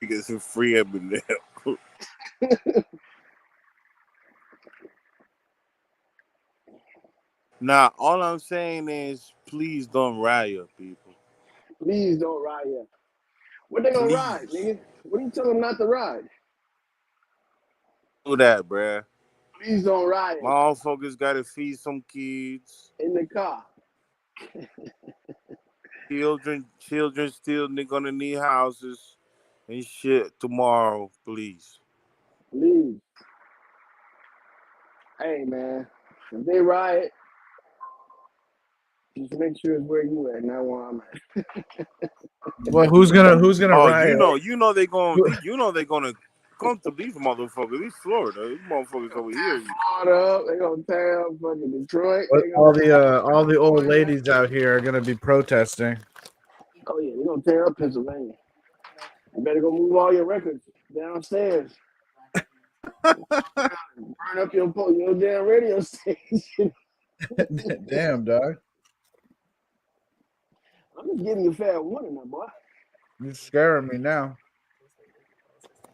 You get some free Eminem. Nah, all I'm saying is please don't riot, people. Please don't riot. What they gonna ride, nigga? What are you telling them not to ride? Do that, bruh. Please don't riot. Motherfuckers gotta feed some kids. In the car. Children still gonna need houses and shit tomorrow, please. Please. Hey, man. If they riot, just make sure it's where you at, not where I'm at. Well, who's gonna riot? You know they gonna come to these motherfuckers. These Florida, these motherfuckers over here. Florida up, they gonna tear up fucking Detroit. All the old ladies out here are gonna be protesting. Oh yeah, they're gonna tear up Pennsylvania. You better go move all your records downstairs. Burn up your damn radio station. Damn, dog. I'm just giving you fair warning, my boy. You're scaring me now.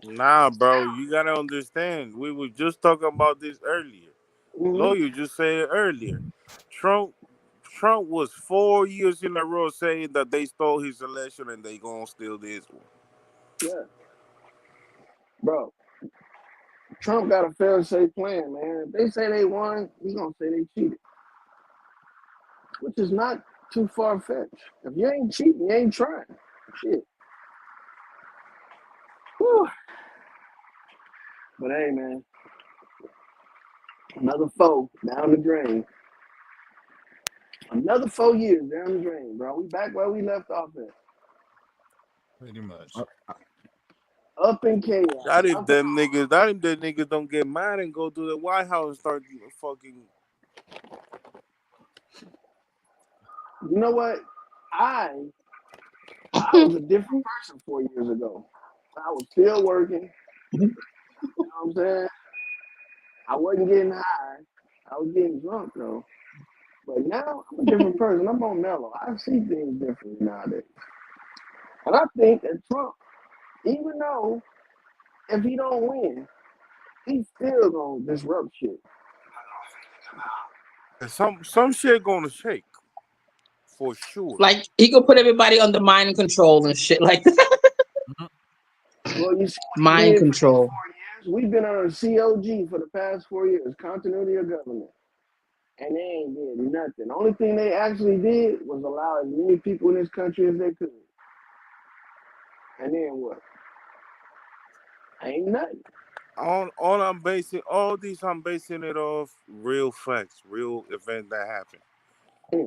Nah, bro, you gotta understand. We were just talking about this earlier. Lawyer just said it earlier. Trump was 4 years in a row saying that they stole his election and they gonna steal this one. Yeah. Bro, Trump got a fair safe plan, man. If they say they won, he's gonna say they cheated. Which is not too far-fetched. If you ain't cheating, you ain't trying. Shit. Whew. But hey, man. Another foe down the drain. Another 4 years down the drain, bro. We back where we left off at. Pretty much. Up in chaos. That if them niggas don't get mad and go to the White House and start fucking. You know what? I was a different person 4 years ago. I was still working. You know what I'm saying? I wasn't getting high. I was getting drunk though. But now I'm a different person. I'm on mellow. I see things differently nowadays. And I think that Trump, even though if he don't win, he's still gonna disrupt shit. Some shit gonna shake. For sure. Like he could put everybody under mind control and shit like that. Well, you see, mind control. 4 years. We've been under COG for the past 4 years, continuity of government. And they ain't did nothing. The only thing they actually did was allow as many people in this country as they could. And then what? Ain't nothing. I'm basing it off real facts, real event that happened.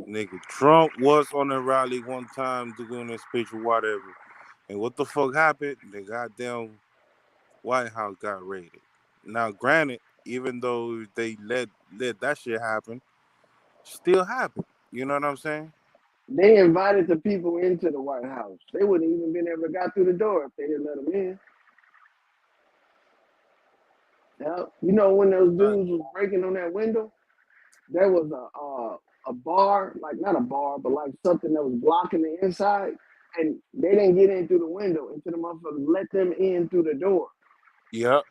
Nigga, Trump was on a rally one time doing a speech or whatever. And what the fuck happened? The goddamn White House got raided. Now, granted, even though they let that shit happen, still happened. You know what I'm saying? They invited the people into the White House. They wouldn't even been able to got through the door if they didn't let them in. Now, you know when those dudes was breaking on that window, there was a bar, like not a bar, but like something that was blocking the inside, and they didn't get in through the window until the motherfuckers let them in through the door. Yep,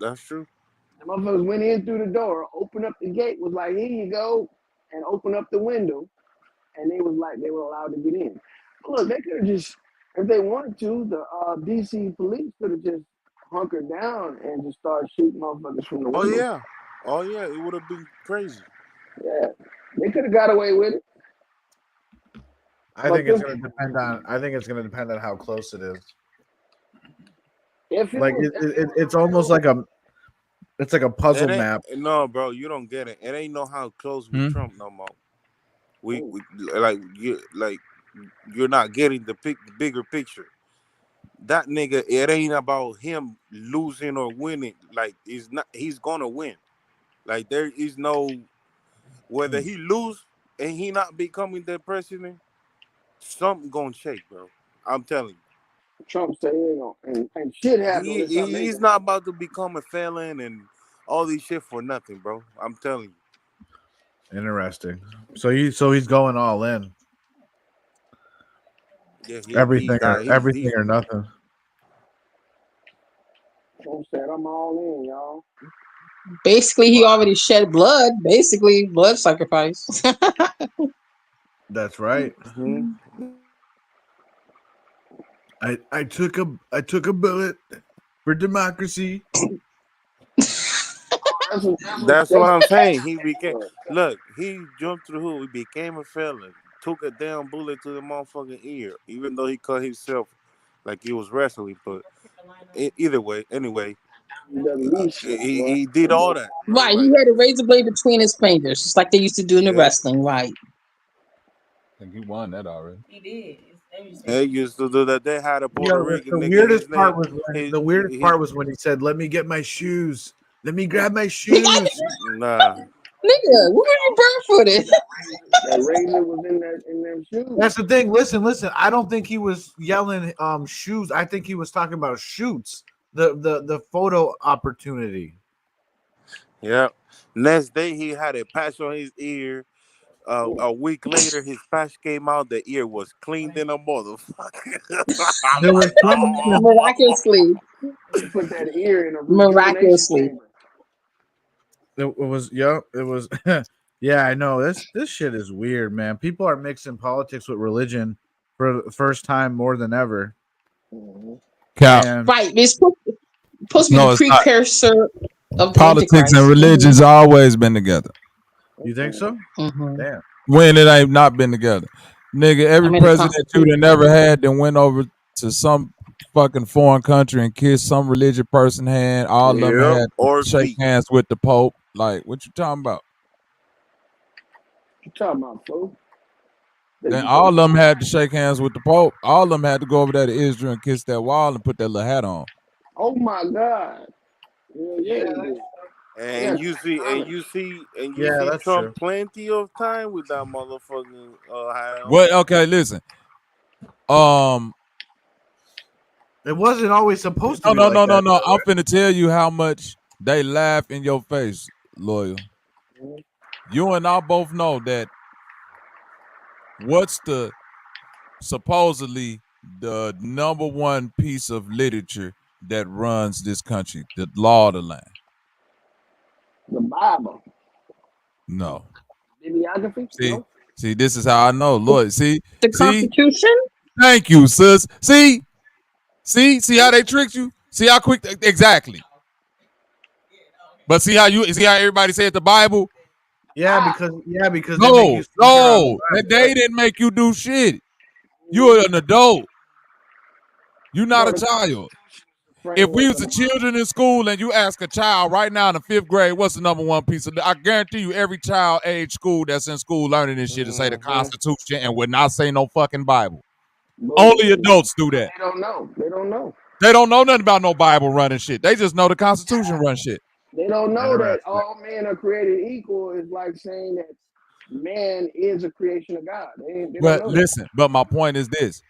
that's true. The motherfuckers went in through the door, opened up the gate, was like, here you go, and opened up the window, and they were allowed to get in. But look, they could have just, if they wanted to, the DC police could have just hunkered down and just started shooting motherfuckers from the window. Oh yeah, it would have been crazy. Yeah, they could have got away with it. I think it's going to depend on how close it is. It's almost like it's like a puzzle map. No, bro, you don't get it. It ain't know how close with Trump no more. We you're not getting the bigger picture. That nigga, it ain't about him losing or winning. Like he's gonna win. Like there is no whether he lose and he not becoming the president, something gonna shake, bro. I'm telling you. Trump said and shit happened. He's not about to become a felon and all these shit for nothing, bro. I'm telling you. Interesting. So he's going all in. Everything or nothing. Trump said, I'm all in, y'all. Basically, he already shed blood. Basically, blood sacrifice. That's right. I took a bullet for democracy. That's what I'm saying. He became he jumped through the hood. He became a felon. Took a damn bullet to the motherfucking ear, even though he cut himself like he was wrestling. But either way, anyway, he did all that. Right, he had a razor blade between his fingers, just like they used to do in the wrestling. Right. I think he won that already. He did. They used to do that. They had a Puerto Rican. The weirdest part was when he said, "Let me get my shoes. Let me grab my shoes." Nah. Nigga, what are you barefooted? That razor was in them shoes. That's the thing. Listen. I don't think he was yelling shoes. I think he was talking about shoots. The photo opportunity. Yeah. Next day he had a patch on his ear. A week later, his patch came out. The ear was cleaned in a motherfucker. Miraculously. Put that ear in a miraculously. It was. Yeah, I know. This shit is weird, man. People are mixing politics with religion for the first time more than ever. Right. It's supposed to be the precursor of politics and religion's always been together. You think so? Damn. When it ain't not been together. Nigga, every president you done ever had then went over to some fucking foreign country and kissed some religious person hand. All of them had to shake hands with the Pope. Like, what you talking about? What you talking about, fool? Then all of them had to shake hands with the Pope. All of them had to go over there to Israel and kiss that wall and put that little hat on. Oh my God. Yeah. And you see Trump true. plenty of time with that motherfucking hat on. What? Okay, listen. It wasn't always supposed to be No. that, I'm finna tell you how much they laugh in your face, Loyal. You and I both know that what's supposedly the number one piece of literature that runs this country, the law of the land. The Bible. No. Bibliography? See, this is how I know. Lord, see? The Constitution? Thank you, sis. See how they tricked you? See how quick exactly. But see how everybody said the Bible? Yeah, because no, they didn't make you do shit. You're an adult. You're not a child. If we was the children in school and you ask a child right now in the 5th grade, what's the number one piece of? I guarantee you, every child age school that's in school learning this shit to say the Constitution and would not say no fucking Bible. Only adults do that. They don't know. They don't know nothing about no Bible running shit. They just know the Constitution run shit. They don't know that all men are created equal is like saying that man is a creation of God. But listen, but my point is this: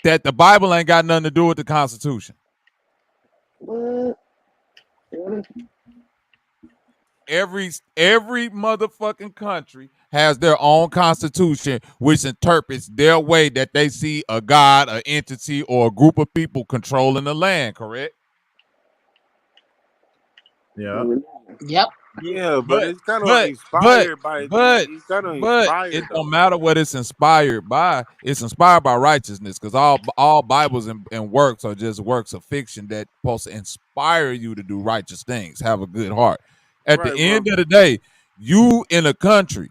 that the Bible ain't got nothing to do with the Constitution. What? Every motherfucking country has their own constitution, which interprets their way that they see a god, an entity, or a group of people controlling the land. Correct? Yeah. Yep. Yeah, but it's kind of inspired by. But it don't matter what it's inspired by. It's inspired by righteousness, because all Bibles and works are just works of fiction that supposed to inspire you to do righteous things, have a good heart. At the end of the day, you in a country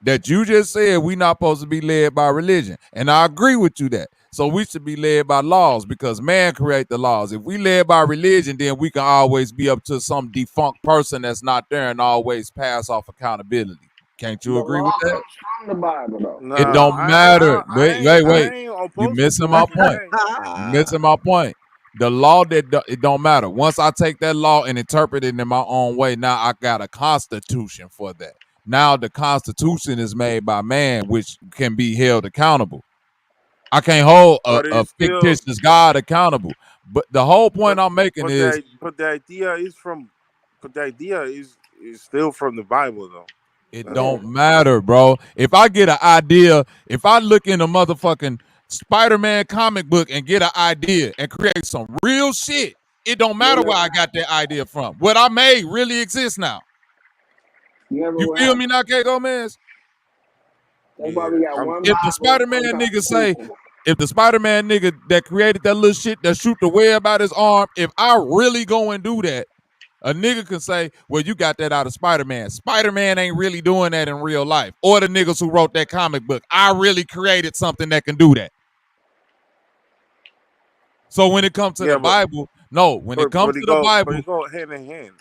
that you just said we not supposed to be led by religion, and I agree with you that. So we should be led by laws, because man create the laws. If we led by religion, then we can always be up to some defunct person that's not there and always pass off accountability. Can't you agree with that? From the Bible, though. Nah, it don't matter. Wait. You missing my point. The law it don't matter. Once I take that law and interpret it in my own way, now I got a constitution for that. Now the Constitution is made by man, which can be held accountable. I can't hold a fictitious God accountable. But the whole point I'm making the idea is still from the Bible, though. It don't matter, bro. If I get an idea, if I look in a motherfucking Spider-Man comic book and get an idea and create some real shit, it don't matter where I got that idea from. What I made really exists now. You feel me now, ค์Gomez? That's why we got one If the Bible, Spider-Man one nigga say, Constitution. if the Spider-Man nigga that created that little shit that shoot the web out his arm, if I really go and do that, a nigga can say, well, you got that out of Spider-Man. Spider-Man ain't really doing that in real life. Or the niggas who wrote that comic book. I really created something that can do that. So when it comes to the Bible, no. When it comes to the Bible, but it go hand in hand.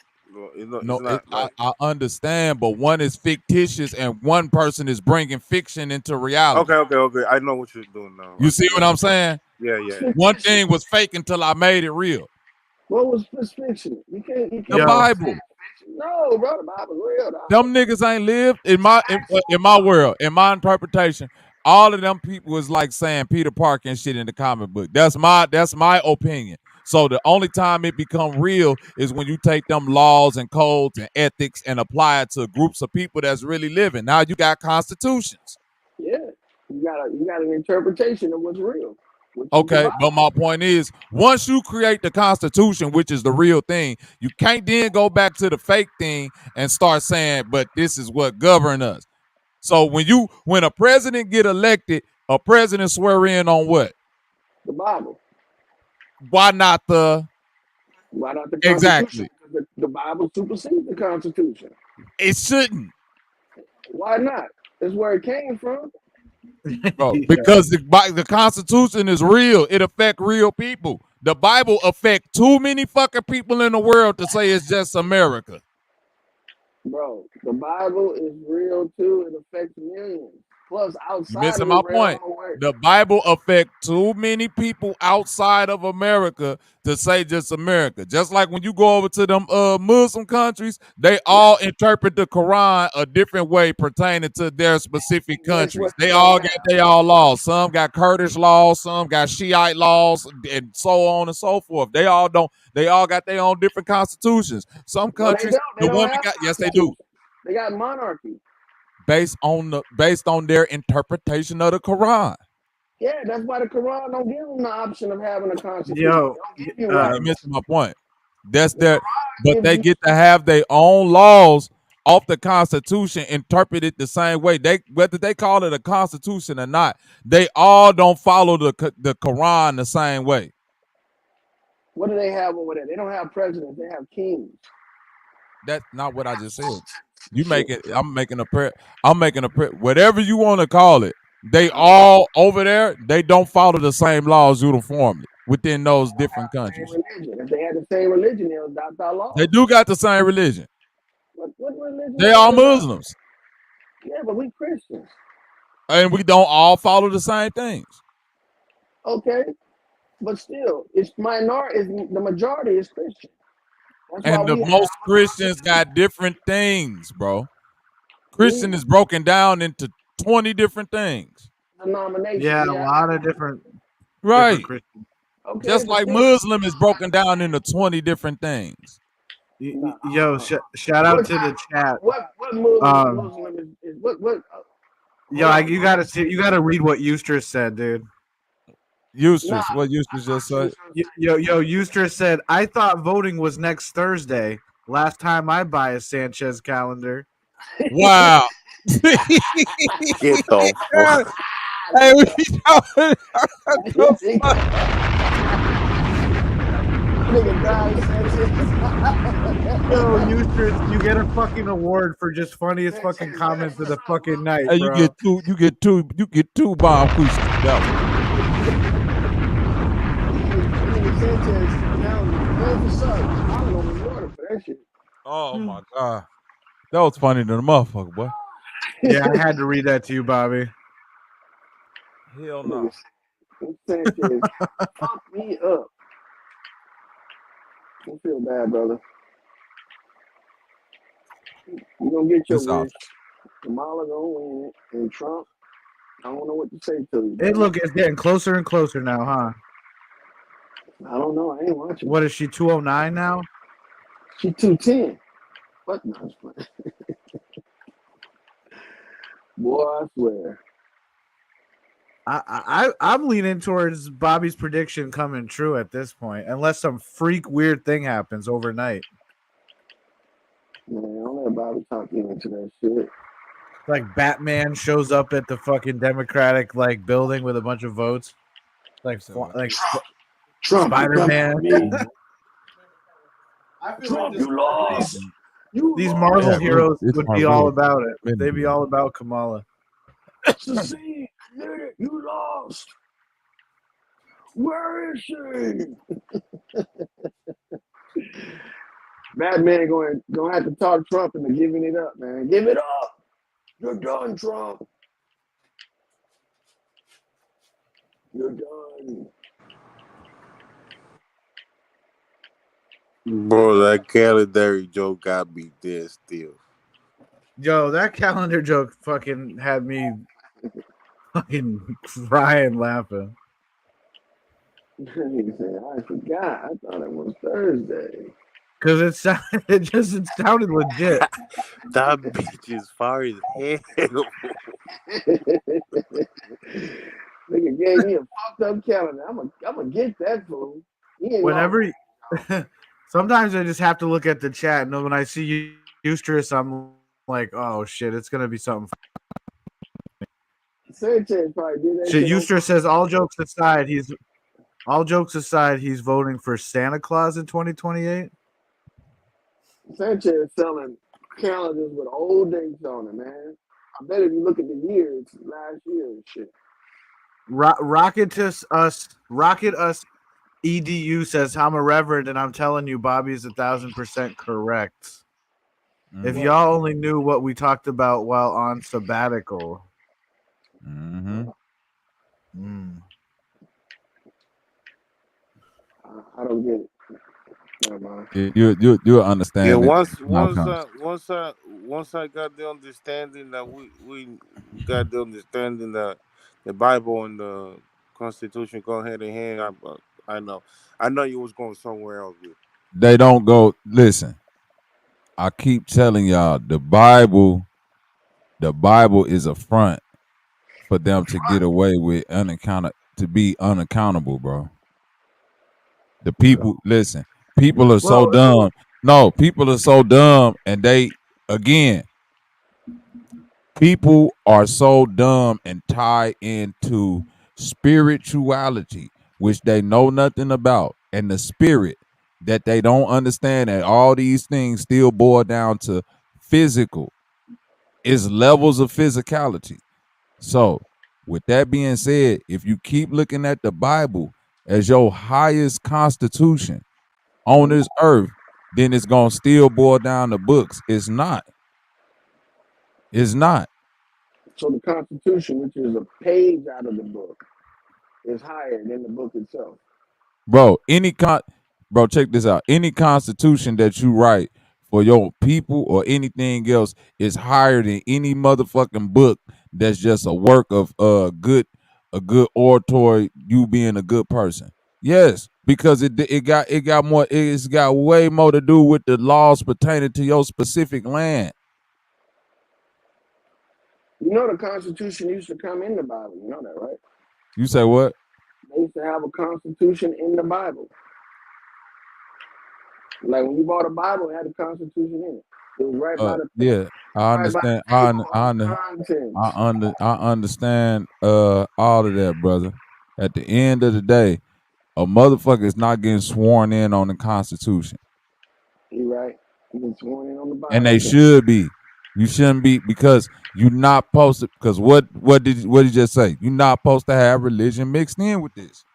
I understand, but one is fictitious and one person is bringing fiction into reality. Okay. I know what you're doing now. You see what I'm saying? Yeah. One thing was fake until I made it real. What was fiction? You can't. The Bible. No, bro, the Bible's real. Dog. Them niggas ain't lived in my world, in my interpretation. All of them people is like saying Peter Parker and shit in the comic book. That's my opinion. So the only time it become real is when you take them laws and codes and ethics and apply it to groups of people that's really living. Now you got constitutions. Yeah, you got an interpretation of what's real. Okay, but my point is, once you create the Constitution, which is the real thing, you can't then go back to the fake thing and start saying, but this is what governs us. So when a president get elected, a president swear in on what? The Bible. Why not the Constitution? Exactly. Because the Bible supersedes the Constitution. It shouldn't. Why not? That's where it came from. Bro, because the Constitution is real. It affects real people. The Bible affects too many fucking people in the world to say it's just America. Bro, the Bible is real too. It affects millions. Plus, outside missing my point. The Bible affects too many people outside of America to say just America. Just like when you go over to them Muslim countries, they all interpret the Quran a different way pertaining to their specific countries. They all got their laws. Some got Kurdish laws, some got Shiite laws, and so on and so forth. They all got their own different constitutions. Some countries, the women got, yes, they do. They got monarchy. Based on their interpretation of the Quran. Yeah, that's why the Quran don't give them the option of having a constitution. You missing my point. That's their, but they get to have their own laws off the Constitution, interpreted the same way. Whether they call it a constitution or not, they all don't follow the Quran the same way. What do they have over there? They don't have presidents. They have kings. That's not what I just said. You make it. I'm making a prayer. Whatever you want to call it. They all over there. They don't follow the same laws uniformly within those different countries. If they had the same religion, they'll adopt our laws. They do got the same religion. What religion? They are Muslims. Yeah, but we Christians. And we don't all follow the same things. Okay, but still, it's minority. The majority is Christian. And the most Christians got different things, bro. Christian is broken down into 20 different things. Denomination. Yeah, a lot of different. Right. Different okay, just like Muslim is broken down into 20 different things. Yo, shout out to the chat. What Muslim is what? Yo, you gotta read what Eustace said, dude. Eustace, what Eustace just said? Yo, Eustace said, I thought voting was next Thursday. Last time I buy a Sanchez calendar. Wow. Get the fuck. Hey, Yo, Eustace, you get a fucking award for just funniest fucking comments of the fucking night. Hey, bro. you get two bomb questions. Oh my god, that was funny to the motherfucker, boy. Yeah, I had to read that to you, Bobby. Hell no. Fuck me up. Don't feel bad, brother. You gonna get your wish. Kamala gonna win it, and Trump, I don't know what to say to you. It's getting closer and closer now, huh? I don't know. I ain't watching. What is she, 209 now? She 210. What? No, Boy, I swear. I'm leaning towards Bobby's prediction coming true at this point, unless some freak weird thing happens overnight. Man, don't let Bobby talk you into that shit. Like Batman shows up at the fucking Democratic like building with a bunch of votes. Like Trump, Spider-Man. Trump, you lost. These Marvel heroes would be all about it. They'd be all about Kamala. See, you lost. Where is she? Batman gonna have to talk Trump into giving it up, man. Give it up. You're done, Trump. You're done. Bro, that calendar joke got me dead still. Yo, that calendar joke fucking had me fucking crying laughing. He said, I forgot. I thought it was Thursday. Because it sounded legit. That bitch is far as hell. Nigga gave me a fucked up calendar. I'm gonna get that fool. Whenever sometimes I just have to look at the chat, and when I see Eustress, I'm like, oh shit, it's gonna be something. Sanchez probably did that Shit, shit. Eustress says all jokes aside, he's voting for Santa Claus in 2028. Sanchez selling calendars with old dates on it, man. I bet if you look at the years, last year and shit. Rocket us edu says I'm a reverend, and I'm telling you, Bobby's 1,000% correct. If y'all only knew what we talked about while on sabbatical. Mm-hmm. I don't get it. You understand? Yeah, once I got the understanding that we got the understanding that the Bible and the Constitution go hand in hand, I know you was going somewhere else with. They don't go. Listen, I keep telling y'all the Bible is a front for them to get away with to be unaccountable, bro. The people, listen, people are so dumb. No, people are so dumb, and people are so dumb and tied into spirituality, which they know nothing about, and the spirit that they don't understand, that all these things still boil down to physical. Is levels of physicality. So, with that being said, if you keep looking at the Bible as your highest constitution on this earth, then it's gonna still boil down to books. It's not. It's not. So the Constitution, which is a page out of the book, is higher than the book itself. Bro, check this out. Any constitution that you write for your people or anything else is higher than any motherfucking book that's just a work of a good oratory, you being a good person. Yes, because it's got way more to do with the laws pertaining to your specific land. You know the Constitution used to come in the Bible. You know that, right? You say what? They used to have a Constitution in the Bible. Like when you bought a Bible, it had a Constitution in it. It was right by the yeah. I understand. I understand all of that, brother. At the end of the day, a motherfucker is not getting sworn in on the Constitution. You right. You been sworn in on the Bible. And they should be. You shouldn't be, because you're not supposed to. Because what did you just say? You're not supposed to have religion mixed in with this.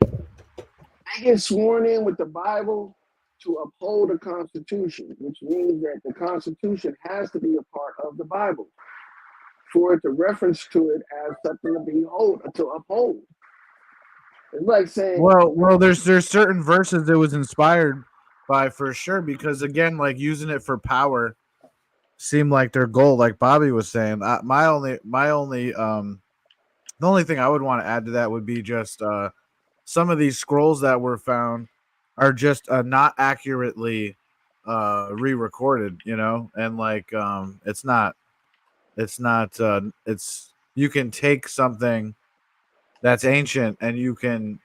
They get sworn in with the Bible to uphold the Constitution, which means that the Constitution has to be a part of the Bible for it to reference to it as something to uphold. It's like saying, well, there's certain verses it was inspired by for sure, because again, like using it for power seemed like their goal, like Bobby was saying. The only thing I would want to add to that would be just some of these scrolls that were found are just not accurately re-recorded, and like it's not It's not. It's you can take something that's ancient and you can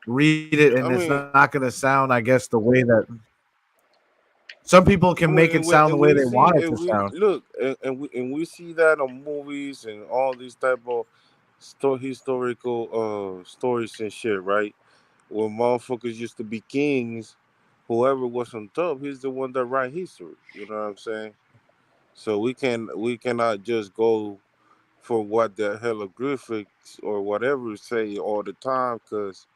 read it, and I it's mean, not going to sound, I guess, the way that some people can make it sound the and way we they see, want it to and we sound. look, and we see that on movies and all these type of historical stories and shit, right? When motherfuckers used to be kings, whoever was on top, he's the one that write history. You know what I'm saying? So we cannot just go for what the hieroglyphics or whatever say all the time, because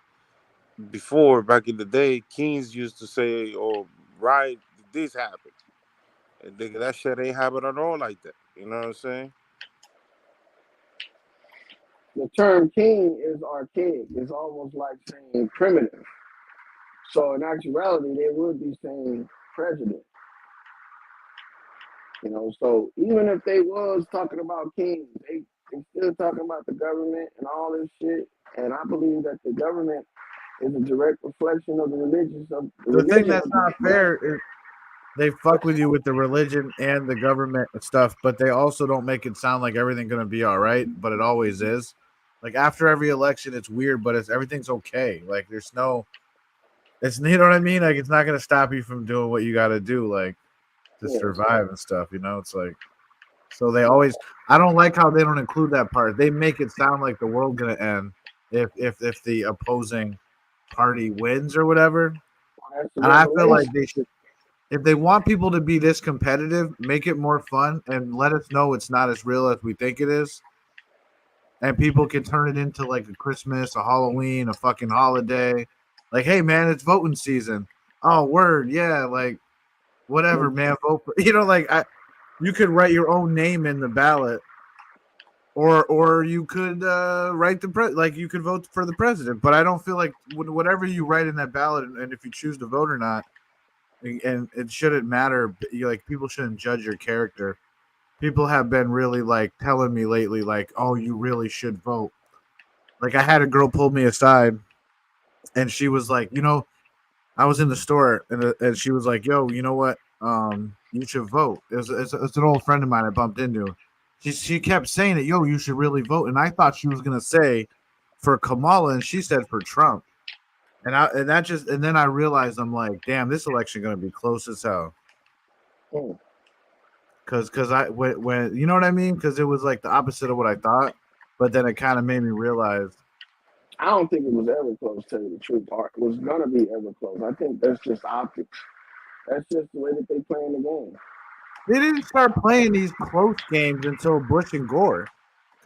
before, back in the day, kings used to say, "Oh, right, this happened," and that shit ain't happen at all like that. You know what I'm saying? The term king is archaic. It's almost like saying primitive. So in actuality, they would be saying president. So even if they was talking about kings, they still talking about the government and all this shit. And I believe that the government is a direct reflection of the The thing religion that's of not the man. fair is they fuck with you with the religion and the government and stuff, but they also don't make it sound like everything's gonna be all right, but it always is. Like after every election, it's weird, but everything's okay. Like there's no, it's you know what I mean. Like it's not gonna stop you from doing what you got to do, like to Yeah. survive and stuff. It's like so they always. I don't like how they don't include that part. They make it sound like the world gonna end if the opposing party wins or whatever. That's the And I feel like revelation. they should. If they want people to be this competitive, make it more fun and let us know it's not as real as we think it is. And people can turn it into like a Christmas, a Halloween, a fucking holiday. Like, hey man, it's voting season. Oh, word, yeah, like whatever, man. Vote for you could write your own name in the ballot, or you could write you could vote for the president. But I don't feel like whatever you write in that ballot, and if you choose to vote or not, and it shouldn't matter. Like people shouldn't judge your character. People have been really like telling me lately, like, "Oh, you really should vote." Like I had a girl pull me aside, and she was like, I was in the store, and she was like, "Yo, you know what? You should vote." It's an old friend of mine I bumped into. She kept saying it, "Yo, you should really vote," and I thought she was gonna say for Kamala, and she said for Trump. And then I realized I'm like, damn, this election gonna be close as hell. Because I when you know what I mean? Because it was like the opposite of what I thought, but then it kind of made me realize. I don't think it was ever close. To tell you the truth, it was gonna be ever close. I think that's just optics. That's just the way that they playing the game. They didn't start playing these close games until Bush and Gore,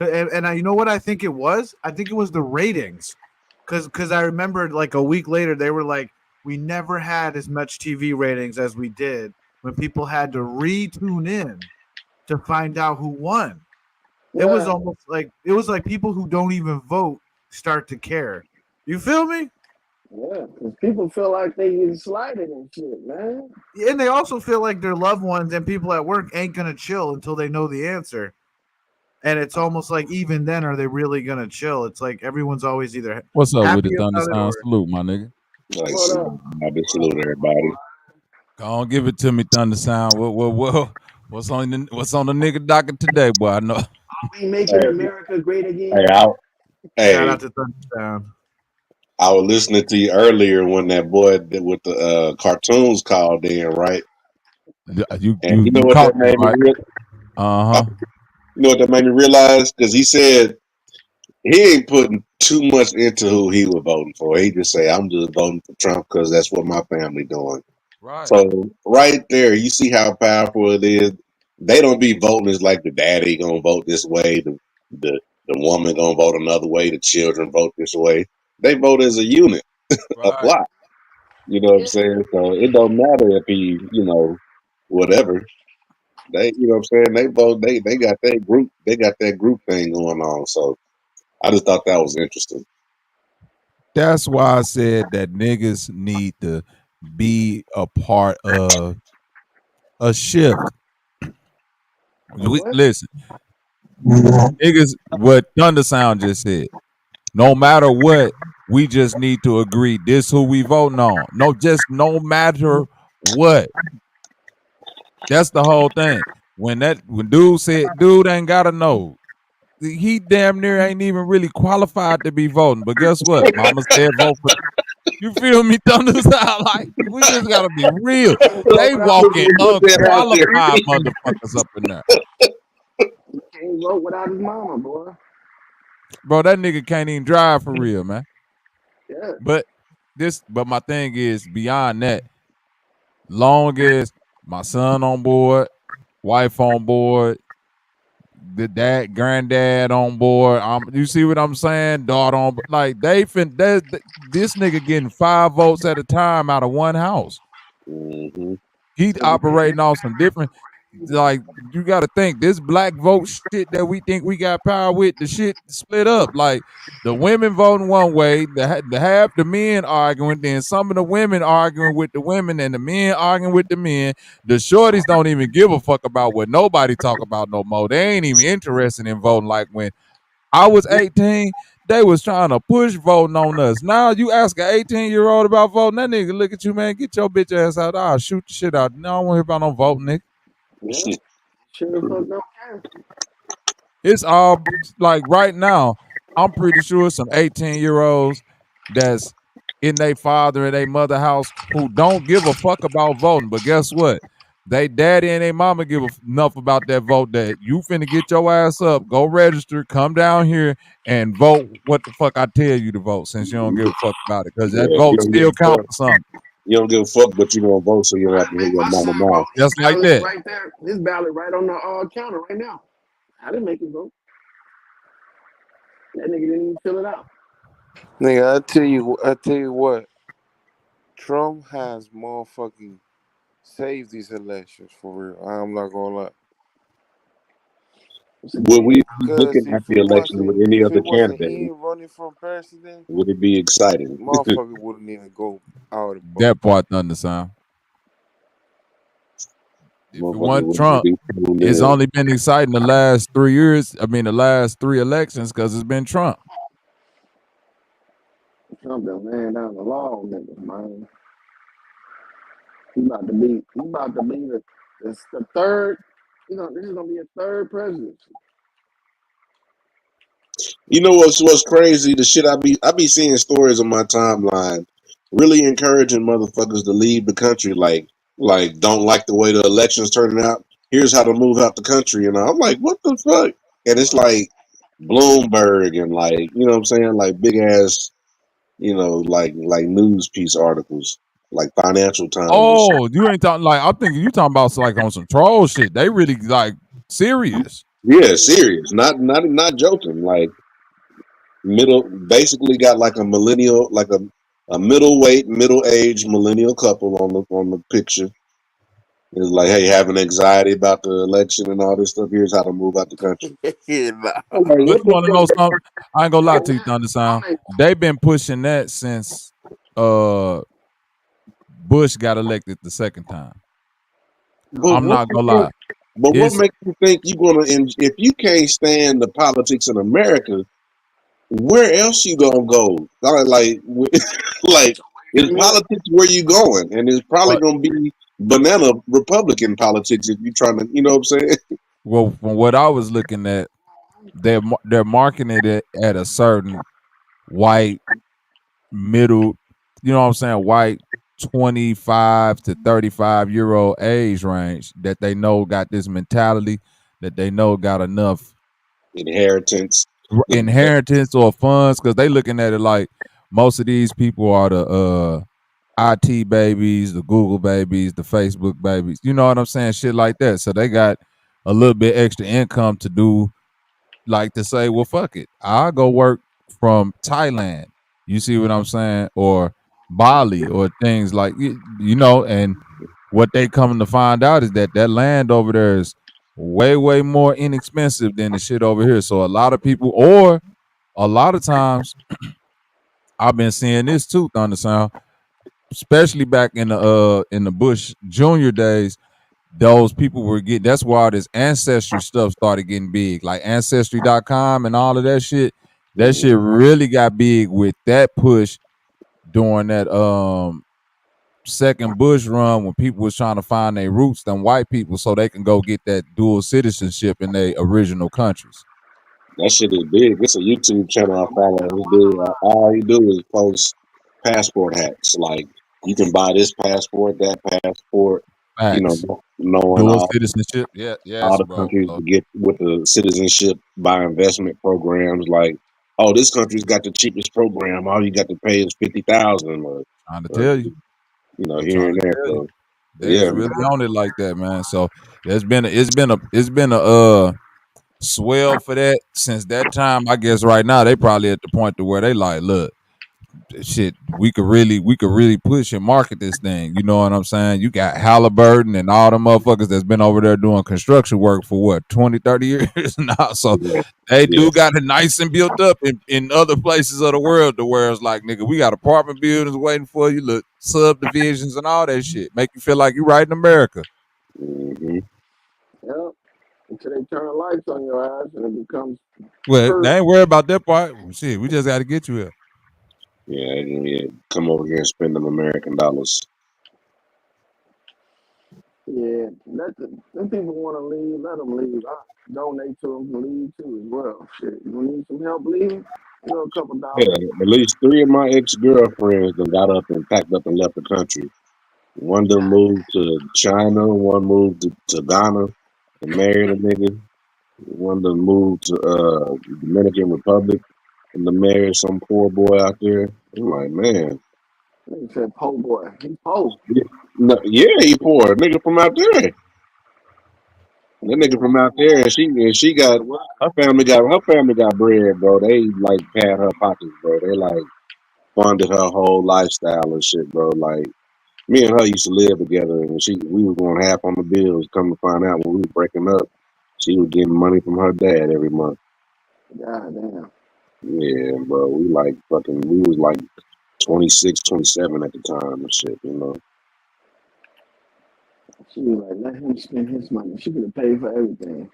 and you know what I think it was? I think it was the ratings, because I remembered like a week later they were like, we never had as much TV ratings as we did when people had to re-tune in to find out who won. Yeah. It was almost like people who don't even vote start to care. You feel me? Yeah, because people feel like they get slighted and shit, man. And they also feel like their loved ones and people at work ain't gonna chill until they know the answer. And it's almost like even then, are they really gonna chill? It's like everyone's always either what's up with the happy Thunder about it Sound or salute, my nigga. I've been salute everybody. Go on, give it to me, Thunder Sound. What's on the nigga docket today, boy? I know. Are we making America great again? Shout out to Thunder Sound. I was listening to you earlier when that boy with the cartoons called in, right? You know what that made me realize? You know what that made me realize? Because he said he ain't putting too much into who he was voting for. He just say, "I'm just voting for Trump because that's what my family doing." Right. So right there, you see how powerful it is. They don't be voting as like the daddy gonna vote this way, the woman gonna vote another way, the children vote this way. They vote as a unit, a flock. You know what I'm saying? So it don't matter if he, whatever. They, you know what I'm saying? They vote. They got that group. They got that group thing going on. So I just thought that was interesting. That's why I said that niggas need to be a part of a shift. Listen, niggas, what Thunder Sound just said. No matter what, we just need to agree. This who we voting on. No matter what. That's the whole thing. when dude said, dude ain't gotta know. He damn near ain't even really qualified to be voting. But guess what? Mama said vote for. You feel me? Thunder Style? Like, we just gotta be real. They walking Put that out unqualified there. motherfuckers up in there. Can't vote without his mama, boy. Bro, that nigga can't even drive for real, man. Yeah. But my thing is beyond that, long as my son on board, wife on board, the dad, granddad on board. You see what I'm saying? Daughter on, like this nigga getting 5 votes at a time out of one house. Mm-hmm. He's operating off some different. Like, you got to think this black vote shit that we think we got power with, the shit split up. Like, the women voting one way, the half the men arguing, then some of the women arguing with the women, and the men arguing with the men. The shorties don't even give a fuck about what nobody talk about no more. They ain't even interested in voting. Like, when I was 18, they was trying to push voting on us. Now you ask an 18-year-old about voting, that nigga look at you, man, get your bitch ass out. I'll shoot the shit out. No, I don't want to hear about no voting, nigga. Yeah. Sure fuck don't care. It's all like right now, I'm pretty sure some 18-year-olds that's in their father and their mother house who don't give a fuck about voting. But guess what? They daddy and they mama give enough about that vote that you finna get your ass up, go register, come down here and vote what the fuck I tell you to vote, since you don't give a fuck about it. Because that Yeah, vote still count for something. You don't give a fuck, but you gonna vote, so you don't have to hear your My mama son wrote mouth. his Just like ballot that. right there. His ballot right on the counter right now. I didn't make it vote. That nigga didn't even fill it out. Nigga, I tell you what. Trump has motherfucking saved these elections for real. I'm not gonna lie. Would we be Because looking at the election with any if other it wasn't candidate? him running for president, Would it be exciting? motherfucker wouldn't even go out and vote. That part Thunder Sound. If it wasn't Trump, it's only been exciting the last 3 years. I mean, the last 3 elections, because it's been Trump. Trump done laying down the law, nigga, man. He about to be the third. This is gonna be a third presidency. You know what's crazy? The shit I be seeing stories on my timeline, really encouraging motherfuckers to leave the country. Like don't like the way the elections turning out. Here's how to move out the country, and I'm like, what the fuck? And it's like Bloomberg and like, you know what I'm saying, like big ass, like news piece articles, like Financial Times. Oh, you ain't talking like, I'm thinking you talking about like on some troll shit. They really like serious. Yeah, serious. Not joking. Like basically got like a millennial, like a middleweight, middle-aged millennial couple on the picture. It's like, hey, having anxiety about the election and all this stuff. Here's how to move out the country. Yeah, nah. I'm like, But what you want to the know fuck? something? I ain't gonna lie to you, Thunder Sound. They've been pushing that since Bush got elected the second time. I'm not gonna lie. But what makes you think you're gonna? If you can't stand the politics in America, where else you gonna go? Like is politics where you going? And it's probably gonna be banana Republican politics if you're trying to, you know what I'm saying? Well, from what I was looking at, they're marketing it at a certain white middle, you know what I'm saying, white 25 to 35-year-old age range that they know got this mentality, that they know got enough inheritance or funds, because they looking at it like most of these people are the IT babies, the Google babies, the Facebook babies, you know what I'm saying, shit like that. So they got a little bit extra income to do, like to say, well, fuck it, I'll go work from Thailand, you see what I'm saying, or Bali, or things like, you know. And what they coming to find out is that land over there is way, way more inexpensive than the shit over here. So a lot of people, or a lot of times, I've been seeing this too, Thunder Sound, especially back in the Bush Junior days. Those people were getting, that's why this ancestry stuff started getting big, like ancestry.com and all of that shit. That shit really got big with that push during that second Bush run when people was trying to find their roots, them white people, so they can go get that dual citizenship in their original countries. That shit is big. It's a YouTube channel I follow. This dude, all he do is post passport hacks. Like you can buy this passport, that passport. You know, Facts. knowing Dual all citizenship. Yeah, yes, the bro. countries to get with the citizenship by investment programs. Like, oh, this country's got the cheapest program. All you got to pay is $50,000. Trying to tell you. You know, I'm here trying and to there. tell you. So, There's yeah, really on it like that, man. So it's been a swell for that since that time. I guess right now they probably at the point to where they like, look, shit, we could really push and market this thing. You know what I'm saying? You got Halliburton and all the motherfuckers that's been over there doing construction work for what, 20, 30 years now. So they do got it nice and built up in other places of the world to where it's like, nigga, we got apartment buildings waiting for you, look, subdivisions and all that shit. Make you feel like you right in America. Mm-hmm. Yep. Until they turn the lights on your ass and it becomes. Well, they ain't worried about that part. Shit, we just got to get you here. Yeah. Come over here and spend them American dollars. Yeah, them people want to leave, let them leave. I donate to them to leave too as well. Shit, you need some help leaving? You know, a couple Yeah, dollars. at least 3 of my ex-girlfriends that got up and packed up and left the country. One of them moved to China, one moved to Ghana and married a nigga. One of them moved to Dominican Republic and to marry some poor boy out there. I'm like, man. They said, "Po boy, he po." No, yeah, he poor. A nigga from out there. That nigga from out there, and she got her family got bread, bro. They like pad her pockets, bro. They like funded her whole lifestyle and shit, bro. Like me and her used to live together, and we was going half on the bills. Come to find out when we was breaking up, she was getting money from her dad every month. God damn. Yeah, bro. We was like 26, 27 at the time and shit, you know. She was like, let him spend his money. She could have paid for everything.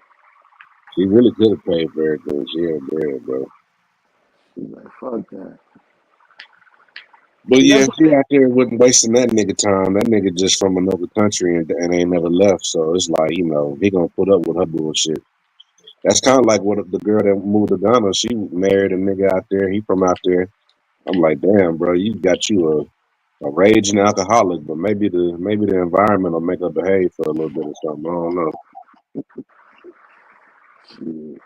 She really could have paid for everything. She had bread, bro. She's like, fuck that. But See, yeah, that's what she out there wasn't wasting that nigga time. That nigga just from another country and ain't never left. So it's like, you know, he gonna put up with her bullshit. That's kind of like what the girl that moved to Ghana. She married a nigga out there. He from out there. I'm like, damn, bro, you got you a raging alcoholic, but maybe the environment will make her behave for a little bit or something. I don't know. shit.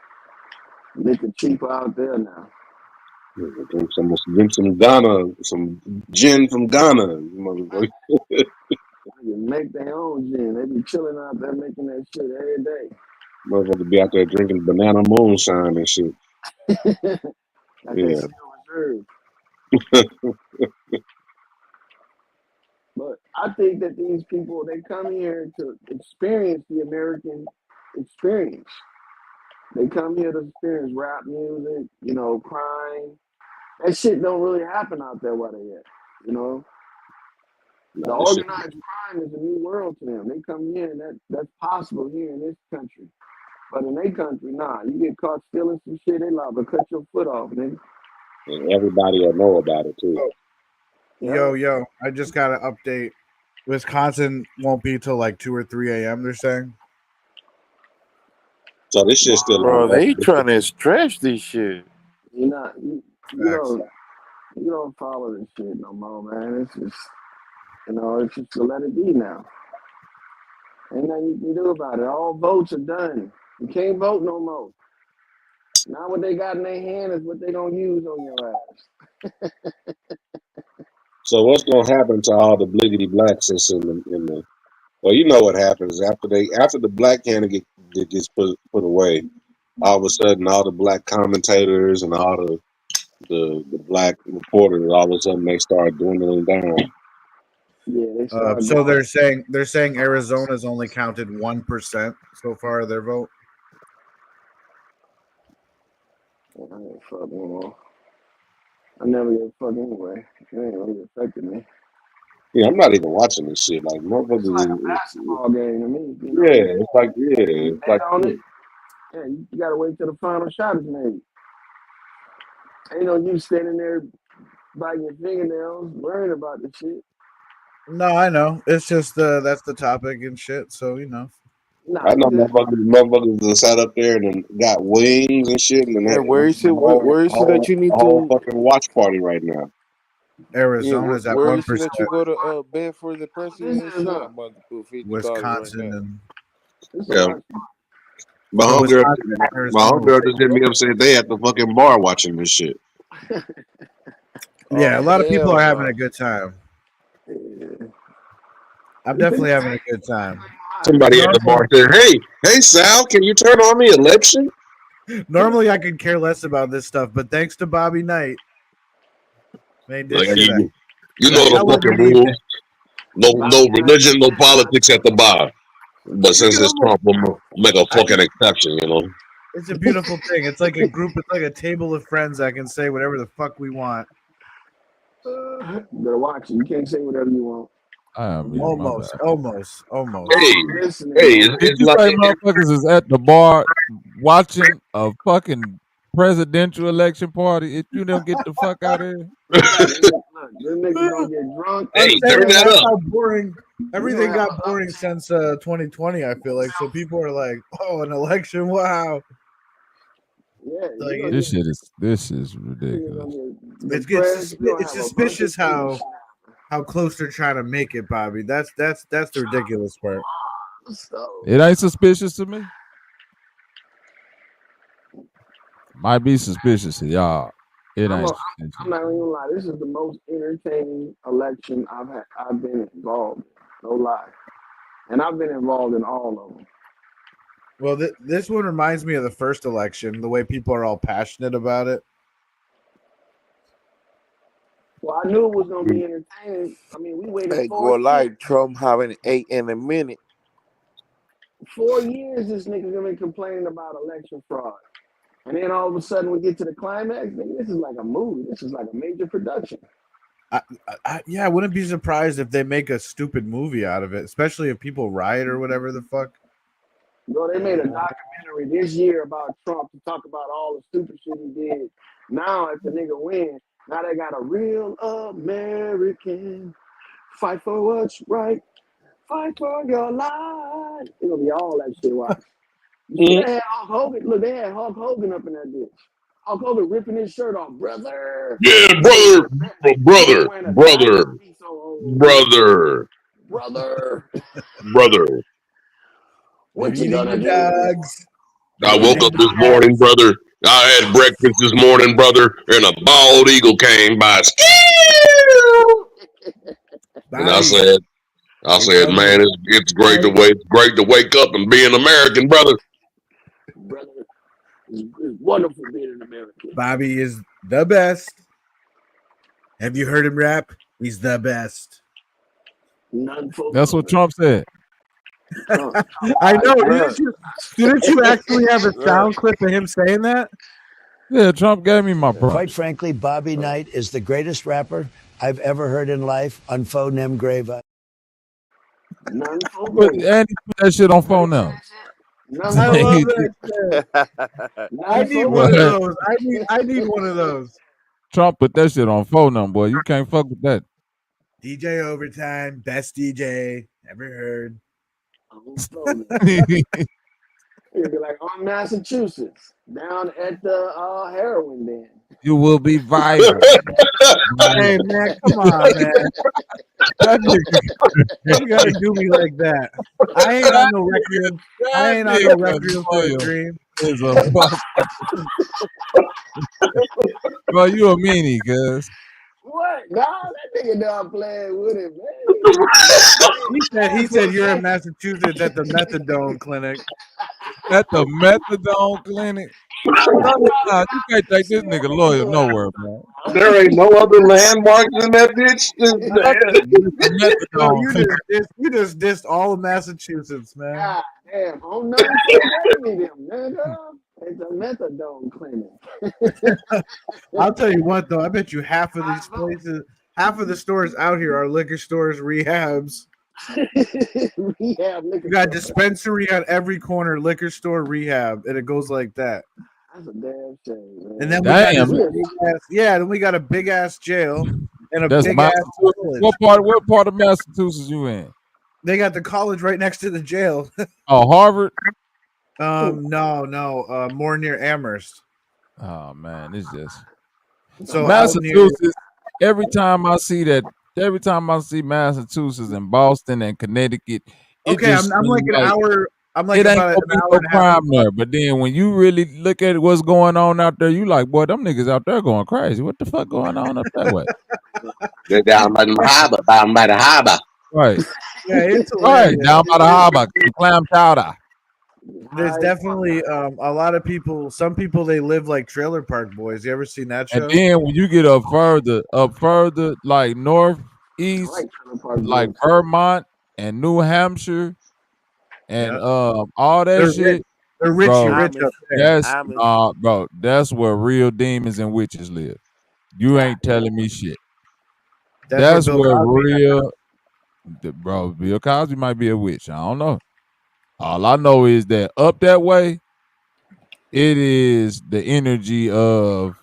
Liquor cheaper out there now. Drink some Ghana, some gin from Ghana. They make their own gin. They be chilling out there making that shit every day. Motherfucker be out there drinking banana moonshine and shit. Like they Yeah. still reserved. But I think that these people, they come here to experience the American experience. They come here to experience rap music, you know, crime. That shit don't really happen out there where they at, you know. The Nah, that shit. organized crime is a new world to them. They come here and that's possible here in this country. But in their country, nah. You get caught stealing some shit, they liable to cut your foot off, nigga. And everybody will know about it too. Yo, I just got an update. Wisconsin won't be till like 2 or 3 a.m. They're saying. So this shit's still Bro, on. they trying to stretch this shit. You don't follow this shit no more, man. It's just it's just to let it be now. Ain't nothing you can do about it. All votes are done. You can't vote no more. Now what they got in their hand is what they gonna use on your ass. So what's gonna happen to all the bliggity blacks that's in the well, you know what happens after the black candidate gets put away, all of a sudden all the black commentators and all the black reporters, all of a sudden they start dwindling down. Yeah, they start So going. they're saying Arizona's only counted 1% so far of their vote. I ain't fuck anymore. I never get fuck anyway. It ain't really affected me. Yeah, I'm not even watching this shit. Like It's like a motherfuckers. basketball game to me. You know, Yeah, it's like you bet on it. Yeah, you gotta wait till the final shot is made. Ain't no you standing there biting your fingernails, worrying about the shit. No, I know. It's just that's the topic and shit. So you know. I Nah, we know good. motherfuckers that sat up there and got wings and shit, and Hey, they where is it? Where is it that you need whole to? fucking watch party right now. Yeah, Arizona's at where is it 1%. that you go to bed for the This is president and shit? Arizona. I'm about to put $50 right Wisconsin now. and This is Yeah, watch. my no homegirl, Wisconsin and my Arizona. homegirl just hit me up saying they at the fucking bar watching this shit. Yeah, a Oh lot of people hell are having a no! good time. Yeah. I'm You think definitely it's having a good time. Somebody at the Normally, bar said, "Hey, Sal, can you turn on the election?" normally I could care less about this stuff, but thanks to Bobby Knight, made this Like shit a you know the hell of fucking an evening. rules. No Bobby Knight? religion, no politics at the bar. But It's since it's beautiful. Trump, we'll make a I fucking just, exception, you know. it's a beautiful thing. It's like a group. It's like a table of friends that can say whatever the fuck we want. You better watch it. You can't say whatever you want. I am muting my bad. Almost. Hey, Listening, hey, man. Did it's you like say motherfuckers is at the bar watching a fucking presidential election party? If you don't get the fuck out of here. Look, them niggas gonna get drunk. I'm hey, saying turn that that's up. how boring We everything gonna have got an boring since 2020. I feel like so people are like, "Oh, an election! Wow!" yeah. You Like gonna This get. this is You're ridiculous. gonna get it's depressed. You gonna it's have a bunch of suspicious niggas. how close they're trying to make it, Bobby. That's the ridiculous part. So It ain't suspicious to me. Might be suspicious to y'all. It I'm ain't. I'm not even gonna lie. This is the most entertaining election I've been involved in. No lie, and I've been involved in all of them. Well, this one reminds me of the first election. The way people are all passionate about it. Well, I knew it was gonna be entertaining. I mean, we waited Hey, 4 go years. like Trump having 8 in a minute. 4 years, this nigga's gonna be complaining about election fraud. And then all of a sudden we get to the climax. Nigga, this is like a movie. This is like a major production. I wouldn't be surprised if they make a stupid movie out of it, especially if people riot or whatever the fuck. Bro, they made a documentary this year about Trump to talk about all the stupid shit he did. Now, if the nigga win, now they got a real American. Fight for what's right. Fight for your life. It's gonna be all that shit. Watch. You see, they had Hulk Hogan. Look, they had Hulk Hogan up in that bitch. Hulk Hogan ripping his shirt off, brother. Yeah, Nigga wearing a diaper. He's so old. Brother. brother. They're What you eating gonna the do? dogs. I They're woke eating up the this morning, cats. brother. I had breakfast this morning, brother, and a bald eagle came by. And I Bobby, they said, tell me, man, it's great to wake up and be an American, brother. Brother, it's wonderful being an American. Bobby is the best. Have you heard him rap? He's the best. None for That's what Trump said. I know. Didn't you actually have a sound clip of him saying that? Yeah, Trump gave me my prize. Quite frankly, Bobby Knight is the greatest rapper I've ever heard in life on phone them grave. None for But and he put that shit on phone now. None I for love that shit. I None need for one of those. I need one of those. Trump put that shit on phone number, boy. You can't fuck with that. DJ Overtime, best DJ ever heard. It'd be like on Massachusetts, down at the heroin den. You will be viral. Hey man, come on, man. That nigga, you gotta do me like that. I ain't on no requiem. I ain't on no requiem for a dream. Is a fuck. Bro, you a meanie, cuz. What? Nah, that nigga done playing with it, man. He said you're in Massachusetts at the methadone clinic. At the methadone clinic. Nah, you can't take this nigga lawyer nowhere, man. There ain't no other landmarks in that bitch. Bro, Methadone clinic. you just dissed all of Massachusetts, man. God damn, on none for them, nigga. It's a methadone clinic. I'll tell you what, though. I bet you half of these places, half of the stores out here are liquor stores, rehabs. Rehab liquor You got store. dispensary on every corner, liquor store, rehab, and it goes like that. That's a damn shame, man. And then we got then we got a big ass jail. in a That's big ass Massachusetts. village. What part of Massachusetts you in? They got the college right next to the jail. Oh, Harvard? No, more near Amherst. Oh man, it's just So out near. Massachusetts. Every time I see Massachusetts and Boston and Connecticut, it Okay, just I'm like seems an like hour. I'm like it ain't about gonna an be hour no and a half crime from there. But then when you really look at what's going on out there, you like, boy, them niggas out there going crazy. What the fuck going on up that way? They're down by the harbor, down by the harbor. Right. Yeah, it's Right. hilarious. Down by the harbor, some clam chowder. There's definitely a lot of people. Some people they live like Trailer Park Boys. You ever seen that And show? then when you get up further, like northeast, like Vermont and New Hampshire and Yeah. all that They're rich. shit, They're richy bro. rich up there. Bro. That's where real demons and witches live. You ain't telling me shit. That's where That's Bill where Cosby. bro. Bill Cosby might be a witch. I don't know. All I know is that up that way, it is the energy of.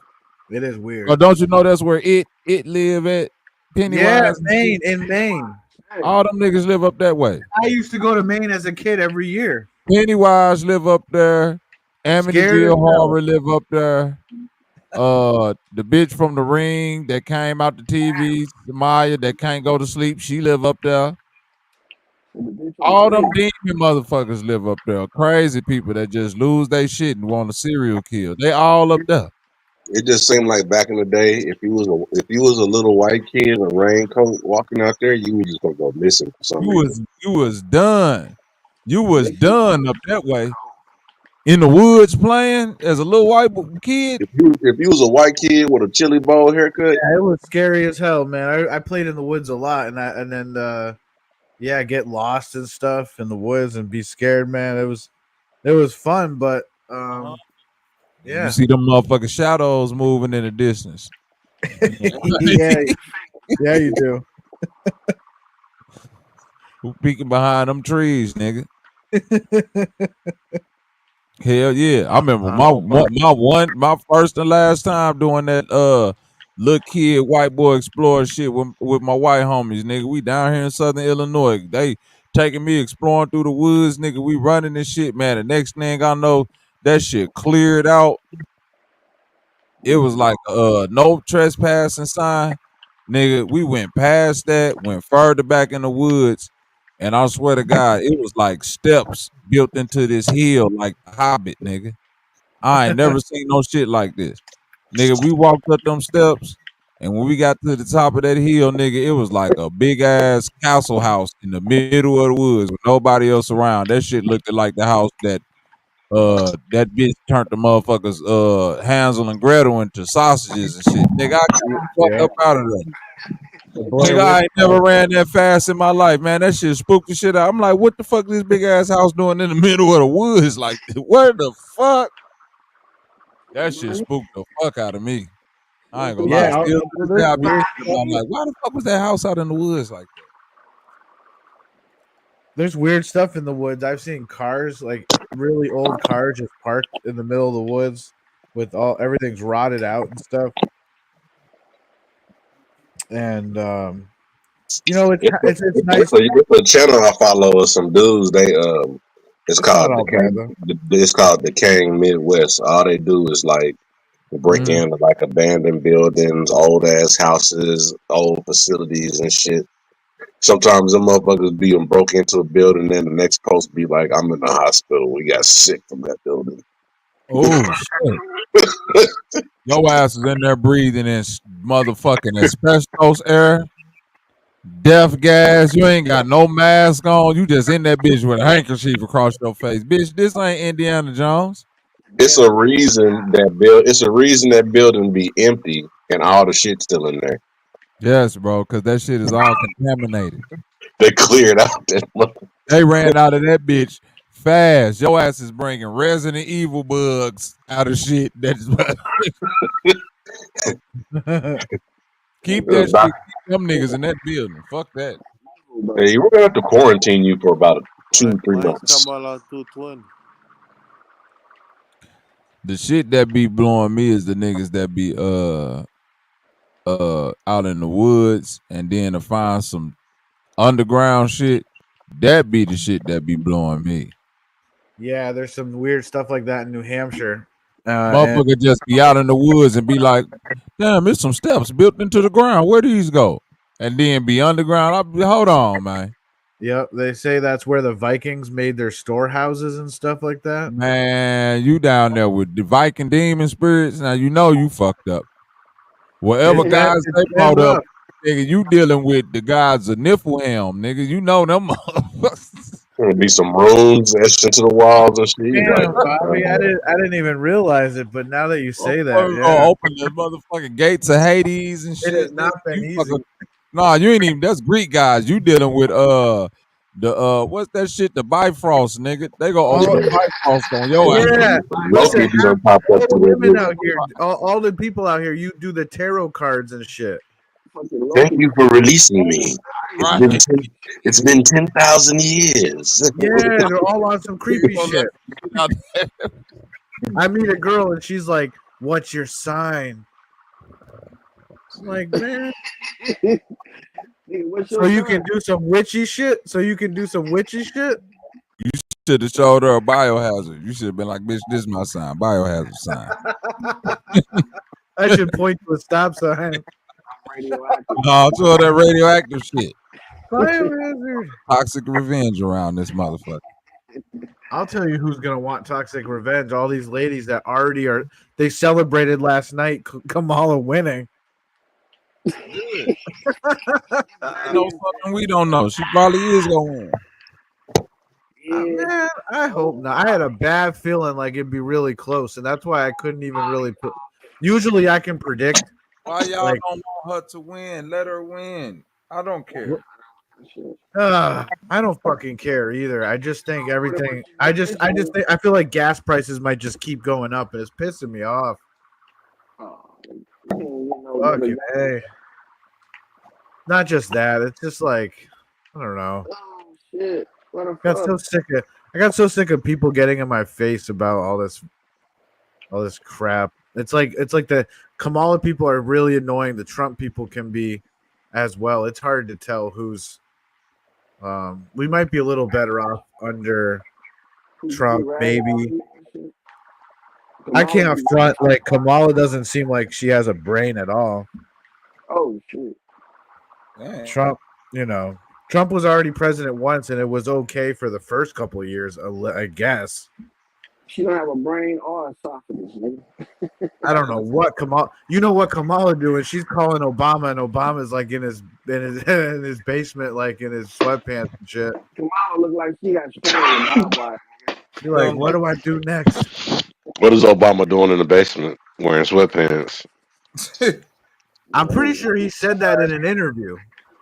It is weird. Oh, don't you know that's where it live at? Pennywise. Yeah, in Maine. All them niggas live up that way. I used to go to Maine as a kid every year. Pennywise live up there. Amityville Horror live up there. The bitch from The Ring that came out the TV, Maya that can't go to sleep, she live up there. All them demon motherfuckers live up there. Crazy people that just lose their shit and want a serial kill. They all up there. It just seemed like back in the day, if you was a little white kid in a raincoat walking out there, you were just gonna go missing for some reason. You was done. You was done up that way. In the woods playing as a little white kid. If you was a white kid with a chili bowl haircut, yeah, it was scary as hell, man. I played in the woods a lot, and then get lost and stuff in the woods and be scared, man. It was fun, but yeah. You see them motherfucking shadows moving in the distance. yeah, you do. Who peeking behind them trees, nigga? Hell yeah! I remember my first and last time doing that little kid white boy explorer shit with my white homies, nigga. We down here in Southern Illinois. They taking me exploring through the woods, nigga. We running this shit, man. The next thing I know, that shit cleared out. It was like no trespassing sign, nigga. We went past that, went further back in the woods, and I swear to God, it was like steps built into this hill, like the Hobbit, nigga. I ain't never seen no shit like this, nigga. We walked up them steps, and when we got to the top of that hill, nigga, it was like a big ass castle house in the middle of the woods with nobody else around. That shit looked like the house that bitch turned the motherfuckers Hansel and Gretel into sausages and shit. Nigga, I got the fuck up out of there. Nigga, I ain't never ran that fast in my life, man. That shit spooked the shit out. I'm like, what the fuck this big ass house doing in the middle of the woods? Like, where the fuck? That shit spooked the fuck out of me. I ain't gonna lie. Still to this day, I be thinking about, I'm like, why the fuck was that house out in the woods like that? There's weird stuff in the woods. I've seen cars, like really old cars, just parked in the middle of the woods with everything's rotted out and stuff. And it's nice. It's a channel I follow of some dudes. It's called Decaying Midwest. All they do is like break into like abandoned buildings, old ass houses, old facilities and shit. Sometimes them motherfuckers be broke into a building, and the next post be like, "I'm in the hospital. We got sick from that building." Oh shit! Your ass is in there breathing in motherfucking asbestos air, death gas. You ain't got no mask on. You just in that bitch with a handkerchief across your face, bitch. This ain't Indiana Jones. It's a reason that building be empty and all the shit still in there. Yes, bro, because that shit is all contaminated. They cleared out that motherfucker. They ran out of that bitch fast. Your ass is bringing Resident Evil bugs out of shit. That's keep that shit. Keep them niggas in that building. Fuck that. Hey, we're gonna have to quarantine you for about 2-3 months. Come on 220. The shit that be blowing me is the niggas that be out in the woods and then to find some underground shit, that be the shit that be blowing me. Yeah, there's some weird stuff like that in New Hampshire. Motherfucker just be out in the woods and be like, damn, there's some steps built into the ground. Where these go? And then be underground. I'll be, hold on, man. Yep, they say that's where the Vikings made their storehouses and stuff like that. Man, you down there with the Viking demon spirits. Now you know you fucked up. Whatever guys they brought up, nigga, you dealing with the gods of Niflheim, nigga. You know them. There'll be some runes etched into the walls and shit. Damn, Bobby, I didn't even realize it, but now that you say that, open the motherfucking gates of Hades and shit. It has not been easy. Nah, you ain't even. That's Greek guys. You dealing with the what's that shit? The Bifrost, nigga. They go open the Bifrost on your ass. Yeah, listen, all the women out here, all the people out here, you do the tarot cards and shit. Thank you for releasing me. It's been 10,000 years. Yeah, they're all on some creepy shit. I meet a girl and she's like, "What's your sign?" I'm like, man. So you can do some witchy shit. You should have showed her a biohazard. You should have been like, bitch, this is my sign. Biohazard sign. I should point to a stop sign. No, to all that radioactive shit. Biohazard. Toxic revenge around this motherfucker. I'll tell you who's gonna want toxic revenge. All these ladies that already are. They celebrated last night Kamala winning. You know something we don't know. She probably is gonna win. Man, I hope not. I had a bad feeling like it'd be really close, and that's why I couldn't even really put. Usually, I can predict. Why y'all don't want her to win? Let her win. I don't care. I don't fucking care either. I just think everything. I just think I feel like gas prices might just keep going up, and it's pissing me off. Fucking hey. Not just that. It's just like I don't know. Oh shit! I got so sick of people getting in my face about all this crap. It's like the Kamala people are really annoying. The Trump people can be as well. It's hard to tell who's. We might be a little better off under Trump, maybe. I can't front like Kamala doesn't seem like she has a brain at all. Oh shit! Trump, Trump was already president once, and it was okay for the first couple of years, I guess. She don't have a brain or esophagus, nigga. I don't know what Kamala. You know what Kamala doing? She's calling Obama, and Obama's like in his basement, like in his sweatpants and shit. Kamala look like she got strangled with barbed wire. You're like, what do I do next? What is Obama doing in the basement wearing sweatpants? I'm pretty sure he said that in an interview.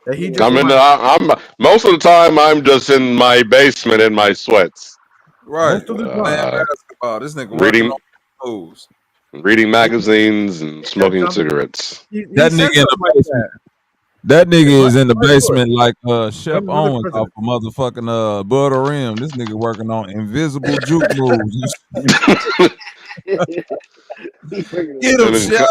That he just I'm most of the time I'm just in my basement in my sweats. Right. Basketball. This nigga reading magazines and smoking cigarettes. That nigga in the basement. That nigga is in the basement like Chef Owens off a motherfucking Butter Rim. This nigga working on invisible juke moves. Get him, Chef.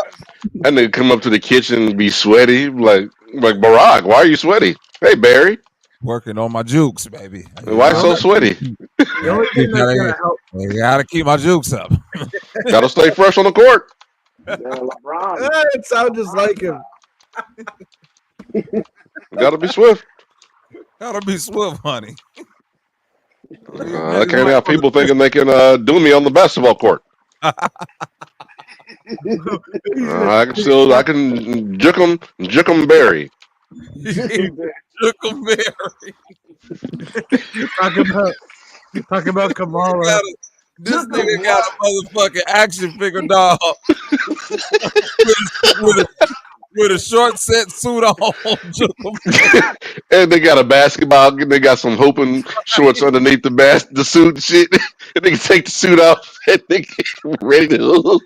That nigga come up to the kitchen and be sweaty, like Barack. Why are you sweaty? Hey, Barry. Working on my jukes, baby. Why so sweaty? The only thing that's gonna help. I gotta keep my jukes up. Gotta stay fresh on the court. It sounds just like him. Gotta be swift. Gotta be swift, honey. I can't have people thinking they can do me on the basketball court. I can juke them Barry. Juke Barry. Talk about Kamala. This nigga got a motherfucking action figure doll with a short set suit on. And they got a basketball. They got some hooping shorts underneath the suit and shit. And they can take the suit off and they get ready to hoop.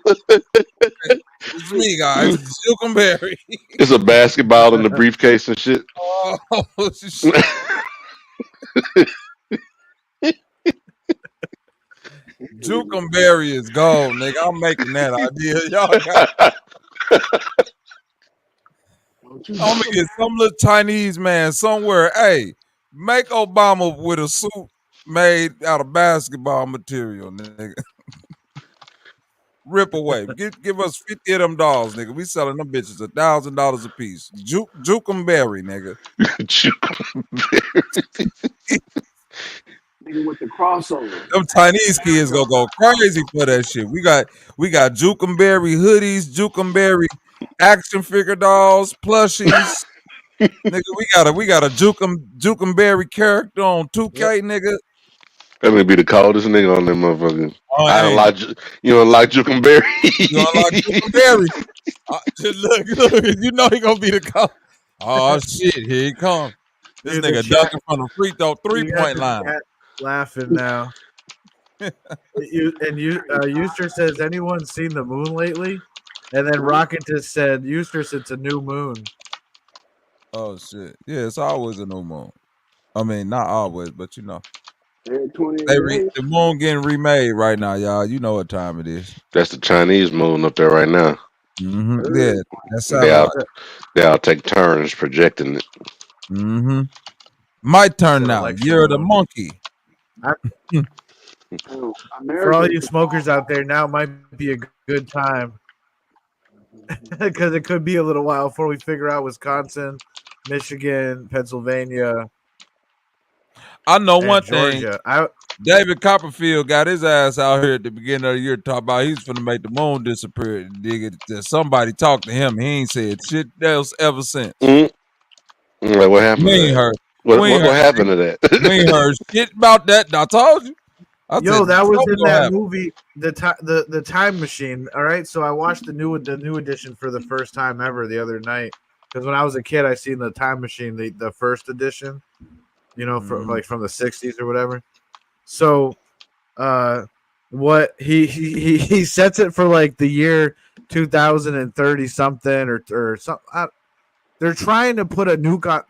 It's me, guys. Juke Barry. It's a basketball in the briefcase and shit. Oh, shit. Juke Barry is gold, nigga. I'm making that idea. Y'all got I'm gonna get some little Chinese man somewhere. Hey, make Obama with a suit made out of basketball material, nigga. Rip away. Give us 50 of them dolls, nigga. We selling them bitches $1,000 a piece. Juke 'em berry, nigga. Nigga with the crossover. Them Chinese kids gonna go crazy for that shit. We got Juke 'em berry hoodies, Juke 'em berry action figure dolls, plushies. Nigga, we got a Juke 'em berry character on 2K, nigga. That may be the coldest nigga on them motherfuckers. Oh, I don't hey. like you don't like Jukenberry. You don't like Jukenberry. Look, you know he gonna be the call. Oh shit, here he comes. This nigga ducking from the free throw 3-point line. Laughing now. Euster says, anyone seen the moon lately? And then Rocket just said, Eustace, it's a new moon. Oh shit. Yeah, it's always a new moon. I mean, not always, but you know. The moon getting remade right now, y'all. You know what time it is. That's the Chinese moon up there right now. Mm-hmm. Yeah, that's they'll take turns projecting it. Mm-hmm. My turn now. You're the monkey. For all you smokers out there, now might be a good time. Because it could be a little while before we figure out Wisconsin, Michigan, Pennsylvania. I know one Georgia. thing. David Copperfield got his ass out here at the beginning of the year talking about he's finna make the moon disappear. Somebody talked to him. He ain't said shit else ever since. Like, what happened? We ain't heard. What happened to that? We ain't heard shit about that. I told you. That was in that movie, the Time Machine. All right, so I watched the new edition for the first time ever the other night because when I was a kid, I seen the Time Machine, the first edition. You know, from the 60s or whatever. So, what he sets it for like the year 2030 something or something. They're trying to put a nuke on.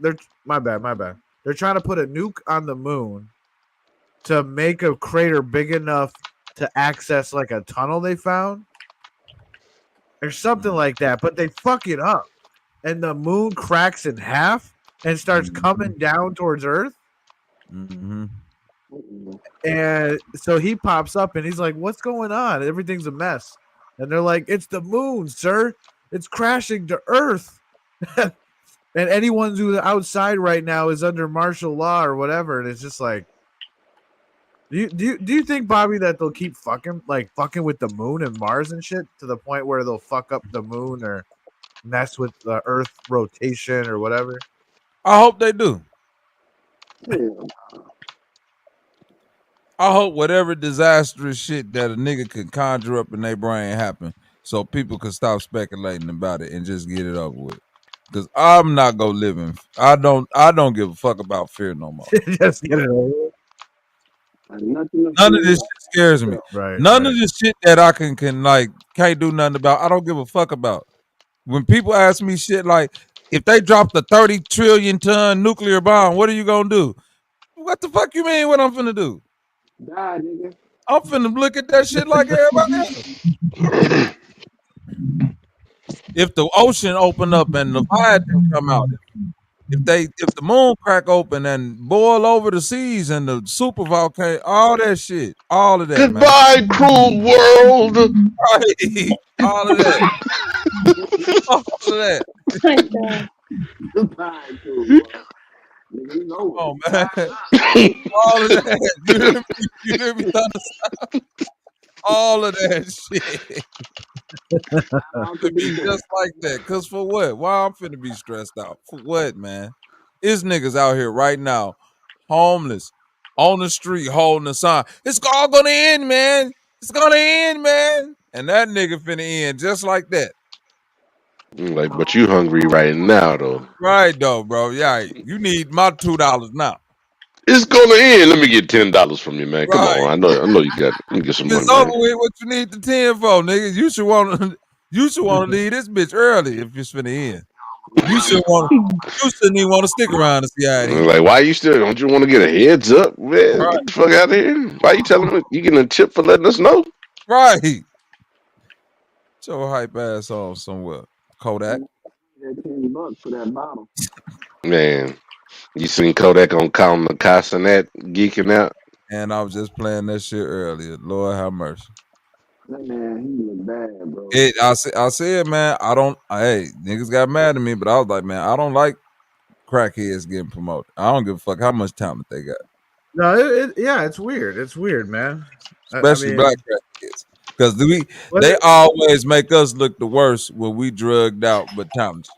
My bad. They're trying to put a nuke on the moon to make a crater big enough to access like a tunnel they found or something like that. But they fuck it up, and the moon cracks in half and starts coming down towards Earth. Mm-hmm. And so he pops up and he's like, what's going on? Everything's a mess. And they're like, it's the moon, sir. It's crashing to Earth. And anyone who's outside right now is under martial law or whatever. And it's just like, do you think, Bobby, that they'll keep fucking with the moon and Mars and shit to the point where they'll fuck up the moon or mess with the Earth rotation or whatever? I hope they do. I hope whatever disastrous shit that a nigga can conjure up in their brain happen so people can stop speculating about it and just get it over with. Because I'm not gonna live in. I don't give a fuck about fear no more. Just get it over with. None of this shit scares me. None of this shit that I can can't do nothing about. I don't give a fuck about. When people ask me shit like, if they dropped a 30 trillion ton nuclear bomb, what are you gonna do? What the fuck you mean? What I'm finna do? Die, nigga. I'm finna look at that shit like everybody else. If the ocean open up and the Leviathan come out, if the moon crack open and boil over the seas and the super volcano, all that shit, all of that. Goodbye, man. cruel world. Right. All of that. All of that. Goodbye, cruel world. Oh man. All of that. You hear me thunderstop? All of that shit. Be just like that. Cause for what? Why I'm finna be stressed out? For what, man? It's niggas out here right now, homeless, on the street holding a sign. It's all gonna end, man. It's gonna end, man. And that nigga finna end just like that. Like, but you hungry right now, though. Right, though, bro. Yeah, you need my $2 now. It's gonna end. Let me get $10 from you, man. Come on, I know you got. Let me get some money. It's over with. What you need the 10 for, nigga? You should want to leave this bitch early if it's finna end. You shouldn't even want to stick around to see how it is. Like, why you still? Don't you want to get a heads up, man? Right. Get the fuck out of here. Why you telling me you getting a tip for letting us know? Right. So hype ass on somewhere, Kodak. That $10 for that bottle. Man, you seen Kodak on calling the Castanet geeking out? And I was just playing that shit earlier. Lord have mercy. That man, he look bad, bro. I said, man, hey, niggas got mad at me, but I was like, man, I don't like crackheads getting promoted. I don't give a fuck how much talent they got. No, yeah, it's weird. It's weird, man. Especially black crackheads. Because they always make us look the worst when we drugged out but talented.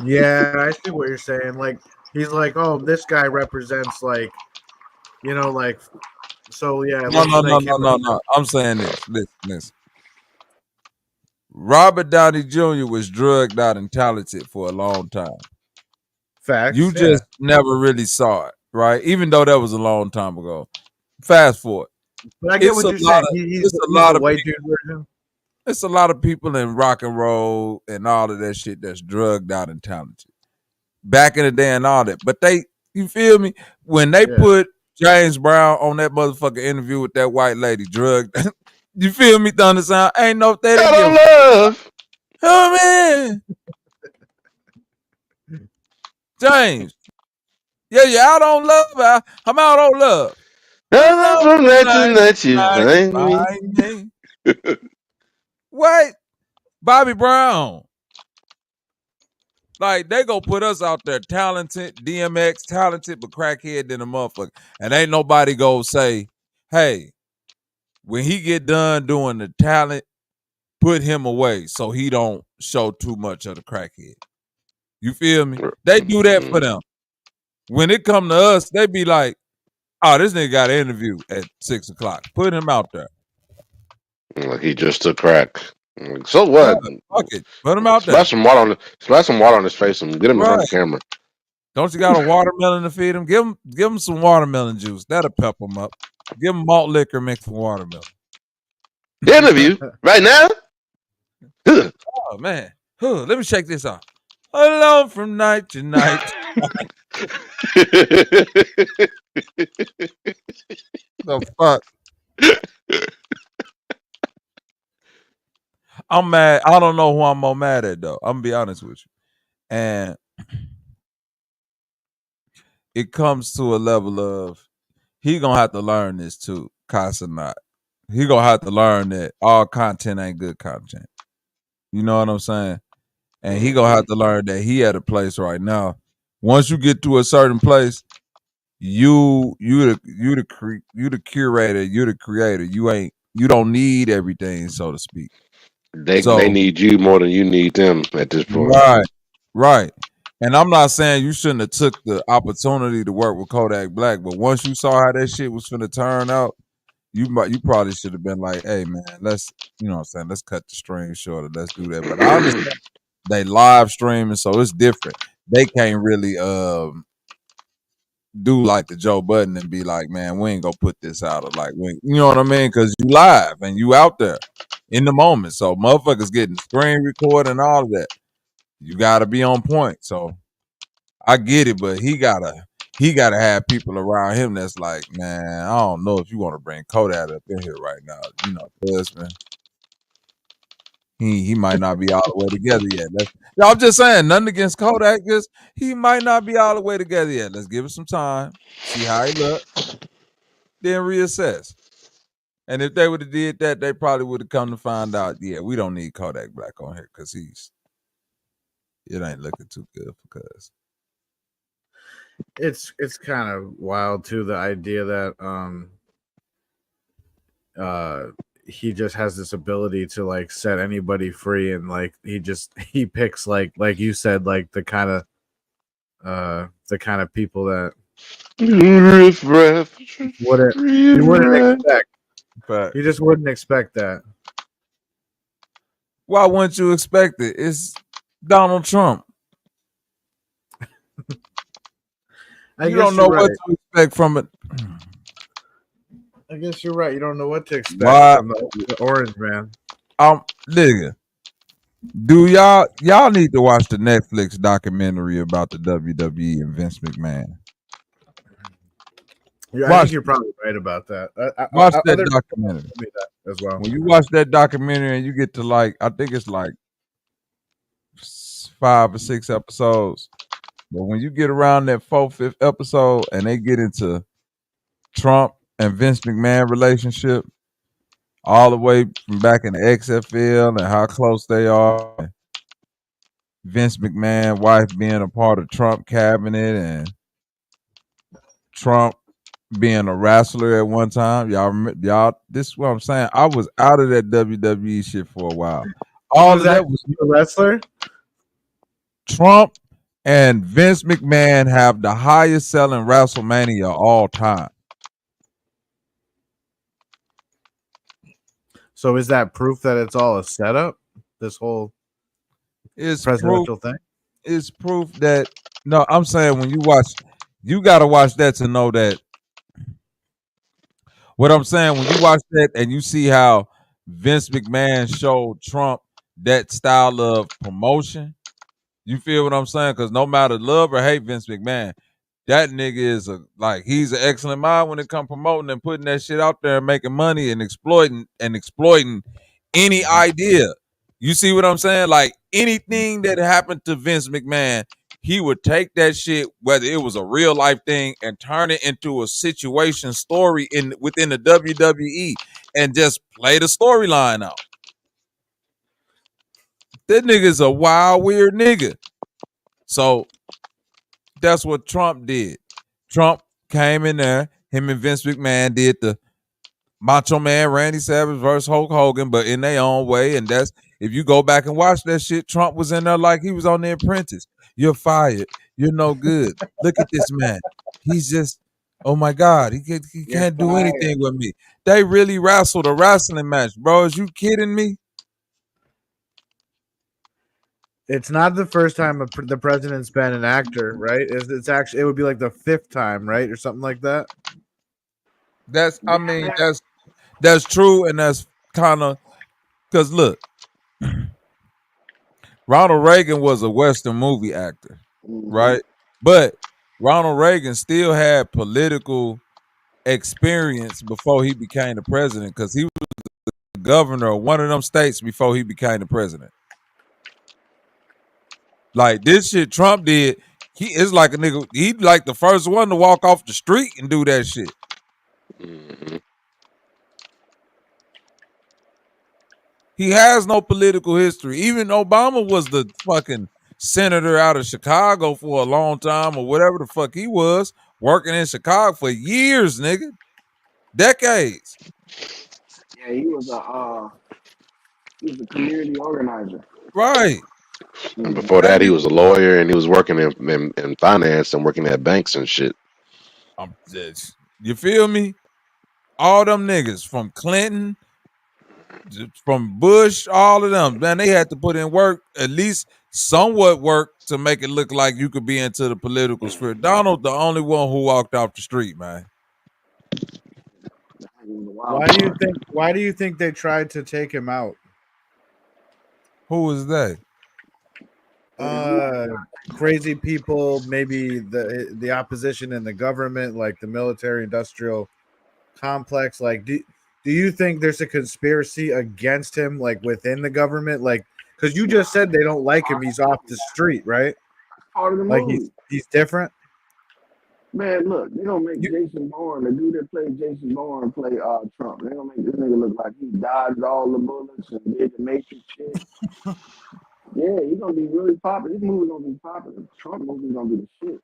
Yeah, I see what you're saying. Like, he's like, oh, this guy represents, like, you know, like, so yeah. No. I'm saying this. Listen. Robert Downey Jr. was drugged out and talented for a long time. Facts. You just never really saw it, right? Even though that was a long time ago. Fast forward. But I get what you're saying. He's a lot of white dude version. It's a lot of people in rock and roll and all of that shit that's drugged out and talented. Back in the day and all that. But you feel me? When they put James Brown on that motherfucking interview with that white lady drugged, you feel me, Thunder Sound? Ain't no they didn't give love. Oh man. James. Yeah, I don't love. I'm out on love. I love from that you find me. What? Bobby Brown. Like, they gonna put us out there talented, DMX, talented, but crackhead than a motherfucker. And ain't nobody gonna say, hey, when he get done doing the talent, put him away so he don't show too much of the crackhead. You feel me? They do that for them. When it come to us, they be like, oh, this nigga got an interview at 6 o'clock. Put him out there. Like he just took crack. So what? Fuck it. Put him out there. Splash some water on his face and get him in front of the camera. Don't you got a watermelon to feed him? Give him some watermelon juice. That'll pep him up. Give him malt liquor mixed with watermelon. Interview right now? Oh man. Let me check this out. Alone from night to night. The fuck? I'm mad. I don't know who I'm more mad at though. I'm gonna be honest with you. And it comes to a level of he gonna have to learn this too, Casanat. He gonna have to learn that all content ain't good content. You know what I'm saying? And he gonna have to learn that he at a place right now. Once you get to a certain place, you the curator, you're the creator. You don't need everything, so to speak. They need you more than you need them at this point. Right. And I'm not saying you shouldn't have took the opportunity to work with Kodak Black, but once you saw how that shit was finna turn out, you probably should have been like, hey man, let's cut the stream shorter. Let's do that. But I understand they live streaming, so it's different. They can't really do like the Joe Budden and be like, man, we ain't gonna put this out, or like, you know what I mean? Because you live and you out there in the moment. So motherfuckers getting screen recorded and all of that. You gotta be on point. So I get it, but he gotta have people around him that's like, man, I don't know if you want to bring Kodak up in here right now. You know, because man, he might not be all the way together yet. I'm just saying, nothing against Kodak, just he might not be all the way together yet. Let's give it some time, see how he look, then reassess. And if they would have did that, they probably would have come to find out, yeah, we don't need Kodak Black on here because it ain't looking too good for Cuz. It's kind of wild too, the idea that he just has this ability to like set anybody free, and like he picks like you said, like the kind of people that you wouldn't expect. But you just wouldn't expect that. Why wouldn't you expect it? It's Donald Trump. You don't know what to expect from it. I guess you're right. You don't know what to expect from the Orange Man. Nigga, do y'all need to watch the Netflix documentary about the WWE and Vince McMahon? Yeah, I think you're probably right about that. Watch that documentary as well. When you watch that documentary and you get to like, I think it's like 5 or 6 episodes. But when you get around that 4th, 5th episode and they get into Trump and Vince McMahon relationship, all the way from back in the XFL and how close they are, Vince McMahon wife being a part of Trump cabinet and Trump being a wrestler at one time. Y'all, this is what I'm saying. I was out of that WWE shit for a while. All of that was a wrestler. Trump and Vince McMahon have the highest selling WrestleMania all time. So is that proof that it's all a setup? This whole presidential thing? It's proof that no, I'm saying when you watch, you gotta watch that to know that. What I'm saying, when you watch that and you see how Vince McMahon showed Trump that style of promotion, you feel what I'm saying? Because no matter love or hate Vince McMahon, that nigga is he's an excellent mind when it comes promoting and putting that shit out there and making money and exploiting any idea. You see what I'm saying? Like anything that happened to Vince McMahon, he would take that shit, whether it was a real life thing, and turn it into a situation story within the WWE and just play the storyline out. That nigga's a wild, weird nigga. So that's what Trump did. Trump came in there, him and Vince McMahon did the Macho Man Randy Savage versus Hulk Hogan, but in their own way. And that's, if you go back and watch that shit, Trump was in there like he was on The Apprentice. You're fired. You're no good. Look at this man. He's just, oh my God, he can't do anything with me. They really wrestled a wrestling match, bro. Is you kidding me? It's not the first time the president's been an actor, right? It's actually, it would be like the 5th time, right, or something like that. That's true, and that's kind of because look, Ronald Reagan was a Western movie actor, right? But Ronald Reagan still had political experience before he became the president, because he was the governor of one of them states before he became the president. Like this shit Trump did, he is like a nigga. He like the first one to walk off the street and do that shit. He has no political history. Even Obama was the fucking senator out of Chicago for a long time, or whatever the fuck he was, working in Chicago for years, nigga. Decades. Yeah, he was a community organizer. Right. And before that, he was a lawyer and he was working in finance and working at banks and shit. You feel me? All them niggas from Clinton, from Bush, all of them, man, they had to put in work, at least somewhat work, to make it look like you could be into the political sphere. Donald, the only one who walked off the street, man. Why do you think they tried to take him out? Who was they? Crazy people, maybe the opposition and the government, like the military industrial complex. Like, do you think there's a conspiracy against him, like within the government? Like, because you just said they don't like him, he's off the street, right? Part of the like movie. he's different. Man, look, they gonna make Jason Bourne, the dude that played Jason Bourne, play Trump. They gonna make this nigga look like he dodged all the bullets and did the Matrix shit. Yeah, he's gonna be really popular. This movie gonna be popular. Trump movie gonna be the shit.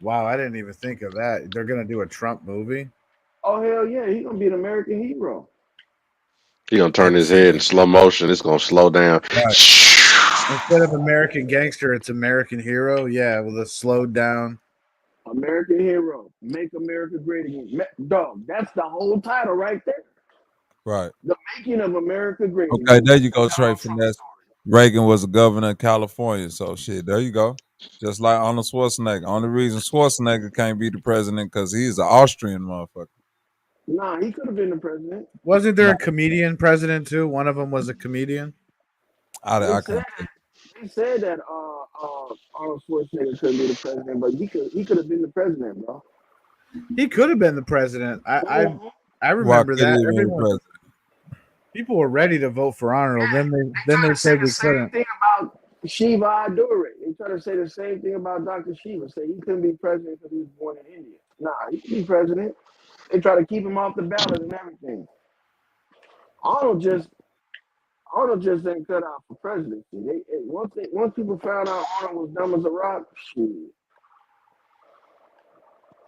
Wow, I didn't even think of that. They're gonna do a Trump movie. Oh hell yeah, he's gonna be an American hero. He gonna turn his head in slow motion. It's gonna slow down. Instead of American Gangster, it's American Hero. Yeah, with a slowed down. American Hero, Make America Great Again. Dog, that's the whole title right there. Right. The Making of America Great Again. Okay, there you go, straight from that. Reagan was a governor of California, so shit, there you go. Just like Arnold Schwarzenegger. Only reason Schwarzenegger can't be the president because he's an Austrian motherfucker. Nah, he could have been the president. Wasn't there a comedian president too? One of them was a comedian. They said that Arnold Schwarzenegger couldn't be the president, but he could have been the president, bro. He could have been the president. I remember that. People were ready to vote for Arnold. Then they Say said the we same couldn't. thing about 𝘾𝙤𝙤. They try to say the same thing about Dr. Shiva. Say he couldn't be president because he was born in India. Nah, he can be president. They try to keep him off the ballot and everything. Arnold just ain't cut out for presidency. Once people found out Arnold was dumb as a rock, shit,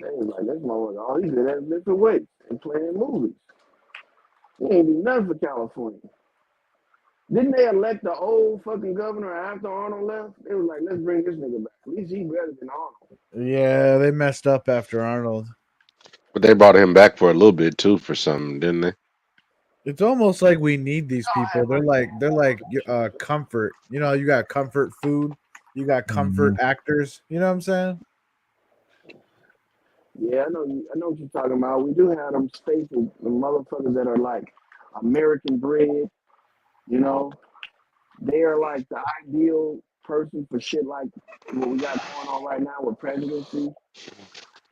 they was like, this motherfucker, all he did is lift weights and playing movies. He ain't do nothing for California. Didn't they elect the old fucking governor after Arnold left? They was like, let's bring this nigga back. At least he better than Arnold. Yeah, they messed up after Arnold. But they brought him back for a little bit too for something, didn't they? It's almost like we need these people. They're like comfort. You know, you got comfort food, you got comfort actors. You know what I'm saying? Yeah, I know what you're talking about. We do have them staple, the motherfuckers that are like American bred, you know. They are like the ideal person for shit like what we got going on right now with presidency.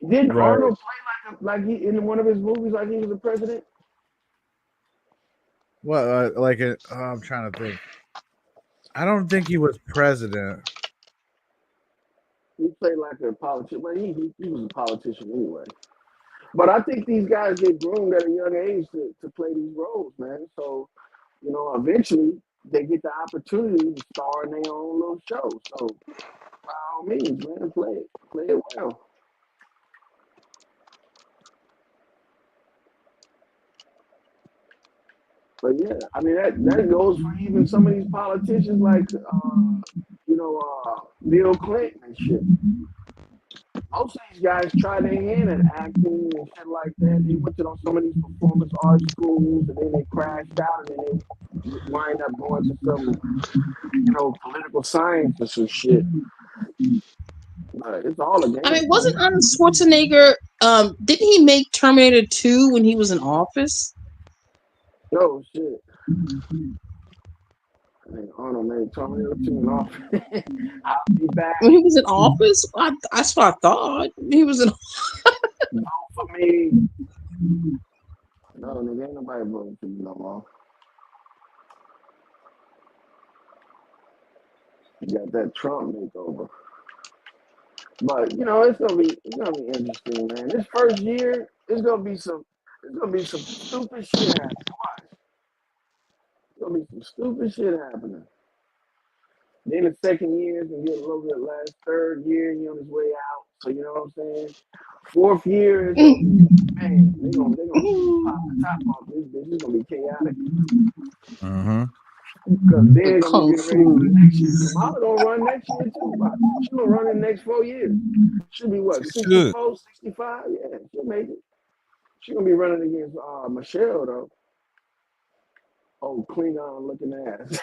Didn't Right. Arnold play like he in one of his movies like he was a president? What I'm trying to think. I don't think he was president. He played like a politician. Well, he was a politician anyway. But I think these guys get groomed at a young age to play these roles, man. So, you know, eventually they get the opportunity to star in their own little show. So, by all means, man, play it well. But yeah, I mean that goes for even some of these politicians like Bill Clinton and shit. Most of these guys try their hand at acting and shit like that. They went to some of these performance art schools and then they crashed out and then they wind up going to some, political science or some shit. But it's all a game. I mean, wasn't Arnold Schwarzenegger? Didn't he make Terminator 2 when he was in office? Oh shit! I think Arnold made Terminator 2 in office. I'll be back. When he was in office, that's what I thought. He was in. Vote for me. No, nigga, ain't nobody voting for you no more. You got that Trump makeover. But it's gonna be interesting, man. This first year, there's gonna be some stupid shit happening. Watch. There's gonna be some stupid shit happening. Then the second year is gonna get a little bit less. Third year, he on his way out. So you know what I'm saying? Fourth year is man, they gonna pop the top off this bitch. It's gonna be chaotic. Because they're gonna be getting ready for the next year. Kamala gonna run next year too. She's gonna run in the next 4 years. She'll be what, 64, 65? Yeah, she'll make it. She's gonna be running against Michelle though. Oh, Klingon looking ass.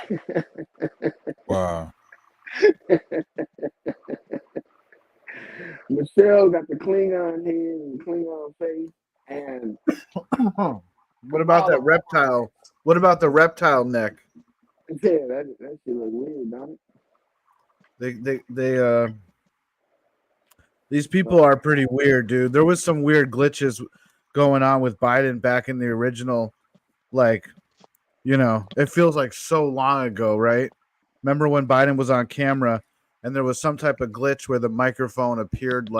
Wow. Michelle got the Klingon head and the Klingon face. And what about that reptile? What about the reptile neck? Yeah, that shit look weird, don't it? These people are pretty weird, dude. There was some weird glitches going on with Biden back in the original, it feels like so long ago, right? Remember when Biden was on camera and there was some type of glitch where the microphone appeared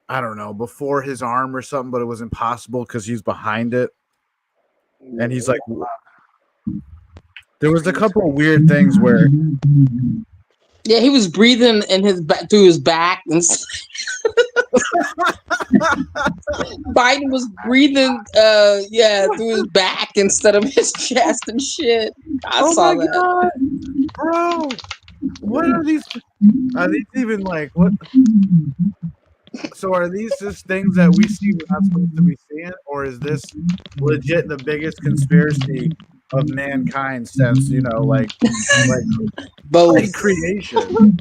I don't know, before his arm or something, but it was impossible because he's behind it. And he's like, there was a couple of weird things where, yeah, he was breathing in his back through his back, and Biden was breathing, through his back instead of his chest and shit. I saw that. God, bro, what are these? Are these even what? So are these just things that we see we're not supposed to be seeing, or is this legit the biggest conspiracy of mankind since both creation?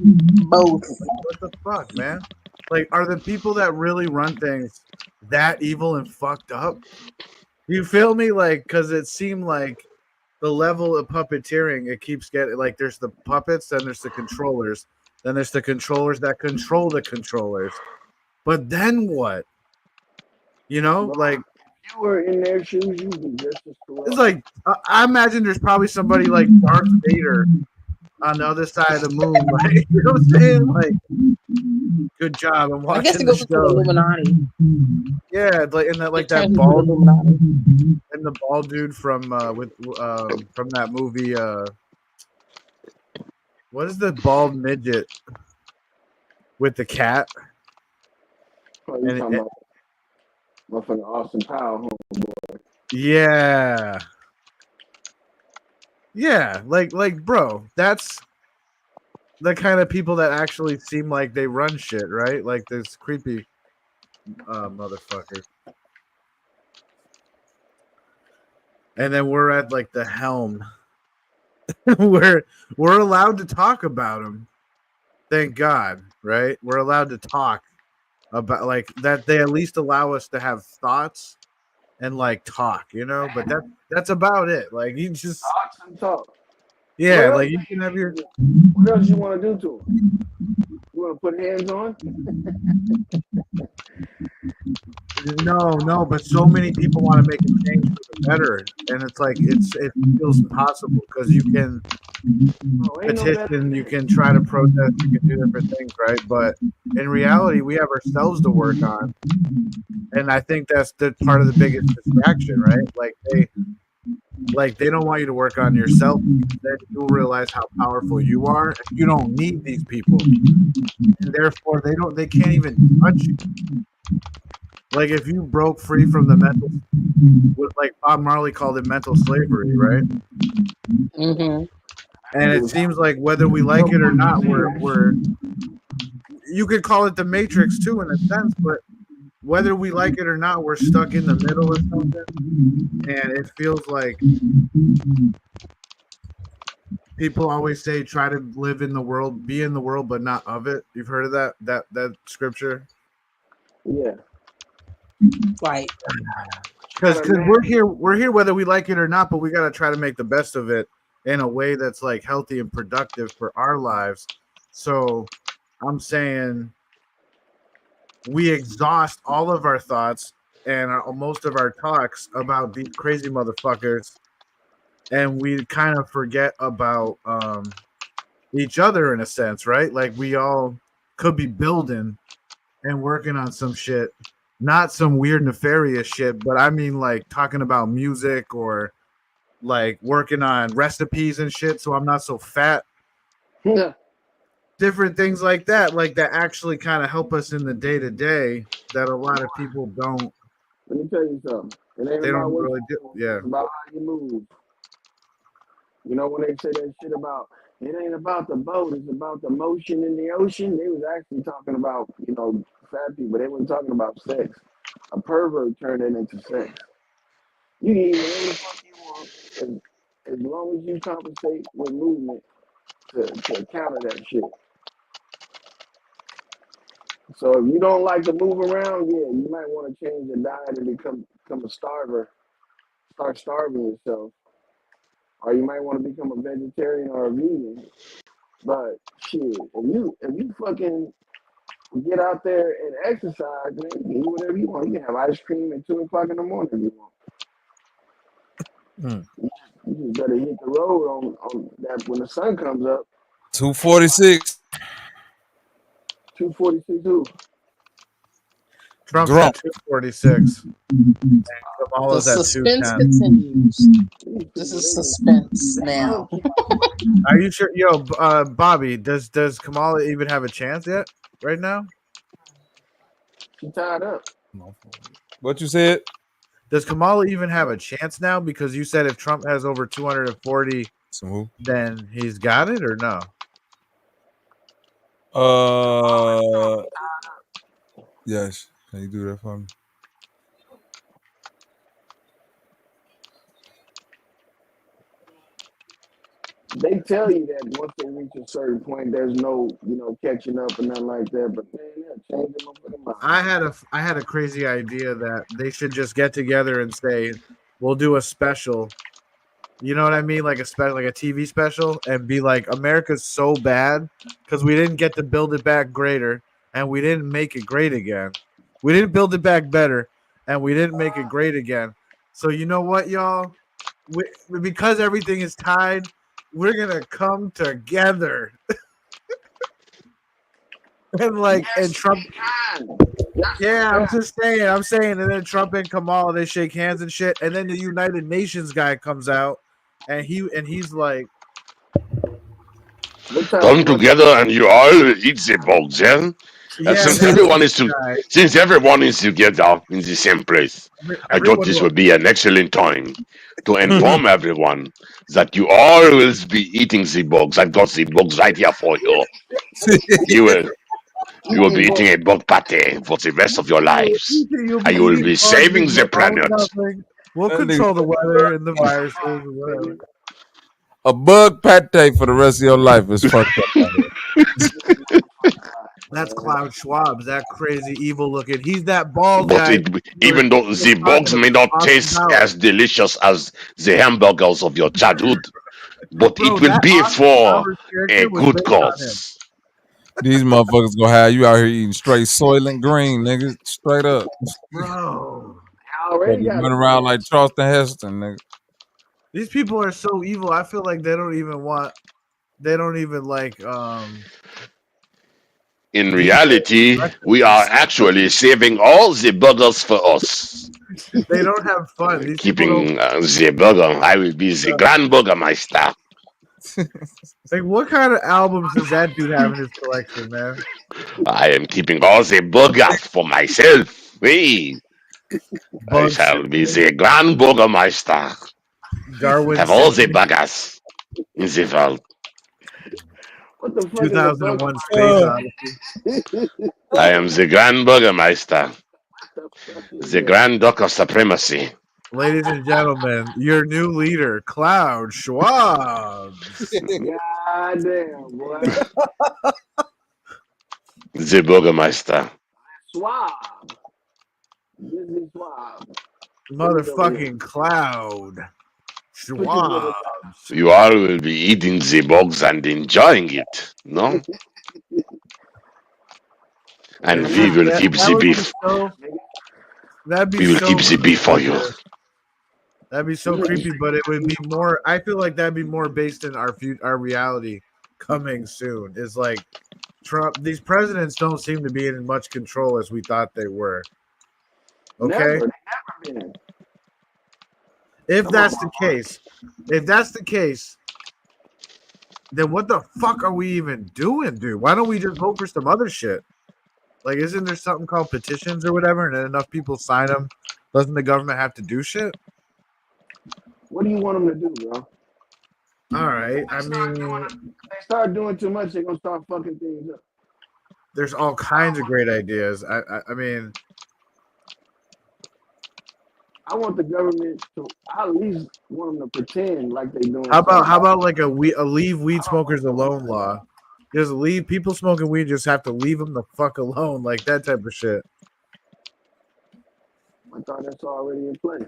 Both. What the fuck, man? Are the people that really run things that evil and fucked up? You feel me? Because it seemed like the level of puppeteering, it keeps getting there's the puppets, then there's the controllers, then there's the controllers that control the controllers. But then what? you were in their shoes, you'd be just as corrupt. It's like I imagine there's probably somebody like Darth Vader on the other side of the moon. Like, you know what I'm saying? Like, good job. I'm watching I guess it goes into the Illuminati. Yeah, like in that, like that Turns into bald the Illuminati. and the bald dude from from that movie. What is the bald midget with the cat? Oh, you talking about motherfucking Austin Powell, homeboy. Yeah. Yeah, like bro, that's the kind of people that actually seem like they run shit, right? Like this creepy motherfucker. And then we're at like the helm. we're allowed to talk about him. Thank God, right? We're allowed to talk about like that. They at least allow us to have thoughts and like talk, you know. But that's about it. Like you just thoughts and talk. Yeah, like you can have your. What else you want to do to him? You want to put hands on? No, but so many people want to make a change for the better, and it's like it feels impossible because you can petition, you can try to protest, you can do different things, right? But in reality, we have ourselves to work on, and I think that's the part of the biggest distraction, right? Like they don't want you to work on yourself. Then you'll realize how powerful you are. And you don't need these people, and therefore they can't even touch you. Like if you broke free from the mental, like Bob Marley called it mental slavery, right? Mm-hmm. And it seems like whether we like it or not, we're you could call it the Matrix too in a sense, but whether we like it or not, we're stuck in the middle of something, and it feels like people always say try to live in the world, be in the world, but not of it. You've heard of that scripture? Yeah. Right. Because we're here whether we like it or not, but we got to try to make the best of it in a way that's like healthy and productive for our lives. So I'm saying we exhaust all of our thoughts and most of our talks about these crazy motherfuckers, and we kind of forget about each other in a sense, right? Like we all could be building and working on some shit. Not some weird nefarious shit, but I mean like talking about music or like working on recipes and shit so I'm not so fat. Yeah. Different things like that actually kind of help us in the day-to-day that a lot of people don't. Let me tell you something. It ain't they about don't what really you do. Yeah. It's about how you move. You know, when they say that shit about it ain't about the boat, it's about the motion in the ocean, they was actually talking about, you know, fat people. They weren't talking about sex. A pervert turned it into sex. You can eat whatever the fuck you want as long as you compensate with movement to counter that shit. So if you don't like to move around, yeah, you might want to change your diet and become a starver. Start starving yourself. Or you might want to become a vegetarian or a vegan. But shit, if you fucking get out there and exercise, man, you can eat whatever you want. You can have ice cream at 2:00 in the morning if you want. You just better hit the road on that when the sun comes up. 246. 246 who? Trump's Drunk. at 246. The suspense continues. This is suspense now. Are you sure? Yo, Bobby, does Kamala even have a chance yet? Right now? She tied up. What you said? Does Kamala even have a chance now? Because you said if Trump has over 240, then he's got it, or no? Yes. Can you do that for me? They tell you that once they reach a certain point, there's no, you know, catching up and nothing like that. But man, they'll change them up for the mind. I had a crazy idea that they should just get together and say, we'll do a special. You know what I mean? Like a special, like a TV special, and be like, America's so bad because we didn't get to build it back greater, and we didn't make it great again. We didn't build it back better, and we didn't make it great again. So you know what, y'all? Because everything is tied, we're gonna come together. And like, and Trump, yeah, I'm saying, and then Trump and Kamala, they shake hands and shit, and then the United Nations guy comes out, and he's like, come together and you all eat the bugs, yeah? yeah, Since everyone is together in the same place, I thought everyone this will. would be an excellent time to inform everyone that you all will be eating the bugs. I got the bugs right here for you. You will be eating a bug pate for the rest of your lives. You'll And be you will eating be bugs saving and the you'll own planet. nothing. We'll control the weather and the viruses and whatever. A bug pate for the rest of your life is fucked up. That's Klaus Schwab. That crazy, evil looking. He's that bald guy. Even though the bugs may not taste as delicious as the hamburgers of your childhood, but it will be for a good cause. These motherfuckers gonna have you out here eating straight Soylent Green, nigga. Straight up. Bro. Run around like Charleston Heston, nigga. These people are so evil. I feel like they don't even like In reality, we are actually saving all the burgers for us. They don't have fun. These Keeping the burger. I will be the Grand Burgermeister. Like, what kind of albums does that dude have in his collection, man? I am keeping all the burgers for myself. Hey, I shall be the Grand Burgermeister. Darwin Have all the burgers in the world. What the fuck 2001 Space Odyssey. I am the Grand Burgermeister. The Grand Duck of Supremacy. Ladies and gentlemen, your new leader, Klaus Schwab. God damn, boy. The Burgermeister. Schwab. This is Schwab. Motherfucking Cloud. Schwab. You all will be eating the bugs and enjoying it, no? And we will keep the beef. We will keep the beef for you. That'd be so creepy, but it would be more. I feel like that'd be more based in our reality coming soon. Is like Trump. These presidents don't seem to be in much control as we thought they were. Okay. Never been. If that's the case, then what the fuck are we even doing, dude? Why don't we just vote for some other shit? Like, isn't there something called petitions or whatever, and then enough people sign them? Doesn't the government have to do shit? What do you want them to do, bro? All right, I mean, they start doing too much, they're gonna start fucking things up. There's all kinds of great ideas. I mean, I want the government to. I at least want them to pretend like they doing. How about like a leave weed smokers alone law? Just leave people smoking weed. Just have to leave them the fuck alone, like that type of shit. I thought that's already in place.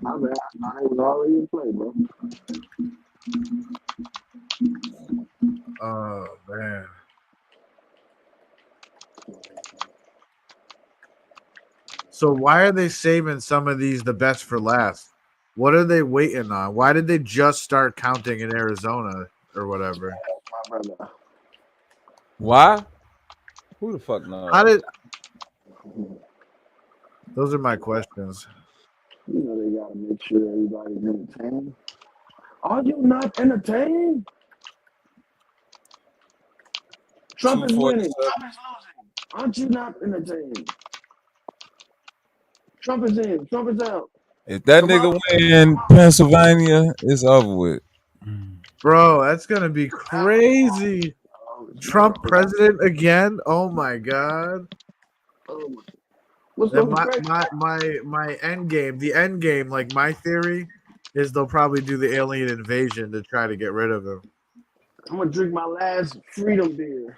My bad. I thought it was already in play, bro. Oh man. So why are they saving some of these the best for last? What are they waiting on? Why did they just start counting in Arizona or whatever? My brother. Why? Who the fuck knows? How did? Those are my questions. You know they gotta make sure everybody's entertained. Are you not entertained? Trump is winning. Trump is losing. Aren't you not entertained? Trump is in. Trump is out. If that nigga win Pennsylvania, it's over with. Bro, that's gonna be crazy. Trump president again? Oh my god. My end game, the end game, like my theory is they'll probably do the alien invasion to try to get rid of him. I'm gonna drink my last freedom beer.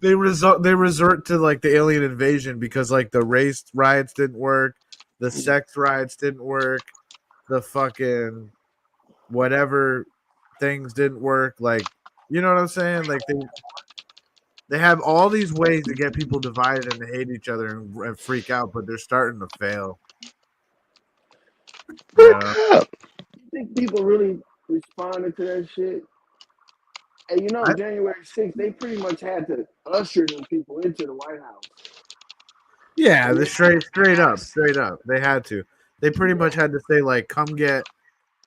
They resort to like the alien invasion because like the race riots didn't work, the sex riots didn't work, the fucking whatever things didn't work. Like, you know what I'm saying? Like They have all these ways to get people divided and to hate each other and freak out, but they're starting to fail. You think people really responded to that shit? And you know, January 6th, they pretty much had to usher them people into the White House. Yeah, the straight up. They had to. They pretty much had to say like, "Come get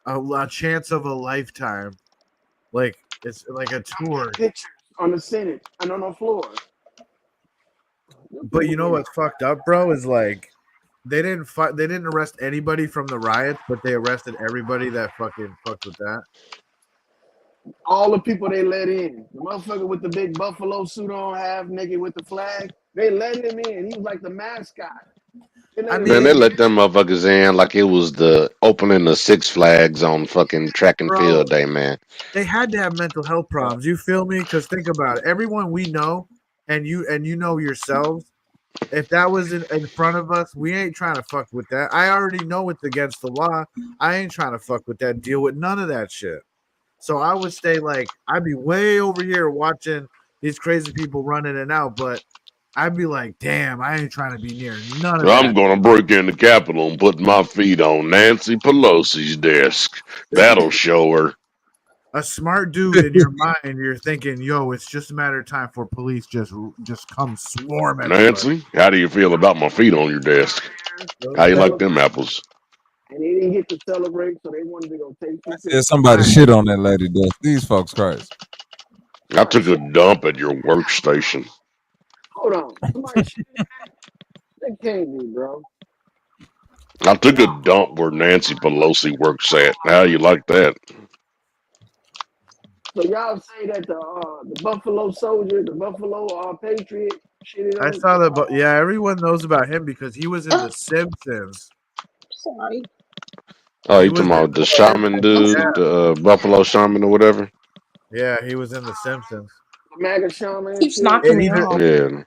a chance of a lifetime." Like it's like a tour. Pictures on the Senate and on the floor. But you know what's fucked up, bro? Is like they didn't arrest anybody from the riots, but they arrested everybody that fucking fucked with that. All the people they let in. The motherfucker with the big buffalo suit on, half naked with the flag, they let him in. He was like the mascot. Man, they let them motherfuckers in like it was the opening of Six Flags on fucking track and field day, man. They had to have mental health problems. You feel me? Because think about it. Everyone we know, and you know yourselves, if that was in front of us, we ain't trying to fuck with that. I already know it's against the law. I ain't trying to fuck with that. Deal with none of that shit. So I would say, like, I'd be way over here watching these crazy people run in and out, but I'd be like, damn, I ain't trying to be near none of that. I'm gonna break in the Capitol and put my feet on Nancy Pelosi's desk. That'll show her. A smart dude in your mind, you're thinking, yo, it's just a matter of time for police just come swarm everybody. Nancy, how do you feel about my feet on your desk? How you like them apples? And they didn't get to celebrate, so they wanted to go take pictures. Yeah, somebody shit on that lady desk. These folks crazy. I took a dump at your workstation. Hold on. Somebody shit in that can't be, bro. I took a dump where Nancy Pelosi works at. How you like that? So y'all say that the Buffalo Soldier, the Buffalo Patriot, shit. I saw that, but yeah, everyone knows about him because he was in The Simpsons. Sorry. Oh, you talking about the shaman dude, the Buffalo shaman or whatever? Yeah, he was in The Simpsons. The MAGA shaman. Keeps knocking me off. Yeah.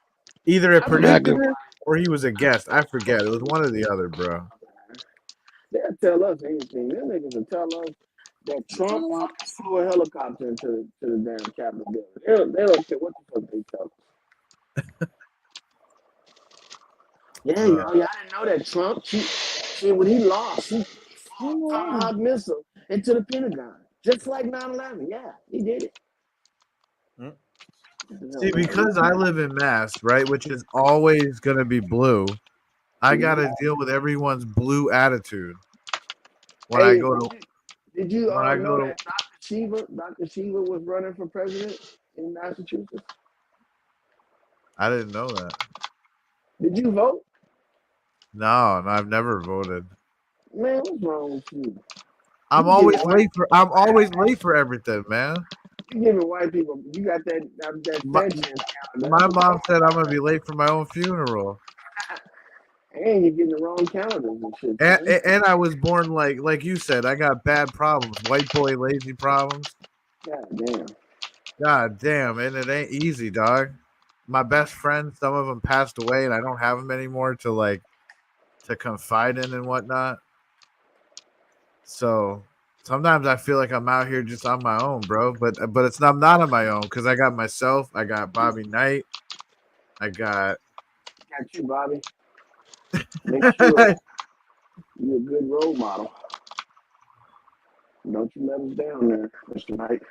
Either a producer MAGA. or he was a guest. I forget. It was one or the other, bro. They'll tell us anything. Them niggas will tell us that Trump flew a helicopter into the damn Capitol building. They don't care what the fuck they tell us. Yeah, y'all didn't know that Trump, when he lost, he flew a Tomahawk missile into the Pentagon. Just like 9/11. Yeah, he did it. See, because I live in Mass, right, which is always going to be blue, I got to deal with everyone's blue attitude when I go to... Did you know that Dr. Shiva was running for president in Massachusetts? I didn't know that. Did you vote? No, I've never voted. Man, what's wrong with you? I'm always late for everything, man. You giving white people, you got that calendar. My mom said I'm gonna be late for my own funeral. And you're getting the wrong calendars and shit. And I was born like you said, I got bad problems, white boy lazy problems. God damn, and it ain't easy, dog. My best friends, some of them passed away, and I don't have them anymore to confide in and whatnot. So sometimes I feel like I'm out here just on my own, bro. But I'm not on my own because I got myself. I got Bobby Knight. I got you, Bobby. Make sure you're a good role model. Don't you let us down there, Mr. Knight.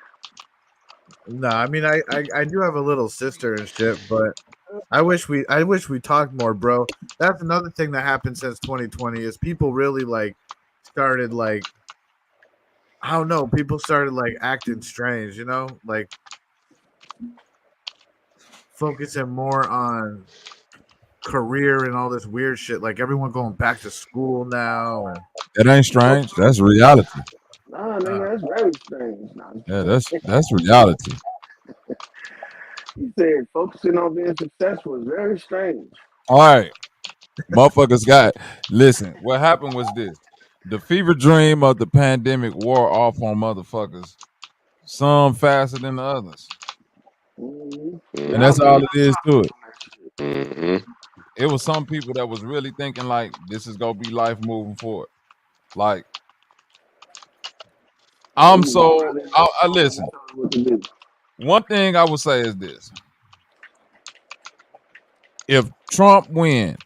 No, I mean I do have a little sister and shit, but I wish we talked more, bro. That's another thing that happened since 2020 is people really started I don't know, people started acting strange, you know, focusing more on career and all this weird shit. Like everyone going back to school now. And it ain't strange. That's reality. Nah, nigga, that's very strange. Yeah, that's reality. He said focusing on being successful is very strange. All right. Motherfuckers listen, what happened was this. The fever dream of the pandemic wore off on motherfuckers. Some faster than the others. And that's all it is to it. It was some people that was really thinking this is gonna be life moving forward. I listen. One thing I would say is this. If Trump win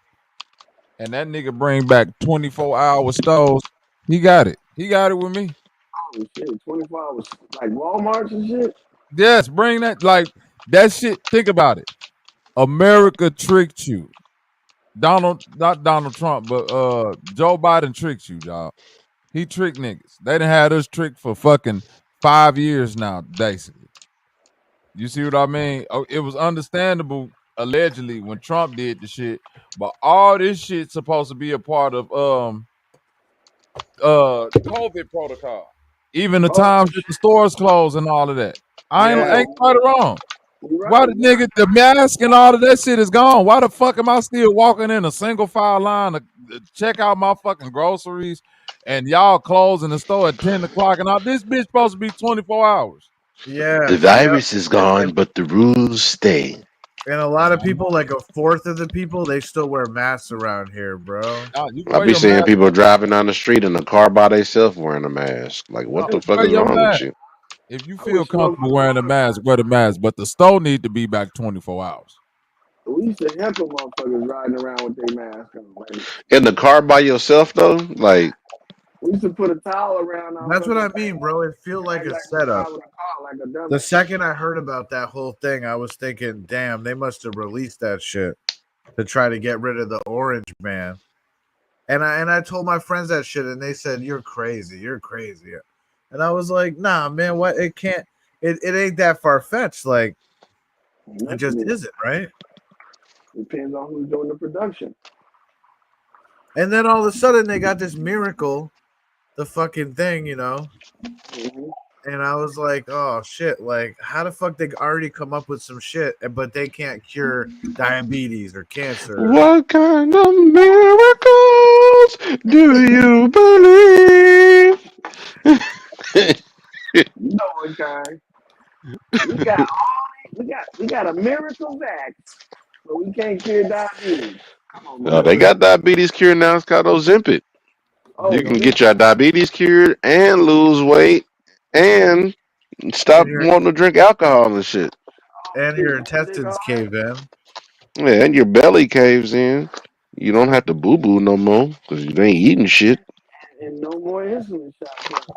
and that nigga bring back 24-hour stores, he got it. He got it with me. Oh shit, 24 hours like Walmart and shit. Yes, bring that that shit. Think about it. America tricked you. Not Donald Trump, but Joe Biden tricked you, dog. He tricked niggas. They done had us tricked for fucking 5 years now, basically. You see what I mean? Oh, it was understandable, allegedly, when Trump did the shit, but all this shit's supposed to be a part of COVID protocol. Even the times that the stores closed and all of that. I ain't quite wrong. Why the nigga, the mask and all of that shit is gone? Why the fuck am I still walking in a single file line to check out my fucking groceries and y'all closing the store at 10 o'clock and all? This bitch supposed to be 24 hours. Yeah. The virus is gone, but the rules stay. And a lot of people, like a fourth of the people, they still wear masks around here, bro. I be seeing people driving down the street in a car by themselves wearing a mask. Like, what the fuck is wrong with you? If you feel comfortable wearing a mask, wear the mask. But the store need to be back 24 hours. We used to heckle motherfuckers riding around with their mask on. Like, In the car by yourself though, like we used to put a towel around our That's what I mean, bro. It feel like a setup. like a dummy. The second I heard about that whole thing, I was thinking, damn, they must have released that shit to try to get rid of the orange man. And I told my friends that shit, and they said, "You're crazy. You're crazy." And I was like, "Nah, man. What? It can't. It ain't that far fetched. Like, it just isn't, right?" Depends on who's doing the production. And then all of a sudden, they got this miracle, the fucking thing, you know. Mm-hmm. And I was like, "Oh shit! Like, how the fuck they already come up with some shit, but they can't cure diabetes or cancer?" what kind of miracles do you believe? You know what kind? We got a miracle vax, but we can't cure diabetes. Come on, No, man. they got diabetes cure now. It's called Ozempic. You can get your diabetes cured and lose weight and stop wanting to drink alcohol and shit. And your intestines cave in. Yeah, and your belly caves in. You don't have to boo boo no more because you ain't eating shit. And no more insulin shots.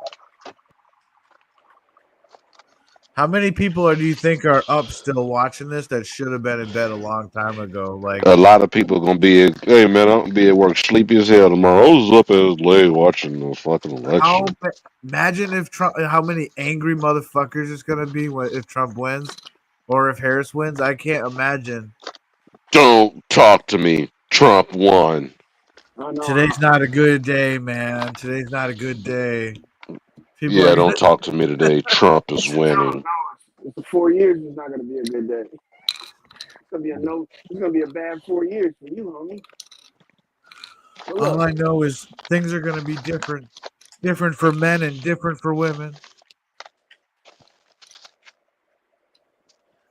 How many people do you think are up still watching this that should have been in bed a long time ago? Like A lot of people gonna be, hey man, I'm gonna be at work sleepy as hell tomorrow. I was up as late watching the fucking election. imagine if Trump, how many angry motherfuckers it's gonna be if Trump wins, or if Harris wins. I can't imagine. Don't talk to me. Trump won. Today's not a good day, man. Today's not a good day. People Yeah, are don't talk to me today. Trump is winning. No, it's 4 years is not going to be a good day. It's going to be a bad 4 years for you, homie. All I know is things are gonna be different for men and different for women.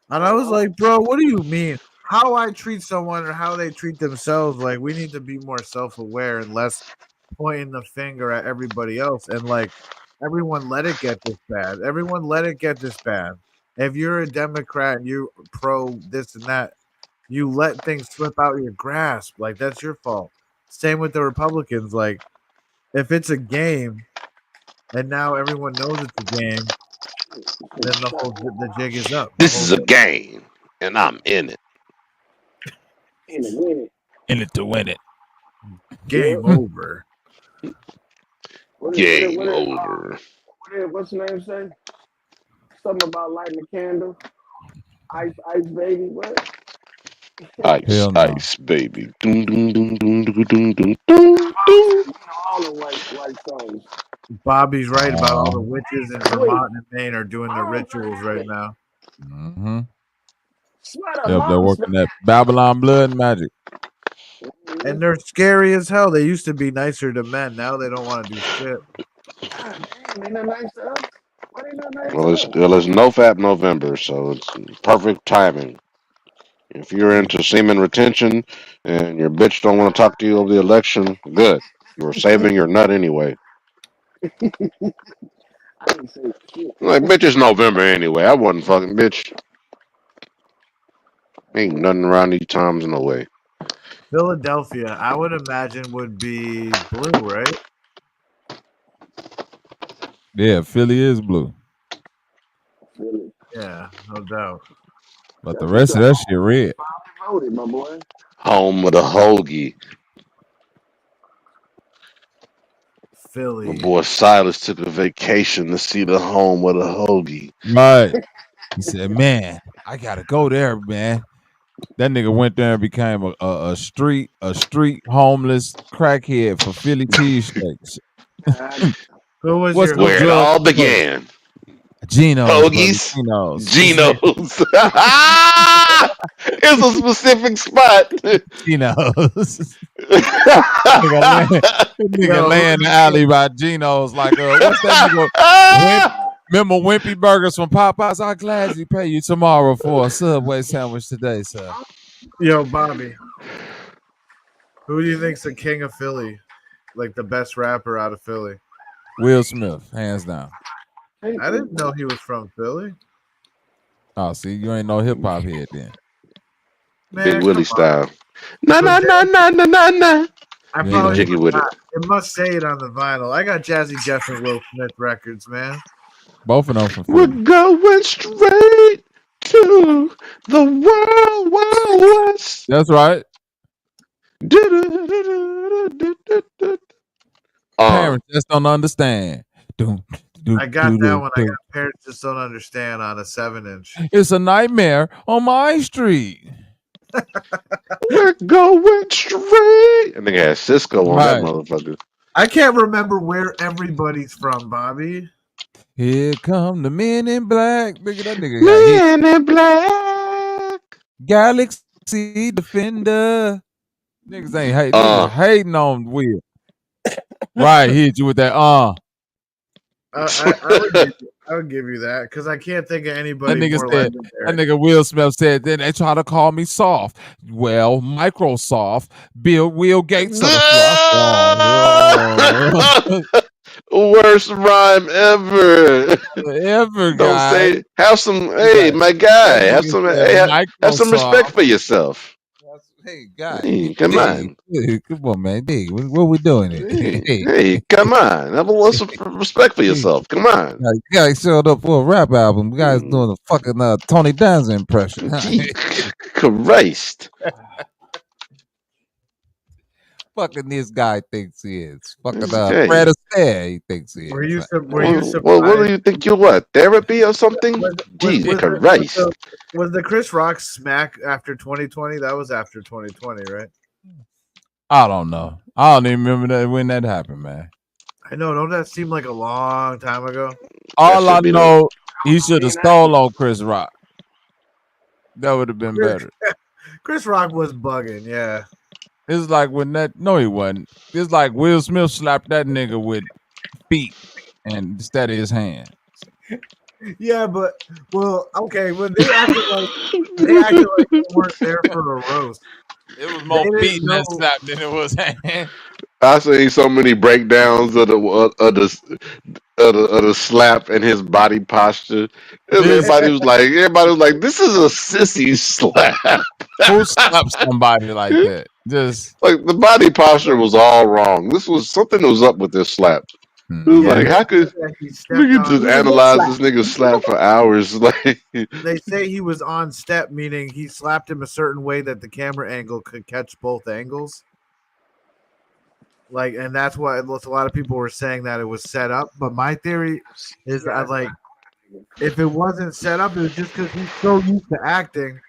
And I was like, bro, what do you mean? How I treat someone or how they treat themselves, like we need to be more self-aware and less pointing the finger at everybody else. And like everyone let it get this bad. Everyone let it get this bad. If you're a Democrat and you pro this and that, you let things slip out of your grasp. Like that's your fault. Same with the Republicans. Like if it's a game and now everyone knows it's a game, then the jig is up. This is a game, and I'm in it. In it, win it. In it to win it. Game over. Game over. What's the name say? Something about lighting a candle. Ice, baby. What? Ice, baby. Dun, dun, dun, dun, dun, dun, dun, dun, dun. All the white songs. Bobby's right about all the witches in Vermont and Maine are doing their rituals right now. Mm-hmm. Yep, they're working that Babylon blood magic. And they're scary as hell. They used to be nicer to men. Now they don't want to do shit. God damn, they not nice to us. Why they not nice Well, it's NoFap November, so it's perfect timing. If you're into semen retention and your bitch don't want to talk to you over the election, good. You were saving your nut anyway. I didn't say shit. Like, bitch, it's November anyway. I wasn't fucking bitch. Ain't nothing around these times, no way. Philadelphia, I would imagine, would be blue, right? Yeah, Philly is blue. Yeah, no doubt. But the rest of that shit red. Voted, my boy. Home of the hoagie. My Philly. boy Silas took a vacation to see the home of the hoagie. Right. He said, man, I gotta go there, man. That nigga went there and became a street homeless crackhead for Philly cheesesteaks. Who was What's your the Where it host? drug all first? began. Geno's, baby. Hoagies, Geno's. Geno's. It's a specific spot. Geno's. Nigga lay in the alley by Geno's like, what's that nigga? Remember Wimpy Burgers from Popeyes? I'll gladly pay you tomorrow for a Subway sandwich today, sir. Yo, Bobby. Who do you think's the king of Philly? Like the best rapper out of Philly? Will Smith, hands down. I didn't know he was from Philly. Oh, see, you ain't no hip hop head then. Man, Big Willie style. I Nah. Get jiggy with it. It must say it on the vinyl. I got Jazzy Jeff and Will Smith records, man. Both of them from We're Philly. going straight to the Wild West. That's right. Parents just don't understand. I got that one. I got Parents Just Don't Understand on a 7-inch. It's a nightmare on my street. We're going straight. I think I had Cisco on that motherfucker. I can't remember where everybody's from, Bobby. Here come the men in black. Nigga, that nigga Men in black. Galaxy Defender. Niggas ain't hating on Will. Right, he hit you with that I would give you that because I can't think of anybody that nigga more said, legendary. that nigga Will Smith said, then they try to call me soft. Well, Microsoft, Will Gates of the Worst rhyme ever. Ever, Don't guy. say. Have some. Hey, my guy. Have some. Have some respect for yourself. Hey, guy. Hey, come on. Come on, man. Hey, what we doing here? Hey, come on. Have a little respect for yourself. Come on. You guys showed up for a rap album. You guys doing a fucking Tony Danza impression. Christ. Fucking this guy thinks he is. Fucking Fred Astaire he thinks he is. Were you surprised? Well, what do you think you what? Therapy or something? Jesus Christ. Was the Chris Rock smack after 2020? That was after 2020, right? I don't know. I don't even remember that when that happened, man. I know. Don't that seem like a long time ago? All I know, he should have stole on Chris Rock. That would have been better. Chris Rock was bugging, yeah. It's like when that. No, he wasn't. It's like Will Smith slapped that nigga with feet and instead of his hand. Yeah, but okay. When they acted like they weren't there for a roast. It was more beating than slap than it was hand. I seen so many breakdowns of the slap and his body posture. Everybody was like, this is a sissy slap. Who slapped somebody like that? Just like the body posture was all wrong. This was something that was up with this slap. It was like, how could nigga just analyze this nigga's slap for hours? Like they say he was on step, meaning he slapped him a certain way that the camera angle could catch both angles. Like, and that's why a lot of people were saying that it was set up. But my theory is that, like, if it wasn't set up, it was just because he's so used to acting.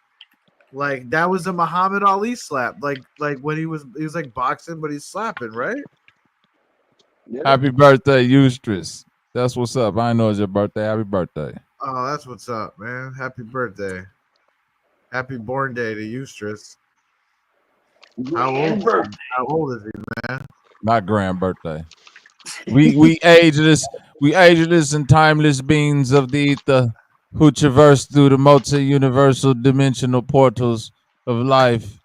Like, that was a Muhammad Ali slap. Like when he was like boxing, but he's slapping, right? Happy birthday, Eustress. That's what's up. I know it's your birthday. Happy birthday. Oh, that's what's up, man. Happy birthday. Happy born day to Eustress. How old is he, man? Not grand birthday. We ageless and timeless beings of the ether who traverse through the multi-universal dimensional portals of life,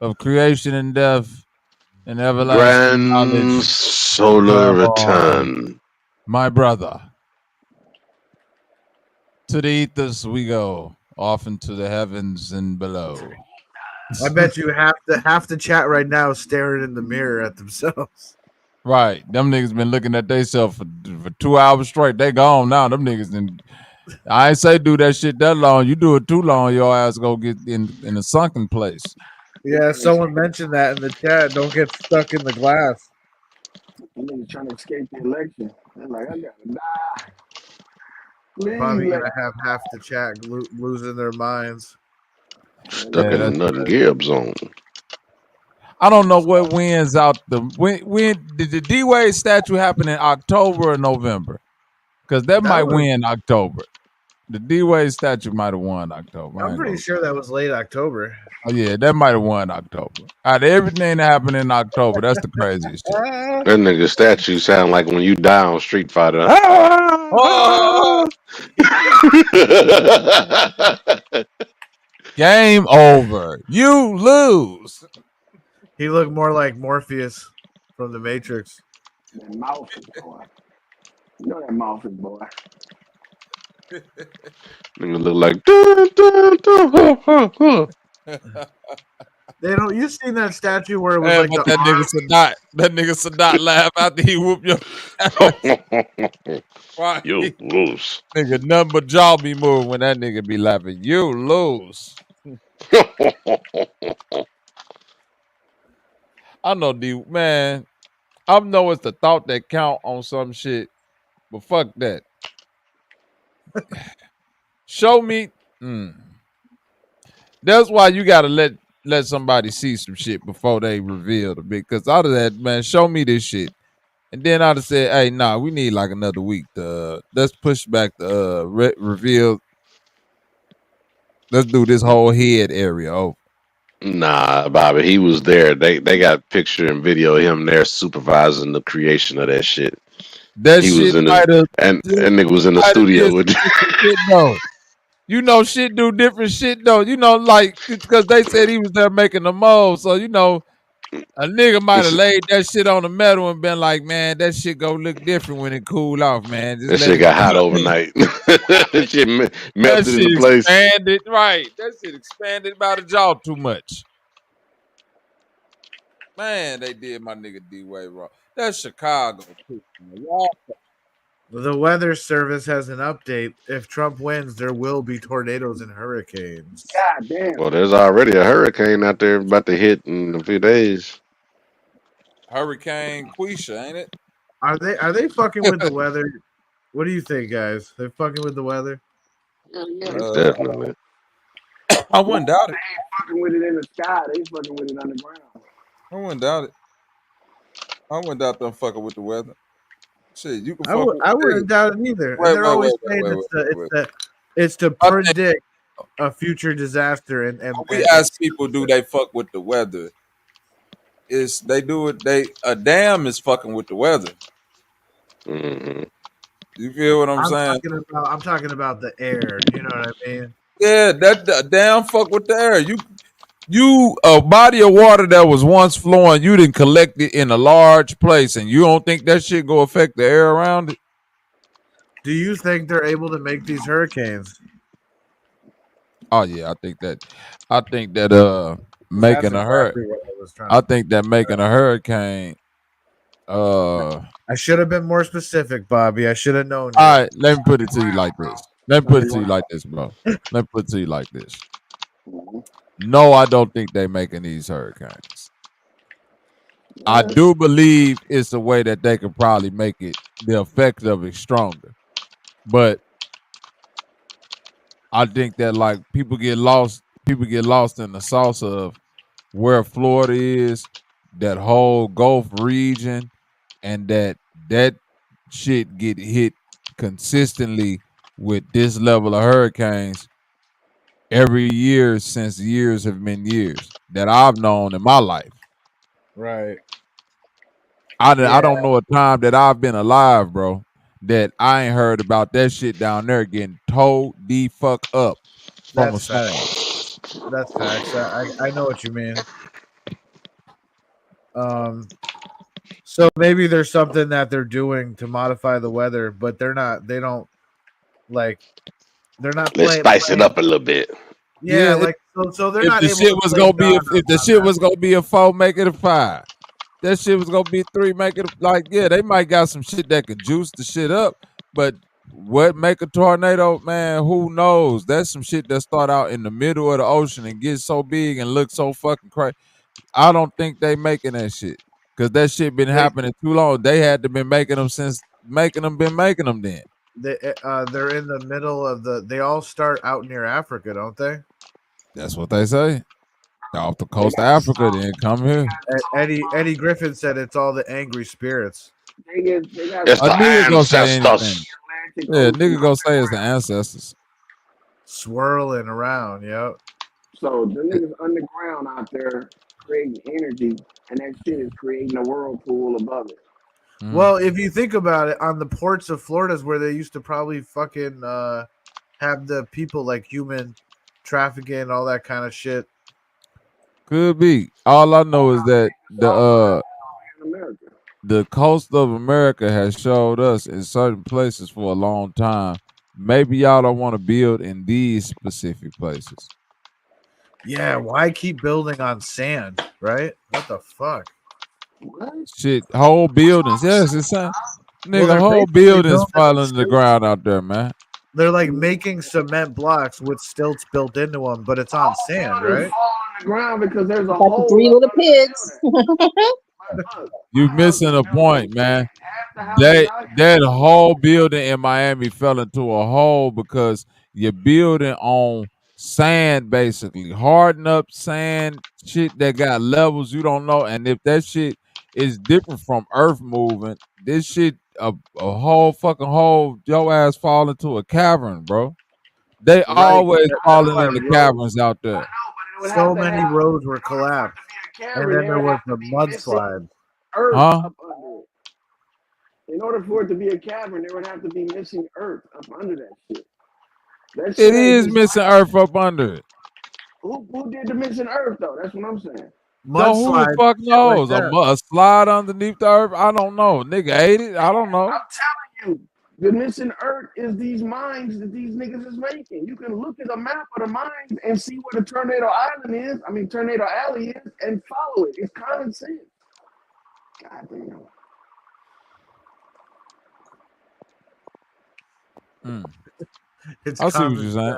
of creation and death, and everlasting knowledge. Solar return. My brother. To the ethers we go. off into the heavens and below. I bet you half the chat right now is staring in the mirror at themselves. Right. Them niggas been looking at themselves for 2 hours straight. They gone now. Them niggas didn't. I ain't say do that shit that long. You do it too long, your ass go get in a sunken place. Yeah, someone mentioned that in the chat. Don't get stuck in the glass. Niggas trying to escape the election. They're like, I gotta die. Please Probably let gonna have half the chat losing their minds. Stuck in the nut and Gibb zone. I don't know what wins out the when did the D-Wade statue happen in October or November? Because that might win October. The D-Wade statue might have won October. I'm pretty sure that was late October. Oh yeah, that might have won October. Out of everything that happened in October, that's the craziest shit. That nigga statue sound like when you die on Street Fighter. Game over. You lose. He looked more like Morpheus from the Matrix. that mouth is boy. You know that mouth is boy. Nigga look like. They don't. You seen that statue where it was like but the that nigga Sadat laugh after he whoop your right. You lose. Nigga, nothing but jaw be moving when that nigga be laughing. You lose. I know man. I know it's the thought that count on some shit, but fuck that. Show me. That's why you gotta let somebody see some shit before they reveal the big. Because out of that, man, show me this shit, and then I'd have said, "Hey, nah, we need like another week. Let's push back the reveal. Let's do this whole head area over." Nah, Bobby, he was there. They got picture and video of him there supervising the creation of that shit. That he shit was in might the and nigga was in the studio with you. You know, shit do different shit though. You know, like because they said he was there making the mold, so you know, a nigga might have laid that shit on the metal and been like, "Man, that shit go look different when it cool off, man." Just that let shit it got hot overnight. That shit that melted shit into place. expanded, right? That shit expanded by the jaw too much. Man, they did my nigga D-Way wrong. That's Chicago too. The Weather Service has an update. If Trump wins, there will be tornadoes and hurricanes. God damn. Well, there's already a hurricane out there about to hit in a few days. Hurricane Quisha, ain't it? Are they fucking with the weather? What do you think, guys? They're fucking with the weather? Definitely. I wouldn't doubt it. They ain't fucking with it in the sky. They fucking with it underground. I wouldn't doubt it. I wouldn't doubt them fucking with the weather. Shit, you can fuck with I wouldn't doubt it either. Wait, and they're always saying it's to predict a future disaster. And we ask people, do they fuck with the weather? Is they do it? A dam is fucking with the weather. Mm-hmm. You feel what I'm saying? I'm talking about the air. You know what I mean? Yeah, that dam fuck with the air. You a body of water that was once flowing, you didn't collect it in a large place, and you don't think that shit go affect the air around it? Do you think they're able to make these hurricanes? Oh yeah, I think that making a hurricane. I think that making a hurricane. I should have been more specific, Bobby. I should have known. All right, let me put it to you like this. Let me put it to you like this, bro. Let me put it to you like this. No, I don't think they making these hurricanes. I do believe it's a way that they could probably make it the effect of it stronger. But I think that like people get lost in the sauce of where Florida is, that whole Gulf region, and that shit get hit consistently with this level of hurricanes every year since years have been years that I've known in my life. Right. I don't know a time that I've been alive, bro, that I ain't heard about that shit down there getting towed the fuck up from a storm. That's facts. I know what you mean. So maybe there's something that they're doing to modify the weather, but they don't like They're not Let's playing. spice it up a little bit. Yeah, Yeah, like so they're if not the able shit to was play gonna be genres if the on shit that. was gonna be a 4, make it a 5. That shit was gonna be 3, make it like yeah, they might got some shit that could juice the shit up, but what make a tornado, man? Who knows? That's some shit that start out in the middle of the ocean and get so big and look so fucking crazy. I don't think they making that shit because that shit been happening too long. They had to been making them since been making them then. They're in the middle of the. They all start out near Africa, don't they? That's what they say. Off the coast of Africa, then come here. Eddie Griffin said it's all the angry spirits. They got It's A the nigga gonna say anything. ancestors. Atlantic Yeah, Ocean nigga gonna say it's the ancestors. Swirling around, yep. So the niggas underground out there creating energy, and that shit is creating a whirlpool above it. Well, if you think about it, on the ports of Florida is where they used to probably fucking have the people like human trafficking and all that kind of shit. Could be. All I know is that In America. the coast of America has showed us in certain places for a long time. Maybe y'all don't want to build in these specific places. Yeah, why keep building on sand, right? What the fuck? Shit, whole buildings. Yes, it's nigga, they're whole basically buildings building with falling to the ground out there, man. They're like making cement blocks with stilts built into them, but it's on sand, right? Fall on the ground because there's a Like the hole three up little under pigs. You missing a point, man. the houses out here. That whole building in Miami fell into a hole because you're building on sand, basically hardened up sand, shit that got levels you don't know. And if that shit is different from earth moving, this shit a whole fucking hole, your ass fall into a cavern, bro. They always falling in the caverns out there. So many roads were collapsed, and then there was the mudslide. Earth Huh? up under it. In order for it to be a cavern, there would have to be missing earth up under that shit. That shit It is missing earth up under it. Who did the missing earth though? That's what I'm saying. So who the fuck knows? A slide underneath the earth? I don't know. Nigga ate it? I don't know. I'm telling you, the missing earth is these mines that these niggas is making. You can look at a map of the mines and see where the Tornado Island is. I mean, Tornado Alley is, and follow it. It's common sense. God damn. I see what you're saying.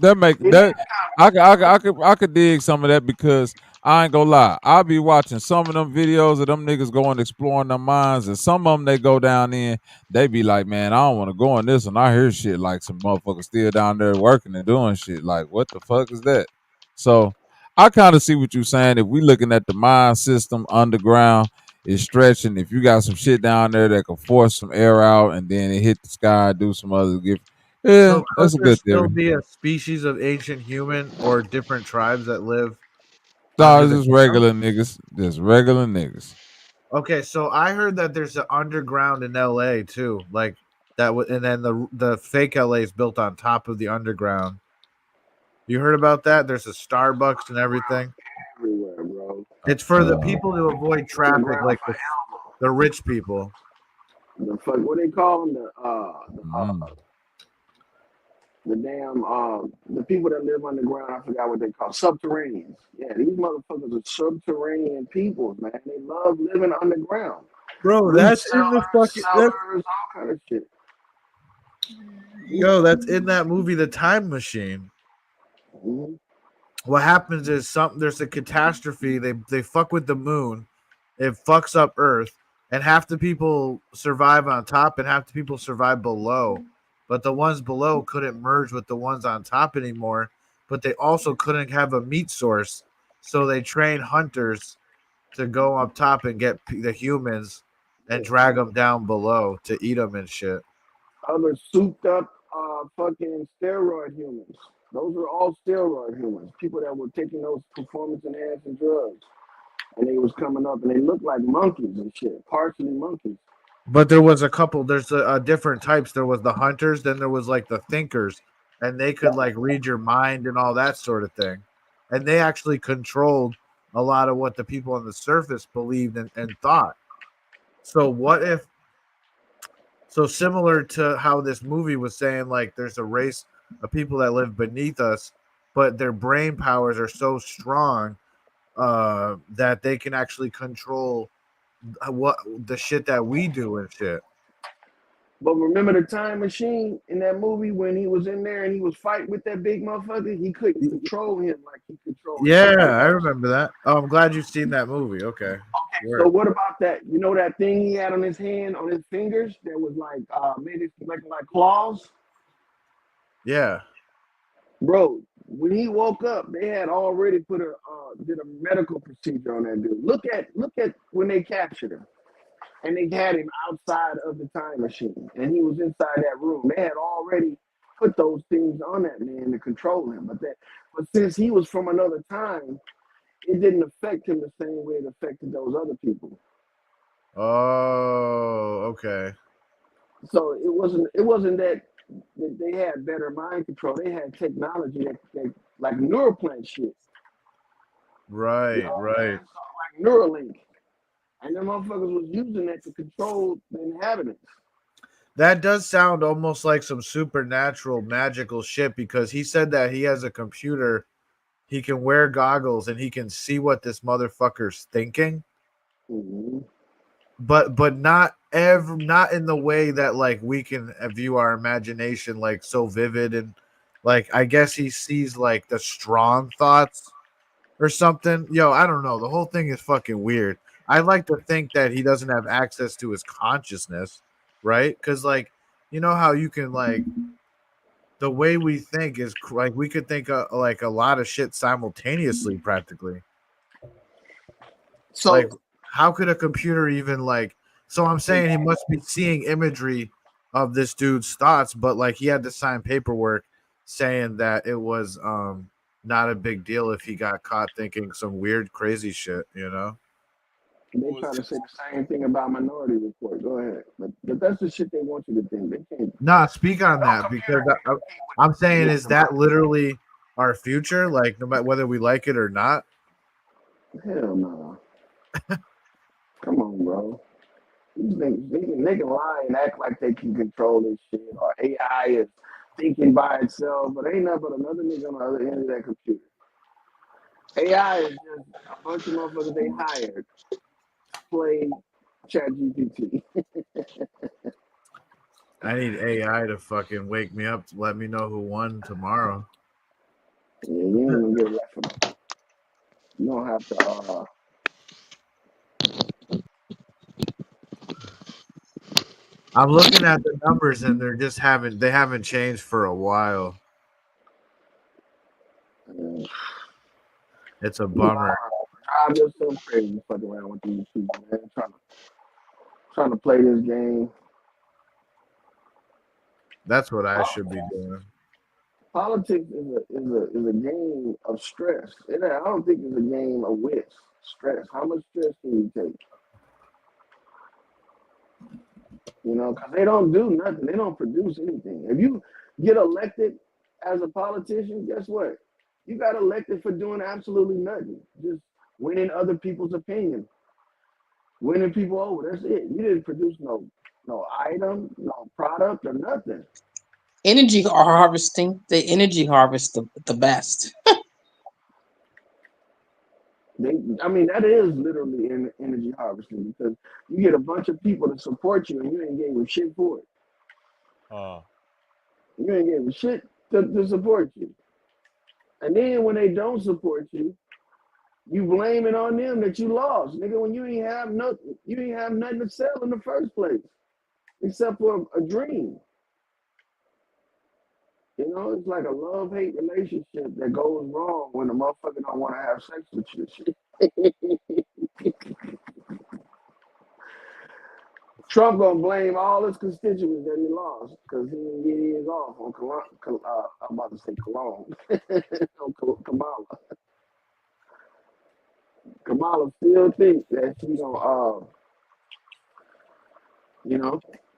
That make that I could dig some of that because I ain't gonna lie. I'll be watching some of them videos of them niggas going exploring their mines, and some of them they go down in. They be like, man, I don't want to go in this, and I hear shit like some motherfuckers still down there working and doing shit. Like, what the fuck is that? So I kind of see what you're saying. If we looking at the mine system underground, it's stretching. If you got some shit down there that can force some air out and then it hit the sky, do some other gift. Yeah, So that's a could there good still theory. be a species of ancient human or different tribes that live? No, it's just regular niggas. Just regular niggas. Okay, so I heard that there's an underground in LA too, like that. And then the fake LA is built on top of the underground. You heard about that? There's a Starbucks and everything. Everywhere, bro. It's for the people to avoid traffic, like the rich people. The fuck, what they call them? The damn the people that live underground. I forgot what they call subterraneans. Yeah, these motherfuckers are subterranean people, man. They love living underground. Bro, that's in the fucking all kind of shit. Yo, that's in that movie, The Time Machine. Mm-hmm. What happens is there's a catastrophe. They fuck with the moon, it fucks up Earth, and half the people survive on top and half the people survive below. But the ones below couldn't merge with the ones on top anymore. But they also couldn't have a meat source, so they train hunters to go up top and get the humans and drag them down below to eat them and shit. Other souped up fucking steroid humans. Those were all steroid humans. People that were taking those performance enhancing drugs. And they was coming up and they looked like monkeys and shit. Partially monkeys. But there was a couple, there's a different types. There was the hunters, then there was like the thinkers, and they could like read your mind and all that sort of thing. And they actually controlled a lot of what the people on the surface believed and thought. So what if, so similar to how this movie was saying, like there's a race of people that live beneath us, but their brain powers are so strong that they can actually control what the shit that we do and shit. But remember the time machine in that movie when he was in there and he was fighting with that big motherfucker? He couldn't control him like he controlled Yeah, everybody I else. remember that. Oh, I'm glad you've seen that movie. Okay. So what about that? You know that thing he had on his hand, on his fingers that was like made it like claws? Yeah. Bro, when he woke up, they had already did a medical procedure on that dude. Look at when they captured him. And they had him outside of the time machine, and he was inside that room. They had already put those things on that man to control him, but since he was from another time, it didn't affect him the same way it affected those other people. Oh, okay. So it wasn't that they had better mind control. They had technology that like neuroplant shit. Right, right. Like Neuralink. And them motherfuckers was using that to control the inhabitants. That does sound almost like some supernatural magical shit, because he said that he has a computer, he can wear goggles and he can see what this motherfucker's thinking. Mm-hmm. But not in the way that like we can view our imagination like so vivid, and like I guess he sees like the strong thoughts or something. Yo, I don't know. The whole thing is fucking weird. I like to think that he doesn't have access to his consciousness, right? Because like, you know how you can like the way we think is like we could think like a lot of shit simultaneously practically. So like how could a computer even like, so I'm saying he must be seeing imagery of this dude's thoughts, but like he had to sign paperwork saying that it was not a big deal if he got caught thinking some weird crazy shit, you know. They try to say the same thing about Minority Report. Go ahead, but that's the shit they want you to think. They can't. Nah, speak on that, because I'm saying, is that literally our future? Like, no matter whether we like it or not? Hell no. Come on, bro. These niggas, they can lie and act like they can control this shit, or AI is thinking by itself, but ain't nothing but another nigga on the other end of that computer. AI is just a bunch of motherfuckers they hired to play ChatGPT. I need AI to fucking wake me up to let me know who won tomorrow. Yeah, you ain't gonna get left for that. You don't have to. I'm looking at the numbers and they haven't changed for a while. It's a bummer. Drive yourself crazy fucking around with these people, man. Trying to play this game. That's what I should be doing. Politics is a game of stress. I don't think it's a game of wits. Stress. How much stress can you take? You know, because they don't do nothing. They don't produce anything. If you get elected as a politician, guess what? You got elected for doing absolutely nothing. Just winning other people's opinion. Winning people over. That's it. You didn't produce no item, no product, or nothing. Energy harvesting. They energy harvest the best. That is literally energy harvesting, because you get a bunch of people to support you and you ain't gave them shit for it. You ain't gave them shit to support you. And then when they don't support you, you blame it on them that you lost. Nigga, when you ain't have nothing to sell in the first place, except for a dream. You know, it's like a love-hate relationship that goes wrong when a motherfucker don't want to have sex with you. Trump gonna blame all his constituents that he lost because he didn't get his off on I'm about to say Cologne. On Kamala. Kamala still thinks that she's gonna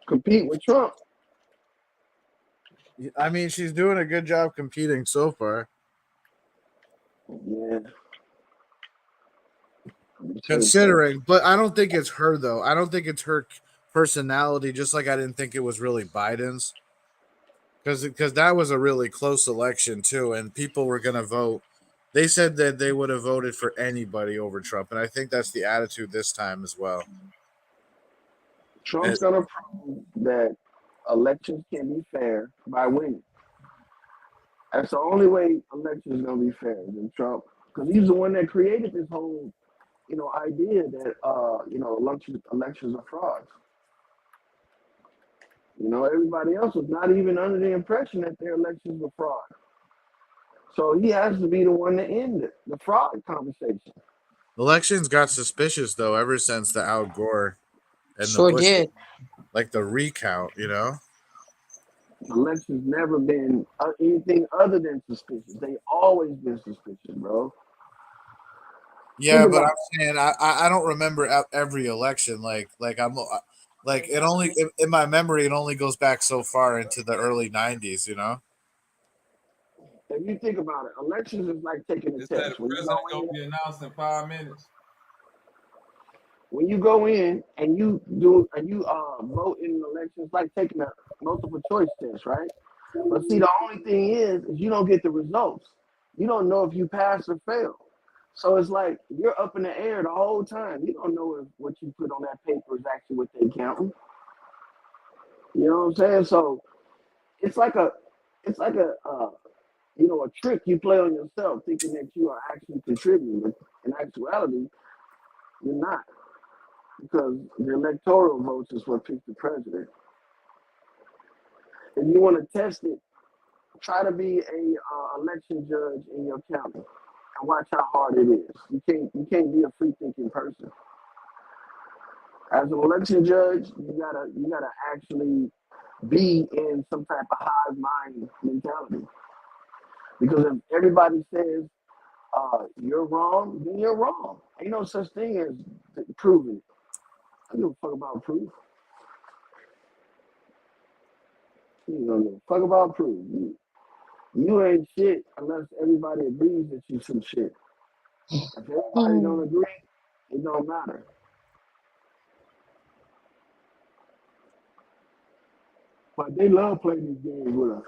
compete with Trump. I mean, she's doing a good job competing so far. Yeah. Considering, but I don't think it's her though. I don't think it's her personality, just like I didn't think it was really Biden's. because that was a really close election too, and people were going to vote. They said that they would have voted for anybody over Trump, and I think that's the attitude this time as well. Trump's going to prove that elections can be fair by winning. That's the only way elections are going to be fair than Trump, because he's the one that created this whole, idea that elections are frauds. Everybody else was not even under the impression that their elections were fraud. So he has to be the one to end it, the fraud conversation. Elections got suspicious though ever since the Al Gore and Sure the Bush, did. like the recount. Elections never been anything other than suspicious. They always been suspicious, bro. Yeah, but I'm saying I don't remember every election. Like it only in my memory it only goes back so far into the early '90s. If you think about it, elections is like taking a Is test. that the president gonna be announced in 5 minutes? When you go in and you vote in an election, it's like taking a multiple choice test, right? But see, the only thing is you don't get the results. You don't know if you pass or fail. So it's like you're up in the air the whole time. You don't know if what you put on that paper is actually what they counting. You know what I'm saying? So it's like a trick you play on yourself, thinking that you are actually contributing. But in actuality, you're not, because the electoral votes is what picks the president. If you want to test it, try to be a election judge in your county and watch how hard it is. You can't be a free thinking person. As an election judge, you gotta actually be in some type of hive mind mentality. Because if everybody says you're wrong, then you're wrong. Ain't no such thing as proving it. I don't give a fuck about proof. You don't give a fuck about proof. You ain't shit unless everybody agrees that you some shit. If everybody don't agree, it don't matter. But they love playing these games with us.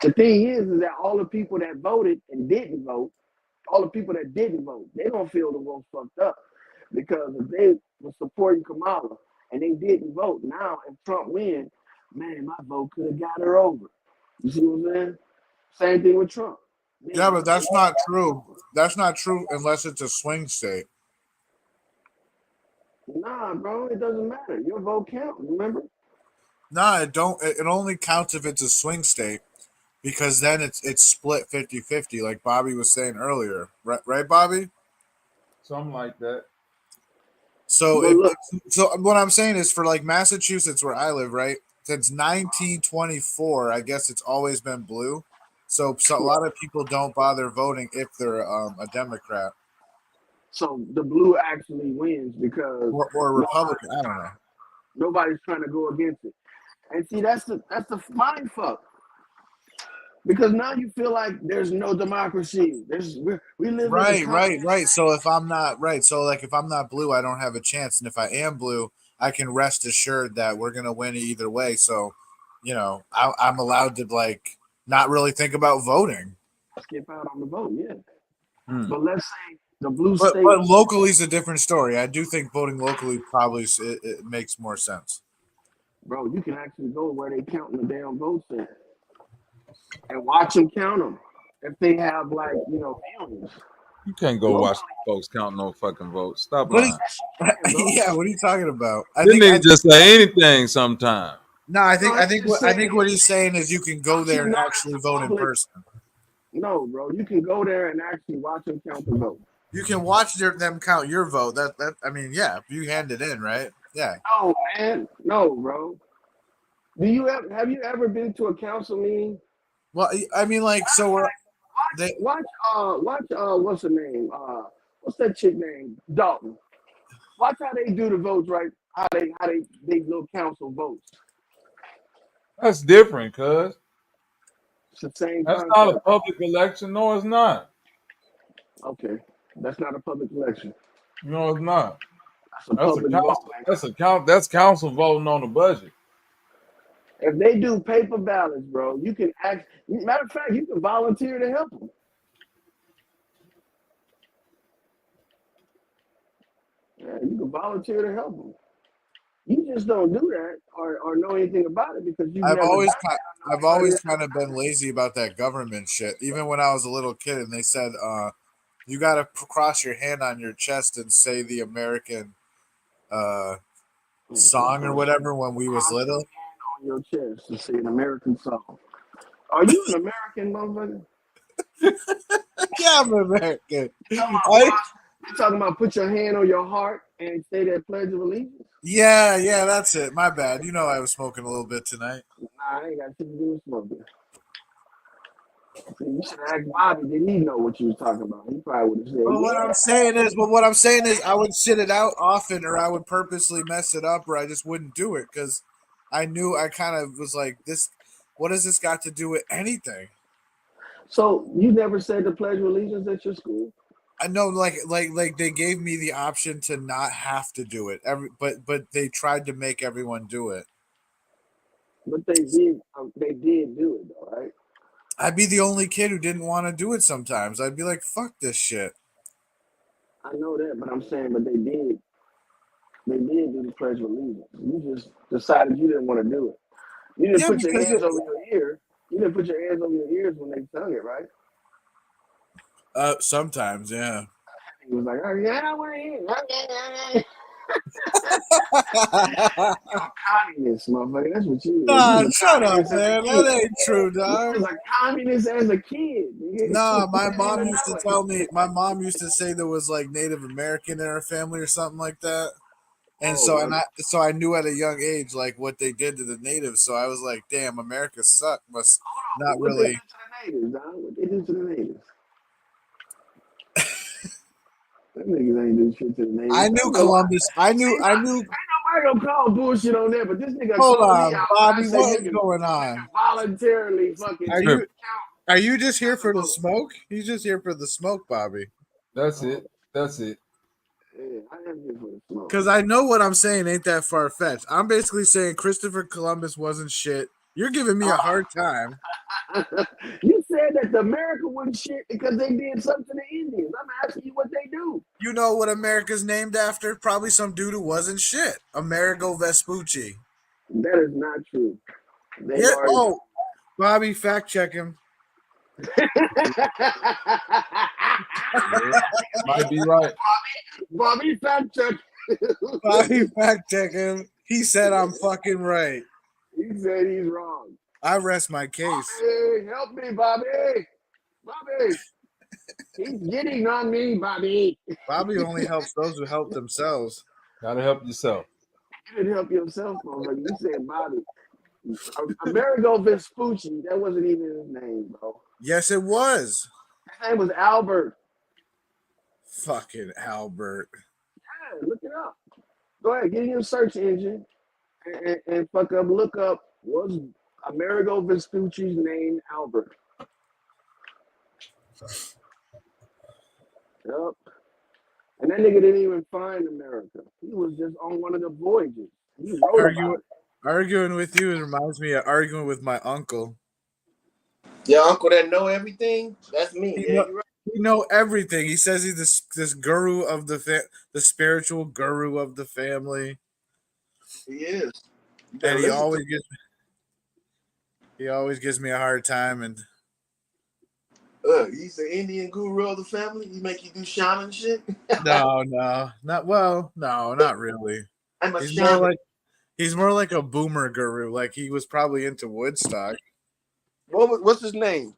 The thing is that all the people that voted and didn't vote, they don't feel the most fucked up. Because if they were supporting Kamala and they didn't vote, now if Trump wins, man, my vote could have got her over. You see what I'm saying? Same thing with Trump. Man, yeah, but that's not true. That's not true unless it's a swing state. Nah, bro, it doesn't matter. Your vote counts, remember? Nah, it don't. It only counts if it's a swing state, because then it's split 50-50, like Bobby was saying earlier. Right, Bobby? Something like that. So so what I'm saying is, for like Massachusetts where I live, right? Since 1924, I guess it's always been blue. So a lot of people don't bother voting if they're a Democrat. So the blue actually wins because or a Republican. I don't know. Nobody's trying to go against it. And see, that's the mind fuck. Because now you feel like there's no democracy. We live right. So if I'm not if I'm not blue, I don't have a chance. And if I am blue, I can rest assured that we're gonna win either way. So, I'm allowed to not really think about voting. Skip out on the vote, yeah. But let's say the blue state. But locally is a different story. I do think voting locally probably it makes more sense. Bro, you can actually go where they counting the damn votes at and watch them count them. If they have millions. You can't go watch folks count no fucking votes. Stop lying. Yeah, what are you talking about? I think nigga just say anything sometime. No, I think what he's saying is you can go there and actually vote in person. No, bro, you can go there and actually watch them count the vote. You can watch them count your vote. That I mean, yeah, if you hand it in, right? Yeah. No, man, no, bro. Have you ever been to a council meeting? Well, I mean, watch what's her name? What's that chick name? Dalton. Watch how they do the votes, right? How they little council votes. That's different, cuz. It's the same. That's not a public election. No, it's not. Okay, that's not a public election. No, it's not. That's a public vote. That's council voting on the budget. If they do paper ballots, bro, you can act. Matter of fact, you can volunteer to help them. Yeah, you can volunteer to help them. You just don't do that or know anything about it because you've I've never done always it. kind of been lazy about that government shit. Even when I was a little kid, and they said, you got to cross your hand on your chest and say the American song or whatever when we was little. On your chest to say an American song. Are you an American, motherfucker? Yeah, I'm American. You talking about put your hand on your heart and say that Pledge of Allegiance? Yeah, that's it. My bad. You know I was smoking a little bit tonight. Nah, I ain't got shit to do with smoking. You should have asked Bobby. Did he know what you was talking about? He probably would have said, Well, what I'm saying is, I would sit it out often, or I would purposely mess it up, or I just wouldn't do it because I knew I kind of was like, this. What has this got to do with anything? So you never said the Pledge of Allegiance at your school? I know, like they gave me the option to not have to do it. But they tried to make everyone do it. But they did do it though, right? I'd be the only kid who didn't want to do it sometimes. I'd be like, fuck this shit. I know that, but I'm saying, but they did do the Pledge of Allegiance. You just decided you didn't want to do it. You didn't put your hands over your ear. You didn't put your hands over your ears when they sung it, right? Sometimes, yeah. He was like, oh, yeah, I don't want to hear. Communist, motherfucker. That's what you. Nah, shut up, man. That ain't true, dog. You was a communist as a kid. Nah, my mom used to tell me. My mom used to say there was like Native American in her family or something like that. And so I knew at a young age like what they did to the natives. So I was like, damn, America sucked. Must not really. What they do to the natives? Them niggas ain't do shit to the natives. I knew Columbus. I knew. Ain't nobody gonna call bullshit on that, but this nigga. Hold on, Bobby. What is going on? Voluntarily fucking. Are you just here for the smoke? He's just here for the smoke, Bobby. That's it. Yeah, I am here for the smoke. Because I know what I'm saying ain't that far fetched. I'm basically saying Christopher Columbus wasn't shit. You're giving me a hard time. You said that the America wasn't shit because they did something to the Indians. I'm asking you what they do. You know what America's named after? Probably some dude who wasn't shit. Amerigo Vespucci. That is not true. Bobby, fact check him. Might be right. Bobby, fact check. Bobby, fact check him. He said I'm fucking right. He said he's wrong. I rest my case. Bobby, help me, Bobby. Bobby. He's getting on me, Bobby. Bobby only helps those who help themselves. Gotta help yourself. You didn't help yourself, motherfucker. You said Bobby. Amerigo Vespucci, that wasn't even his name, bro. Yes, it was. His name was Albert. Fucking Albert. Yeah, look it up. Go ahead, get in your search engine and look up, was Amerigo Vespucci's name Albert? Yep. And that nigga didn't even find America. He was just on one of the voyages. He wrote about it. Arguing with you reminds me of arguing with my uncle. Your uncle that know everything? That's me. He know everything. He says he's this guru of the spiritual guru of the family. He is. And he always gives me a hard time. And he's the Indian guru of the family. He make you do shaman shit. No, not really. I'm a shaman. He's more like a boomer guru. Like he was probably into Woodstock. What's his name?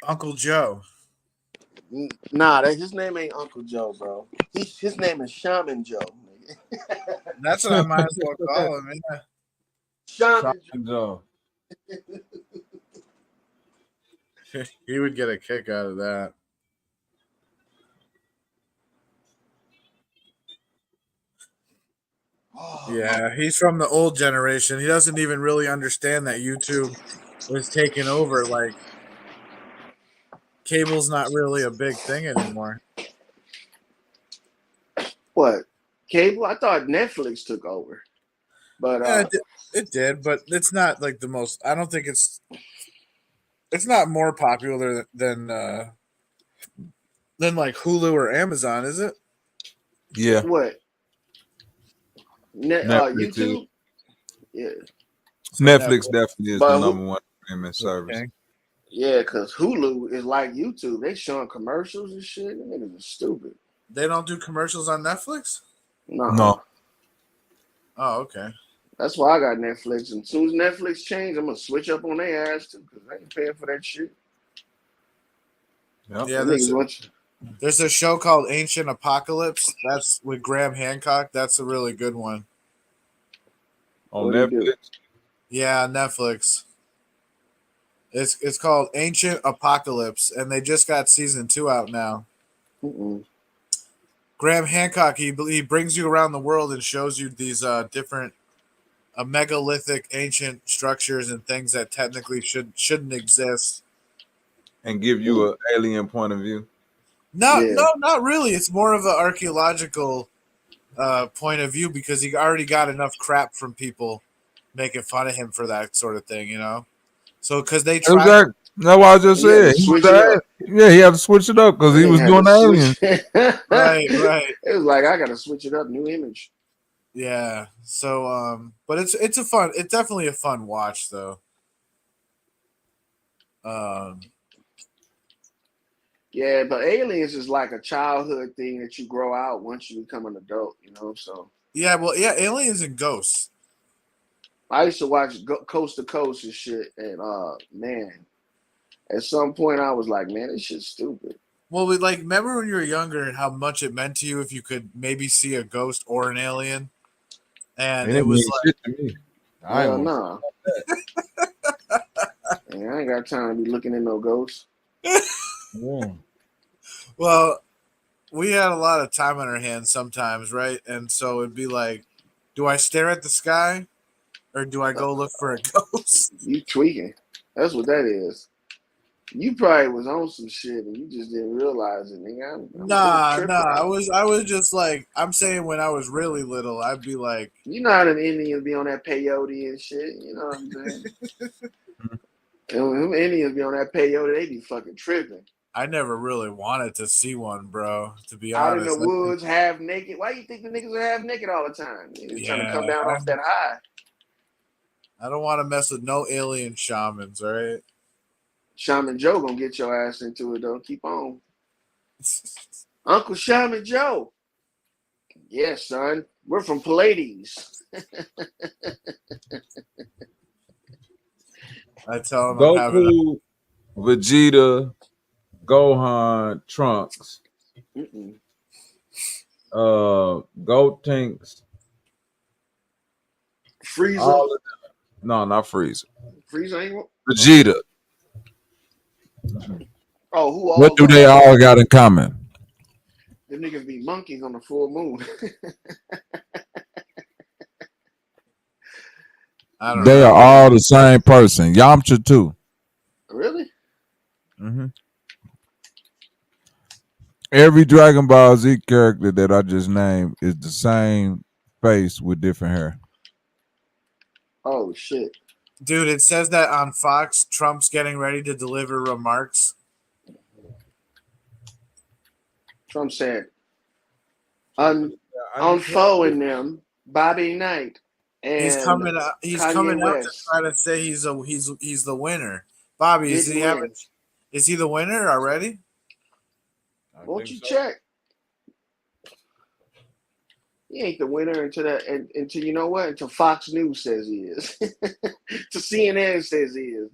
Uncle Joe. Nah, his name ain't Uncle Joe, bro. His name is Shaman Joe. That's what I might as well call him. Yeah. Shaman Joe. He would get a kick out of that. Yeah, he's from the old generation. He doesn't even really understand that YouTube was taking over. Like, cable's not really a big thing anymore. What? Cable? I thought Netflix took over. But Yeah, it did, but it's not like the most. I don't think it's not more popular than like Hulu or Amazon, is it? Yeah, what? Netflix is. YouTube? Yeah. So Netflix Netflix. definitely is the But number one streaming service. Okay. yeah, because Hulu is like YouTube. They showing commercials and shit. Them niggas are stupid. They don't do commercials on Netflix? Nah. No. Oh, okay. That's why I got Netflix. And as soon as Netflix change, I'm gonna switch up on their ass too, because I ain't paying for that shit. Yep. Yeah, Them niggas want there's a show called Ancient Apocalypse. That's with Graham Hancock. That's a really good one. On what do you do? Netflix. Yeah, Netflix. It's called Ancient Apocalypse, and they just got season 2 out now. Mm-mm. Graham Hancock, he brings you around the world and shows you these different megalithic ancient structures and things that technically shouldn't exist. And give you an alien point of view. No, Yeah. not really. It's more of an archaeological point of view because he already got enough crap from people making fun of him for that sort of thing, you know. So because they tried, Exactly. That's what I just You had to said. switch it up. Yeah, he had to switch it up because he They was had doing to aliens. switch. right. It was like I gotta switch it up. New image. Yeah. So but it's definitely a fun watch though. Yeah, but aliens is like a childhood thing that you grow out once you become an adult, you know. So yeah, well, yeah, aliens and ghosts. I used to watch Coast to Coast and shit, and man, at some point I was like, man, this shit's stupid. Well, we remember when you were younger and how much it meant to you if you could maybe see a ghost or an alien, and It it didn't was mean shit to me. I ain't Hell want no. Man, I ain't got time to be looking at no ghosts. yeah. well, we had a lot of time on our hands sometimes, right? And so it'd be like, do I stare at the sky or do I go look for a ghost? You tweaking. That's what that is. You probably was on some shit and you just didn't realize it, nigga. I'm tripping. I was just like, I'm saying when I was really little, I'd be like, you know how them Indians be on that peyote and shit. You know what I'm saying? And when them Indians be on that peyote, they be fucking tripping. I never really wanted to see one, bro. To be Out in honest, the woods, half naked. Why you think the niggas are half naked all the time? They're trying to come down off that high. I don't want to mess with no alien shamans, all right? Shaman Joe gonna get your ass into it though. Keep on. Uncle Shaman Joe. Yes, son. We're from Pallades. I tell him I'm having Goku, Vegeta, Gohan, Trunks, Goat Tanks, Frieza. No, not Frieza. Frieza ain't. Vegeta. Oh, who all? What do they all got in common? Them niggas be monkeys on the full moon. They are all the same person. Yamcha too. Really? Mm-hmm. Every Dragon Ball Z character that I just named is the same face with different hair. Oh shit. Dude, it says that on Fox, Trump's getting ready to deliver remarks. Trump said, unfolding them, Bobby Knight. And he's coming out. He's Kanye coming out West. to try to say he's the winner. Bobby, is he the winner already? Won't you check? He ain't the winner until you know what? Until Fox News says he is. To CNN says he is.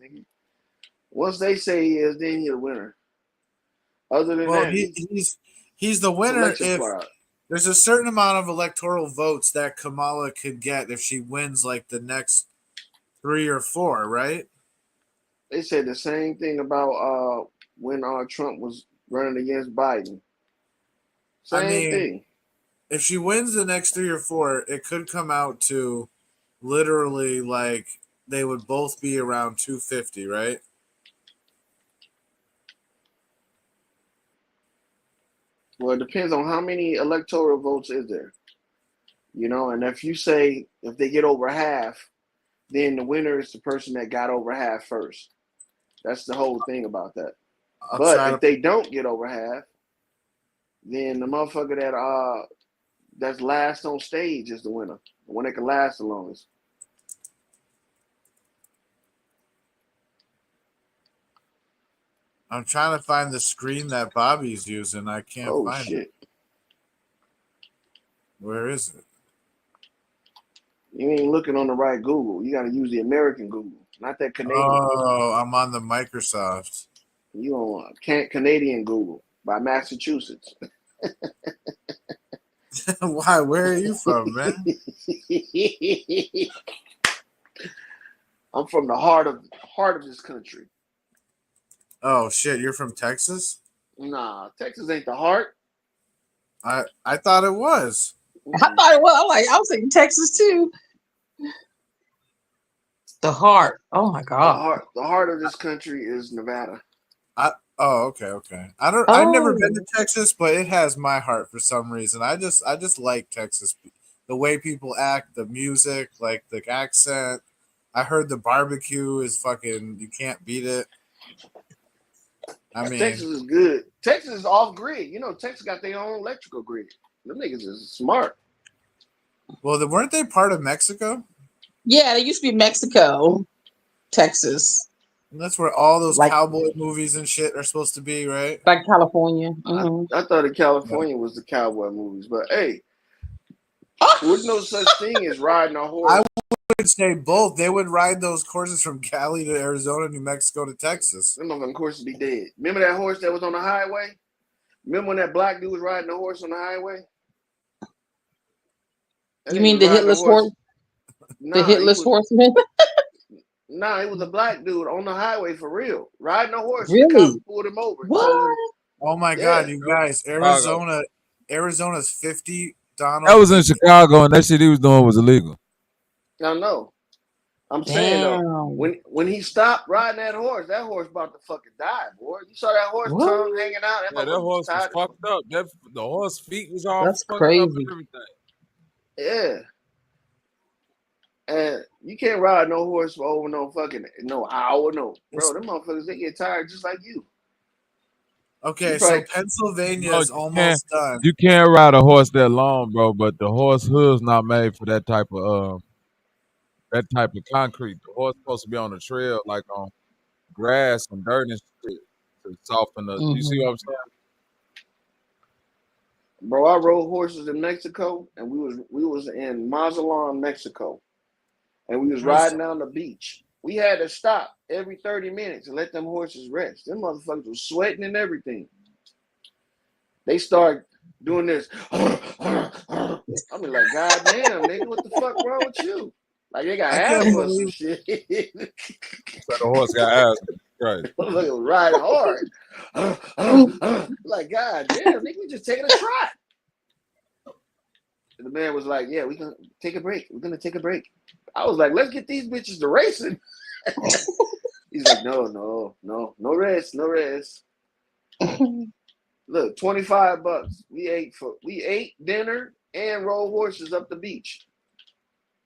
Once they say he is, then he's the winner. Other than that, he's the winner if there's a certain amount of electoral votes that Kamala could get if she wins like the next 3 or 4, right? They said the same thing about when Trump was running against Biden. Same thing. If she wins the next 3 or 4, it could come out to literally like they would both be around 250, right? Well, it depends on how many electoral votes is there. You know, and if you say if they get over half, then the winner is the person that got over half first. That's the whole thing about that. But if they don't get over half, then the motherfucker that's last on stage is the winner. The one that can last the longest. I'm trying to find the screen that Bobby's using. I can't find it. Where is it? You ain't looking on the right Google. You got to use the American Google, not that Canadian. Oh, I'm on the Microsoft. You on Canadian Google by Massachusetts. Why? Where are you from, man? I'm from the heart of this country. Oh shit, you're from Texas? Nah, Texas ain't the heart. I thought it was. I thought it was. I was thinking Texas too. The heart. Oh my God. The heart of this country is Nevada. Okay. I've never been to Texas, but it has my heart for some reason. I just like Texas. The way people act, the music, like the accent. I heard the barbecue is fucking, you can't beat it. I mean, Texas is good. Texas is off grid. You know, Texas got their own electrical grid. Them niggas is smart. Well, weren't they part of Mexico? Yeah, they used to be Mexico, Texas. And that's where all those cowboy movies and shit are supposed to be, right? Like California. Mm-hmm. I thought California was the cowboy movies, but hey, there's no such thing as riding a horse. I would say both. They would ride those horses from Cali to Arizona, New Mexico to Texas. Them motherfucking horses be dead. Remember that horse that was on the highway? Remember when that black dude was riding a horse on the highway? You mean the hitless horse? The hitless horseman? Nah, it was a black dude on the highway for real, riding a horse. Really? The cops pulled him over. What? Oh my God, you guys! Arizona's 50. Donald. That was in Chicago, and that shit he was doing was illegal. I know. I'm saying though, when he stopped riding that horse about to fucking die, boy. You saw that horse tongue hanging out. That horse was fucked up. The horse feet was all fucked crazy. up and everything. Yeah. And you can't ride no horse for over no hour, no. Bro, them motherfuckers, they get tired just like you. Okay, so Pennsylvania is almost done. You can't ride a horse that long, bro, but the horse hood's not made for that type of concrete. The horse supposed to be on the trail, like on grass and dirt and shit to soften the. You see what I'm saying? Bro, I rode horses in Mexico, and we was in Mazatlan, Mexico, and we was riding down the beach. We had to stop every 30 minutes and let them horses rest. Them motherfuckers was sweating and everything. They start doing this. I mean, like, goddamn, nigga, what the fuck wrong with you? Like, they got asthma and shit. So the horse got asthma. Right. Motherfucker was riding hard. Like, goddamn, nigga, we just taking a trot. And the man was like, yeah, we're going to take a break. We're going to take a break. I was like, let's get these bitches to racing. He's like, no rest. Look, $25. We ate dinner and rode horses up the beach.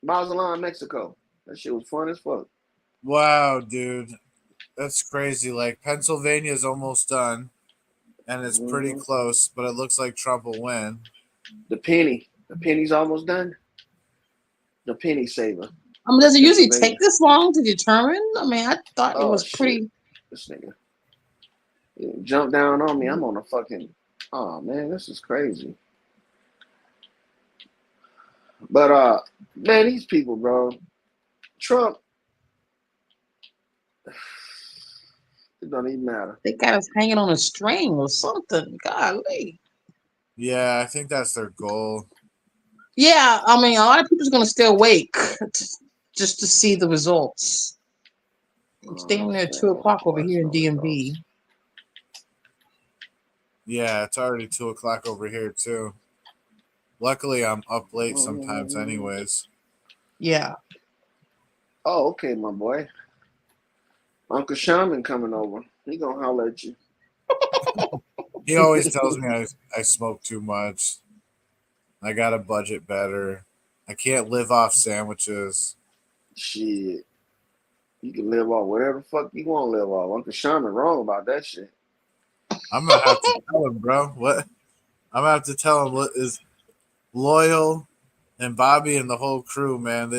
Mazatlan, Mexico. That shit was fun as fuck. Wow, dude. That's crazy. Like, Pennsylvania is almost done, and it's pretty close, but it looks like Trump will win. The penny's almost done. The penny saver. I mean, does it usually take this long to determine? I mean, I thought it was pretty. This nigga jump down on me. I'm on a fucking. Oh man, this is crazy. But man, these people, bro. Trump. It don't even matter. They got us hanging on a string or something. Golly. Yeah, I think that's their goal. Yeah, I mean, a lot of people's going to stay awake just to see the results. I'm staying there at 2 o'clock over here in DMV. Yeah, it's already 2 o'clock over here, too. Luckily, I'm up late sometimes anyways. Yeah. Oh, okay, my boy. Uncle Shaman coming over. He gonna holler at you. He always tells me I smoke too much. I gotta budget better. I can't live off sandwiches. Shit. You can live off whatever the fuck you want to live off. Uncle Sherman wrong about that shit. I'm gonna have to tell him, bro. What? I'm gonna have to tell him what is Loyal and Bobby and the whole crew, man.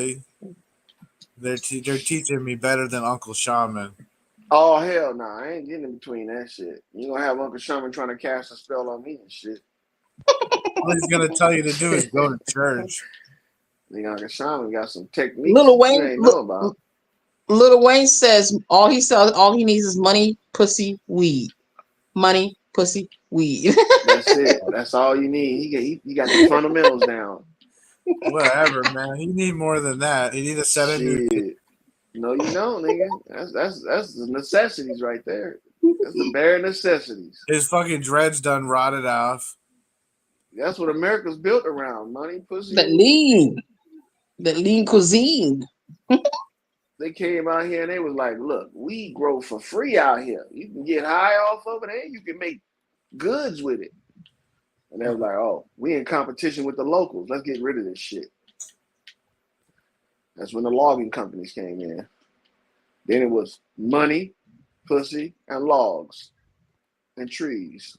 They're teaching me better than Uncle Shaman. Oh hell no, I ain't getting in between that shit. You gonna have Uncle Sherman trying to cast a spell on me and shit. All he's gonna tell you to do is go to church. Nigga, Uncle Sherman got some techniques Lil you Wayne, ain't know about. Lil Wayne says all he needs is money, pussy, weed. Money, pussy, weed. That's it. That's all you need. He got the fundamentals down. Whatever, man. He need more than that. He need to set a new. Shit. No, you don't, nigga. That's the necessities right there. That's the bare necessities. His fucking dreads done rotted off. That's what America's built around: money, pussy. That lean cuisine. They came out here and they was like, "Look, we grow for free out here. You can get high off of it, and you can make goods with it." And they was like, "Oh, we in competition with the locals. Let's get rid of this shit." That's when the logging companies came in. Then it was money, pussy, and logs, and trees.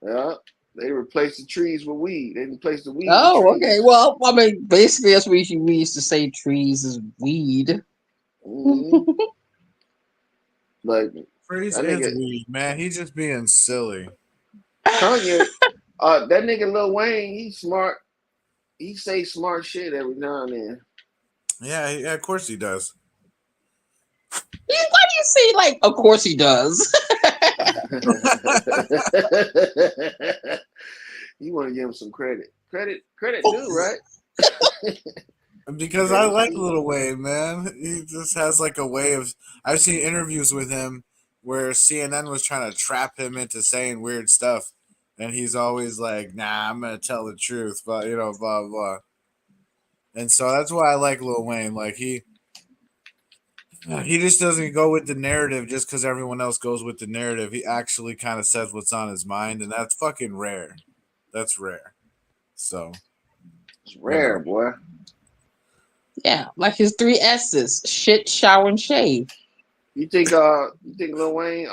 Yeah, they replaced the trees with weed. They replaced the weed. Oh, with trees. okay. Well, I mean, basically, that's what we used to say. Trees is weed. Mm-hmm. Like Trees is weed, man. He's just being silly. Kanye, that nigga Lil Wayne, he's smart. He say smart shit every now and then. Yeah, of course he does. Why do you say like? Of course he does. You want to give him some credit? Credit due, right? Because I like Lil Wayne, man. He just has like a way of. I've seen interviews with him where CNN was trying to trap him into saying weird stuff, and he's always like, "Nah, I'm gonna tell the truth," but blah blah. And so that's why I like Lil Wayne. Like he just doesn't go with the narrative just because everyone else goes with the narrative. He actually kind of says what's on his mind, and that's fucking rare. That's rare. So it's rare, boy. Yeah, like his 3 S's: shit, shower, and shave. You think Lil Wayne?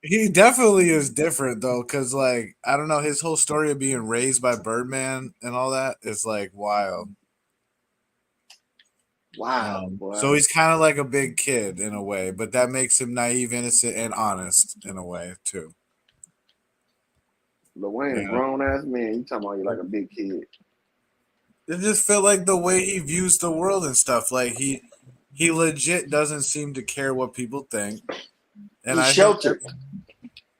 He definitely is different though, because like I don't know, his whole story of being raised by Birdman and all that is like wild. Wow. So he's kind of like a big kid in a way, but that makes him naive, innocent, and honest in a way too. Lil Wayne, a grown ass man. You talking about you like a big kid? It just felt like the way he views the world and stuff. Like he legit doesn't seem to care what people think. And he's sheltered.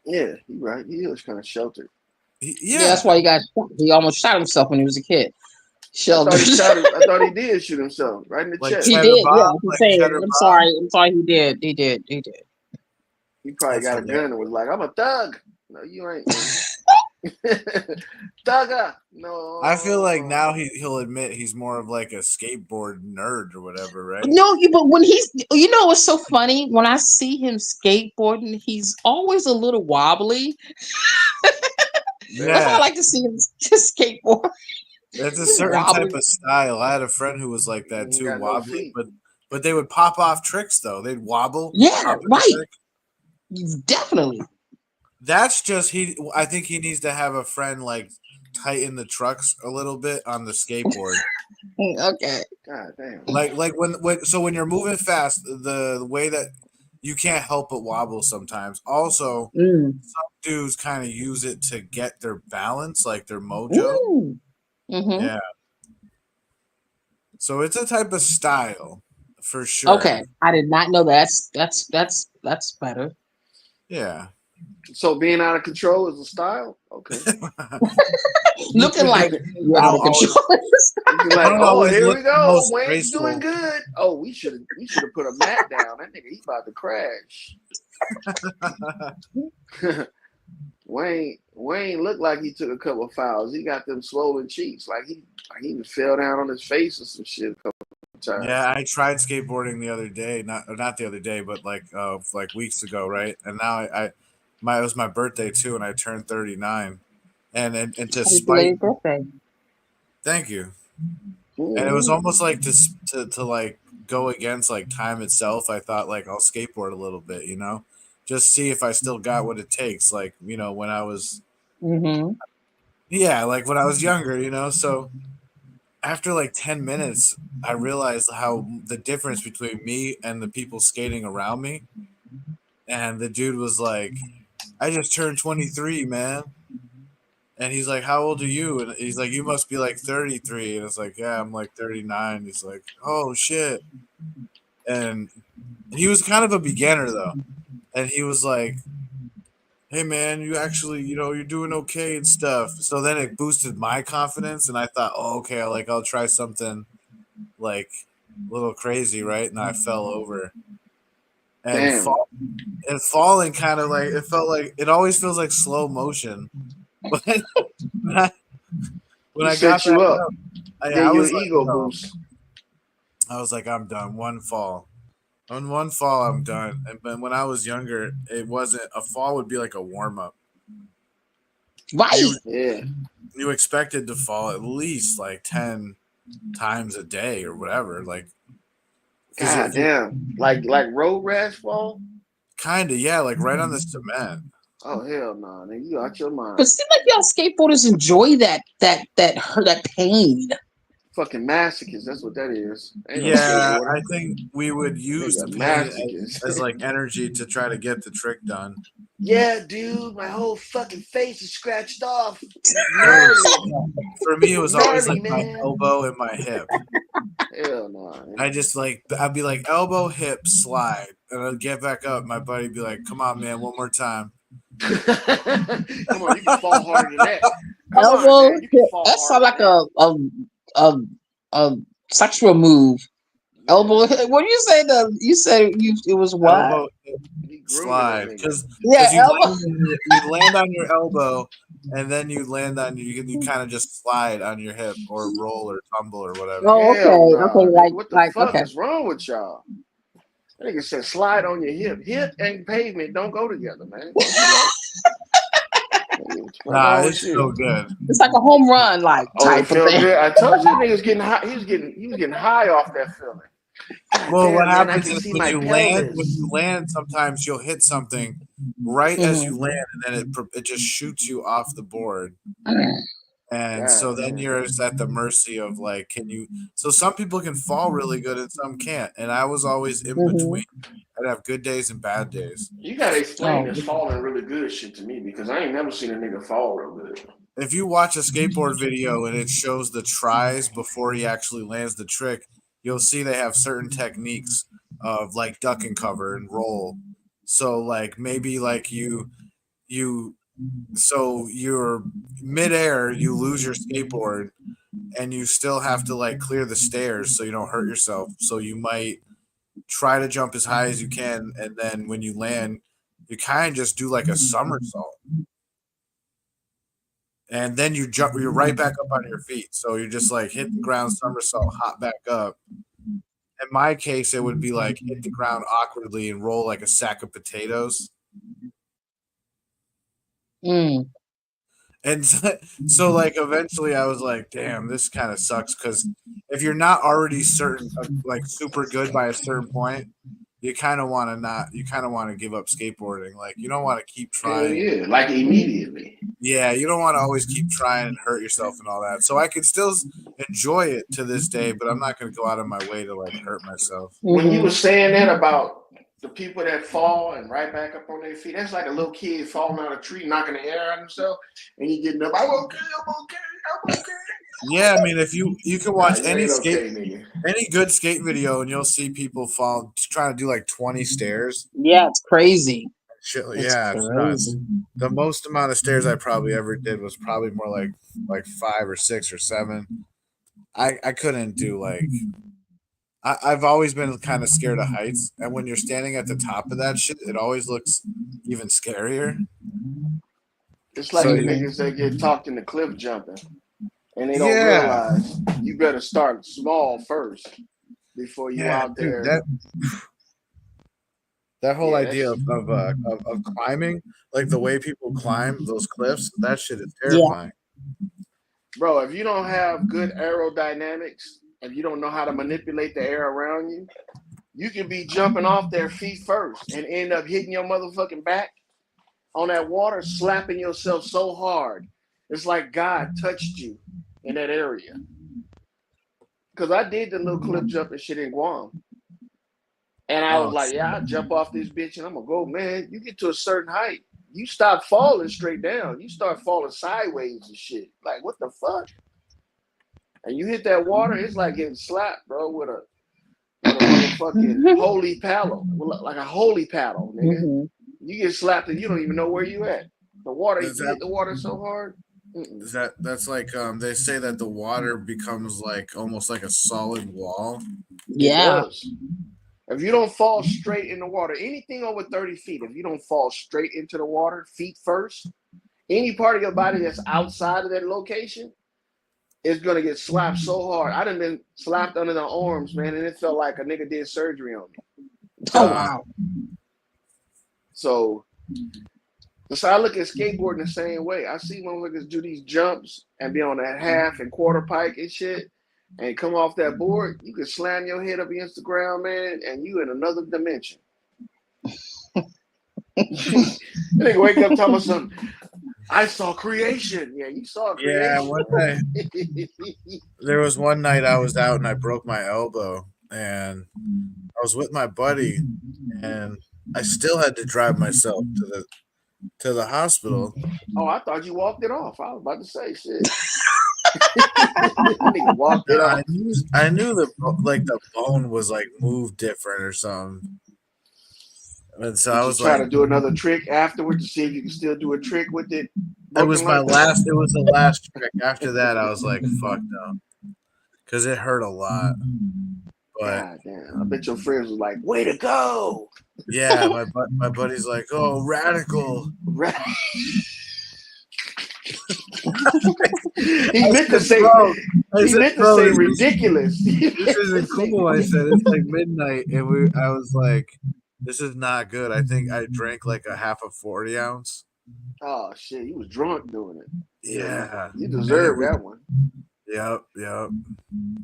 Yeah, you're right. He is kind of sheltered. Yeah, that's why he almost shot himself when he was a kid. Sheltered. I thought he did shoot himself right in the chest. He did. Yeah, I'm sorry. He did. He probably got a gun and was like, "I'm a thug." No, you ain't. Thugger. No. I feel like now he'll admit he's more of like a skateboard nerd or whatever, right? No, but when what's so funny? When I see him skateboarding, he's always a little wobbly. Yeah. That's why I like to see him just skateboard. That's a certain type of style. I had a friend who was like that too, wobbly, but they would pop off tricks though. They'd wobble. Yeah, right. Definitely. That's just I think he needs to have a friend like tighten the trucks a little bit on the skateboard. Okay. God damn. Like when you're moving fast, the way that you can't help but wobble sometimes. Also, some dudes kind of use it to get their balance, like their mojo. Mm-hmm. Yeah. So it's a type of style for sure. Okay, I did not know that. That's better. Yeah. So being out of control is a style? Okay. Looking like you're out of control. Like, oh, here we go. Wayne's doing good. Oh, we should have put a mat down. That nigga, he's about to crash. Wayne looked like he took a couple of fouls. He got them swollen cheeks, like he even fell down on his face or some shit a couple of times. Yeah, I tried skateboarding the other day, not the other day, but like weeks ago, right? And now it was my birthday too, and I turned 39, and to spite Thank you. And it was almost like to like go against like time itself. I thought like I'll skateboard a little bit, you know, just see if I still got what it takes. Like, you know, when I was, yeah, like when I was younger, you know. So after like 10 minutes, I realized how the difference between me and the people skating around me. And the dude was like, I just turned 23, man. And he's like, how old are you? And he's like, you must be like 33. And it's like, yeah, I'm like 39. He's like, oh, shit. And he was kind of a beginner, though. And he was like, hey, man, you actually, you know, you're doing okay and stuff. So then it boosted my confidence. And I thought, oh, okay, I'll try something like a little crazy, right? And I fell over. And, falling kind of like, it felt like, it always feels like slow motion. When I got you up. I was your like, ego boost. I was like, I'm done. One fall. On one fall, I'm done. And when I was younger, it wasn't a fall would be like a warm up. Right. You expected to fall at least like 10 times a day or whatever. Like, God damn. Like road rash fall? Kind of, yeah. Like right on the cement. Oh hell no, nigga, you out your mind. But it seems like y'all skateboarders enjoy that pain. Fucking masochists, that's what that is. Yeah, I think we would use the pain as like energy to try to get the trick done. Yeah, dude, my whole fucking face is scratched off. For me, it was always like my elbow and my hip. Hell no. I just like, I'd be like elbow, hip, slide, and I'd get back up. My buddy'd be like, "Come on, man, one more time." Come on, you can fall harder than that. Elbow, that sounds like a sexual move. Elbow. What do you say? You said it was what? Elbow, slide, because you land on your elbow, and then you land on you kind of just slide on your hip or roll or tumble or whatever. Oh, okay, what the fuck is wrong with y'all? I think it said slide on your hip. Hip and pavement don't go together, man. Nah, it's so good. It's like a home run, like type of thing. Good. I told you, nigga was getting high. He was getting high off that feeling. Well, what happens is when you land, sometimes you'll hit something right as you land, and then it just shoots you off the board. And so then you're at the mercy of like, can you? So some people can fall really good and some can't. And I was always in between. I'd have good days and bad days. You gotta explain this falling really good shit to me because I ain't never seen a nigga fall real good. If you watch a skateboard video and it shows the tries before he actually lands the trick, you'll see they have certain techniques of like duck and cover and roll. So like maybe like so you're midair, you lose your skateboard and you still have to like clear the stairs so you don't hurt yourself. So you might try to jump as high as you can, and then when you land, you kind of just do like a somersault. And then you're right back up on your feet. So you just like hit the ground, somersault, hop back up. In my case, it would be like hit the ground awkwardly and roll like a sack of potatoes. And so like eventually I was like, damn, this kind of sucks, because if you're not already certain like super good by a certain point, you kind of want to give up skateboarding. Like you don't want to keep trying. Yeah, like immediately. Yeah, you don't want to always keep trying and hurt yourself and all that. So I could still enjoy it to this day, but I'm not going to go out of my way to like hurt myself. When you were saying that about the people that fall and right back up on their feet, that's like a little kid falling out of a tree, knocking the air out of himself, and he getting up, I'm okay. Yeah, I mean, if you can watch any good skate video and you'll see people fall trying to do like 20 stairs. Yeah, it's crazy. Shit, yeah, it's nuts. The most amount of stairs I probably ever did was probably more like 5 or 6 or 7. I couldn't do like. I've always been kind of scared of heights, and when you're standing at the top of that shit, it always looks even scarier. It's like the niggas that get talked into cliff jumping, and they don't realize you better start small first before you out there. Dude, that whole idea of climbing, like the way people climb those cliffs, that shit is terrifying. Bro, if you don't have good aerodynamics, if you don't know how to manipulate the air around you, you can be jumping off their feet first and end up hitting your motherfucking back on that water, slapping yourself so hard. It's like God touched you in that area. Because I did the little cliff jump and shit in Guam. And I was like, yeah, I'll jump off this bitch and I'm going to go. Man, you get to a certain height, you stop falling straight down. You start falling sideways and shit. Like, what the fuck? And you hit that water, it's like getting slapped, bro, with a motherfucking holy paddle. Like a holy paddle, nigga. Mm-hmm. You get slapped and you don't even know where you at. The water, you hit the water so hard. That's like they say that the water becomes like almost like a solid wall. Yeah. It does. If you don't fall straight in the water, anything over 30 feet, if you don't fall straight into the water, feet first, any part of your body that's outside of that location is going to get slapped so hard. I done been slapped under the arms, man, and it felt like a nigga did surgery on me. Oh, wow. So I look at skateboarding the same way. I see motherfuckers do these jumps and be on that half and quarter pike and shit and come off that board. You can slam your head up against the ground, man, and you in another dimension. Nigga wake up talking about something. I saw creation. Yeah, you saw creation. Yeah, one night. There was one night I was out and I broke my elbow, and I was with my buddy, and I still had to drive myself to the hospital. Oh, I thought you walked it off. I was about to say shit. Walked it off. I knew the bone was like moved different or something. And so I was try to do another trick afterwards to see if you can still do a trick with it. It was the last trick. After that, I was like, fuck no. Because it hurt a lot. But God damn. I bet your friends was like, way to go. Yeah, my buddy's like, oh, radical. He meant to say ridiculous. This isn't cool. I said it's like midnight, and I was like, this is not good. I think I drank like a half a 40 ounce. Oh shit, he was drunk doing it. Yeah. You deserve that one. Yep.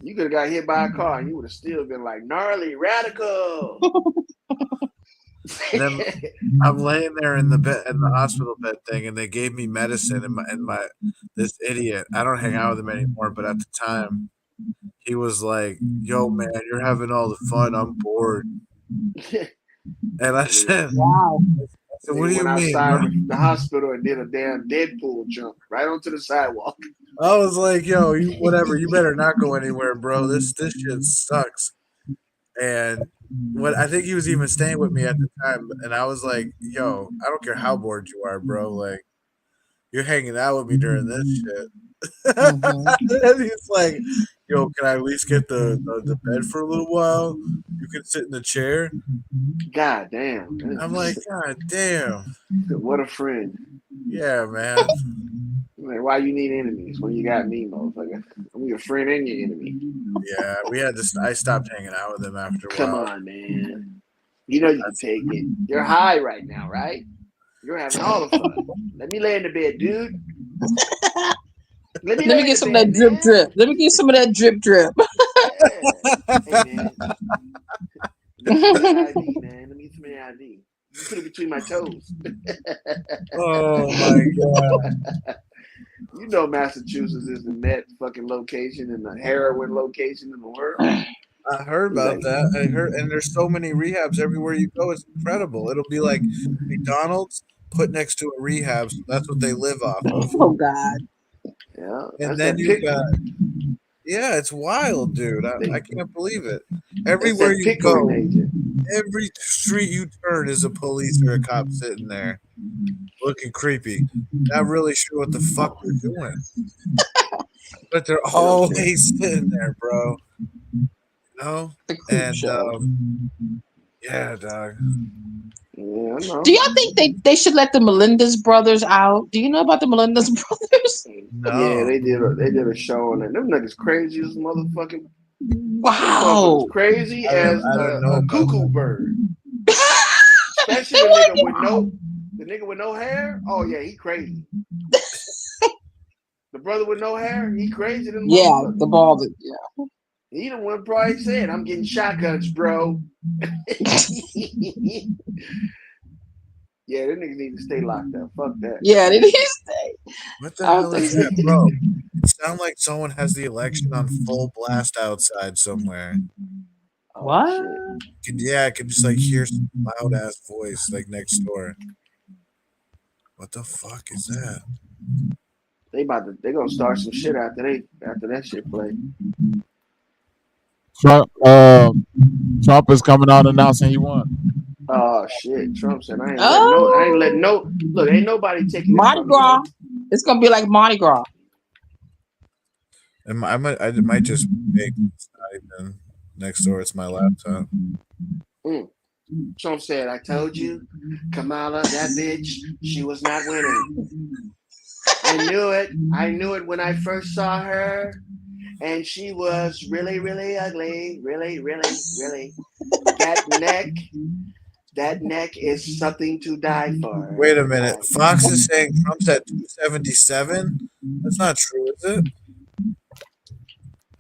You could have got hit by a car and you would have still been like gnarly radical. Then I'm laying there in the hospital bed thing, and they gave me medicine, and my this idiot, I don't hang out with him anymore, but at the time he was like, yo man, you're having all the fun, I'm bored. And I said, wow. So what do you mean? Outside the hospital and did a damn Deadpool jump right onto the sidewalk. I was like, yo, whatever, you better not go anywhere, bro. This shit sucks. And I think he was even staying with me at the time, and I was like, yo, I don't care how bored you are, bro. Like, you're hanging out with me during this shit. And he's like, yo, can I at least get the bed for a little while? You can sit in the chair. God damn. I'm like, God damn. What a friend. Yeah, man. Like, why you need enemies when you got me, motherfucker? I'm your friend and your enemy. Yeah, I stopped hanging out with him after a while. Come on, man. You know you can take it. You're high right now, right? You're having all the fun. Let me lay in the bed, dude. Let me get some of that drip. Let me get some of that drip. Hey, man. Let me get some IV, man. Let me get some IV. You put it between my toes. Oh my god. You know Massachusetts is the net fucking location and the heroin location in the world. I heard about that. I heard, and there's so many rehabs everywhere you go. It's incredible. It'll be like McDonald's put next to a rehab. So that's what they live off of. Oh God. Yeah. And then you got. Yeah, it's wild, dude. I can't believe it. Everywhere you go, every street you turn is a police or a cop sitting there, looking creepy. Not really sure what the fuck they're doing, but they're always sitting there, bro. You know? And yeah, dog. Yeah, I know. Do y'all think they should let the Melendez brothers out? Do you know about the Melendez brothers? No. Yeah, they did a show on that. Them niggas crazy as motherfucking. Wow. Crazy as a cuckoo bird. Especially the nigga with no hair. Oh yeah, he crazy. The The brother with no hair, he crazy than Yeah, the bald. Yeah. He the one probably said, "I'm getting shotguns, bro." Yeah, them niggas need to stay locked up. Fuck that. Yeah, they need to stay. What the hell is that, bro? It sounds like someone has the election on full blast outside somewhere. What? Yeah, I can just like hear some loud ass voice like next door. What the fuck is that? They gonna start some shit after that shit play. Trump is coming out announcing he won. Oh shit! Trump said, "I ain't letting no look. Ain't nobody taking Mardi Gras. It's gonna be like Mardi Gras." And I might just make it's not even next door. It's my laptop. Trump said, "I told you, Kamala, that bitch, she was not winning. I knew it. I knew it when I first saw her, and she was really, really ugly. Really, really, really. That neck is something to die for." Wait a minute. Fox is saying Trump's at 277. That's not true, is it?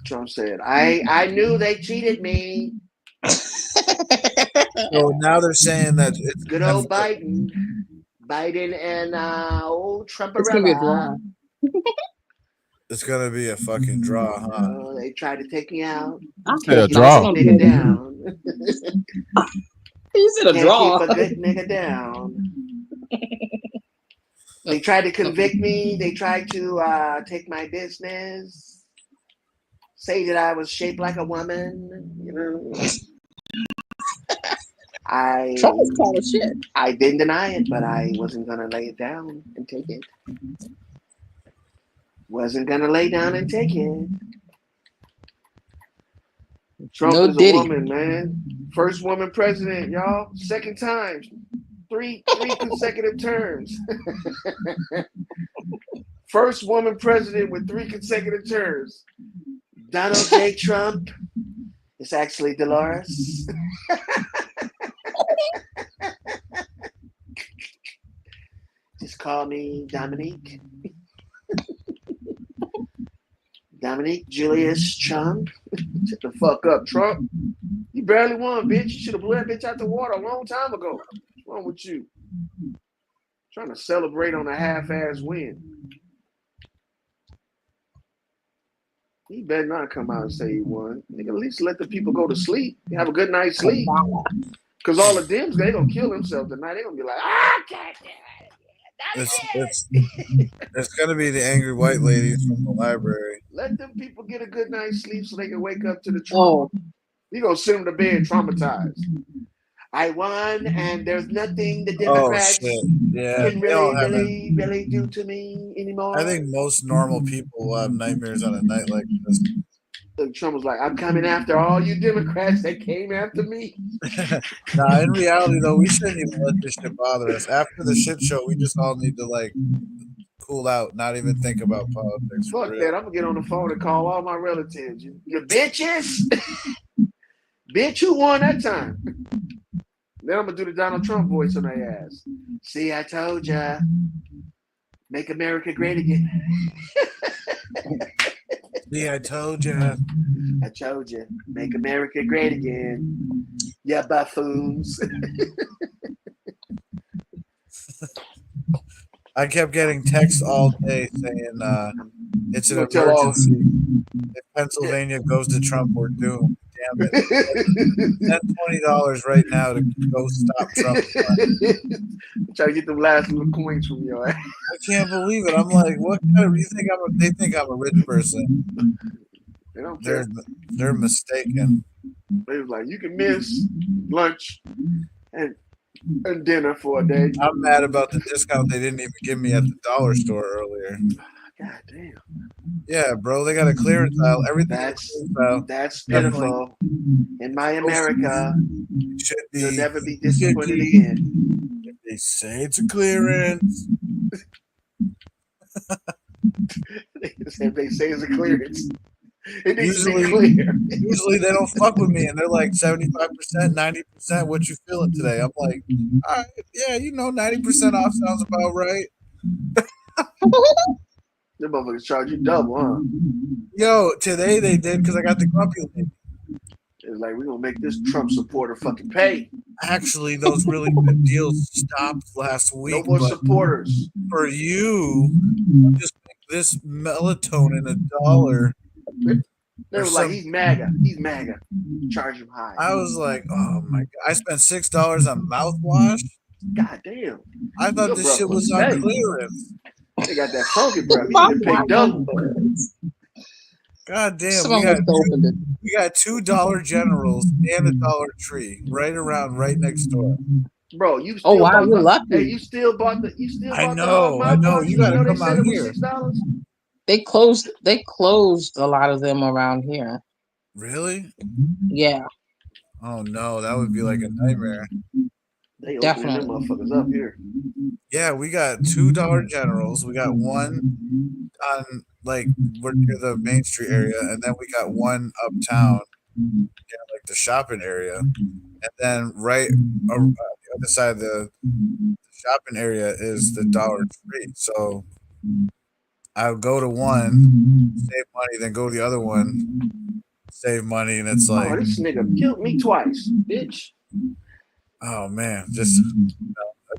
Trump said, "I knew they cheated me." So now they're saying that it's good old Biden and old Trump. It's gonna be a draw. It's gonna be a fucking draw, huh? They tried to take me out. A draw. Keep a nigga down. You said a draw. Keep a good nigga down. They tried to convict me. They tried to take my business. Say that I was shaped like a woman. You know. Trump was calling shit. I didn't deny it, but I wasn't gonna lay it down and take it. Wasn't gonna lay down and take it. Trump is a woman, man. First woman president, y'all. Second time. Three consecutive terms. First woman president with 3 consecutive terms. Donald J. Trump. It's actually Dolores. Just call me Dominique. Dominique Julius Trump. Shut the fuck up, Trump. You barely won, bitch. You should have blew that bitch out the water a long time ago. What's wrong with you? Trying to celebrate on a half-ass win. He better not come out and say he won. Nigga, at least let the people go to sleep. Have a good night's sleep. Because all the Dems, they gonna kill themselves tonight. They gonna be like, God damn it. It's gonna be the angry white ladies from the library. Let them people get a good night's sleep so they can wake up to the truth. You gonna send them to bed traumatized. I won, and there's nothing the Democrats can really do to me anymore. I think most normal people will have nightmares on a night like this. Trump was like, "I'm coming after all you Democrats that came after me." Nah, in reality, though, we shouldn't even let this shit bother us. After the shit show, we just all need to, like, cool out, not even think about politics. Fuck that. I'm going to get on the phone and call all my relatives. You bitches. Bitch, who won that time? Then I'm going to do the Donald Trump voice on their ass. See, I told ya. Make America great again. Yeah, I told you. I told you. Make America great again. Yeah, buffoons. I kept getting texts all day saying it's an emergency. If Pennsylvania goes to Trump, we're doomed. Damn it. Send $20 right now to go stop Trump. Try to get them last little coins from you. I can't believe it. I'm like, what kind of, they think I'm a rich person. They don't care. They're mistaken. They was like, you can miss lunch and dinner for a day. I'm mad about the discount they didn't even give me at the dollar store earlier. God damn. Yeah, bro, they got a clearance aisle. Everything that's pitiful. In my America, you'll never be disappointed again. If they say it's a clearance. If they say it's a clearance. It needs to be clear. Usually they don't fuck with me and they're like 75%, 90%. What you feeling today? I'm like, all right, yeah, 90% off sounds about right. Them motherfuckers charge you double, huh? Yo, today they did because I got the grumpy lady. It's like, we're going to make this Trump supporter fucking pay. Actually, those really good deals stopped last week. No more but supporters. For you, just make this melatonin $1. They was like, he's MAGA. He's MAGA. Charge him high. I was like, oh my god! I spent $6 on mouthwash. God damn! I thought this shit was on clearance. They got that funky breath. You need to pay double. God damn! We got $2 Generals and a Dollar Tree right next door. Bro, you still wow, you're lucky. Hey, you still bought the I know. You gotta come out here. $6? They closed a lot of them around here. Really? Yeah. Oh no, that would be like a nightmare. They opening them motherfuckers up here. Yeah, we got $2 Generals. We got one on like near the Main Street area, and then we got one uptown, like the shopping area, and then right on the other side of the shopping area is the Dollar Tree. So I'll go to one, save money, then go to the other one, save money, and it's like, oh, this nigga killed me twice, bitch. Oh man, just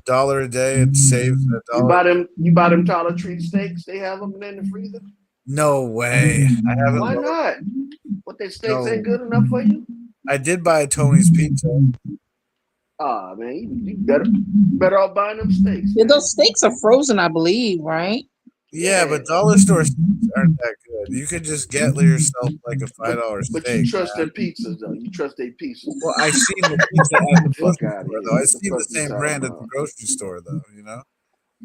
$1 a day, it saves $1. You buy them Dollar Tree steaks? They have them in the freezer? No way. I haven't. Why not? What, their steaks ain't good enough for you? I did buy Tony's Pizza. Ah, man, you better off buying them steaks. Yeah, those steaks are frozen, I believe, right? Yeah, but dollar store steaks aren't that good. You could just get yourself like a $5 steak. But you trust their pizzas, though. You trust their pizzas. Well, I seen the pizza at the grocery store, though. I seen the same brand at the grocery store, though. You know?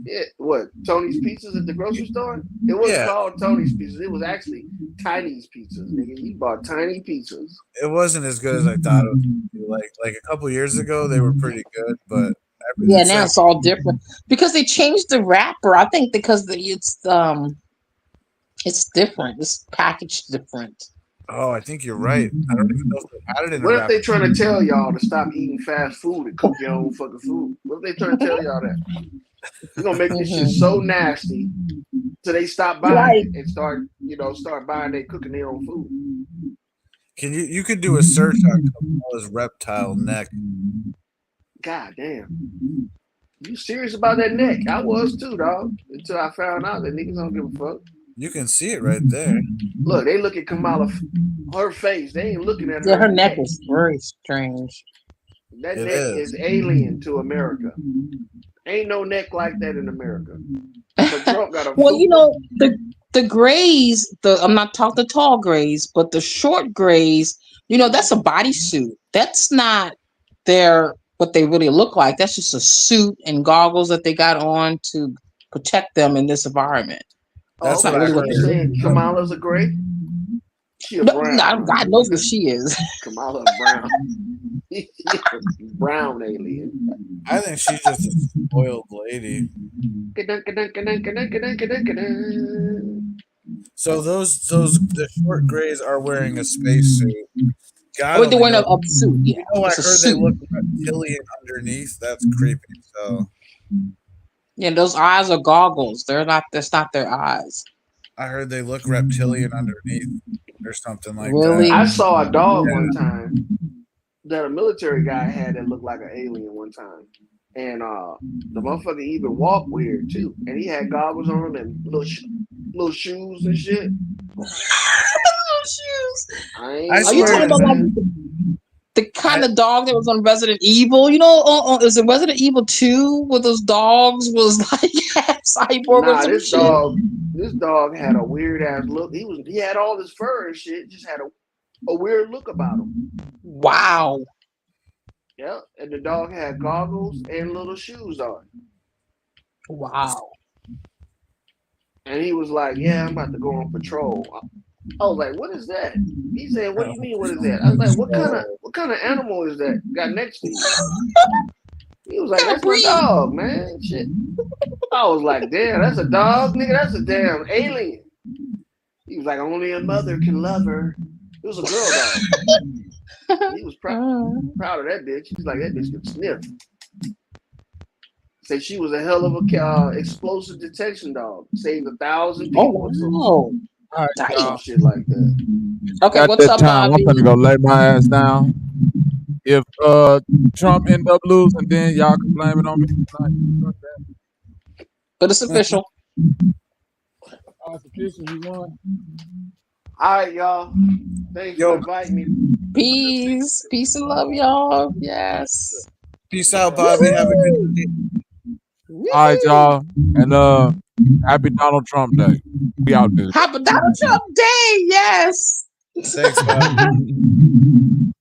Yeah, what? Tony's Pizzas at the grocery store? It wasn't called Tony's Pizzas. It was actually Tiny's Pizzas, nigga. You bought tiny pizzas. It wasn't as good as I thought it was. Like a couple years ago, they were pretty good, but yeah, now it's all different because they changed the wrapper. I think because it's different. It's packaged different. Oh, I think you're right. I don't even know if they had it in. What if they trying to tell y'all to stop eating fast food and cook your own fucking food? What if they trying to tell y'all that? We're gonna make this shit so nasty till they stop buying it and start buying cooking their own food. Can you could do a search on 𝘾𝐼𝙎𝙥 reptile neck. God damn. You serious about that neck? I was too, dog. Until I found out that niggas don't give a fuck. You can see it right there. Look, they look at Kamala, her face. They ain't looking at her. Yeah, her neck is very strange. That neck is alien to America. Ain't no neck like that in America. But Trump got a well, the grays, I'm not talking the tall grays, but the short grays, that's a bodysuit. That's not what they really look like. That's just a suit and goggles that they got on to protect them in this environment. That's not really what they're saying. Kamala's a gray? She a brown. No, God knows what she is. Kamala brown. Brown alien. I think she's just a spoiled lady. So the short grays are wearing a spacesuit. Or they're wearing a suit. Yeah. I heard they look reptilian underneath. That's creepy. So. Yeah, those eyes are goggles. That's not their eyes. I heard they look reptilian underneath or something like really? that. I saw a dog one time that a military guy had that looked like an alien one time. And the motherfucker even walked weird too. And he had goggles on and little shoes and shit. Little shoes. Are you talking about like the kind of dog that was on Resident Evil? Is it Resident Evil 2 where those dogs was like half cyborg or some shit? This dog had a weird ass look. He had all this fur and shit, just had a weird look about him. Wow. Yeah, and the dog had goggles and little shoes on. Wow. And he was like, yeah, I'm about to go on patrol. I was like, what is that? He said, what do you mean, what is that? I was like, what kind of animal is that got next to you? He was like, that's my dog, man. Shit. I was like, damn, that's a dog, nigga. That's a damn alien. He was like, only a mother can love her. It was a girl dog. He was proud of that bitch. He was like, that bitch can sniff. Say she was a hell of a explosive detection dog. Saved 1,000 Oh people or some wow. some Damn. shit like that. Okay, At what's that up, time, I'm Bobby? finna go lay my ass down. If Trump end up losing, then y'all can blame it on me tonight. Fuck that. But it's official. Oh, it's official. He won. All right, y'all. Thanks for inviting me. Peace. Peace and love, y'all. Yes. Peace out, Bobby. Have a good night. All right, y'all. And happy Donald Trump Day. We out there. Happy Donald Trump Day. Yes. Thanks, Bobby.